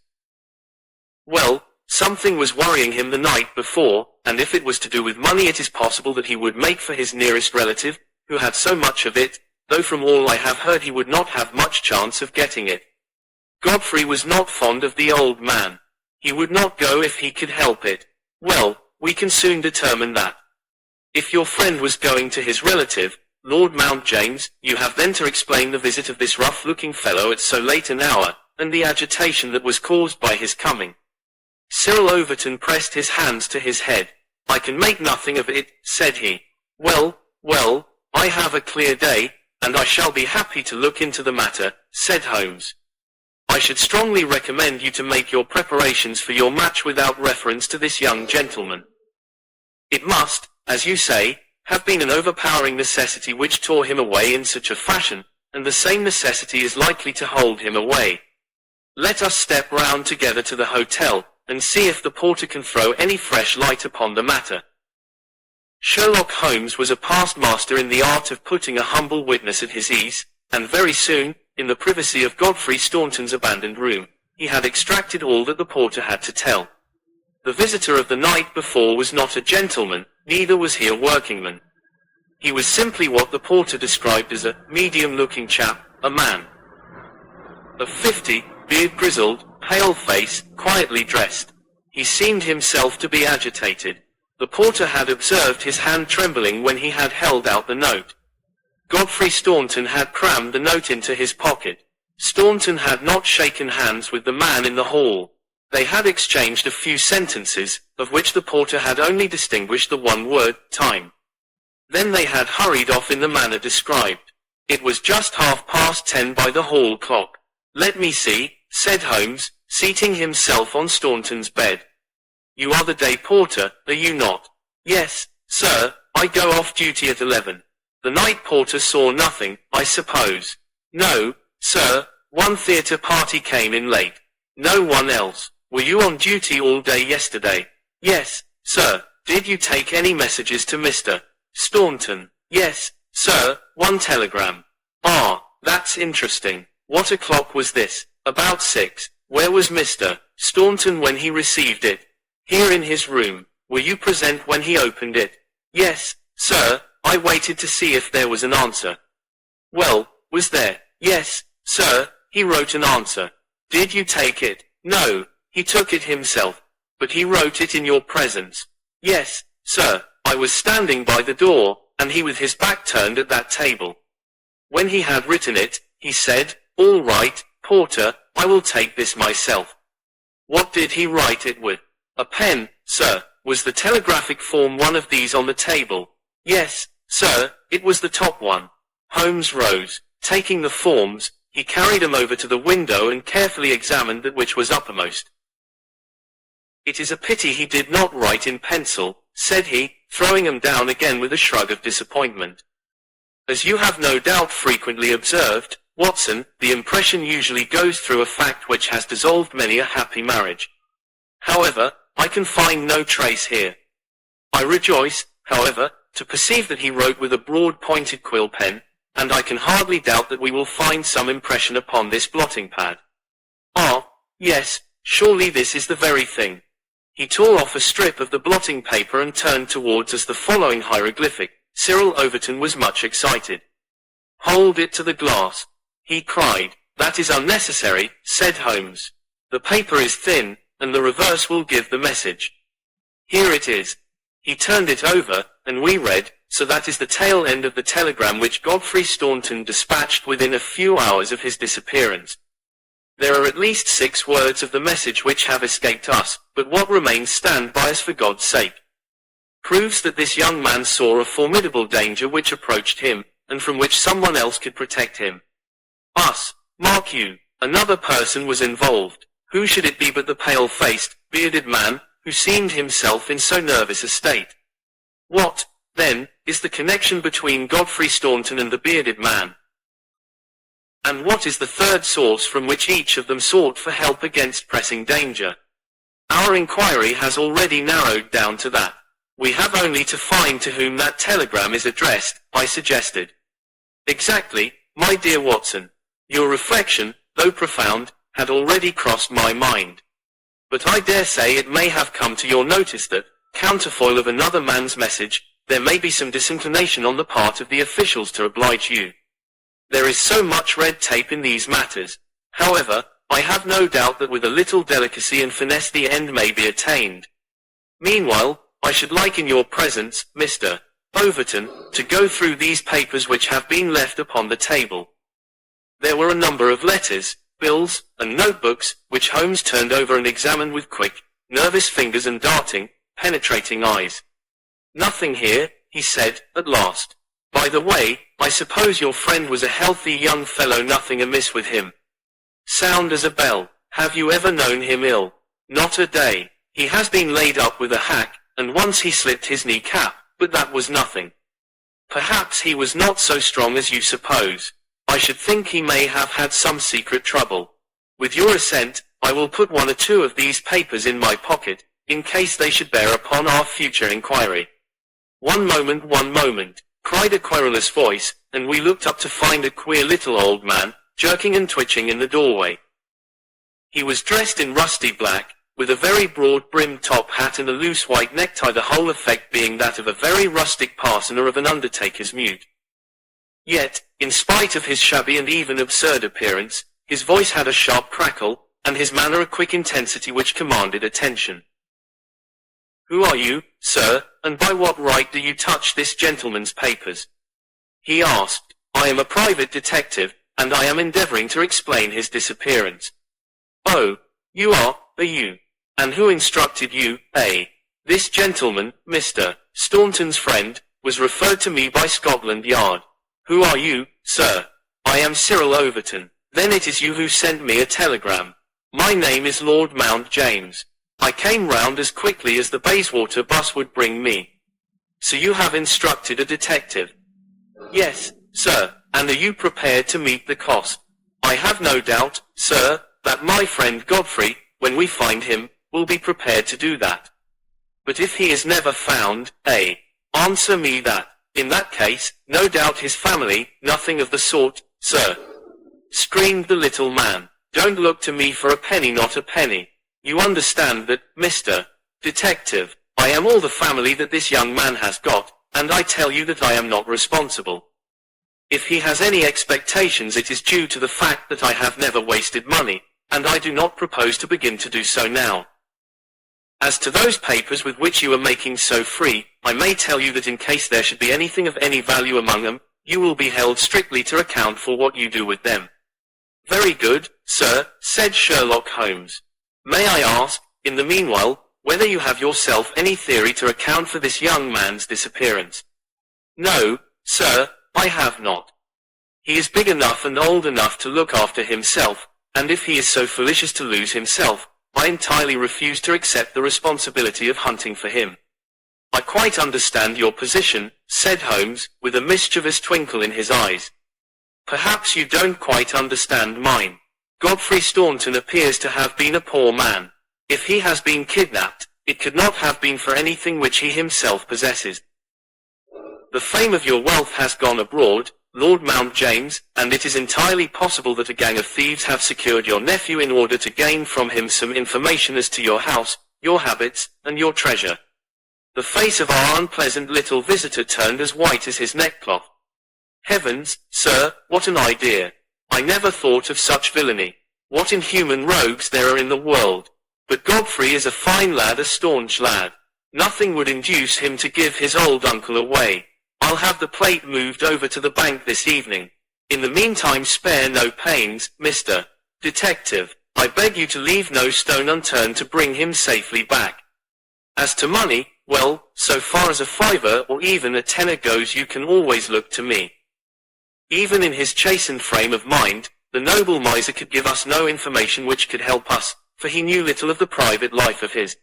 Well, something was worrying him the night before, and if it was to do with money it is possible that he would make for his nearest relative, who had so much of it, though from all I have heard he would not have much chance of getting it. Godfrey was not fond of the old man. He would not go if he could help it. Well, We can soon determine that. If your friend was going to his relative, Lord Mount James, you have then to explain the visit of this rough-looking fellow at so late an hour, and the agitation that was caused by his coming. Cyril Overton pressed his hands to his head. I can make nothing of it, said he. Well, I have a clear day, and I shall be happy to look into the matter, said Holmes. I should strongly recommend you to make your preparations for your match without reference to this young gentleman. It must, as you say, have been an overpowering necessity which tore him away in such a fashion, and the same necessity is likely to hold him away. Let us step round together to the hotel, and see if the porter can throw any fresh light upon the matter. Sherlock Holmes was a past master in the art of putting a humble witness at his ease, and very soon, in the privacy of Godfrey Staunton's abandoned room, he had extracted all that the porter had to tell. The visitor of the night before was not a gentleman, neither was he a workingman. He was simply what the porter described as a medium-looking chap, a man of 50, beard grizzled, pale face, quietly dressed. He seemed himself to be agitated. The porter had observed his hand trembling when he had held out the note. Godfrey Staunton had crammed the note into his pocket. Staunton had not shaken hands with the man in the hall. They had exchanged a few sentences, of which the porter had only distinguished the one word, time. Then they had hurried off in the manner described. It was just 10:30 by the hall clock. Let me see, said Holmes, seating himself on Staunton's bed. You are the day porter, are you not? Yes, sir, I go off duty at 11. The night porter saw nothing, I suppose. No, sir, one theatre party came in late. No one else. Were you on duty all day yesterday? Yes, sir. Did you take any messages to Mr. Staunton? Yes, sir, one telegram. Ah, that's interesting. What o'clock was this? About 6. Where was Mr. Staunton when he received it? Here in his room. Were you present when he opened it? Yes, sir, I waited to see if there was an answer. Well, was there? Yes, sir, he wrote an answer. Did you take it? No, he took it himself. But he wrote it in your presence. Yes, sir, I was standing by the door, and he with his back turned at that table. When he had written it, he said, All right, porter, I will take this myself. What did he write it with? A pen, sir. Was the telegraphic form one of these on the table? Yes, sir, it was the top one. Holmes rose. Taking the forms, he carried them over to the window and carefully examined that which was uppermost. It is a pity he did not write in pencil, said he, throwing them down again with a shrug of disappointment. As you have no doubt frequently observed, Watson, the impression usually goes through a fact which has dissolved many a happy marriage. However, I can find no trace here. I rejoice, however, to perceive that he wrote with a broad-pointed quill pen, and I can hardly doubt that we will find some impression upon this blotting pad. Ah, yes, surely this is the very thing. He tore off a strip of the blotting paper and turned towards us the following hieroglyphic. Cyril Overton was much excited. Hold it to the glass, he cried. That is unnecessary, said Holmes. The paper is thin, and the reverse will give the message. Here it is. He turned it over, and we read, so that is the tail end of the telegram which Godfrey Staunton dispatched within a few hours of his disappearance. There are at least 6 words of the message which have escaped us, but what remains stand by us for God's sake. Proves that this young man saw a formidable danger which approached him, and from which someone else could protect him. Us, mark you, another person was involved. Who should it be but the pale-faced, bearded man, who seemed himself in so nervous a state? What, then, is the connection between Godfrey Staunton and the bearded man? And what is the third source from which each of them sought for help against pressing danger? Our inquiry has already narrowed down to that. We have only to find to whom that telegram is addressed, I suggested. Exactly, my dear Watson. Your reflection, though profound, had already crossed my mind. But I dare say it may have come to your notice that, counterfoil of another man's message, there may be some disinclination on the part of the officials to oblige you. There is so much red tape in these matters. However, I have no doubt that with a little delicacy and finesse the end may be attained. Meanwhile, I should like in your presence, Mr. Overton, to go through these papers which have been left upon the table." There were a number of letters, bills, and notebooks, which Holmes turned over and examined with quick, nervous fingers and darting, penetrating eyes. "Nothing here," he said, at last. "By the way, I suppose your friend was a healthy young fellow, nothing amiss with him?" "Sound as a bell. Have you ever known him ill?" "Not a day. He has been laid up with a hack, and once he slipped his knee-cap, but that was nothing." "Perhaps he was not so strong as you suppose. I should think he may have had some secret trouble. With your assent, I will put one or two of these papers in my pocket, in case they should bear upon our future inquiry." One moment," cried a querulous voice, and we looked up to find a queer little old man, jerking and twitching in the doorway. He was dressed in rusty black, with a very broad-brimmed top hat and a loose white necktie, the whole effect being that of a very rustic parson or of an undertaker's mute. Yet, in spite of his shabby and even absurd appearance, his voice had a sharp crackle, and his manner a quick intensity which commanded attention. "Who are you, sir, and by what right do you touch this gentleman's papers?" he asked. "I am a private detective, and I am endeavoring to explain his disappearance." "Oh, you are you? And who instructed you, eh?" "This gentleman, Mr. Staunton's friend, was referred to me by Scotland Yard." "Who are you, sir?" "I am Cyril Overton." "Then it is you who sent me a telegram." "My name is Lord Mount James. I came round as quickly as the Bayswater bus would bring me." "So you have instructed a detective?" "Yes, sir, and are you prepared to meet the cost?" "I have no doubt, sir, that my friend Godfrey, when we find him, will be prepared to do that." "But if he is never found, eh?" "Answer me that." "In that case, no doubt his family—" "Nothing of the sort, sir," screamed the little man. "Don't look to me for a penny, not a penny. You understand that, Mr. Detective, I am all the family that this young man has got, and I tell you that I am not responsible. If he has any expectations, it is due to the fact that I have never wasted money, and I do not propose to begin to do so now. As to those papers with which you are making so free, I may tell you that in case there should be anything of any value among them, you will be held strictly to account for what you do with them." "Very good, sir," said Sherlock Holmes. "May I ask, in the meanwhile, whether you have yourself any theory to account for this young man's disappearance?" "No, sir, I have not. He is big enough and old enough to look after himself, and if he is so foolish as to lose himself, I entirely refuse to accept the responsibility of hunting for him." "I quite understand your position," said Holmes, with a mischievous twinkle in his eyes. "Perhaps you don't quite understand mine. Godfrey Staunton appears to have been a poor man. If he has been kidnapped, it could not have been for anything which he himself possesses. The fame of your wealth has gone abroad, Lord Mount James, and it is entirely possible that a gang of thieves have secured your nephew in order to gain from him some information as to your house, your habits, and your treasure." The face of our unpleasant little visitor turned as white as his neckcloth. "Heavens, sir, what an idea! I never thought of such villainy. What inhuman rogues there are in the world! But Godfrey is a fine lad, a staunch lad. Nothing would induce him to give his old uncle away. I'll have the plate moved over to the bank this evening. In the meantime spare no pains, Mr. Detective. I beg you to leave no stone unturned to bring him safely back. As to money, well, so far as a fiver or even a tenner goes, you can always look to me." Even in his chastened frame of mind, the noble miser could give us no information which could help us, for he knew little of the private life of his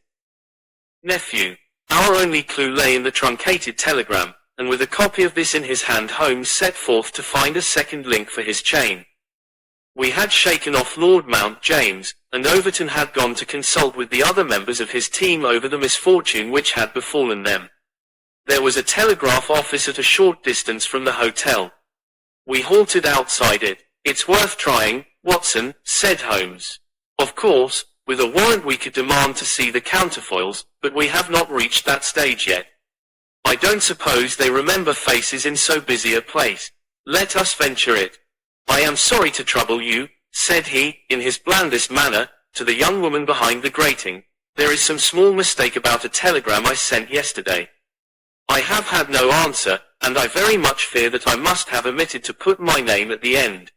nephew. Our only clue lay in the truncated telegram, and with a copy of this in his hand, Holmes set forth to find a second link for his chain. We had shaken off Lord Mount James, and Overton had gone to consult with the other members of his team over the misfortune which had befallen them. There was a telegraph office at a short distance from the hotel. We halted outside it. "It's worth trying, Watson," said Holmes. "Of course, with a warrant we could demand to see the counterfoils, but we have not reached that stage yet. I don't suppose they remember faces in so busy a place. Let us venture it." "I am sorry to trouble you," said he, in his blandest manner, to the young woman behind the grating, There is some small mistake about a telegram I sent yesterday. I have had no answer, and I very much fear that I must have omitted to put my name at the end.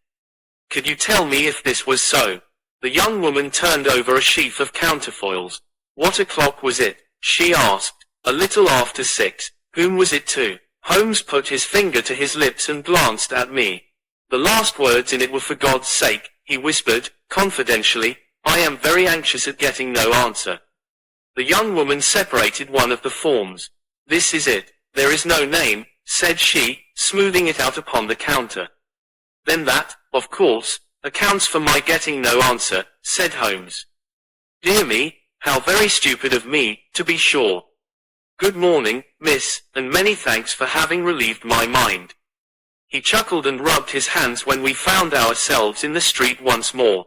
Could you tell me if this was so? The young woman turned over a sheaf of counterfoils. What o'clock was it? She asked. A little after 6. Whom was it to? Holmes put his finger to his lips and glanced at me. The last words in it were, "For God's sake," he whispered, confidentially, "I am very anxious at getting no answer." The young woman separated one of the forms. "This is it. There is no name," said she, smoothing it out upon the counter. "Then that, of course, accounts for my getting no answer," said Holmes. "Dear me, how very stupid of me, to be sure. Good morning, miss, and many thanks for having relieved my mind." He chuckled and rubbed his hands when we found ourselves in the street once more.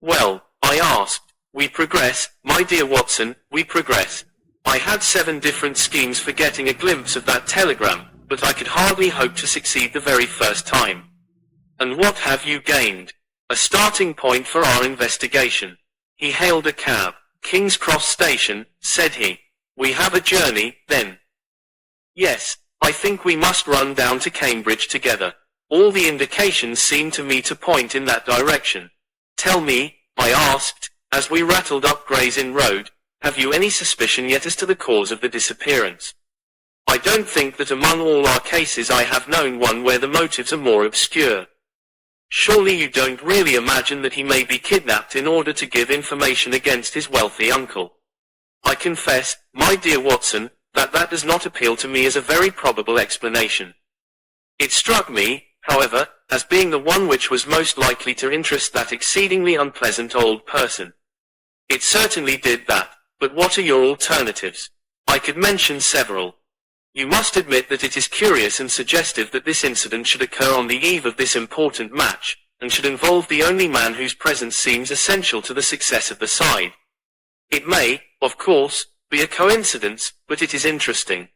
"Well," I asked, "we progress, my dear Watson, we progress. I had 7 different schemes for getting a glimpse of that telegram, but I could hardly hope to succeed the very first time. And what have you gained? A starting point for our investigation." He hailed a cab. "King's Cross Station," said he. "We have a journey, then?" "Yes, I think we must run down to Cambridge together. All the indications seem to me to point in that direction. Tell me," I asked, as we rattled up Gray's Inn Road, "have you any suspicion yet as to the cause of the disappearance? I don't think that among all our cases I have known one where the motives are more obscure. Surely you don't really imagine that he may be kidnapped in order to give information against his wealthy uncle? I confess, my dear Watson, that does not appeal to me as a very probable explanation. It struck me, however, as being the one which was most likely to interest that exceedingly unpleasant old person. It certainly did that, but what are your alternatives? I could mention several. You must admit that it is curious and suggestive that this incident should occur on the eve of this important match, and should involve the only man whose presence seems essential to the success of the side. It may, of course, be a coincidence, but it is interesting.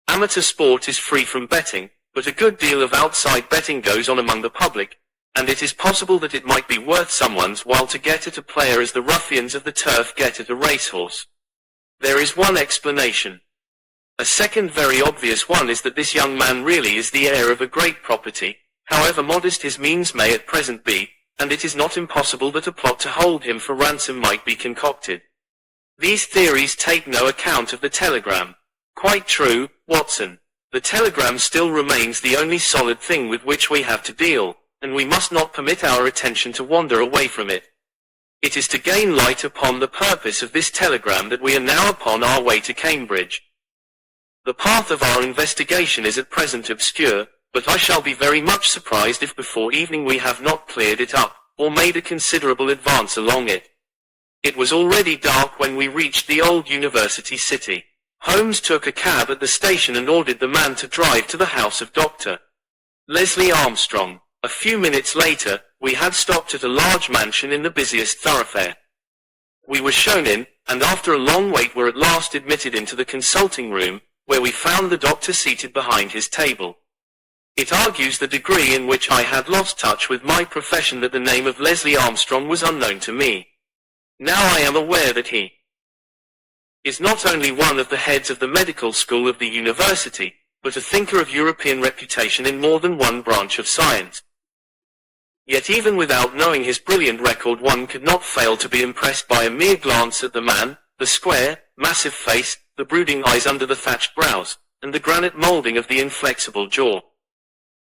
Amateur sport is free from betting, but a good deal of outside betting goes on among the public, and it is possible that it might be worth someone's while to get at a player as the ruffians of the turf get at a racehorse. There is one explanation. A second very obvious one is that this young man really is the heir of a great property, however modest his means may at present be, and it is not impossible that a plot to hold him for ransom might be concocted. These theories take no account of the telegram. Quite true, Watson. The telegram still remains the only solid thing with which we have to deal, and we must not permit our attention to wander away from it. It is to gain light upon the purpose of this telegram that we are now upon our way to Cambridge. The path of our investigation is at present obscure, but I shall be very much surprised if before evening we have not cleared it up, or made a considerable advance along it. It was already dark when we reached the old university city. Holmes took a cab at the station and ordered the man to drive to the house of Dr. Leslie Armstrong. A few minutes later, we had stopped at a large mansion in the busiest thoroughfare. We were shown in, and after a long wait were at last admitted into the consulting room, where we found the doctor seated behind his table. It argues the degree in which I had lost touch with my profession that the name of Leslie Armstrong was unknown to me. Now I am aware that he is not only one of the heads of the medical school of the university, but a thinker of European reputation in more than one branch of science. Yet even without knowing his brilliant record one could not fail to be impressed by a mere glance at the man, the square, massive face, the brooding eyes under the thatched brows, and the granite molding of the inflexible jaw.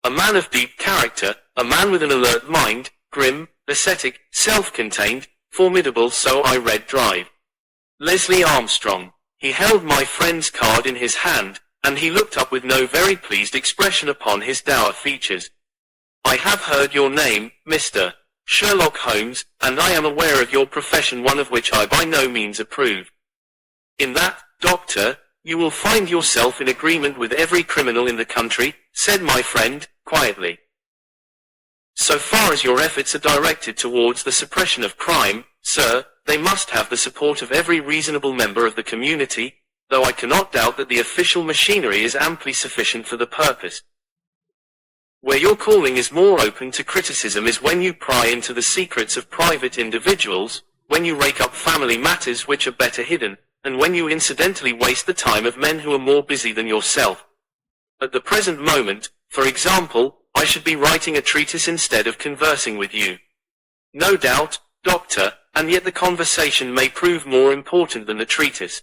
A man of deep character, a man with an alert mind, grim, ascetic, self-contained, formidable, so I read Drive. Leslie Armstrong. He held my friend's card in his hand, and he looked up with no very pleased expression upon his dour features. "I have heard your name, Mr. Sherlock Holmes, and I am aware of your profession, one of which I by no means approve. In that, Doctor, you will find yourself in agreement with every criminal in the country," said my friend, quietly. "So far as your efforts are directed towards the suppression of crime, sir, they must have the support of every reasonable member of the community, though I cannot doubt that the official machinery is amply sufficient for the purpose. Where your calling is more open to criticism is when you pry into the secrets of private individuals, when you rake up family matters which are better hidden, and when you incidentally waste the time of men who are more busy than yourself. At the present moment, for example, I should be writing a treatise instead of conversing with you. No doubt, Doctor, and yet the conversation may prove more important than the treatise.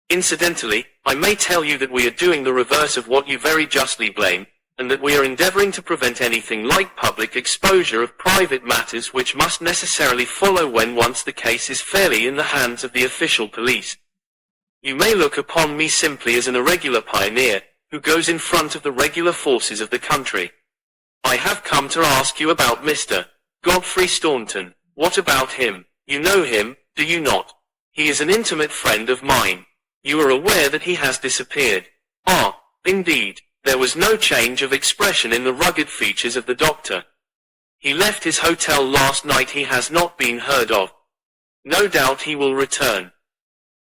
Incidentally, I may tell you that we are doing the reverse of what you very justly blame, and that we are endeavoring to prevent anything like public exposure of private matters which must necessarily follow when once the case is fairly in the hands of the official police. You may look upon me simply as an irregular pioneer, who goes in front of the regular forces of the country. I have come to ask you about Mr. Godfrey Staunton. What about him? You know him, do you not? He is an intimate friend of mine. You are aware that he has disappeared. Ah, indeed, there was no change of expression in the rugged features of the doctor. He left his hotel last night. He has not been heard of. No doubt he will return.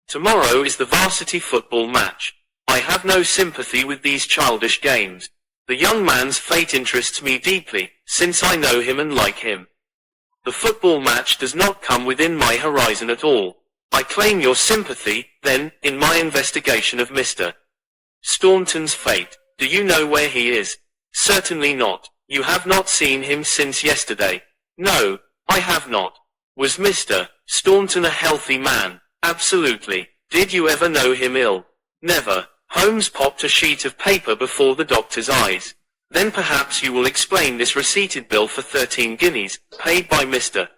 Tomorrow is the varsity football match. I have no sympathy with these childish games. The young man's fate interests me deeply, since I know him and like him. The football match does not come within my horizon at all. I claim your sympathy, then, in my investigation of Mr. Staunton's fate. Do you know where he is? Certainly not. You have not seen him since yesterday. No, I have not. Was Mr. Staunton a healthy man? Absolutely. Did you ever know him ill? Never. Holmes popped a sheet of paper before the doctor's eyes. Then perhaps you will explain this receipted bill for 13 guineas, paid by Mr.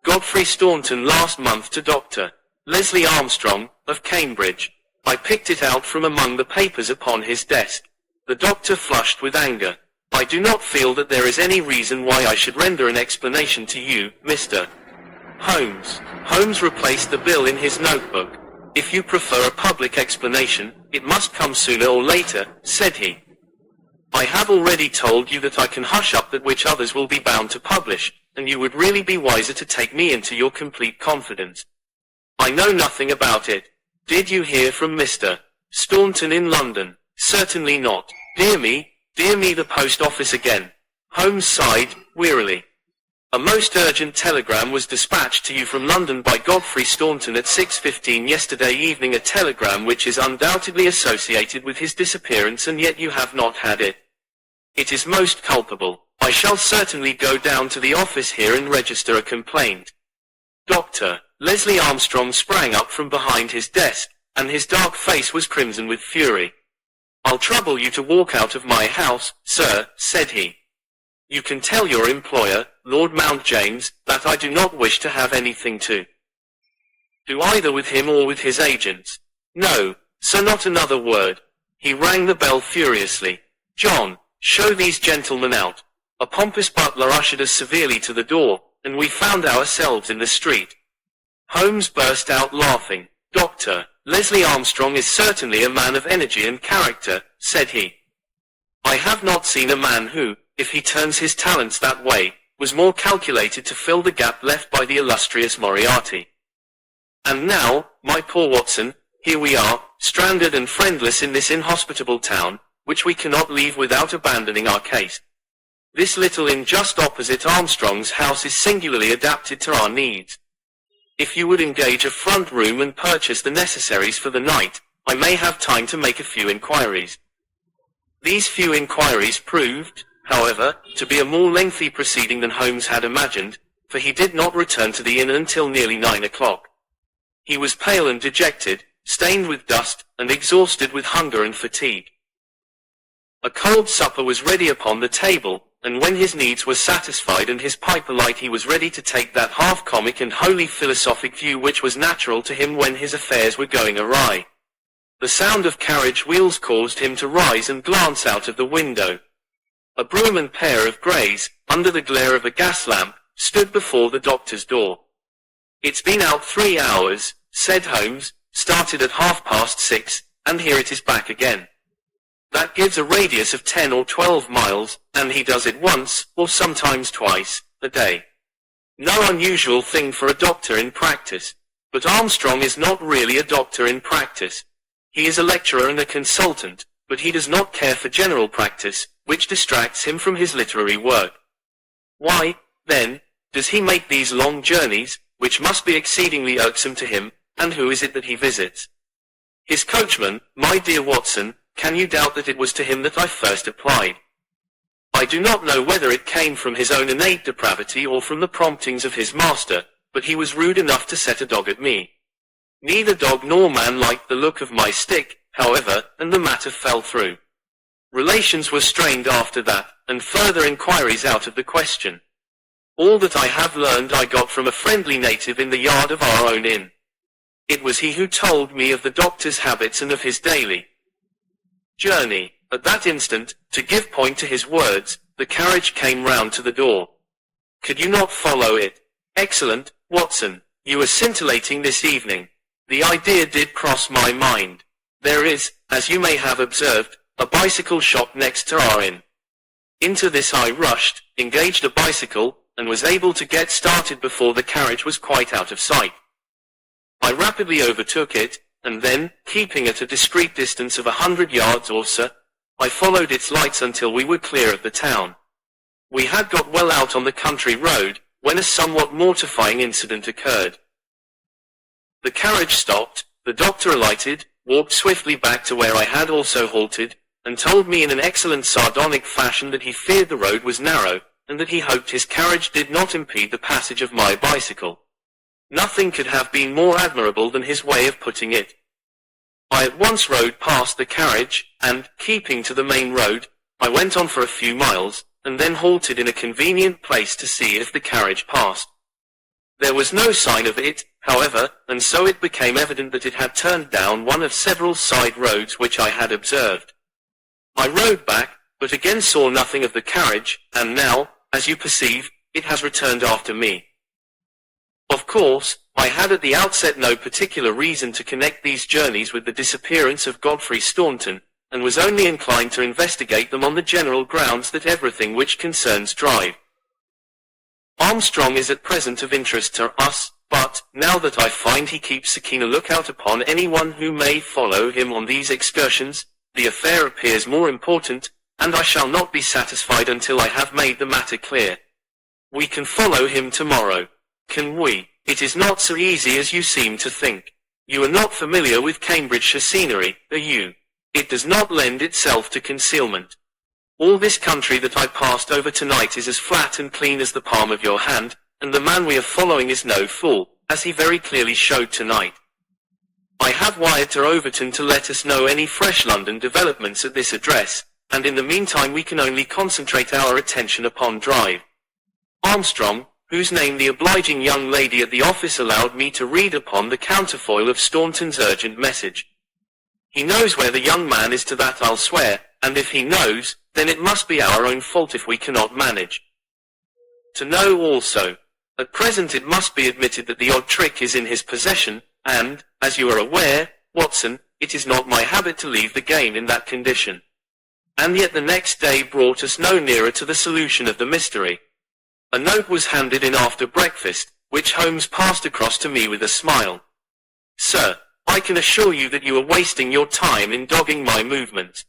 Godfrey Staunton last month to Dr. Leslie Armstrong, of Cambridge. I picked it out from among the papers upon his desk. The doctor flushed with anger. I do not feel that there is any reason why I should render an explanation to you, Mr. Holmes. Holmes replaced the bill in his notebook. If you prefer a public explanation, it must come sooner or later, said he. I have already told you that I can hush up that which others will be bound to publish, and you would really be wiser to take me into your complete confidence. I know nothing about it. Did you hear from Mr. Staunton in London? Certainly not. Dear me, the post office again. Holmes sighed, wearily. A most urgent telegram was dispatched to you from London by Godfrey Staunton at 6:15 yesterday evening, a telegram which is undoubtedly associated with his disappearance, and yet you have not had it. It is most culpable. I shall certainly go down to the office here and register a complaint. Dr. Leslie Armstrong sprang up from behind his desk, and his dark face was crimson with fury. I'll trouble you to walk out of my house, sir, said he. You can tell your employer, Lord Mount James, that I do not wish to have anything to do either with him or with his agents. No, sir, not another word. He rang the bell furiously. John, show these gentlemen out. A pompous butler ushered us severely to the door, and we found ourselves in the street. Holmes burst out laughing. Dr. Leslie Armstrong is certainly a man of energy and character, said he. I have not seen a man who, if he turns his talents that way, was more calculated to fill the gap left by the illustrious Moriarty. And now, my poor Watson, here we are, stranded and friendless in this inhospitable town, which we cannot leave without abandoning our case. This little inn just opposite Armstrong's house is singularly adapted to our needs. If you would engage a front room and purchase the necessaries for the night, I may have time to make a few inquiries. These few inquiries proved, however, to be a more lengthy proceeding than Holmes had imagined, for he did not return to the inn until nearly 9 o'clock. He was pale and dejected, stained with dust, and exhausted with hunger and fatigue. A cold supper was ready upon the table, and when his needs were satisfied and his pipe alight, he was ready to take that half-comic and wholly philosophic view which was natural to him when his affairs were going awry. The sound of carriage wheels caused him to rise and glance out of the window. A brougham and pair of greys, under the glare of a gas lamp, stood before the doctor's door. It's been out 3 hours, said Holmes, started at 6:30, and here it is back again. That gives a radius of 10 or 12 miles, and he does it once, or sometimes twice, a day. No unusual thing for a doctor in practice. But Armstrong is not really a doctor in practice. He is a lecturer and a consultant, but he does not care for general practice, which distracts him from his literary work. Why, then, does he make these long journeys, which must be exceedingly irksome to him, and who is it that he visits? His coachman, my dear Watson. Can you doubt that it was to him that I first applied? I do not know whether it came from his own innate depravity or from the promptings of his master, but he was rude enough to set a dog at me. Neither dog nor man liked the look of my stick, however, and the matter fell through. Relations were strained after that, and further inquiries out of the question. All that I have learned I got from a friendly native in the yard of our own inn. It was he who told me of the doctor's habits and of his daily journey. At that instant, to give point to his words, the carriage came round to the door. Could you not follow it? Excellent, Watson. You are scintillating this evening. The idea did cross my mind. There is, as you may have observed, a bicycle shop next to our inn. Into this I rushed, engaged a bicycle, and was able to get started before the carriage was quite out of sight. I rapidly overtook it, and then, keeping at a discreet distance of 100 yards or so, I followed its lights until we were clear of the town. We had got well out on the country road, when a somewhat mortifying incident occurred. The carriage stopped, the doctor alighted, walked swiftly back to where I had also halted, and told me in an excellent sardonic fashion that he feared the road was narrow, and that he hoped his carriage did not impede the passage of my bicycle. Nothing could have been more admirable than his way of putting it. I at once rode past the carriage, and, keeping to the main road, I went on for a few miles, and then halted in a convenient place to see if the carriage passed. There was no sign of it, however, and so it became evident that it had turned down one of several side roads which I had observed. I rode back, but again saw nothing of the carriage, and now, as you perceive, it has returned after me. Of course, I had at the outset no particular reason to connect these journeys with the disappearance of Godfrey Staunton, and was only inclined to investigate them on the general grounds that everything which concerns drive Armstrong is at present of interest to us, but, now that I find he keeps a keener lookout upon anyone who may follow him on these excursions, the affair appears more important, and I shall not be satisfied until I have made the matter clear. We can follow him tomorrow. Can we? It is not so easy as you seem to think. You are not familiar with Cambridgeshire scenery, are you? It does not lend itself to concealment. All this country that I passed over tonight is as flat and clean as the palm of your hand, and the man we are following is no fool, as he very clearly showed tonight. I have wired to Overton to let us know any fresh London developments at this address, and in the meantime we can only concentrate our attention upon drive Armstrong, whose name the obliging young lady at the office allowed me to read upon the counterfoil of Staunton's urgent message. He knows where the young man is, to that I'll swear, and if he knows, then it must be our own fault if we cannot manage to know also. At present it must be admitted that the odd trick is in his possession, and, as you are aware, Watson, it is not my habit to leave the game in that condition. And yet the next day brought us no nearer to the solution of the mystery. A note was handed in after breakfast, which Holmes passed across to me with a smile. Sir, I can assure you that you are wasting your time in dogging my movements.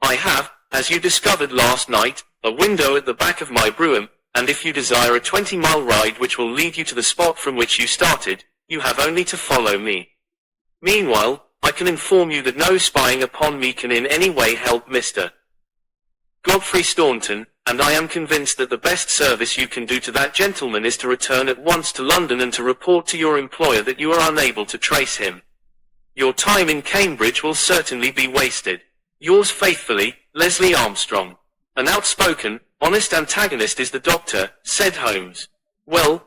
I have, as you discovered last night, a window at the back of my brougham, and if you desire a 20-mile ride which will lead you to the spot from which you started, you have only to follow me. Meanwhile, I can inform you that no spying upon me can in any way help Mr. Godfrey Staunton, and I am convinced that the best service you can do to that gentleman is to return at once to London and to report to your employer that you are unable to trace him. Your time in Cambridge will certainly be wasted. Yours faithfully, Leslie Armstrong. An outspoken, honest antagonist is the doctor, said Holmes. Well,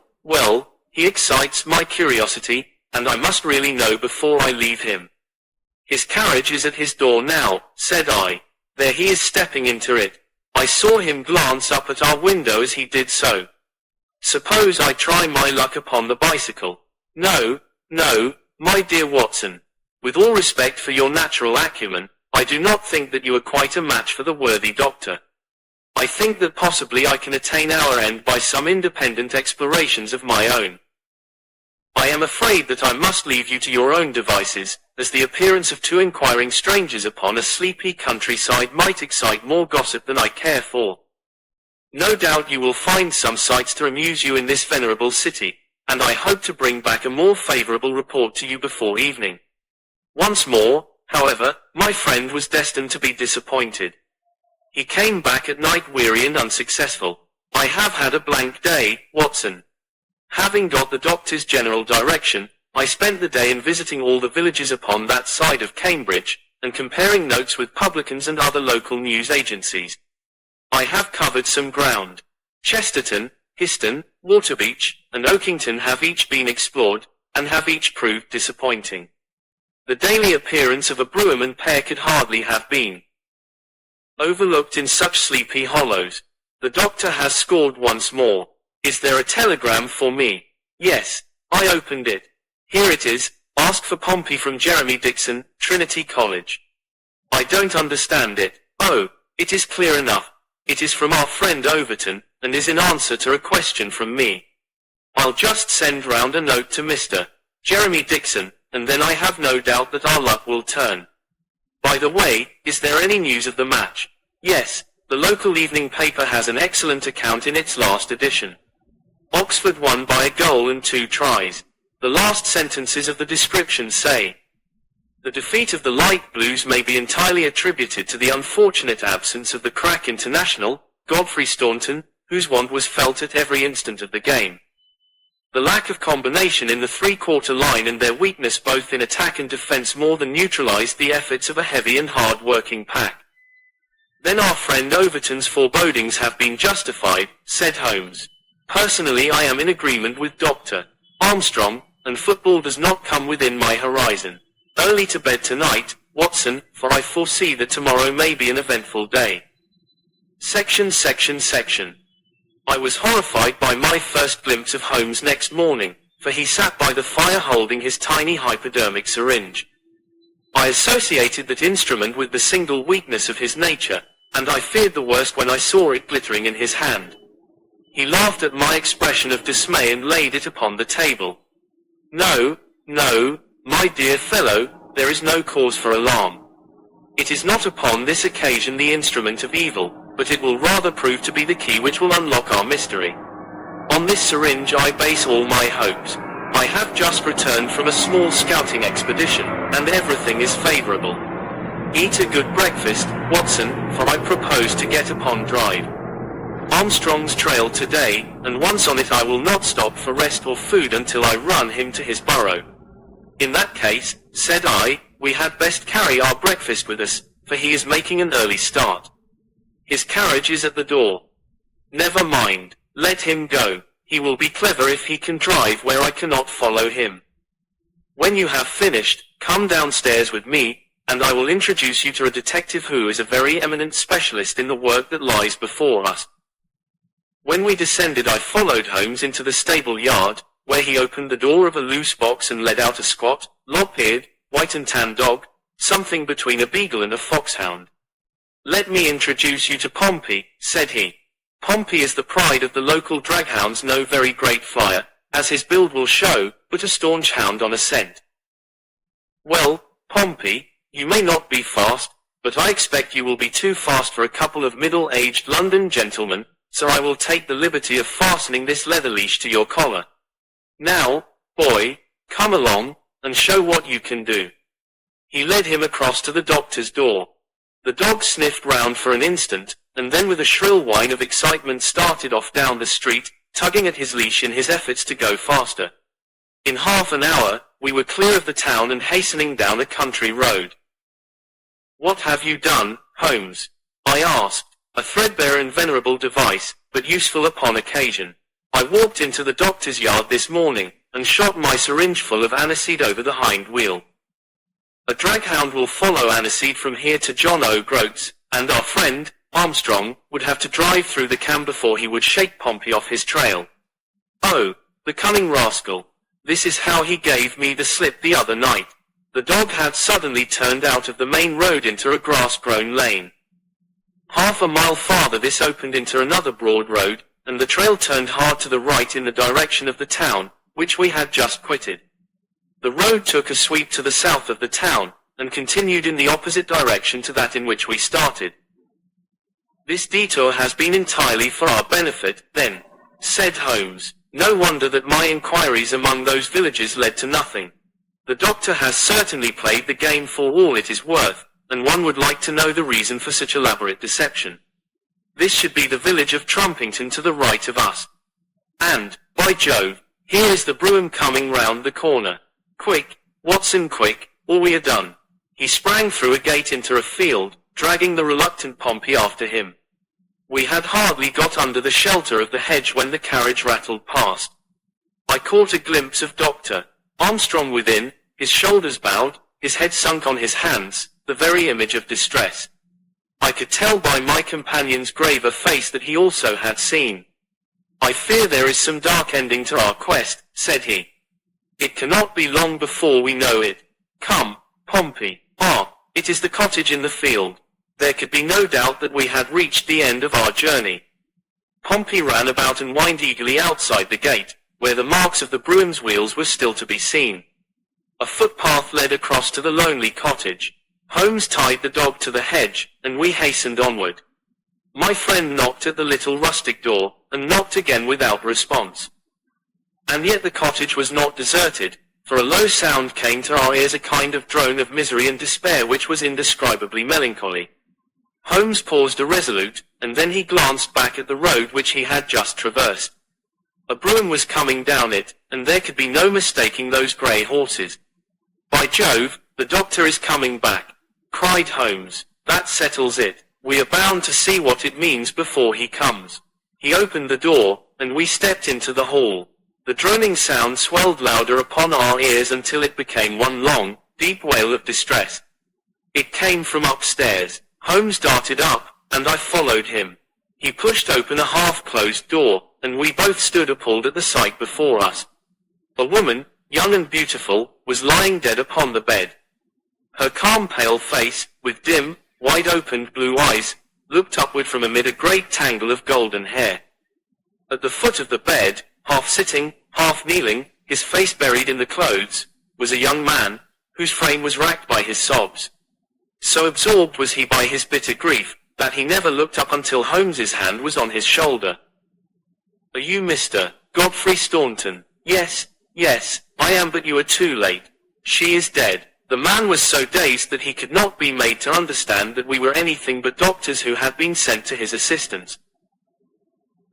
he excites my curiosity, and I must really know before I leave him. His carriage is at his door now, said I. There he is stepping into it. I saw him glance up at our window as he did so. Suppose I try my luck upon the bicycle. No, my dear Watson. With all respect for your natural acumen, I do not think that you are quite a match for the worthy doctor. I think that possibly I can attain our end by some independent explorations of my own. I am afraid that I must leave you to your own devices, as the appearance of two inquiring strangers upon a sleepy countryside might excite more gossip than I care for. No doubt you will find some sights to amuse you in this venerable city. and I hope to bring back a more favorable report to you before evening. Once more, however, my friend was destined to be disappointed. He came back at night weary and unsuccessful. I have had a blank day, Watson. Having got the doctor's general direction, I spent the day in visiting all the villages upon that side of Cambridge, and comparing notes with publicans and other local news agencies. I have covered some ground. Chesterton, Histon, Waterbeach, and Oakington have each been explored, and have each proved disappointing. The daily appearance of a brougham and pair could hardly have been overlooked in such sleepy hollows. The doctor has scored once more. Is there a telegram for me? Yes. I opened it. Here it is. Ask for Pompey from Jeremy Dixon, Trinity College. I don't understand it. Oh, it is clear enough. It is from our friend Overton, and is in answer to a question from me. I'll just send round a note to Mr. Jeremy Dixon, and then I have no doubt that our luck will turn. By the way, is there any news of the match? Yes, the local evening paper has an excellent account in its last edition. Oxford won by a goal and 2 tries. The last sentences of the description say, "The defeat of the Light Blues may be entirely attributed to the unfortunate absence of the crack international, Godfrey Staunton, whose want was felt at every instant of the game. The lack of combination in the three-quarter line and their weakness both in attack and defense more than neutralized the efforts of a heavy and hard-working pack." Then our friend Overton's forebodings have been justified, said Holmes. Personally I am in agreement with Dr. Armstrong, and football does not come within my horizon. Early to bed tonight, Watson, for I foresee that tomorrow may be an eventful day. Section. I was horrified by my first glimpse of Holmes next morning, for he sat by the fire holding his tiny hypodermic syringe. I associated that instrument with the single weakness of his nature, and I feared the worst when I saw it glittering in his hand. He laughed at my expression of dismay and laid it upon the table. No, my dear fellow, there is no cause for alarm. It is not upon this occasion the instrument of evil, but it will rather prove to be the key which will unlock our mystery. On this syringe I base all my hopes. I have just returned from a small scouting expedition, and everything is favorable. Eat a good breakfast, Watson, for I propose to get upon drive Armstrong's trail today, and once on it I will not stop for rest or food until I run him to his burrow. In that case, said I, we had best carry our breakfast with us, for he is making an early start. His carriage is at the door. Never mind, let him go. He will be clever if he can drive where I cannot follow him. When you have finished, come downstairs with me, and I will introduce you to a detective who is a very eminent specialist in the work that lies before us. When we descended I followed Holmes into the stable yard, where he opened the door of a loose box and led out a squat, lop-eared, white and tan dog, something between a beagle and a foxhound. Let me introduce you to Pompey, said he. Pompey is the pride of the local draghounds, no very great flyer, as his build will show, but a staunch hound on a scent. Well, Pompey, you may not be fast, but I expect you will be too fast for a couple of middle-aged London gentlemen, so I will take the liberty of fastening this leather leash to your collar. Now, boy, come along, and show what you can do. He led him across to the doctor's door. The dog sniffed round for an instant, and then with a shrill whine of excitement started off down the street, tugging at his leash in his efforts to go faster. In half an hour, we were clear of the town and hastening down a country road. What have you done, Holmes? I asked. A threadbare and venerable device, but useful upon occasion. I walked into the doctor's yard this morning, and shot my syringe full of aniseed over the hind wheel. A draghound will follow aniseed from here to John O'Groats, and our friend, Armstrong, would have to drive through the camp before he would shake Pompey off his trail. Oh, the cunning rascal. This is how he gave me the slip the other night. The dog had suddenly turned out of the main road into a grass-grown lane. Half a mile farther this opened into another broad road, and the trail turned hard to the right in the direction of the town, which we had just quitted. The road took a sweep to the south of the town, and continued in the opposite direction to that in which we started. This detour has been entirely for our benefit, then, said Holmes. No wonder that my inquiries among those villagers led to nothing. The doctor has certainly played the game for all it is worth, and one would like to know the reason for such elaborate deception. This should be the village of Trumpington to the right of us. And, by Jove, here is the brougham coming round the corner. Quick, Watson, quick, or we are done. He sprang through a gate into a field, dragging the reluctant Pompey after him. We had hardly got under the shelter of the hedge when the carriage rattled past. I caught a glimpse of Dr. Armstrong within, his shoulders bowed, his head sunk on his hands, the very image of distress. I could tell by my companion's graver face that he also had seen. "I fear there is some dark ending to our quest," said he. "It cannot be long before we know it. Come, Pompey." "Ah, it is the cottage in the field." There could be no doubt that we had reached the end of our journey. Pompey ran about and whined eagerly outside the gate, where the marks of the brougham's wheels were still to be seen. A footpath led across to the lonely cottage. Holmes tied the dog to the hedge, and we hastened onward. My friend knocked at the little rustic door, and knocked again without response. And yet the cottage was not deserted, for a low sound came to our ears, a kind of drone of misery and despair which was indescribably melancholy. Holmes paused irresolute, and then he glanced back at the road which he had just traversed. A brougham was coming down it, and there could be no mistaking those grey horses. "By Jove, the doctor is coming back," cried Holmes. "That settles it. We are bound to see what it means before he comes." He opened the door, and we stepped into the hall. The droning sound swelled louder upon our ears until it became one long, deep wail of distress. It came from upstairs. Holmes darted up, and I followed him. He pushed open a half-closed door, and we both stood appalled at the sight before us. A woman, young and beautiful, was lying dead upon the bed. Her calm pale face, with dim, wide-opened blue eyes, looked upward from amid a great tangle of golden hair. At the foot of the bed, half sitting, half kneeling, his face buried in the clothes, was a young man, whose frame was racked by his sobs. So absorbed was he by his bitter grief, that he never looked up until Holmes's hand was on his shoulder. "Are you Mr. Godfrey Staunton?" "Yes, yes, I am, but you are too late. She is dead." The man was so dazed that he could not be made to understand that we were anything but doctors who had been sent to his assistance.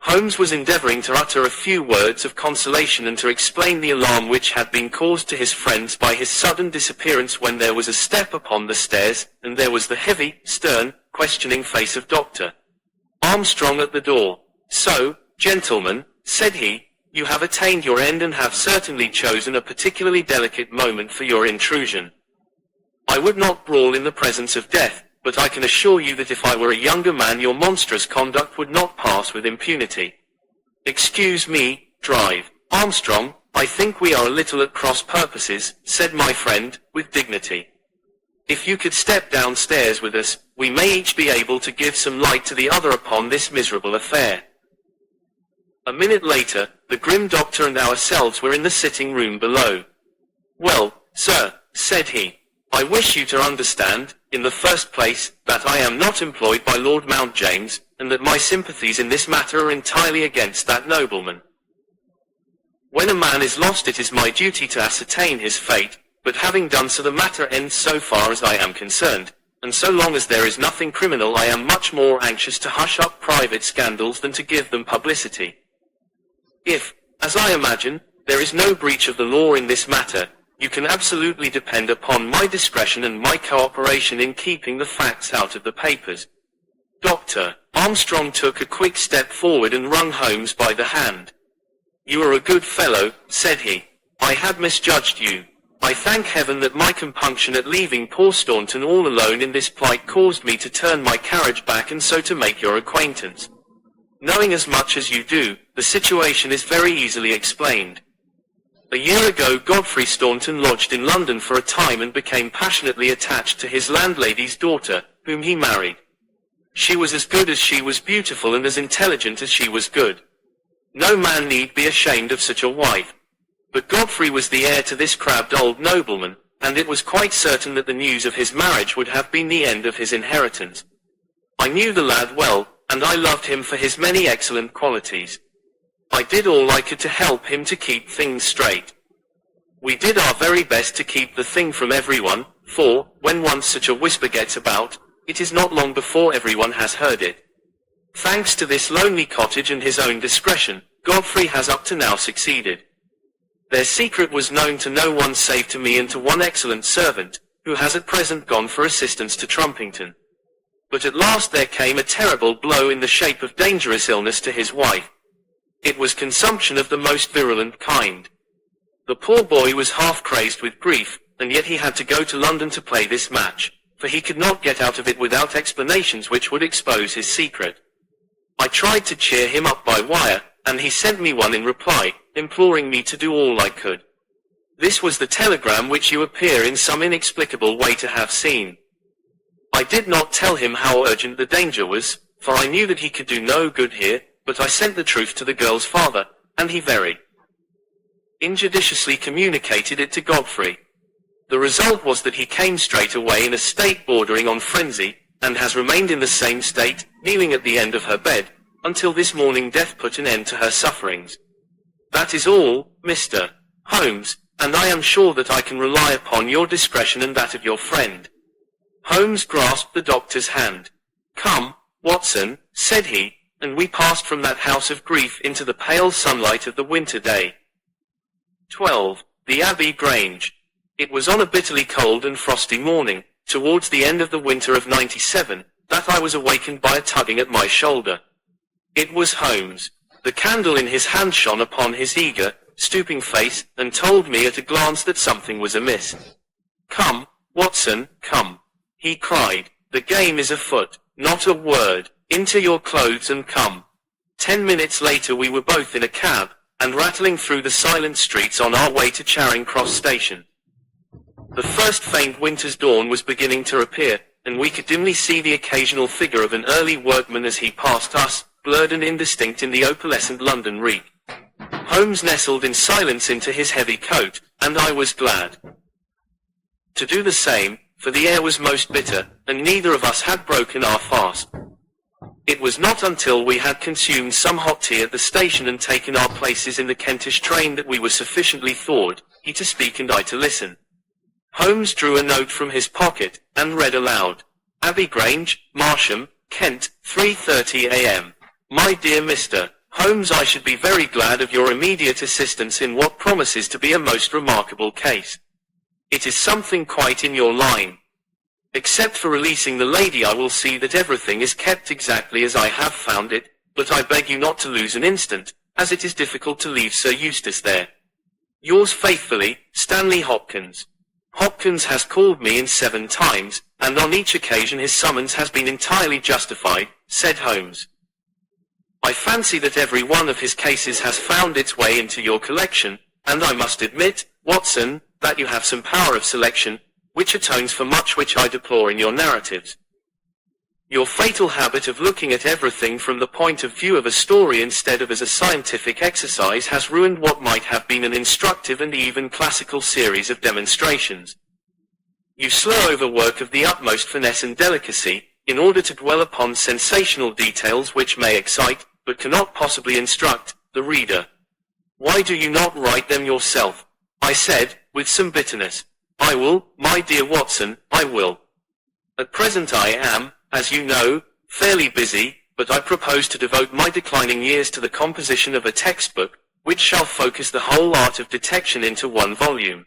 Holmes was endeavoring to utter a few words of consolation and to explain the alarm which had been caused to his friends by his sudden disappearance, when there was a step upon the stairs, and there was the heavy, stern, questioning face of Dr. Armstrong at the door. "So, gentlemen," said he, "you have attained your end and have certainly chosen a particularly delicate moment for your intrusion. I would not brawl in the presence of death, but I can assure you that if I were a younger man your monstrous conduct would not pass with impunity. Excuse me, drive. Armstrong, I think we are a little at cross purposes," said my friend, with dignity. "If you could step downstairs with us, we may each be able to give some light to the other upon this miserable affair." A minute later, the grim doctor and ourselves were in the sitting room below. "Well, sir," said he, "I wish you to understand, in the first place, that I am not employed by Lord Mount James, and that my sympathies in this matter are entirely against that nobleman. When a man is lost it is my duty to ascertain his fate, but having done so the matter ends so far as I am concerned, and so long as there is nothing criminal I am much more anxious to hush up private scandals than to give them publicity. If, as I imagine, there is no breach of the law in this matter, you can absolutely depend upon my discretion and my cooperation in keeping the facts out of the papers." Dr. Armstrong took a quick step forward and wrung Holmes by the hand. "You are a good fellow," said he. "I had misjudged you. I thank heaven that my compunction at leaving poor Staunton all alone in this plight caused me to turn my carriage back and so to make your acquaintance. Knowing as much as you do, the situation is very easily explained. A year ago Godfrey Staunton lodged in London for a time and became passionately attached to his landlady's daughter, whom he married. She was as good as she was beautiful and as intelligent as she was good. No man need be ashamed of such a wife. But Godfrey was the heir to this crabbed old nobleman, and it was quite certain that the news of his marriage would have been the end of his inheritance. I knew the lad well, and I loved him for his many excellent qualities. I did all I could to help him to keep things straight. We did our very best to keep the thing from everyone, for, when once such a whisper gets about, it is not long before everyone has heard it. Thanks to this lonely cottage and his own discretion, Godfrey has up to now succeeded. Their secret was known to no one save to me and to one excellent servant, who has at present gone for assistance to Trumpington. But at last there came a terrible blow in the shape of dangerous illness to his wife. It was consumption of the most virulent kind. The poor boy was half crazed with grief, and yet he had to go to London to play this match, for he could not get out of it without explanations which would expose his secret. I tried to cheer him up by wire, and he sent me one in reply, imploring me to do all I could. This was the telegram which you appear in some inexplicable way to have seen. I did not tell him how urgent the danger was, for I knew that he could do no good here, but I sent the truth to the girl's father, and he very injudiciously communicated it to Godfrey. The result was that he came straight away in a state bordering on frenzy, and has remained in the same state, kneeling at the end of her bed, until this morning death put an end to her sufferings. That is all, Mr. Holmes, and I am sure that I can rely upon your discretion and that of your friend. Holmes grasped the doctor's hand. Come, Watson, said he, and we passed from that house of grief into the pale sunlight of the winter day. 12. The Abbey Grange. It was on a bitterly cold and frosty morning, towards the end of the winter of '97, that I was awakened by a tugging at my shoulder. It was Holmes. The candle in his hand shone upon his eager, stooping face, and told me at a glance that something was amiss. Come, Watson, come, he cried. The game is afoot. Not a word. Into your clothes and come. 10 minutes later we were both in a cab, and rattling through the silent streets on our way to Charing Cross Station. The first faint winter's dawn was beginning to appear, and we could dimly see the occasional figure of an early workman as he passed us, blurred and indistinct in the opalescent London reek. Holmes nestled in silence into his heavy coat, and I was glad to do the same, for the air was most bitter, and neither of us had broken our fast. It was not until we had consumed some hot tea at the station and taken our places in the Kentish train that we were sufficiently thawed, he to speak and I to listen. Holmes drew a note from his pocket, and read aloud. Abbey Grange, Marsham, Kent, 3:30 a.m. My dear Mr. Holmes, I should be very glad of your immediate assistance in what promises to be a most remarkable case. It is something quite in your line. Except for releasing the lady, I will see that everything is kept exactly as I have found it, but I beg you not to lose an instant, as it is difficult to leave Sir Eustace there. Yours faithfully, Stanley Hopkins. Hopkins has called me in 7 times, and on each occasion his summons has been entirely justified, said Holmes. I fancy that every one of his cases has found its way into your collection, and I must admit, Watson, that you have some power of selection, which atones for much which I deplore in your narratives. Your fatal habit of looking at everything from the point of view of a story instead of as a scientific exercise has ruined what might have been an instructive and even classical series of demonstrations. You slur over work of the utmost finesse and delicacy, in order to dwell upon sensational details which may excite, but cannot possibly instruct, the reader. Why do you not write them yourself? I said, with some bitterness. I will, my dear Watson, I will. At present I am, as you know, fairly busy, but I propose to devote my declining years to the composition of a textbook, which shall focus the whole art of detection into one volume.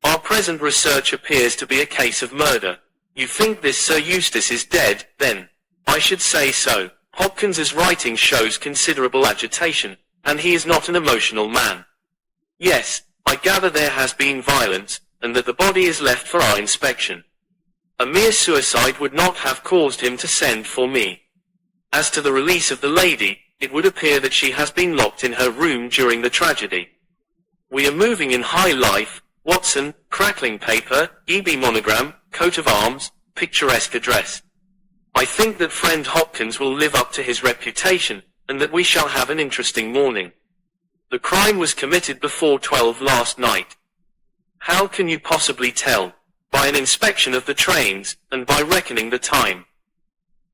Our present research appears to be a case of murder. You think this Sir Eustace is dead, then? I should say so. Hopkins's writing shows considerable agitation, and he is not an emotional man. Yes, I gather there has been violence, and that the body is left for our inspection. A mere suicide would not have caused him to send for me. As to the release of the lady, it would appear that she has been locked in her room during the tragedy. We are moving in high life, Watson, crackling paper, EB monogram, coat of arms, picturesque address. I think that friend Hopkins will live up to his reputation, and that we shall have an interesting morning. The crime was committed before 12 last night. How can you possibly tell? By an inspection of the trains, and by reckoning the time.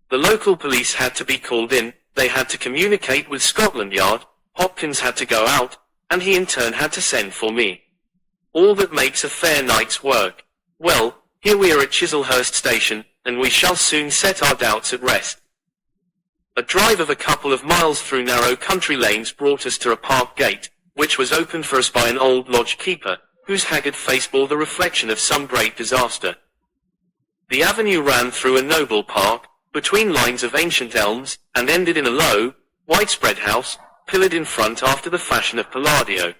The local police had to be called in, they had to communicate with Scotland Yard, Hopkins had to go out, and he in turn had to send for me. All that makes a fair night's work. Well, here we are at Chislehurst Station, and we shall soon set our doubts at rest. A drive of a couple of miles through narrow country lanes brought us to a park gate, which was opened for us by an old lodge keeper, whose haggard face bore the reflection of some great disaster. The avenue ran through a noble park, between lines of ancient elms, and ended in a low, widespread house, pillared in front after the fashion of Palladio.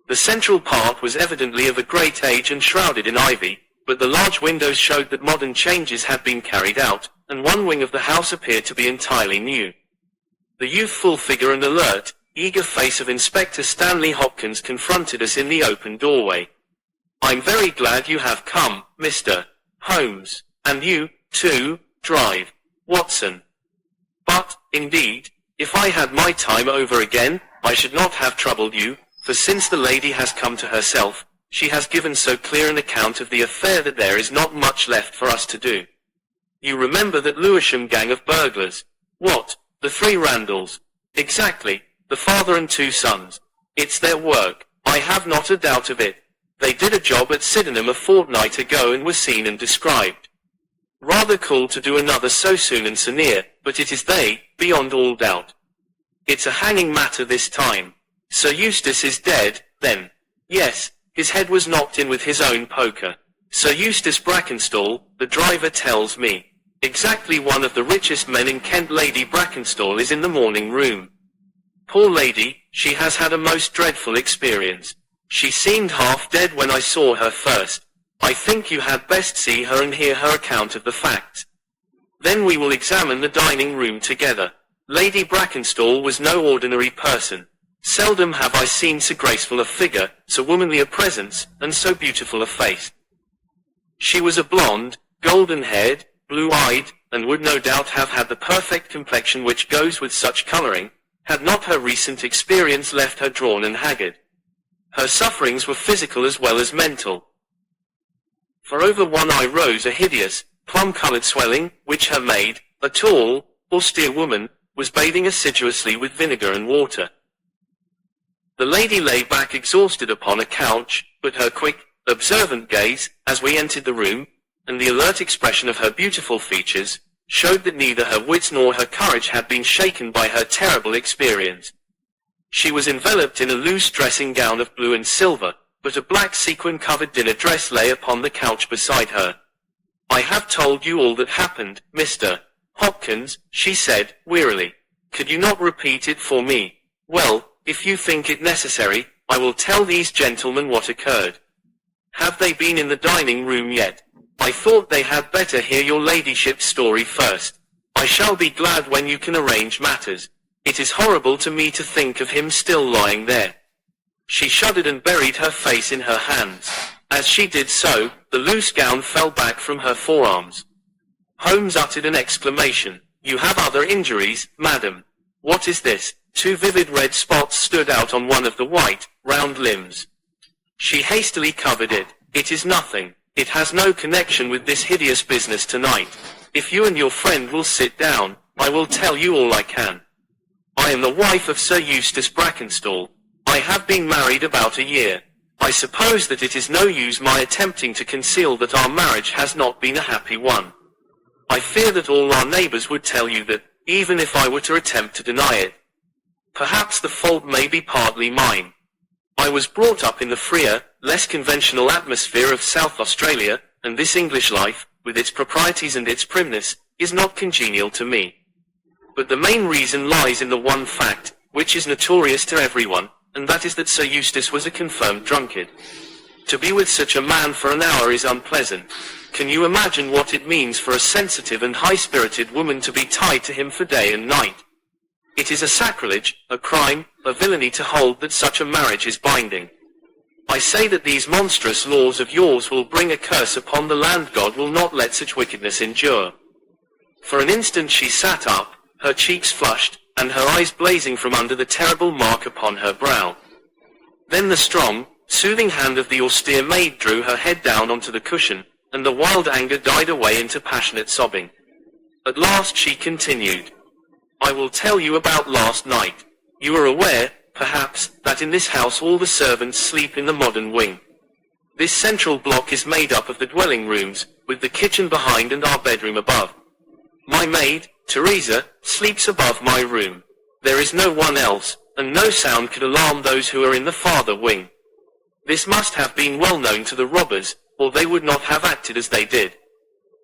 The central part was evidently of a great age and shrouded in ivy, but the large windows showed that modern changes had been carried out, and one wing of the house appeared to be entirely new. The youthful figure and alert, eager face of Inspector Stanley Hopkins confronted us in the open doorway. "I'm very glad you have come, Mr. Holmes, and you, too, drive, Watson. But, indeed, if I had my time over again, I should not have troubled you, for since the lady has come to herself, she has given so clear an account of the affair that there is not much left for us to do. You remember that Lewisham gang of burglars? What, the 3 Randalls? Exactly, the father and 2 sons. It's their work, I have not a doubt of it. They did a job at Sydenham a fortnight ago and were seen and described. Rather cool to do another so soon and so near, but it is they, beyond all doubt. It's a hanging matter this time. Sir Eustace is dead, then. Yes, his head was knocked in with his own poker. Sir Eustace Brackenstall, the driver tells me. Exactly one of the richest men in Kent. Lady Brackenstall is in the morning room. Poor lady, she has had a most dreadful experience. She seemed half dead when I saw her first. I think you had best see her and hear her account of the facts. Then we will examine the dining room together. Lady Brackenstall was no ordinary person. Seldom have I seen so graceful a figure, so womanly a presence, and so beautiful a face. She was a blonde, golden-haired, blue-eyed, and would no doubt have had the perfect complexion which goes with such colouring, had not her recent experience left her drawn and haggard. Her sufferings were physical as well as mental. For over one eye rose a hideous, plum-coloured swelling, which her maid, a tall, austere woman, was bathing assiduously with vinegar and water. The lady lay back exhausted upon a couch, but her quick, observant gaze, as we entered the room, and the alert expression of her beautiful features, showed that neither her wits nor her courage had been shaken by her terrible experience. She was enveloped in a loose dressing gown of blue and silver, but a black sequin-covered dinner dress lay upon the couch beside her. "I have told you all that happened, Mr. Hopkins," she said, wearily. "Could you not repeat it for me? Well, if you think it necessary, I will tell these gentlemen what occurred. Have they been in the dining room yet? I thought they had better hear your ladyship's story first. I shall be glad when you can arrange matters. It is horrible to me to think of him still lying there." She shuddered and buried her face in her hands. As she did so, the loose gown fell back from her forearms. Holmes uttered an exclamation. "You have other injuries, madam. What is this?" 2 vivid red spots stood out on one of the white, round limbs. She hastily covered it. "It is nothing. It has no connection with this hideous business tonight. If you and your friend will sit down, I will tell you all I can. I am the wife of Sir Eustace Brackenstall. I have been married about a year. I suppose that it is no use my attempting to conceal that our marriage has not been a happy one. I fear that all our neighbors would tell you that, even if I were to attempt to deny it. Perhaps the fault may be partly mine. I was brought up in the freer, less conventional atmosphere of South Australia, and this English life, with its proprieties and its primness, is not congenial to me. But the main reason lies in the one fact, which is notorious to everyone, and that is that Sir Eustace was a confirmed drunkard. To be with such a man for an hour is unpleasant. Can you imagine what it means for a sensitive and high-spirited woman to be tied to him for day and night? It is a sacrilege, a crime, a villainy to hold that such a marriage is binding. I say that these monstrous laws of yours will bring a curse upon the land. God will not let such wickedness endure." For an instant she sat up, her cheeks flushed, and her eyes blazing from under the terrible mark upon her brow. Then the strong, soothing hand of the austere maid drew her head down onto the cushion, and the wild anger died away into passionate sobbing. At last she continued, "I will tell you about last night. You are aware, perhaps, that in this house all the servants sleep in the modern wing. This central block is made up of the dwelling rooms, with the kitchen behind and our bedroom above. My maid, Teresa, sleeps above my room. There is no one else, and no sound could alarm those who are in the farther wing. This must have been well known to the robbers, or they would not have acted as they did.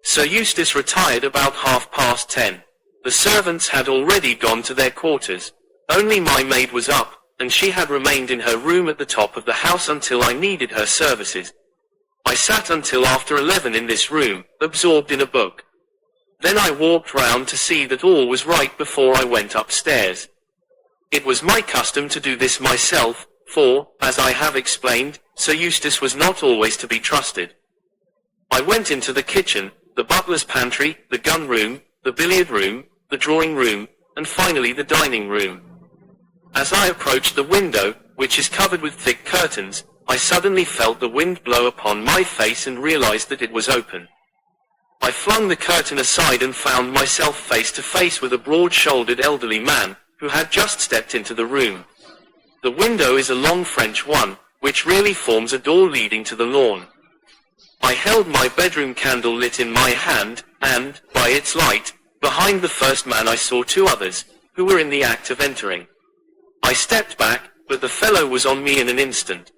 Sir Eustace retired about 10:30. The servants had already gone to their quarters. Only my maid was up, and she had remained in her room at the top of the house until I needed her services. I sat until after 11 in this room, absorbed in a book. Then I walked round to see that all was right before I went upstairs. It was my custom to do this myself, for, as I have explained, Sir Eustace was not always to be trusted. I went into the kitchen, the butler's pantry, the gun room, the billiard room, the drawing room, and finally the dining room. As I approached the window, which is covered with thick curtains, I suddenly felt the wind blow upon my face and realized that it was open. I flung the curtain aside and found myself face to face with a broad-shouldered elderly man, who had just stepped into the room. The window is a long French one, which really forms a door leading to the lawn. I held my bedroom candle lit in my hand, and, by its light, behind the first man I saw two others, who were in the act of entering. I stepped back, but the fellow was on me in an instant.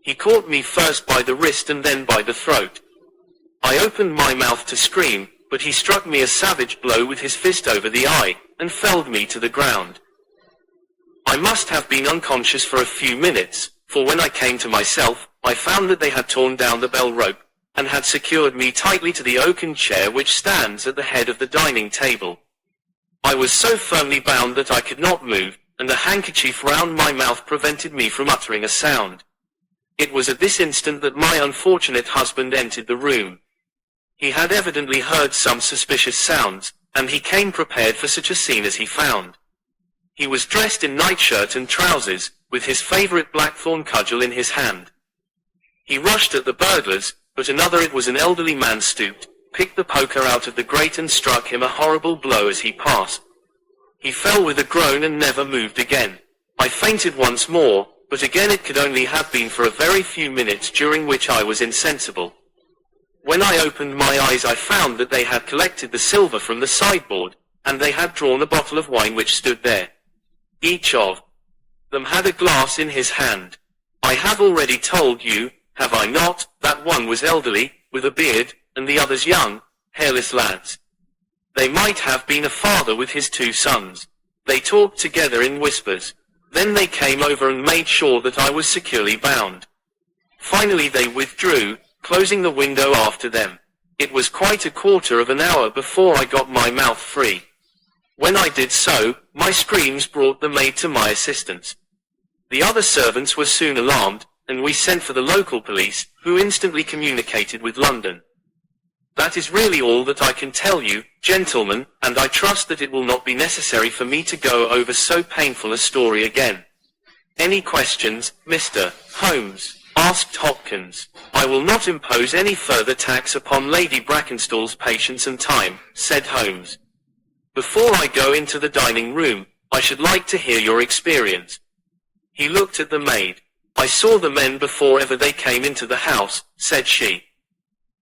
He caught me first by the wrist and then by the throat. I opened my mouth to scream, but he struck me a savage blow with his fist over the eye, and felled me to the ground. I must have been unconscious for a few minutes, for when I came to myself, I found that they had torn down the bell rope, and had secured me tightly to the oaken chair which stands at the head of the dining table. I was so firmly bound that I could not move, and the handkerchief round my mouth prevented me from uttering a sound. It was at this instant that my unfortunate husband entered the room. He had evidently heard some suspicious sounds, and he came prepared for such a scene as he found. He was dressed in nightshirt and trousers, with his favorite blackthorn cudgel in his hand. He rushed at the burglars, but another, it was an elderly man, stooped, picked the poker out of the grate and struck him a horrible blow as he passed. He fell with a groan and never moved again. I fainted once more, but again it could only have been for a very few minutes, during which I was insensible. When I opened my eyes I found that they had collected the silver from the sideboard, and they had drawn a bottle of wine which stood there. Each of them had a glass in his hand. I have already told you, have I not, that one was elderly, with a beard, and the others young, hairless lads. They might have been a father with his two sons. They talked together in whispers. Then they came over and made sure that I was securely bound. Finally they withdrew, closing the window after them. It was quite a quarter of an hour before I got my mouth free. When I did so, my screams brought the maid to my assistance. The other servants were soon alarmed, and we sent for the local police, who instantly communicated with London. That is really all that I can tell you, gentlemen, and I trust that it will not be necessary for me to go over so painful a story again. Any questions, Mr. Holmes? Asked Hopkins. I will not impose any further tax upon Lady Brackenstall's patience and time, said Holmes. Before I go into the dining room, I should like to hear your experience. He looked at the maid. I saw the men before ever they came into the house, said she.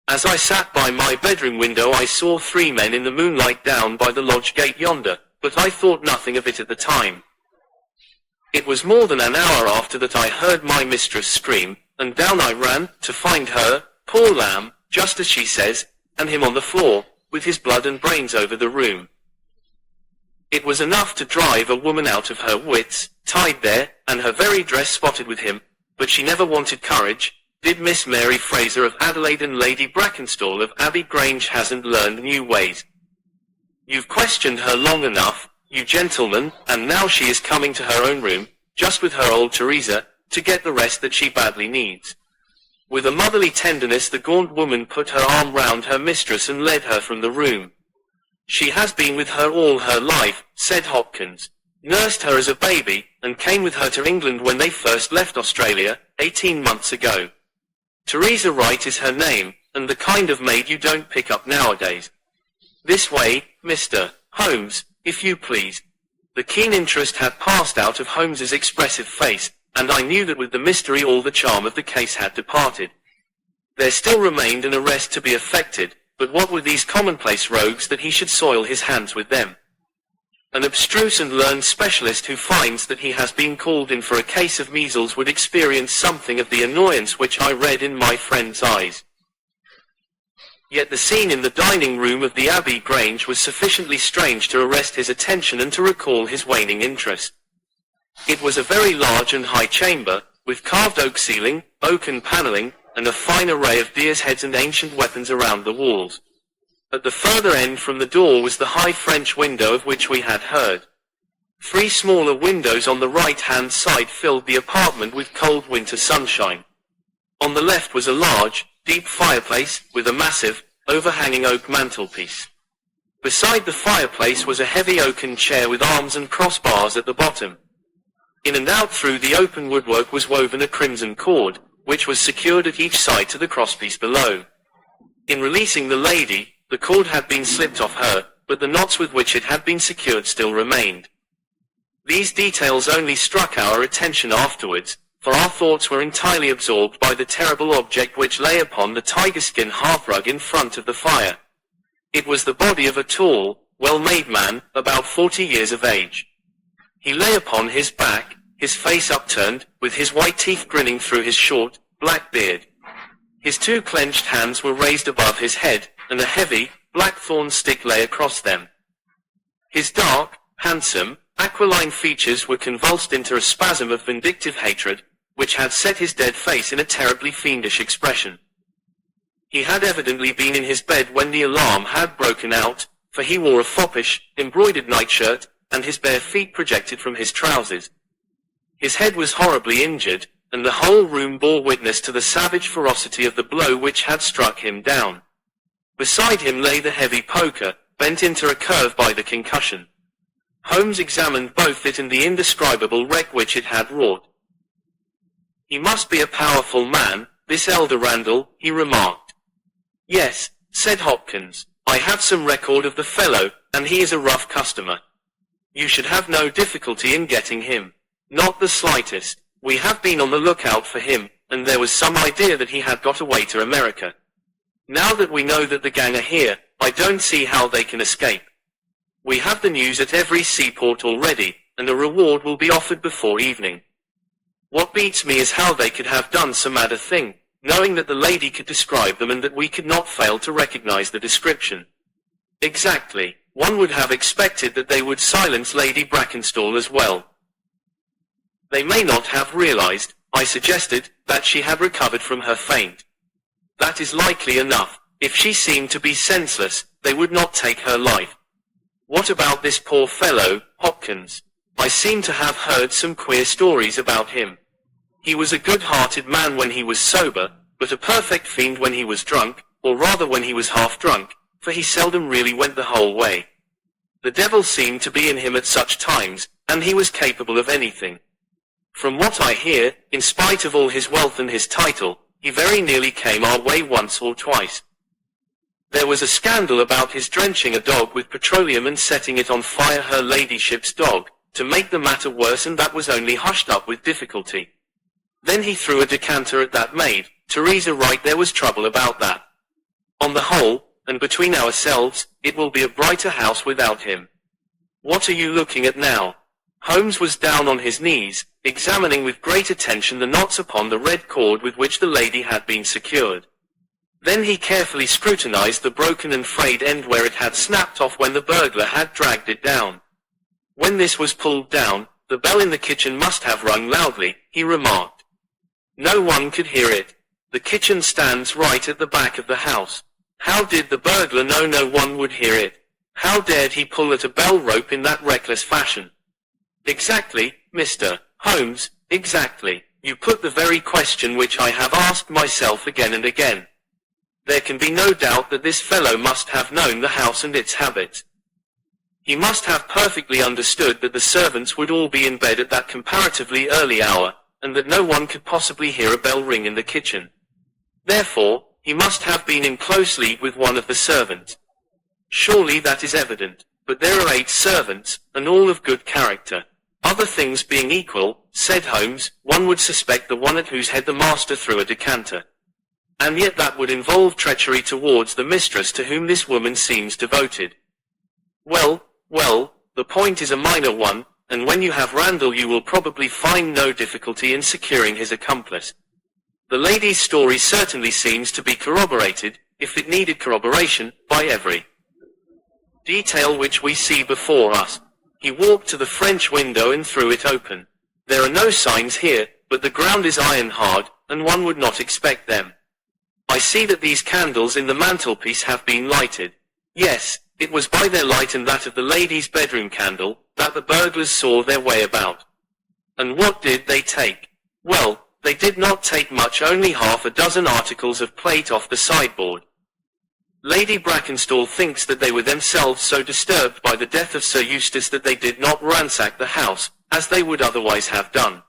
As I sat by my bedroom window I saw 3 men in the moonlight down by the lodge gate yonder, but I thought nothing of it at the time. It was more than an hour after that I heard my mistress scream, and down I ran, to find her, poor lamb, just as she says, and him on the floor, with his blood and brains over the room. It was enough to drive a woman out of her wits, tied there, and her very dress spotted with him, but she never wanted courage, did Miss Mary Fraser of Adelaide, and Lady Brackenstall of Abbey Grange hasn't learned new ways. You've questioned her long enough, you gentlemen, and now she is coming to her own room, just with her old Teresa, to get the rest that she badly needs. With a motherly tenderness the gaunt woman put her arm round her mistress and led her from the room. She has been with her all her life, said Hopkins. Nursed her as a baby, and came with her to England when they first left Australia, 18 months ago. Teresa Wright is her name, and the kind of maid you don't pick up nowadays. This way, Mr. Holmes, if you please. The keen interest had passed out of Holmes's expressive face, and I knew that with the mystery all the charm of the case had departed. There still remained an arrest to be effected, but what were these commonplace rogues that he should soil his hands with them? An abstruse and learned specialist who finds that he has been called in for a case of measles would experience something of the annoyance which I read in my friend's eyes. Yet the scene in the dining room of the Abbey Grange was sufficiently strange to arrest his attention and to recall his waning interest. It was a very large and high chamber, with carved oak ceiling, oaken panelling, and a fine array of deer's heads and ancient weapons around the walls. At the further end from the door was the high French window of which we had heard. 3 smaller windows on the right-hand side filled the apartment with cold winter sunshine. On the left was a large, deep fireplace, with a massive, overhanging oak mantelpiece. Beside the fireplace was a heavy oaken chair with arms and crossbars at the bottom. In and out through the open woodwork was woven a crimson cord, which was secured at each side to the crosspiece below. In releasing the lady, the cord had been slipped off her, but the knots with which it had been secured still remained. These details only struck our attention afterwards, for our thoughts were entirely absorbed by the terrible object which lay upon the tiger-skin hearthrug in front of the fire. It was the body of a tall, well-made man, about 40 years of age. He lay upon his back, his face upturned, with his white teeth grinning through his short, black beard. His 2 clenched hands were raised above his head, and a heavy, blackthorn stick lay across them. His dark, handsome, aquiline features were convulsed into a spasm of vindictive hatred, which had set his dead face in a terribly fiendish expression. He had evidently been in his bed when the alarm had broken out, for he wore a foppish, embroidered nightshirt, and his bare feet projected from his trousers. His head was horribly injured, and the whole room bore witness to the savage ferocity of the blow which had struck him down. Beside him lay the heavy poker, bent into a curve by the concussion. Holmes examined both it and the indescribable wreck which it had wrought. "He must be a powerful man, this elder Randall," he remarked. "Yes," said Hopkins, "I have some record of the fellow, and he is a rough customer. You should have no difficulty in getting him. Not the slightest. We have been on the lookout for him, and there was some idea that he had got away to America. Now that we know that the gang are here, I don't see how they can escape. We have the news at every seaport already, and a reward will be offered before evening. What beats me is how they could have done so mad a thing, knowing that the lady could describe them and that we could not fail to recognize the description. Exactly. One would have expected that they would silence Lady Brackenstall as well. They may not have realized, I suggested, that she had recovered from her faint. That is likely enough. If she seemed to be senseless, they would not take her life. What about this poor fellow, Hopkins? I seem to have heard some queer stories about him. He was a good-hearted man when he was sober, but a perfect fiend when he was drunk, or rather when he was half drunk, for he seldom really went the whole way. The devil seemed to be in him at such times, and he was capable of anything. From what I hear, in spite of all his wealth and his title, he very nearly came our way once or twice. There was a scandal about his drenching a dog with petroleum and setting it on fire, her ladyship's dog, to make the matter worse, and that was only hushed up with difficulty. Then he threw a decanter at that maid. Teresa Wright, there was trouble about that. On the whole, and between ourselves, it will be a brighter house without him. What are you looking at now? Holmes was down on his knees, examining with great attention the knots upon the red cord with which the lady had been secured. Then he carefully scrutinized the broken and frayed end where it had snapped off when the burglar had dragged it down. When this was pulled down, the bell in the kitchen must have rung loudly, he remarked. No one could hear it. The kitchen stands right at the back of the house. How did the burglar know no one would hear it? How dared he pull at a bell rope in that reckless fashion? Exactly, Mr. Holmes, exactly. You put the very question which I have asked myself again and again. There can be no doubt that this fellow must have known the house and its habits. He must have perfectly understood that the servants would all be in bed at that comparatively early hour, and that no one could possibly hear a bell ring in the kitchen. Therefore, he must have been in close league with one of the servants. Surely that is evident. But there are 8 servants, and all of good character. Other things being equal, said Holmes, one would suspect the one at whose head the master threw a decanter. And yet that would involve treachery towards the mistress to whom this woman seems devoted. Well, the point is a minor one, and when you have Randall you will probably find no difficulty in securing his accomplice. The lady's story certainly seems to be corroborated, if it needed corroboration, by every detail which we see before us. He walked to the French window and threw it open. There are no signs here, but the ground is iron hard, and one would not expect them. I see that these candles in the mantelpiece have been lighted. Yes, it was by their light and that of the lady's bedroom candle, that the burglars saw their way about. And what did they take? Well, they did not take much, only half a dozen articles of plate off the sideboard. Lady Brackenstall thinks that they were themselves so disturbed by the death of Sir Eustace that they did not ransack the house, as they would otherwise have done.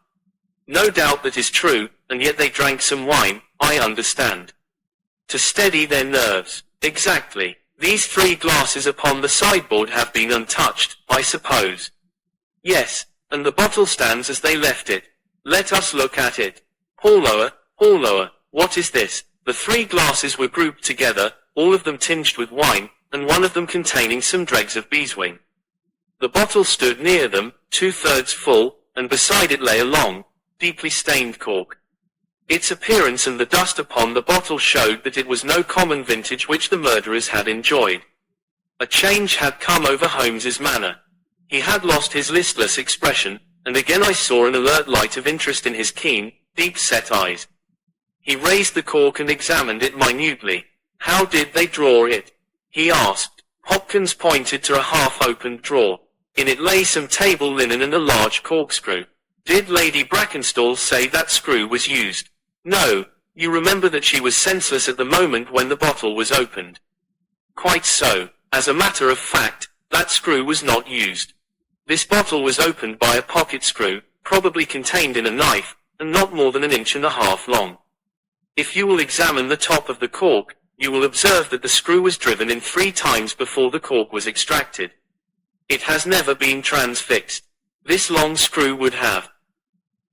No doubt that is true, and yet they drank some wine, I understand. To steady their nerves. Exactly. These 3 glasses upon the sideboard have been untouched, I suppose. Yes, and the bottle stands as they left it. Let us look at it. Haul lower, what is this? The 3 glasses were grouped together, all of them tinged with wine, and one of them containing some dregs of beeswing. The bottle stood near them, 2/3 full, and beside it lay a long, deeply stained cork. Its appearance and the dust upon the bottle showed that it was no common vintage which the murderers had enjoyed. A change had come over Holmes's manner. He had lost his listless expression, and again I saw an alert light of interest in his keen, deep-set eyes. He raised the cork and examined it minutely. How did they draw it? He asked. Hopkins pointed to a half-opened drawer. In it lay some table linen and a large corkscrew. Did Lady Brackenstall say that screw was used? No, you remember that she was senseless at the moment when the bottle was opened. Quite so. As a matter of fact, that screw was not used. This bottle was opened by a pocket screw, probably contained in a knife, and not more than 1.5 inches long. If you will examine the top of the cork, you will observe that the screw was driven in 3 times before the cork was extracted. It has never been transfixed. This long screw would have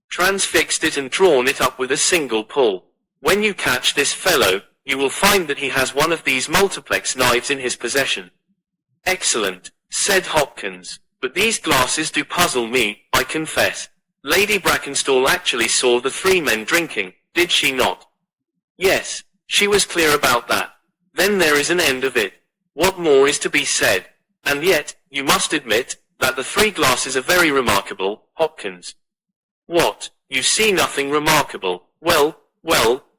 transfixed it and drawn it up with a single pull. When you catch this fellow, you will find that he has one of these multiplex knives in his possession. Excellent, said Hopkins, but these glasses do puzzle me, I confess. Lady Brackenstall actually saw the 3 men drinking, did she not? Yes, she was clear about that. Then there is an end of it. What more is to be said? And yet, you must admit, that the 3 glasses are very remarkable, Hopkins. What, you see nothing remarkable? Well,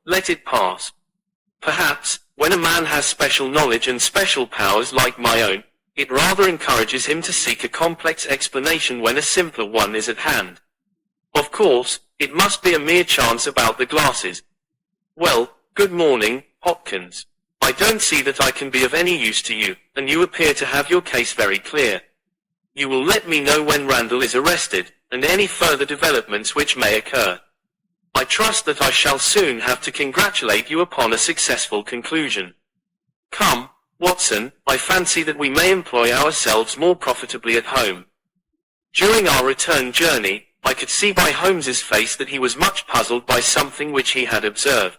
let it pass. Perhaps, when a man has special knowledge and special powers like my own, it rather encourages him to seek a complex explanation when a simpler one is at hand. Of course, it must be a mere chance about the glasses. Well, good morning, Hopkins. I don't see that I can be of any use to you, and you appear to have your case very clear. You will let me know when Randall is arrested, and any further developments which may occur. I trust that I shall soon have to congratulate you upon a successful conclusion. Come, Watson, I fancy that we may employ ourselves more profitably at home. During our return journey, I could see by Holmes's face that he was much puzzled by something which he had observed.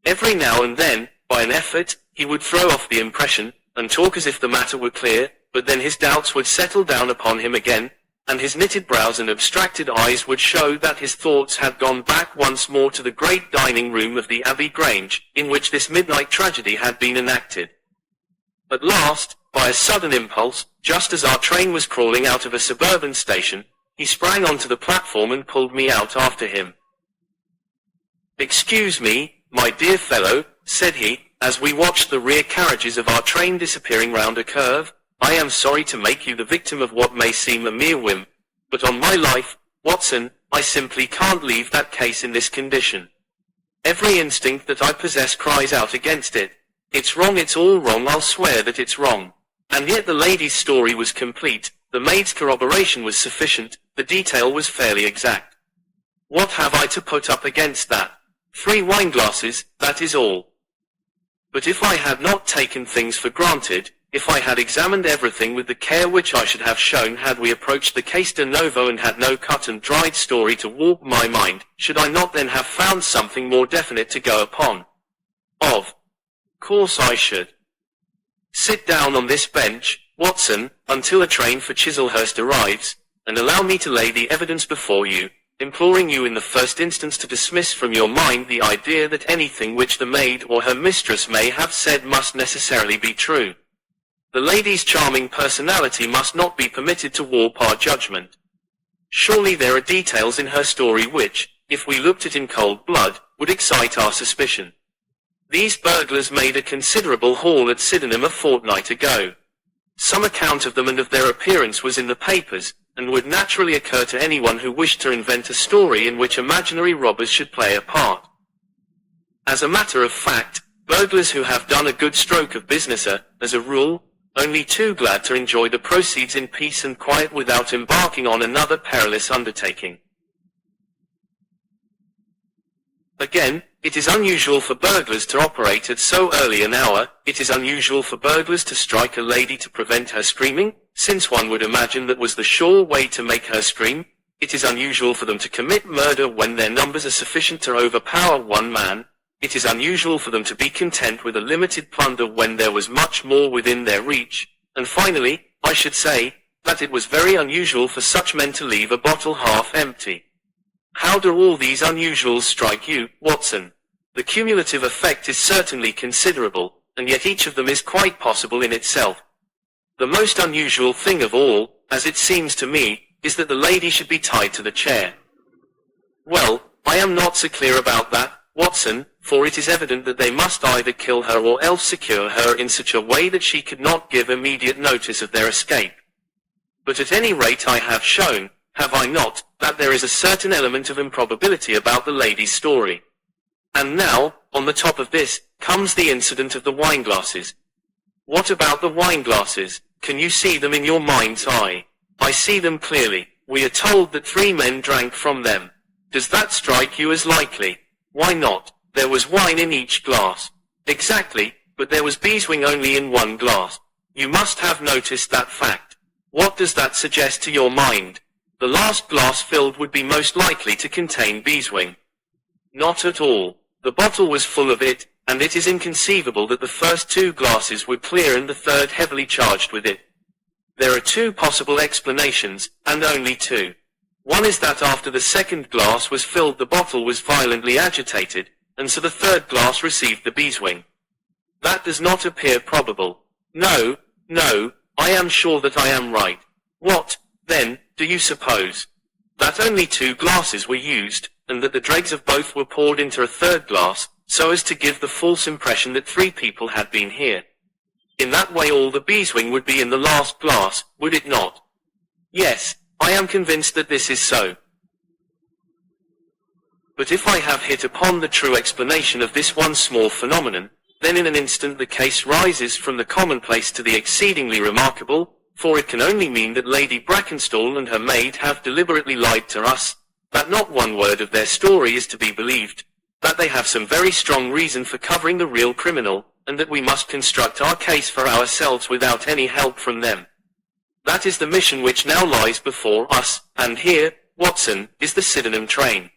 Every now and then, by an effort, he would throw off the impression, and talk as if the matter were clear, but then his doubts would settle down upon him again, and his knitted brows and abstracted eyes would show that his thoughts had gone back once more to the great dining room of the Abbey Grange, in which this midnight tragedy had been enacted. At last, by a sudden impulse, just as our train was crawling out of a suburban station, he sprang onto the platform and pulled me out after him. "Excuse me, my dear fellow," said he, as we watched the rear carriages of our train disappearing round a curve, "I am sorry to make you the victim of what may seem a mere whim, but on my life, Watson, I simply can't leave that case in this condition. Every instinct that I possess cries out against it. It's wrong, it's all wrong, I'll swear that it's wrong." And yet the lady's story was complete, the maid's corroboration was sufficient, the detail was fairly exact. What have I to put up against that? 3 wineglasses, that is all. But if I had not taken things for granted, if I had examined everything with the care which I should have shown had we approached the case de novo and had no cut and dried story to warp my mind, should I not then have found something more definite to go upon? Of course I should. Sit down on this bench, Watson, until a train for Chislehurst arrives, and allow me to lay the evidence before you, imploring you in the first instance to dismiss from your mind the idea that anything which the maid or her mistress may have said must necessarily be true. The lady's charming personality must not be permitted to warp our judgment. Surely there are details in her story which, if we looked at in cold blood, would excite our suspicion. These burglars made a considerable haul at Sydenham a fortnight ago. Some account of them and of their appearance was in the papers, and would naturally occur to anyone who wished to invent a story in which imaginary robbers should play a part. As a matter of fact, burglars who have done a good stroke of business are, as a rule, only too glad to enjoy the proceeds in peace and quiet without embarking on another perilous undertaking. Again, it is unusual for burglars to operate at so early an hour. It is unusual for burglars to strike a lady to prevent her screaming, since one would imagine that was the sure way to make her scream. It is unusual for them to commit murder when their numbers are sufficient to overpower one man. It is unusual for them to be content with a limited plunder when there was much more within their reach. And finally, I should say, that it was very unusual for such men to leave a bottle half empty. How do all these unusuals strike you, Watson? The cumulative effect is certainly considerable, and yet each of them is quite possible in itself. The most unusual thing of all, as it seems to me, is that the lady should be tied to the chair. Well, I am not so clear about that, Watson, for it is evident that they must either kill her or else secure her in such a way that she could not give immediate notice of their escape. But at any rate I have shown, have I not, that there is a certain element of improbability about the lady's story. And now, on the top of this, comes the incident of the wineglasses. What about the wineglasses? Can you see them in your mind's eye? I see them clearly. We are told that 3 men drank from them. Does that strike you as likely? Why not? There was wine in each glass. Exactly, but there was beeswing only in one glass. You must have noticed that fact. What does that suggest to your mind? The last glass filled would be most likely to contain beeswing. Not at all. The bottle was full of it, and it is inconceivable that the first 2 glasses were clear and the third heavily charged with it. There are 2 possible explanations, and only 2. One is that after the second glass was filled the bottle was violently agitated, and so the third glass received the beeswing. That does not appear probable. No, I am sure that I am right. What, then, do you suppose? That only 2 glasses were used, and that the dregs of both were poured into a third glass, so as to give the false impression that 3 people had been here. In that way all the beeswing would be in the last glass, would it not? Yes, I am convinced that this is so. But if I have hit upon the true explanation of this one small phenomenon, then in an instant the case rises from the commonplace to the exceedingly remarkable, for it can only mean that Lady Brackenstall and her maid have deliberately lied to us, that not one word of their story is to be believed, that they have some very strong reason for covering the real criminal, and that we must construct our case for ourselves without any help from them. That is the mission which now lies before us, and here, Watson, is the Sydenham train.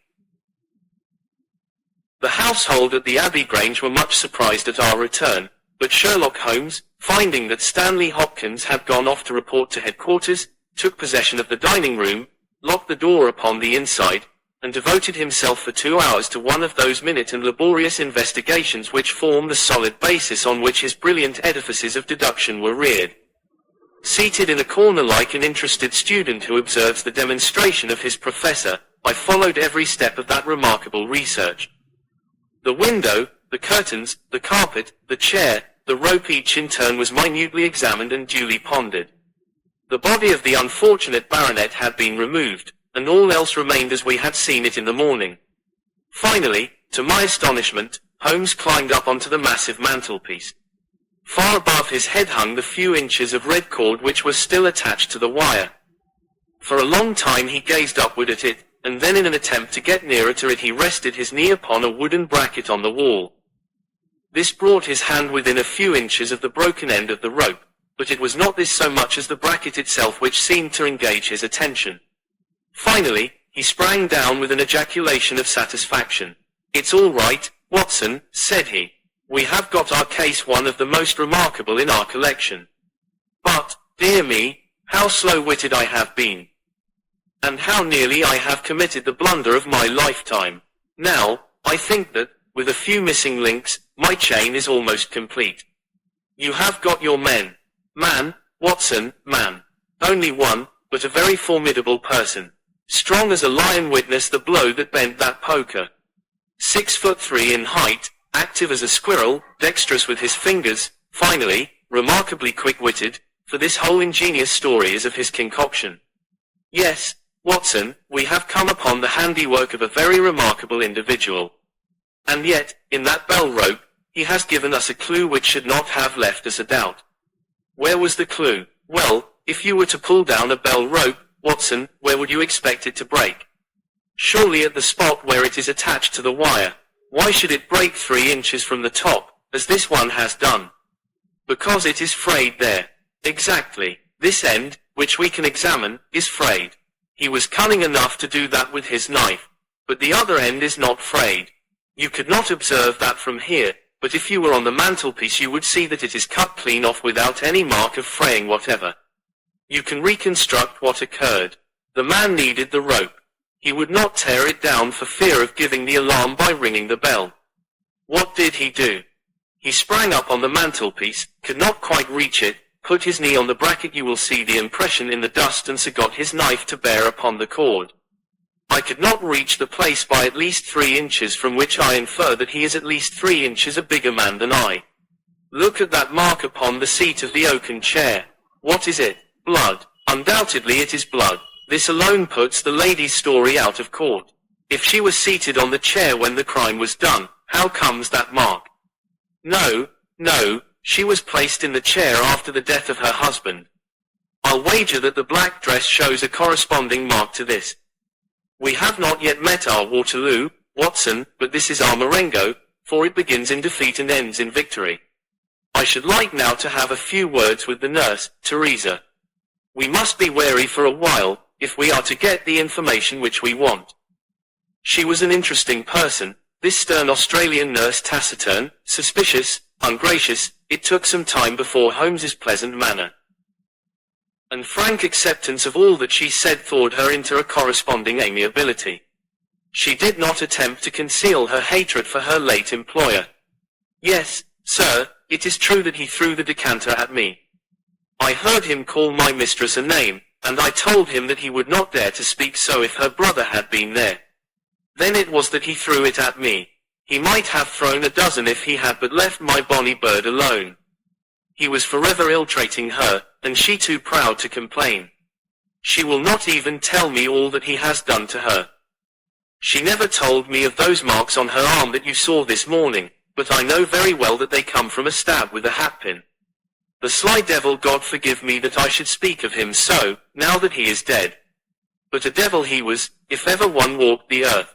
The household at the Abbey Grange were much surprised at our return, but Sherlock Holmes, finding that Stanley Hopkins had gone off to report to headquarters, took possession of the dining room, locked the door upon the inside, and devoted himself for 2 hours to one of those minute and laborious investigations which form the solid basis on which his brilliant edifices of deduction were reared. Seated in a corner like an interested student who observes the demonstration of his professor, I followed every step of that remarkable research. The window, the curtains, the carpet, the chair, the rope each in turn was minutely examined and duly pondered. The body of the unfortunate baronet had been removed, and all else remained as we had seen it in the morning. Finally, to my astonishment, Holmes climbed up onto the massive mantelpiece. Far above his head hung the few inches of red cord which was still attached to the wire. For a long time he gazed upward at it, and then in an attempt to get nearer to it he rested his knee upon a wooden bracket on the wall. This brought his hand within a few inches of the broken end of the rope, but it was not this so much as the bracket itself which seemed to engage his attention. Finally, he sprang down with an ejaculation of satisfaction. "It's all right, Watson," said he. "We have got our case, one of the most remarkable in our collection. But, dear me, how slow-witted I have been. And how nearly I have committed the blunder of my lifetime. Now, I think that, with a few missing links, my chain is almost complete. You have got your men. Man, Watson, man. Only one, but a very formidable person. Strong as a lion, witness the blow that bent that poker. 6'3" in height, active as a squirrel, dexterous with his fingers, finally, remarkably quick-witted, for this whole ingenious story is of his concoction. Yes, Watson, we have come upon the handiwork of a very remarkable individual. And yet, in that bell rope, he has given us a clue which should not have left us a doubt." "Where was the clue?" "Well, if you were to pull down a bell rope, Watson, where would you expect it to break?" "Surely at the spot where it is attached to the wire. Why should it break 3 inches from the top, as this one has done?" "Because it is frayed there." "Exactly. This end, which we can examine, is frayed. He was cunning enough to do that with his knife. But the other end is not frayed. You could not observe that from here, but if you were on the mantelpiece you would see that it is cut clean off without any mark of fraying whatever. You can reconstruct what occurred. The man needed the rope. He would not tear it down for fear of giving the alarm by ringing the bell. What did he do? He sprang up on the mantelpiece, could not quite reach it, put his knee on the bracket, you will see the impression in the dust, and so got his knife to bear upon the cord. I could not reach the place by at least 3 inches, from which I infer that he is at least 3 inches a bigger man than I. Look at that mark upon the seat of the oaken chair. What is it? Blood. Undoubtedly it is blood. This alone puts the lady's story out of court. If she was seated on the chair when the crime was done, how comes that mark? No, she was placed in the chair after the death of her husband. I'll wager that the black dress shows a corresponding mark to this. We have not yet met our Waterloo, Watson, but this is our Marengo, for it begins in defeat and ends in victory. I should like now to have a few words with the nurse, Teresa. We must be wary for a while, if we are to get the information which we want. She was an interesting person, this stern Australian nurse, taciturn, suspicious, ungracious. It took some time before Holmes's pleasant manner and frank acceptance of all that she said thawed her into a corresponding amiability. She did not attempt to conceal her hatred for her late employer. Yes, sir, it is true that he threw the decanter at me. I heard him call my mistress a name, and I told him that he would not dare to speak so if her brother had been there. Then it was that he threw it at me. He might have thrown a dozen if he had but left my bonny bird alone. He was forever ill-treating her, and she too proud to complain. She will not even tell me all that he has done to her. She never told me of those marks on her arm that you saw this morning, but I know very well that they come from a stab with a hatpin. The sly devil, God forgive me that I should speak of him so, now that he is dead. But a devil he was, if ever one walked the earth.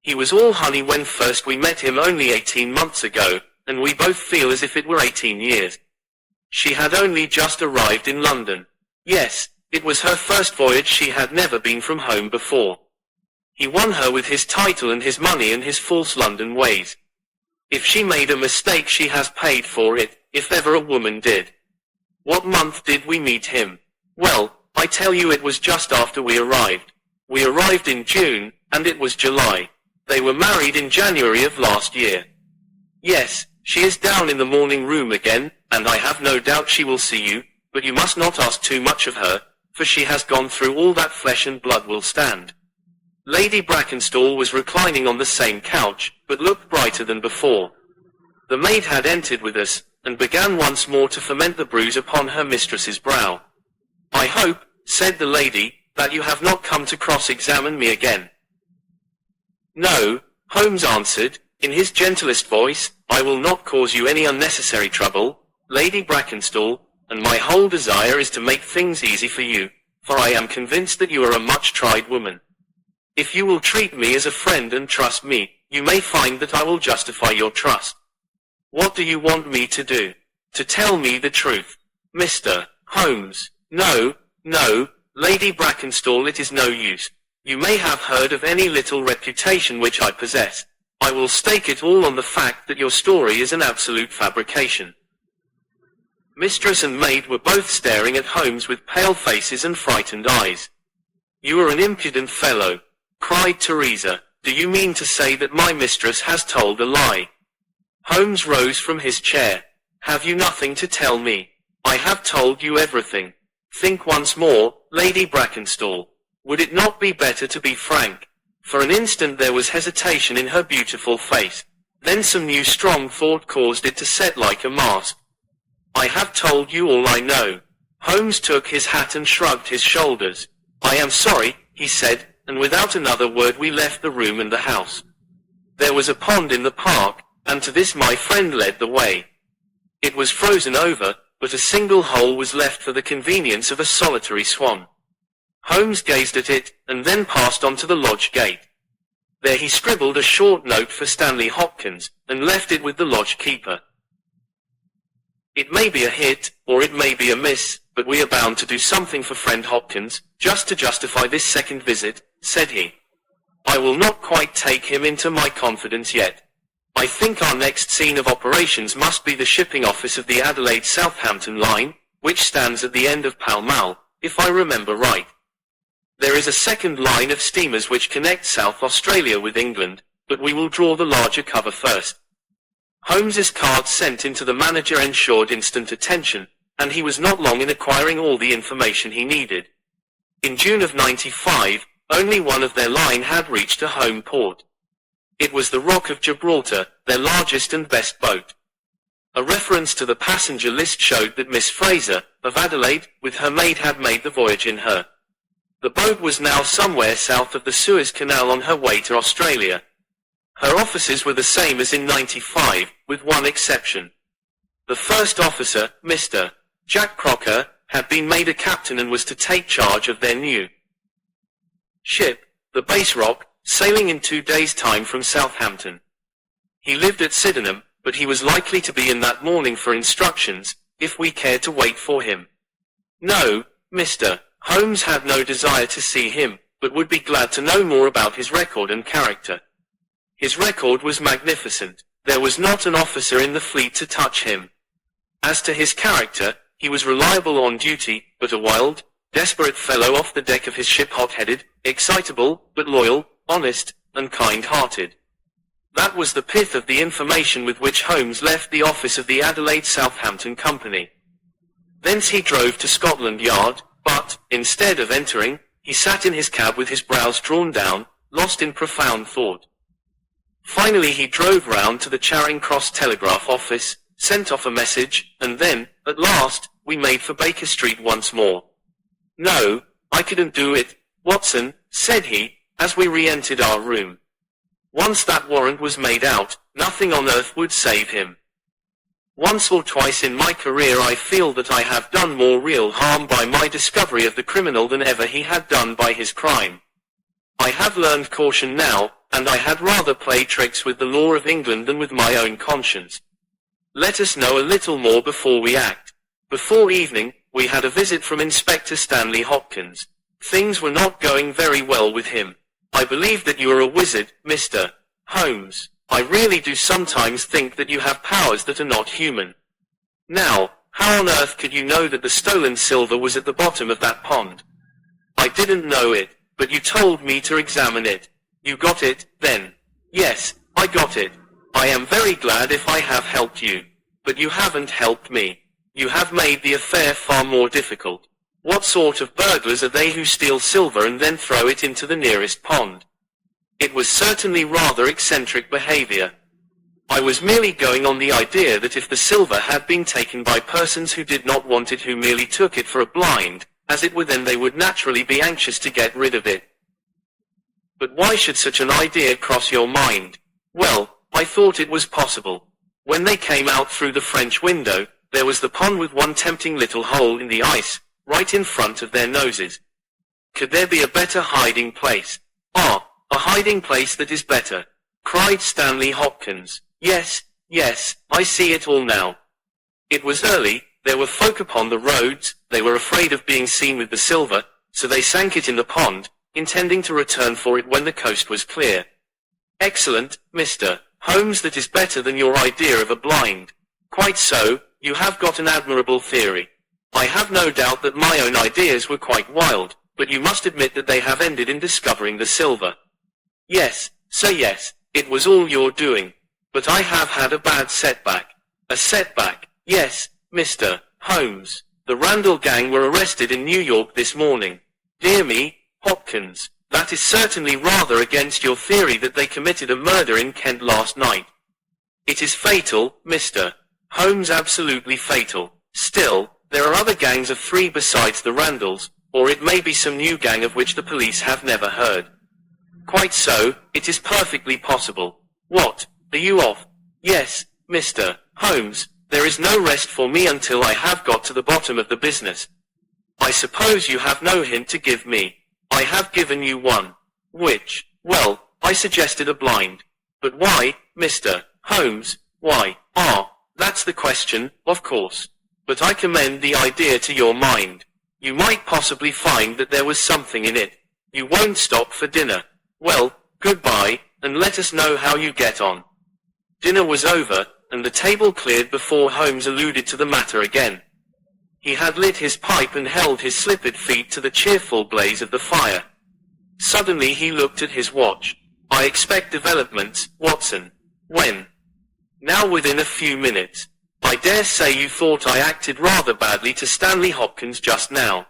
He was all honey when first we met him only 18 months ago, and we both feel as if it were 18 years. She had only just arrived in London. Yes, it was her first voyage, she had never been from home before. He won her with his title and his money and his false London ways. If she made a mistake she has paid for it, if ever a woman did. What month did we meet him? Well, I tell you, it was just after we arrived. We arrived in June, and it was July. They were married in January of last year. Yes, she is down in the morning room again, and I have no doubt she will see you, but you must not ask too much of her, for she has gone through all that flesh and blood will stand. Lady Brackenstall was reclining on the same couch, but looked brighter than before. The maid had entered with us, and began once more to ferment the bruise upon her mistress's brow. I hope, said the lady, that you have not come to cross-examine me again. No, Holmes answered, in his gentlest voice, I will not cause you any unnecessary trouble, Lady Brackenstall, and my whole desire is to make things easy for you, for I am convinced that you are a much-tried woman. If you will treat me as a friend and trust me, you may find that I will justify your trust. What do you want me to do? To tell me the truth. Mr. Holmes. No, no, Lady Brackenstall, it is no use. You may have heard of any little reputation which I possess. I will stake it all on the fact that your story is an absolute fabrication. Mistress and maid were both staring at Holmes with pale faces and frightened eyes. You are an impudent fellow, cried Teresa. Do you mean to say that my mistress has told a lie? Holmes rose from his chair. Have you nothing to tell me? I have told you everything. Think once more, Lady Brackenstall. Would it not be better to be frank? For an instant there was hesitation in her beautiful face. Then some new strong thought caused it to set like a mask. I have told you all I know. Holmes took his hat and shrugged his shoulders. I am sorry, he said, and without another word we left the room and the house. There was a pond in the park, and to this my friend led the way. It was frozen over, but a single hole was left for the convenience of a solitary swan. Holmes gazed at it, and then passed on to the lodge gate. There he scribbled a short note for Stanley Hopkins, and left it with the lodge keeper. It may be a hit, or it may be a miss, but we are bound to do something for friend Hopkins, just to justify this second visit, said he. I will not quite take him into my confidence yet. I think our next scene of operations must be the shipping office of the Adelaide-Southampton line, which stands at the end of Pall Mall, if I remember right. There is a second line of steamers which connect South Australia with England, but we will draw the larger cover first. Holmes's card sent into the manager ensured instant attention, and he was not long in acquiring all the information he needed. In June of '95, only one of their line had reached a home port. It was the Rock of Gibraltar, their largest and best boat. A reference to the passenger list showed that Miss Fraser, of Adelaide, with her maid had made the voyage in her. The boat was now somewhere south of the Suez Canal on her way to Australia. Her officers were the same as in '95, with one exception. The first officer, Mr. Jack Crocker, had been made a captain and was to take charge of their new ship, the Base Rock, sailing in 2 days' time from Southampton. He lived at Sydenham, but he was likely to be in that morning for instructions, if we cared to wait for him. No, Mr. Holmes had no desire to see him, but would be glad to know more about his record and character. His record was magnificent. There was not an officer in the fleet to touch him. As to his character, he was reliable on duty, but a wild, desperate fellow off the deck of his ship, hot-headed, excitable, but loyal, honest, and kind-hearted. That was the pith of the information with which Holmes left the office of the Adelaide-Southampton Company. Thence he drove to Scotland Yard, but, instead of entering, he sat in his cab with his brows drawn down, lost in profound thought. Finally he drove round to the Charing Cross Telegraph Office, sent off a message, and then, at last, we made for Baker Street once more. No, I couldn't do it, Watson, said he, as we re-entered our room. Once that warrant was made out, nothing on earth would save him. Once or twice in my career I feel that I have done more real harm by my discovery of the criminal than ever he had done by his crime. I have learned caution now, and I had rather play tricks with the law of England than with my own conscience. Let us know a little more before we act. Before evening, we had a visit from Inspector Stanley Hopkins. Things were not going very well with him. I believe that you are a wizard, Mr. Holmes. I really do sometimes think that you have powers that are not human. Now, how on earth could you know that the stolen silver was at the bottom of that pond? I didn't know it, but you told me to examine it. You got it, then? Yes, I got it. I am very glad if I have helped you. But you haven't helped me. You have made the affair far more difficult. What sort of burglars are they who steal silver and then throw it into the nearest pond? It was certainly rather eccentric behavior. I was merely going on the idea that if the silver had been taken by persons who did not want it, who merely took it for a blind, as it were, then they would naturally be anxious to get rid of it. But why should such an idea cross your mind? Well, I thought it was possible. When they came out through the French window, there was the pond with one tempting little hole in the ice, right in front of their noses. Could there be a better hiding place? Ah, a hiding place that is better, cried Stanley Hopkins. Yes, yes, I see it all now. It was early, There were folk upon the roads, they were afraid of being seen with the silver, so they sank it in the pond, intending to return for it when the coast was clear. Excellent, Mr. Holmes, that is better than your idea of a blind. Quite so, you have got an admirable theory. I have no doubt that my own ideas were quite wild, but you must admit that they have ended in discovering the silver. Yes, sir, yes, it was all your doing. But I have had a bad setback. A setback, yes, Mr. Holmes. The Randall gang were arrested in New York this morning. Dear me, Hopkins, that is certainly rather against your theory that they committed a murder in Kent last night. It is fatal, Mr. Holmes, absolutely fatal. Still, there are other gangs of 3 besides the Randalls, or it may be some new gang of which the police have never heard. Quite so, it is perfectly possible. What, are you off? Yes, Mr. Holmes, there is no rest for me until I have got to the bottom of the business. I suppose you have no hint to give me. I have given you one. Which? Well, I suggested a blind. But why, Mr. Holmes, why? That's the question, of course. But I commend the idea to your mind. You might possibly find that there was something in it. You won't stop for dinner. Well, goodbye, and let us know how you get on. Dinner was over, and the table cleared before Holmes alluded to the matter again. He had lit his pipe and held his slippered feet to the cheerful blaze of the fire. Suddenly he looked at his watch. I expect developments, Watson. When? Now, within a few minutes. I dare say you thought I acted rather badly to Stanley Hopkins just now.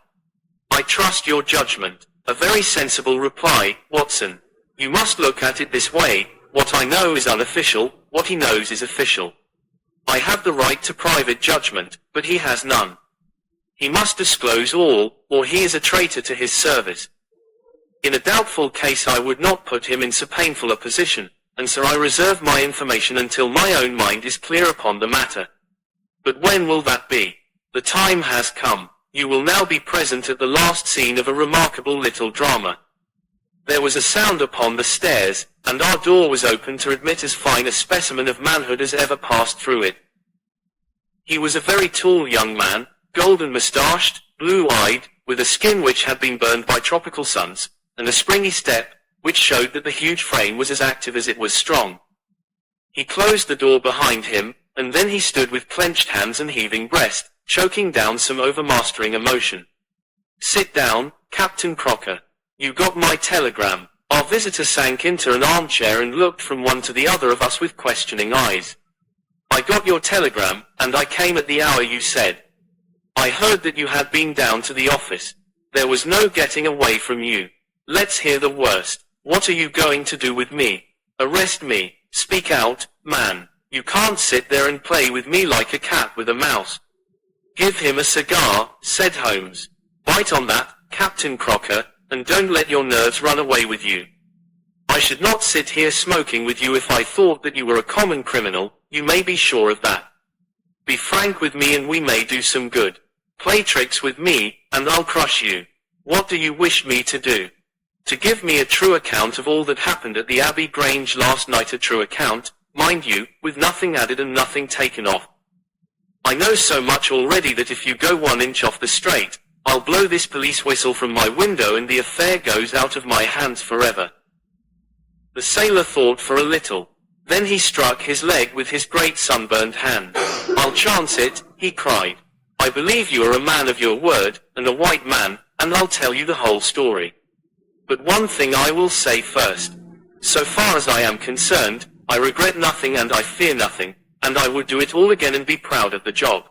I trust your judgment. A very sensible reply, Watson. You must look at it this way. What I know is unofficial, what he knows is official. I have the right to private judgment, but he has none. He must disclose all, or he is a traitor to his service. In a doubtful case I would not put him in so painful a position, and so I reserve my information until my own mind is clear upon the matter. But when will that be? The time has come. You will now be present at the last scene of a remarkable little drama. There was a sound upon the stairs, and our door was opened to admit as fine a specimen of manhood as ever passed through it. He was a very tall young man, golden moustached, blue-eyed, with a skin which had been burned by tropical suns, and a springy step, which showed that the huge frame was as active as it was strong. He closed the door behind him, and then he stood with clenched hands and heaving breast, choking down some overmastering emotion. Sit down, Captain Crocker. You got my telegram. Our visitor sank into an armchair and looked from one to the other of us with questioning eyes. I got your telegram, and I came at the hour you said. I heard that you had been down to the office. There was no getting away from you. Let's hear the worst. What are you going to do with me? Arrest me. Speak out, man. You can't sit there and play with me like a cat with a mouse. Give him a cigar, said Holmes. Bite on that, Captain Crocker, and don't let your nerves run away with you. I should not sit here smoking with you if I thought that you were a common criminal, you may be sure of that. Be frank with me and we may do some good. Play tricks with me, and I'll crush you. What do you wish me to do? To give me a true account of all that happened at the Abbey Grange last night, a true account, mind you, with nothing added and nothing taken off. I know so much already that if you go 1 inch off the straight, I'll blow this police whistle from my window and the affair goes out of my hands forever. The sailor thought for a little. Then he struck his leg with his great sunburned hand. I'll chance it, he cried. I believe you are a man of your word, and a white man, and I'll tell you the whole story. But one thing I will say first. So far as I am concerned, I regret nothing and I fear nothing, and I would do it all again and be proud of the job.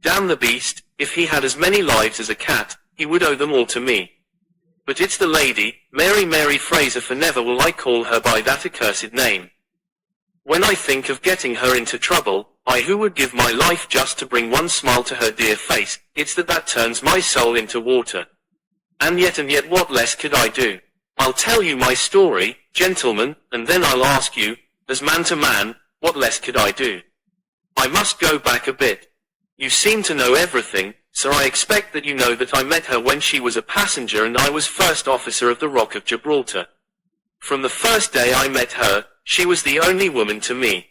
Damn the beast, if he had as many lives as a cat, he would owe them all to me. But it's the lady, Mary Fraser, for never will I call her by that accursed name. When I think of getting her into trouble, I who would give my life just to bring one smile to her dear face, it's that turns my soul into water. And yet what less could I do? I'll tell you my story, gentlemen, and then I'll ask you, as man to man, what less could I do? I must go back a bit. You seem to know everything, so I expect that you know that I met her when she was a passenger and I was first officer of the Rock of Gibraltar. From the first day I met her, she was the only woman to me.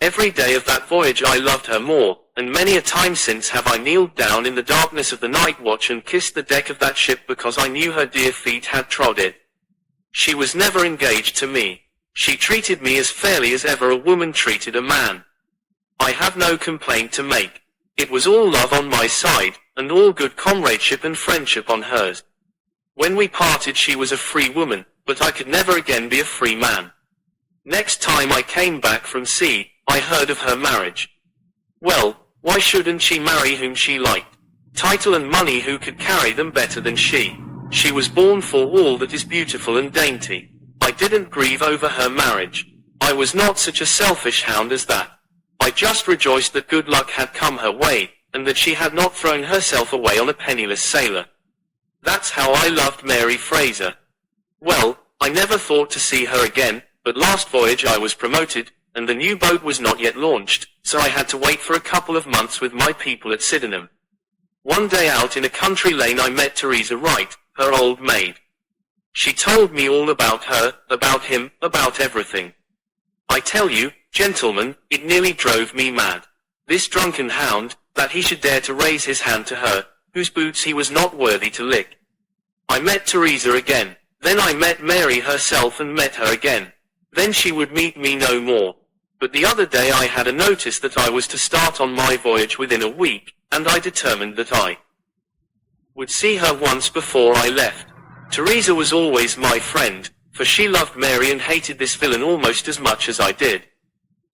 Every day of that voyage I loved her more, and many a time since have I kneeled down in the darkness of the night watch and kissed the deck of that ship because I knew her dear feet had trod it. She was never engaged to me. She treated me as fairly as ever a woman treated a man. I have no complaint to make. It was all love on my side, and all good comradeship and friendship on hers. When we parted she was a free woman, but I could never again be a free man. Next time I came back from sea, I heard of her marriage. Well, why shouldn't she marry whom she liked? Title and money, who could carry them better than she? She was born for all that is beautiful and dainty. I didn't grieve over her marriage. I was not such a selfish hound as that. I just rejoiced that good luck had come her way, and that she had not thrown herself away on a penniless sailor. That's how I loved Mary Fraser. Well, I never thought to see her again, but last voyage I was promoted, and the new boat was not yet launched, so I had to wait for a couple of months with my people at Sydenham. One day out in a country lane I met Teresa Wright, her old maid. She told me all about her, about him, about everything. I tell you, gentlemen, it nearly drove me mad. This drunken hound, that he should dare to raise his hand to her, whose boots he was not worthy to lick. I met Teresa again. Then I met Mary herself and met her again. Then she would meet me no more. But the other day I had a notice that I was to start on my voyage within a week, and I determined that I would see her once before I left. Teresa was always my friend, for she loved Mary and hated this villain almost as much as I did.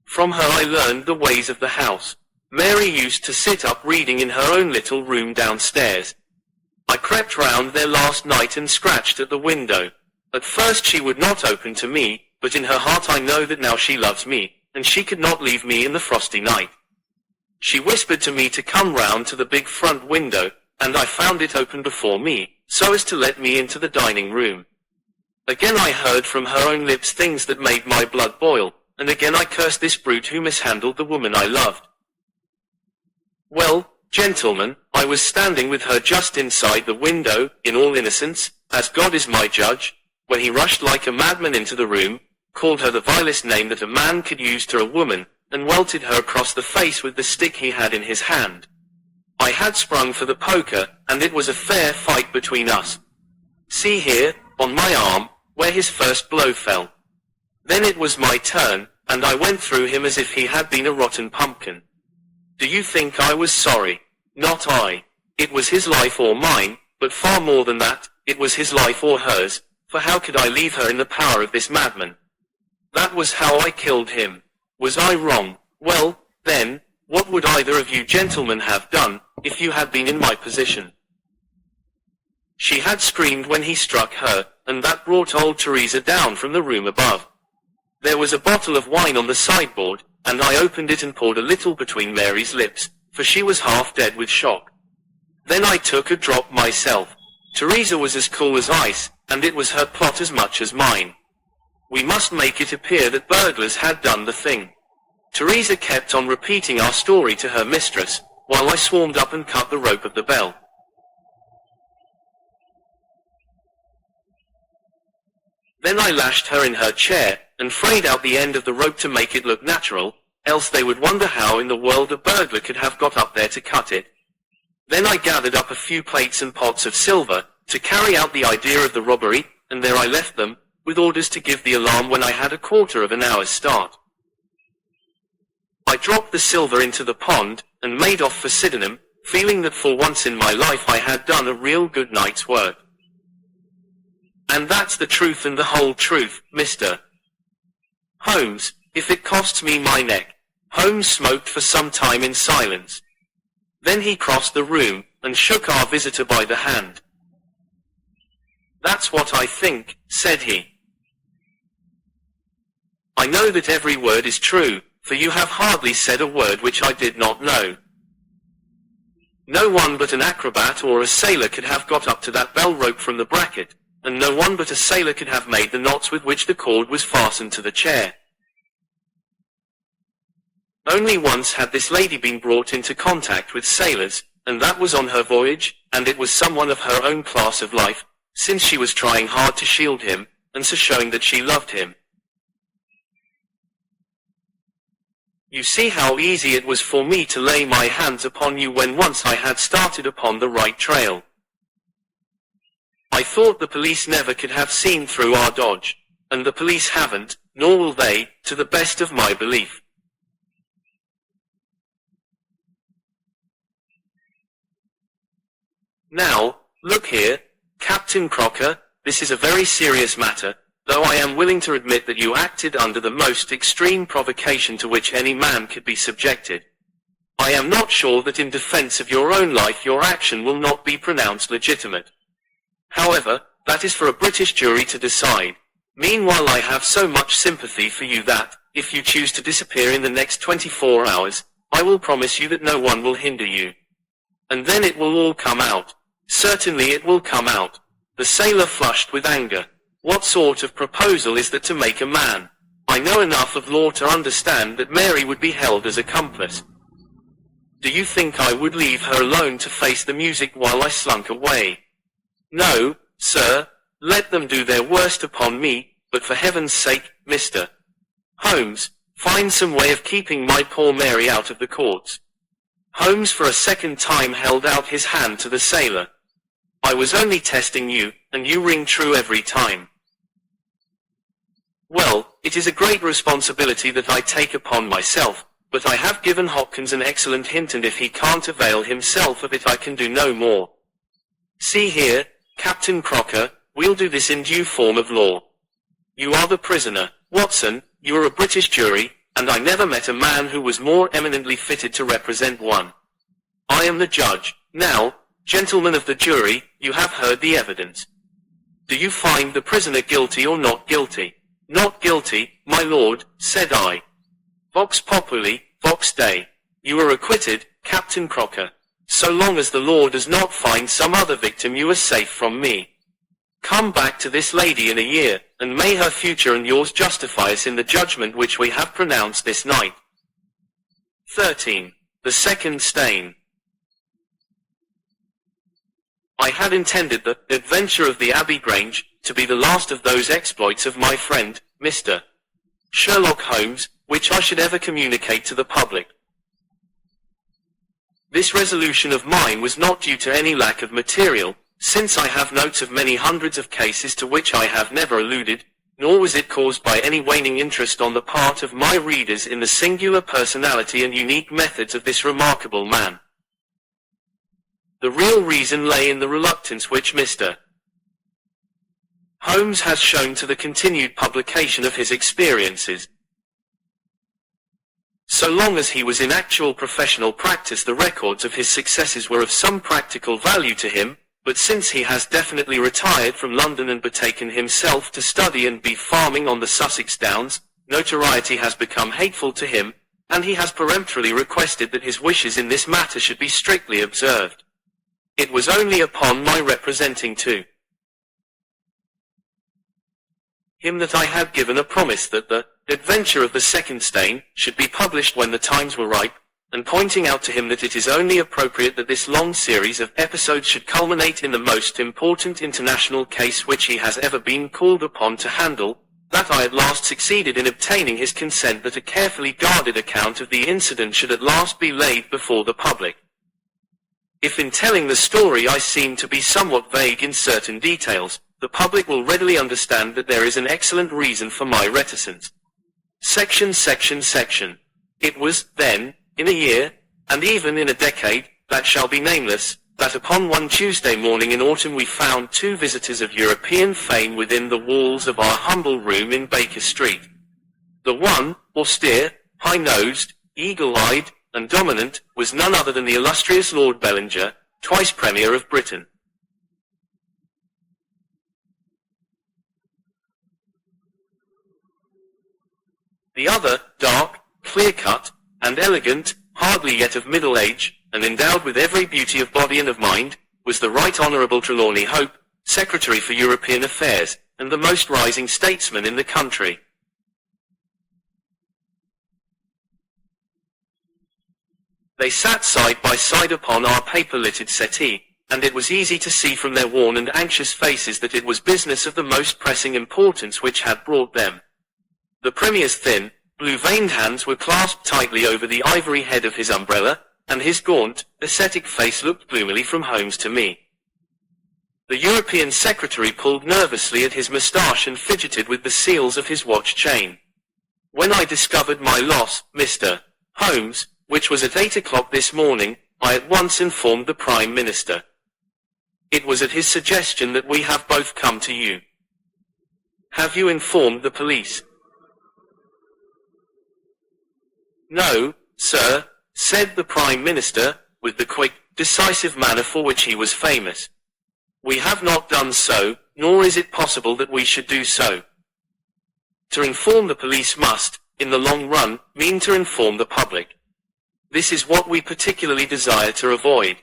From her I learned the ways of the house. Mary used to sit up reading in her own little room downstairs. I crept round there last night and scratched at the window. At first she would not open to me, but in her heart I know that now she loves me, and she could not leave me in the frosty night. She whispered to me to come round to the big front window, and I found it open before me, so as to let me into the dining room. Again I heard from her own lips things that made my blood boil, and again I cursed this brute who mishandled the woman I loved. Well, gentlemen, I was standing with her just inside the window, in all innocence, as God is my judge, when he rushed like a madman into the room, called her the vilest name that a man could use to a woman, and welted her across the face with the stick he had in his hand. I had sprung for the poker, and it was a fair fight between us. See here, on my arm, where his first blow fell. Then it was my turn, and I went through him as if he had been a rotten pumpkin. Do you think I was sorry? Not I. It was his life or mine, but far more than that, it was his life or hers, for how could I leave her in the power of this madman? That was how I killed him. Was I wrong? Well, then, what would either of you gentlemen have done, if you had been in my position? She had screamed when he struck her, and that brought old Teresa down from the room above. There was a bottle of wine on the sideboard, and I opened it and poured a little between Mary's lips, for she was half dead with shock. Then I took a drop myself. Teresa was as cool as ice, and it was her plot as much as mine. We must make it appear that burglars had done the thing. Teresa kept on repeating our story to her mistress, while I swarmed up and cut the rope of the bell. Then I lashed her in her chair, and frayed out the end of the rope to make it look natural, else they would wonder how in the world a burglar could have got up there to cut it. Then I gathered up a few plates and pots of silver, to carry out the idea of the robbery, and there I left them, with orders to give the alarm when I had a quarter of an hour's start. I dropped the silver into the pond, and made off for Sydenham, feeling that for once in my life I had done a real good night's work. And that's the truth and the whole truth, Mr. Holmes, if it costs me my neck. Holmes smoked for some time in silence. Then he crossed the room, and shook our visitor by the hand. That's what I think, said he. I know that every word is true, for you have hardly said a word which I did not know. No one but an acrobat or a sailor could have got up to that bell rope from the bracket, and no one but a sailor could have made the knots with which the cord was fastened to the chair. Only once had this lady been brought into contact with sailors, and that was on her voyage, and it was someone of her own class of life, since she was trying hard to shield him, and so showing that she loved him. You see how easy it was for me to lay my hands upon you when once I had started upon the right trail. I thought the police never could have seen through our dodge, and the police haven't, nor will they, to the best of my belief. Now, look here, Captain Crocker, this is a very serious matter, though I am willing to admit that you acted under the most extreme provocation to which any man could be subjected. I am not sure that in defense of your own life your action will not be pronounced legitimate. However, that is for a British jury to decide. Meanwhile, I have so much sympathy for you that, if you choose to disappear in the next 24 hours, I will promise you that no one will hinder you. And then it will all come out. Certainly it will come out. The sailor flushed with anger. What sort of proposal is that to make a man? I know enough of law to understand that Mary would be held as accomplice. Do you think I would leave her alone to face the music while I slunk away? No, sir, let them do their worst upon me, but for heaven's sake, Mr. Holmes, find some way of keeping my poor Mary out of the courts. Holmes for a second time held out his hand to the sailor. I was only testing you, and you ring true every time. Well, it is a great responsibility that I take upon myself, but I have given Hopkins an excellent hint, and if he can't avail himself of it I can do no more. See here, Captain Crocker, we'll do this in due form of law. You are the prisoner, Watson, you are a British jury, and I never met a man who was more eminently fitted to represent one. I am the judge. Now, gentlemen of the jury, you have heard the evidence. Do you find the prisoner guilty or not guilty? Not guilty, my lord, said I. Vox populi, vox Dei. You are acquitted, Captain Crocker. So long as the law does not find some other victim you are safe from me. Come back to this lady in a year, and may her future and yours justify us in the judgment which we have pronounced this night. 13. The Second Stain. I had intended the Adventure of the Abbey Grange to be the last of those exploits of my friend, Mr. Sherlock Holmes, which I should ever communicate to the public. This resolution of mine was not due to any lack of material, since I have notes of many hundreds of cases to which I have never alluded, nor was it caused by any waning interest on the part of my readers in the singular personality and unique methods of this remarkable man. The real reason lay in the reluctance which Mr. Holmes has shown to the continued publication of his experiences. So long as he was in actual professional practice, the records of his successes were of some practical value to him, but since he has definitely retired from London and betaken himself to study and beef farming on the Sussex Downs, notoriety has become hateful to him, and he has peremptorily requested that his wishes in this matter should be strictly observed. It was only upon my representing to him that I had given a promise that the Adventure of the Second Stain should be published when the times were ripe, and pointing out to him that it is only appropriate that this long series of episodes should culminate in the most important international case which he has ever been called upon to handle, that I at last succeeded in obtaining his consent that a carefully guarded account of the incident should at last be laid before the public. If in telling the story I seem to be somewhat vague in certain details, the public will readily understand that there is an excellent reason for my reticence. Section. It was, then, in a year, and even in a decade, that shall be nameless, that upon one Tuesday morning in autumn we found two visitors of European fame within the walls of our humble room in Baker Street. The one, austere, high-nosed, eagle-eyed, and dominant, was none other than the illustrious Lord Bellinger, twice Premier of Britain. The other, dark, clear-cut, and elegant, hardly yet of middle age, and endowed with every beauty of body and of mind, was the Right Honourable Trelawney Hope, Secretary for European Affairs, and the most rising statesman in the country. They sat side by side upon our paper-littered settee, and it was easy to see from their worn and anxious faces that it was business of the most pressing importance which had brought them. The Premier's thin, Blue-veined hands were clasped tightly over the ivory head of his umbrella, and his gaunt, ascetic face looked gloomily from Holmes to me. The European secretary pulled nervously at his moustache and fidgeted with the seals of his watch chain. When I discovered my loss, Mr. Holmes, which was at 8 o'clock this morning, I at once informed the Prime Minister. It was at his suggestion that we have both come to you. Have you informed the police? No, sir, said the Prime Minister, with the quick, decisive manner for which he was famous. We have not done so, nor is it possible that we should do so. To inform the police must, in the long run, mean to inform the public. This is what we particularly desire to avoid.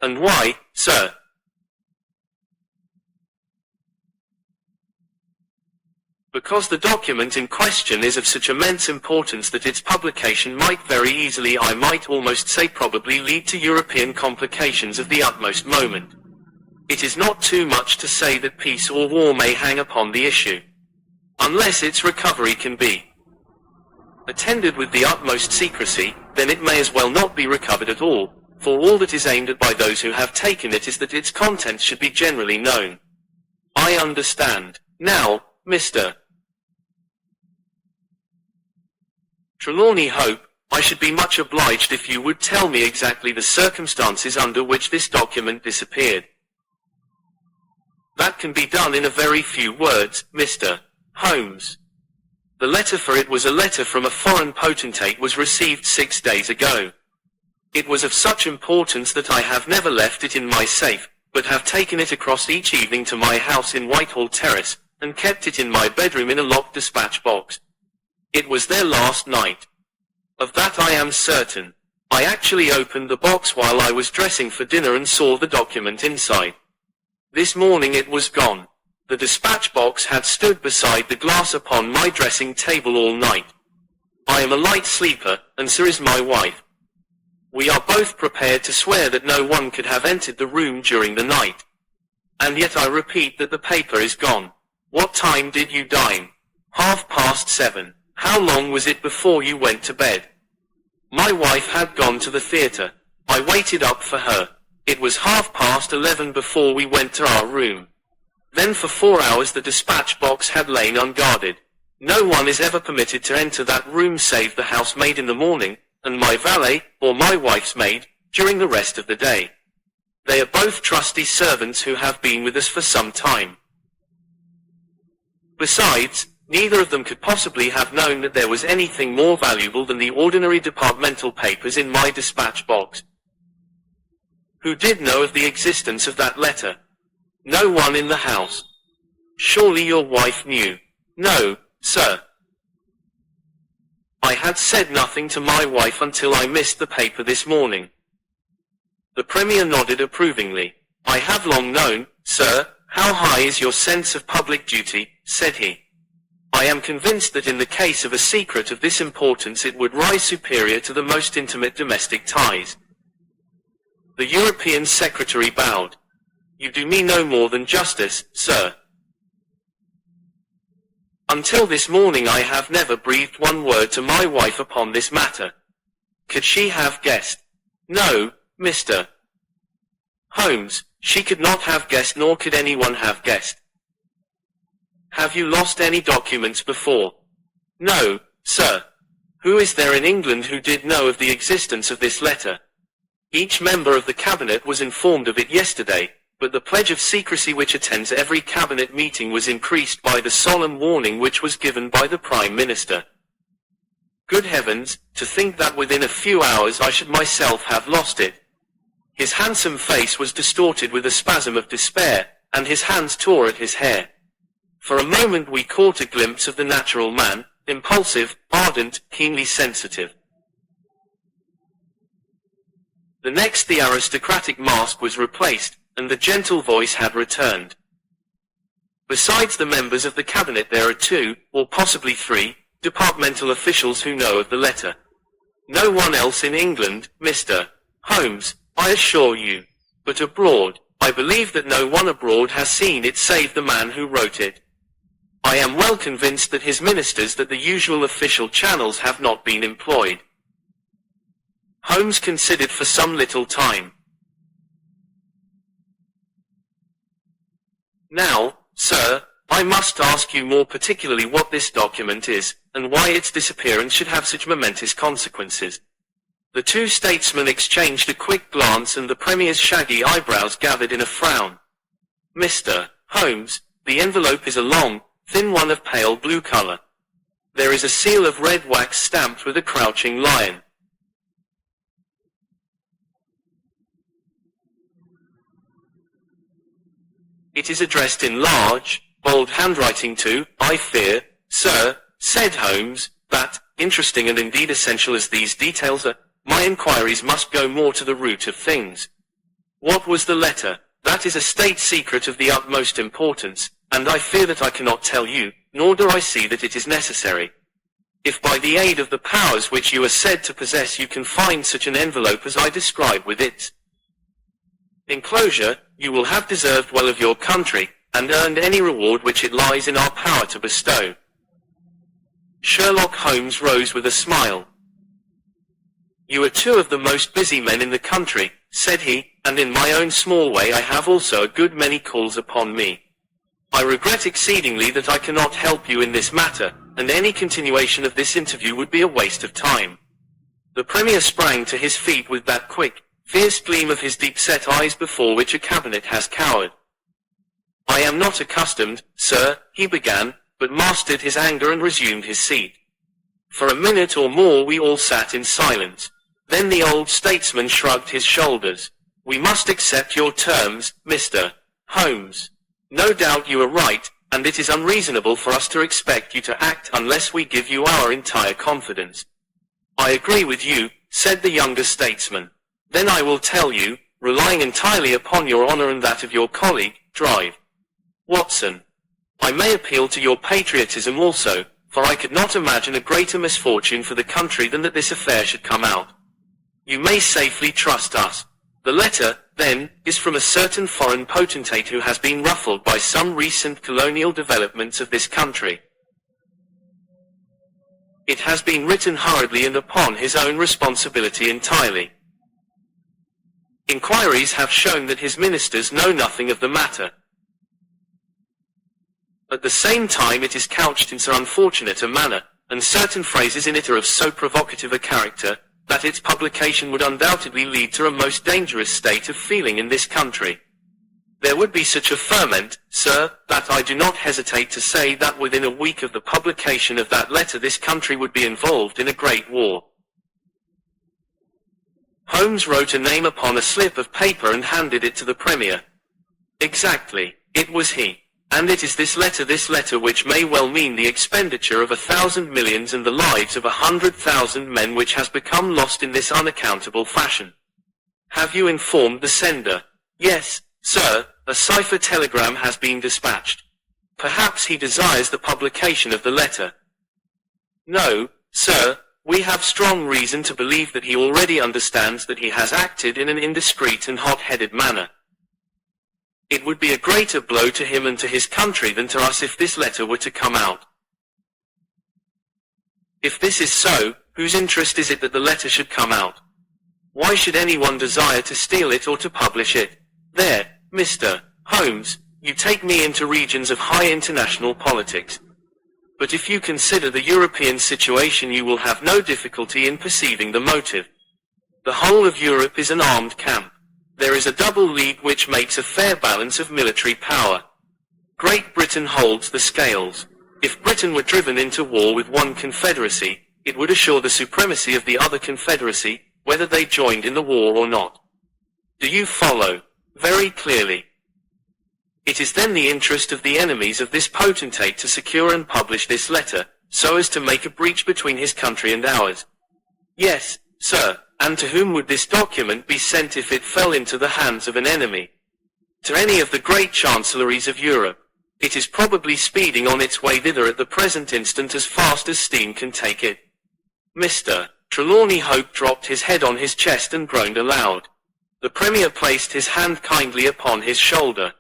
And why, sir? Because the document in question is of such immense importance that its publication might very easily, I might almost say probably, lead to European complications of the utmost moment. It is not too much to say that peace or war may hang upon the issue, unless its recovery can be attended with the utmost secrecy, then it may as well not be recovered at all, for all that is aimed at by those who have taken it is that its contents should be generally known. I understand. Now, Mr. Trelawney Hope, I should be much obliged if you would tell me exactly the circumstances under which this document disappeared. That can be done in a very few words, Mr. Holmes. The letter, for it was a letter from a foreign potentate, was received 6 days ago. It was of such importance that I have never left it in my safe, but have taken it across each evening to my house in Whitehall Terrace, and kept it in my bedroom in a locked dispatch box. It was there last night. Of that I am certain. I actually opened the box while I was dressing for dinner and saw the document inside. This morning it was gone. The dispatch box had stood beside the glass upon my dressing table all night. I am a light sleeper, and so is my wife. We are both prepared to swear that no one could have entered the room during the night. And yet I repeat that the paper is gone. What time did you dine? 7:30. How long was it before you went to bed? My wife had gone to the theatre. I waited up for her. It was 11:30 before we went to our room. Then for 4 hours the dispatch box had lain unguarded. No one is ever permitted to enter that room save the housemaid in the morning, and my valet, or my wife's maid, during the rest of the day. They are both trusty servants who have been with us for some time. Besides, neither of them could possibly have known that there was anything more valuable than the ordinary departmental papers in my dispatch box. Who did know of the existence of that letter? No one in the house. Surely your wife knew. No, sir. I had said nothing to my wife until I missed the paper this morning. The Premier nodded approvingly. I have long known, sir, how high is your sense of public duty, said he. I am convinced that in the case of a secret of this importance it would rise superior to the most intimate domestic ties. The European Secretary bowed. You do me no more than justice, sir. Until this morning I have never breathed one word to my wife upon this matter. Could she have guessed? No, Mr. Holmes, she could not have guessed, nor could anyone have guessed. Have you lost any documents before? No, sir. Who is there in England who did know of the existence of this letter? Each member of the cabinet was informed of it yesterday, but the pledge of secrecy which attends every cabinet meeting was increased by the solemn warning which was given by the Prime Minister. Good heavens, to think that within a few hours I should myself have lost it. His handsome face was distorted with a spasm of despair, and his hands tore at his hair. For a moment we caught a glimpse of the natural man, impulsive, ardent, keenly sensitive. The next the aristocratic mask was replaced, and the gentle voice had returned. Besides the members of the cabinet there are 2, or possibly 3, departmental officials who know of the letter. No one else in England, Mr. Holmes, I assure you. But abroad, I believe that no one abroad has seen it save the man who wrote it. I am well convinced that his ministers that the usual official channels have not been employed. Holmes considered for some little time. Now, sir, I must ask you more particularly what this document is, and why its disappearance should have such momentous consequences. The two statesmen exchanged a quick glance, and the Premier's shaggy eyebrows gathered in a frown. Mr. Holmes, the envelope is a long, thin one of pale blue color. There is a seal of red wax stamped with a crouching lion. It is addressed in large, bold handwriting to, I fear, sir, said Holmes, that, interesting and indeed essential as these details are, my inquiries must go more to the root of things. What was the letter? That is a state secret of the utmost importance, and I fear that I cannot tell you, nor do I see that it is necessary. If by the aid of the powers which you are said to possess you can find such an envelope as I describe with its enclosure, you will have deserved well of your country, and earned any reward which it lies in our power to bestow. Sherlock Holmes rose with a smile. You are two of the most busy men in the country, said he, and in my own small way I have also a good many calls upon me. I regret exceedingly that I cannot help you in this matter, and any continuation of this interview would be a waste of time. The Premier sprang to his feet with that quick, fierce gleam of his deep-set eyes before which a cabinet has cowered. I am not accustomed, sir, he began, but mastered his anger and resumed his seat. For a minute or more we all sat in silence. Then the old statesman shrugged his shoulders. We must accept your terms, Mr. Holmes. No doubt you are right, and it is unreasonable for us to expect you to act unless we give you our entire confidence. I agree with you, said the younger statesman. Then I will tell you, relying entirely upon your honor and that of your colleague, Watson. I may appeal to your patriotism also, for I could not imagine a greater misfortune for the country than that this affair should come out. You may safely trust us. The letter, then, is from a certain foreign potentate who has been ruffled by some recent colonial developments of this country. It has been written hurriedly and upon his own responsibility entirely. Inquiries have shown that his ministers know nothing of the matter. At the same time it is couched in so unfortunate a manner, and certain phrases in it are of so provocative a character, that its publication would undoubtedly lead to a most dangerous state of feeling in this country. There would be such a ferment, sir, that I do not hesitate to say that within a week of the publication of that letter this country would be involved in a great war. Holmes wrote a name upon a slip of paper and handed it to the Premier. Exactly, it was he. And it is this letter which may well mean the expenditure of 1,000 millions and the lives of 100,000 men which has become lost in this unaccountable fashion. Have you informed the sender? Yes, sir, a cipher telegram has been dispatched. Perhaps he desires the publication of the letter. No, sir, we have strong reason to believe that he already understands that he has acted in an indiscreet and hot-headed manner. It would be a greater blow to him and to his country than to us if this letter were to come out. If this is so, whose interest is it that the letter should come out? Why should anyone desire to steal it or to publish it? There, Mr. Holmes, you take me into regions of high international politics. But if you consider the European situation you will have no difficulty in perceiving the motive. The whole of Europe is an armed camp. There is a double league which makes a fair balance of military power. Great Britain holds the scales. If Britain were driven into war with one confederacy, it would assure the supremacy of the other confederacy, whether they joined in the war or not. Do you follow? Very clearly. It is then the interest of the enemies of this potentate to secure and publish this letter, so as to make a breach between his country and ours. Yes, sir. And to whom would this document be sent if it fell into the hands of an enemy? To any of the great chancelleries of Europe. It is probably speeding on its way thither at the present instant as fast as steam can take it. Mr. Trelawney Hope dropped his head on his chest and groaned aloud. The Premier placed his hand kindly upon his shoulder.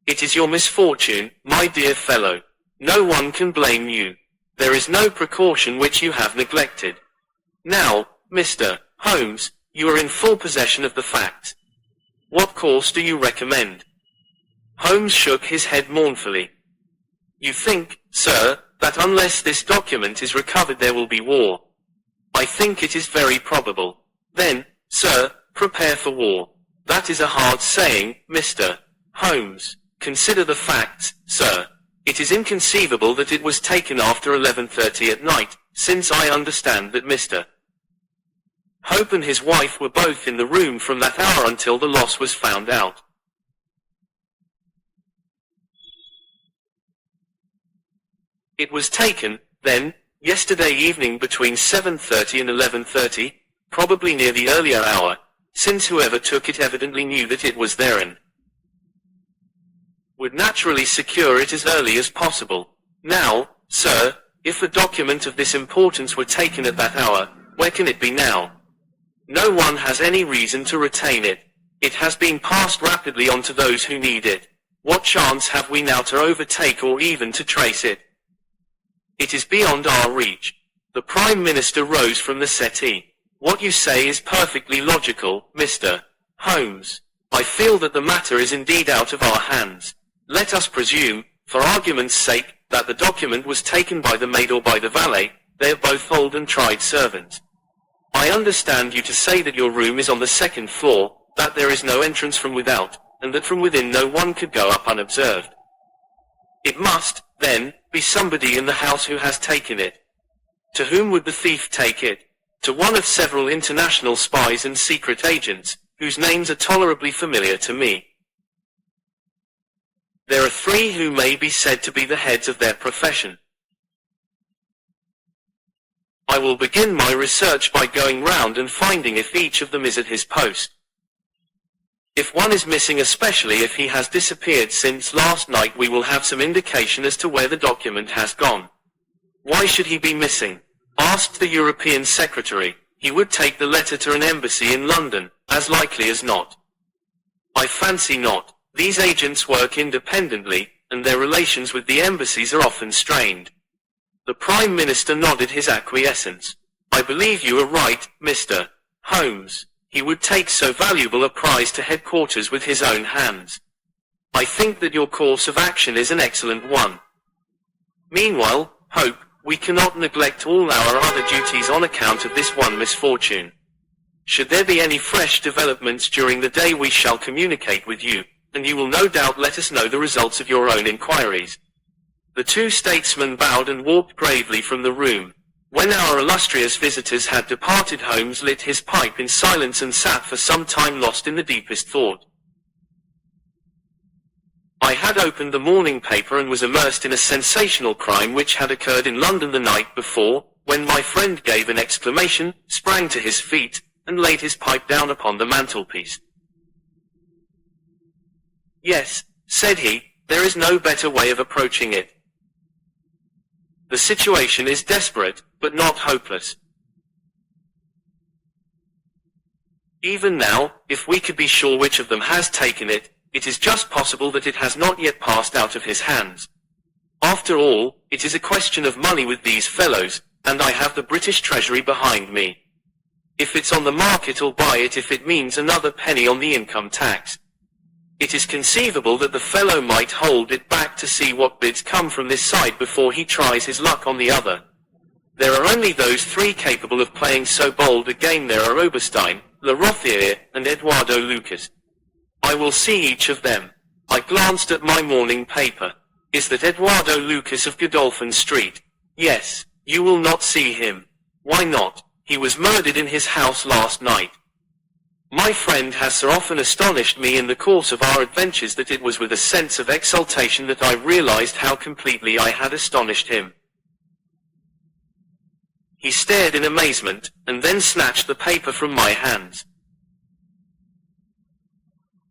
It is your misfortune, my dear fellow. No one can blame you. There is no precaution which you have neglected. Now, Mr. Holmes, you are in full possession of the facts. What course do you recommend? Holmes shook his head mournfully. You think, sir, that unless this document is recovered there will be war. I think it is very probable. Then, sir, prepare for war. That is a hard saying, Mr. Holmes. Consider the facts, sir. It is inconceivable that it was taken after 11:30 at night, since I understand that Mr. Hope and his wife were both in the room from that hour until the loss was found out. It was taken, then, yesterday evening between 7:30 and 11:30, probably near the earlier hour, since whoever took it evidently knew that it was there and would naturally secure it as early as possible. Now, sir, if the document of this importance were taken at that hour, where can it be now? No one has any reason to retain it. It has been passed rapidly on to those who need it. What chance have we now to overtake or even to trace it? It is beyond our reach. The Prime Minister rose from the settee. What you say is perfectly logical, Mr. Holmes. I feel that the matter is indeed out of our hands. Let us presume, for argument's sake, that the document was taken by the maid or by the valet. They are both old and tried servants. I understand you to say that your room is on the second floor, that there is no entrance from without, and that from within no one could go up unobserved. It must, then, be somebody in the house who has taken it. To whom would the thief take it? To one of several international spies and secret agents, whose names are tolerably familiar to me. There are three who may be said to be the heads of their profession. I will begin my research by going round and finding if each of them is at his post. If one is missing, especially if he has disappeared since last night, we will have some indication as to where the document has gone. Why should he be missing? Asked the European Secretary. He would take the letter to an embassy in London, as likely as not. I fancy not. These agents work independently, and their relations with the embassies are often strained. The Prime Minister nodded his acquiescence. I believe you are right, Mr. Holmes. He would take so valuable a prize to headquarters with his own hands. I think that your course of action is an excellent one. Meanwhile, Hope, we cannot neglect all our other duties on account of this one misfortune. Should there be any fresh developments during the day, we shall communicate with you, and you will no doubt let us know the results of your own inquiries. The two statesmen bowed and walked gravely from the room. When our illustrious visitors had departed, Holmes lit his pipe in silence and sat for some time lost in the deepest thought. I had opened the morning paper and was immersed in a sensational crime which had occurred in London the night before, when my friend gave an exclamation, sprang to his feet, and laid his pipe down upon the mantelpiece. Yes, said he, there is no better way of approaching it. The situation is desperate, but not hopeless. Even now, if we could be sure which of them has taken it, it is just possible that it has not yet passed out of his hands. After all, it is a question of money with these fellows, and I have the British Treasury behind me. If it's on the market, I'll buy it if it means another penny on the income tax. It is conceivable that the fellow might hold it back to see what bids come from this side before he tries his luck on the other. There are only those three capable of playing so bold a game. There are Oberstein, Le Rothier, and Eduardo Lucas. I will see each of them. I glanced at my morning paper. Is that Eduardo Lucas of Godolphin Street? Yes. You will not see him. Why not? He was murdered in his house last night. My friend has so often astonished me in the course of our adventures that it was with a sense of exultation that I realized how completely I had astonished him. He stared in amazement, and then snatched the paper from my hands.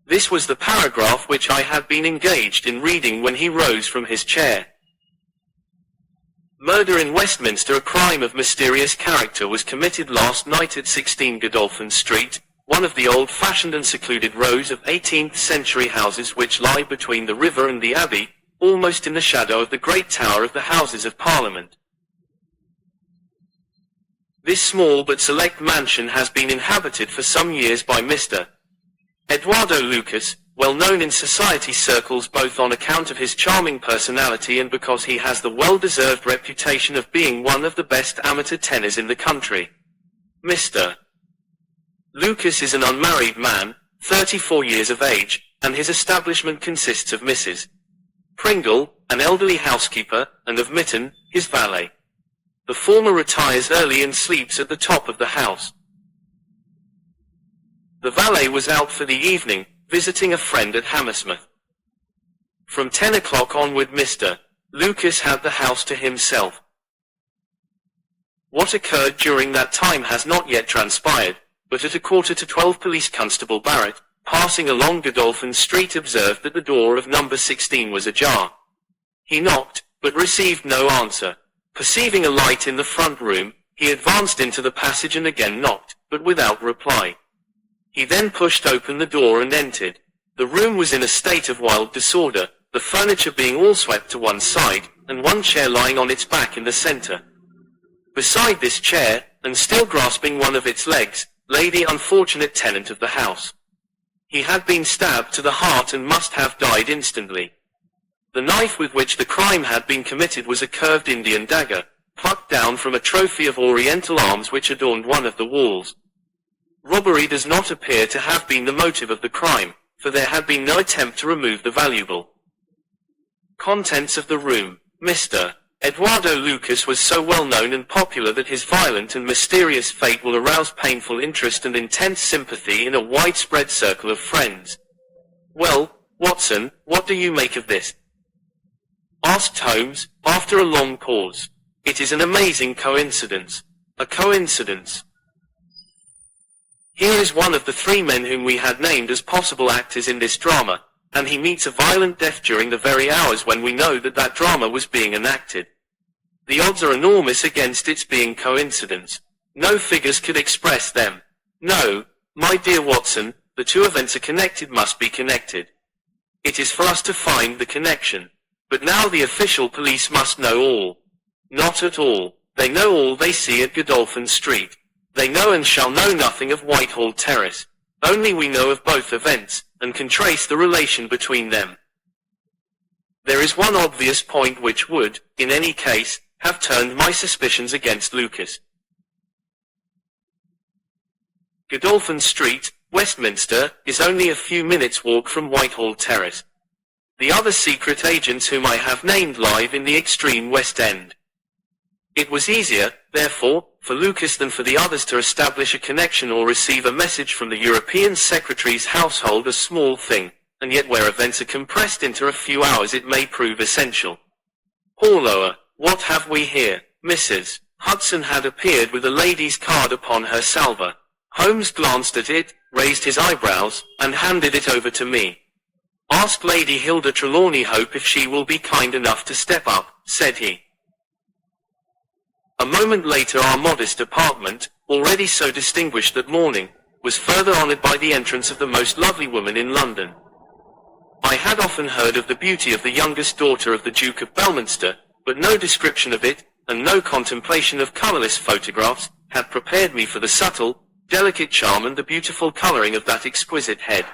This was the paragraph which I had been engaged in reading when he rose from his chair. Murder in Westminster. A crime of mysterious character was committed last night at 16 Godolphin Street, one of the old-fashioned and secluded rows of 18th-century houses which lie between the river and the Abbey, almost in the shadow of the great tower of the Houses of Parliament. This small but select mansion has been inhabited for some years by Mr. Eduardo Lucas, well known in society circles both on account of his charming personality and because he has the well-deserved reputation of being one of the best amateur tenors in the country. Mr. Lucas is an unmarried man, 34 years of age, and his establishment consists of Mrs. Pringle, an elderly housekeeper, and of Mitten, his valet. The former retires early and sleeps at the top of the house. The valet was out for the evening, visiting a friend at Hammersmith. From 10 o'clock onward Mr. Lucas had the house to himself. What occurred during that time has not yet transpired, but at 11:45 Police Constable Barrett, passing along Godolphin Street, observed that the door of number 16 was ajar. He knocked, but received no answer. Perceiving a light in the front room, he advanced into the passage and again knocked, but without reply. He then pushed open the door and entered. The room was in a state of wild disorder, the furniture being all swept to one side, and one chair lying on its back in the center. Beside this chair, and still grasping one of its legs, lay the unfortunate tenant of the house. He had been stabbed to the heart and must have died instantly. The knife with which the crime had been committed was a curved Indian dagger, plucked down from a trophy of Oriental arms which adorned one of the walls. Robbery does not appear to have been the motive of the crime, for there had been no attempt to remove the valuable contents of the room. Mr. Eduardo Lucas was so well known and popular that his violent and mysterious fate will arouse painful interest and intense sympathy in a widespread circle of friends. "Well, Watson, what do you make of this?" asked Holmes, after a long pause. "It is an amazing coincidence." "A coincidence?" "Here is one of the three men whom we had named as possible actors in this drama, and he meets a violent death during the very hours when we know that that drama was being enacted. The odds are enormous against its being coincidence. No figures could express them. No, my dear Watson, the two events are connected, must be connected. It is for us to find the connection. But now the official police must know all." "Not at all. They know all they see at Godolphin Street. They know and shall know nothing of Whitehall Terrace. Only we know of both events, and can trace the relation between them. There is one obvious point which would, in any case, have turned my suspicions against Lucas. Godolphin Street, Westminster, is only a few minutes' walk from Whitehall Terrace. The other secret agents whom I have named live in the extreme West End. It was easier, therefore, for Lucas than for the others to establish a connection or receive a message from the European Secretary's household, a small thing, and yet where events are compressed into a few hours it may prove essential. Horlower, what have we here? Mrs. Hudson had appeared with a lady's card upon her salver. Holmes glanced at it, raised his eyebrows, and handed it over to me. "Ask Lady Hilda Trelawney Hope if she will be kind enough to step up," said he. A moment later our modest apartment, already so distinguished that morning, was further honoured by the entrance of the most lovely woman in London. I had often heard of the beauty of the youngest daughter of the Duke of Belminster, but no description of it, and no contemplation of colourless photographs, had prepared me for the subtle, delicate charm and the beautiful colouring of that exquisite head.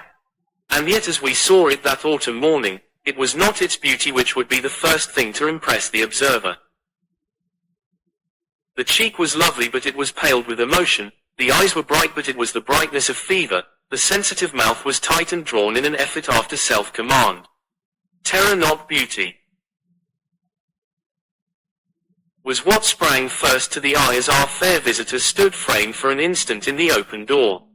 And yet as we saw it that autumn morning, it was not its beauty which would be the first thing to impress the observer. The cheek was lovely but it was paled with emotion, the eyes were bright but it was the brightness of fever, the sensitive mouth was tight and drawn in an effort after self-command. Terror, not beauty, was what sprang first to the eye as our fair visitor stood framed for an instant in the open door.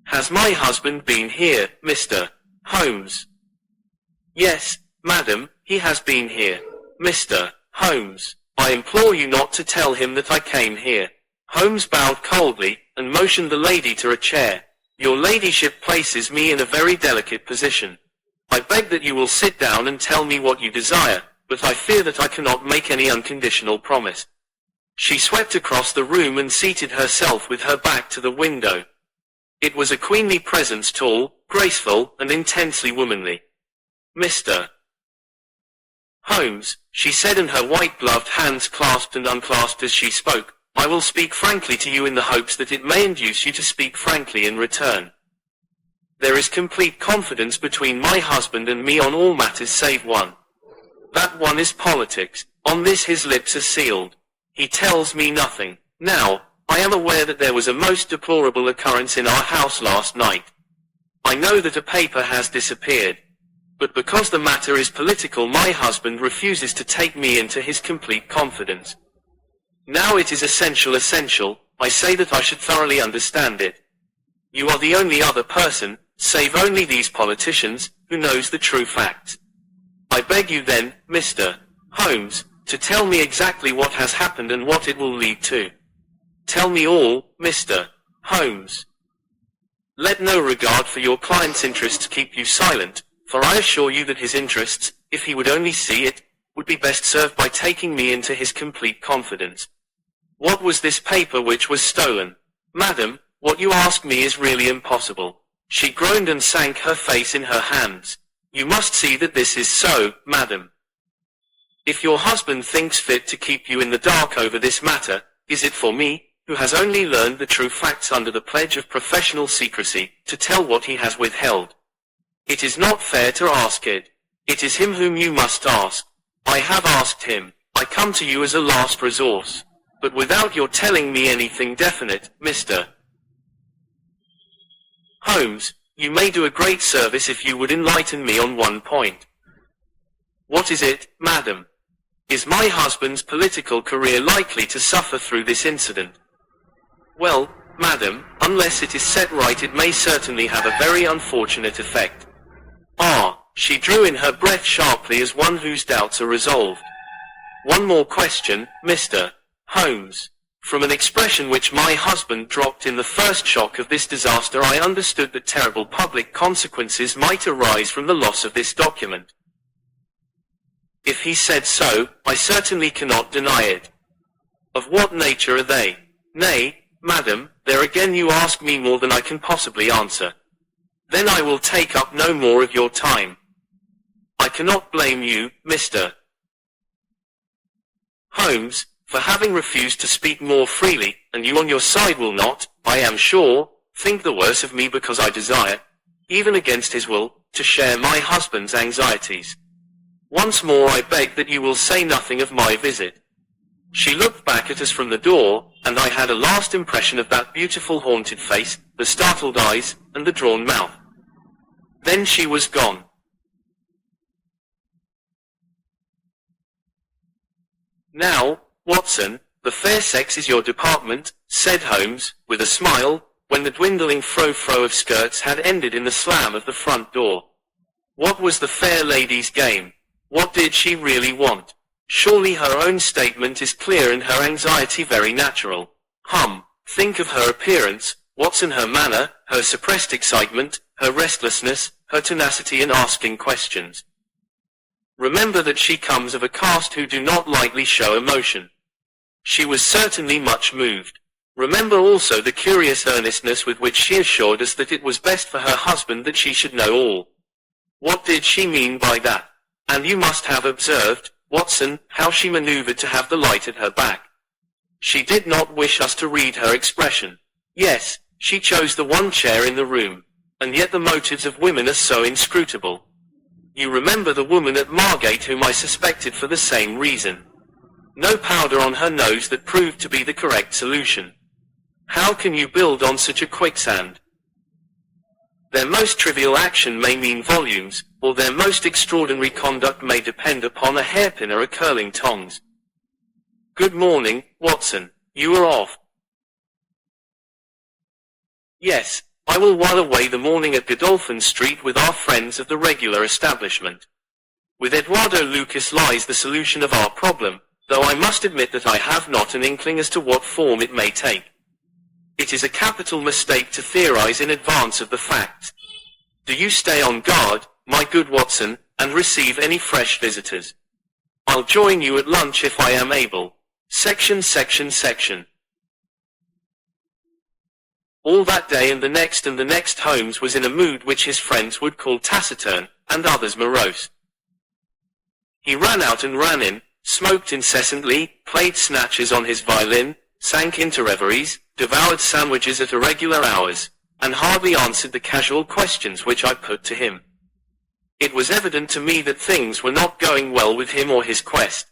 "Has my husband been here, Mr. Holmes?" "Yes, madam, he has been here." "Mr. Holmes, I implore you not to tell him that I came here." Holmes bowed coldly, and motioned the lady to a chair. "Your ladyship places me in a very delicate position. I beg that you will sit down and tell me what you desire, but I fear that I cannot make any unconditional promise." She swept across the room and seated herself with her back to the window. It was a queenly presence, tall, graceful, and intensely womanly. "Mr. Holmes, she said, and her white-gloved hands clasped and unclasped as she spoke, I will speak frankly to you in the hopes that it may induce you to speak frankly in return. There is complete confidence between my husband and me on all matters save one. That one is politics. On this his lips are sealed. He tells me nothing. Now, I am aware that there was a most deplorable occurrence in our house last night. I know that a paper has disappeared. But because the matter is political, my husband refuses to take me into his complete confidence. Now it is essential, I say that I should thoroughly understand it. You are the only other person, save only these politicians, who knows the true facts. I beg you then, Mr. Holmes, to tell me exactly what has happened and what it will lead to. Tell me all, Mr. Holmes. Let no regard for your client's interests keep you silent, for I assure you that his interests, if he would only see it, would be best served by taking me into his complete confidence. What was this paper which was stolen? Madam, what you ask me is really impossible. She groaned and sank her face in her hands. You must see that this is so, madam. If your husband thinks fit to keep you in the dark over this matter, is it for me, who has only learned the true facts under the pledge of professional secrecy, to tell what he has withheld? It is not fair to ask it. It is him whom you must ask. I have asked him. I come to you as a last resource. But without your telling me anything definite, Mr. Holmes, you may do a great service if you would enlighten me on one point. What is it, madam? Is my husband's political career likely to suffer through this incident? Well, madam, unless it is set right, it may certainly have a very unfortunate effect. Ah, she drew in her breath sharply as one whose doubts are resolved. One more question, Mr. Holmes. From an expression which my husband dropped in the first shock of this disaster, I understood that terrible public consequences might arise from the loss of this document. If he said so, I certainly cannot deny it. Of what nature are they? Nay, madam, there again you ask me more than I can possibly answer. Then I will take up no more of your time. I cannot blame you, Mr. Holmes, for having refused to speak more freely, and you on your side will not, I am sure, think the worse of me because I desire, even against his will, to share my husband's anxieties. Once more I beg that you will say nothing of my visit. She looked back at us from the door, and I had a last impression of that beautiful haunted face, the startled eyes, and the drawn mouth. Then she was gone. Now, Watson, the fair sex is your department, said Holmes, with a smile, when the dwindling frou-frou of skirts had ended in the slam of the front door. What was the fair lady's game? What did she really want? Surely her own statement is clear and her anxiety very natural. Think of her appearance, Watson, her manner, her suppressed excitement, her restlessness, her tenacity in asking questions. Remember that she comes of a caste who do not lightly show emotion. She was certainly much moved. Remember also the curious earnestness with which she assured us that it was best for her husband that she should know all. What did she mean by that? And you must have observed, Watson, how she maneuvered to have the light at her back. She did not wish us to read her expression. Yes, she chose the one chair in the room. And yet the motives of women are so inscrutable. You remember the woman at Margate whom I suspected for the same reason. No powder on her nose that proved to be the correct solution. How can you build on such a quicksand? Their most trivial action may mean volumes, or their most extraordinary conduct may depend upon a hairpin or a curling tongs. Good morning, Watson. You are off. Yes, I will while away the morning at Godolphin Street with our friends of the regular establishment. With Eduardo Lucas lies the solution of our problem, though I must admit that I have not an inkling as to what form it may take. It is a capital mistake to theorize in advance of the facts. Do you stay on guard, my good Watson, and receive any fresh visitors. I'll join you at lunch if I am able. Section. All that day and the next Holmes was in a mood which his friends would call taciturn, and others morose. He ran out and ran in, smoked incessantly, played snatches on his violin, sank into reveries, devoured sandwiches at irregular hours, and hardly answered the casual questions which I put to him. It was evident to me that things were not going well with him or his quest.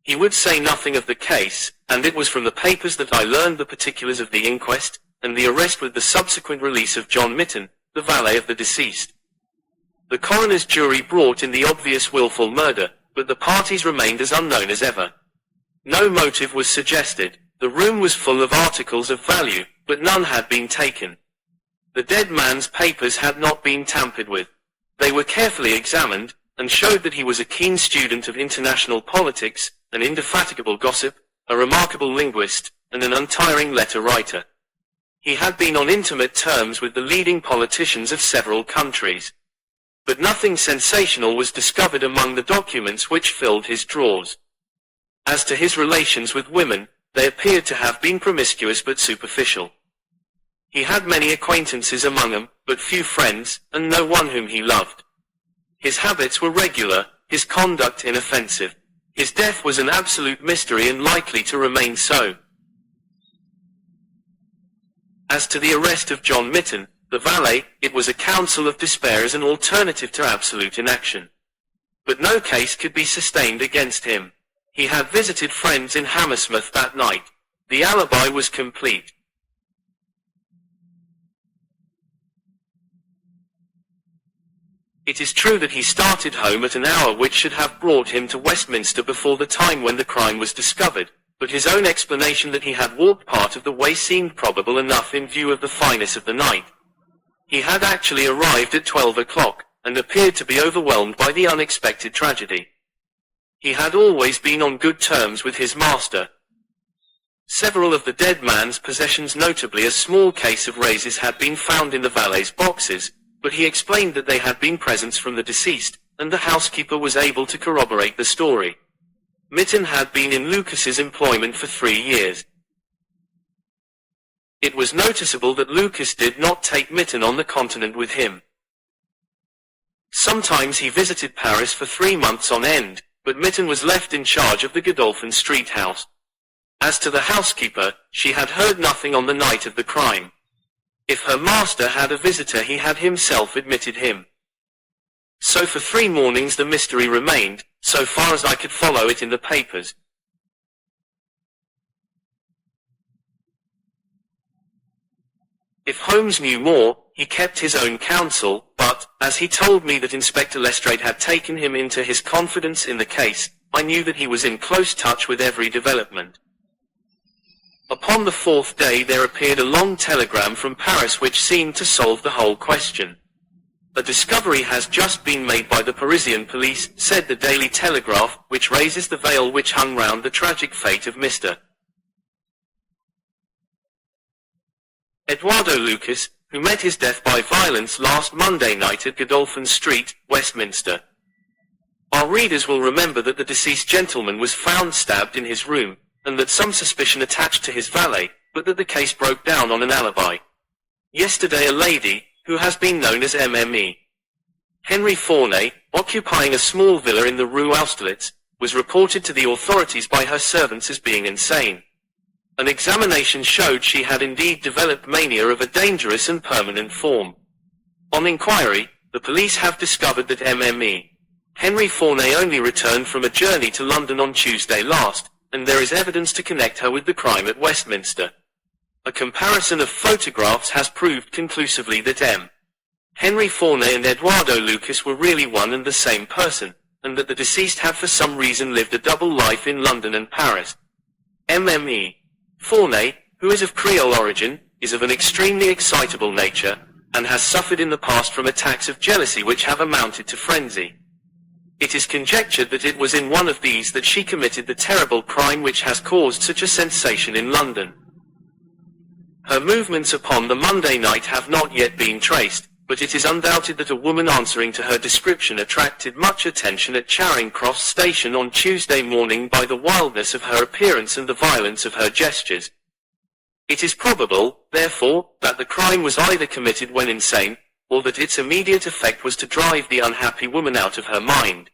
He would say nothing of the case, and it was from the papers that I learned the particulars of the inquest, and the arrest with the subsequent release of John Mitten, the valet of the deceased. The coroner's jury brought in the obvious willful murder, but the parties remained as unknown as ever. No motive was suggested. The room was full of articles of value, but none had been taken. The dead man's papers had not been tampered with. They were carefully examined, and showed that he was a keen student of international politics, an indefatigable gossip, a remarkable linguist, and an untiring letter writer. He had been on intimate terms with the leading politicians of several countries. But nothing sensational was discovered among the documents which filled his drawers. As to his relations with women, they appeared to have been promiscuous but superficial. He had many acquaintances among them, but few friends, and no one whom he loved. His habits were regular, his conduct inoffensive. His death was an absolute mystery and likely to remain so. As to the arrest of John Mitten, the valet, it was a counsel of despair as an alternative to absolute inaction. But no case could be sustained against him. He had visited friends in Hammersmith that night. The alibi was complete. It is true that he started home at an hour which should have brought him to Westminster before the time when the crime was discovered, but his own explanation that he had walked part of the way seemed probable enough in view of the fineness of the night. He had actually arrived at 12 o'clock, and appeared to be overwhelmed by the unexpected tragedy. He had always been on good terms with his master. Several of the dead man's possessions, notably a small case of razors, had been found in the valet's boxes, but he explained that they had been presents from the deceased, and the housekeeper was able to corroborate the story. Mitten had been in Lucas's employment for 3 years. It was noticeable that Lucas did not take Mitten on the continent with him. Sometimes he visited Paris for 3 months on end, but Mitten was left in charge of the Godolphin Street house. As to the housekeeper, she had heard nothing on the night of the crime. If her master had a visitor, he had himself admitted him. So for 3 mornings the mystery remained, so far as I could follow it in the papers. If Holmes knew more, he kept his own counsel, but, as he told me that Inspector Lestrade had taken him into his confidence in the case, I knew that he was in close touch with every development. Upon the 4th day there appeared a long telegram from Paris which seemed to solve the whole question. A discovery has just been made by the Parisian police, said the Daily Telegraph, which raises the veil which hung round the tragic fate of Mr. Eduardo Lucas, who met his death by violence last Monday night at Godolphin Street, Westminster. Our readers will remember that the deceased gentleman was found stabbed in his room, and that some suspicion attached to his valet, but that the case broke down on an alibi. Yesterday a lady, who has been known as Mme. Henry Fournay, occupying a small villa in the Rue Austerlitz, was reported to the authorities by her servants as being insane. An examination showed she had indeed developed mania of a dangerous and permanent form. On inquiry, the police have discovered that Mme. Henry Fournay only returned from a journey to London on Tuesday last, and there is evidence to connect her with the crime at Westminster. A comparison of photographs has proved conclusively that M. Henry Fournay and Eduardo Lucas were really one and the same person, and that the deceased had for some reason lived a double life in London and Paris. Mme. Fournay, who is of Creole origin, is of an extremely excitable nature, and has suffered in the past from attacks of jealousy which have amounted to frenzy. It is conjectured that it was in one of these that she committed the terrible crime which has caused such a sensation in London. Her movements upon the Monday night have not yet been traced, but it is undoubted that a woman answering to her description attracted much attention at Charing Cross Station on Tuesday morning by the wildness of her appearance and the violence of her gestures. It is probable, therefore, that the crime was either committed when insane, or that its immediate effect was to drive the unhappy woman out of her mind.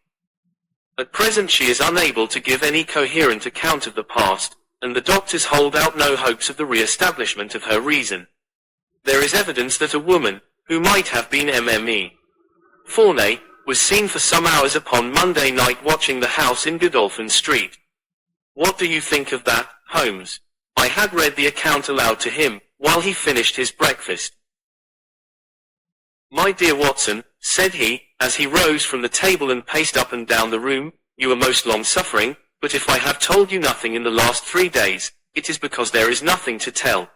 At present she is unable to give any coherent account of the past, and the doctors hold out no hopes of the re-establishment of her reason. There is evidence that a woman, who might have been Mme. Forney, was seen for some hours upon Monday night watching the house in Godolphin Street. What do you think of that, Holmes? I had read the account aloud to him, while he finished his breakfast. My dear Watson, said he, as he rose from the table and paced up and down the room, you are most long-suffering, but if I have told you nothing in the last 3 days, it is because there is nothing to tell.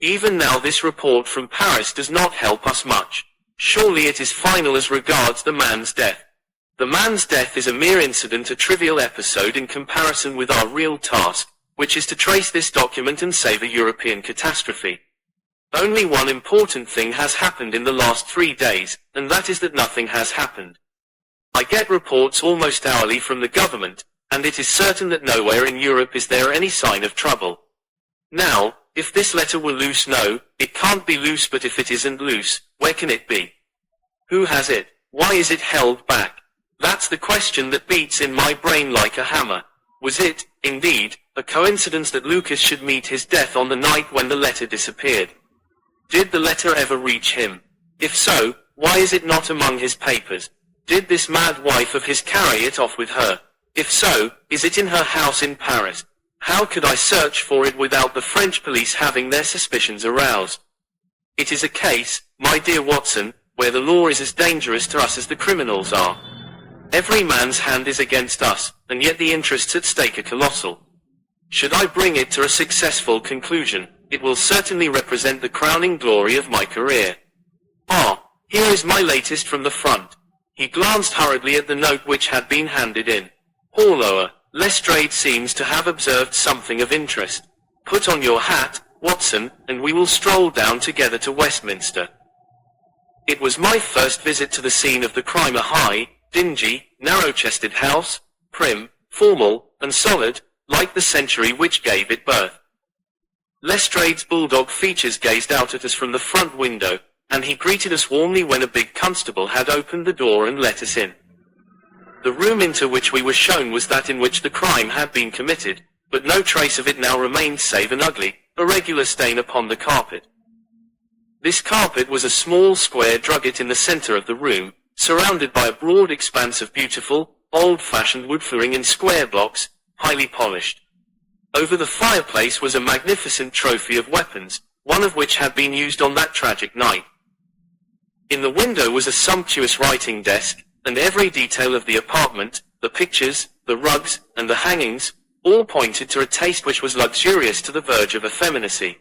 Even now this report from Paris does not help us much. Surely it is final as regards the man's death. The man's death is a mere incident, a trivial episode in comparison with our real task, which is to trace this document and save a European catastrophe. Only one important thing has happened in the last 3 days, and that is that nothing has happened. I get reports almost hourly from the government, and it is certain that nowhere in Europe is there any sign of trouble. Now, if this letter were loose, no, it can't be loose, but if it isn't loose, where can it be? Who has it? Why is it held back? That's the question that beats in my brain like a hammer. Was it, indeed, a coincidence that Lucas should meet his death on the night when the letter disappeared? Did the letter ever reach him? If so, why is it not among his papers? Did this mad wife of his carry it off with her? If so, is it in her house in Paris? How could I search for it without the French police having their suspicions aroused? It is a case, my dear Watson, where the law is as dangerous to us as the criminals are. Every man's hand is against us, and yet the interests at stake are colossal. Should I bring it to a successful conclusion, it will certainly represent the crowning glory of my career. Ah, here is my latest from the front. He glanced hurriedly at the note which had been handed in. Horlower, Lestrade seems to have observed something of interest. Put on your hat, Watson, and we will stroll down together to Westminster. It was my first visit to the scene of the crime, a high, dingy, narrow-chested house, prim, formal, and solid, like the century which gave it birth. Lestrade's bulldog features gazed out at us from the front window, and he greeted us warmly when a big constable had opened the door and let us in. The room into which we were shown was that in which the crime had been committed, but no trace of it now remained save an ugly, irregular stain upon the carpet. This carpet was a small square drugget in the center of the room, surrounded by a broad expanse of beautiful, old-fashioned wood flooring in square blocks, highly polished. Over the fireplace was a magnificent trophy of weapons, one of which had been used on that tragic night. In the window was a sumptuous writing desk, and every detail of the apartment, the pictures, the rugs, and the hangings, all pointed to a taste which was luxurious to the verge of effeminacy.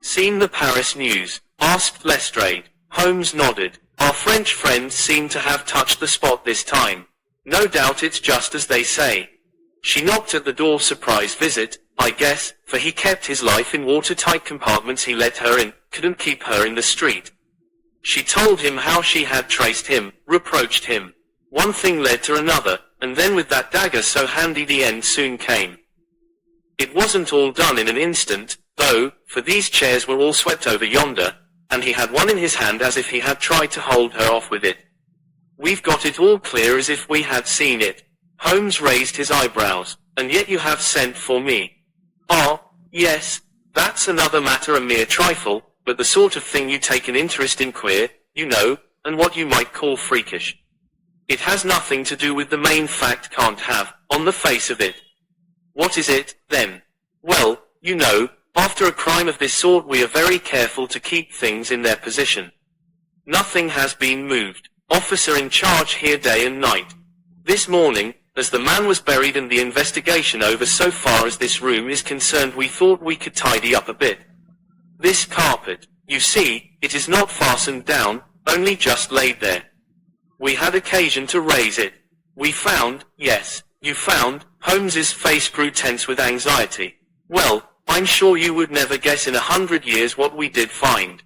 Seen the Paris news? Asked Lestrade. Holmes nodded. Our French friends seem to have touched the spot this time. No doubt it's just as they say. She knocked at the door. Surprise visit, I guess, for he kept his life in watertight compartments. He let her in, couldn't keep her in the street. She told him how she had traced him, reproached him. One thing led to another, and then with that dagger so handy the end soon came. It wasn't all done in an instant, though, for these chairs were all swept over yonder, and he had one in his hand as if he had tried to hold her off with it. We've got it all clear as if we had seen it. Holmes raised his eyebrows. And yet you have sent for me. Ah, yes, that's another matter, a mere trifle, but the sort of thing you take an interest in, queer, you know, and what you might call freakish. It has nothing to do with the main fact, can't have, on the face of it. What is it, then? Well, you know, after a crime of this sort we are very careful to keep things in their position. Nothing has been moved. Officer in charge here day and night. This morning, as the man was buried and the investigation over so far as this room is concerned, we thought we could tidy up a bit. This carpet, you see, it is not fastened down, only just laid there. We had occasion to raise it. We found, yes, you found, Holmes's face grew tense with anxiety. Well, I'm sure you would never guess in 100 years what we did find.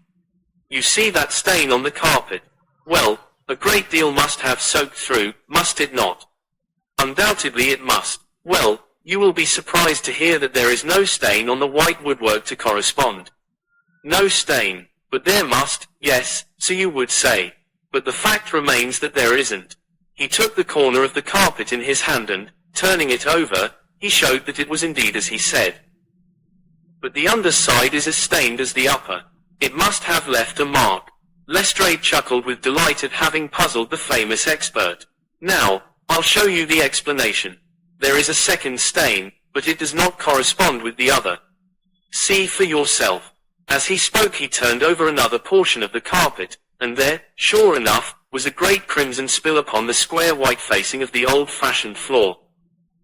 You see that stain on the carpet? Well, a great deal must have soaked through, must it not? Undoubtedly it must. Well, you will be surprised to hear that there is no stain on the white woodwork to correspond. No stain, but there must, yes, so you would say. But the fact remains that there isn't. He took the corner of the carpet in his hand and, turning it over, he showed that it was indeed as he said. But the underside is as stained as the upper. It must have left a mark. Lestrade chuckled with delight at having puzzled the famous expert. Now, I'll show you the explanation. There is a second stain, but it does not correspond with the other. See for yourself. As he spoke he turned over another portion of the carpet, and there, sure enough, was a great crimson spill upon the square white facing of the old-fashioned floor.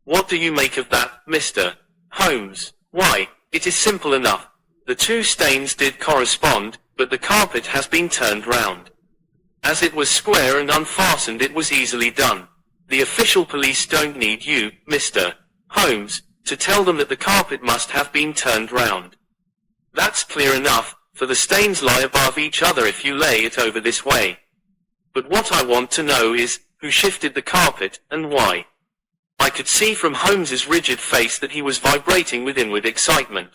What do you make of that, Mr. Holmes? Why, it is simple enough. The two stains did correspond, but the carpet has been turned round. As it was square and unfastened it was easily done. The official police don't need you, Mr. Holmes, to tell them that the carpet must have been turned round. That's clear enough, for the stains lie above each other if you lay it over this way. But what I want to know is, who shifted the carpet, and why? I could see from Holmes's rigid face that he was vibrating with inward excitement.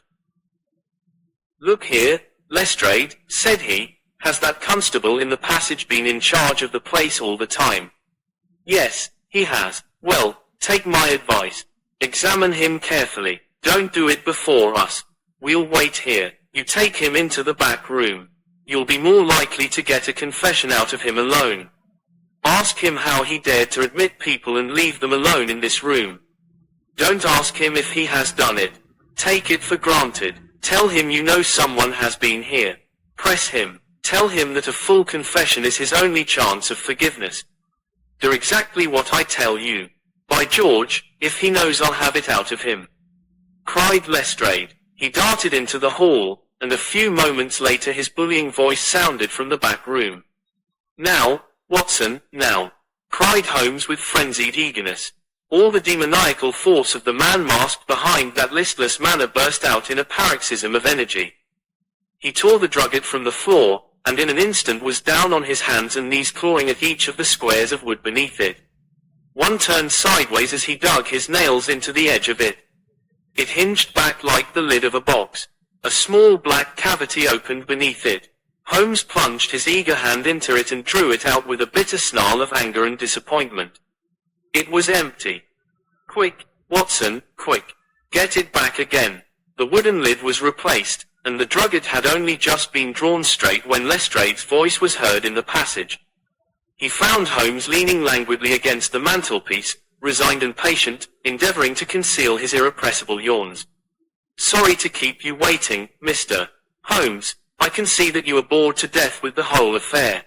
Look here, Lestrade, said he, has that constable in the passage been in charge of the place all the time? Yes, he has. Well, take my advice. Examine him carefully. Don't do it before us. We'll wait here. You take him into the back room. You'll be more likely to get a confession out of him alone. Ask him how he dared to admit people and leave them alone in this room. Don't ask him if he has done it. Take it for granted. Tell him you know someone has been here. Press him. Tell him that a full confession is his only chance of forgiveness. Do exactly what I tell you. By George, if he knows I'll have it out of him, cried Lestrade. He darted into the hall, and a few moments later his bullying voice sounded from the back room. Now, Watson, now, cried Holmes with frenzied eagerness. All the demoniacal force of the man masked behind that listless manner burst out in a paroxysm of energy. He tore the drugget from the floor, and in an instant was down on his hands and knees clawing at each of the squares of wood beneath it. One turned sideways as he dug his nails into the edge of it. It hinged back like the lid of a box. A small black cavity opened beneath it. Holmes plunged his eager hand into it and drew it out with a bitter snarl of anger and disappointment. It was empty. Quick, Watson, quick. Get it back again. The wooden lid was replaced, and the drugget had only just been drawn straight when Lestrade's voice was heard in the passage. He found Holmes leaning languidly against the mantelpiece, resigned and patient, endeavoring to conceal his irrepressible yawns. Sorry to keep you waiting, Mr. Holmes. I can see that you are bored to death with the whole affair.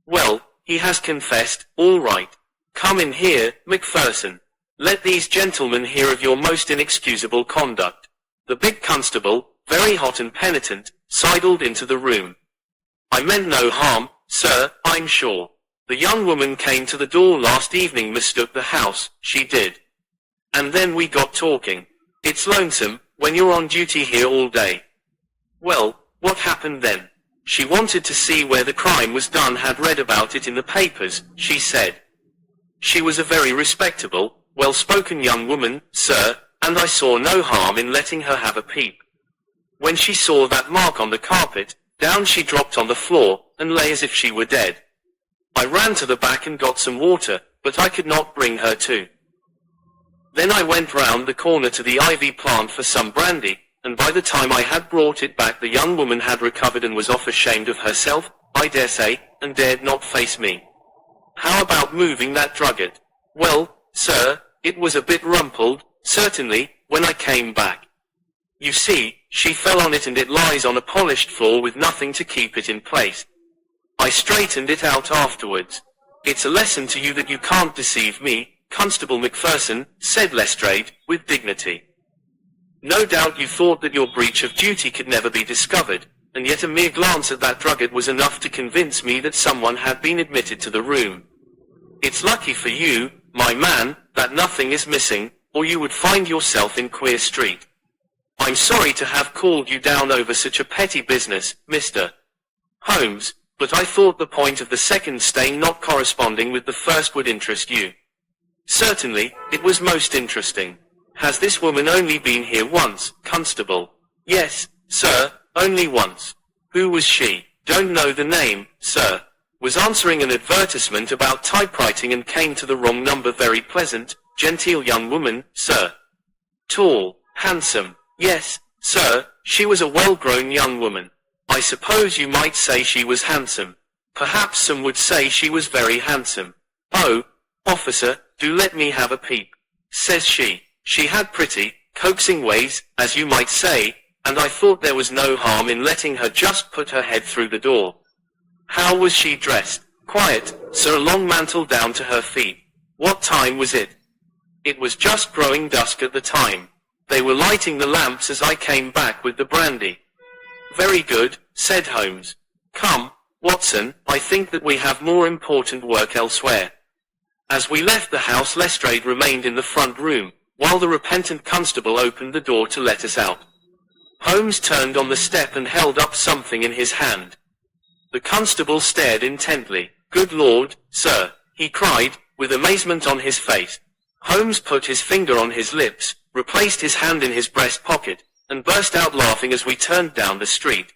Well, he has confessed, all right. Come in here, Macpherson. Let these gentlemen hear of your most inexcusable conduct. The big constable, very hot and penitent, sidled into the room. I meant no harm, sir, I'm sure. The young woman came to the door last evening, mistook the house, she did. And then we got talking. It's lonesome, when you're on duty here all day. Well, what happened then? She wanted to see where the crime was done, had read about it in the papers, she said. She was a very respectable, well-spoken young woman, sir, and I saw no harm in letting her have a peep. When she saw that mark on the carpet, down she dropped on the floor, and lay as if she were dead. I ran to the back and got some water, but I could not bring her to. Then I went round the corner to the ivy plant for some brandy, and by the time I had brought it back the young woman had recovered and was off ashamed of herself, I dare say, and dared not face me. How about moving that drugget? Well, sir, it was a bit rumpled, certainly, when I came back. You see, she fell on it and it lies on a polished floor with nothing to keep it in place. I straightened it out afterwards. It's a lesson to you that you can't deceive me, Constable Macpherson, said Lestrade, with dignity. No doubt you thought that your breach of duty could never be discovered, and yet a mere glance at that drugget was enough to convince me that someone had been admitted to the room. It's lucky for you, my man, that nothing is missing, or you would find yourself in Queer Street. I'm sorry to have called you down over such a petty business, Mr. Holmes, but I thought the point of the second stain not corresponding with the first would interest you. Certainly, it was most interesting. Has this woman only been here once, Constable? Yes, sir, only once. Who was she? Don't know the name, sir. Was answering an advertisement about typewriting and came to the wrong number. Very pleasant, genteel young woman, sir. Tall, handsome. Yes, sir, she was a well-grown young woman. I suppose you might say she was handsome. Perhaps some would say she was very handsome. Oh, officer, do let me have a peep, says she. She had pretty, coaxing ways, as you might say, and I thought there was no harm in letting her just put her head through the door. How was she dressed? Quiet, sir, a long mantle down to her feet. What time was it? It was just growing dusk at the time. They were lighting the lamps as I came back with the brandy. Very good, said Holmes. Come, Watson, I think that we have more important work elsewhere. As we left the house, Lestrade remained in the front room, while the repentant constable opened the door to let us out. Holmes turned on the step and held up something in his hand. The constable stared intently. Good Lord, sir, he cried, with amazement on his face. Holmes put his finger on his lips, replaced his hand in his breast pocket, and burst out laughing as we turned down the street.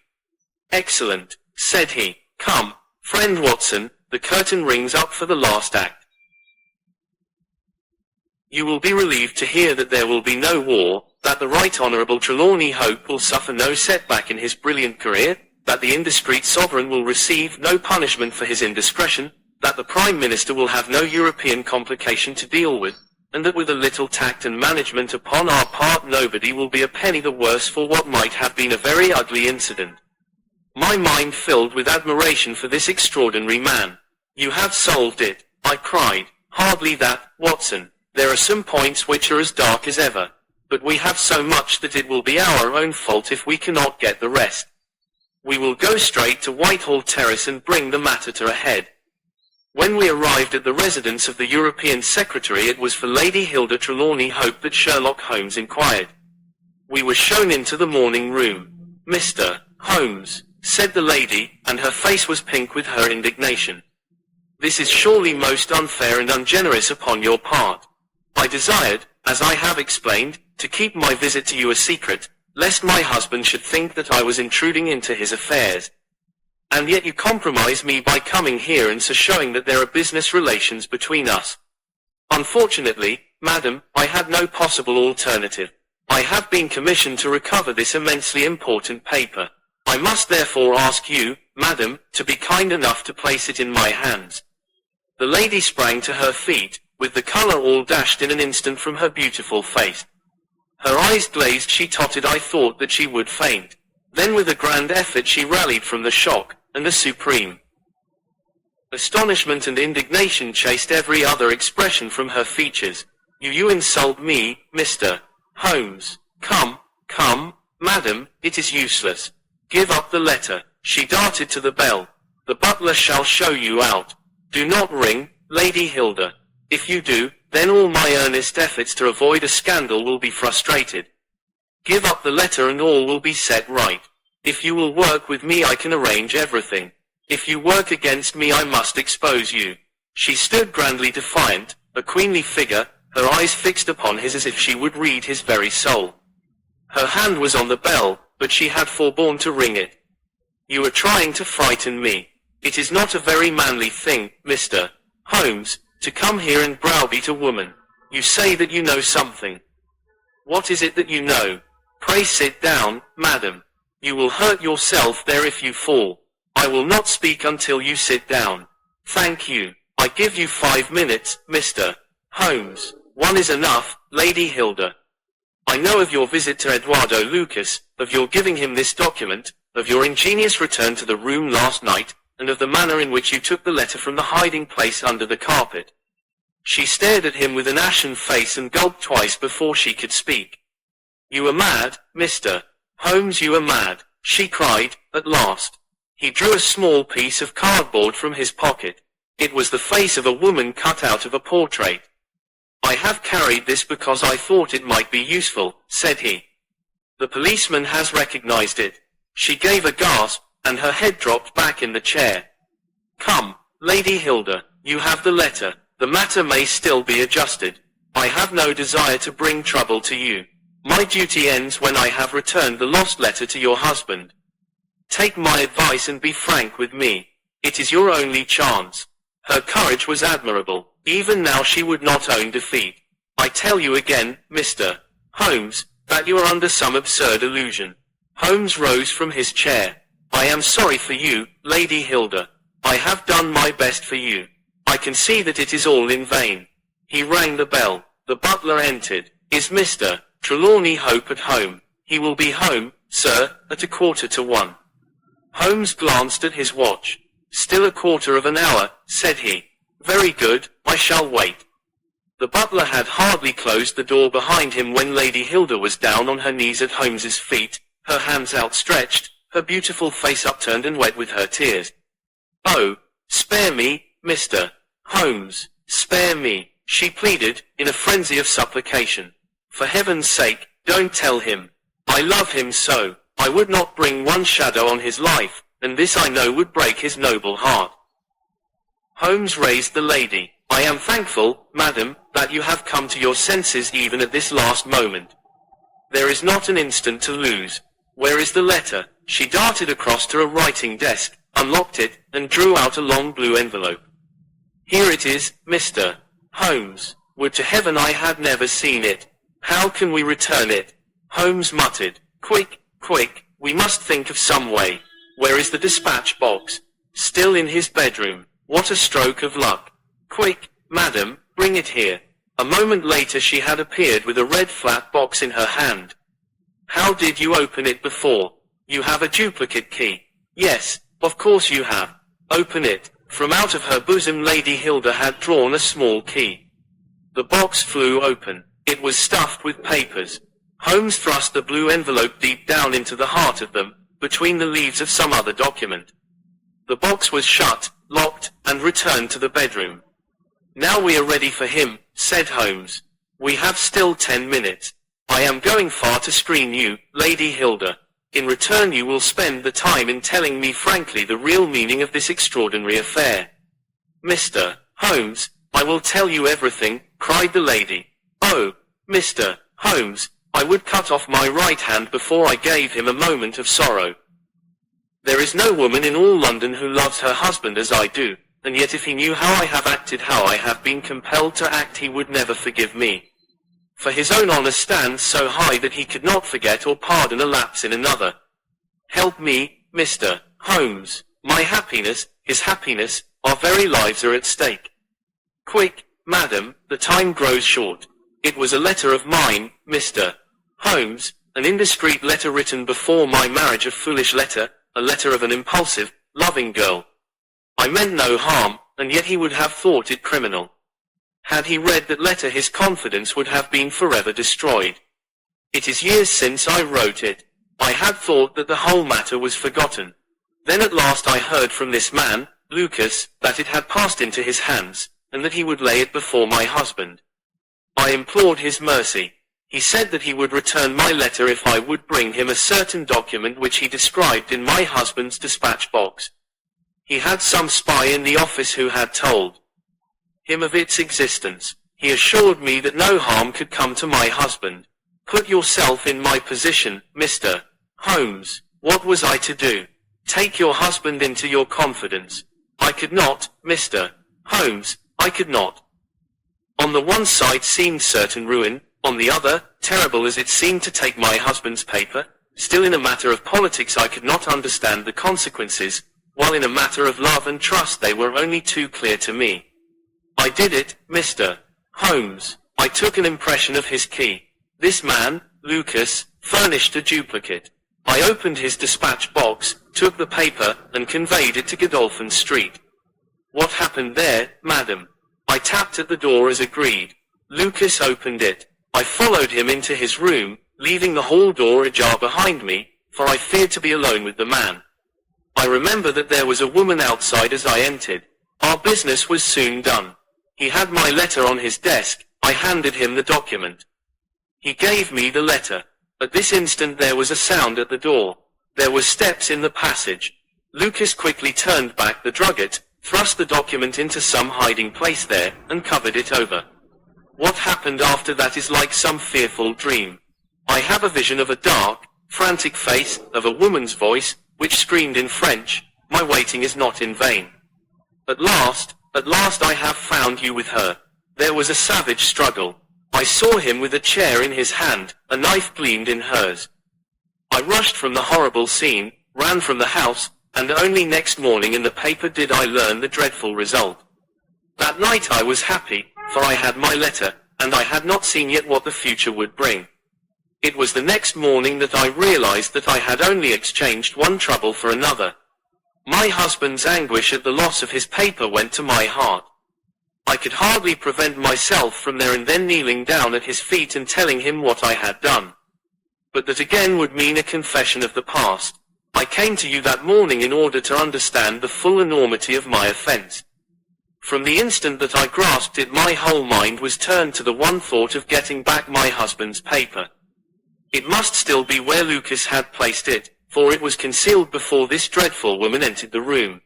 Excellent, said he. Come, friend Watson, the curtain rings up for the last act. You will be relieved to hear that there will be no war, that the Right Honourable Trelawney Hope will suffer no setback in his brilliant career, that the indiscreet sovereign will receive no punishment for his indiscretion, that the Prime Minister will have no European complication to deal with, and that with a little tact and management upon our part nobody will be a penny the worse for what might have been a very ugly incident. My mind filled with admiration for this extraordinary man. You have solved it, I cried. Hardly that, Watson. There are some points which are as dark as ever. But we have so much that it will be our own fault if we cannot get the rest. We will go straight to Whitehall Terrace and bring the matter to a head. When we arrived at the residence of the European Secretary, it was for Lady Hilda Trelawney Hope that Sherlock Holmes inquired. We were shown into the morning room. Mr. Holmes, said the lady, and her face was pink with her indignation. This is surely most unfair and ungenerous upon your part. I desired, as I have explained, to keep my visit to you a secret, lest my husband should think that I was intruding into his affairs. And yet you compromise me by coming here and so showing that there are business relations between us. Unfortunately, madam, I had no possible alternative. I have been commissioned to recover this immensely important paper. I must therefore ask you, madam, to be kind enough to place it in my hands. The lady sprang to her feet, with the colour all dashed in an instant from her beautiful face. Her eyes glazed, she tottered, I thought that she would faint. Then with a grand effort she rallied from the shock, and a supreme astonishment and indignation chased every other expression from her features. You insult me, Mr. Holmes. Come, madam, it is useless. Give up the letter. She darted to the bell. The butler shall show you out. Do not ring, Lady Hilda. If you do, then all my earnest efforts to avoid a scandal will be frustrated. Give up the letter and all will be set right. If you will work with me I can arrange everything. If you work against me I must expose you. She stood grandly defiant, a queenly figure, her eyes fixed upon his as if she would read his very soul. Her hand was on the bell, but she had forborne to ring it. You are trying to frighten me. It is not a very manly thing, Mr. Holmes, to come here and browbeat a woman. You say that you know something. What is it that you know? Pray sit down, madam. You will hurt yourself there if you fall. I will not speak until you sit down. Thank you. I give you 5 minutes, Mr. Holmes. 1 is enough, Lady Hilda. I know of your visit to Eduardo Lucas, of your giving him this document, of your ingenious return to the room last night, and of the manner in which you took the letter from the hiding place under the carpet. She stared at him with an ashen face and gulped twice before she could speak. You are mad, Mr. Holmes, you are mad, she cried, at last. He drew a small piece of cardboard from his pocket. It was the face of a woman cut out of a portrait. I have carried this because I thought it might be useful, said he. The policeman has recognized it. She gave a gasp, and her head dropped back in the chair. Come, Lady Hilda, you have the letter. The matter may still be adjusted. I have no desire to bring trouble to you. My duty ends when I have returned the lost letter to your husband. Take my advice and be frank with me. It is your only chance. Her courage was admirable. Even now she would not own defeat. I tell you again, Mr. Holmes, that you are under some absurd illusion. Holmes rose from his chair. I am sorry for you, Lady Hilda. I have done my best for you. I can see that it is all in vain. He rang the bell. The butler entered. Is Mr. Trelawney Hope at home? He will be home, sir, at 1:15. Holmes glanced at his watch. Still 1/4 of an hour, said he. Very good, I shall wait. The butler had hardly closed the door behind him when Lady Hilda was down on her knees at Holmes's feet, her hands outstretched, her beautiful face upturned and wet with her tears. Oh, spare me, Mr. Holmes, spare me, she pleaded, in a frenzy of supplication. For heaven's sake, don't tell him. I love him so, I would not bring one shadow on his life, and this I know would break his noble heart. Holmes raised the lady. I am thankful, madam, that you have come to your senses even at this last moment. There is not an instant to lose. Where is the letter? She darted across to a writing desk, unlocked it, and drew out a long blue envelope. Here it is, Mr. Holmes. Would to heaven I had never seen it. How can we return it? Holmes muttered. Quick, quick, we must think of some way. Where is the dispatch box? Still in his bedroom. What a stroke of luck. Quick, madam, bring it here. A moment later she had appeared with a red flat box in her hand. How did you open it before? You have a duplicate key. Yes, of course you have. Open it. From out of her bosom Lady Hilda had drawn a small key. The box flew open. It was stuffed with papers. Holmes thrust the blue envelope deep down into the heart of them, between the leaves of some other document. The box was shut, locked, and returned to the bedroom. Now we are ready for him, said Holmes. We have still 10 minutes. I am going far to screen you, Lady Hilda. In return you will spend the time in telling me frankly the real meaning of this extraordinary affair. Mr. Holmes, I will tell you everything, cried the lady. Oh, Mr. Holmes, I would cut off my right hand before I gave him a moment of sorrow. There is no woman in all London who loves her husband as I do, and yet if he knew how I have acted, how I have been compelled to act, he would never forgive me. For his own honour stands so high that he could not forget or pardon a lapse in another. Help me, Mr. Holmes. My happiness, his happiness, our very lives are at stake. Quick, madam, the time grows short. It was a letter of mine, Mr. Holmes, an indiscreet letter written before my marriage, a foolish letter, a letter of an impulsive, loving girl. I meant no harm, and yet he would have thought it criminal. Had he read that letter his confidence would have been forever destroyed. It is years since I wrote it. I had thought that the whole matter was forgotten. Then at last I heard from this man, Lucas, that it had passed into his hands, and that he would lay it before my husband. I implored his mercy. He said that he would return my letter if I would bring him a certain document which he described in my husband's dispatch box. He had some spy in the office who had told him of its existence. He assured me that no harm could come to my husband. Put yourself in my position, Mr. Holmes. What was I to do? Take your husband into your confidence. I could not, Mr. Holmes, I could not. On the one side seemed certain ruin, on the other, terrible as it seemed to take my husband's paper, still in a matter of politics I could not understand the consequences, while in a matter of love and trust they were only too clear to me. I did it, Mr. Holmes. I took an impression of his key. This man, Lucas, furnished a duplicate. I opened his dispatch box, took the paper, and conveyed it to Godolphin Street. What happened there, madam? I tapped at the door as agreed. Lucas opened it. I followed him into his room, leaving the hall door ajar behind me, for I feared to be alone with the man. I remember that there was a woman outside as I entered. Our business was soon done. He had my letter on his desk. I handed him the document. He gave me the letter. At this instant there was a sound at the door. There were steps in the passage. Lucas quickly turned back the drugget, thrust the document into some hiding place there, and covered it over. What happened after that is like some fearful dream. I have a vision of a dark, frantic face, of a woman's voice, which screamed in French, my waiting is not in vain. At last I have found you with her. There was a savage struggle. I saw him with a chair in his hand, a knife gleamed in hers. I rushed from the horrible scene, ran from the house, and only next morning in the paper did I learn the dreadful result. That night I was happy, for I had my letter, and I had not seen yet what the future would bring. It was the next morning that I realized that I had only exchanged one trouble for another. My husband's anguish at the loss of his paper went to my heart. I could hardly prevent myself from there and then kneeling down at his feet and telling him what I had done. But that again would mean a confession of the past. I came to you that morning in order to understand the full enormity of my offense. From the instant that I grasped it, my whole mind was turned to the one thought of getting back my husband's paper. It must still be where Lucas had placed it, for it was concealed before this dreadful woman entered the room.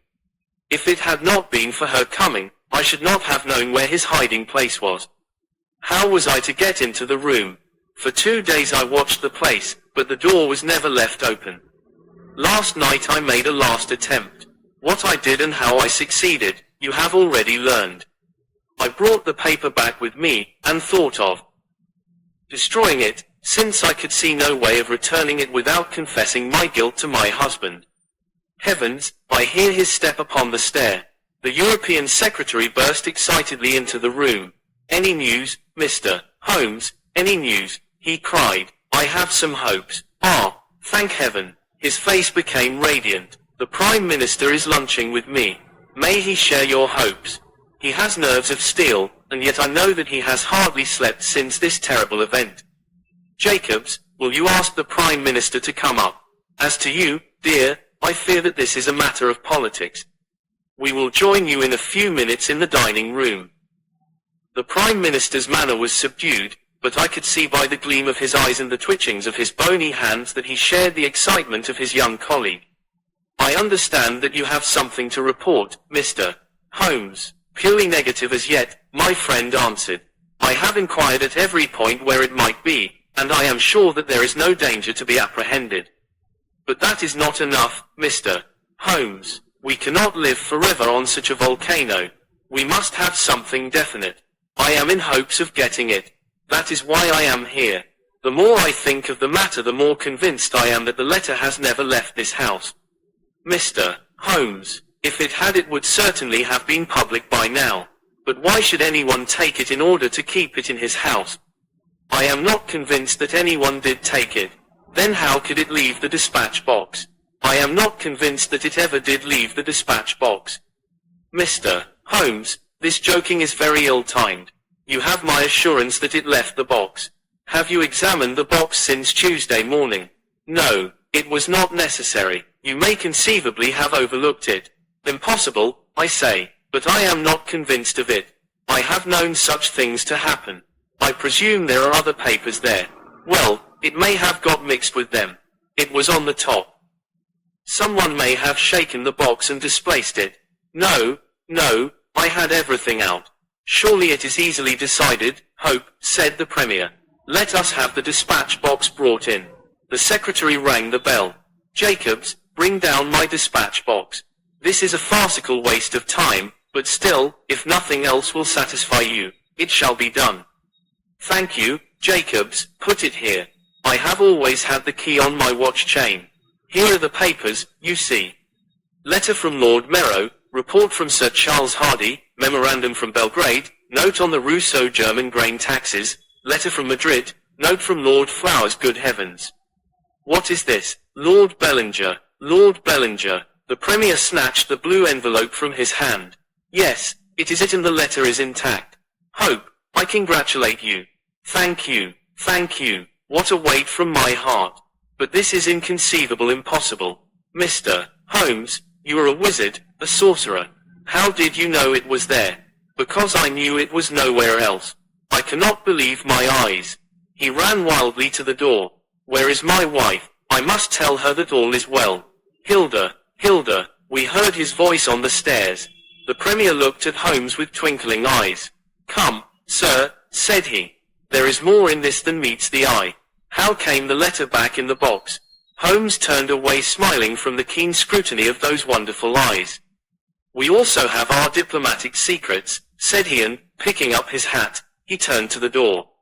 If it had not been for her coming, I should not have known where his hiding place was. How was I to get into the room? For 2 days I watched the place, but the door was never left open. Last night I made a last attempt. What I did and how I succeeded, you have already learned. I brought the paper back with me, and thought of destroying it, since I could see no way of returning it without confessing my guilt to my husband. Heavens, I hear his step upon the stair. The European secretary burst excitedly into the room. Any news, Mr. Holmes? Any news? He cried. I have some hopes. Ah, thank heaven. His face became radiant. The Prime Minister is lunching with me. May he share your hopes. He has nerves of steel, and yet I know that he has hardly slept since this terrible event. Jacobs, will you ask the Prime Minister to come up? As to you, dear, I fear that this is a matter of politics. We will join you in a few minutes in the dining room. The Prime Minister's manner was subdued, but I could see by the gleam of his eyes and the twitchings of his bony hands that he shared the excitement of his young colleague. I understand that you have something to report, Mr. Holmes. Purely negative as yet, my friend answered. I have inquired at every point where it might be, and I am sure that there is no danger to be apprehended. But that is not enough, Mr. Holmes. We cannot live forever on such a volcano. We must have something definite. I am in hopes of getting it. That is why I am here. The more I think of the matter, the more convinced I am that the letter has never left this house. Mr. Holmes, if it had, it would certainly have been public by now. But why should anyone take it in order to keep it in his house? I am not convinced that anyone did take it. Then how could it leave the dispatch box? I am not convinced that it ever did leave the dispatch box. Mr. Holmes, this joking is very ill-timed. You have my assurance that it left the box. Have you examined the box since Tuesday morning? No, it was not necessary. You may conceivably have overlooked it. Impossible, I say, but I am not convinced of it. I have known such things to happen. I presume there are other papers there. Well, it may have got mixed with them. It was on the top. Someone may have shaken the box and displaced it. No, I had everything out. Surely it is easily decided, Hope, said the Premier. Let us have the dispatch box brought in. The secretary rang the bell. Jacobs, bring down my dispatch box. This is a farcical waste of time, but still, if nothing else will satisfy you, it shall be done. Thank you, Jacobs, put it here. I have always had the key on my watch chain. Here are the papers, you see. Letter from Lord Merrow, report from Sir Charles Hardy, memorandum from Belgrade, note on the Rousseau German grain taxes, letter from Madrid, note from Lord Flowers. Good heavens. What is this? Lord Bellinger. Lord Bellinger. The Premier snatched the blue envelope from his hand. Yes, it is it, and the letter is intact. Hope, I congratulate you. Thank you. What a weight from my heart. But this is inconceivable, impossible. Mr. Holmes, you are a wizard, a sorcerer. How did you know it was there? Because I knew it was nowhere else. I cannot believe my eyes. He ran wildly to the door. Where is my wife? I must tell her that all is well. Hilda, we heard his voice on the stairs. The Premier looked at Holmes with twinkling eyes. Come, sir, said he. There is more in this than meets the eye. How came the letter back in the box? Holmes turned away smiling from the keen scrutiny of those wonderful eyes. "We also have our diplomatic secrets," said he, and, picking up his hat, he turned to the door.